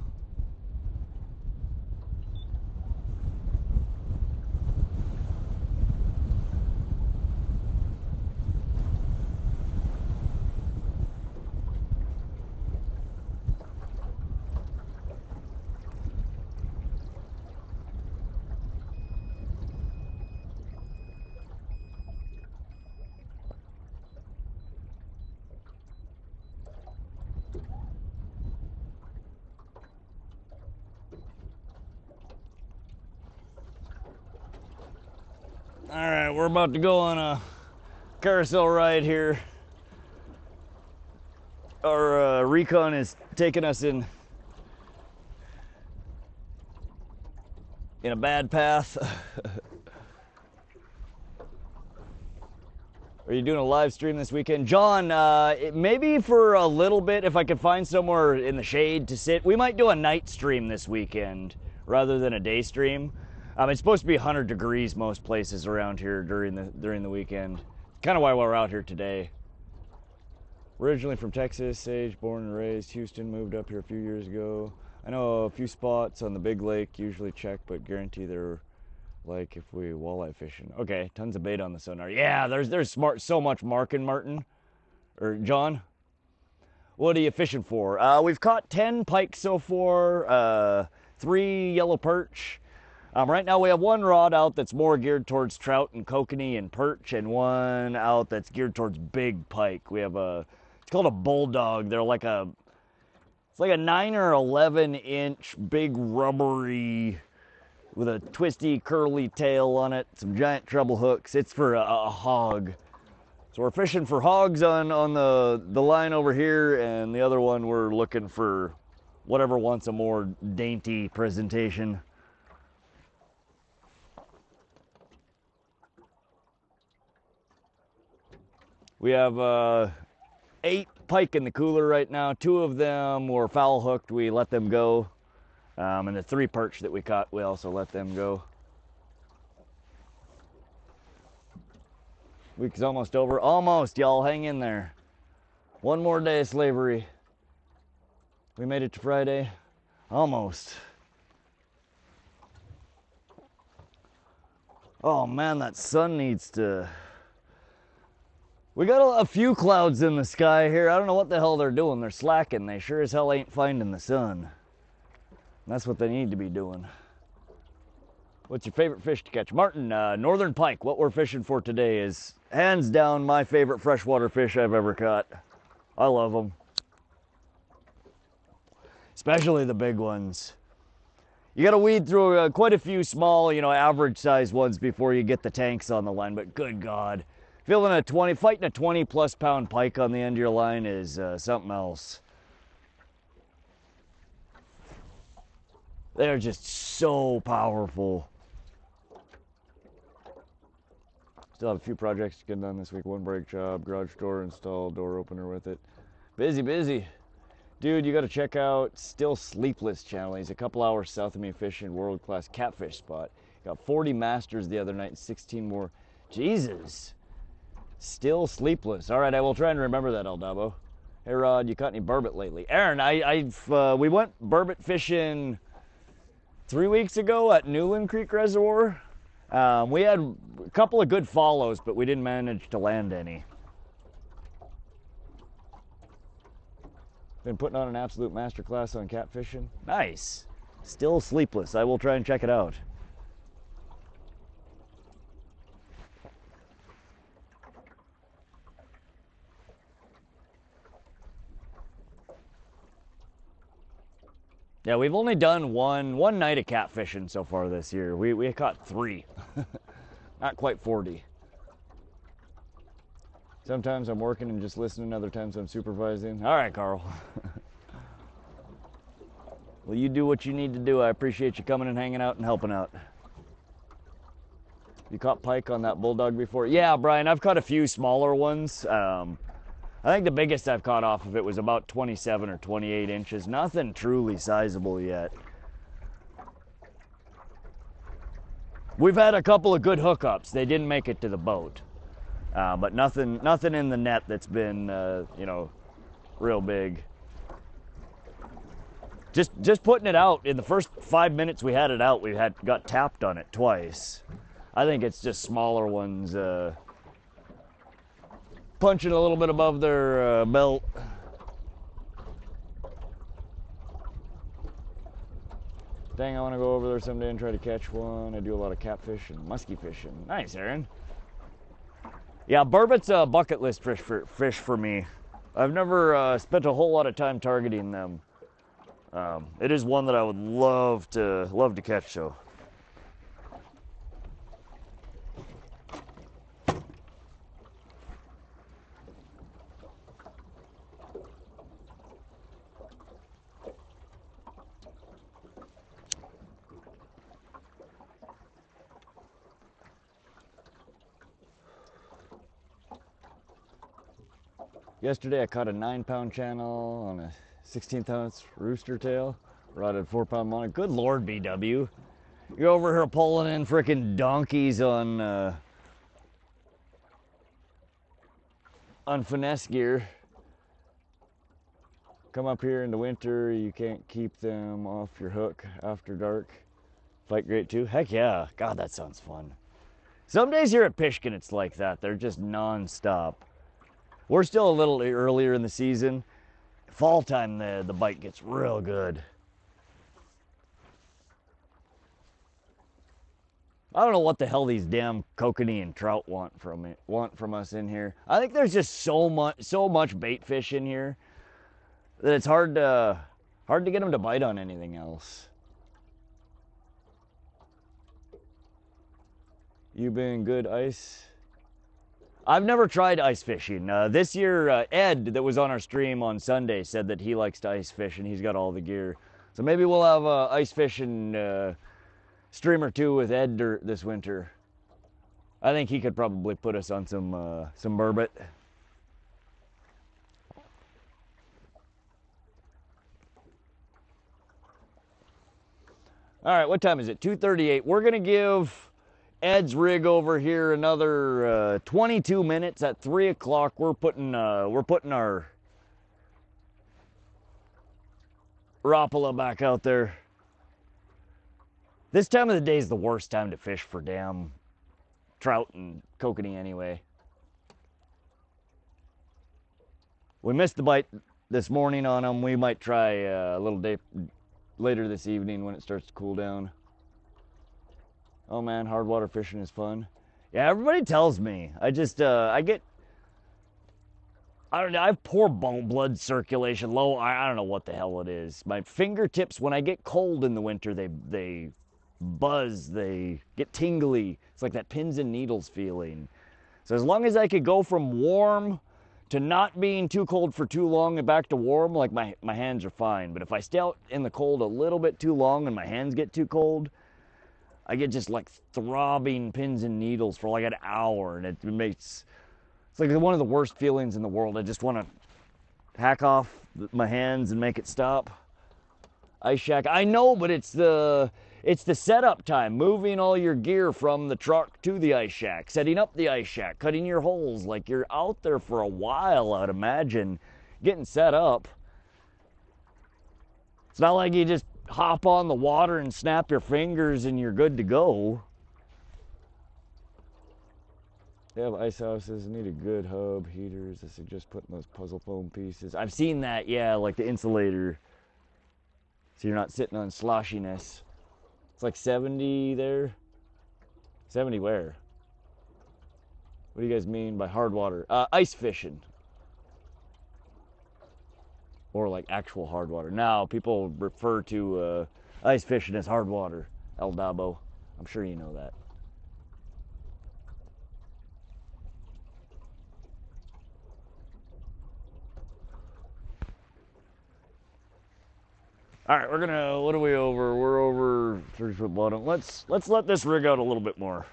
A: All right, we're about to go on a carousel ride here. Our recon is taking us in a bad path. Are you doing a live stream this weekend? John, maybe for a little bit, if I could find somewhere in the shade to sit. We might do a night stream this weekend rather than a day stream. It's supposed to be 100 degrees most places around here during the weekend. Kind of why we're out here today. Originally from Texas, Sage, born and raised, Houston, moved up here a few years ago. I know a few spots on the big lake, usually check, but guarantee they're like if we walleye fishing. Okay, tons of bait on the Sonar. Yeah, there's so much marking, Martin. Or John. What are you fishing for? We've caught 10 pike so far, 3 yellow perch. Right now we have one rod out that's more geared towards trout and kokanee and perch, and one out that's geared towards big pike. We have it's called a Bulldog. They're like it's like a 9 or 11 inch big rubbery with a twisty curly tail on it, some giant treble hooks. It's for a hog. So we're fishing for hogs on the line over here, and the other one we're looking for whatever wants a more dainty presentation. We have 8 pike in the cooler right now. 2 of them were foul hooked. We let them go. And the 3 perch that we caught, we also let them go. Week's almost over. Almost, y'all. Hang in there. One more day of slavery. We made it to Friday. Almost. Oh man, that sun needs to... We got a few clouds in the sky here. I don't know what the hell they're doing. They're slacking. They sure as hell ain't finding the sun. And that's what they need to be doing. What's your favorite fish to catch? Martin, northern pike. What we're fishing for today is hands down my favorite freshwater fish I've ever caught. I love them. Especially the big ones. You got to weed through quite a few small, average sized ones before you get the tanks on the line, but good God. Fighting a 20 plus pound pike on the end of your line is something else. They're just so powerful. Still have a few projects to get done this week. One brake job, garage door install, door opener with it. Busy. Dude, you got to check out Still Sleepless channel. He's a couple hours south of me fishing world-class catfish spot. Got 40 masters the other night and 16 more. Jesus. Still Sleepless. All right, I will try and remember that, Eldabo. Hey, Rod, you caught any burbot lately? Aaron, we went burbot fishing 3 weeks ago at Newland Creek Reservoir. We had a couple of good follows, but we didn't manage to land any. Been putting on an absolute masterclass on catfishing. Nice. Still Sleepless. I will try and check it out. Yeah, we've only done one night of catfishing so far this year. We caught 3. Not quite 40. Sometimes I'm working and just listening, other times I'm supervising. All right, Carl. Well, you do what you need to do. I appreciate you coming and hanging out and helping out. You caught pike on that Bulldog before? Yeah, Brian, I've caught a few smaller ones. I think the biggest I've caught off of it was about 27 or 28 inches. Nothing truly sizable yet. We've had a couple of good hookups. They didn't make it to the boat. But nothing in the net that's been, real big. Just putting it out. In the first 5 minutes we had it out, got tapped on it twice. I think it's just smaller ones punching a little bit above their belt. Dang, I want to go over there someday and try to catch one. I do a lot of catfish and musky fishing. Nice, Aaron. Yeah, burbot's a bucket list fish for me. I've never spent a whole lot of time targeting them. It is one that I would love to catch, so. Yesterday I caught a 9-pound channel on a 16th ounce rooster tail. Rotted 4-pound mono. Good Lord, BW. You're over here pulling in frickin' donkeys on finesse gear. Come up here in the winter, you can't keep them off your hook after dark. Fight great too? Heck yeah. God, that sounds fun. Some days here at Pishkun it's like that. They're just non-stop. We're still a little earlier in the season. Fall time, the bite gets real good. I don't know what the hell these damn kokanee and trout want from us in here. I think there's just so much bait fish in here that it's hard to get them to bite on anything else. You been good ice? I've never tried ice fishing. This year, Ed, that was on our stream on Sunday, said that he likes to ice fish and he's got all the gear. So maybe we'll have a ice fishing stream or two with Ed this winter. I think he could probably put us on some burbot. All right, what time is it? 2:38. We're gonna give Ed's rig over here another 22 minutes. At 3 o'clock, we're putting our Rapala back out there. This time of the day is the worst time to fish for damn trout and kokanee anyway. We missed the bite this morning on them. We might try a little day later this evening when it starts to cool down. Oh man, hard water fishing is fun. Yeah, everybody tells me. I just, I don't know, I have poor blood circulation, low, I don't know what the hell it is. My fingertips, when I get cold in the winter, they buzz, they get tingly. It's like that pins and needles feeling. So as long as I could go from warm to not being too cold for too long and back to warm, like my hands are fine. But if I stay out in the cold a little bit too long and my hands get too cold, I get just like throbbing pins and needles for like an hour, and it makes, it's like one of the worst feelings in the world. I just want to hack off my hands and make it stop. Ice shack, I know, but it's the setup time, moving all your gear from the truck to the ice shack, setting up the ice shack, cutting your holes. Like, you're out there for a while, I'd imagine, getting set up. It's not like you just hop on the water and snap your fingers and you're good to go. They have ice houses, need a good hub, heaters. I suggest putting those puzzle foam pieces. I've seen that, yeah, like the insulator. So you're not sitting on sloshiness. It's like 70 there. 70 where? What do you guys mean by hard water? Ice fishing. Or like actual hard water. Now, people refer to ice fishing as hard water. El Dabo. I'm sure you know that. All right, we're gonna, what are we over? We're over 30-foot bottom. Let's let this rig out a little bit more.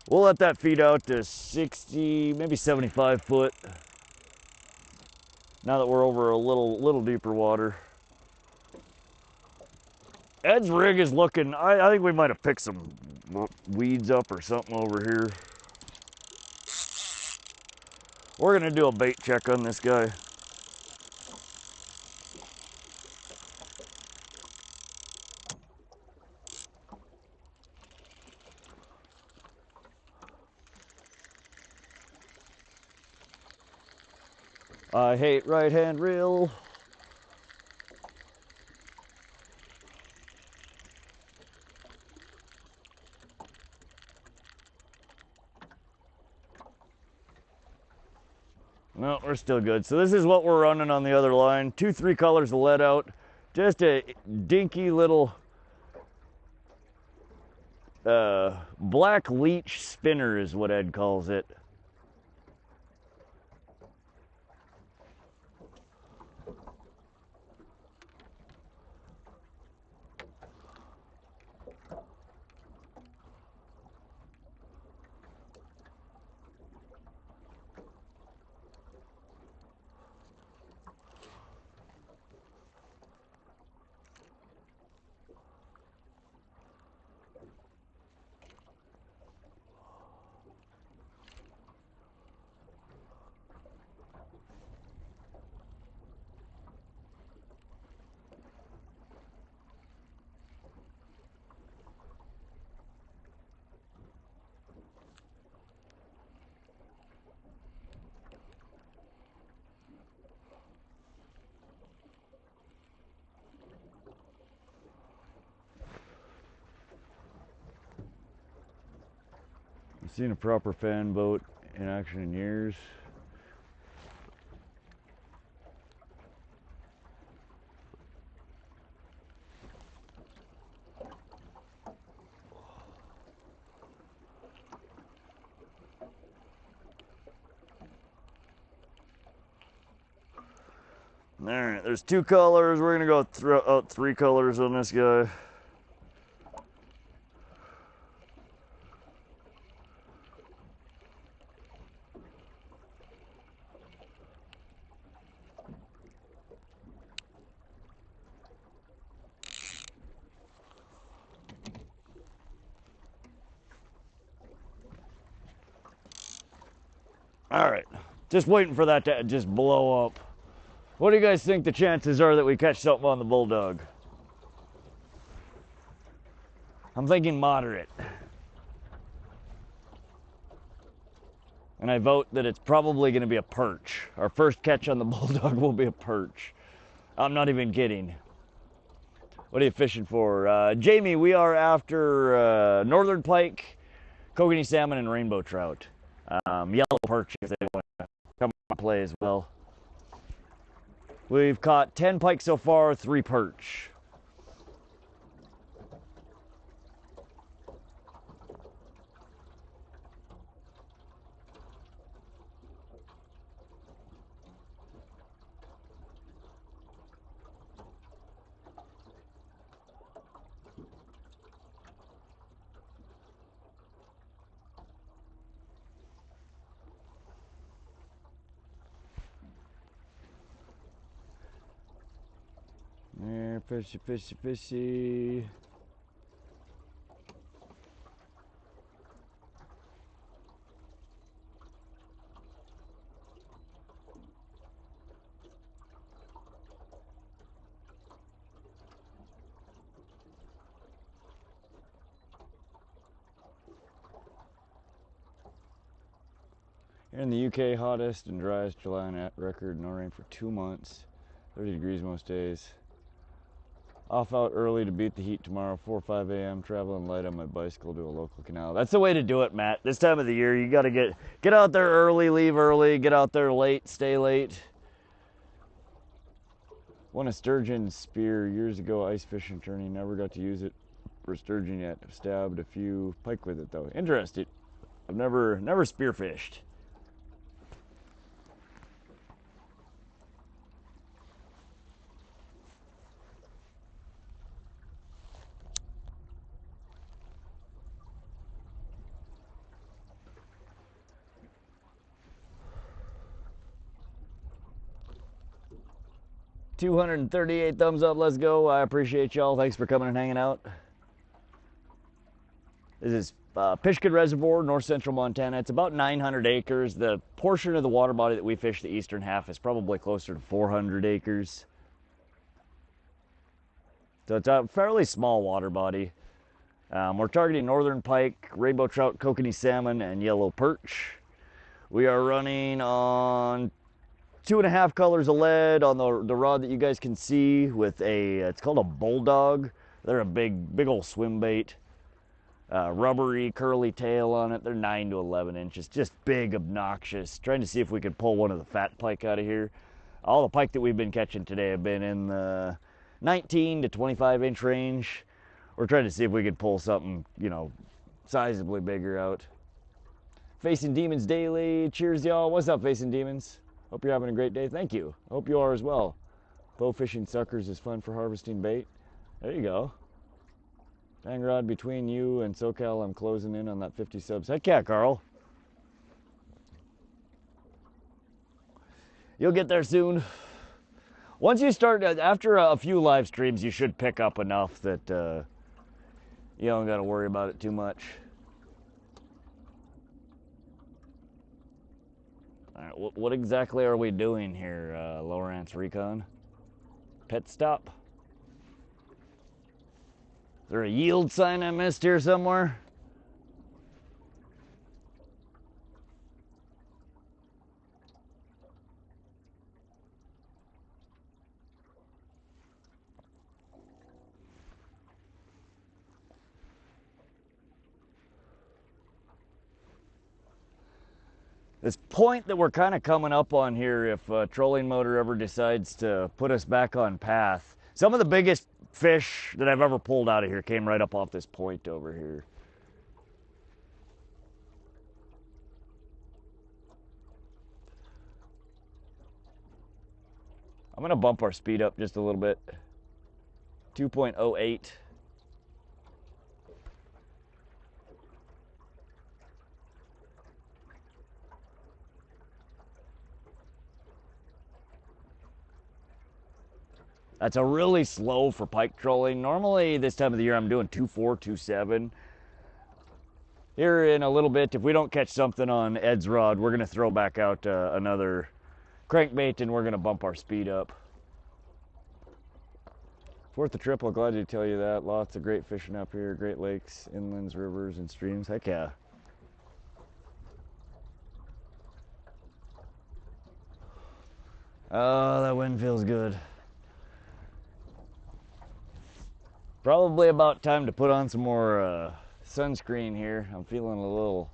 A: We'll let that feed out to 60, maybe 75 foot. Now that we're over a little deeper water. Ed's rig is looking, I think we might have picked some weeds up or something over here. We're gonna do a bait check on this guy. I hate right hand reel. No, we're still good. So this is what we're running on the other line. 2-3 colors of lead out. Just a dinky little black leech spinner is what Ed calls it. Seen a proper fan boat in action in years. All right, there's 2 colors. We're gonna go throw out 3 colors on this guy. All right, just waiting for that to just blow up. What do you guys think the chances are that we catch something on the Bulldog? I'm thinking moderate. And I vote that it's probably going to be a perch. Our first catch on the Bulldog will be a perch. I'm not even kidding. What are you fishing for? Jamie, we are after northern pike, Kokanee salmon, and rainbow trout. Yellow perch if they want to come and play as well. We've caught 10 pike so far, 3 perch. There, fishy, fishy, fishy. Here in the UK, hottest and driest July on record, no rain for 2 months, 30 degrees most days. Off out early to beat the heat tomorrow, 4 or 5 a.m. Traveling light on my bicycle to a local canal. That's the way to do it, Matt. This time of the year, you got to get out there early, leave early, get out there late, stay late. Won a sturgeon spear years ago, ice fishing tourney. Never got to use it for sturgeon yet. I've stabbed a few pike with it though. Interesting. I've never spearfished. $238 thumbs up, let's go. I appreciate y'all. Thanks for coming and hanging out. This is Pishkun Reservoir, north central Montana. It's about 900 acres. The portion of the water body that we fish, the eastern half, is probably closer to 400 acres. So it's a fairly small water body. We're targeting northern pike, rainbow trout, kokanee salmon, and yellow perch. We are running on 2.5 colors of lead on the rod that you guys can see with it's called a Bulldog. They're a big old swim bait. Rubbery, curly tail on it. They're 9 to 11 inches, just big, obnoxious. Trying to see if we could pull one of the fat pike out of here. All the pike that we've been catching today have been in the 19 to 25 inch range. We're trying to see if we could pull something, sizably bigger out. Facing Demons Daily. Cheers, y'all. What's up, Facing Demons? Hope you're having a great day. Thank you. Hope you are as well. Bow fishing suckers is fun for harvesting bait. There you go. Hang rod between you and SoCal. I'm closing in on that 50 subs. Heck yeah, Carl. You'll get there soon. Once you start, after a few live streams, you should pick up enough that you don't got to worry about it too much. All right, what exactly are we doing here, Lowrance Recon? Pit stop? Is there a yield sign I missed here somewhere? this point that we're kind of coming up on here, if a trolling motor ever decides to put us back on path. Some of the biggest fish that I've ever pulled out of here came right up off this point over here. I'm gonna bump our speed up just a little bit. 2.08. That's a really slow for pike trolling. Normally this time of the year I'm doing 2.4, 2.7. Here in a little bit, if we don't catch something on Ed's rod, we're gonna throw back out another crankbait and we're gonna bump our speed up. Worth the trip, I'll gladly tell you that. Lots of great fishing up here, Great Lakes, inlands, rivers, and streams. Heck yeah. Oh, that wind feels good. Probably about time to put on some more sunscreen here. I'm feeling a little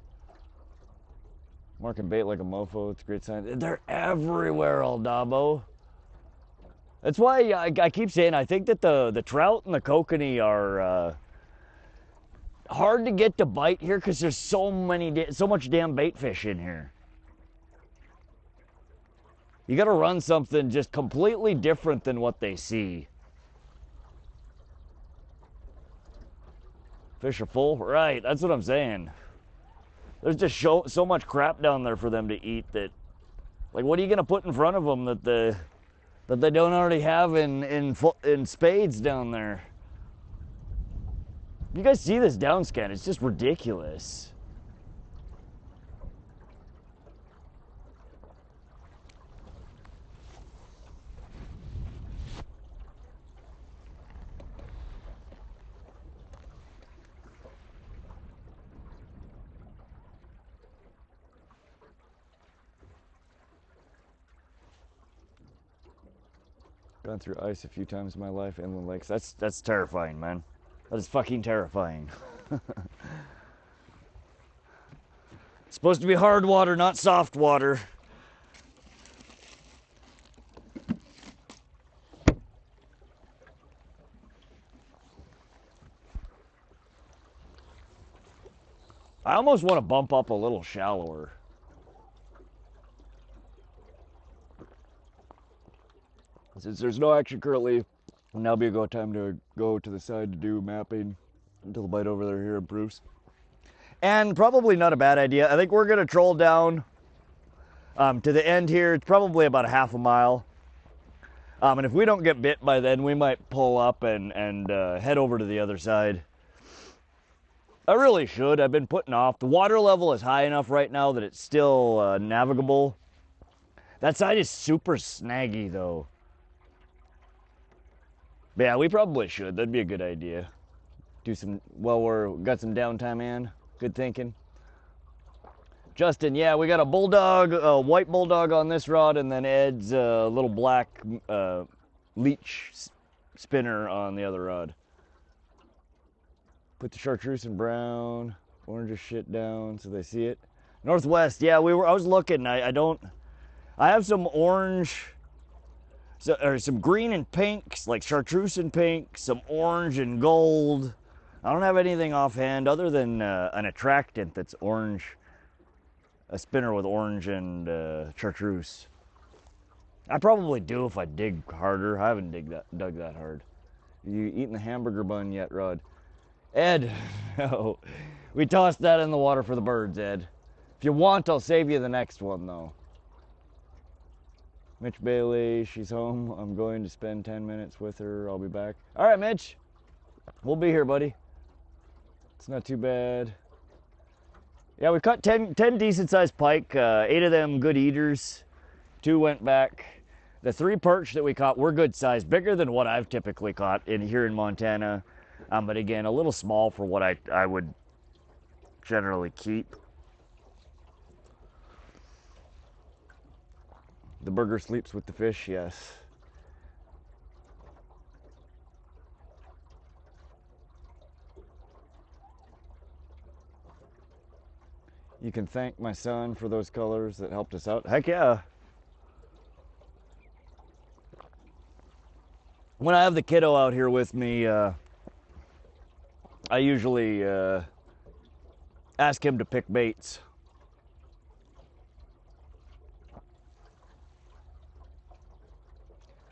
A: marking bait like a mofo. It's a great sign. They're everywhere, Aldabo. That's why I keep saying I think that the trout and the kokanee are hard to get to bite here because there's so much damn bait fish in here. You got to run something just completely different than what they see. Fish are full, right? That's what I'm saying. There's just so much crap down there for them to eat that, like, what are you gonna put in front of them that they don't already have in spades down there? You guys see this down scan? It's just ridiculous. Gone through ice a few times in my life, inland lakes. That's terrifying, man. That is fucking terrifying. It's supposed to be hard water, not soft water. I almost want to bump up a little shallower. Since there's no action currently, now be a good time to go to the side to do mapping until the bite over there here improves. And probably not a bad idea. I think we're going to troll down to the end here. It's probably about a half a mile. And if we don't get bit by then, we might pull up and head over to the other side. I really should. I've been putting off. The water level is high enough right now that it's still navigable. That side is super snaggy, though. But yeah, we probably should. That'd be a good idea. Do some, well, we've got some downtime in. Good thinking. Justin, yeah, we got a Bulldog, a white Bulldog on this rod, and then Ed's little black leech spinner on the other rod. Put the chartreuse and brown, orange shit down so they see it. Northwest, yeah, I was looking. I have some orange, or some green and pinks, like chartreuse and pink, some orange and gold. I don't have anything offhand other than an attractant that's orange, a spinner with orange and chartreuse. I probably do if I dig harder. I haven't dug that hard. You eating the hamburger bun yet, Rod? Ed, no. We tossed that in the water for the birds, Ed. If you want, I'll save you the next one, though. Mitch Bailey, she's home. I'm going to spend 10 minutes with her. I'll be back. All right, Mitch. We'll be here, buddy. It's not too bad. Yeah, we caught 10 decent-sized pike. 8 of them good eaters. 2 went back. The 3 perch that we caught were good size, bigger than what I've typically caught here in Montana. But again, a little small for what I would generally keep. The burger sleeps with the fish, yes. You can thank my son for those colors that helped us out. Heck yeah. When I have the kiddo out here with me, I usually ask him to pick baits.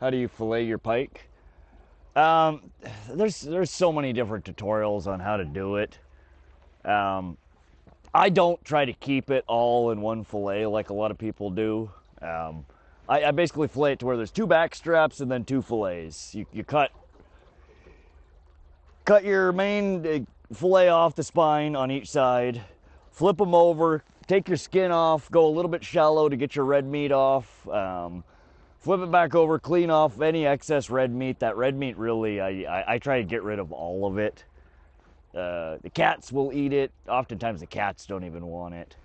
A: How do you fillet your pike? There's so many different tutorials on how to do it. I don't try to keep it all in one fillet like a lot of people do. I basically fillet it to where there's 2 back straps and then 2 fillets. You cut your main fillet off the spine on each side, flip them over, take your skin off, go a little bit shallow to get your red meat off. Flip it back over, clean off any excess red meat. That red meat really, I try to get rid of all of it. The cats will eat it. Oftentimes the cats don't even want it.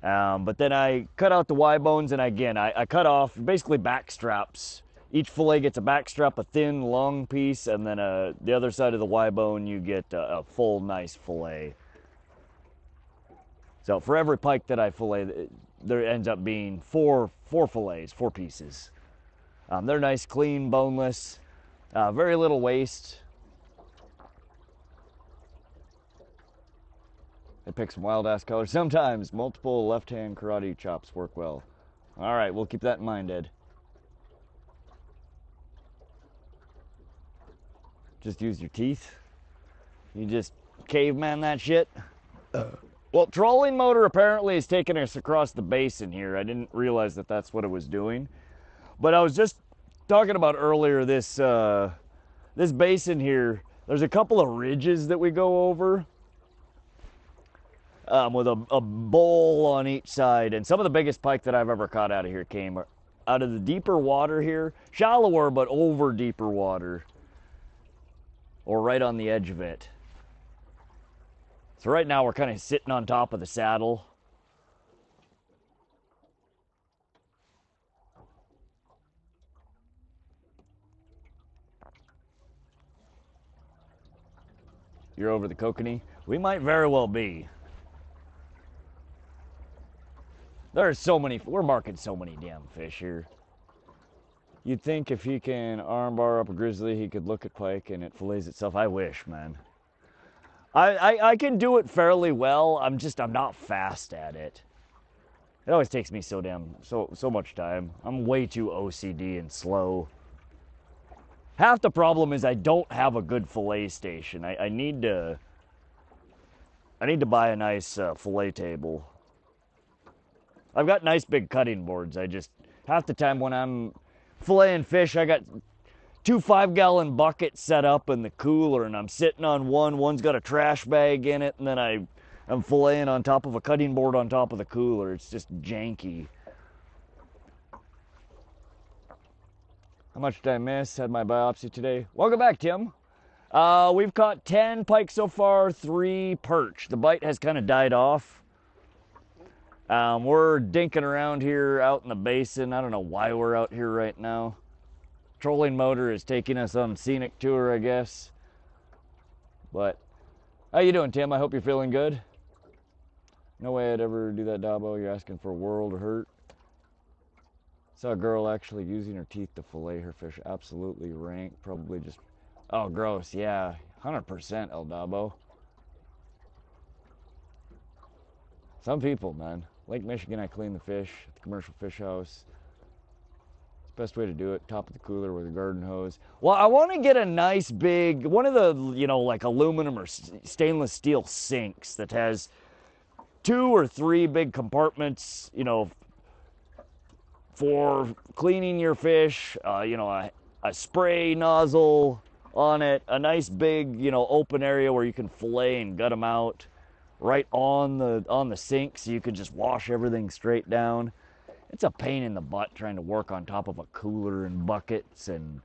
A: But then I cut out the Y bones, and again, I cut off basically back straps. Each fillet gets a back strap, a thin, long piece, and then the other side of the Y bone, you get a full, nice fillet. So for every pike that I fillet, there ends up being four fillets, 4 pieces. They're nice, clean, boneless, very little waste. They pick some wild ass colors. Sometimes multiple left hand karate chops work well. All right, we'll keep that in mind, Ed. Just use your teeth. You just caveman that shit. Well, trolling motor apparently is taking us across the basin here. I didn't realize that that's what it was doing. But I was just talking about earlier this this basin here. There's a couple of ridges that we go over with a bowl on each side. And some of the biggest pike that I've ever caught out of here came out of the deeper water here. Shallower, but over deeper water. Or right on the edge of it. So right now we're kind of sitting on top of the saddle. You're over the Kokanee? We might very well be. There are so many, we're marking so many damn fish here. You'd think if he can armbar up a grizzly, he could look at pike and it fillets itself. I wish, man. I can do it fairly well. I'm not fast at it. It always takes me so much time. I'm way too OCD and slow. Half the problem is I don't have a good fillet station. I need to buy a nice fillet table. I've got nice big cutting boards. Half the time when I'm filleting fish, I got 2 5-gallon buckets set up in the cooler, and I'm sitting on one. One's got a trash bag in it, and then I'm filleting on top of a cutting board on top of the cooler. It's just janky. How much did I miss? Had my biopsy today. Welcome back, Tim. We've caught 10 pike so far, 3 perch. The bite has kind of died off. We're dinking around here out in the basin. I don't know why we're out here right now. Trolling motor is taking us on a scenic tour, I guess. But how you doing, Tim? I hope you're feeling good. No way I'd ever do that, Dabo. You're asking for a world of hurt. Saw a girl actually using her teeth to fillet her fish. Absolutely rank. Probably just... Oh, gross. Yeah. 100% El Dabo. Some people, man. Lake Michigan, I clean the fish at the commercial fish house. It's the best way to do it. Top of the cooler with a garden hose. Well, I want to get a nice big... One of the, like aluminum or stainless steel sinks that has 2 or 3 big compartments, for cleaning your fish, a spray nozzle on it, a nice big, open area where you can fillet and gut them out right on the sink so you could just wash everything straight down. It's a pain in the butt trying to work on top of a cooler and buckets, and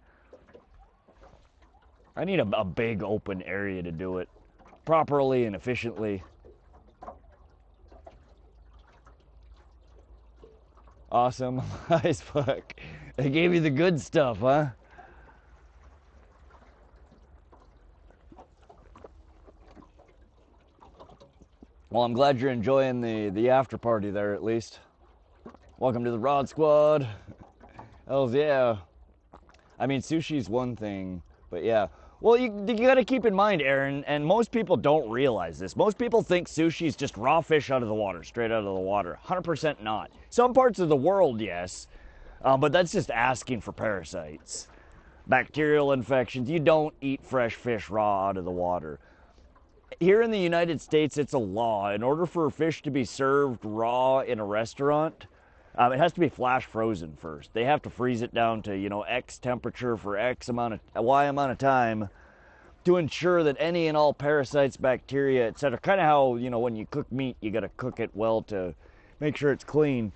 A: I need a big open area to do it properly and efficiently. Awesome. As fuck. They gave you the good stuff, huh? Well, I'm glad you're enjoying the after party there at least. Welcome to the Rod Squad. Hells yeah. I mean, sushi's one thing, but yeah. Well, you gotta keep in mind, Aaron, and most people don't realize this. Most people think sushi's just raw fish out of the water, straight out of the water. 100% not. Some parts of the world, yes, but that's just asking for parasites. Bacterial infections. You don't eat fresh fish raw out of the water. Here in the United States, it's a law. In order for fish to be served raw in a restaurant, it has to be flash frozen first. They have to freeze it down to, you know, X temperature for Y amount of time to ensure that any and all parasites, bacteria, etc. Kind of how, you know, when you cook meat, you got to cook it well to make sure it's clean.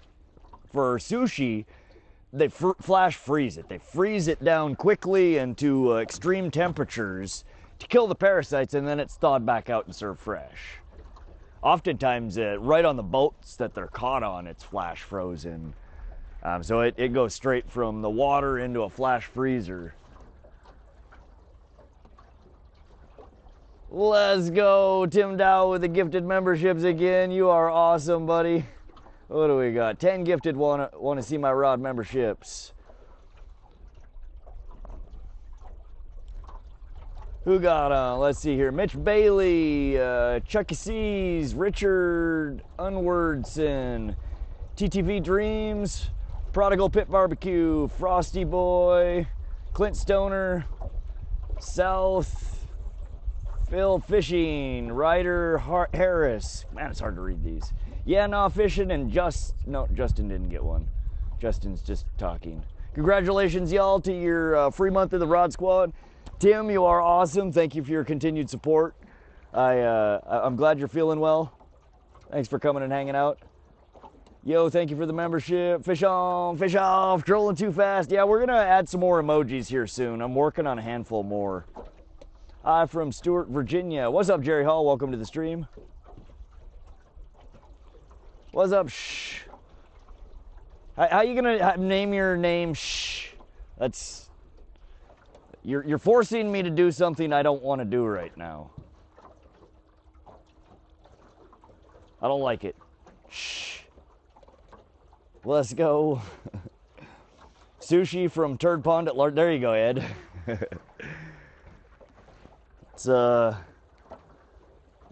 A: For sushi, they flash freeze it. They freeze it down quickly and to extreme temperatures to kill the parasites, and then it's thawed back out and served fresh. Oftentimes, right on the boats that they're caught on, it's flash frozen. So it goes straight from the water into a flash freezer. Let's go, Tim Dow with the gifted memberships again. You are awesome, buddy. What do we got? 10 gifted want to see my rod memberships. Who got let's see here. Mitch Bailey, Chucky C's, Richard Unwardson, TTV Dreams, Prodigal Pit Barbecue, Frosty Boy, Clint Stoner, South, Phil Fishing, Ryder Harris. Man, it's hard to read these. Yeah, nah, fishing, and no, Justin didn't get one. Justin's just talking. Congratulations, y'all, to your free month of the Rod Squad. Tim, you are awesome. Thank you for your continued support. I'm glad you're feeling well. Thanks for coming and hanging out. Yo, thank you for the membership. Fish on, fish off, trolling too fast. Yeah, we're gonna add some more emojis here soon. I'm working on a handful more. Hi from Stuart, Virginia. What's up, Jerry Hall? Welcome to the stream. What's up? Shh. How you gonna name your name? Shh. That's. You're forcing me to do something I don't want to do right now. I don't like it. Shh. Let's go. Sushi from Turd Pond at Large. There you go, Ed. It's got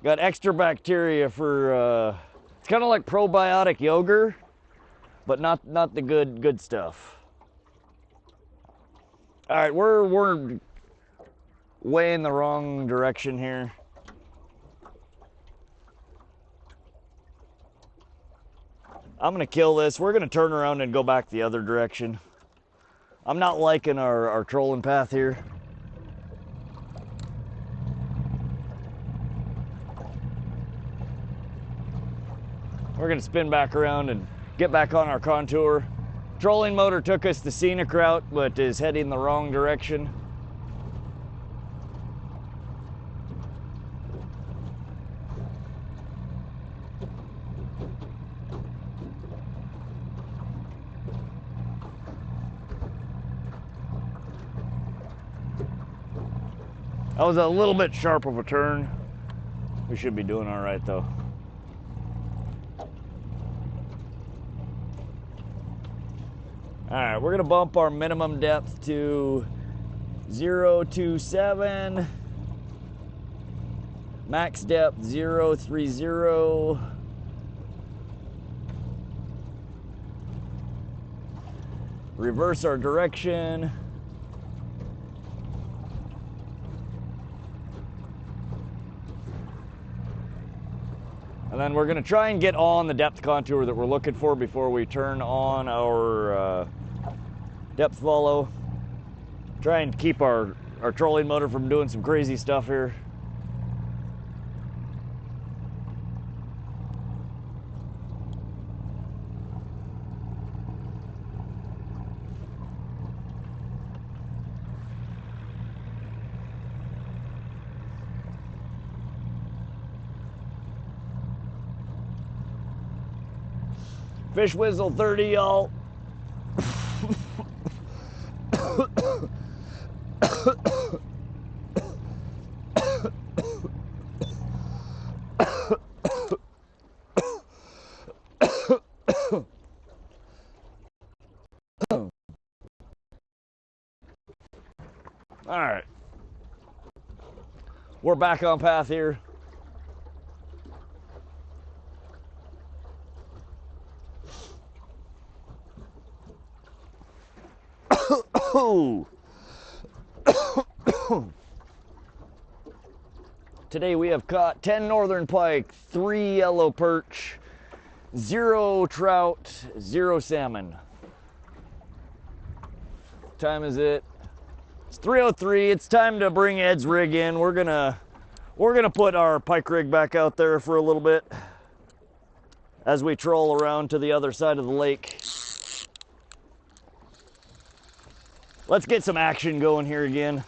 A: extra bacteria for it's kind of like probiotic yogurt, but not the good stuff. All right, we're way in the wrong direction here. I'm gonna kill this. We're gonna turn around and go back the other direction. I'm not liking our trolling path here. We're gonna spin back around and get back on our contour. Trolling motor took us the scenic route, but is heading the wrong direction. That was a little bit sharp of a turn. We should be doing all right though. All right, we're gonna bump our minimum depth to 027. Max depth 030. Reverse our direction. And then we're gonna try and get on the depth contour that we're looking for before we turn on our depth follow. Try and keep our trolling motor from doing some crazy stuff here. Fish Whizzle 30, y'all. We're back on path here. Today we have caught 10 northern pike, 3 yellow perch, 0 trout, 0 salmon. What time is it? It's 3:03. It's time to bring Ed's rig in. We're gonna put our pike rig back out there for a little bit as we troll around to the other side of the lake. Let's get some action going here again.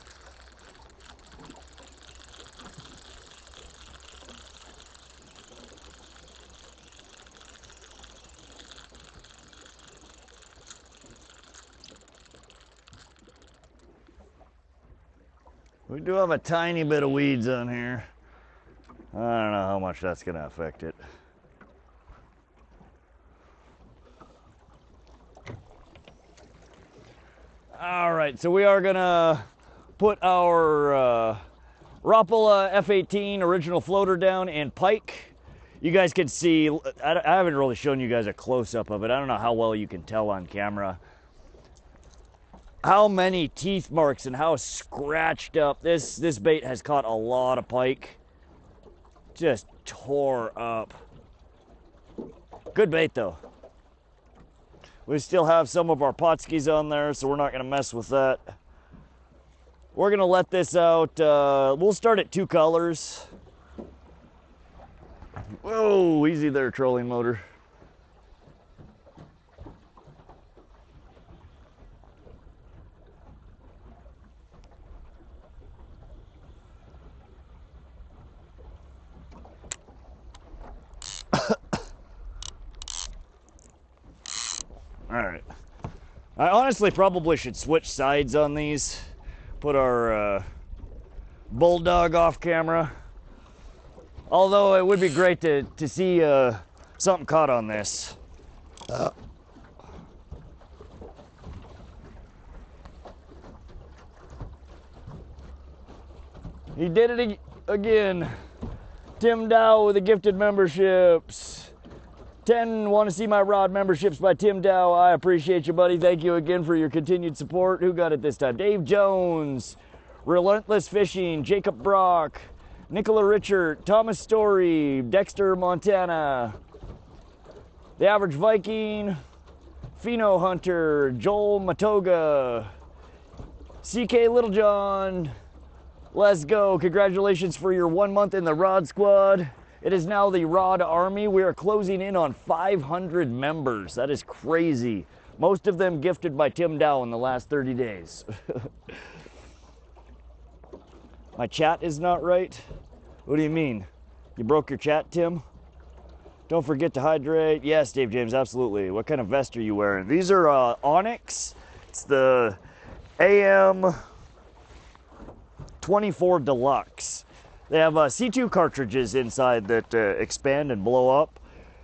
A: We do have a tiny bit of weeds on here. I don't know how much that's gonna affect it. All right, so we are gonna put our Rapala F18 original floater down in pike. You guys can see, I haven't really shown you guys a close-up of it. I don't know how well you can tell on camera how many teeth marks and how scratched up. This bait has caught a lot of pike. Just tore up. Good bait though. We still have some of our potskis on there, so we're not gonna mess with that. We're gonna let this out. We'll start at 2 colors. Whoa, easy there, trolling motor. All right. I honestly probably should switch sides on these. Put our Bulldog off camera. Although it would be great to see something caught on this. He did it again. Tim Dow with the gifted memberships. 10 want to see my rod memberships by Tim Dow. I appreciate you, buddy. Thank you again for your continued support. Who got it this time? Dave Jones, Relentless Fishing, Jacob Brock, Nicola Richard, Thomas Story, Dexter Montana, The Average Viking, Pheno Hunter, Joel Matoga, CK Littlejohn. Let's go. Congratulations for your 1 month in the Rod Squad. It is now the Rod Army. We are closing in on 500 members. That is crazy. Most of them gifted by Tim Dow in the last 30 days. My chat is not right? What do you mean? You broke your chat, Tim? Don't forget to hydrate. Yes, Dave James, absolutely. What kind of vest are you wearing? These are Onyx. It's the AM 24 Deluxe. They have C2 cartridges inside that expand and blow up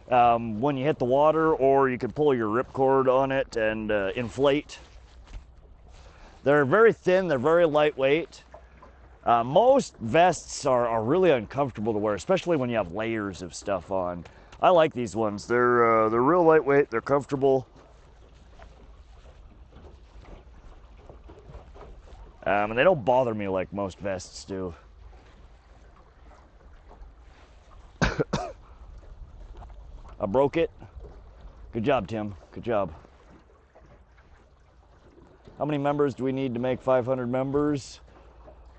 A: when you hit the water, or you can pull your ripcord on it and inflate. They're very thin, they're very lightweight. Most vests are really uncomfortable to wear, especially when you have layers of stuff on. I like these ones. They're real lightweight, they're comfortable. And they don't bother me like most vests do. I broke it. Good job, Tim. Good job. How many members do we need to make 500 members?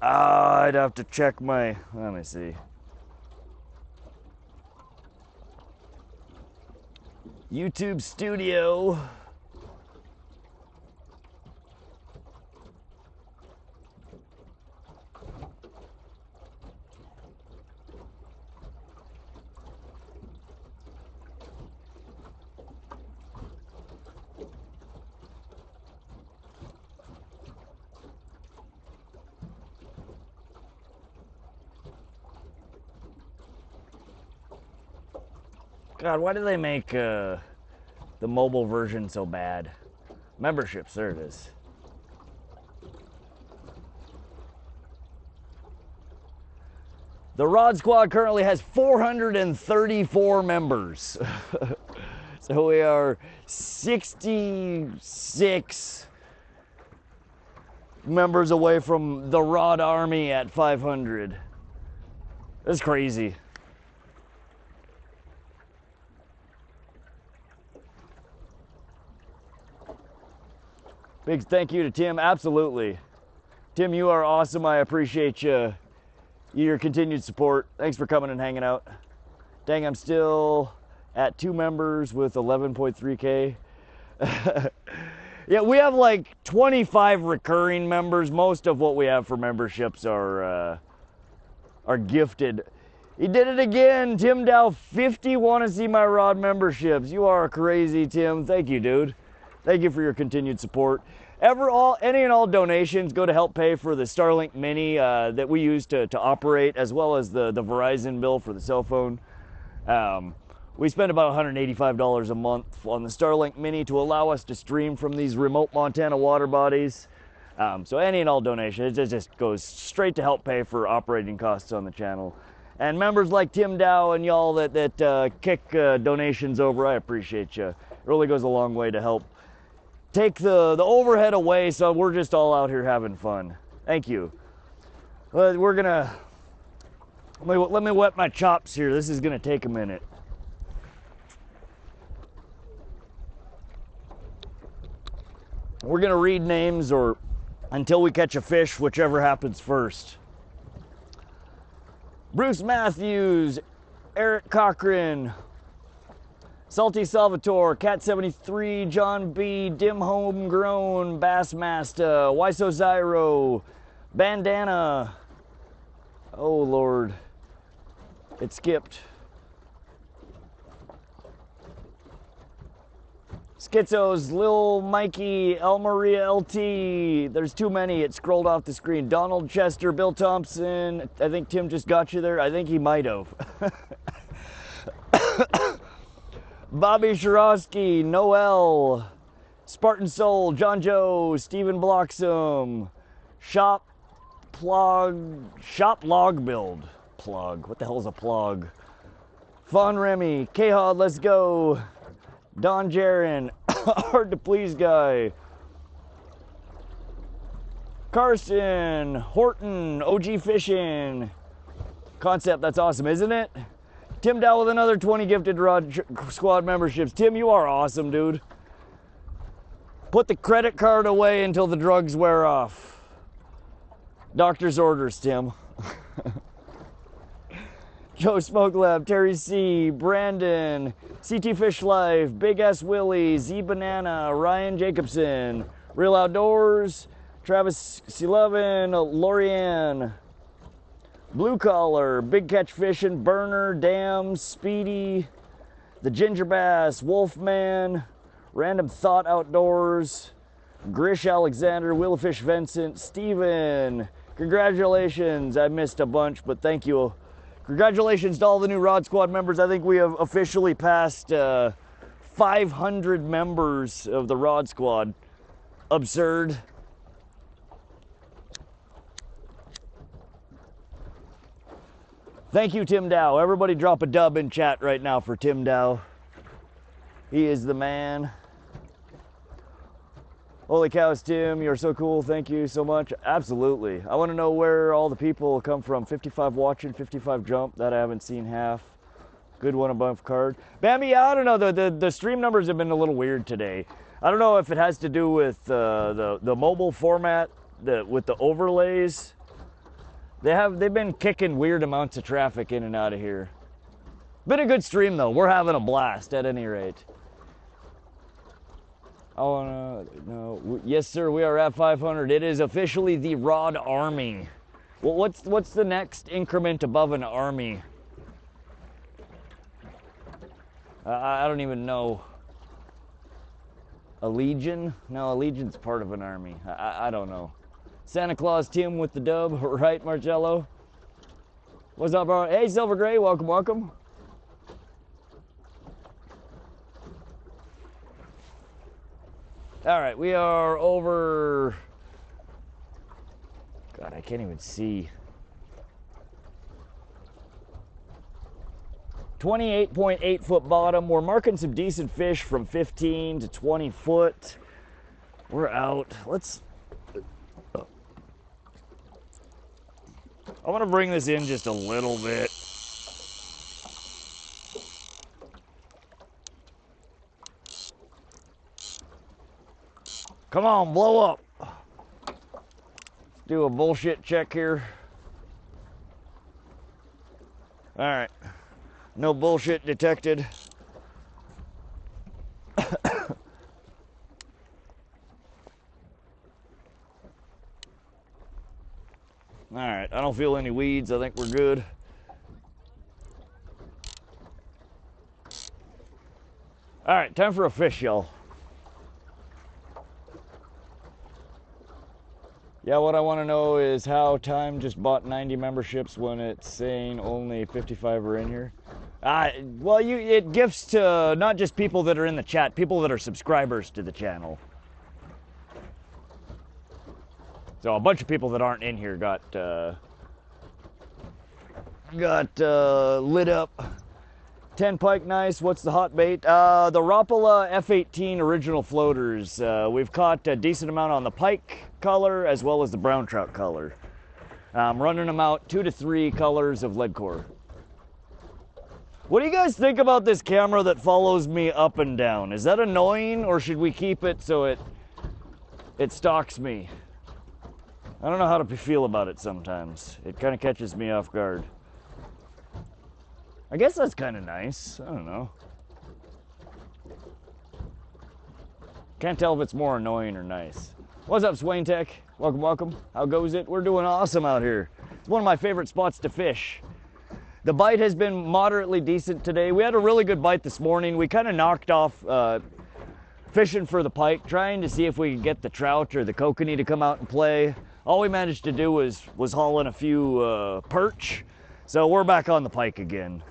A: I'd have to check my, let me see. YouTube Studio. God, why do they make the mobile version so bad? Memberships, there it is. The Rod Squad currently has 434 members. So we are 66 members away from the Rod Army at 500. That's crazy. Big thank you to Tim. Absolutely. Tim, you are awesome. I appreciate your continued support. Thanks for coming and hanging out. Dang, I'm still at 2 members with 11.3K. Yeah, we have like 25 recurring members. Most of what we have for memberships are gifted. He did it again. Tim Dow, 50 want to see my rod memberships. You are crazy, Tim. Thank you, dude. Thank you for your continued support. Any and all donations go to help pay for the Starlink Mini that we use to operate, as well as the Verizon bill for the cell phone. We spend about $185 a month on the Starlink Mini to allow us to stream from these remote Montana water bodies. So any and all donations, it just goes straight to help pay for operating costs on the channel. And members like Tim Dow and y'all that kick donations over, I appreciate you. It really goes a long way to help take the overhead away, so we're just all out here having fun. Thank you. Let me wet my chops here. This is gonna take a minute. We're gonna read names or until we catch a fish, whichever happens first. Bruce Matthews, Eric Cochran, Salty Salvatore, Cat 73, John B, Dim Homegrown, Bassmaster, Wiso Zyro, Bandana. Oh Lord, it skipped. Schizos, Lil Mikey, El Maria LT. There's too many. It scrolled off the screen. Donald Chester, Bill Thompson. I think Tim just got you there. I think he might have. Bobby Shirosky, Noel, Spartan Soul, John Joe, Stephen Bloxam, Shop Log Build. Plug. What the hell is a plug? Fawn Remy, K-Hod, let's go. Don Jaron, hard to please guy. Carson, Horton, OG Fishing. Concept, that's awesome, isn't it? Tim Dow with another 20 gifted Rod Squad memberships. Tim, you are awesome, dude. Put the credit card away until the drugs wear off. Doctor's orders, Tim. Joe Smoke Lab, Terry C, Brandon, CT Fish Life, Big S Willie, Z Banana, Ryan Jacobson, Real Outdoors, Travis C11, Lorianne, Blue Collar, Big Catch Fishing, Burner, Dam, Speedy, The Ginger Bass, Wolfman, Random Thought Outdoors, Grish Alexander, Willowfish Vincent, Steven. Congratulations. I missed a bunch, but thank you. Congratulations to all the new Rod Squad members. I think we have officially passed 500 members of the Rod Squad. Absurd. Thank you, Tim Dow. Everybody drop a dub in chat right now for Tim Dow. He is the man. Holy cows, Tim, you're so cool. Thank you so much. Absolutely. I want to know where all the people come from. 55 watching, 55 jump. That I haven't seen half. Good one above card. Bambi, I don't know. The stream numbers have been a little weird today. I don't know if it has to do with the mobile format, with the overlays. They've been kicking weird amounts of traffic in and out of here. Been a good stream though. We're having a blast at any rate. Oh no! Yes, sir. We are at 500. It is officially the Rod Army. Well, what's the next increment above an army? I don't even know. A legion? No, a legion's part of an army. I don't know. Santa Claus Tim with the dub, right, Marcello? What's up, bro? Hey, Silver Gray, welcome, welcome. All right, we are over. God, I can't even see. 28.8 foot bottom. We're marking some decent fish from 15 to 20 foot. We're out. I want to bring this in just a little bit. Come on, blow up. Let's do a bullshit check here. All right, no bullshit detected. All right, I don't feel any weeds. I think we're good. All right, time for a fish, y'all. Yeah, what I want to know is how Time just bought 90 memberships when it's saying only 55 are in here. Well, it gifts to not just people that are in the chat, people that are subscribers to the channel. So a bunch of people that aren't in here got lit up. 10 pike, nice. What's the hot bait? The Rapala F18 original floaters. We've caught a decent amount on the pike color as well as the brown trout color. I'm running them out 2 to 3 colors of lead core. What do you guys think about this camera that follows me up and down? Is that annoying, or should we keep it so it stalks me? I don't know how to feel about it sometimes. It kind of catches me off guard. I guess that's kind of nice. I don't know. Can't tell if it's more annoying or nice. What's up, Swain Tech? Welcome, welcome. How goes it? We're doing awesome out here. It's one of my favorite spots to fish. The bite has been moderately decent today. We had a really good bite this morning. We kind of knocked off fishing for the pike, trying to see if we could get the trout or the kokanee to come out and play. All we managed to do was haul in a few perch. So we're back on the pike again.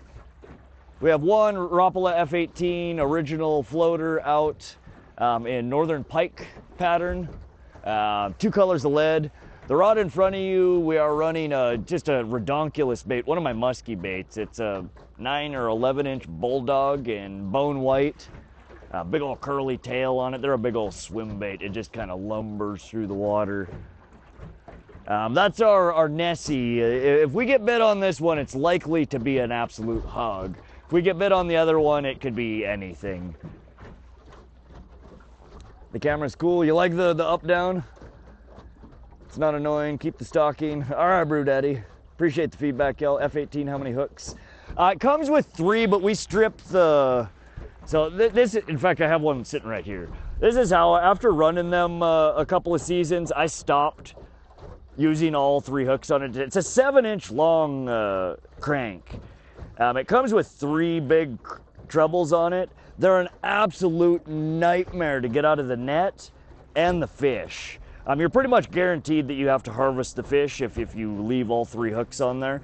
A: We have one Rapala F18 original floater out in northern pike pattern. 2 colors of lead. The rod in front of you, we are running just a redonkulous bait, one of my musky baits. It's a 9 or 11 inch Bulldog in bone white. Big old curly tail on it. They're a big old swim bait. It just kind of lumbers through the water. That's our Nessie. If we get bit on this one, it's likely to be an absolute hog. If we get bit on the other one, it could be anything. The camera's cool. You like the up-down? It's not annoying. Keep the stalking. All right, Brew Daddy. Appreciate the feedback, y'all. F18, how many hooks? It comes with 3, but we stripped the... So this, in fact, I have one sitting right here. This is how, after running them a couple of seasons, I stopped using all 3 hooks on it. It's a 7-inch long crank. It comes with 3 big trebles on it. They're an absolute nightmare to get out of the net and the fish. You're pretty much guaranteed that you have to harvest the fish if you leave all 3 hooks on there.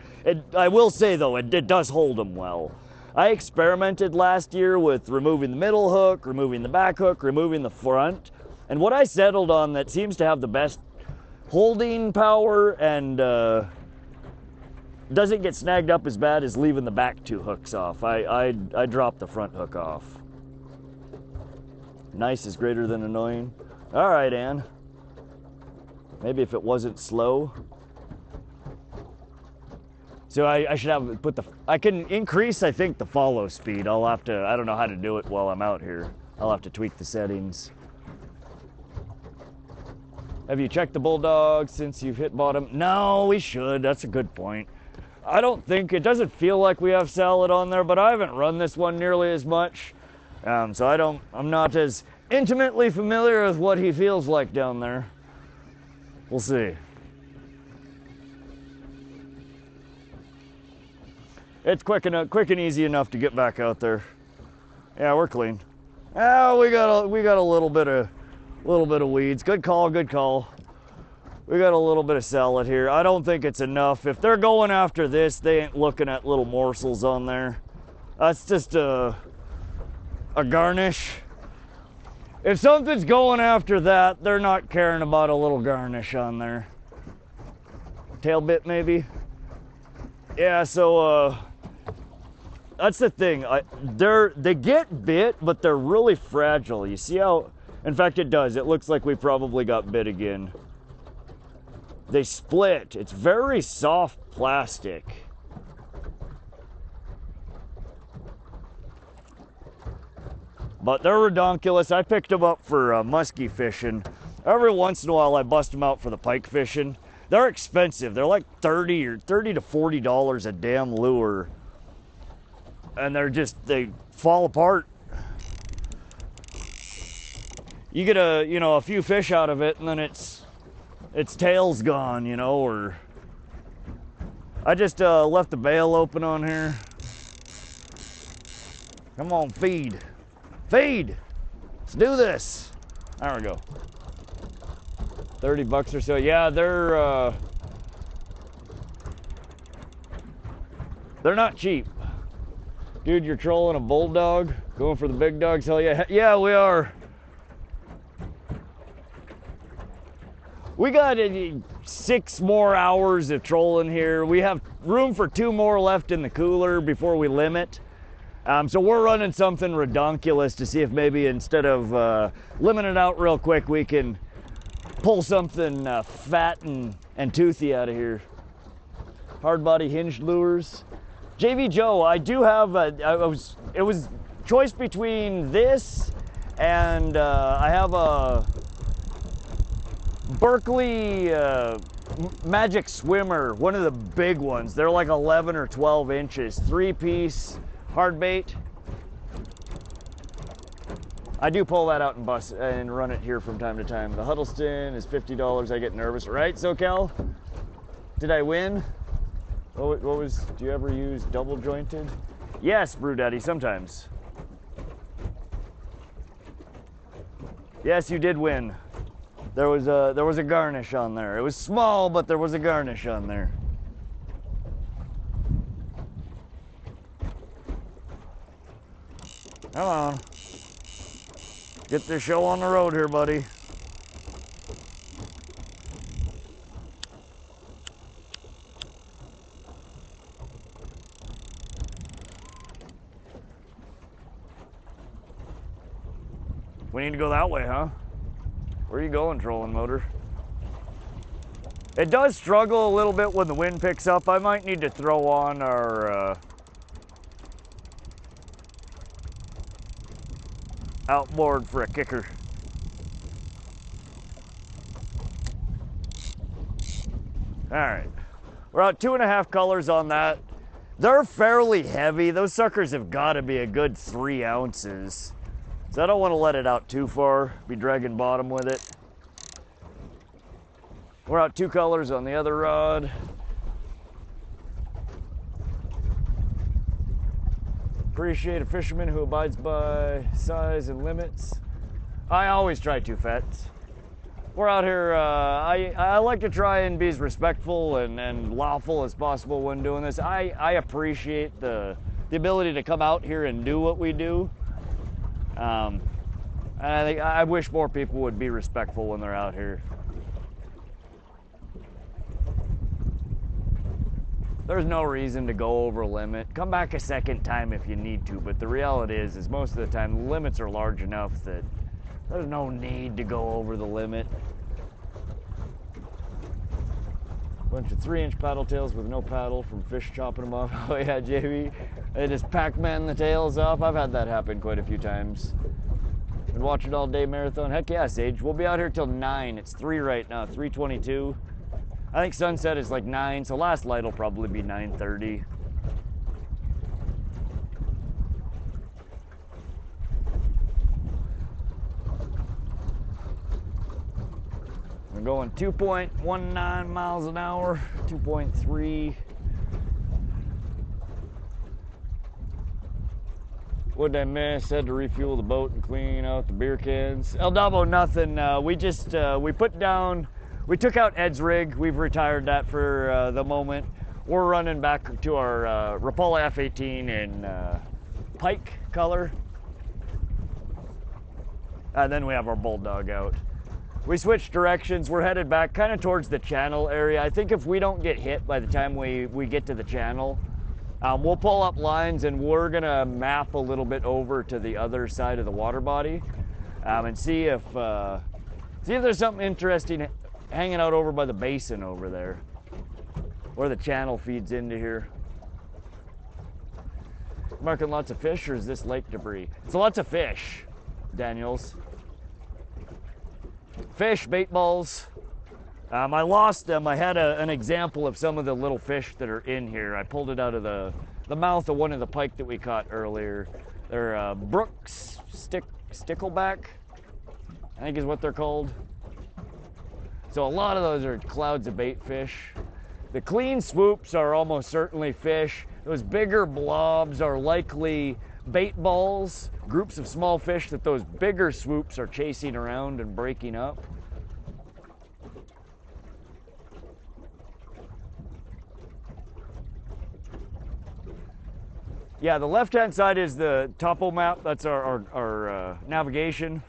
A: I will say, though, it does hold them well. I experimented last year with removing the middle hook, removing the back hook, removing the front. And what I settled on that seems to have the best holding power and doesn't get snagged up as bad as leaving the back 2 hooks off. I dropped the front hook off. Nice is greater than annoying. All right, Ann. Maybe if it wasn't slow. So I should have I can increase, I think, the follow speed. I'll have to, I don't know how to do it while I'm out here. I'll have to tweak the settings. Have you checked the Bulldog since you've hit bottom? No, we should. That's a good point. I don't think, it doesn't feel like we have salad on there, but I haven't run this one nearly as much. So I'm not as intimately familiar with what he feels like down there. We'll see. It's quick and easy enough to get back out there. Yeah, we're clean. Oh, we got a little bit of weeds. Good call, good call. We got a little bit of salad here. I don't think it's enough. If they're going after this, they ain't looking at little morsels on there. That's just a garnish. If something's going after that, they're not caring about a little garnish on there. Tail bit maybe. Yeah, so That's the thing. They get bit, but they're really fragile. You see how, in fact it does. It looks like we probably got bit again. They split. It's very soft plastic. But they're redonkulous. I picked them up for musky fishing. Every once in a while I bust them out for the pike fishing. They're expensive. They're like $30 to $40 a damn lure. And they fall apart. You get a few fish out of it and then its tail's gone, or I just left the bail open on here. Come on, feed. Feed! Let's do this. There we go. 30 bucks or so. Yeah, they're not cheap. Dude, you're trolling a Bulldog? Going for the big dogs? Hell yeah. Yeah, we are. We got 6 more hours of trolling here. We have room for 2 more left in the cooler before we limit. So we're running something redonkulous to see if maybe instead of limiting it out real quick, we can pull something fat and toothy out of here. Hard body hinged lures. JV Joe, I do have it was choice between this and I have a Berkeley Magic Swimmer, one of the big ones. They're like 11 or 12 inches, 3-piece hard bait. I do pull that out and bust and run it here from time to time. The Huddleston is $50. I get nervous, right, SoCal? Did I win? What was? Do you ever use double jointed? Yes, Brew Daddy, sometimes. Yes, you did win. There was a garnish on there. It was small, but there was a garnish on there. Come on. Get this show on the road here, buddy. We need to go that way, huh? Where are you going, trolling motor? It does struggle a little bit when the wind picks up. I might need to throw on our outboard for a kicker. All right, we're out 2.5 colors on that. They're fairly heavy. Those suckers have got to be a good 3 ounces. So I don't want to let it out too far, be dragging bottom with it. We're out 2 colors on the other rod. Appreciate a fisherman who abides by size and limits. I always try 2 fats. We're out here, I like to try and be as respectful and lawful as possible when doing this. I appreciate the ability to come out here and do what we do. And I wish more people would be respectful when they're out here. There's no reason to go over limit. Come back a second time if you need to, but the reality is most of the time the limits are large enough that there's no need to go over the limit. Bunch of 3-inch paddle tails with no paddle from fish chopping them off. Oh yeah, JB, they just Pac-Man the tails off. I've had that happen quite a few times. Been watching all day marathon. Heck yeah, Sage. We'll be out here till 9. It's 3 right now, 3:22. I think sunset is like 9, so last light will probably be 9:30. We're going 2.19 miles an hour, 2.3. What did I miss? Had to refuel the boat and clean out the beer cans. El Davo, nothing. We put down, we took out Ed's rig. We've retired that for the moment. We're running back to our Rapala F18 in Pike color. And then we have our Bulldog out. We switched directions. We're headed back kind of towards the channel area. I think if we don't get hit by the time we get to the channel, We'll pull up lines and we're gonna map a little bit over to the other side of the water body and see if there's something interesting hanging out over by the basin over there, where the channel feeds into here. Marking lots of fish, or is this lake debris? It's lots of fish, Daniels. Fish, bait balls. I lost them. I had an example of some of the little fish that are in here. I pulled it out of the mouth of one of the pike that we caught earlier. They're Brooks stickleback, I think is what they're called. So a lot of those are clouds of bait fish. The clean swoops are almost certainly fish. Those bigger blobs are likely bait balls, groups of small fish that those bigger swoops are chasing around and breaking up. Yeah, the left-hand side is the topo map. That's our navigation.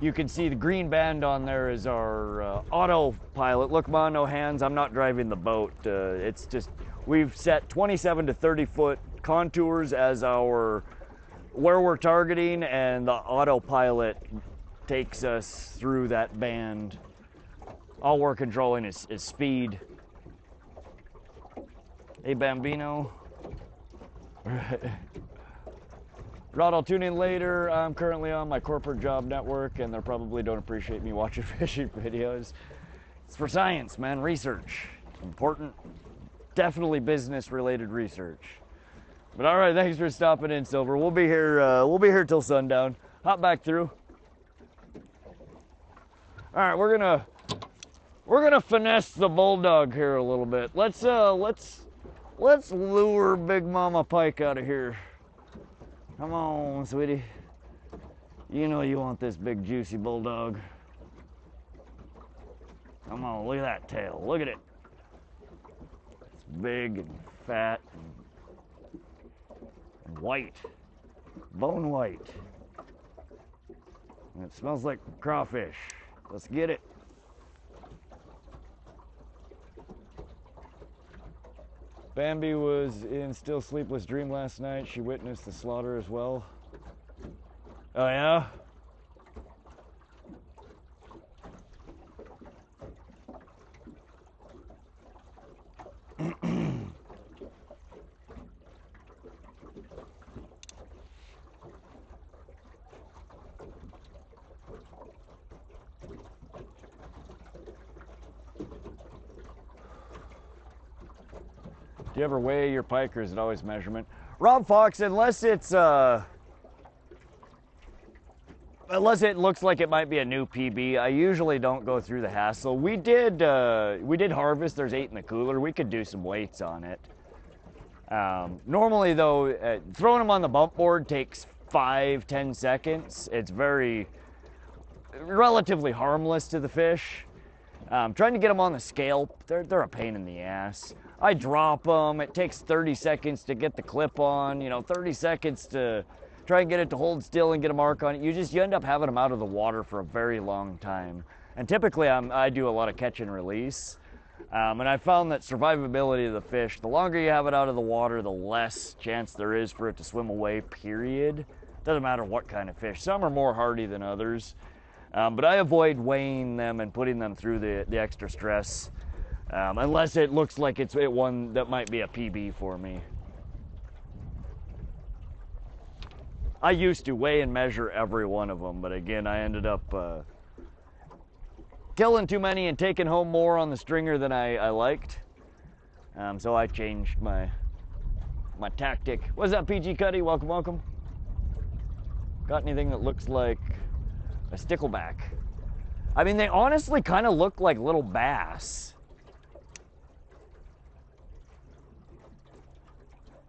A: You can see the green band on there is our autopilot. Look, Ma, no hands. I'm not driving the boat. It's just, we've set 27 to 30 foot contours as our, where we're targeting, and the autopilot takes us through that band. All we're controlling is speed. Hey, Bambino. Rod, I'll tune in later. I'm currently on my corporate job network, and they probably don't appreciate me watching fishing videos. It's for science, man. Research. Important. Definitely business-related research. But all right, thanks for stopping in, Silver. We'll be here. We'll be here till sundown. Hop back through. All right, we're gonna finesse the Bulldog here a little bit. Let's lure Big Mama Pike out of here. Come on, sweetie. You know you want this big juicy Bulldog. Come on, look at that tail. Look at it. It's big and fat and white. Bone white. And it smells like crawfish. Let's get it. Bambi was in Still Sleepless Dream last night. She witnessed the slaughter as well. Oh, yeah? Do you ever weigh your pike, or is it always measurement? Rob Fox, unless it looks like it might be a new PB, I usually don't go through the hassle. We did harvest. There's 8 in the cooler. We could do some weights on it. Normally, though, throwing them on the bump board takes 5-10 seconds. It's relatively harmless to the fish. Trying to get them on the scale, they're a pain in the ass. I drop them. It takes 30 seconds to get the clip on, 30 seconds to try and get it to hold still and get a mark on it. You end up having them out of the water for a very long time. And typically I do a lot of catch and release. And I found that survivability of the fish, the longer you have it out of the water, the less chance there is for it to swim away, period. Doesn't matter what kind of fish. Some are more hardy than others. But I avoid weighing them and putting them through the extra stress. Unless it looks like it's one that might be a PB for me. I used to weigh and measure every one of them, but again, I ended up killing too many and taking home more on the stringer than I liked. So I changed my tactic. What's up, PG Cuddy? Welcome, welcome. Got anything that looks like a stickleback? I mean, they honestly kind of look like little bass.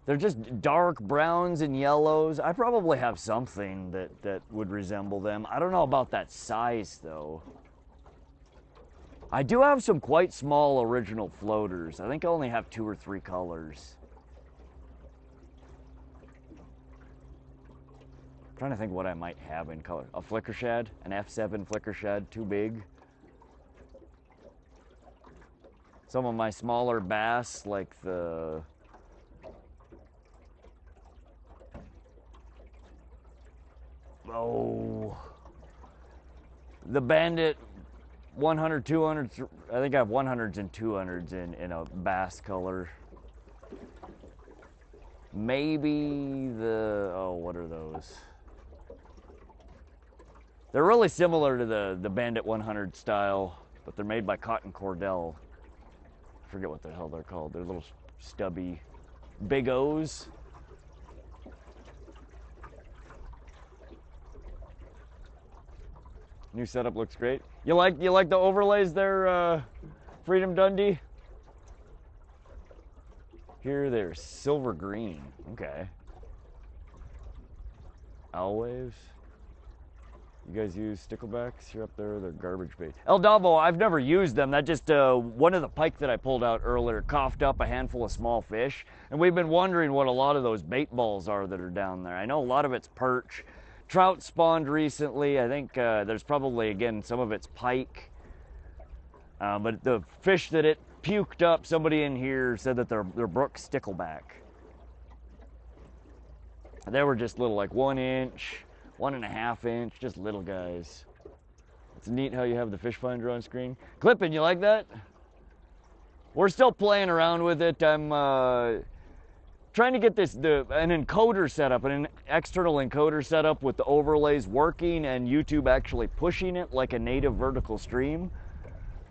A: They're just dark browns and yellows. I probably have something that would resemble them. I don't know about that size, though. I do have some quite small original floaters. I think I only have 2 or 3 colors. I'm trying to think what I might have in color. A flicker shad, an F7 flicker shad, too big. Some of my smaller bass, like the oh, the Bandit 100, 200s. I think I have 100s and 200s in a bass color. Maybe the, oh, what are those? They're really similar to the Bandit 100 style, but they're made by Cotton Cordell. I forget what the hell they're called. They're little stubby Big O's. New setup looks great. You like the overlays there, Freedom Dundee? Here they're silver green. Okay. Owl waves. You guys use sticklebacks? You're up there, they're garbage bait. El Davo, I've never used them. That just, one of the pike that I pulled out earlier coughed up a handful of small fish. And we've been wondering what a lot of those bait balls are that are down there. I know a lot of it's perch. Trout spawned recently. I think there's probably, again, some of it's pike. But the fish that it puked up, somebody in here said that they're brook stickleback. They were just little, like 1 inch, 1.5 inch, just little guys. It's neat how you have the fish finder on screen. Clipping, you like that? We're still playing around with it. I'm trying to get an encoder set up, an external encoder set up with the overlays working and YouTube actually pushing it like a native vertical stream.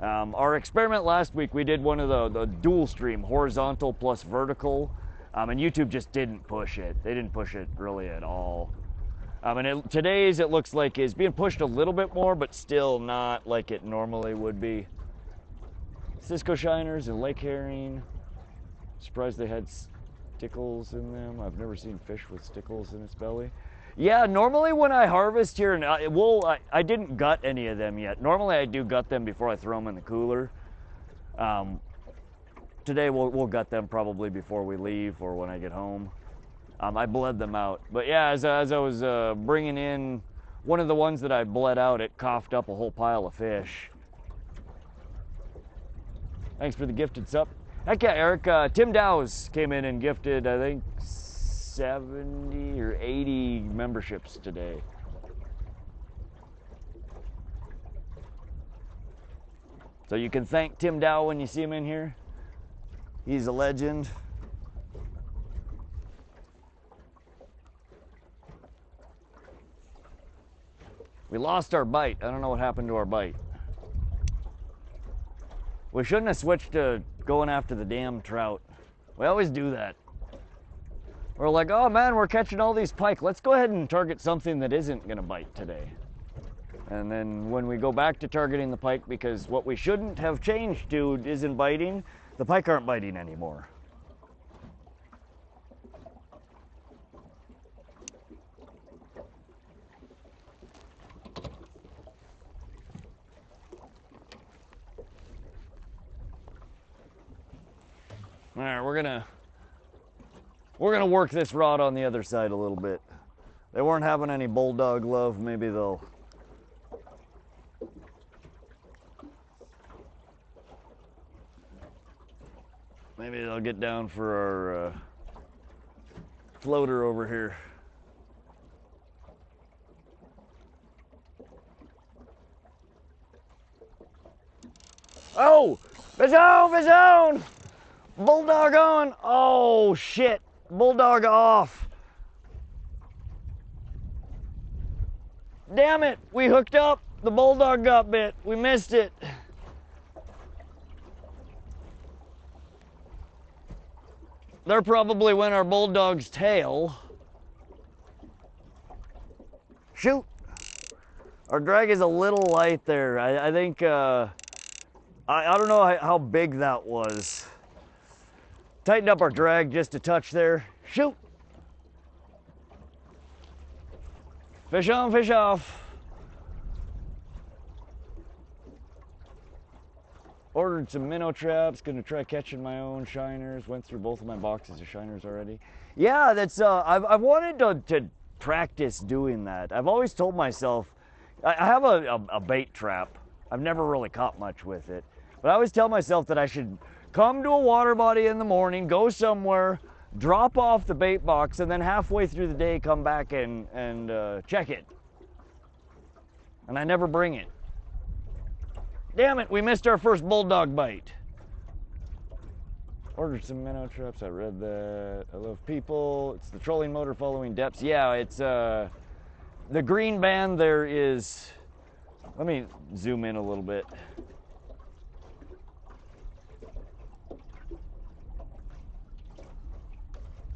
A: Our experiment last week, we did one of the dual stream, horizontal plus vertical, and YouTube just didn't push it. They didn't push it really at all. And today's, it looks like, is being pushed a little bit more, but still not like it normally would be. Cisco shiners and lake herring. Surprised they had stickles in them. I've never seen fish with stickles in its belly. Yeah, normally when I harvest here, and I didn't gut any of them yet. Normally I do gut them before I throw them in the cooler. Today we'll gut them probably before we leave or when I get home. I bled them out. But yeah, as I was bringing in one of the ones that I bled out, it coughed up a whole pile of fish. Thanks for the gifted sub. Heck yeah, Eric. Tim Dow's came in and gifted, I think, 70 or 80 memberships today. So you can thank Tim Dow when you see him in here. He's a legend. We lost our bite. I don't know what happened to our bite. We shouldn't have switched to going after the damn trout. We always do that. We're like, oh man, we're catching all these pike. Let's go ahead and target something that isn't gonna bite today. And then when we go back to targeting the pike, because what we shouldn't have changed to isn't biting, the pike aren't biting anymore. All right, we're gonna work this rod on the other side a little bit. They weren't having any Bulldog love. Maybe they'll get down for our floater over here. Oh, fish on, fish on! Bulldog on! Oh shit! Bulldog off! Damn it! We hooked up. The Bulldog got bit. We missed it. There probably went our Bulldog's tail. Shoot! Our drag is a little light there. I think, I don't know how big that was. Tightened up our drag just a touch there. Shoot! Fish on, fish off. Ordered some minnow traps. Gonna try catching my own shiners. Went through both of my boxes of shiners already. Yeah, that's. I've wanted to practice doing that. I've always told myself, I have a bait trap. I've never really caught much with it, but I always tell myself that I should come to a water body in the morning, go somewhere, drop off the bait box, and then halfway through the day come back and check it. and I never bring it. Damn it, we missed our first bulldog bite. Ordered some minnow traps, I read that. I love people. It's the trolling motor following depths. Yeah, it's the green band there is, let me zoom in a little bit.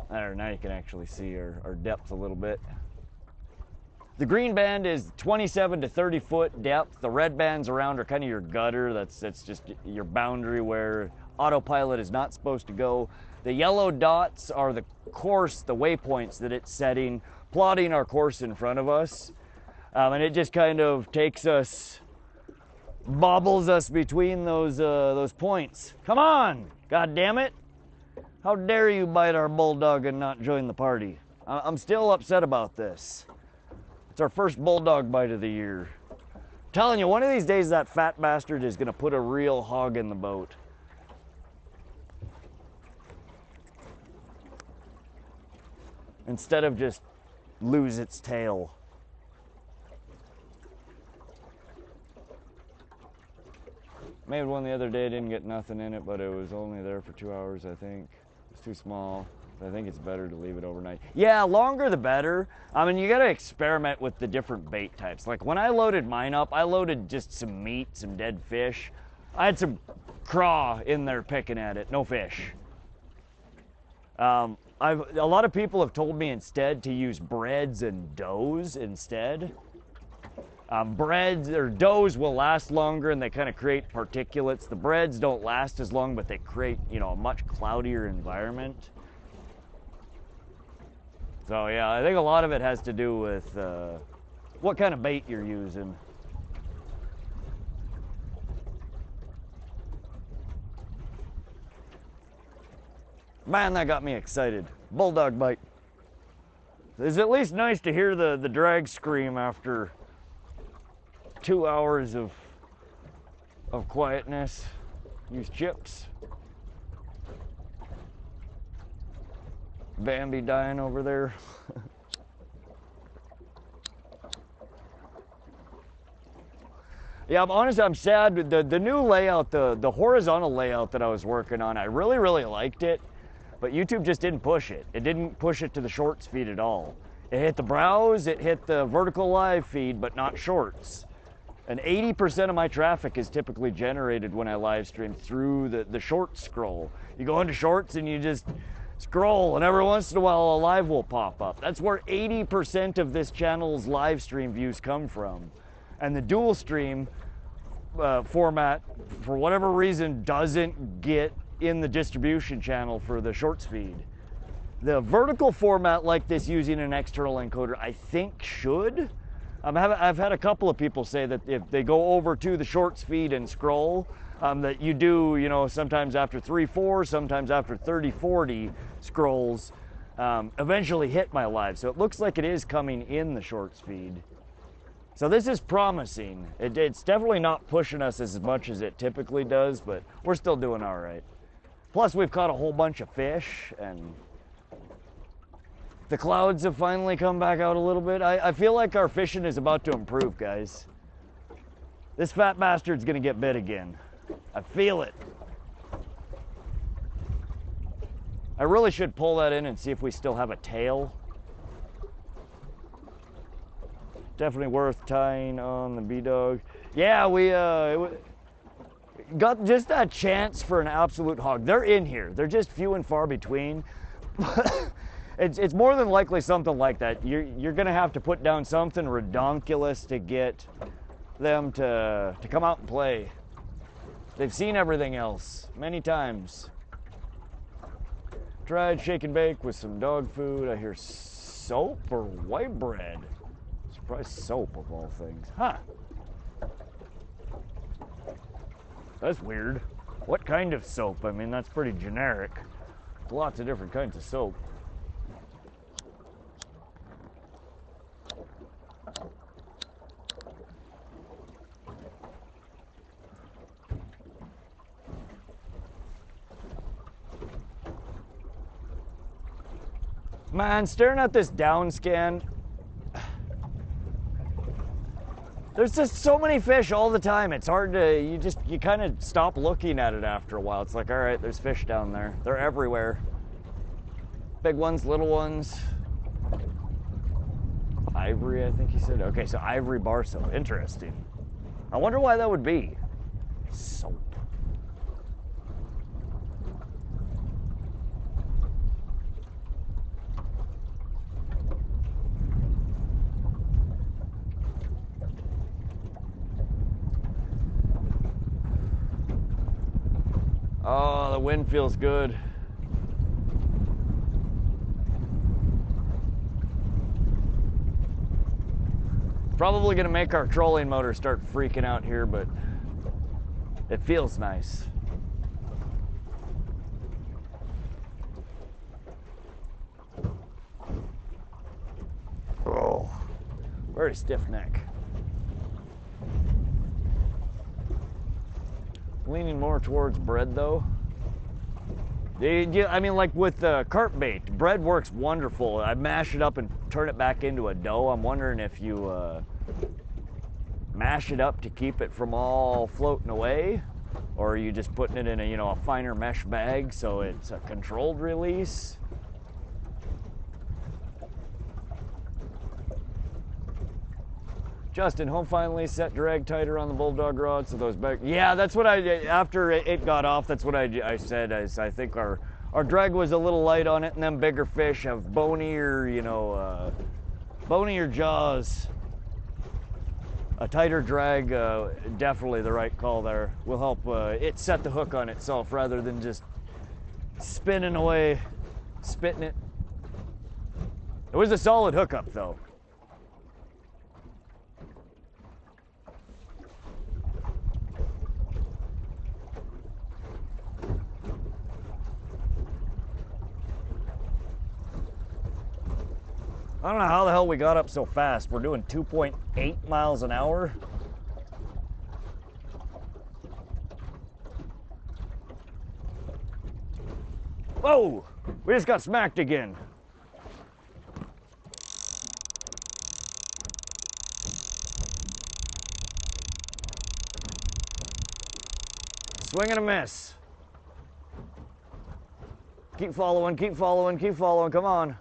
A: There, now you can actually see our depth a little bit. The green band is 27 to 30 foot depth. The red bands around are kind of your gutter. That's just your boundary where autopilot is not supposed to go. The yellow dots are the course, the waypoints that it's setting, plotting our course in front of us. And it just kind of takes us, bobbles us between those points. Come on, God damn it. How dare you bite our bulldog and not join the party? I'm still upset about this. It's our first bulldog bite of the year. I'm telling you, one of these days that fat bastard is gonna put a real hog in the boat. Instead of just lose its tail. Made one the other day, didn't get nothing in it, but it was only there for 2 hours, I think. It's too small. I think it's better to leave it overnight. Yeah, longer the better. I mean, you gotta experiment with the different bait types. Like when I loaded mine up, I loaded just some meat, some dead fish. I had some craw in there picking at it, no fish. A lot of people have told me instead to use breads and doughs instead. Breads or doughs will last longer and they kind of create particulates. The breads don't last as long, but they create, you know, a much cloudier environment. So yeah, I think a lot of it has to do with what kind of bait you're using. Man, that got me excited. Bulldog bite. It's at least nice to hear the drag scream after 2 hours of quietness. Use chips. Bambi dying over there. Yeah, I'm honest, I'm sad. The new layout, the horizontal layout that I was working on, I really, really liked it, but YouTube just didn't push it. It didn't push it to the shorts feed at all. It hit the browse, it hit the vertical live feed, but not shorts. And 80% of my traffic is typically generated when I live stream through the short scroll. You go into shorts and you just scroll, and every once in a while a live will pop up. That's where 80% of this channel's live stream views come from. And the dual stream format, for whatever reason, doesn't get in the distribution channel for the shorts feed. The vertical format like this using an external encoder, I think should. I've had a couple of people say that if they go over to the shorts feed and scroll, that you do, you know, sometimes after 3-4, sometimes after 30-40 scrolls, eventually hit my live. So it looks like it is coming in the shorts feed. So this is promising. It's definitely not pushing us as much as it typically does, but we're still doing all right. Plus we've caught a whole bunch of fish, and the clouds have finally come back out a little bit. I feel like our fishing is about to improve, guys. This fat bastard's gonna get bit again. I feel it. I really should pull that in and see if we still have a tail. Definitely worth tying on the B-Dog. Yeah, we got just that chance for an absolute hog. They're in here. They're just few and far between. It's more than likely something like that. You're gonna have to put down something redonkulous to get them to come out and play. They've seen everything else many times. Tried shake and bake with some dog food. I hear soap or white bread. Surprised soap of all things. Huh. That's weird. What kind of soap? I mean, that's pretty generic. Lots of different kinds of soap. Man, staring at this down scan, There's just so many fish all the time. It's hard to, you kind of stop looking at it after a while. It's like, all right, there's fish down there. They're everywhere. Big ones, little ones. Ivory, I think he said. Okay, so ivory bar soap. Interesting. I wonder why that would be. Soap. Oh, the wind feels good. Probably gonna make our trolling motor start freaking out here, but it feels nice. Oh, very stiff neck. Leaning more towards bread though. I mean, like with carp bait, bread works wonderful. I mash it up and turn it back into a dough. I'm wondering if you mash it up to keep it from all floating away, or are you just putting it in a, a finer mesh bag so it's a controlled release? Justin, home finally, set drag tighter on the Bulldog rod, so those back. Yeah, that's what after it got off, that's what I said. I think our drag was a little light on it, and them bigger fish have bonier, bonier jaws. A tighter drag, definitely the right call there. Will help it set the hook on itself rather than just spinning away, spitting it. It was a solid hookup though. I don't know how the hell we got up so fast. We're doing 2.8 miles an hour. Whoa! We just got smacked again. Swing and a miss. Keep following, keep following, keep following. Come on.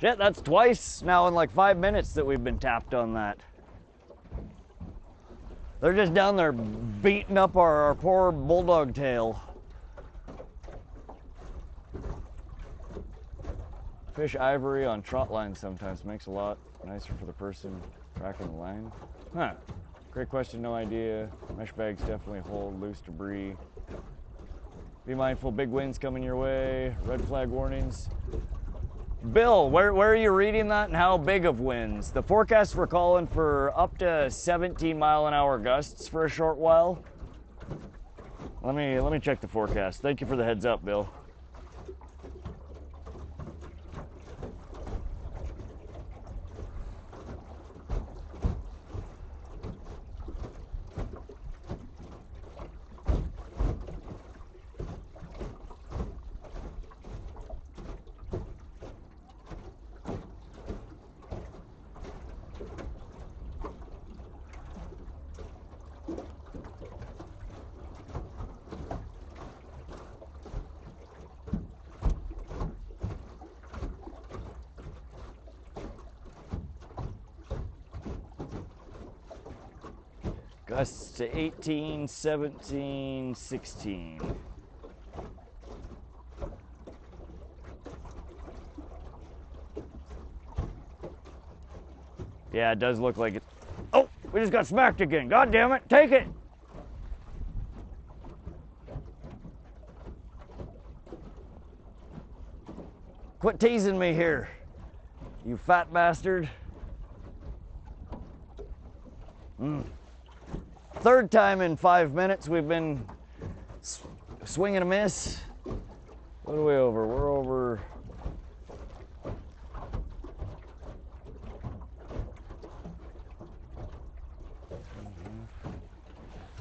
A: Shit, that's twice now in like 5 minutes that we've been tapped on that. They're just down there beating up our poor bulldog tail. Fish ivory on trot lines sometimes makes a lot nicer for the person tracking the line. Huh, great question, no idea. Mesh bags definitely hold loose debris. Be mindful, big winds coming your way, red flag warnings. Bill, where are you reading that and how big of winds? The forecasts were calling for up to 17-mile-an-hour gusts for a short while. Let me check the forecast. Thank you for the heads up, Bill. Gusts to 18, 17, 16. Yeah, it does look like it. Oh, we just got smacked again. God damn it, take it. Quit teasing me here, you fat bastard. third time in 5 minutes we've been swinging a miss. What are we over? We're over.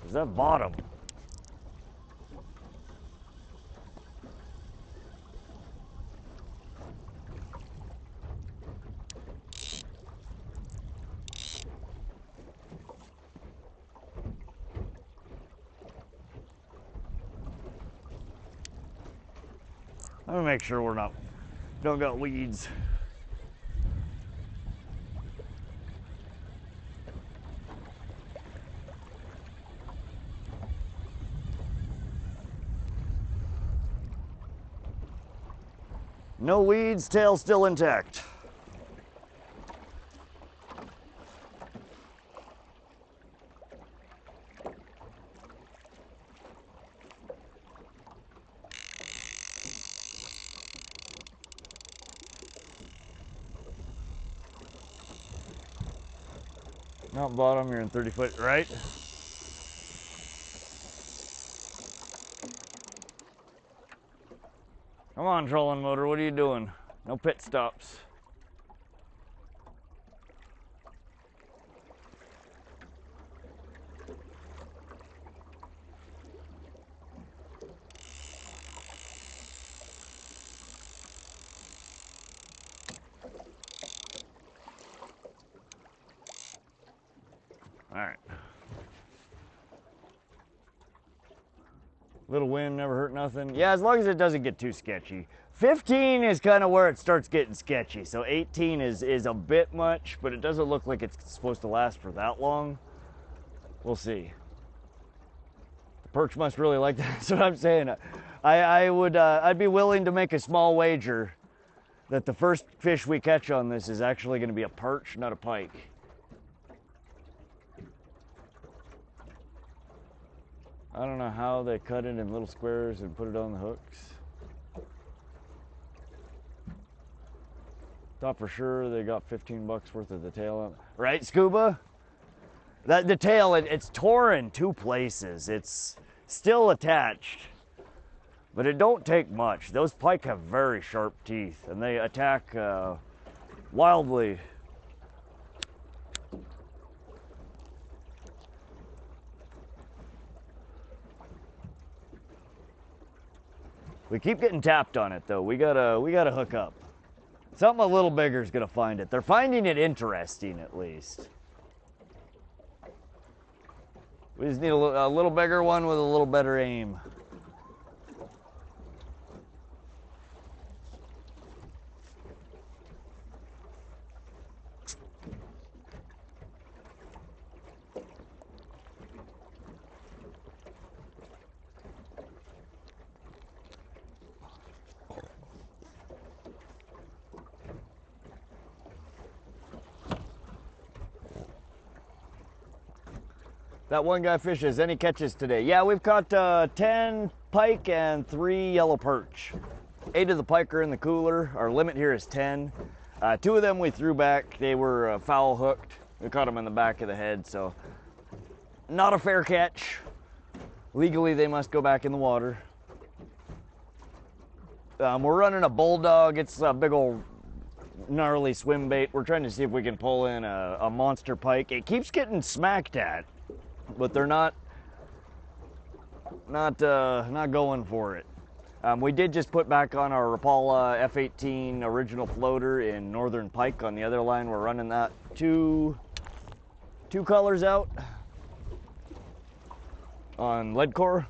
A: Is that bottom? Let me make sure don't got weeds. No weeds, tail still intact. Not bottom, you're in 30 foot right. Come on, trolling motor, what are you doing? No pit stops. All right. Little wind, never hurt nothing. Yeah, as long as it doesn't get too sketchy. 15 is kind of where it starts getting sketchy. So 18 is a bit much, but it doesn't look like it's supposed to last for that long. We'll see. The perch must really like that. That's what I'm saying. I'd be willing to make a small wager that the first fish we catch on this is actually going to be a perch, not a pike. I don't know how they cut it in little squares and put it on the hooks. Thought for sure they got 15 bucks worth of the tail on. Right, Scuba? The tail, it's torn in two places. It's still attached, but it don't take much. Those pike have very sharp teeth, and they attack wildly. We keep getting tapped on it though. We gotta hook up. Something a little bigger is gonna find it. They're finding it interesting at least. We just need a little bigger one with a little better aim. That one guy fishes. Any catches today? Yeah, we've caught 10 pike and 3 yellow perch. 8 of the pike are in the cooler. Our limit here is 10. 2 of them we threw back. They were foul hooked. We caught them in the back of the head, so not a fair catch. Legally, they must go back in the water. We're running a Bulldog. It's a big old gnarly swim bait. We're trying to see if we can pull in a monster pike. It keeps getting smacked at, but they're not going for it. We did just put back on our Rapala F18 original floater in Northern Pike. On the other line, we're running that two colors out on lead core.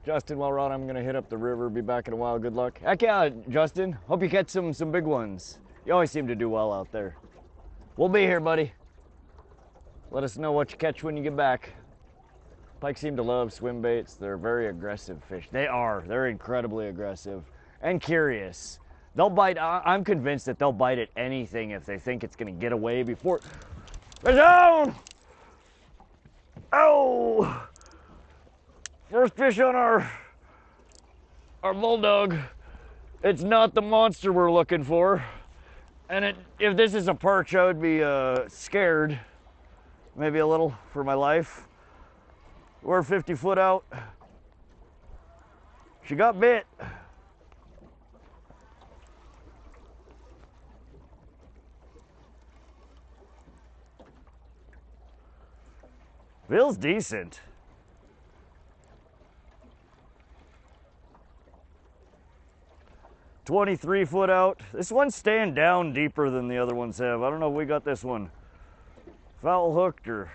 A: Justin, while we're on, I'm gonna hit up the river, be back in a while. Good luck. Heck yeah, Justin. Hope you catch some big ones. You always seem to do well out there. We'll be here, buddy. Let us know what you catch when you get back. Pike seem to love swim baits. They're very aggressive fish. They are. They're incredibly aggressive and curious. They'll bite. I'm convinced that they'll bite at anything if they think it's gonna get away before. They're down! Oh! First fish on our Bulldog. It's not the monster we're looking for. And if this is a perch, I would be scared, maybe a little, for my life. We're 50 foot out. She got bit. Feels decent. "23 foot out. This one's staying down deeper than the other ones have. I don't know if we got this one foul hooked or...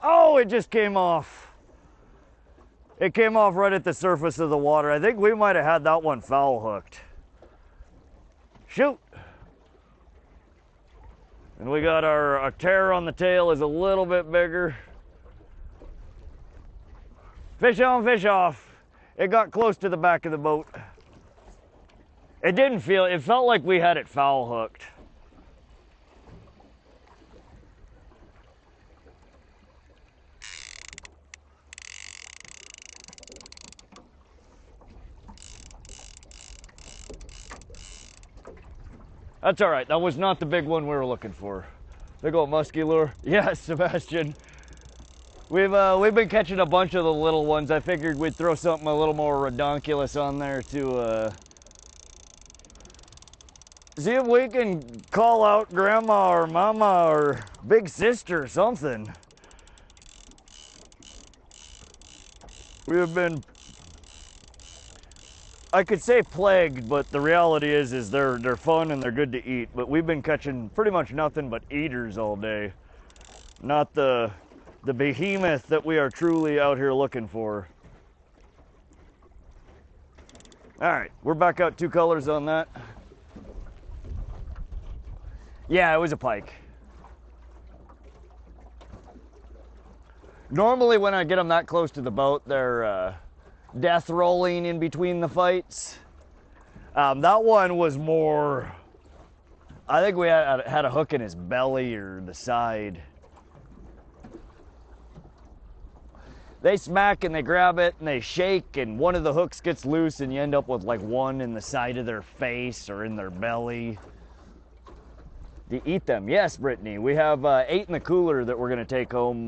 A: Oh, it just came off. It came off right at the surface of the water. I think we might have had that one foul hooked. Shoot. And we got our tear on the tail is a little bit bigger. Fish on, fish off. It got close to the back of the boat. It didn't feel, it felt like we had it foul hooked. That's all right. That was not the big one we were looking for. Big old musky lure. Yes, Sebastian. We've been catching a bunch of the little ones. I figured we'd throw something a little more redonkulous on there to see if we can call out grandma or mama or big sister or something. We have been, I could say plagued, but the reality is they're fun and they're good to eat. But we've been catching pretty much nothing but eaters all day. Not the behemoth that we are truly out here looking for. All right, we're back out 2 colors on that. Yeah, it was a pike. Normally when I get them that close to the boat, they're death rolling in between the fights. That one was more, I think we had a hook in his belly or the side. They smack and they grab it and they shake and one of the hooks gets loose and you end up with like one in the side of their face or in their belly. To eat them. Yes, Brittany, we have 8 in the cooler that we're gonna take home.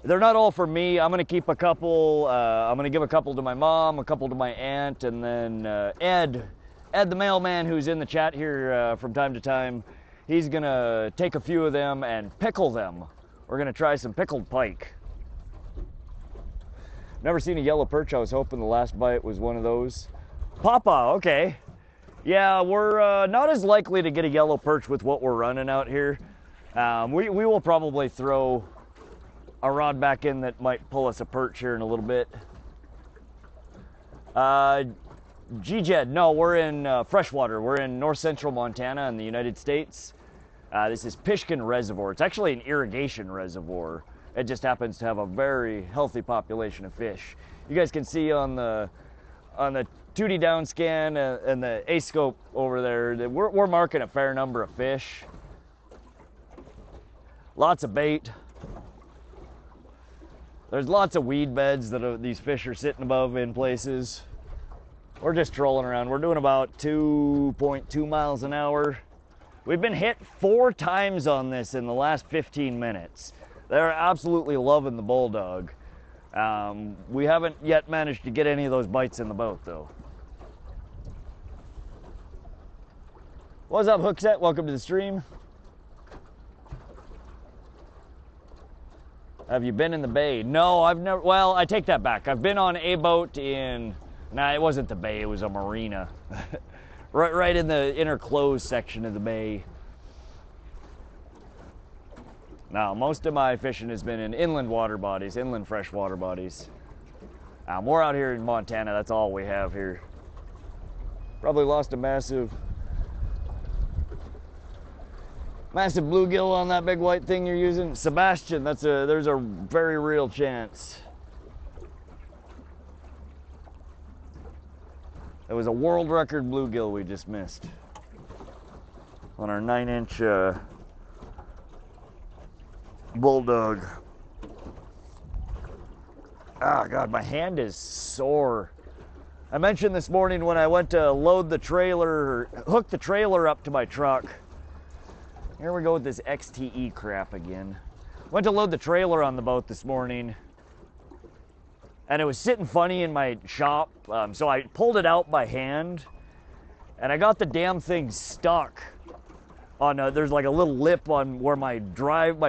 A: They're not all for me. I'm gonna keep a couple. I'm gonna give a couple to my mom, a couple to my aunt, and then Ed the mailman who's in the chat here from time to time, he's gonna take a few of them and pickle them. We're gonna try some pickled pike. Never seen a yellow perch. I was hoping the last bite was one of those. Papa, okay. Yeah, we're not as likely to get a yellow perch with what we're running out here. We will probably throw a rod back in that might pull us a perch here in a little bit. G-Jed, no, we're in freshwater. We're in north central Montana in the United States. This is Pishkun Reservoir. It's actually an irrigation reservoir. It just happens to have a very healthy population of fish. You guys can see on the 2D down scan and the A-scope over there that we're marking a fair number of fish. Lots of bait. There's lots of weed beds that these fish are sitting above in places. We're just trolling around. We're doing about 2.2 miles an hour. We've been hit 4 times on this in the last 15 minutes. They're absolutely loving the Bulldog. We haven't yet managed to get any of those bites in the boat though. What's up, Hookset? Welcome to the stream. Have you been in the bay? No, I've never, well, I take that back. I've been on a boat in, nah, it wasn't the bay, it was a marina. right in the inner closed section of the bay. Now, most of my fishing has been in inland water bodies, inland freshwater bodies. We're out here in Montana, that's all we have here. Probably lost a massive bluegill on that big white thing you're using. Sebastian, there's a very real chance. It was a world record bluegill we just missed on our 9-inch Bulldog. Ah, God, my hand is sore I mentioned this morning when I went to load the trailer, hook the trailer up to my truck. Here we go with this XTE crap again. Went to load the trailer on the boat this morning, and it was sitting funny in my shop, so I pulled it out by hand, and I got the damn thing stuck on there's like a little lip on where my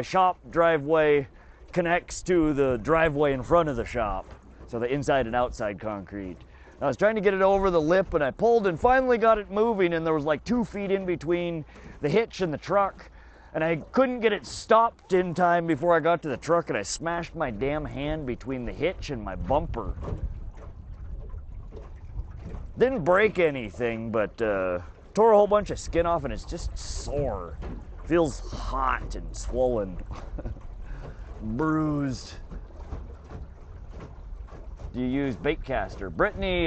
A: shop driveway connects to the driveway in front of the shop, so the inside and outside concrete. I was trying to get it over the lip, and I pulled and finally got it moving, and there was like 2 feet in between the hitch and the truck, and I couldn't get it stopped in time before I got to the truck, and I smashed my damn hand between the hitch and my bumper. Didn't break anything, but tore a whole bunch of skin off, and it's just sore. Feels hot and swollen. Bruised. Do you use bait caster? Brittany,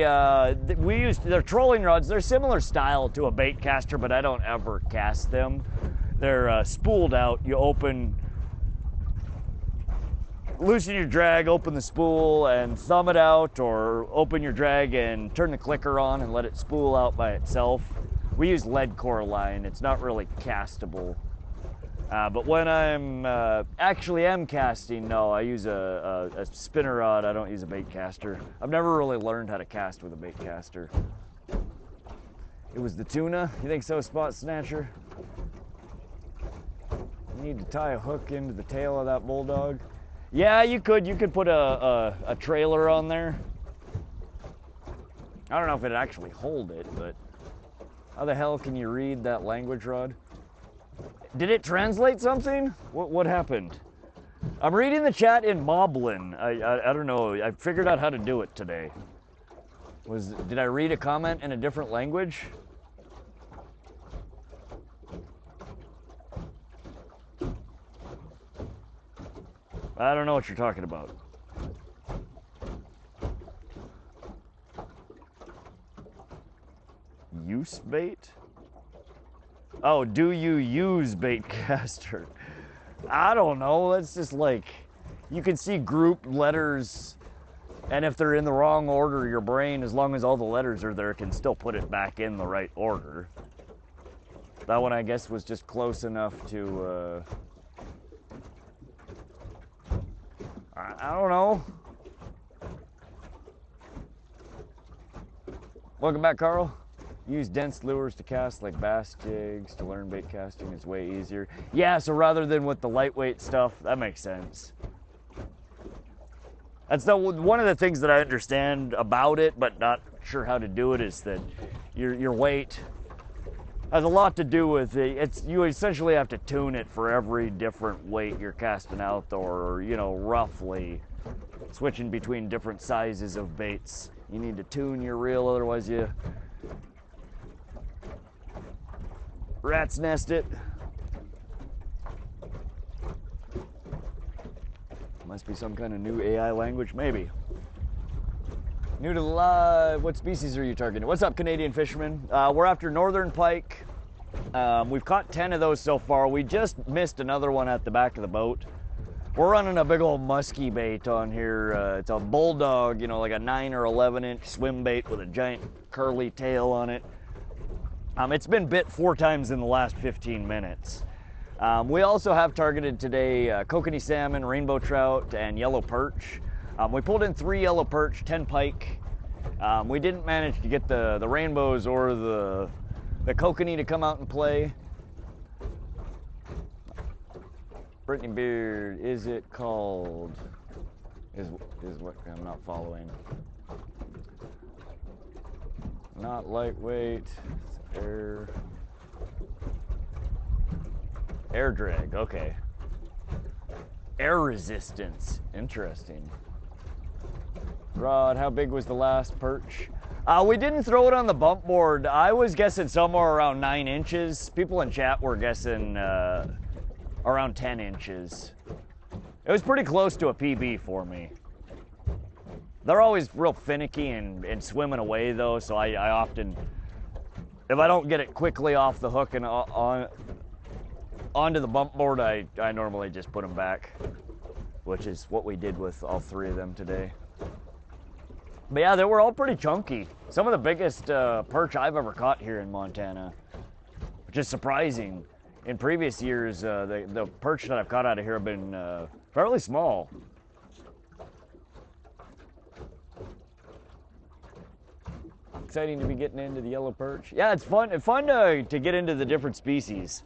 A: we use their trolling rods. They're similar style to a bait caster, but I don't ever cast them. They're spooled out. You loosen your drag, open the spool, and thumb it out, or open your drag and turn the clicker on and let it spool out by itself. We use lead core line. It's not really castable. But when I'm actually am casting, no, I use a spinner rod. I don't use a bait caster. I've never really learned how to cast with a bait caster. It was the tuna? You think so, Spot Snatcher? You need to tie a hook into the tail of that Bulldog. Yeah, you could. You could put a trailer on there. I don't know if it'd actually hold it, but how the hell can you read that language, Rod? Did it translate something? What happened? I'm reading the chat in Moblin. I don't know. I figured out how to do it today. Did I read a comment in a different language? I don't know what you're talking about. Use bait? Oh, do you use bait caster? I don't know. That's just like, you can see group letters, and if they're in the wrong order, your brain, as long as all the letters are there, can still put it back in the right order. That one, I guess, was just close enough to, I don't know. Welcome back, Carl. Use dense lures to cast like bass jigs. To learn bait casting is way easier. Yeah, so rather than with the lightweight stuff, that makes sense. That's one of the things that I understand about it, but not sure how to do it, is that your weight has a lot to do with it. You essentially have to tune it for every different weight you're casting out, or, you know, roughly switching between different sizes of baits. You need to tune your reel, otherwise you rat's nest it. Must be some kind of new AI language, maybe. New to live. What species are you targeting? What's up, Canadian fishermen? We're after northern pike. We've caught 10 of those so far. We just missed another one at the back of the boat. We're running a big old musky bait on here. It's a Bulldog, you know, like a 9 or 11 inch swim bait with a giant curly tail on it. It's been bit 4 times in the last 15 minutes. We also have targeted today Kokanee salmon, rainbow trout, and yellow perch. We pulled in 3 yellow perch, 10 pike. We didn't manage to get the rainbows or the kokanee to come out and play. Brittany Beard, is it called? Is what I'm not following. Not lightweight. Air drag, okay. Air resistance, interesting. Rod, how big was the last perch? We didn't throw it on the bump board. I was guessing somewhere around 9 inches. People in chat were guessing around 10 inches. It was pretty close to a PB for me. They're always real finicky and swimming away though, so I often, if I don't get it quickly off the hook and onto the bump board, I normally just put them back, which is what we did with all 3 of them today. But yeah, they were all pretty chunky. Some of the biggest perch I've ever caught here in Montana, which is surprising. In previous years, the perch that I've caught out of here have been fairly small. Exciting to be getting into the yellow perch. Yeah, it's fun. It's fun to get into the different species.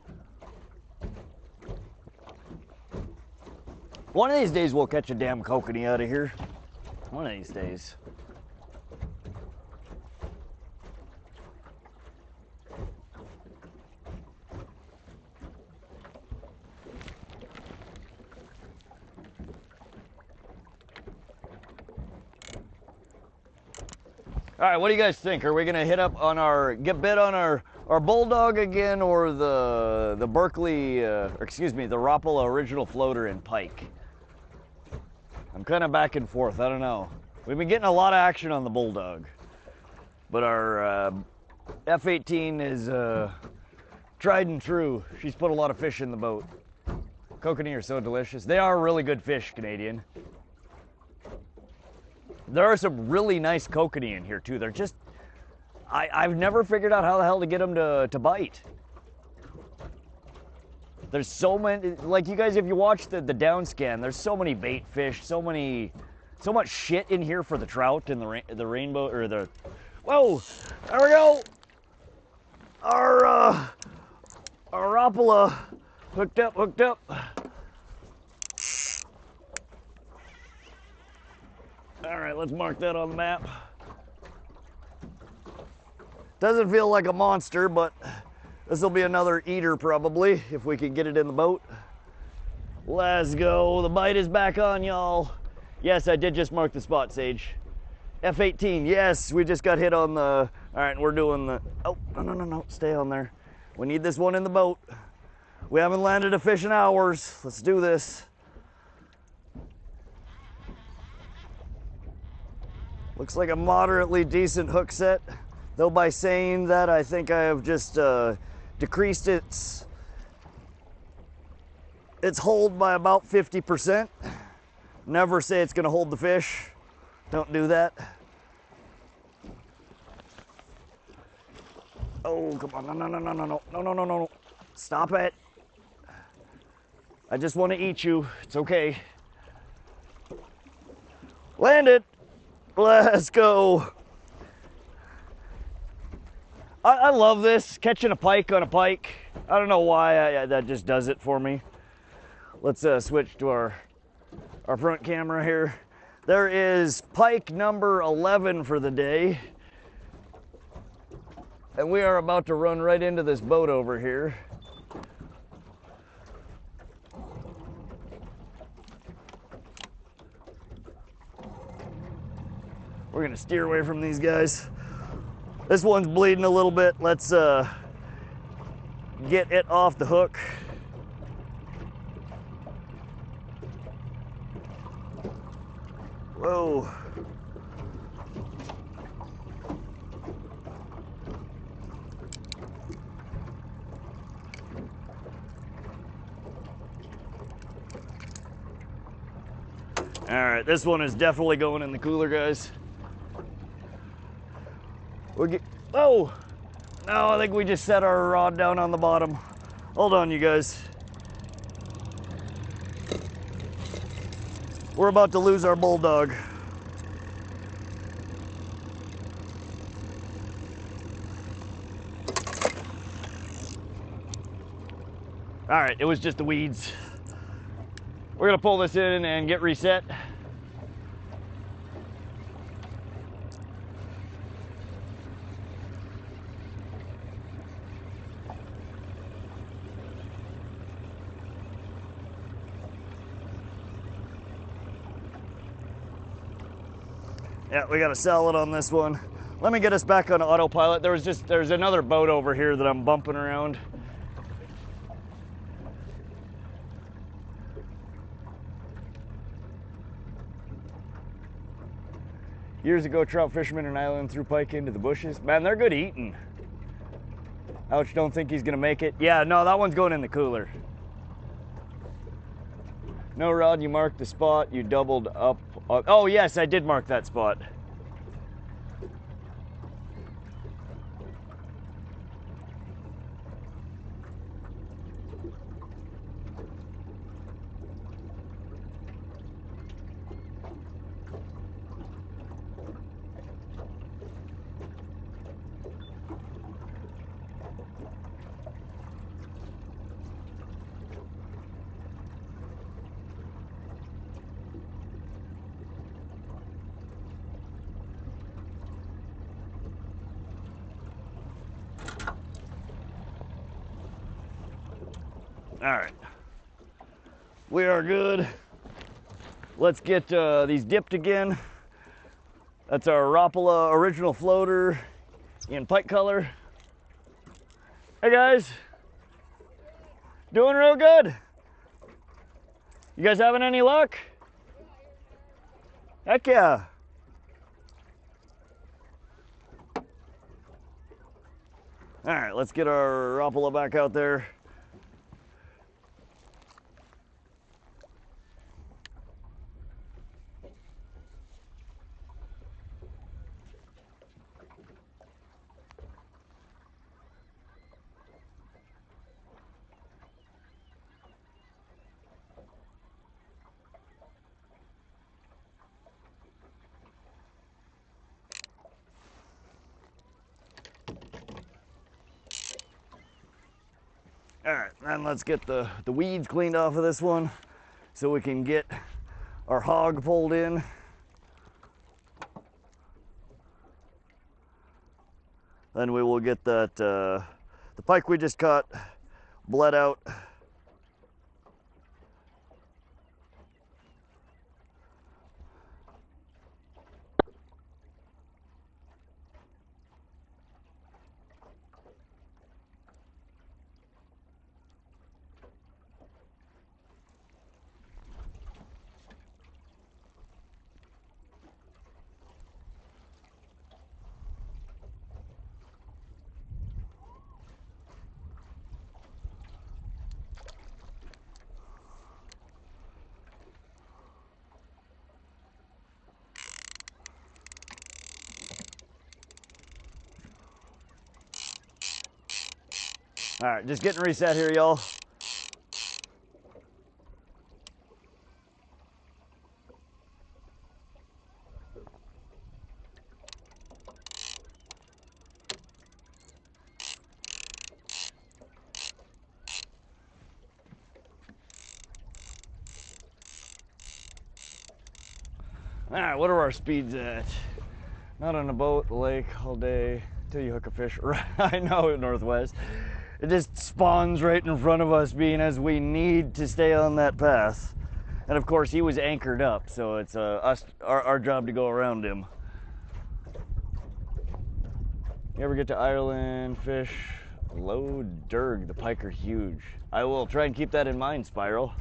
A: One of these days we'll catch a damn kokanee out of here. One of these days. All right, what do you guys think? Are we gonna hit up on get bit on our Bulldog again, or the Berkeley, excuse me, the Rapala original floater in Pike? I'm kind of back and forth. I don't know. We've been getting a lot of action on the Bulldog, but our F-18 is tried and true. She's put a lot of fish in the boat. Kokanee are so delicious. They are really good fish, Canadian. There are some really nice kokanee in here too. They're just, I've never figured out how the hell to get them to bite. There's so many, like you guys, if you watch the down scan, there's so many bait fish, so much shit in here for the trout and the rainbow, or the, whoa, there we go. Our Rapala hooked up. All right, let's mark that on the map. Doesn't feel like a monster, but this will be another eater probably, if we can get it in the boat. Let's go. The bite is back on, y'all. Yes, I did just mark the spot, Sage. F-18, yes, we just got hit on the, all right, and we're doing the, oh, no, stay on there. We need this one in the boat. We haven't landed a fish in hours. Let's do this. Looks like a moderately decent hook set, though by saying that, I think I have just decreased its hold by about 50%. Never say it's gonna hold the fish. Don't do that. Oh, come on, no. Stop it. I just want to eat you. It's okay. Land it. Let's go. I love this, catching a pike on a pike. I don't know why, that just does it for me. Let's switch to our front camera here. There is pike number 11 for the day. And we are about to run right into this boat over here. We're gonna steer away from these guys. This one's bleeding a little bit. Let's get it off the hook. Whoa. All right, this one is definitely going in the cooler, guys. Oh, no, I think we just set our rod down on the bottom. Hold on, you guys. We're about to lose our Bulldog. All right, it was just the weeds. We're gonna pull this in and get reset. Yeah, we got to sell it on this one. Let me get us back on autopilot. There's another boat over here that I'm bumping around. Years ago, trout fishermen in Ireland threw pike into the bushes. Man, they're good eating. Ouch, don't think he's gonna make it. Yeah, no, that one's going in the cooler. No, Rod, you marked the spot. You doubled up. Oh, yes, I did mark that spot. All right, we are good. Let's get these dipped again. That's our Rapala original floater in pike color. Hey guys, doing real good. You guys having any luck? Heck yeah. All right, let's get our Rapala back out there. All right, then let's get the weeds cleaned off of this one so we can get our hog pulled in. Then we will get that the pike we just caught bled out. All right, just getting reset here, y'all. All right, what are our speeds at? Not on a boat, the lake, all day, till you hook a fish. I know, Northwest. It just spawns right in front of us, being as we need to stay on that path. And of course, he was anchored up, so it's our job to go around him. You ever get to Ireland, fish low derg? The pike are huge. I will try and keep that in mind, Spiral.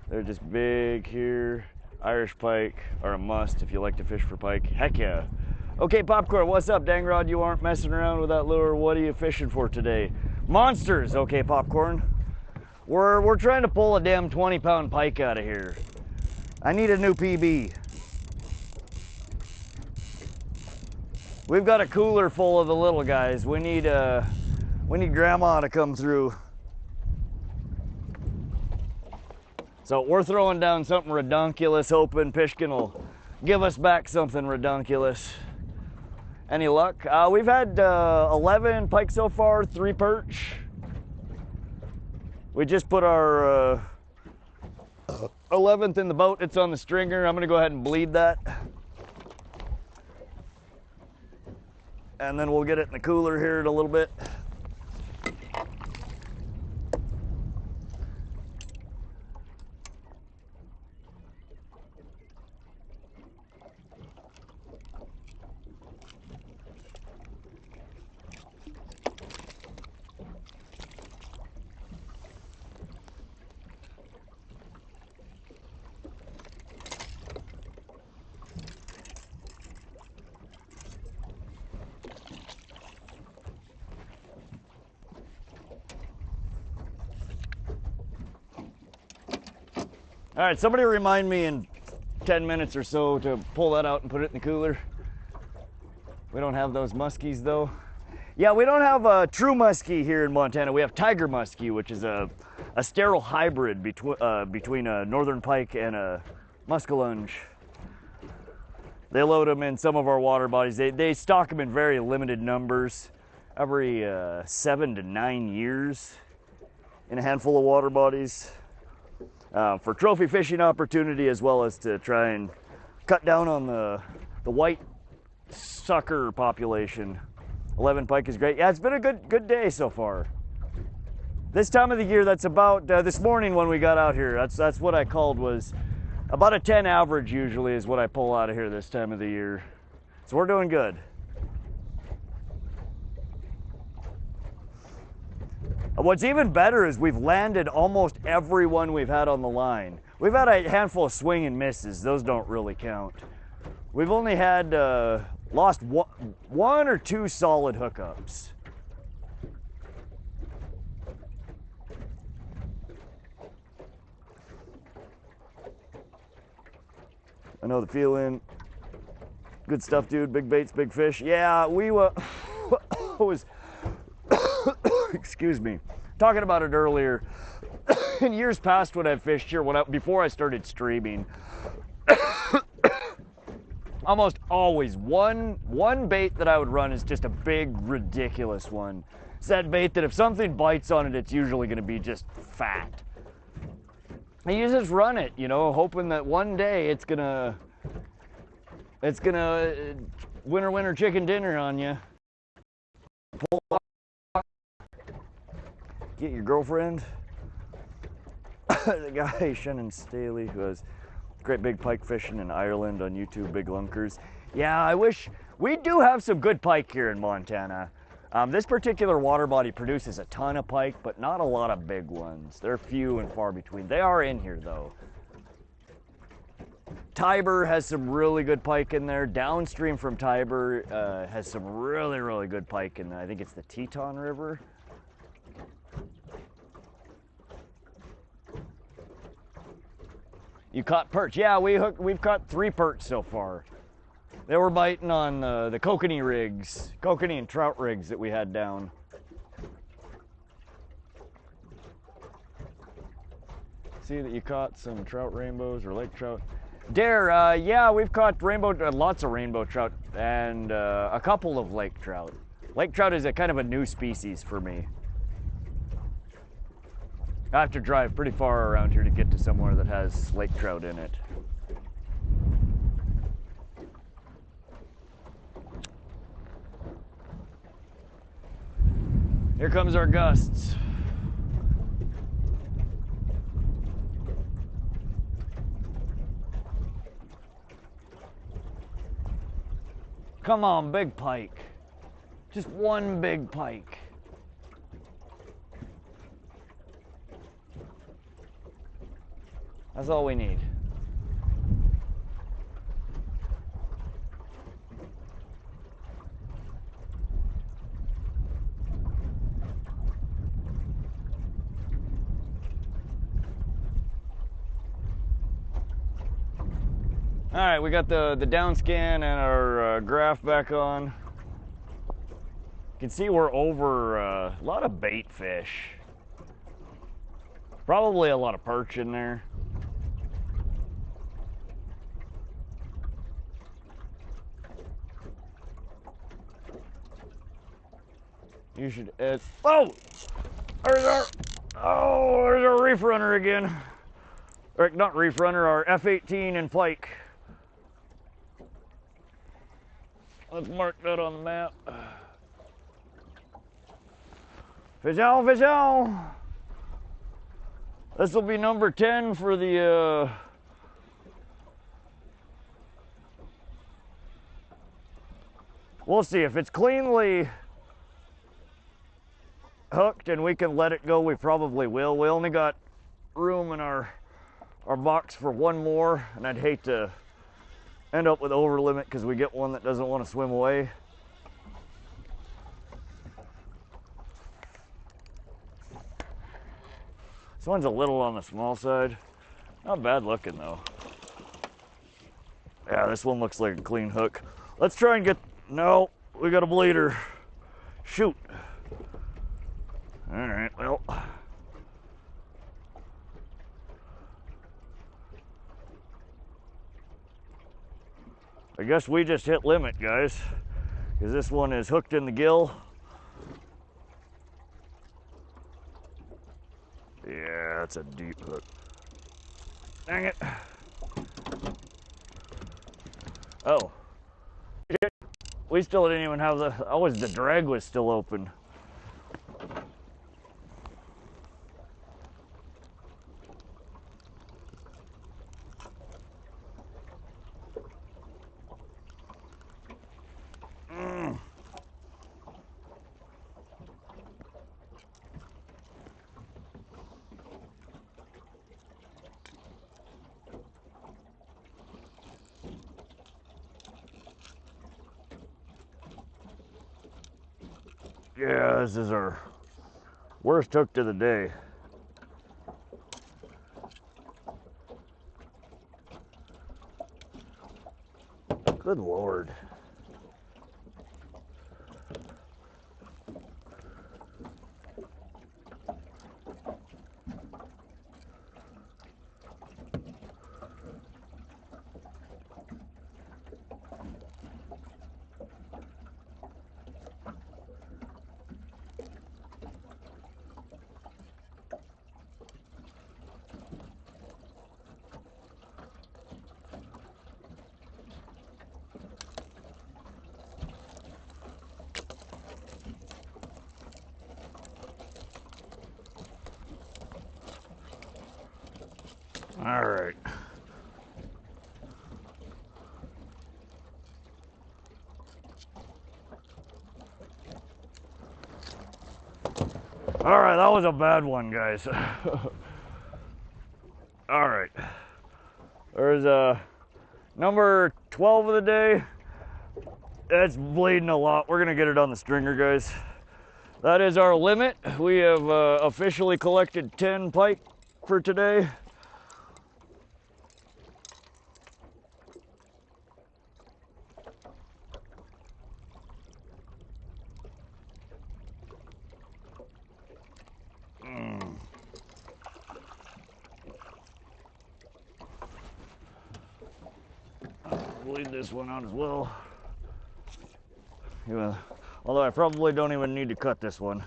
A: They're just big here. Irish pike are a must if you like to fish for pike. Heck yeah. Okay, Popcorn, what's up? Dang Rod, you aren't messing around with that lure. What are you fishing for today? Monsters, okay, Popcorn. We're trying to pull a damn 20-pound pike out of here. I need a new PB. We've got a cooler full of the little guys. We need Grandma to come through. So we're throwing down something redonkulous, hoping Pishkun will give us back something redonkulous. Any luck? We've had 11 pike so far, 3 perch. We just put our 11th in the boat. It's on the stringer. I'm gonna go ahead and bleed that. And then we'll get it in the cooler here in a little bit. All right, somebody remind me in 10 minutes or so to pull that out and put it in the cooler. We don't have those muskies though. Yeah, we don't have a true muskie here in Montana. We have tiger muskie, which is a sterile hybrid between a northern pike and a muskellunge. They load them in some of our water bodies. They stock them in very limited numbers, every 7 to 9 years in a handful of water bodies. For trophy fishing opportunity, as well as to try and cut down on the white sucker population 11 pike is great. Yeah, it's been a good day so far. This time of the year, that's about, this morning when we got out here, that's what I called, was about a 10 average usually is what I pull out of here this time of the year. So we're doing good. What's even better is we've landed almost every one we've had on the line. We've had a handful of swing and misses. Those don't really count. We've only had lost one or two solid hookups. I know the feeling. Good stuff, dude. Big baits, big fish. Yeah, we was excuse me, talking about it earlier. In years past when I fished here, before I started streaming, almost always one bait that I would run is just a big, ridiculous one. It's that bait that if something bites on it, it's usually going to be just fat. And you just run it, you know, hoping that one day it's gonna winner chicken dinner on you. Get your girlfriend. The guy Shannon Staley, who has great big pike fishing in Ireland on YouTube, Big Lunkers. Yeah, I wish we do have some good pike here in Montana. This particular water body produces a ton of pike, but not a lot of big ones. They're few and far between. They are in here though. Tiber has some really good pike in there. Downstream from Tiber has some really good pike in there. I think it's the Teton River. You caught perch. Yeah, we've caught 3 perch so far. They were biting on the Kokanee rigs, Kokanee and trout rigs that we had down. See that you caught some trout rainbows or lake trout. Dare, yeah, we've caught lots of rainbow trout and a couple of lake trout. Lake trout is a kind of a new species for me. I have to drive pretty far around here to get to somewhere that has lake trout in it. Here comes our gusts. Come on, big pike. Just one big pike. That's all we need. All right, we got the down scan and our graph back on. You can see we're over a lot of bait fish. Probably a lot of perch in there. You should add, oh! There's our reef runner again. Or not reef runner, our F-18 in Pike. Let's mark that on the map. Fish on, fish on. This will be number 10 for the we'll see if it's cleanly hooked and we can let it go. We probably will. We only got room in our box for one more, and I'd hate to end up with over limit because we get one that doesn't want to swim away. This one's a little on the small side. Not bad looking though. Yeah, this one looks like a clean hook. Let's try and get, no, we got a bleeder. Shoot. All right, well. I guess we just hit limit, guys, because this one is hooked in the gill. Yeah, that's a deep hook. Dang it. Oh. We still didn't even have the drag was still open. Yeah, this is our worst hook to the day. Good Lord. All right. All right, that was a bad one, guys. All right. There's number 12 of the day. It's bleeding a lot. We're gonna get it on the stringer, guys. That is our limit. We have officially collected 10 pike for today. Bleed this one out as well. Yeah, although I probably don't even need to cut this one.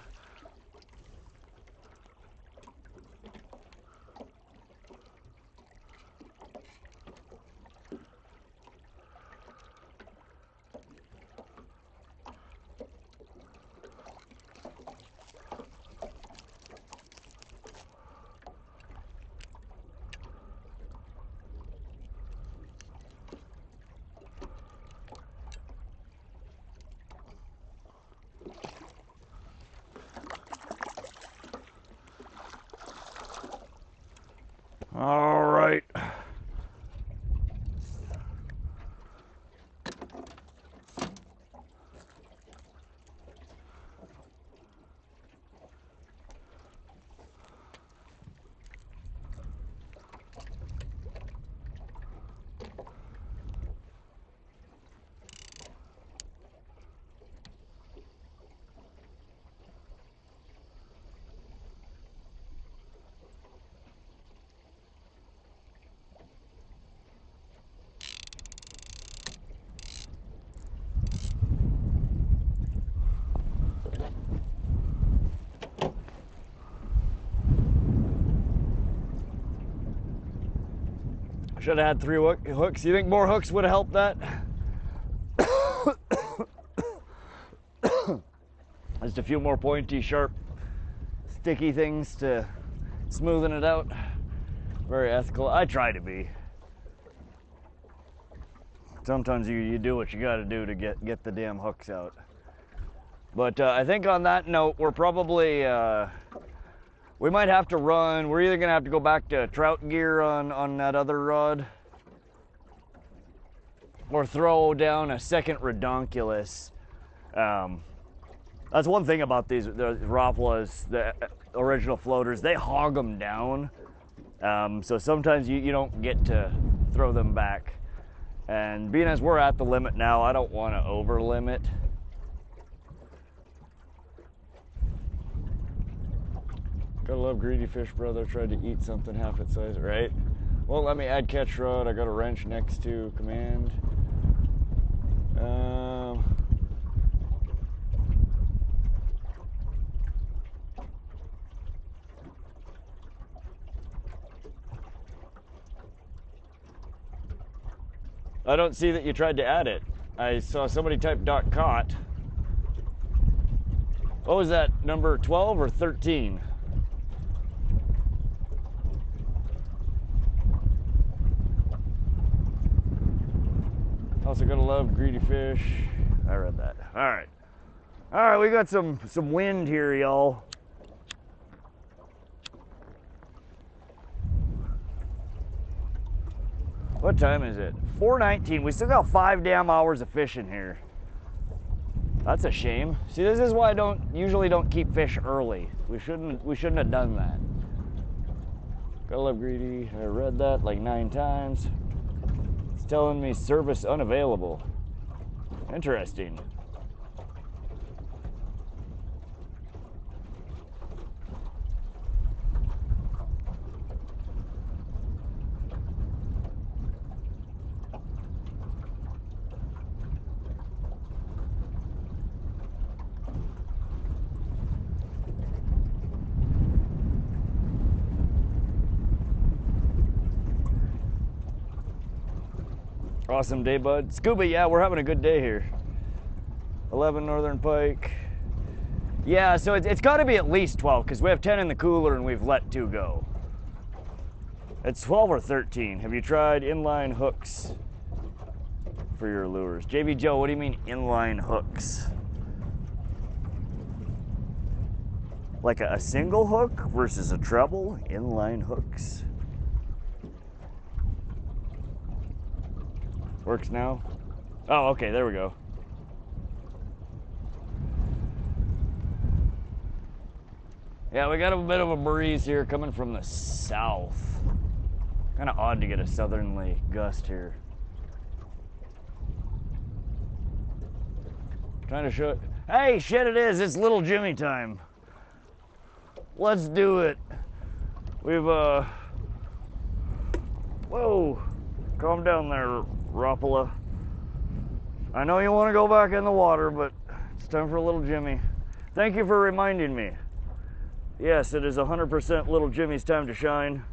A: All right. Should have had 3 hooks. You think more hooks would have helped that? Just a few more pointy, sharp, sticky things to smoothen it out. Very ethical. I try to be. Sometimes you do what you got to do to get the damn hooks out. But I think on that note, we're probably we might have to run. We're either gonna have to go back to trout gear on that other rod, or throw down a second redonkulus. That's one thing about the Rapalas, the original floaters. They hog them down, so sometimes you don't get to throw them back. And being as we're at the limit now, I don't want to over limit. Gotta love greedy fish, brother. Tried to eat something half its size, right? Well, let me add catch rod. I got a wrench next to command. I don't see that you tried to add it. I saw somebody type .caught. What was that, number 12 or 13? Also gonna love greedy fish. I read that. All right. All right, we got some wind here, y'all. What time is it? 4:19. We still got 5 damn hours of fishing here. That's a shame. See, this is why I usually don't keep fish early. We shouldn't have done that. Gotta love greedy. I read that like 9 times. It's telling me service unavailable. Interesting. Awesome day, bud. Scuba, yeah, we're having a good day here. 11 northern pike. Yeah, so it's got to be at least 12 because we have 10 in the cooler and we've let 2 go. It's 12 or 13. Have you tried inline hooks for your lures? JV Joe, what do you mean inline hooks? Like a single hook versus a treble? Inline hooks. Works now? Oh, okay, there we go. Yeah, we got a bit of a breeze here coming from the south. Kind of odd to get a southerly gust here. Trying to show it. Hey, shit it is. It's little Jimmy time. Let's do it. We've, whoa. Calm down there, Rapala. I know you want to go back in the water, but it's time for little Jimmy. Thank you for reminding me. Yes, it is 100% little Jimmy's time to shine.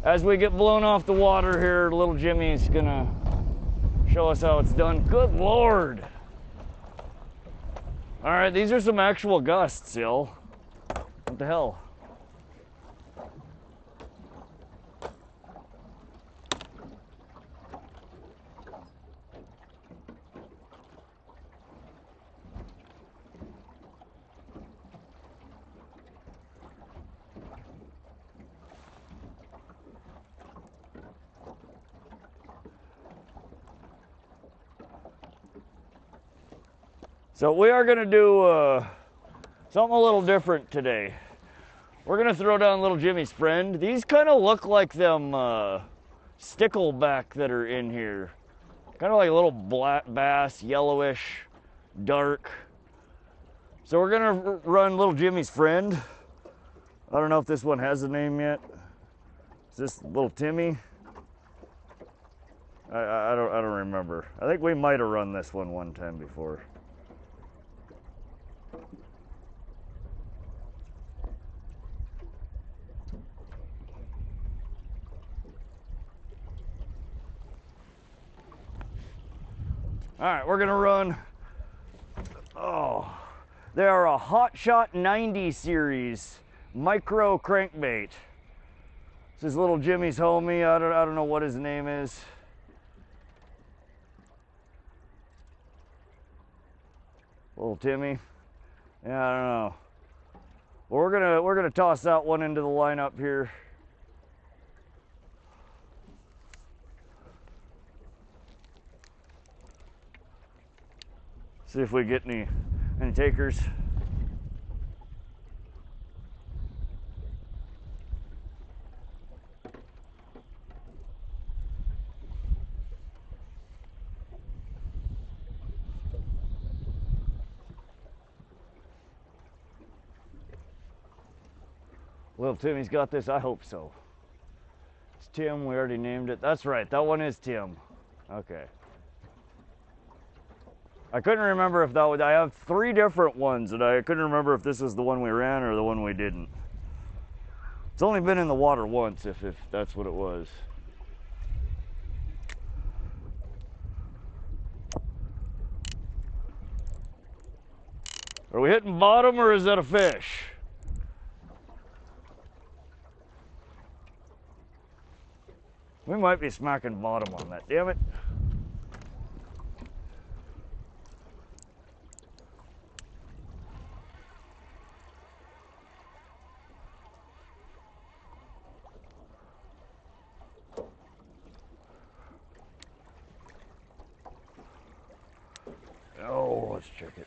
A: As we get blown off the water here, little Jimmy's gonna show us how it's done. Good Lord. All right, these are some actual gusts, y'all. What the hell? So we are gonna do something a little different today. We're gonna throw down little Jimmy's friend. These kind of look like them stickleback that are in here. Kind of like a little black bass, yellowish, dark. So we're gonna run little Jimmy's friend. I don't know if this one has a name yet. Is this little Timmy? I don't remember. I think we might have run this one time before. All right, we're gonna run, they are a Hot Shot 90 series micro crankbait. This is little Jimmy's homie. I don't know what his name is. Little Timmy. Yeah, I don't know. Well, we're gonna toss that one into the lineup here. See if we get any takers. Well, Timmy's got this. I hope so. It's Tim. We already named it. That's right. That one is Tim. Okay. I couldn't remember if that was, I have 3 different ones, and I couldn't remember if this was the one we ran or the one we didn't. It's only been in the water once, if that's what it was. Are we hitting bottom, or is that a fish? We might be smacking bottom on that, damn it. Oh, let's check it.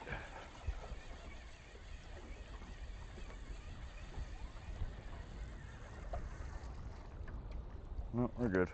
A: No, we're good.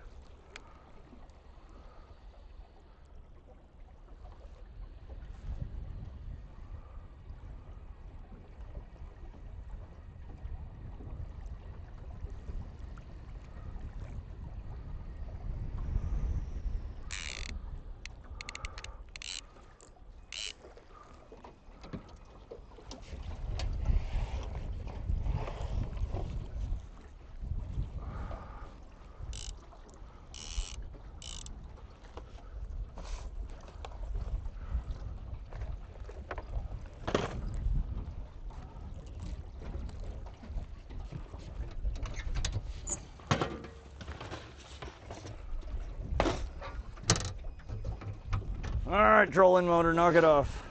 A: All right, trolling motor, knock it off.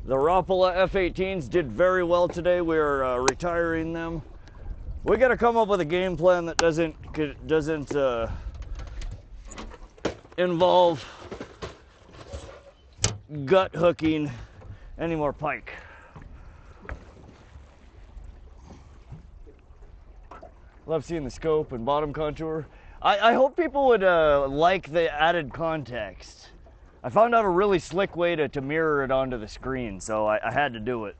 A: The Rapala F-18s did very well today. We're retiring them. We got to come up with a game plan that doesn't involve gut hooking any more pike. Love seeing the scope and bottom contour. I hope people would like the added context. I found out a really slick way to mirror it onto the screen, so I had to do it.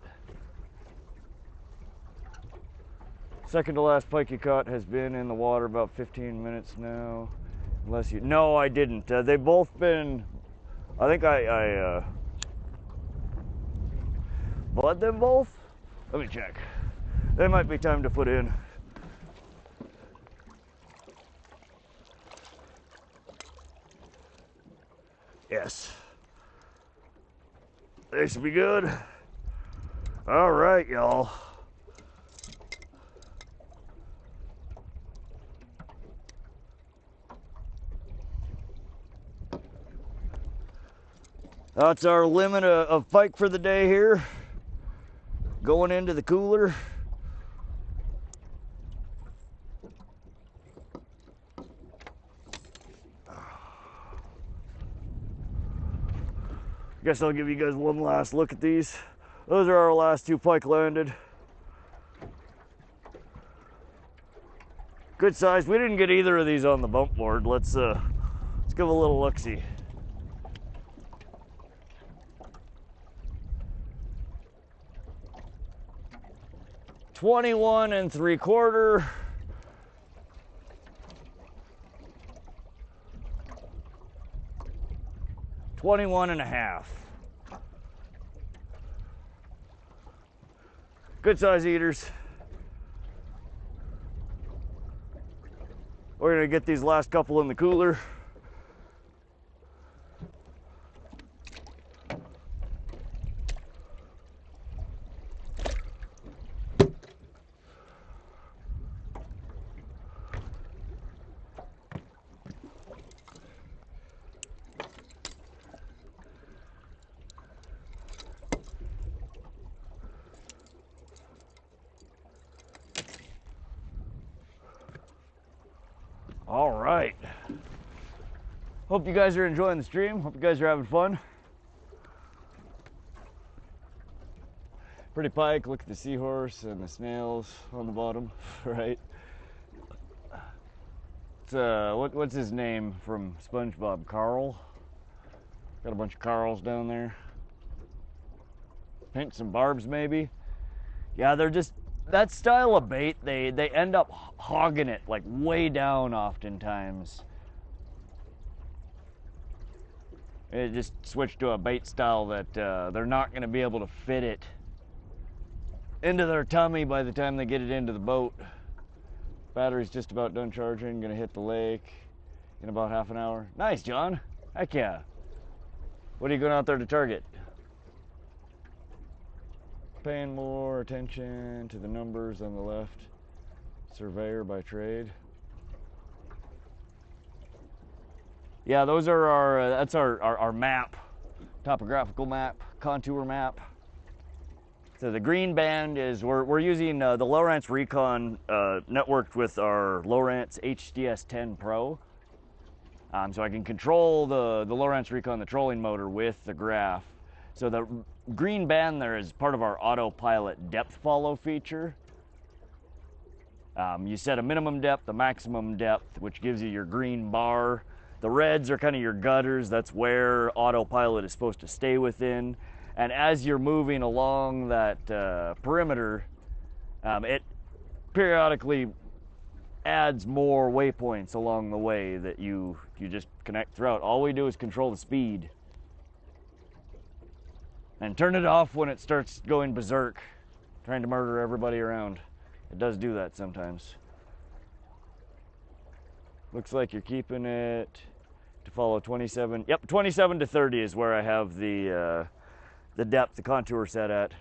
A: Second to last pike you caught has been in the water about 15 minutes now. Unless you... No, I didn't. They've both been... I think I bled them both? Let me check. They might be time to put in. Yes. They should be good. All right, y'all. That's our limit of pike for the day here. Going into the cooler. Guess I'll give you guys one last look at these. Those are our last 2 pike landed. Good size. We didn't get either of these on the bump board. Let's give a little look-see. $21 3/4. $21.5. Good size eaters. We're gonna get these last couple in the cooler. All right. Hope you guys are enjoying the stream. Hope you guys are having fun. Pretty pike. Look at the seahorse and the snails on the bottom, right? It's what's his name from SpongeBob? Carl. Got a bunch of Carls down there. Pinks and barbs, maybe. Yeah, they're just that style of bait, they end up hogging it like way down oftentimes. It just switched to a bait style that they're not going to be able to fit it into their tummy by the time they get it into the boat. Battery's just about done charging. Gonna hit the lake in about half an hour. Nice, John. Heck yeah. What are you going out there to target? Paying more attention to the numbers on the left. Surveyor by trade. Yeah, those are our, that's our map. Topographical map, contour map. So the green band is, we're using the Lowrance Recon networked with our Lowrance HDS10 Pro. So I can control the Lowrance Recon, the trolling motor, with the graph. So the green band there is part of our autopilot depth follow feature. You set a minimum depth, a maximum depth, which gives you your green bar. The reds are kind of your gutters. That's where autopilot is supposed to stay within. And as you're moving along that perimeter, it periodically adds more waypoints along the way that you just connect throughout. All we do is control the speed. And turn it off when it starts going berserk, trying to murder everybody around. It does do that sometimes. Looks like you're keeping it to follow 27. Yep, 27 to 30 is where I have the depth, the contour set at.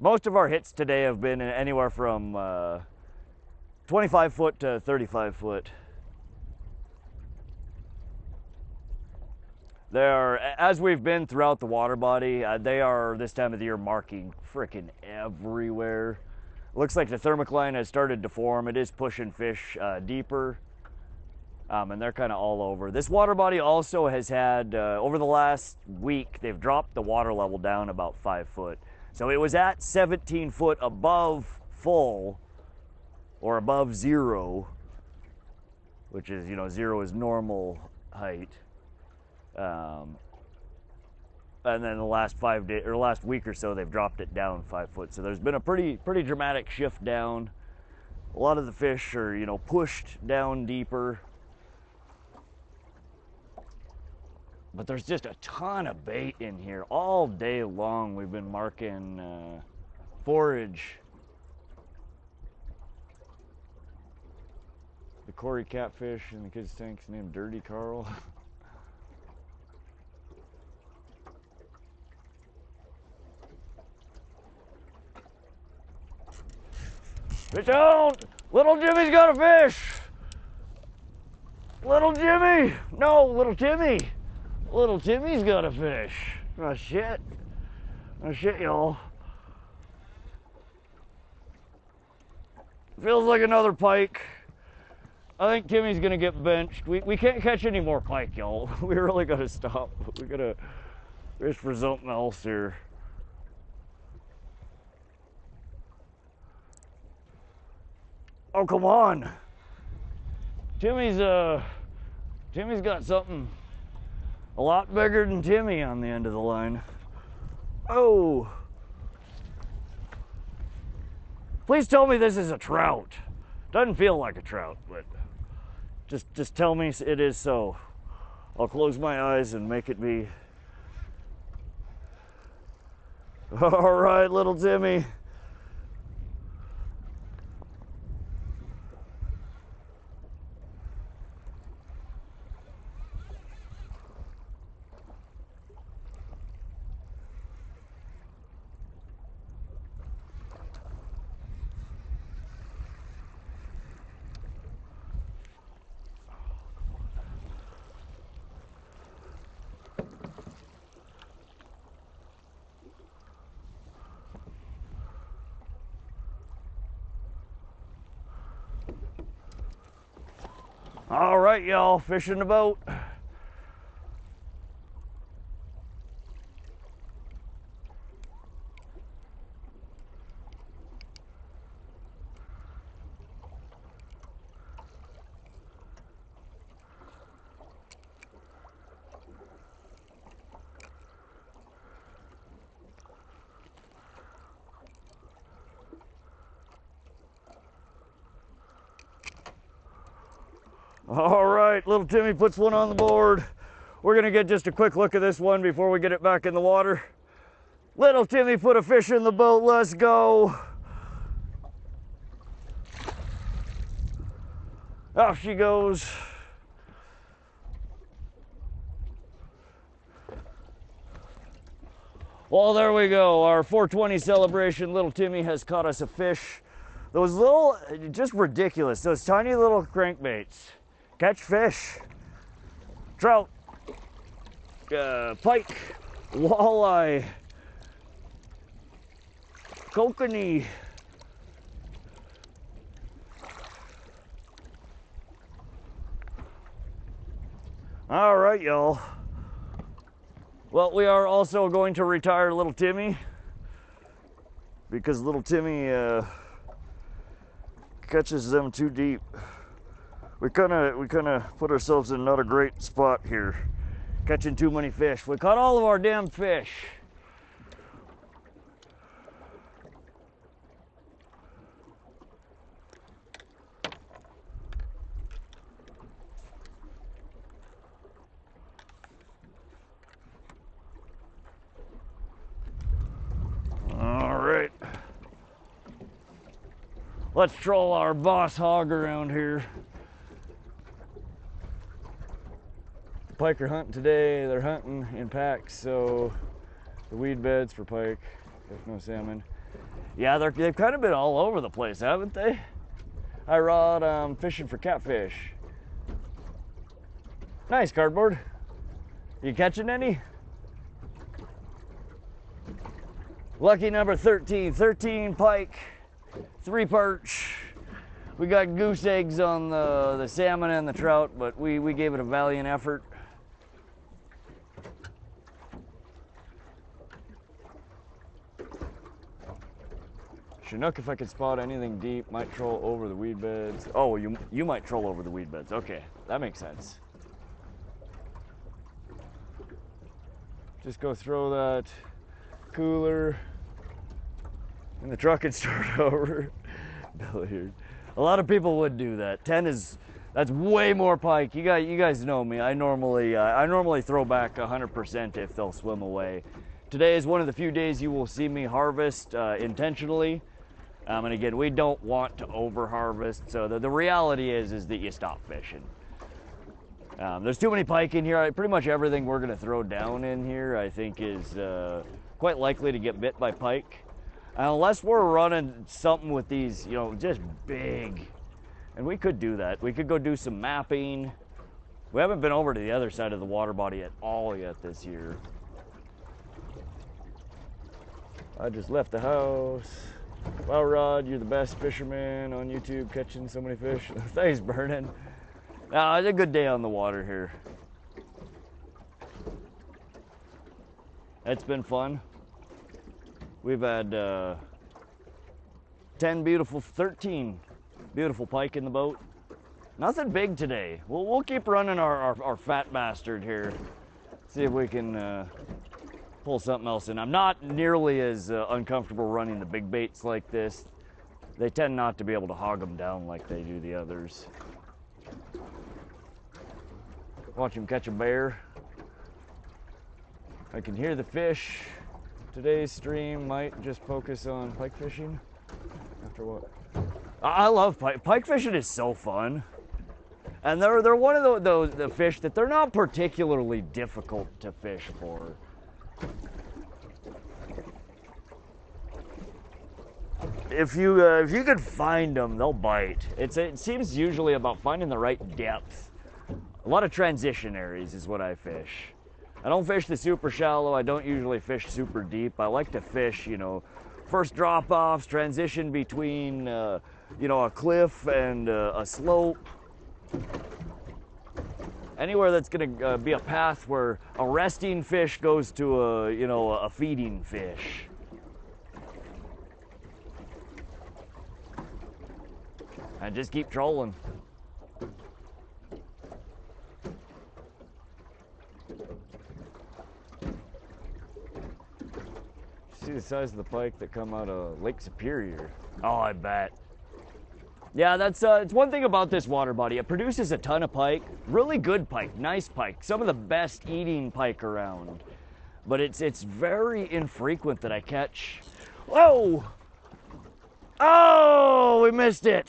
A: Most of our hits today have been anywhere from 25 foot to 35 foot. They are, as we've been throughout the water body, they are this time of the year marking frickin' everywhere. Looks like the Thermocline has started to form. It is pushing fish deeper, and they're kind of all over. This water body also has had, over the last week, they've dropped the water level down about 5 foot. So it was at 17 foot above full, or above zero, which is, you know, zero is normal height. And then the last 5 days, or last week or so, they've dropped it down 5 foot. So there's been a pretty dramatic shift down. A lot of the fish are, you know, pushed down deeper. But there's just a ton of bait in here. All day long we've been marking forage. The Cory catfish in the kids' tank's named Dirty Carl. Fish out! Little Jimmy's got a fish! Little Jimmy! No, little Timmy! Little Timmy's got a fish. Oh shit. Oh shit, y'all. Feels like another pike. I think Timmy's gonna get benched. We can't catch any more pike, y'all. We really gotta stop. We gotta fish for something else here. Oh, come on. Timmy's got something a lot bigger than Timmy on the end of the line. Oh. Please tell me this is a trout. Doesn't feel like a trout, but just tell me it is so. I'll close my eyes and make it be. All right, little Timmy. All right, y'all, fishing the boat. right, little Timmy puts one on the board. We're gonna get just a quick look at this one before we get it back in the water. Little Timmy put a fish in the boat, let's go. Off she goes. Well, there we go. Our 420 celebration. Little Timmy has caught us a fish. Those little, just ridiculous. Those tiny little crankbaits. Catch fish. Trout. Pike. Walleye. Kokanee. All right, y'all. Well, we are also going to retire little Timmy because little Timmy catches them too deep. We kind of put ourselves in not a great spot here, catching too many fish. We caught all of our damn fish. Let's troll our boss hog around here. The pike are hunting today. They're hunting in packs, so the weed beds for pike, if no salmon. Yeah, they've kind of been all over the place, haven't they? I rod fishing for catfish. Nice, cardboard. You catching any? Lucky number 13. 13 pike. 3 perch. We got goose eggs on the salmon and the trout, but we gave it a valiant effort. Chinook, if I could spot anything deep, might troll over the weed beds. Oh, you might troll over the weed beds. Okay, that makes sense. Just go throw that cooler in the truck and start over. Billiard. A lot of people would do that. 10 is, that's way more pike. You guys know me. I normally throw back 100% if they'll swim away. Today is one of the few days you will see me harvest intentionally. And again, we don't want to over harvest. So the reality is that you stop fishing. There's too many pike in here. Pretty much everything we're gonna throw down in here, I think, is quite likely to get bit by pike. Unless we're running something with these, just big. And we could do that. We could go do some mapping. We haven't been over to the other side of the water body at all yet this year. I just left the house. Wow, Rod, you're the best fisherman on YouTube, catching so many fish. Thanks, Burning. No, it's a good day on the water here. It's been fun. We've had 13 beautiful pike in the boat. Nothing big today. We'll keep running our fat bastard here. See if we can pull something else in. I'm not nearly as uncomfortable running the big baits like this. They tend not to be able to hog them down like they do the others. Watch him catch a bear. I can hear the fish. Today's stream might just focus on pike fishing. After what? I love pike. Pike fishing is so fun. And they're one of the fish that they're not particularly difficult to fish for. If you can find them, they'll bite. It seems usually about finding the right depth. A lot of transition areas is what I fish. I don't fish the super shallow. I don't usually fish super deep. I like to fish, first drop-offs, transition between, a cliff and a slope. Anywhere that's gonna be a path where a resting fish goes to a feeding fish. And just keep trolling. See the size of the pike that come out of Lake Superior. Oh, I bet. Yeah, that's it's one thing about this water body. It produces a ton of pike, really good pike, nice pike, some of the best eating pike around. But it's very infrequent that I catch. Whoa! Oh, we missed it.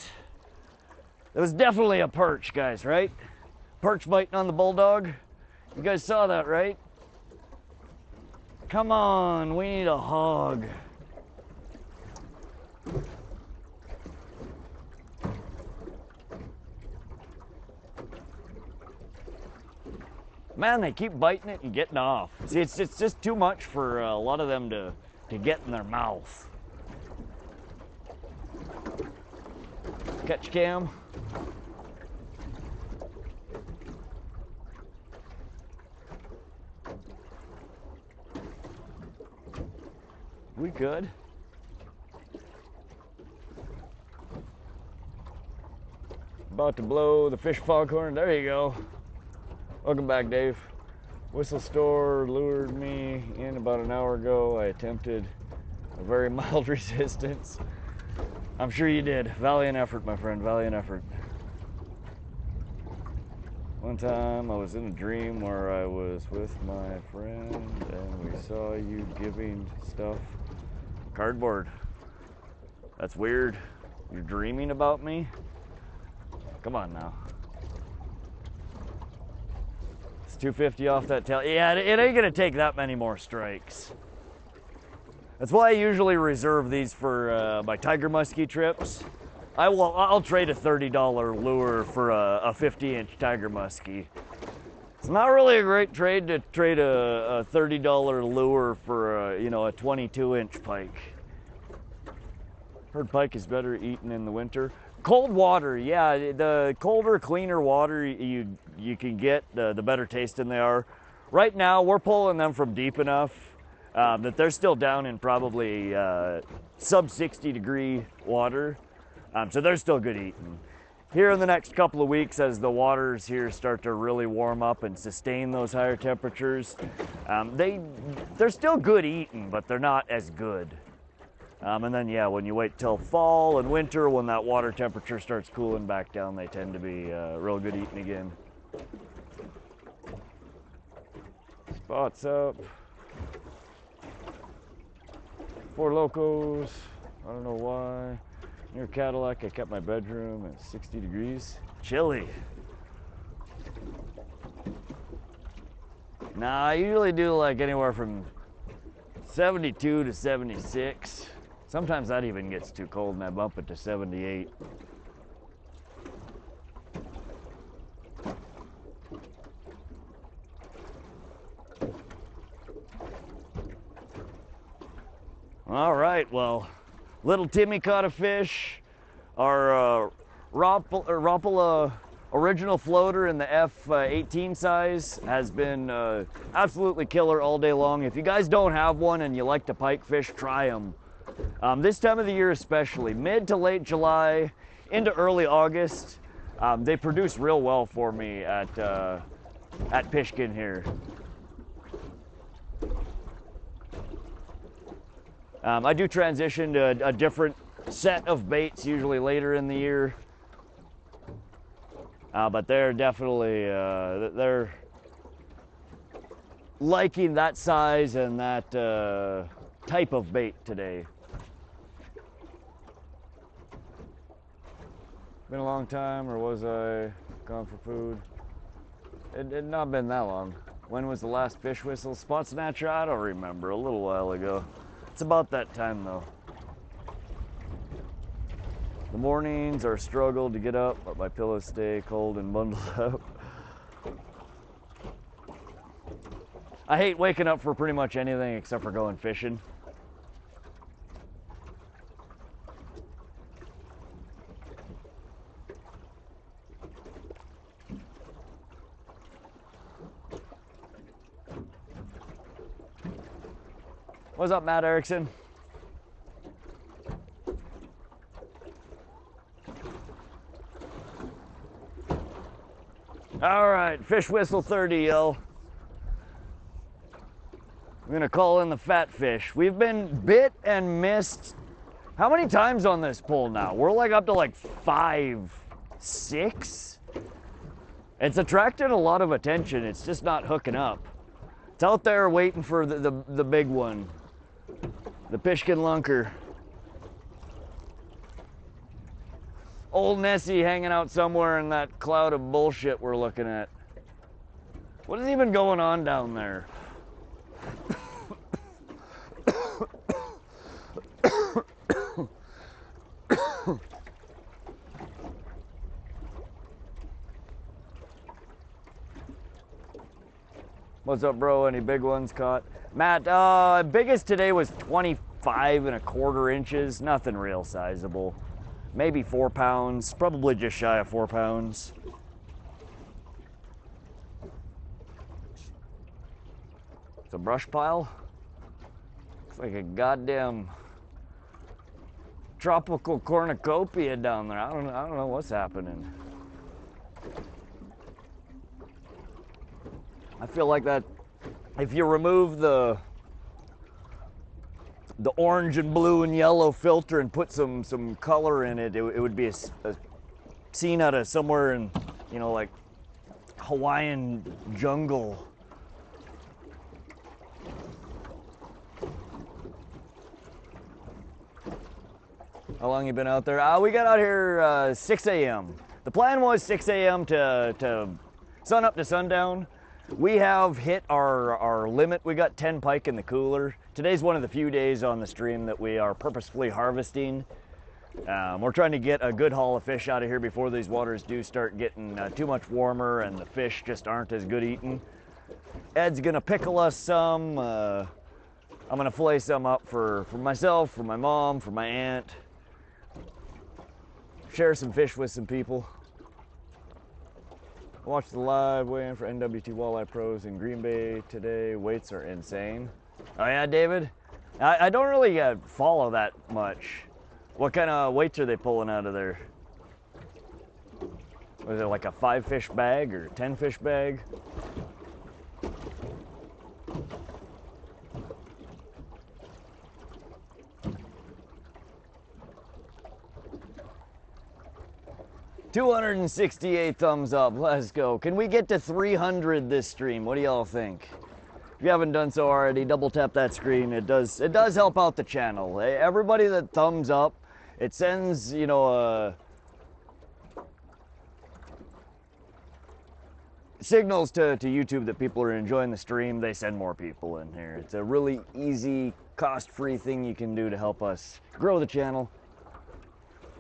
A: It was definitely a perch, guys, right? Perch biting on the Bulldog. You guys saw that, right? Come on, we need a hog. Man, they keep biting it and getting off. See, it's just too much for a lot of them to get in their mouth. Catch cam. We good? About to blow the fish foghorn. There you go. Welcome back, Dave. Whistle store lured me in about an hour ago. I attempted a very mild resistance. I'm sure you did. Valiant effort, my friend. Valiant effort. One time I was in a dream where I was with my friend and we saw you giving stuff cardboard. That's weird. You're dreaming about me? Come on now. It's 250 off that tail. Yeah, it ain't gonna take that many more strikes. That's why I usually reserve these for my tiger musky trips. I'll trade a $30 lure for a 50-inch tiger musky. It's not really a great trade to trade a $30 lure for a 22-inch pike. Heard pike is better eaten in the winter. Cold water, yeah, the colder, cleaner water you can get, the better tasting they are. Right now, we're pulling them from deep enough that they're still down in probably sub 60 degree water. So they're still good eating. Here in the next couple of weeks, as the waters here start to really warm up and sustain those higher temperatures, they're still good eating, but they're not as good. And then, yeah, when you wait till fall and winter, when that water temperature starts cooling back down, they tend to be real good eating again. Spots up. 4 Locos. I don't know why. Near Cadillac, I kept my bedroom at 60 degrees. Chilly. Nah, I usually do like anywhere from 72 to 76. Sometimes that even gets too cold and I bump it to 78. All right, well, little Timmy caught a fish. Our Rapala original floater in the F18 size has been absolutely killer all day long. If you guys don't have one and you like to pike fish, try them. This time of the year especially, mid to late July into early August, they produce real well for me at Pishkun here. I do transition to a different set of baits usually later in the year, but they're definitely they're liking that size and that type of bait today. Been a long time, or was I gone for food? It had not been that long. When was the last fish whistle spot snatcher? I don't remember, a little while ago. It's about that time though. The mornings are a struggle to get up, but my pillows stay cold and bundled up. I hate waking up for pretty much anything except for going fishing. What's up, Matt Erickson? All right, fish whistle 30, yo. I'm gonna call in the fat fish. We've been bit and missed How many times on this pole now? We're like up to like 5, 6. It's attracted a lot of attention. It's just not hooking up. It's out there waiting for the big one. The Pishkun lunker. Old Nessie hanging out somewhere in that cloud of bullshit we're looking at. What is even going on down there? What's up, bro? Any big ones caught? Matt, biggest today was 25¼ inches. Nothing real sizable. Maybe 4 pounds. Probably just shy of 4 pounds. It's a brush pile. Looks like a goddamn tropical cornucopia down there. I don't know what's happening. I feel like that if you remove the orange and blue and yellow filter and put some color in it, it would be a scene out of somewhere in, you know, like Hawaiian jungle. How long you been out there? We got out here 6 a.m. The plan was 6 a.m. to sun up to sundown. We have hit our limit. We got 10 pike in the cooler. Today's one of the few days on the stream that we are purposefully harvesting. We're trying to get a good haul of fish out of here before these waters do start getting too much warmer and the fish just aren't as good eating. Ed's gonna pickle us some. I'm gonna fillet some up for myself, for my mom, for my aunt. Share some fish with some people. I watched the live weigh-in for NWT Walleye Pros in Green Bay today. Weights are insane. Oh yeah, David? I don't really follow that much. What kind of weights are they pulling out of there? Was it like a 5-fish bag or 10-fish bag? $268 thumbs up. Let's go. Can we get to 300 this stream? What do y'all think? If you haven't done so already, double tap that screen. It does help out the channel. Everybody that thumbs up, it sends, you know, signals to YouTube that people are enjoying the stream. They send more people in here. It's a really easy, cost-free thing you can do to help us grow the channel.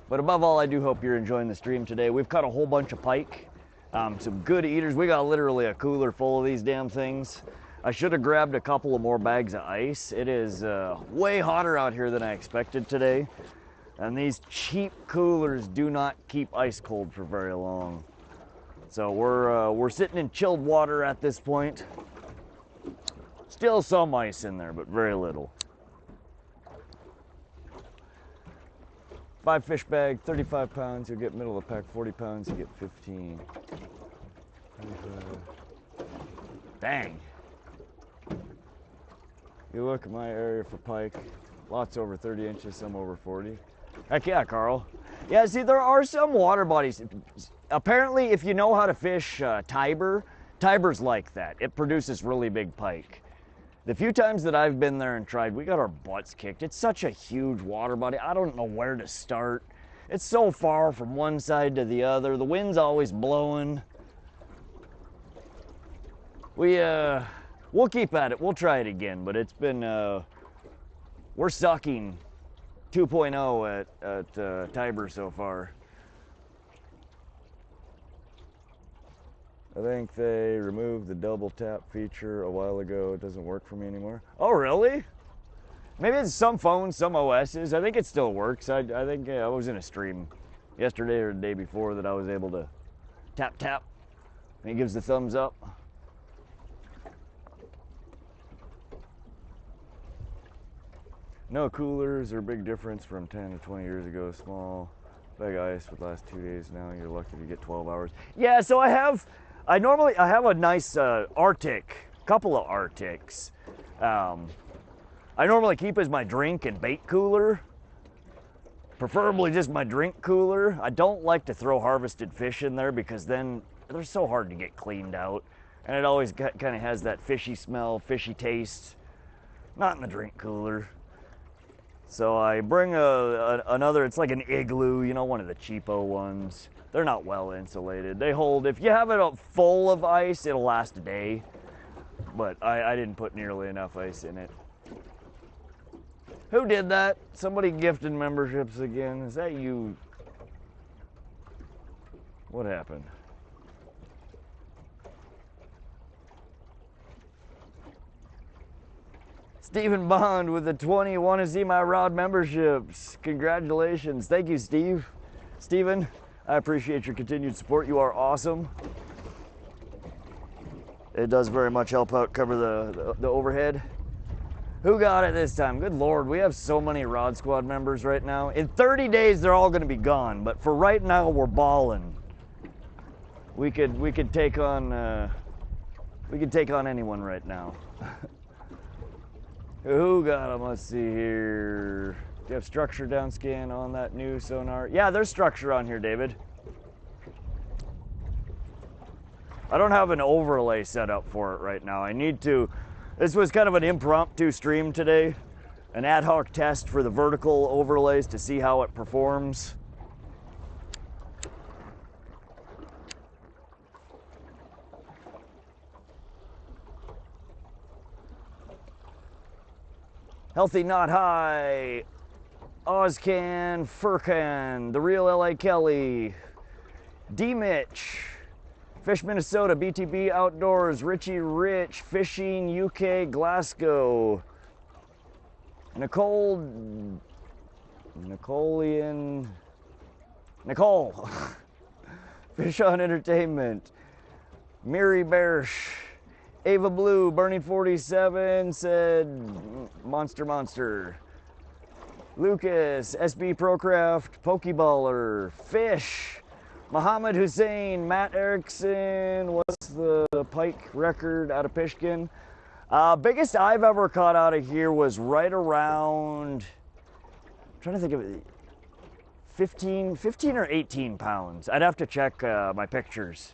A: But above all, I do hope you're enjoying the stream today. We've caught a whole bunch of pike, some good eaters. We got literally a cooler full of these damn things. I should have grabbed a couple of more bags of ice. It is way hotter out here than I expected today. And these cheap coolers do not keep ice cold for very long. So we're sitting in chilled water at this point. Still some ice in there, but very little. 5-fish bag, 35 pounds, you'll get middle of the pack. 40 pounds, you get 15. Dang. You look at my area for pike, lots over 30 inches, some over 40. Heck yeah, Carl. Yeah, see, there are some water bodies. Apparently, if you know how to fish Tiber's like that. It produces really big pike. The few times that I've been there and tried, we got our butts kicked. It's such a huge water body. I don't know where to start. It's so far from one side to the other. The wind's always blowing. We'll keep at it. We'll try it again, but it's been, we're sucking 2.0 at Tiber so far. I think they removed the double tap feature a while ago. It doesn't work for me anymore. Oh, really? Maybe it's some phones, some OSs. I think it still works. I think I was in a stream yesterday or the day before that I was able to tap, and it gives the thumbs up. No coolers are a big difference from 10 to 20 years ago. Small bag ice for the last 2 days now. You're lucky to get 12 hours. Yeah, so I have a nice Arctic, couple of Arctics. I normally keep as my drink and bait cooler. Preferably just my drink cooler. I don't like to throw harvested fish in there because then they're so hard to get cleaned out. And it always kind of has that fishy smell, fishy taste. Not in the drink cooler. So I bring another, it's like an Igloo, you know, one of the cheapo ones. They're not well insulated. They hold, if you have it full of ice, it'll last a day. But I didn't put nearly enough ice in it. Who did that? Somebody gifted memberships again. Is that you? What happened? Stephen Bond with the 20 want to see my rod memberships. Congratulations. Thank you, Steve. Stephen, I appreciate your continued support. You are awesome. It does very much help out cover the overhead. Who got it this time? Good Lord, we have so many Rod Squad members right now. In 30 days, they're all going to be gone. But for right now, we're balling. We could take on anyone right now. Who got them? Let's see here. Do you have structure down scan on that new sonar? Yeah, there's structure on here, David. I don't have an overlay set up for it right now. I need to. This was kind of an impromptu stream today, an ad hoc test for the vertical overlays to see how it performs. Healthy Not High, Ozcan, Furcan, The Real LA Kelly, D-Mitch, Fish Minnesota, BTB Outdoors, Richie Rich, Fishing UK, Glasgow, Nicole, Fish On Entertainment, Miri Bersh, Ava Blue, Burning 47 said Monster, Lucas, SB Procraft, Pokeballer, Fish, Muhammad Hussein, Matt Erickson. What's the pike record out of Pishkun? Biggest I've ever caught out of here was right around, I'm trying to think of it, 15 or 18 pounds. I'd have to check my pictures.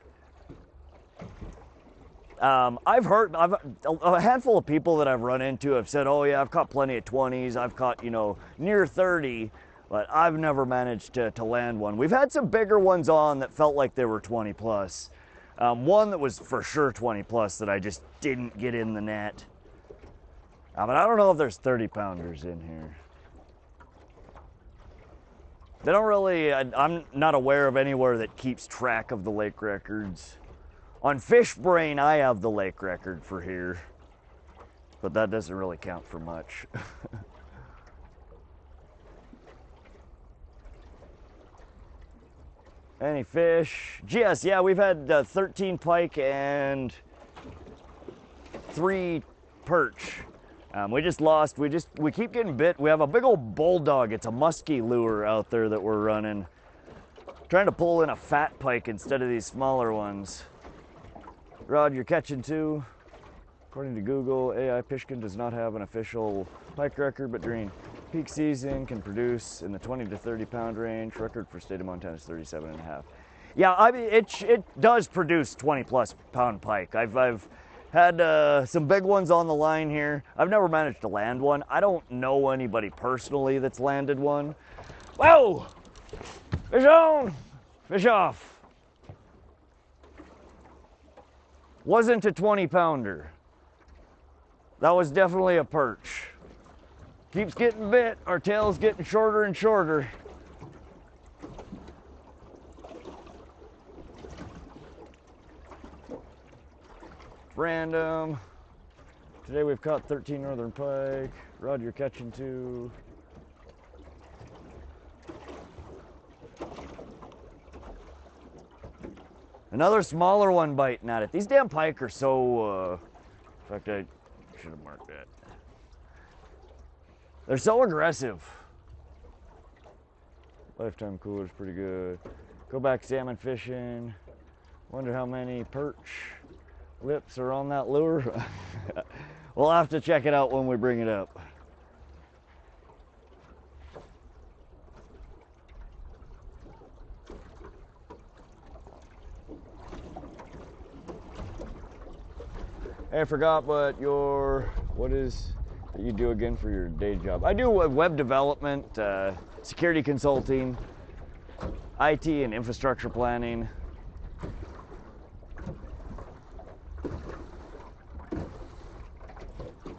A: I've heard, a handful of people that I've run into have said, oh yeah, I've caught plenty of 20s. I've caught, near 30. But I've never managed to land one. We've had some bigger ones on that felt like they were 20 plus. One that was for sure 20 plus that I just didn't get in the net. But I don't know if there's 30 pounders in here. They don't really, I'm not aware of anywhere that keeps track of the lake records. On Fish Brain, I have the lake record for here. But that doesn't really count for much. Any fish? Yes, yeah, we've had 13 pike and 3 perch. We just lost, we keep getting bit. We have a big old Bulldog. It's a Musky lure out there that we're running. Trying to pull in a fat pike instead of these smaller ones. Rod, you're catching 2. According to Google, AI Pishkun does not have an official pike record, but during peak season can produce in the 20 to 30 pound range. Record for state of Montana is 37.5. Yeah, I mean, it does produce 20 plus pound pike. I've had some big ones on the line here. I've never managed to land one. I don't know anybody personally that's landed one. Whoa! Fish on! Fish off. Wasn't a 20 pounder. That was definitely a perch. Keeps getting bit, our tail's getting shorter and shorter. Random. Today we've caught 13 northern pike. Rod, you're catching 2. Another smaller one biting at it. These damn pike are so, in fact, I should have marked that. They're so aggressive. Lifetime cooler's pretty good. Go back salmon fishing. Wonder how many perch lips are on that lure. We'll have to check it out when we bring it up. Hey, I forgot what you do again for your day job. I do web development, security consulting, IT and infrastructure planning.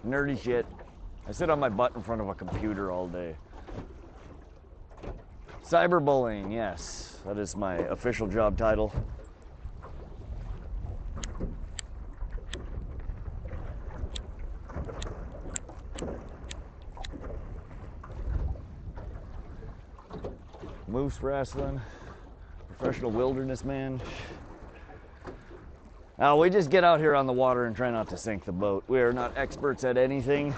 A: Nerdy shit. I sit on my butt in front of a computer all day. Cyberbullying, yes. That is my official job title. Moose wrestling, professional wilderness man. We just get out here on the water and try not to sink the boat. We are not experts at anything.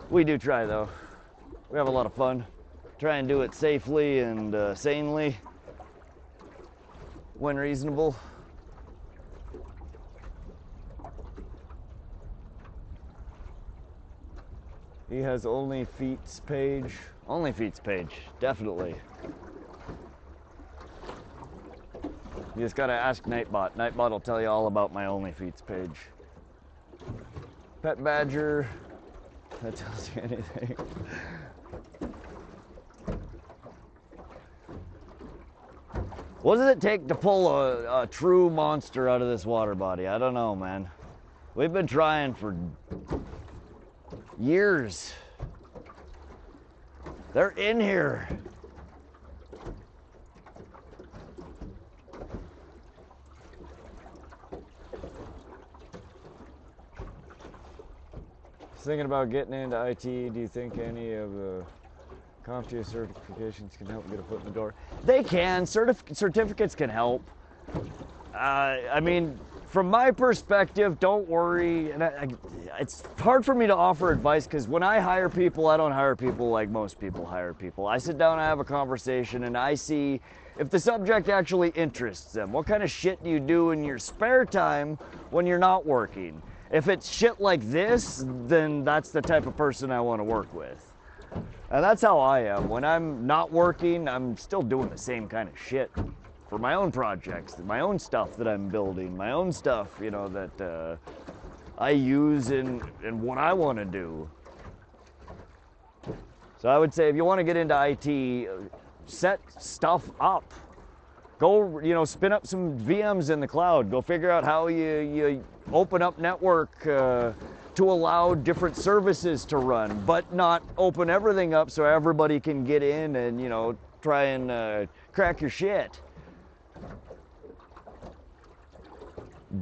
A: We do try though. We have a lot of fun. Try and do it safely and sanely when reasonable. He has Only Feet's page. Only Feet's page, definitely. You just gotta ask Nightbot. Nightbot will tell you all about my Only Feet's page. Pet badger, that tells you anything. What does it take to pull a true monster out of this water body? I don't know, man. We've been trying for years. They're in here. Thinking about getting into IT. Do you think any of the CompTIA certifications can help get a foot in the door? They can. Certificates can help. I mean, from my perspective, don't worry. And it's hard for me to offer advice because when I hire people, I don't hire people like most people hire people. I sit down, I have a conversation, and I see if the subject actually interests them. What kind of shit do you do in your spare time when you're not working? If it's shit like this, then that's the type of person I want to work with. And that's how I am. When I'm not working, I'm still doing the same kind of shit for my own projects, my own stuff that I'm building, my own stuff, you know, that I use in what I want to do. So I would say if you want to get into IT, set stuff up. Go, you know, spin up some VMs in the cloud. Go figure out how you open up network to allow different services to run, but not open everything up so everybody can get in and, you know, try and crack your shit.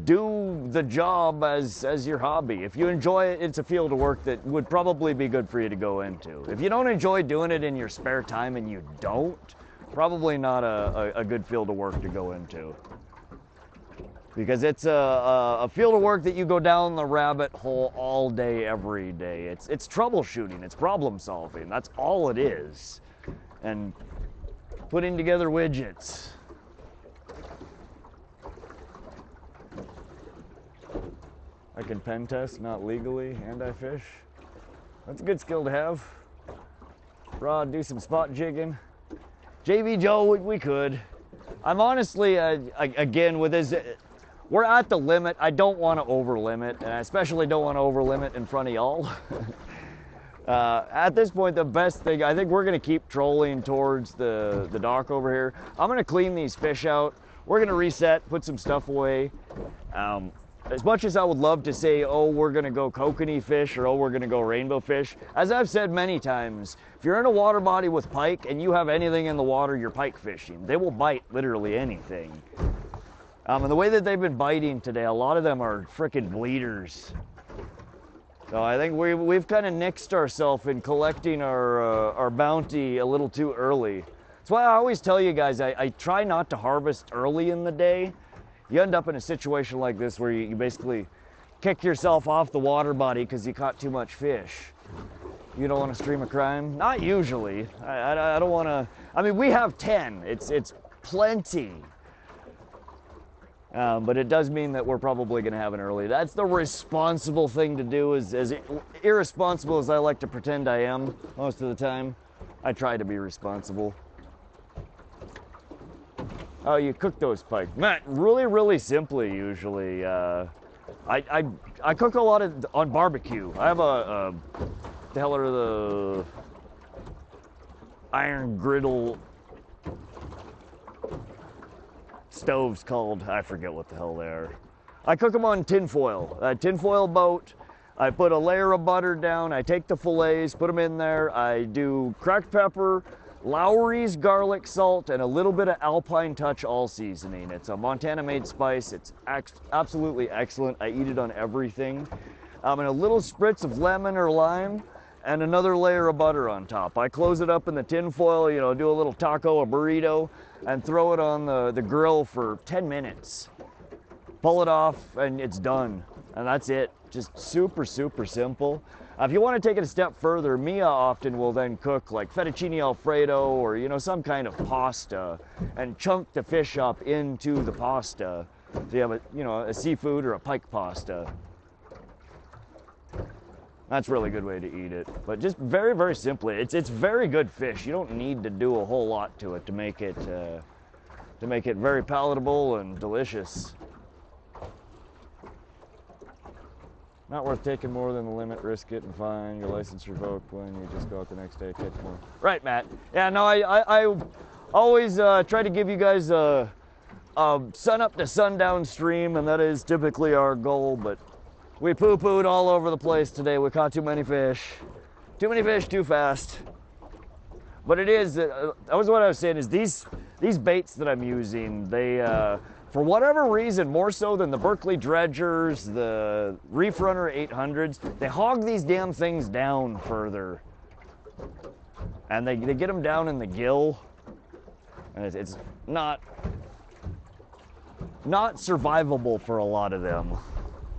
A: Do the job as your hobby. If you enjoy it, it's a field of work that would probably be good for you to go into. If you don't enjoy doing it in your spare time, and you don't, probably not a good field of work to go into. Because it's a field of work that you go down the rabbit hole all day, every day. It's troubleshooting, it's problem solving. That's all it is. And putting together widgets. I can pen test, not legally, and I fish. That's a good skill to have. Rod, do some spot jigging. JV Joe, we could. I'm honestly, again, with his, we're at the limit. I don't want to over limit, and I especially don't want to over limit in front of y'all. At this point, the best thing, I think we're going to keep trolling towards the dock over here. I'm going to clean these fish out. We're going to reset, put some stuff away. As much as I would love to say, oh, we're going to go kokanee fish, or oh, we're going to go rainbow fish, as I've said many times, if you're in a water body with pike and you have anything in the water, you're pike fishing. They will bite literally anything. And the way that they've been biting today, a lot of them are frickin' bleeders. So I think we've kind of nixed ourselves in collecting our bounty a little too early. That's why I always tell you guys, I try not to harvest early in the day. You end up in a situation like this where you basically kick yourself off the water body because you caught too much fish. You don't want to stream a crime? Not usually. I don't want to. I mean, we have 10. It's plenty. But it does mean that we're probably going to have an early. That's the responsible thing to do. As irresponsible as I like to pretend I am most of the time, I try to be responsible. Oh, you cook those pike. Matt, really, really simply usually. I cook a lot on barbecue. I have a the hell are the iron griddle stoves called? I forget what the hell they are. I cook them on tinfoil. A tinfoil boat. I put a layer of butter down. I take the fillets, put them in there. I do cracked pepper, Lowry's garlic salt, and a little bit of Alpine Touch all seasoning. It's a Montana-made spice. It's absolutely excellent. I eat it on everything. And a little spritz of lemon or lime, and another layer of butter on top. I close it up in the tin foil, you know, do a little taco, a burrito, and throw it on the grill for 10 minutes. Pull it off, and it's done. And that's it. Just super, super simple. If you want to take it a step further, Mia often will then cook like fettuccine alfredo or, you know, some kind of pasta and chunk the fish up into the pasta. So you have a seafood or a pike pasta. That's a really good way to eat it. But just very, very simply, it's very good fish. You don't need to do a whole lot to it to make it very palatable and delicious. Not worth taking more than the limit, risk it and fine. Your license revoked when you just go out the next day, catch more. Right, Matt. Yeah, no, I always try to give you guys a sun up to sundown stream, and that is typically our goal, but we poo-pooed all over the place today. We caught too many fish. Too many fish, too fast. But it is, that was what I was saying, is these baits that I'm using, they, for whatever reason, more so than the Berkeley Dredgers, the Reef Runner 800s, they hog these damn things down further. And they get them down in the gill. And it's not survivable for a lot of them.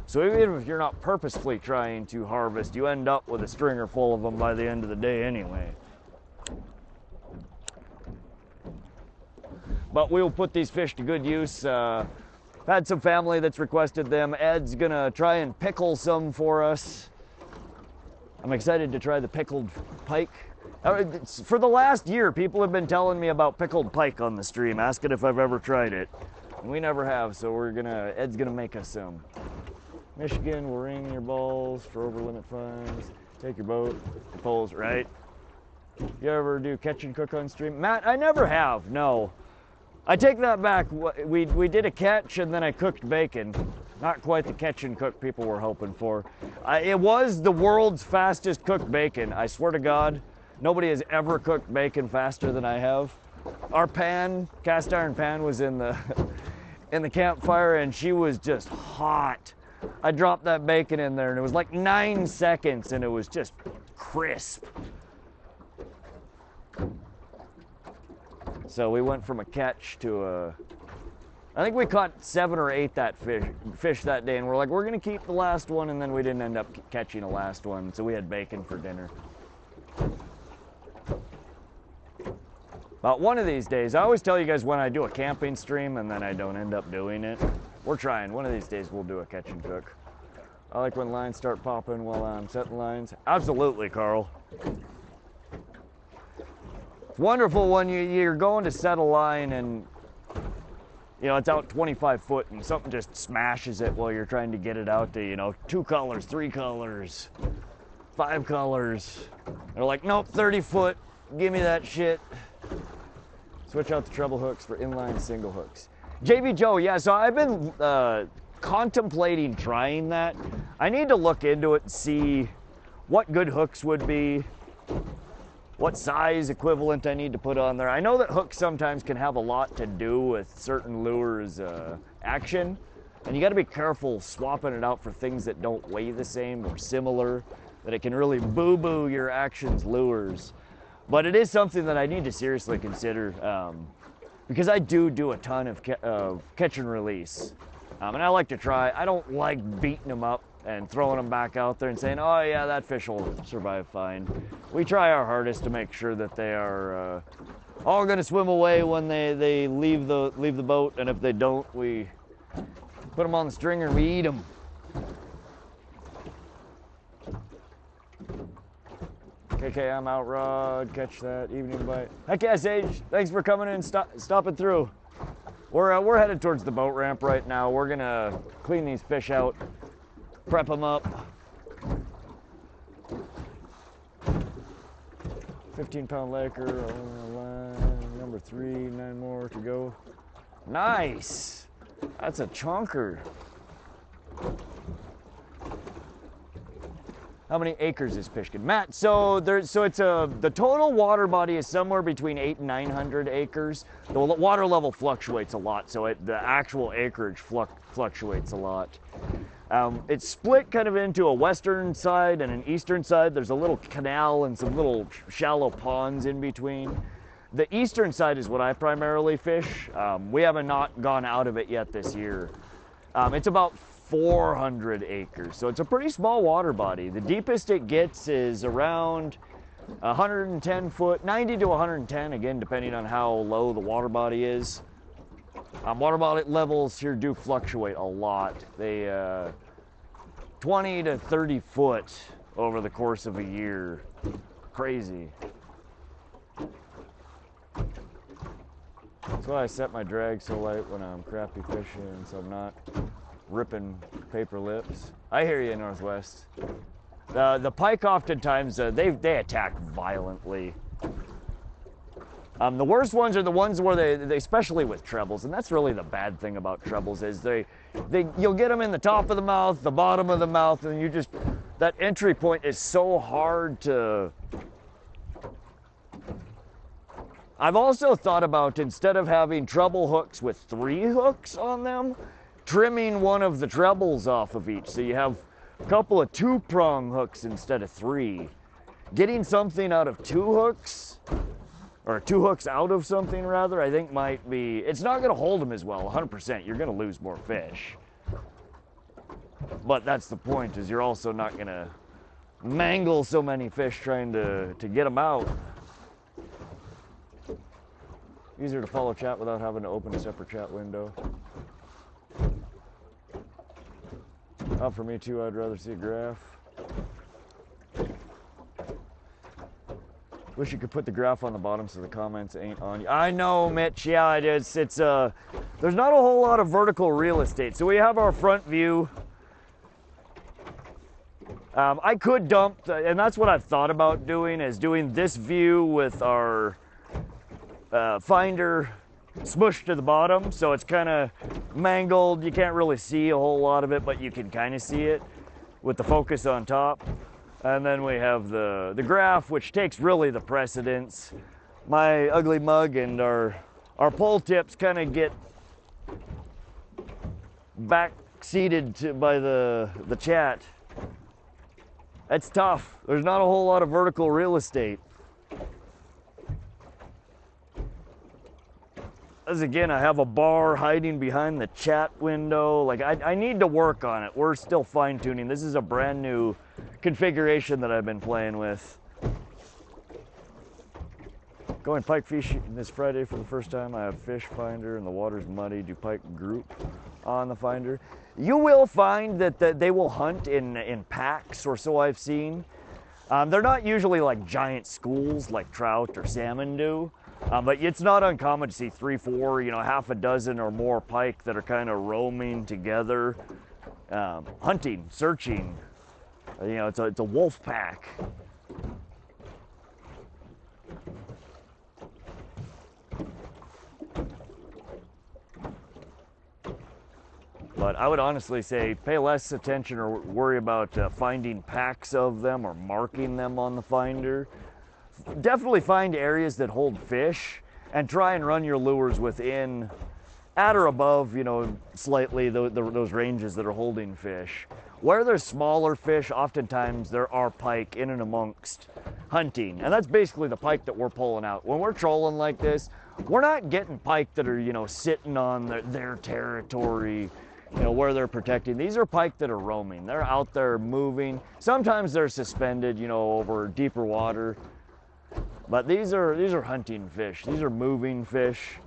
A: So even if you're not purposefully trying to harvest, you end up with a stringer full of them by the end of the day anyway. But we'll put these fish to good use. Had some family that's requested them. Ed's gonna try and pickle some for us. I'm excited to try the pickled pike. For the last year, people have been telling me about pickled pike on the stream, asking if I've ever tried it. And we never have, so Ed's gonna make us some. Michigan will ring your balls for over limit fines. Take your boat, your poles, right? You ever do catch and cook on stream? Matt, I never have, no. I take that back. We did a catch and then I cooked bacon. Not quite the catch and cook people were hoping for. It was the world's fastest cooked bacon. I swear to God, nobody has ever cooked bacon faster than I have. Our pan, cast iron pan, was in the campfire and she was just hot. I dropped that bacon in there and it was like 9 seconds and it was just crisp. So we went from a catch to I think we caught 7 or 8 fish that day, and we're like, we're gonna keep the last one, and then we didn't end up catching the last one, so we had bacon for dinner. But one of these days, I always tell you guys when I do a camping stream and then I don't end up doing it. We're trying. One of these days we'll do a catch and cook. I like when lines start popping while I'm setting lines. Absolutely, Carl. Wonderful when you're going to set a line and you know it's out 25 foot and something just smashes it while you're trying to get it out to 2 colors, 3 colors, 5 colors. They're like, nope, 30 foot, give me that shit. Switch out the treble hooks for inline single hooks. JB Joe, yeah, so I've been contemplating trying that. I need to look into it and see what good hooks would be, what size equivalent I need to put on there. I know that hooks sometimes can have a lot to do with certain lures' action, and you got to be careful swapping it out for things that don't weigh the same or similar, that it can really boo-boo your action's lures. But it is something that I need to seriously consider because I do a ton of catch and release, and I like to try. I don't like beating them up and throwing them back out there and saying, oh yeah, that fish will survive fine. We try our hardest to make sure that they are all gonna swim away when they leave the boat, and if they don't, we put them on the stringer and we eat them. KK, I'm out, Rod. Catch that evening bite. Heck yeah, Sage. Thanks for coming in and stopping through. We're headed towards the boat ramp right now. We're gonna clean these fish out, prep them up. 15-pound laker, number 3, 9 more to go. Nice. That's a chunker. How many acres is Pishkun? Matt, so the total water body is somewhere between 800 and 900 acres. The water level fluctuates a lot, so the actual acreage fluctuates a lot. It's split kind of into a western side and an eastern side. There's a little canal and some little shallow ponds in between. The eastern side is what I primarily fish. We haven't not gone out of it yet this year. It's about 400 acres, so it's a pretty small water body. The deepest it gets is around 110 foot, 90 to 110, again, depending on how low the water body is. Water body levels here do fluctuate a lot. They 20 to 30 foot over the course of a year. Crazy. That's why I set my drag so light when I'm crappie fishing, so I'm not ripping paper lips. I hear you, Northwest. The pike oftentimes, they attack violently. The worst ones are the ones where they especially with trebles, and that's really the bad thing about trebles is you'll get them in the top of the mouth, the bottom of the mouth, and that entry point is so hard to. I've also thought about, instead of having treble hooks with 3 hooks on them, trimming one of the trebles off of each, so you have a couple of 2-prong hooks instead of 3. Getting something out of 2 hooks, or 2 hooks out of something rather, I think might be, it's not gonna hold them as well, 100%, you're gonna lose more fish. But that's the point, is you're also not gonna mangle so many fish trying to get them out. Easier to follow chat without having to open a separate chat window. For me too, I'd rather see a graph. Wish you could put the graph on the bottom so the comments ain't on you. I know, Mitch, yeah, it is. There's not a whole lot of vertical real estate. So we have our front view. I could dump, and that's what I've thought about doing, is doing this view with our finder smushed to the bottom, so it's kind of mangled. You can't really see a whole lot of it, but you can kind of see it with the focus on top. And then we have the graph, which takes really the precedence. My ugly mug and our pole tips kind of get back seated by the chat. It's tough. There's not a whole lot of vertical real estate. As again, I have a bar hiding behind the chat window. Like, I need to work on it. We're still fine tuning. This is a brand new configuration that I've been playing with. Going pike fishing this Friday for the first time. I have fish finder and the water's muddy. Do pike group on the finder? You will find that they will hunt in packs, or so I've seen. They're not usually like giant schools like trout or salmon do. But it's not uncommon to see 3, 4, half a dozen or more pike that are kind of roaming together, hunting, searching. It's a wolf pack. But I would honestly say pay less attention or worry about finding packs of them or marking them on the finder. Definitely find areas that hold fish and try and run your lures within, at or above, slightly those ranges that are holding fish. Where there's smaller fish, oftentimes there are pike in and amongst hunting. And that's basically the pike that we're pulling out. When we're trolling like this, we're not getting pike that are, sitting on their territory, where they're protecting. These are pike that are roaming. They're out there moving. Sometimes they're suspended, over deeper water. But these are hunting fish. These are moving fish.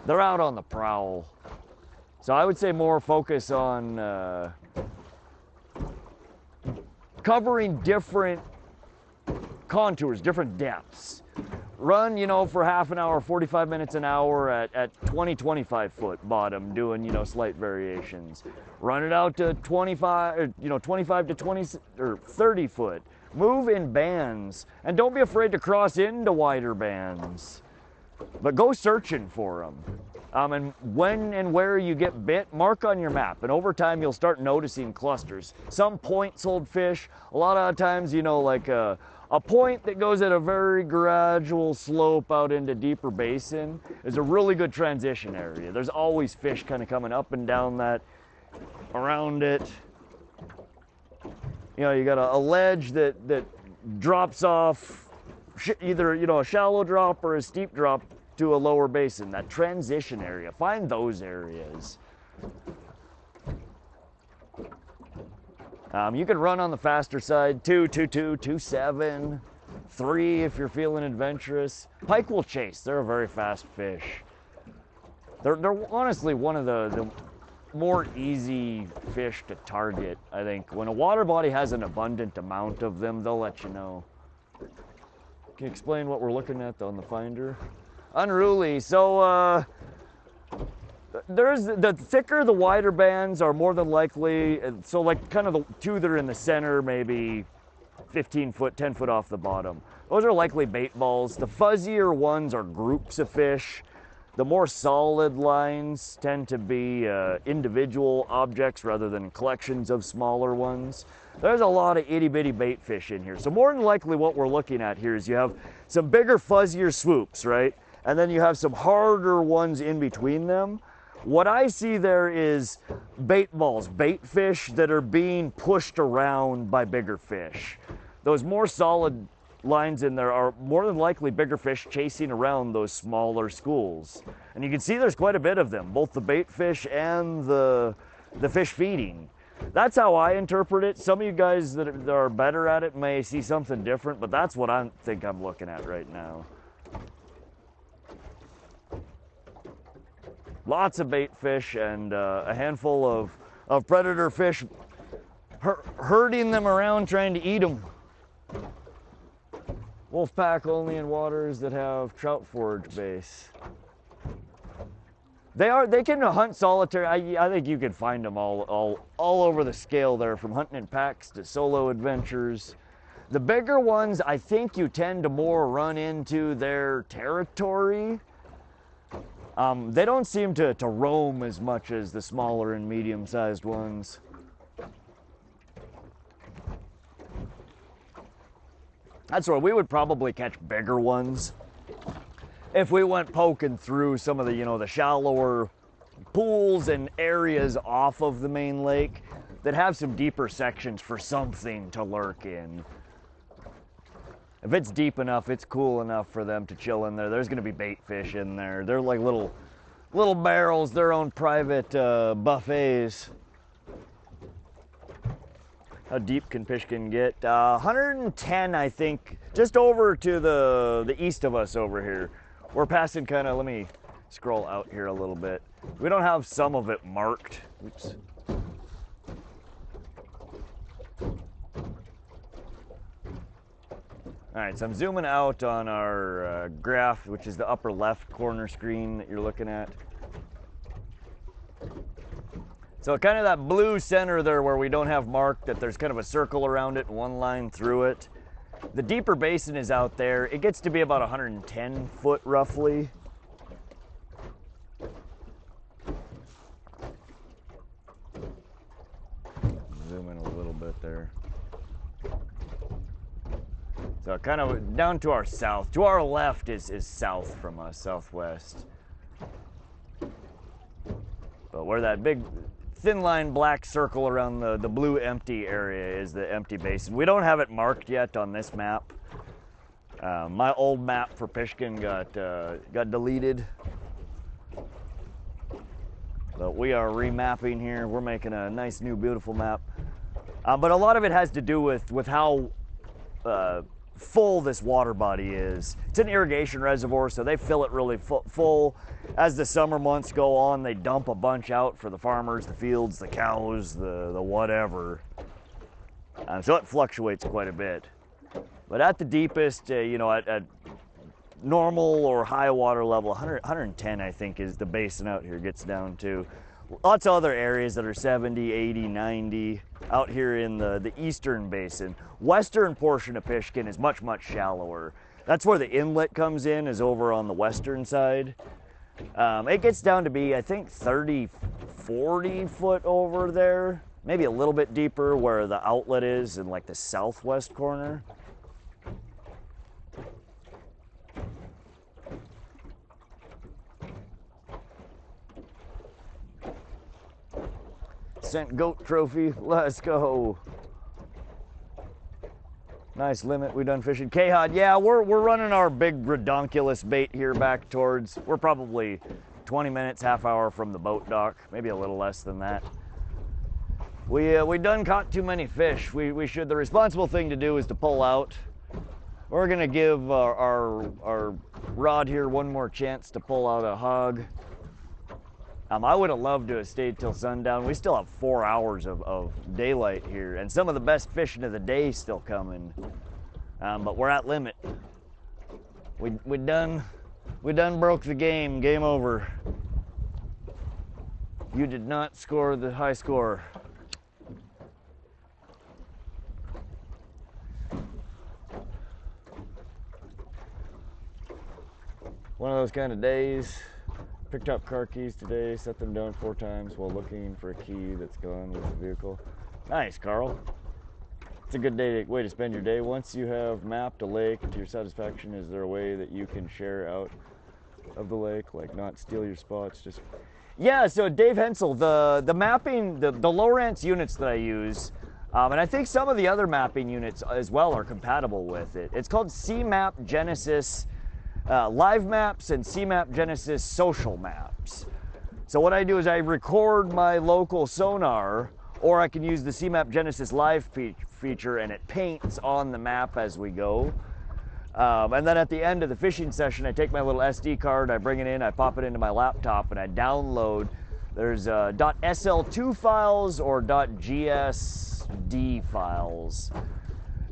A: They're out on the prowl. So I would say more focus on covering different contours, different depths. run, you know, for half an hour, 45 minutes an hour at 20, 25 foot bottom, doing, you know, slight variations. Run it out to 25, you know, 25 to 20 or 30 foot. Move in bands, and don't be afraid to cross into wider bands, but go searching for them. And when and where you get bit, mark on your map, and over time you'll start noticing clusters. Some points hold fish. A lot of times, you know, like a point that goes at a very gradual slope out into deeper basin is a really good transition area. There's always fish kind of coming up and down that, around it. You know, you got a ledge that drops off, either, you know, a shallow drop or a steep drop to a lower basin. That transition area, find those areas. You can run on the faster side, 2, 2, 2, 2, 7, 3 if you're feeling adventurous. Pike will chase. They're a very fast fish. They're honestly one of the more easy fish to target, I think. When a water body has an abundant amount of them, they'll let you know. Can you explain what we're looking at on the finder? Unruly. So there's the thicker, the wider bands are more than likely. So like kind of the two that are in the center, maybe 15 foot, 10 foot off the bottom. Those are likely bait balls. The fuzzier ones are groups of fish. The more solid lines tend to be individual objects rather than collections of smaller ones. There's a lot of itty bitty bait fish in here. So more than likely what we're looking at here is you have some bigger, fuzzier swoops, right? And then you have some harder ones in between them. What I see there is bait balls, bait fish that are being pushed around by bigger fish. Those more solid lines in there are more than likely bigger fish chasing around those smaller schools. And you can see there's quite a bit of them, both the bait fish and the fish feeding. That's how I interpret it. Some of you guys that are better at it may see something different, but that's what I think I'm looking at right now. Lots of bait fish and a handful of predator fish herding them around trying to eat them. Wolf pack only in waters that have trout forage base. They can hunt solitary. I think you can find them all over the scale there, from hunting in packs to solo adventures. The bigger ones, I think you tend to more run into their territory. They don't seem to roam as much as the smaller and medium-sized ones. That's where we would probably catch bigger ones if we went poking through some of the, you know, the shallower pools and areas off of the main lake that have some deeper sections for something to lurk in. If it's deep enough, it's cool enough for them to chill in there. There's going to be bait fish in there. They're like little barrels, their own private buffets. How deep can Pishkun get? 110, I think, just over to the east of us over here. We're passing kind of, let me scroll out here a little bit. We don't have some of it marked. Oops. All right, so I'm zooming out on our graph, which is the upper left corner screen that you're looking at. So kind of that blue center there where we don't have marked, that there's kind of a circle around it and one line through it. The deeper basin is out there. It gets to be about 110 foot roughly. Zoom in a little bit there. So kind of down to our south. To our left is south from us, southwest. But where that big thin line black circle around the blue empty area is the empty basin. We don't have it marked yet on this map. My old map for Pishkun got deleted. But we are remapping here. We're making a nice new beautiful map. But a lot of it has to do with how full this water body is. It's an irrigation reservoir, so they fill it really full. As the summer months go on, they dump a bunch out for the farmers, the fields, the cows, the whatever. So it fluctuates quite a bit. But at the deepest, you know, at normal or high water level. 110, I think, is the basin out here gets down to. Lots of other areas that are 70, 80, 90 out here in the eastern basin. Western portion of Pishkun is much, much shallower. That's where the inlet comes in, is over on the western side. It gets down to be, I think, 30, 40 foot over there. Maybe a little bit deeper where the outlet is in like the southwest corner. Cent goat trophy, let's go. Nice limit we done fishing. K-Hod, yeah, we're running our big redonkulous bait here back towards, we're probably 20 minutes, half hour from the boat dock, maybe a little less than that. We done caught too many fish. We should, the responsible thing to do is to pull out. We're gonna give our rod here one more chance to pull out a hog. I would have loved to have stayed till sundown. We still have 4 hours of daylight here, and some of the best fishing of the day still coming. But we're at limit. We done broke the game. Game over. You did not score the high score. One of those kind of days. Picked up car keys today, set them down 4 times while looking for a key that's gone with the vehicle. Nice, Carl. It's a good way to spend your day. Once you have mapped a lake to your satisfaction, is there a way that you can share out of the lake, like not steal your spots? Just yeah. So Dave Hensel, the mapping, the Lowrance units that I use, and I think some of the other mapping units as well are compatible with it. It's called CMap Genesis. Live maps and CMap Genesis social maps. So what I do is I record my local sonar, or I can use the CMap Genesis live feature, and it paints on the map as we go. And then at the end of the fishing session, I take my little SD card, I bring it in, I pop it into my laptop, and I download. There's .sl2 files or .gsd files.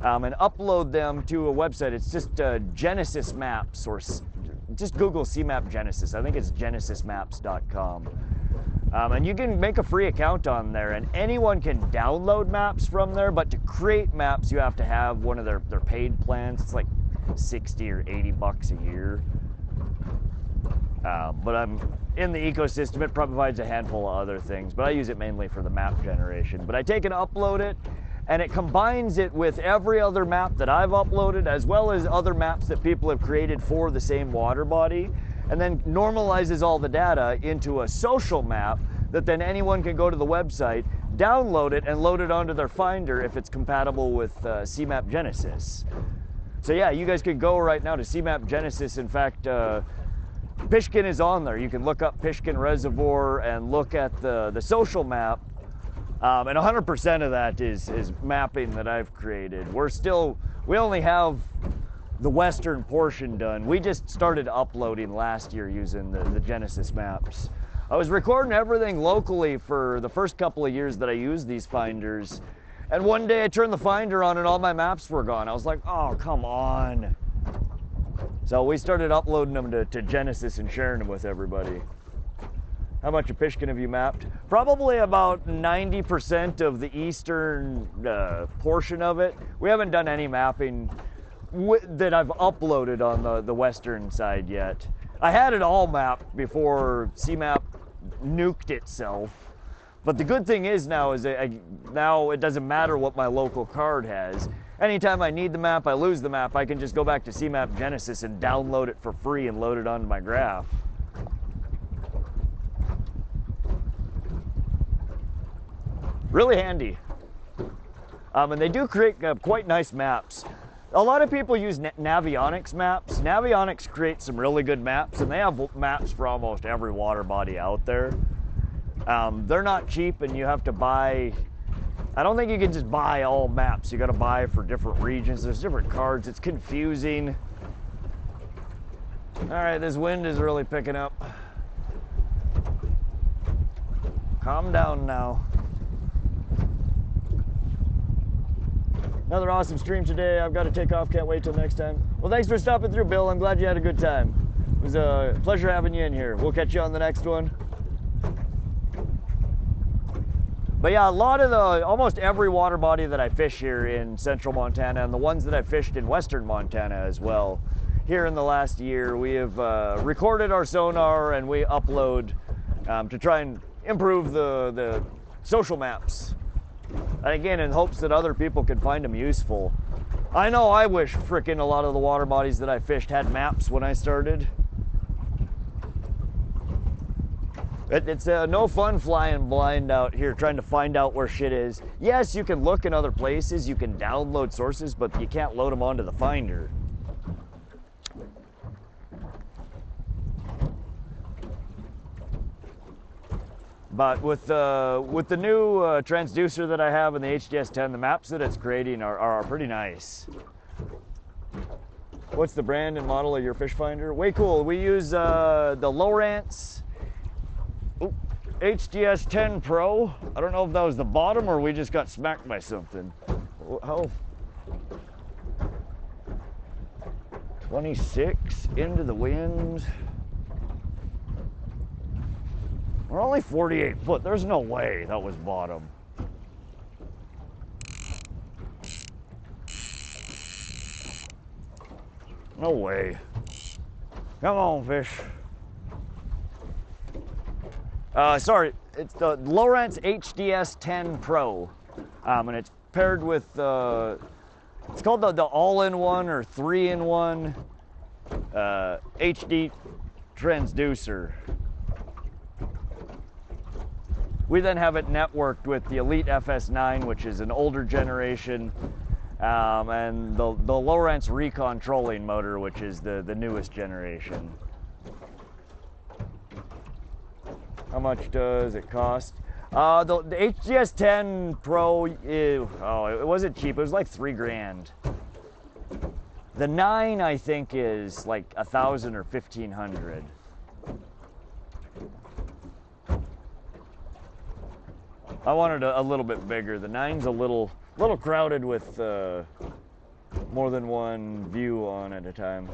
A: And upload them to a website. It's just Genesis Maps, or just Google CMap Genesis. I think it's genesismaps.com. And you can make a free account on there, and anyone can download maps from there, but to create maps, you have to have one of their paid plans. It's like 60 or 80 bucks a year. But I'm in the ecosystem. It provides a handful of other things, but I use it mainly for the map generation. But I take and upload it, and it combines it with every other map that I've uploaded, as well as other maps that people have created for the same water body, and then normalizes all the data into a social map that then anyone can go to the website, download it, and load it onto their Finder if it's compatible with CMap Genesis. So yeah, you guys could go right now to CMap Genesis. In fact, Pishkun is on there. You can look up Pishkun Reservoir and look at the social map. And 100% of that is mapping that I've created. We only have the western portion done. We just started uploading last year using the Genesis maps. I was recording everything locally for the first couple of years that I used these finders. And one day I turned the finder on and all my maps were gone. I was like, oh, come on. So we started uploading them to Genesis and sharing them with everybody. How much of Pishkun have you mapped? Probably about 90% of the eastern portion of it. We haven't done any mapping that I've uploaded on the western side yet. I had it all mapped before CMap nuked itself. But the good thing is now now it doesn't matter what my local card has. Anytime I need the map, I lose the map, I can just go back to CMap Genesis and download it for free and load it onto my graph. Really handy. And they do create quite nice maps. A lot of people use Navionics maps. Navionics creates some really good maps, and they have maps for almost every water body out there. They're not cheap, and you have to buy. I don't think you can just buy all maps. You got to buy for different regions. There's different cards. It's confusing. All right, this wind is really picking up. Calm down now. Another awesome stream today. I've got to take off. Can't wait till next time. Well, thanks for stopping through, Bill. I'm glad you had a good time. It was a pleasure having you in here. We'll catch you on the next one. But yeah, a lot of almost every water body that I fish here in central Montana, and the ones that I fished in western Montana as well, here in the last year, we have recorded our sonar and we upload to try and improve the social maps. And again, in hopes that other people can find them useful. I know I wish frickin' a lot of the water bodies that I fished had maps when I started. It's no fun flying blind out here trying to find out where shit is. Yes, you can look in other places, you can download sources, but you can't load them onto the Finder. But with the new transducer that I have in the HDS10, the maps that it's creating are pretty nice. What's the brand and model of your fish finder? Way cool. We use the Lowrance HDS10 Pro. I don't know if that was the bottom or we just got smacked by something. How? 26 into the wind. We're only 48 foot. There's no way that was bottom. No way. Come on, fish. Sorry, it's the Lowrance HDS10 Pro. And it's paired with, it's called the all-in-one or 3-in-1 HD transducer. We then have it networked with the Elite FS9, which is an older generation, and the Lowrance Recon trolling motor, which is the newest generation. How much does it cost? The HDS10 Pro, it wasn't cheap. It was like $3 grand. The 9, I think, is like $1,000 or $1,500. I wanted a little bit bigger. The 9's a little crowded with more than one view on at a time.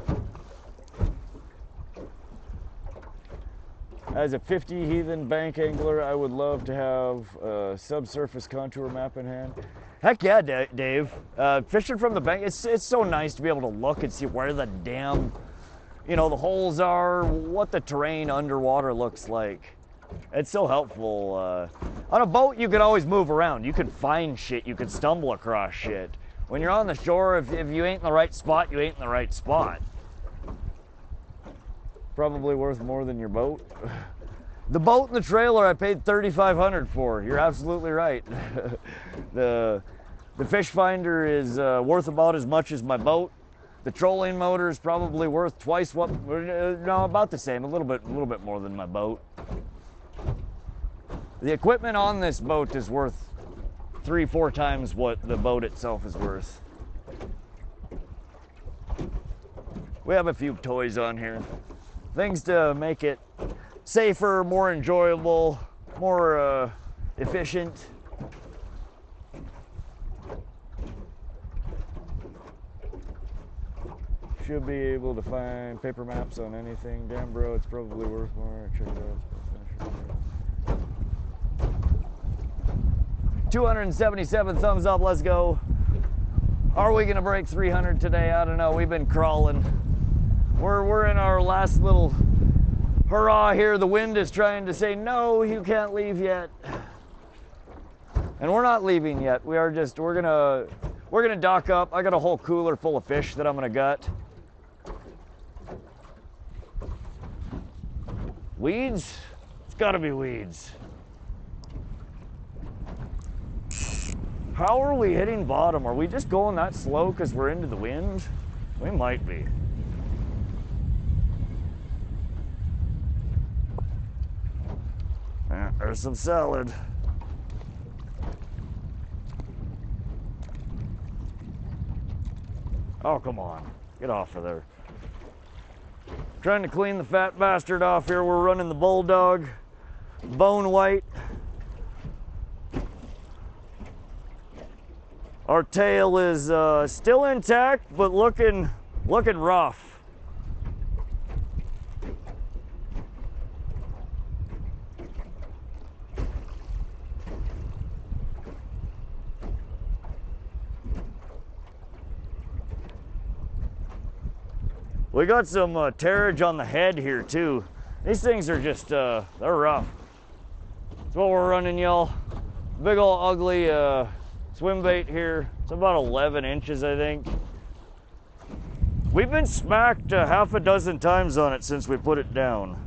A: As a 50 heathen bank angler, I would love to have a subsurface contour map in hand. Heck yeah, Dave. Fishing from the bank, it's so nice to be able to look and see where the damn, the holes are, what the terrain underwater looks like. It's so helpful. On a boat, you can always move around. You can find shit. You can stumble across shit. When you're on the shore, if you ain't in the right spot, you ain't in the right spot. Probably worth more than your boat. The boat and the trailer I paid $3,500 for. You're absolutely right. The fish finder is worth about as much as my boat. The trolling motor is probably worth twice what, no, about the same, a little bit more than my boat. The equipment on this boat is worth 3-4 times what the boat itself is worth. We have a few toys on here. Things to make it safer, more enjoyable, more efficient. Should be able to find paper maps on anything. Damn bro, it's probably worth more. Check it out. 277 thumbs up, let's go. Are we gonna break 300 today? I don't know, we've been crawling. We're in our last little hurrah here. The wind is trying to say, no, you can't leave yet. And we're not leaving yet. We're gonna dock up. I got a whole cooler full of fish that I'm gonna gut. Weeds? It's gotta be weeds. How are we hitting bottom? Are we just going that slow because we're into the wind? We might be. There's some salad. Oh, come on. Get off of there. Trying to clean the fat bastard off here. We're running the Bulldog. Bone white. Our tail is still intact, but looking rough. We got some terrage on the head here too. These things are just, they're rough. That's what we're running, y'all. Big ol' ugly swim bait here. It's about 11 inches, I think. We've been smacked half a dozen times on it since we put it down.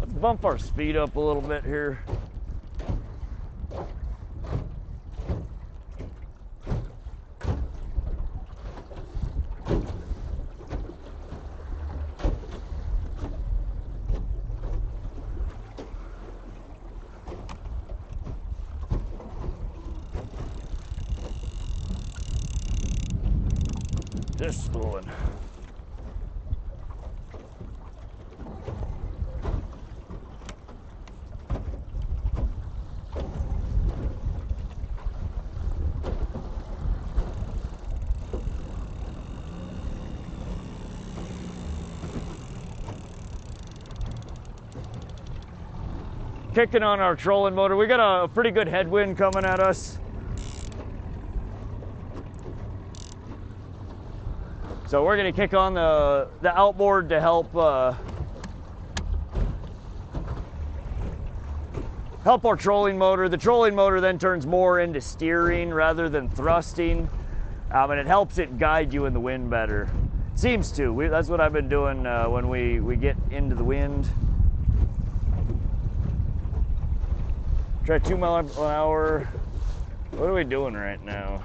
A: Let's bump our speed up a little bit here. Just slowing. Kicking on our trolling motor. We got a pretty good headwind coming at us. So we're gonna kick on the outboard to help help our trolling motor. The trolling motor then turns more into steering rather than thrusting, and it helps it guide you in the wind better. Seems to. That's what I've been doing when we get into the wind. Try 2 miles an hour. What are we doing right now?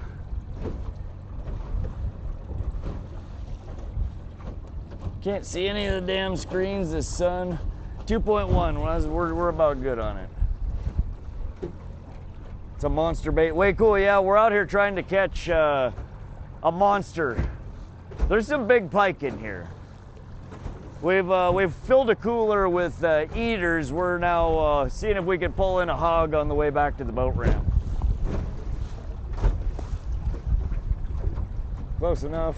A: Can't see any of the damn screens. The sun. 2.1. We're about good on it. It's a monster bait. Way cool. Yeah, we're out here trying to catch a monster. There's some big pike in here. We've filled a cooler with eaters. We're now seeing if we can pull in a hog on the way back to the boat ramp. Close enough.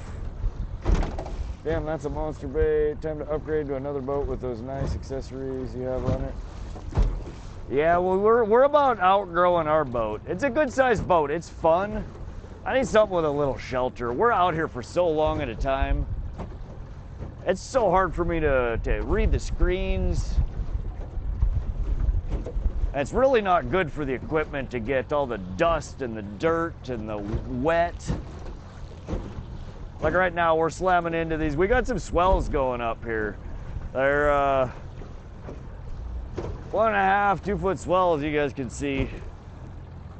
A: Damn, that's a monster bait. Time to upgrade to another boat with those nice accessories you have on it. Yeah, well, we're about outgrowing our boat. It's a good sized boat. It's fun. I need something with a little shelter. We're out here for so long at a time. It's so hard for me to read the screens. And it's really not good for the equipment to get all the dust and the dirt and the wet. Like right now, we're slamming into these. We got some swells going up here. They're 1.5, 2 foot swells, you guys can see.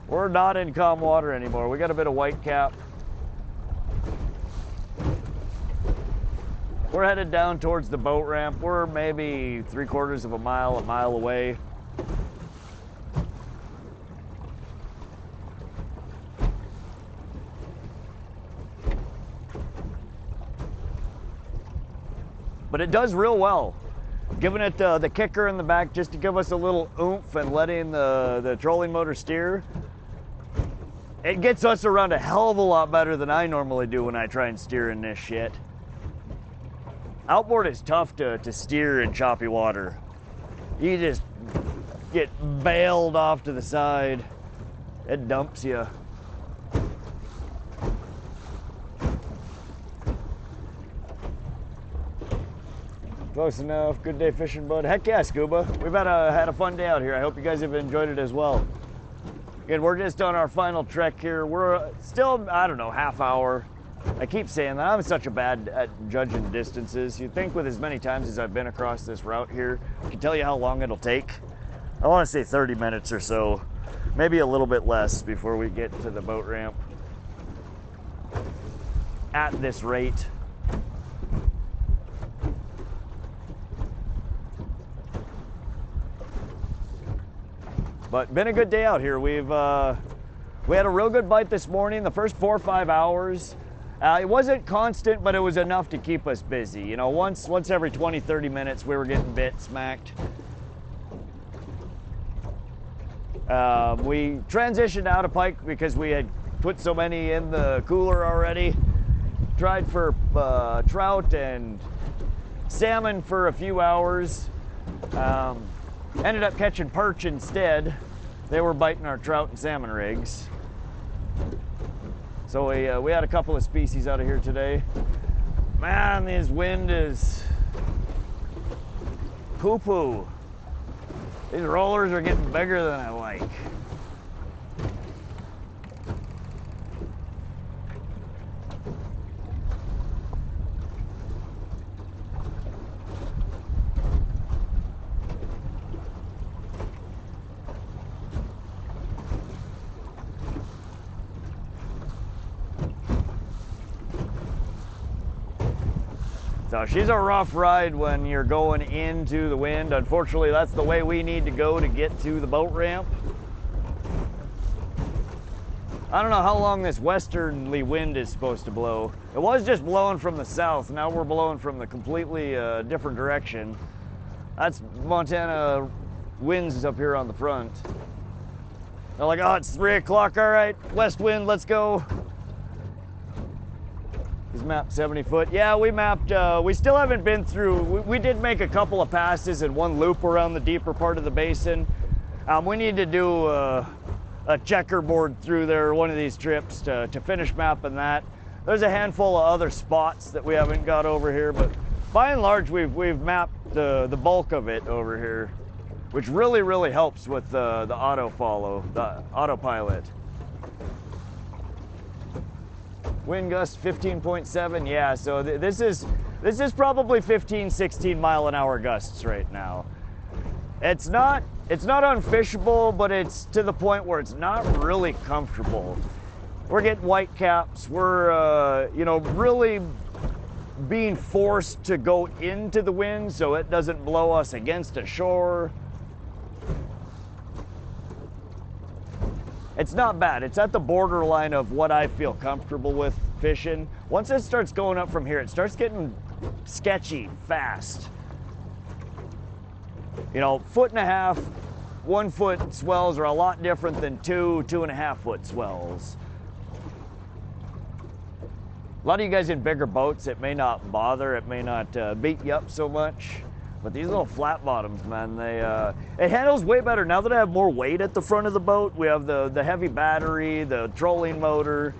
A: We're not in calm water anymore. We got a bit of white cap. We're headed down towards the boat ramp. We're maybe 3/4 of a mile away. But it does real well. Giving it the kicker in the back just to give us a little oomph and letting the trolling motor steer. It gets us around a hell of a lot better than I normally do when I try and steer in this shit. Outboard is tough to steer in choppy water. You just get bailed off to the side. It dumps you. Close enough. Good day fishing, bud. Heck yeah, Scuba. We've had a fun day out here. I hope you guys have enjoyed it as well. Again, we're just on our final trek here. We're still, I don't know, half hour. I keep saying that. I'm such a bad at judging distances. You'd think with as many times as I've been across this route here, I can tell you how long it'll take. I want to say 30 minutes or so. Maybe a little bit less before we get to the boat ramp. At this rate. But been a good day out here. We had a real good bite this morning. The first 4 or 5 hours, It wasn't constant, but it was enough to keep us busy. You know, once every 20, 30 minutes, we were getting bit, smacked. We transitioned out of pike because we had put so many in the cooler already. Tried for trout and salmon for a few hours. Ended up catching perch instead. They were biting our trout and salmon rigs. So we had a couple of species out of here today. Man, this wind is poo-poo. These rollers are getting bigger than I like. So she's a rough ride when you're going into the wind. Unfortunately, that's the way we need to go to get to the boat ramp. I don't know how long this westerly wind is supposed to blow. It was just blowing from the south. Now we're blowing from the completely different direction. That's Montana winds up here on the front. They're like, oh, it's 3 o'clock. All right, west wind, let's go. He's mapped 70 foot. Yeah, we mapped, we still haven't been through, we did make a couple of passes and one loop around the deeper part of the basin. We need to do a checkerboard through there one of these trips to finish mapping that. There's a handful of other spots that we haven't got over here, but by and large, we've mapped the bulk of it over here, which really helps with the auto follow, the autopilot. Wind gust 15.7, yeah, so this is probably 15, 16 mile an hour gusts right now. It's not unfishable, but it's to the point where it's not really comfortable. We're getting white caps. We're you know, really being forced to go into the wind so it doesn't blow us against a shore. It's not bad. It's at the borderline of what I feel comfortable with fishing. Once it starts going up from here, it starts getting sketchy fast. You know, 1.5 foot, 1 foot swells are a lot different than 2.5 foot swells. A lot of you guys in bigger boats, it may not bother, it may not beat you up so much. But these little flat bottoms, man, it handles way better. Now that I have more weight at the front of the boat, we have the heavy battery, the trolling motor,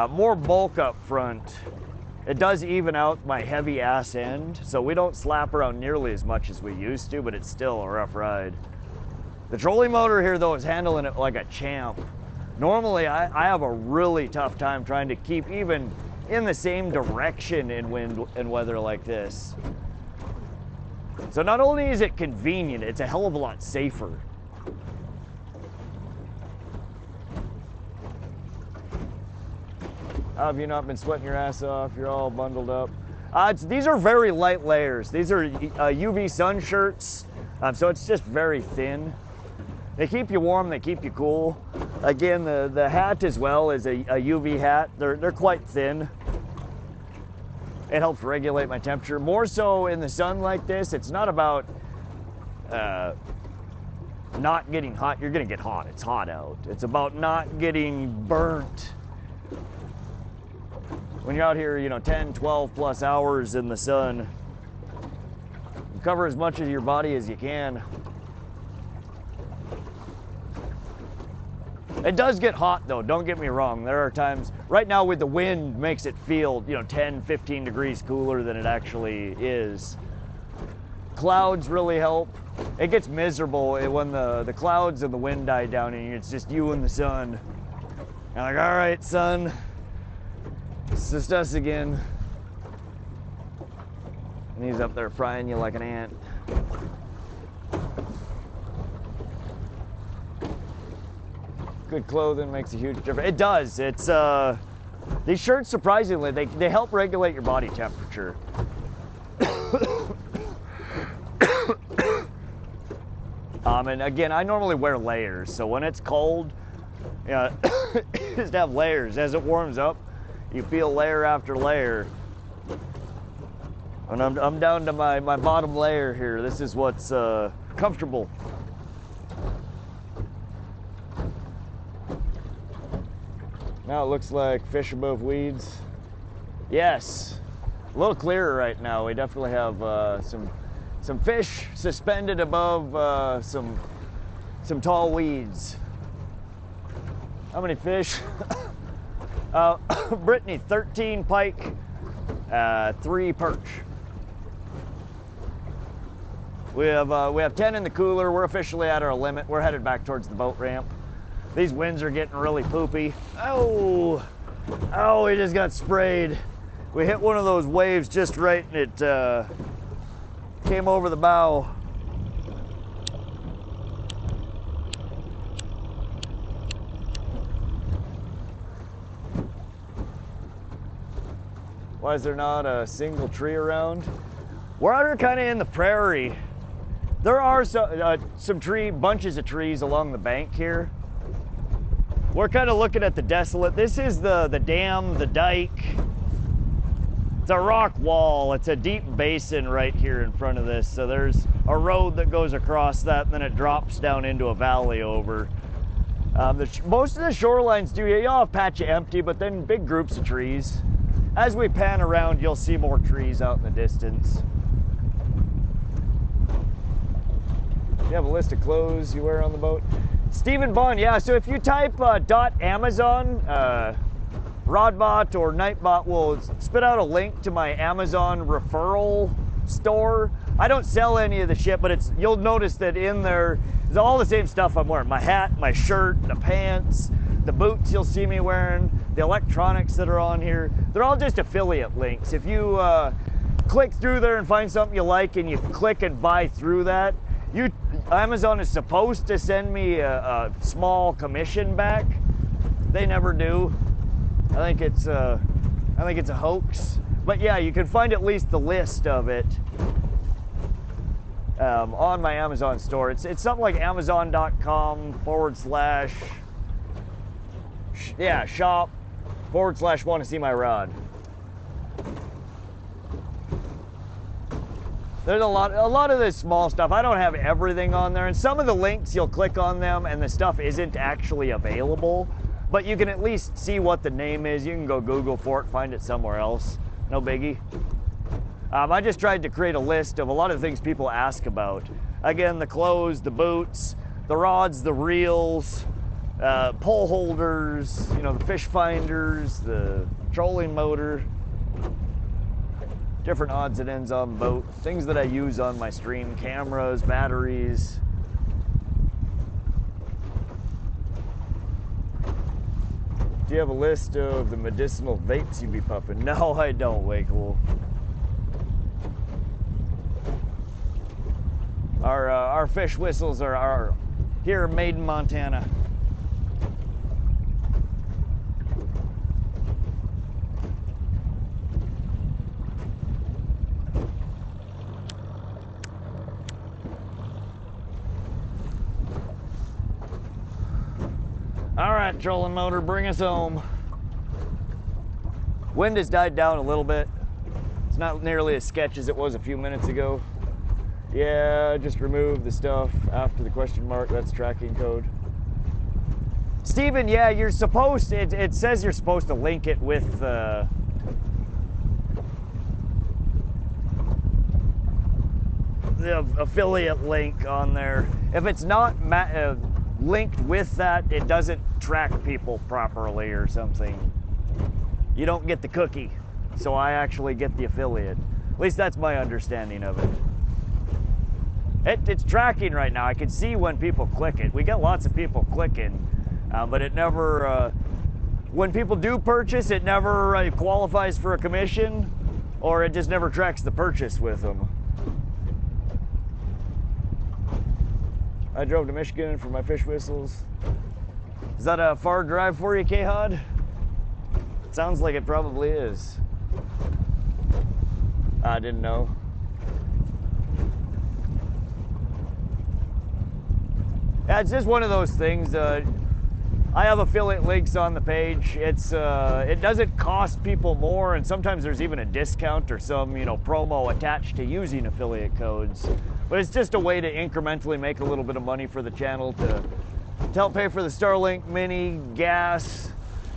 A: more bulk up front. It does even out my heavy ass end, so we don't slap around nearly as much as we used to, but it's still a rough ride. The trolling motor here, though, is handling it like a champ. Normally, I have a really tough time trying to keep even in the same direction in wind and weather like this. So not only is it convenient, it's a hell of a lot safer. How have you not been sweating your ass off? You're all bundled up. These are very light layers. These are UV sun shirts, so it's just very thin. They keep you warm, they keep you cool. Again, the hat as well is a UV hat. They're quite thin. It helps regulate my temperature. More so in the sun like this, it's not about not getting hot. You're gonna get hot, it's hot out. It's about not getting burnt. When you're out here, you know, 10, 12 plus hours in the sun, you cover as much of your body as you can. It does get hot though, don't get me wrong. There are times, right now with the wind makes it feel, you know, 10, 15 degrees cooler than it actually is. Clouds really help. It gets miserable when the clouds and the wind die down and it's just you and the sun. You're like, all right, sun, it's just us again. And he's up there frying you like an ant. Good clothing makes a huge difference. It does. It's these shirts, surprisingly, they help regulate your body temperature. And again, I normally wear layers, so when it's cold, yeah, just have layers. As it warms up, you peel layer after layer. And I'm down to my bottom layer here. This is what's comfortable. Now it looks like fish above weeds. Yes, a little clearer right now. We definitely have some fish suspended above some tall weeds. How many fish? Brittany, 13 pike, 3 perch. We have 10 in the cooler. We're officially at our limit. We're headed back towards the boat ramp. These winds are getting really poopy. Oh, we just got sprayed. We hit one of those waves just right, and it came over the bow. Why is there not a single tree around? We're out kind of in the prairie. There are some bunches of trees along the bank here. We're kind of looking at the desolate. This is the dam, the dike. It's a rock wall. It's a deep basin right here in front of this. So there's a road that goes across that, and then it drops down into a valley over. Most of the shorelines do. You'll have patch of empty, but then big groups of trees. As we pan around, you'll see more trees out in the distance. You have a list of clothes you wear on the boat? Stephen Bond, yeah, so if you type .amazon, Rodbot or Nightbot will spit out a link to my Amazon referral store. I don't sell any of the shit, but you'll notice that in there is all the same stuff I'm wearing. My hat, my shirt, the pants, the boots you'll see me wearing, the electronics that are on here. They're all just affiliate links. If you click through there and find something you like and you click and buy through that, Amazon is supposed to send me a small commission back. They never do. I think it's a hoax. But yeah, you can find at least the list of it on my Amazon store. It's something like amazon.com/shop/wanna see my rod. There's a lot of this small stuff. I don't have everything on there, and some of the links you'll click on them and the stuff isn't actually available, but you can at least see what the name is. You can go Google for it, find it somewhere else. No biggie. I just tried to create a list of a lot of things people ask about. Again, the clothes, the boots, the rods, the reels, pole holders, the fish finders, the trolling motor, different odds and ends on the boat, things that I use on my stream, cameras, batteries. Do you have a list of the medicinal vapes you be puffing? No, I don't, Wakeable. Our fish whistles are here made in Montana. All right, trolling motor, bring us home. Wind has died down a little bit. It's not nearly as sketch as it was a few minutes ago. Yeah, just remove the stuff after the question mark. That's tracking code. Steven, yeah, you're supposed to, it says you're supposed to link it with the affiliate link on there. If it's not linked with that, it doesn't track people properly or something. You don't get the cookie, so I actually get the affiliate. At least that's my understanding of it. It's tracking right now. I can see when people click it. We get lots of people clicking, but it never, when people do purchase, it never qualifies for a commission, or it just never tracks the purchase with them. I drove to Michigan for my fish whistles. Is that a far drive for you, K-Hod? Sounds like it probably is. I didn't know. Yeah, it's just one of those things. I have affiliate links on the page. It's it doesn't cost people more, and sometimes there's even a discount or some, you know, promo attached to using affiliate codes. But it's just a way to incrementally make a little bit of money for the channel to help pay for the Starlink Mini, gas,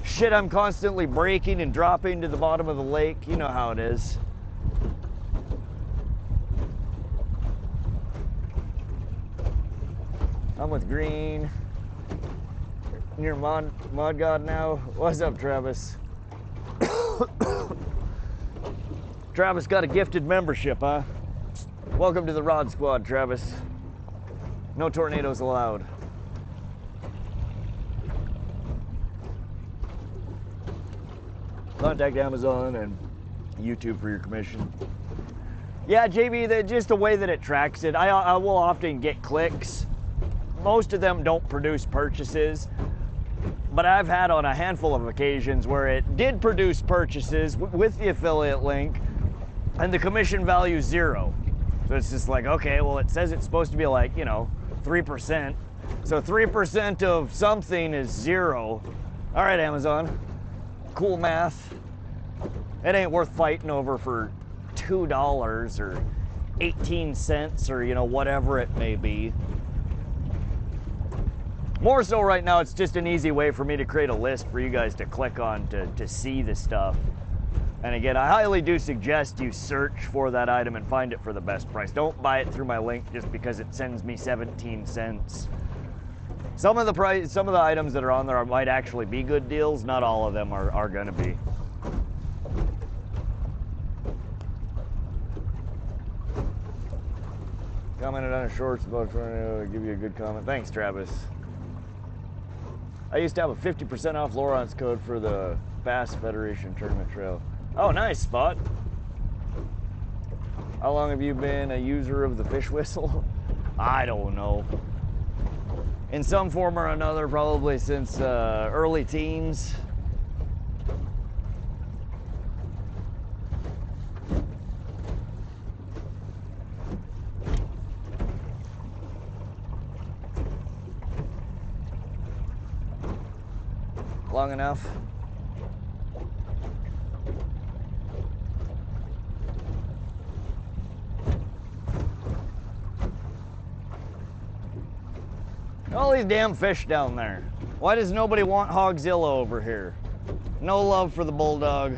A: shit I'm constantly breaking and dropping to the bottom of the lake. You know how it is. I'm with Green. You're mod god now. What's up, Travis? Travis got a gifted membership, huh? Welcome to the Rod Squad, Travis. No tornadoes allowed. Contact Amazon and YouTube for your commission. Yeah, JB, just the way that it tracks it, I will often get clicks. Most of them don't produce purchases, but I've had on a handful of occasions where it did produce purchases with the affiliate link, and the commission value is 0. So it's just like, okay, well, it says it's supposed to be like, you know, 3%. So 3% of something is 0. All right, Amazon. Cool math. It ain't worth fighting over for $2 or 18 cents or, you know, whatever it may be. More so right now, it's just an easy way for me to create a list for you guys to click on to see the stuff. And again, I highly do suggest you search for that item and find it for the best price. Don't buy it through my link just because it sends me 17 cents. Some of the items that are on there might actually be good deals. Not all of them are going to be. Commented on a shorts about trying to give you a good comment. Thanks, Travis. I used to have a 50% off Lowrance code for the Bass Federation Tournament Trail. Oh, nice spot. How long have you been a user of the fish whistle? I don't know. In some form or another, probably since early teens. Long enough. All these damn fish down there. Why does nobody want Hogzilla over here? No love for the Bulldog,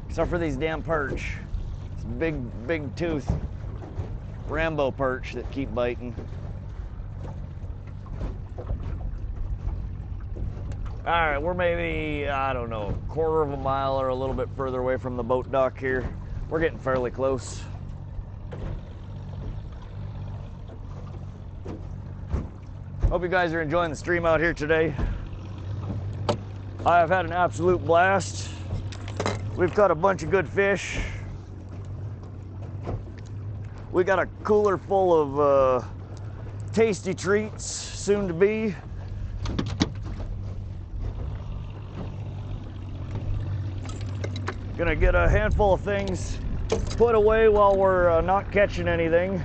A: except for these damn perch. It's big tooth Rambo perch that keep biting. All right, we're maybe, I don't know, a quarter of a mile or a little bit further away from the boat dock here. We're getting fairly close. Hope you guys are enjoying the stream out here today. I have had an absolute blast. We've caught a bunch of good fish. We got a cooler full of tasty treats soon to be. Gonna get a handful of things put away while we're not catching anything.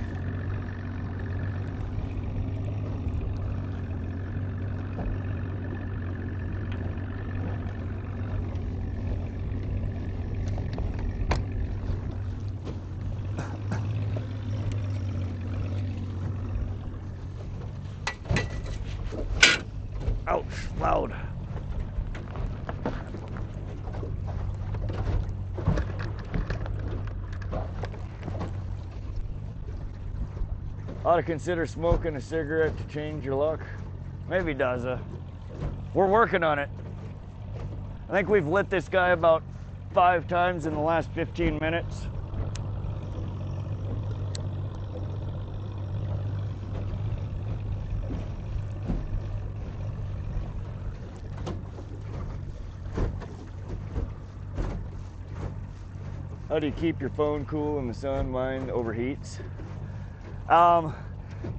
A: Ouch, loud. Ought to consider smoking a cigarette to change your luck. Maybe does. We're working on it. I think we've lit this guy about 5 times in the last 15 minutes. How do you keep your phone cool in the sun? Mine overheats.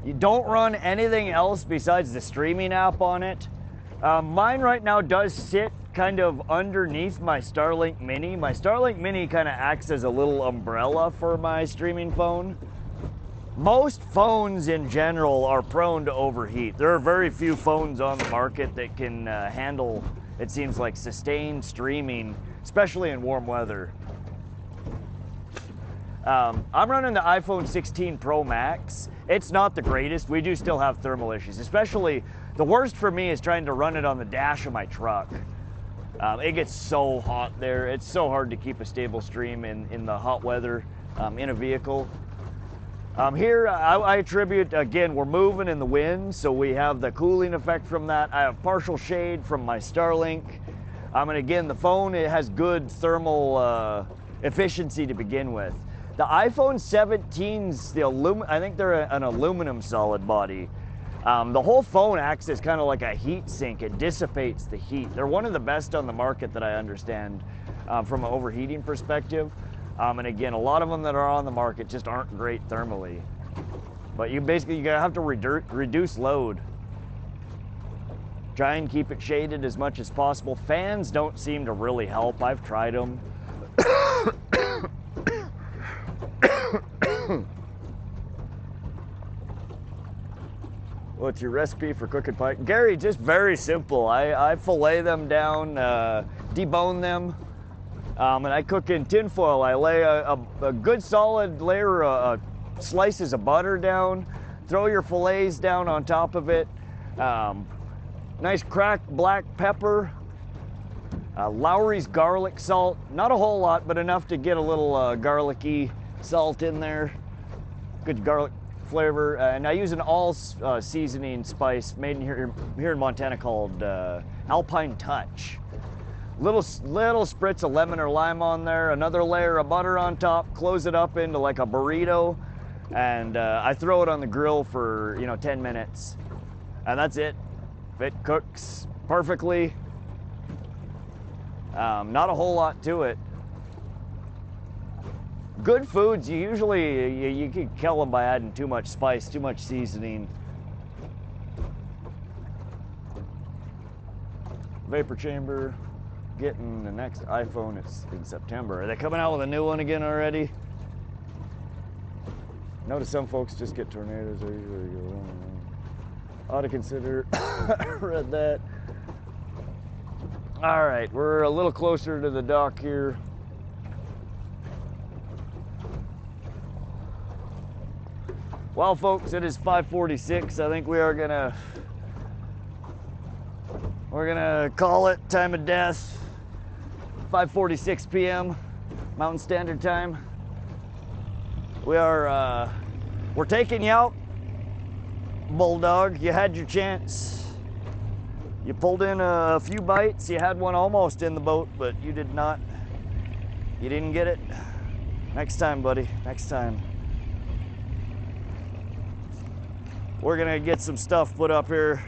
A: You don't run anything else besides the streaming app on it. Mine right now does sit kind of underneath my Starlink Mini. My Starlink Mini kind of acts as a little umbrella for my streaming phone. Most phones in general are prone to overheat. There are very few phones on the market that can handle, it seems like, sustained streaming, especially in warm weather. I'm running the iPhone 16 Pro Max. It's not the greatest. We do still have thermal issues, especially the worst for me is trying to run it on the dash of my truck. It gets so hot there. It's so hard to keep a stable stream in the hot weather in a vehicle. Here, I attribute, again, we're moving in the wind, so we have the cooling effect from that. I have partial shade from my Starlink. And again, the phone, it has good thermal efficiency to begin with. The iPhone 17's, I think they're an aluminum solid body. The whole phone acts as kind of like a heat sink. It dissipates the heat. They're one of the best on the market that I understand from an overheating perspective. And again, a lot of them that are on the market just aren't great thermally. But you have to reduce load. Try and keep it shaded as much as possible. Fans don't seem to really help. I've tried them. What's your recipe for cooking pike? Gary, just very simple. I fillet them down, debone them, and I cook in tin foil. I lay a good solid layer of slices of butter down, throw your fillets down on top of it, nice cracked black pepper, Lowry's garlic salt, not a whole lot, but enough to get a little garlicky salt in there, good garlic flavor, and I use an all seasoning spice made here in Montana called Alpine Touch. Little spritz of lemon or lime on there, another layer of butter on top, close it up into like a burrito, and I throw it on the grill for 10 minutes, and that's it. It cooks perfectly. Not a whole lot to it. Good foods, you can kill them by adding too much spice, too much seasoning. Vapor chamber, getting the next iPhone, it's in September. Are they coming out with a new one again already? Notice some folks just get tornadoes. They usually go on. Ought to consider. Read that. All right, we're a little closer to the dock here. Well, folks, it is 5:46. I think we're gonna call it time of death. 5:46 p.m. Mountain Standard Time. We're taking you out, Bulldog. You had your chance. You pulled in a few bites. You had one almost in the boat, but you did not. You didn't get it. Next time, buddy. Next time. We're gonna get some stuff put up here.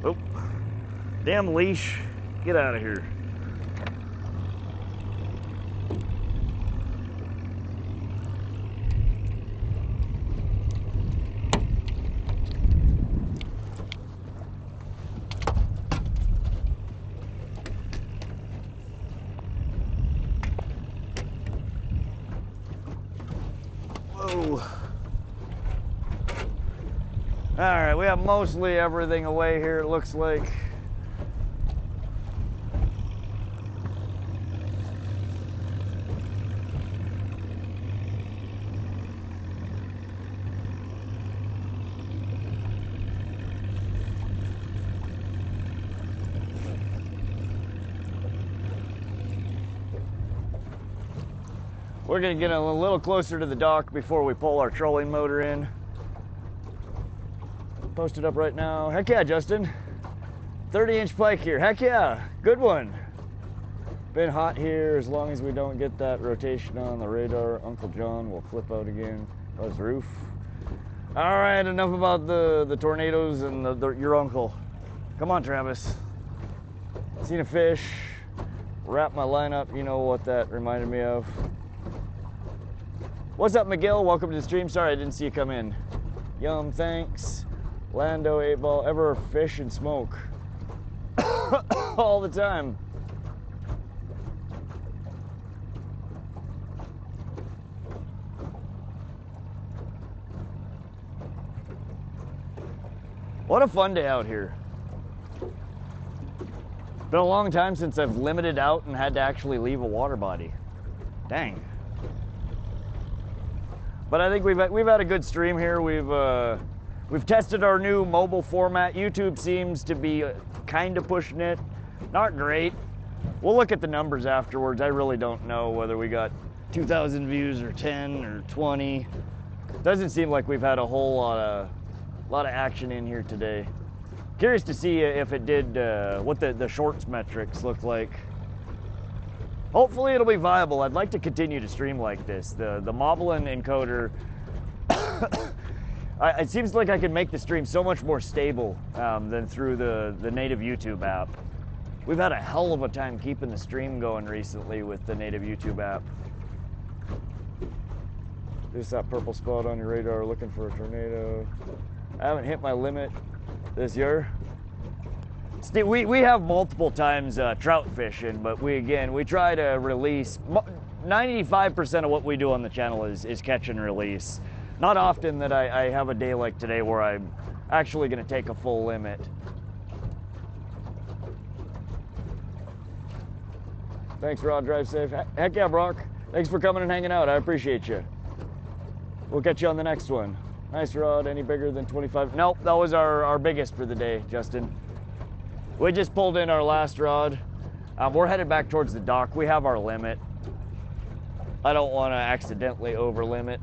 A: Oh, damn leash. Get out of here. Alright, we have mostly everything away here, it looks like. We're going to get a little closer to the dock before we pull our trolling motor in. Posted up right now. Heck yeah, Justin. 30-inch pike here. Heck yeah. Good one. Been hot here. As long as we don't get that rotation on the radar, Uncle John will flip out again. Oh, his roof. All right, enough about the tornadoes and your uncle. Come on, Travis. Seen a fish. Wrap my line up. You know what that reminded me of. What's up, Miguel? Welcome to the stream. Sorry I didn't see you come in. Yum, thanks. Lando 8 Ball, ever fish and smoke? all the time. What a fun day out here. Been a long time since I've limited out and had to actually leave a water body. Dang. But I think we've had a good stream here. We've tested our new mobile format. YouTube seems to be kind of pushing it. Not great. We'll look at the numbers afterwards. I really don't know whether we got 2,000 views or 10 or 20. Doesn't seem like we've had a whole lot of action in here today. Curious to see if it did what the shorts metrics look like. Hopefully it'll be viable. I'd like to continue to stream like this. The Moblin encoder, it seems like I can make the stream so much more stable than through the native YouTube app. We've had a hell of a time keeping the stream going recently with the native YouTube app. Just that purple spot on your radar looking for a tornado. I haven't hit my limit this year. We have multiple times trout fishing, but we try to release. 95% of what we do on the channel is catch and release. Not often that I have a day like today where I'm actually going to take a full limit. Thanks, Rod. Drive safe. Heck yeah, Brock. Thanks for coming and hanging out. I appreciate you. We'll catch you on the next one. Nice rod. Any bigger than 25? Nope, that was our biggest for the day, Justin. We just pulled in our last rod. We're headed back towards the dock. We have our limit. I don't want to accidentally over limit.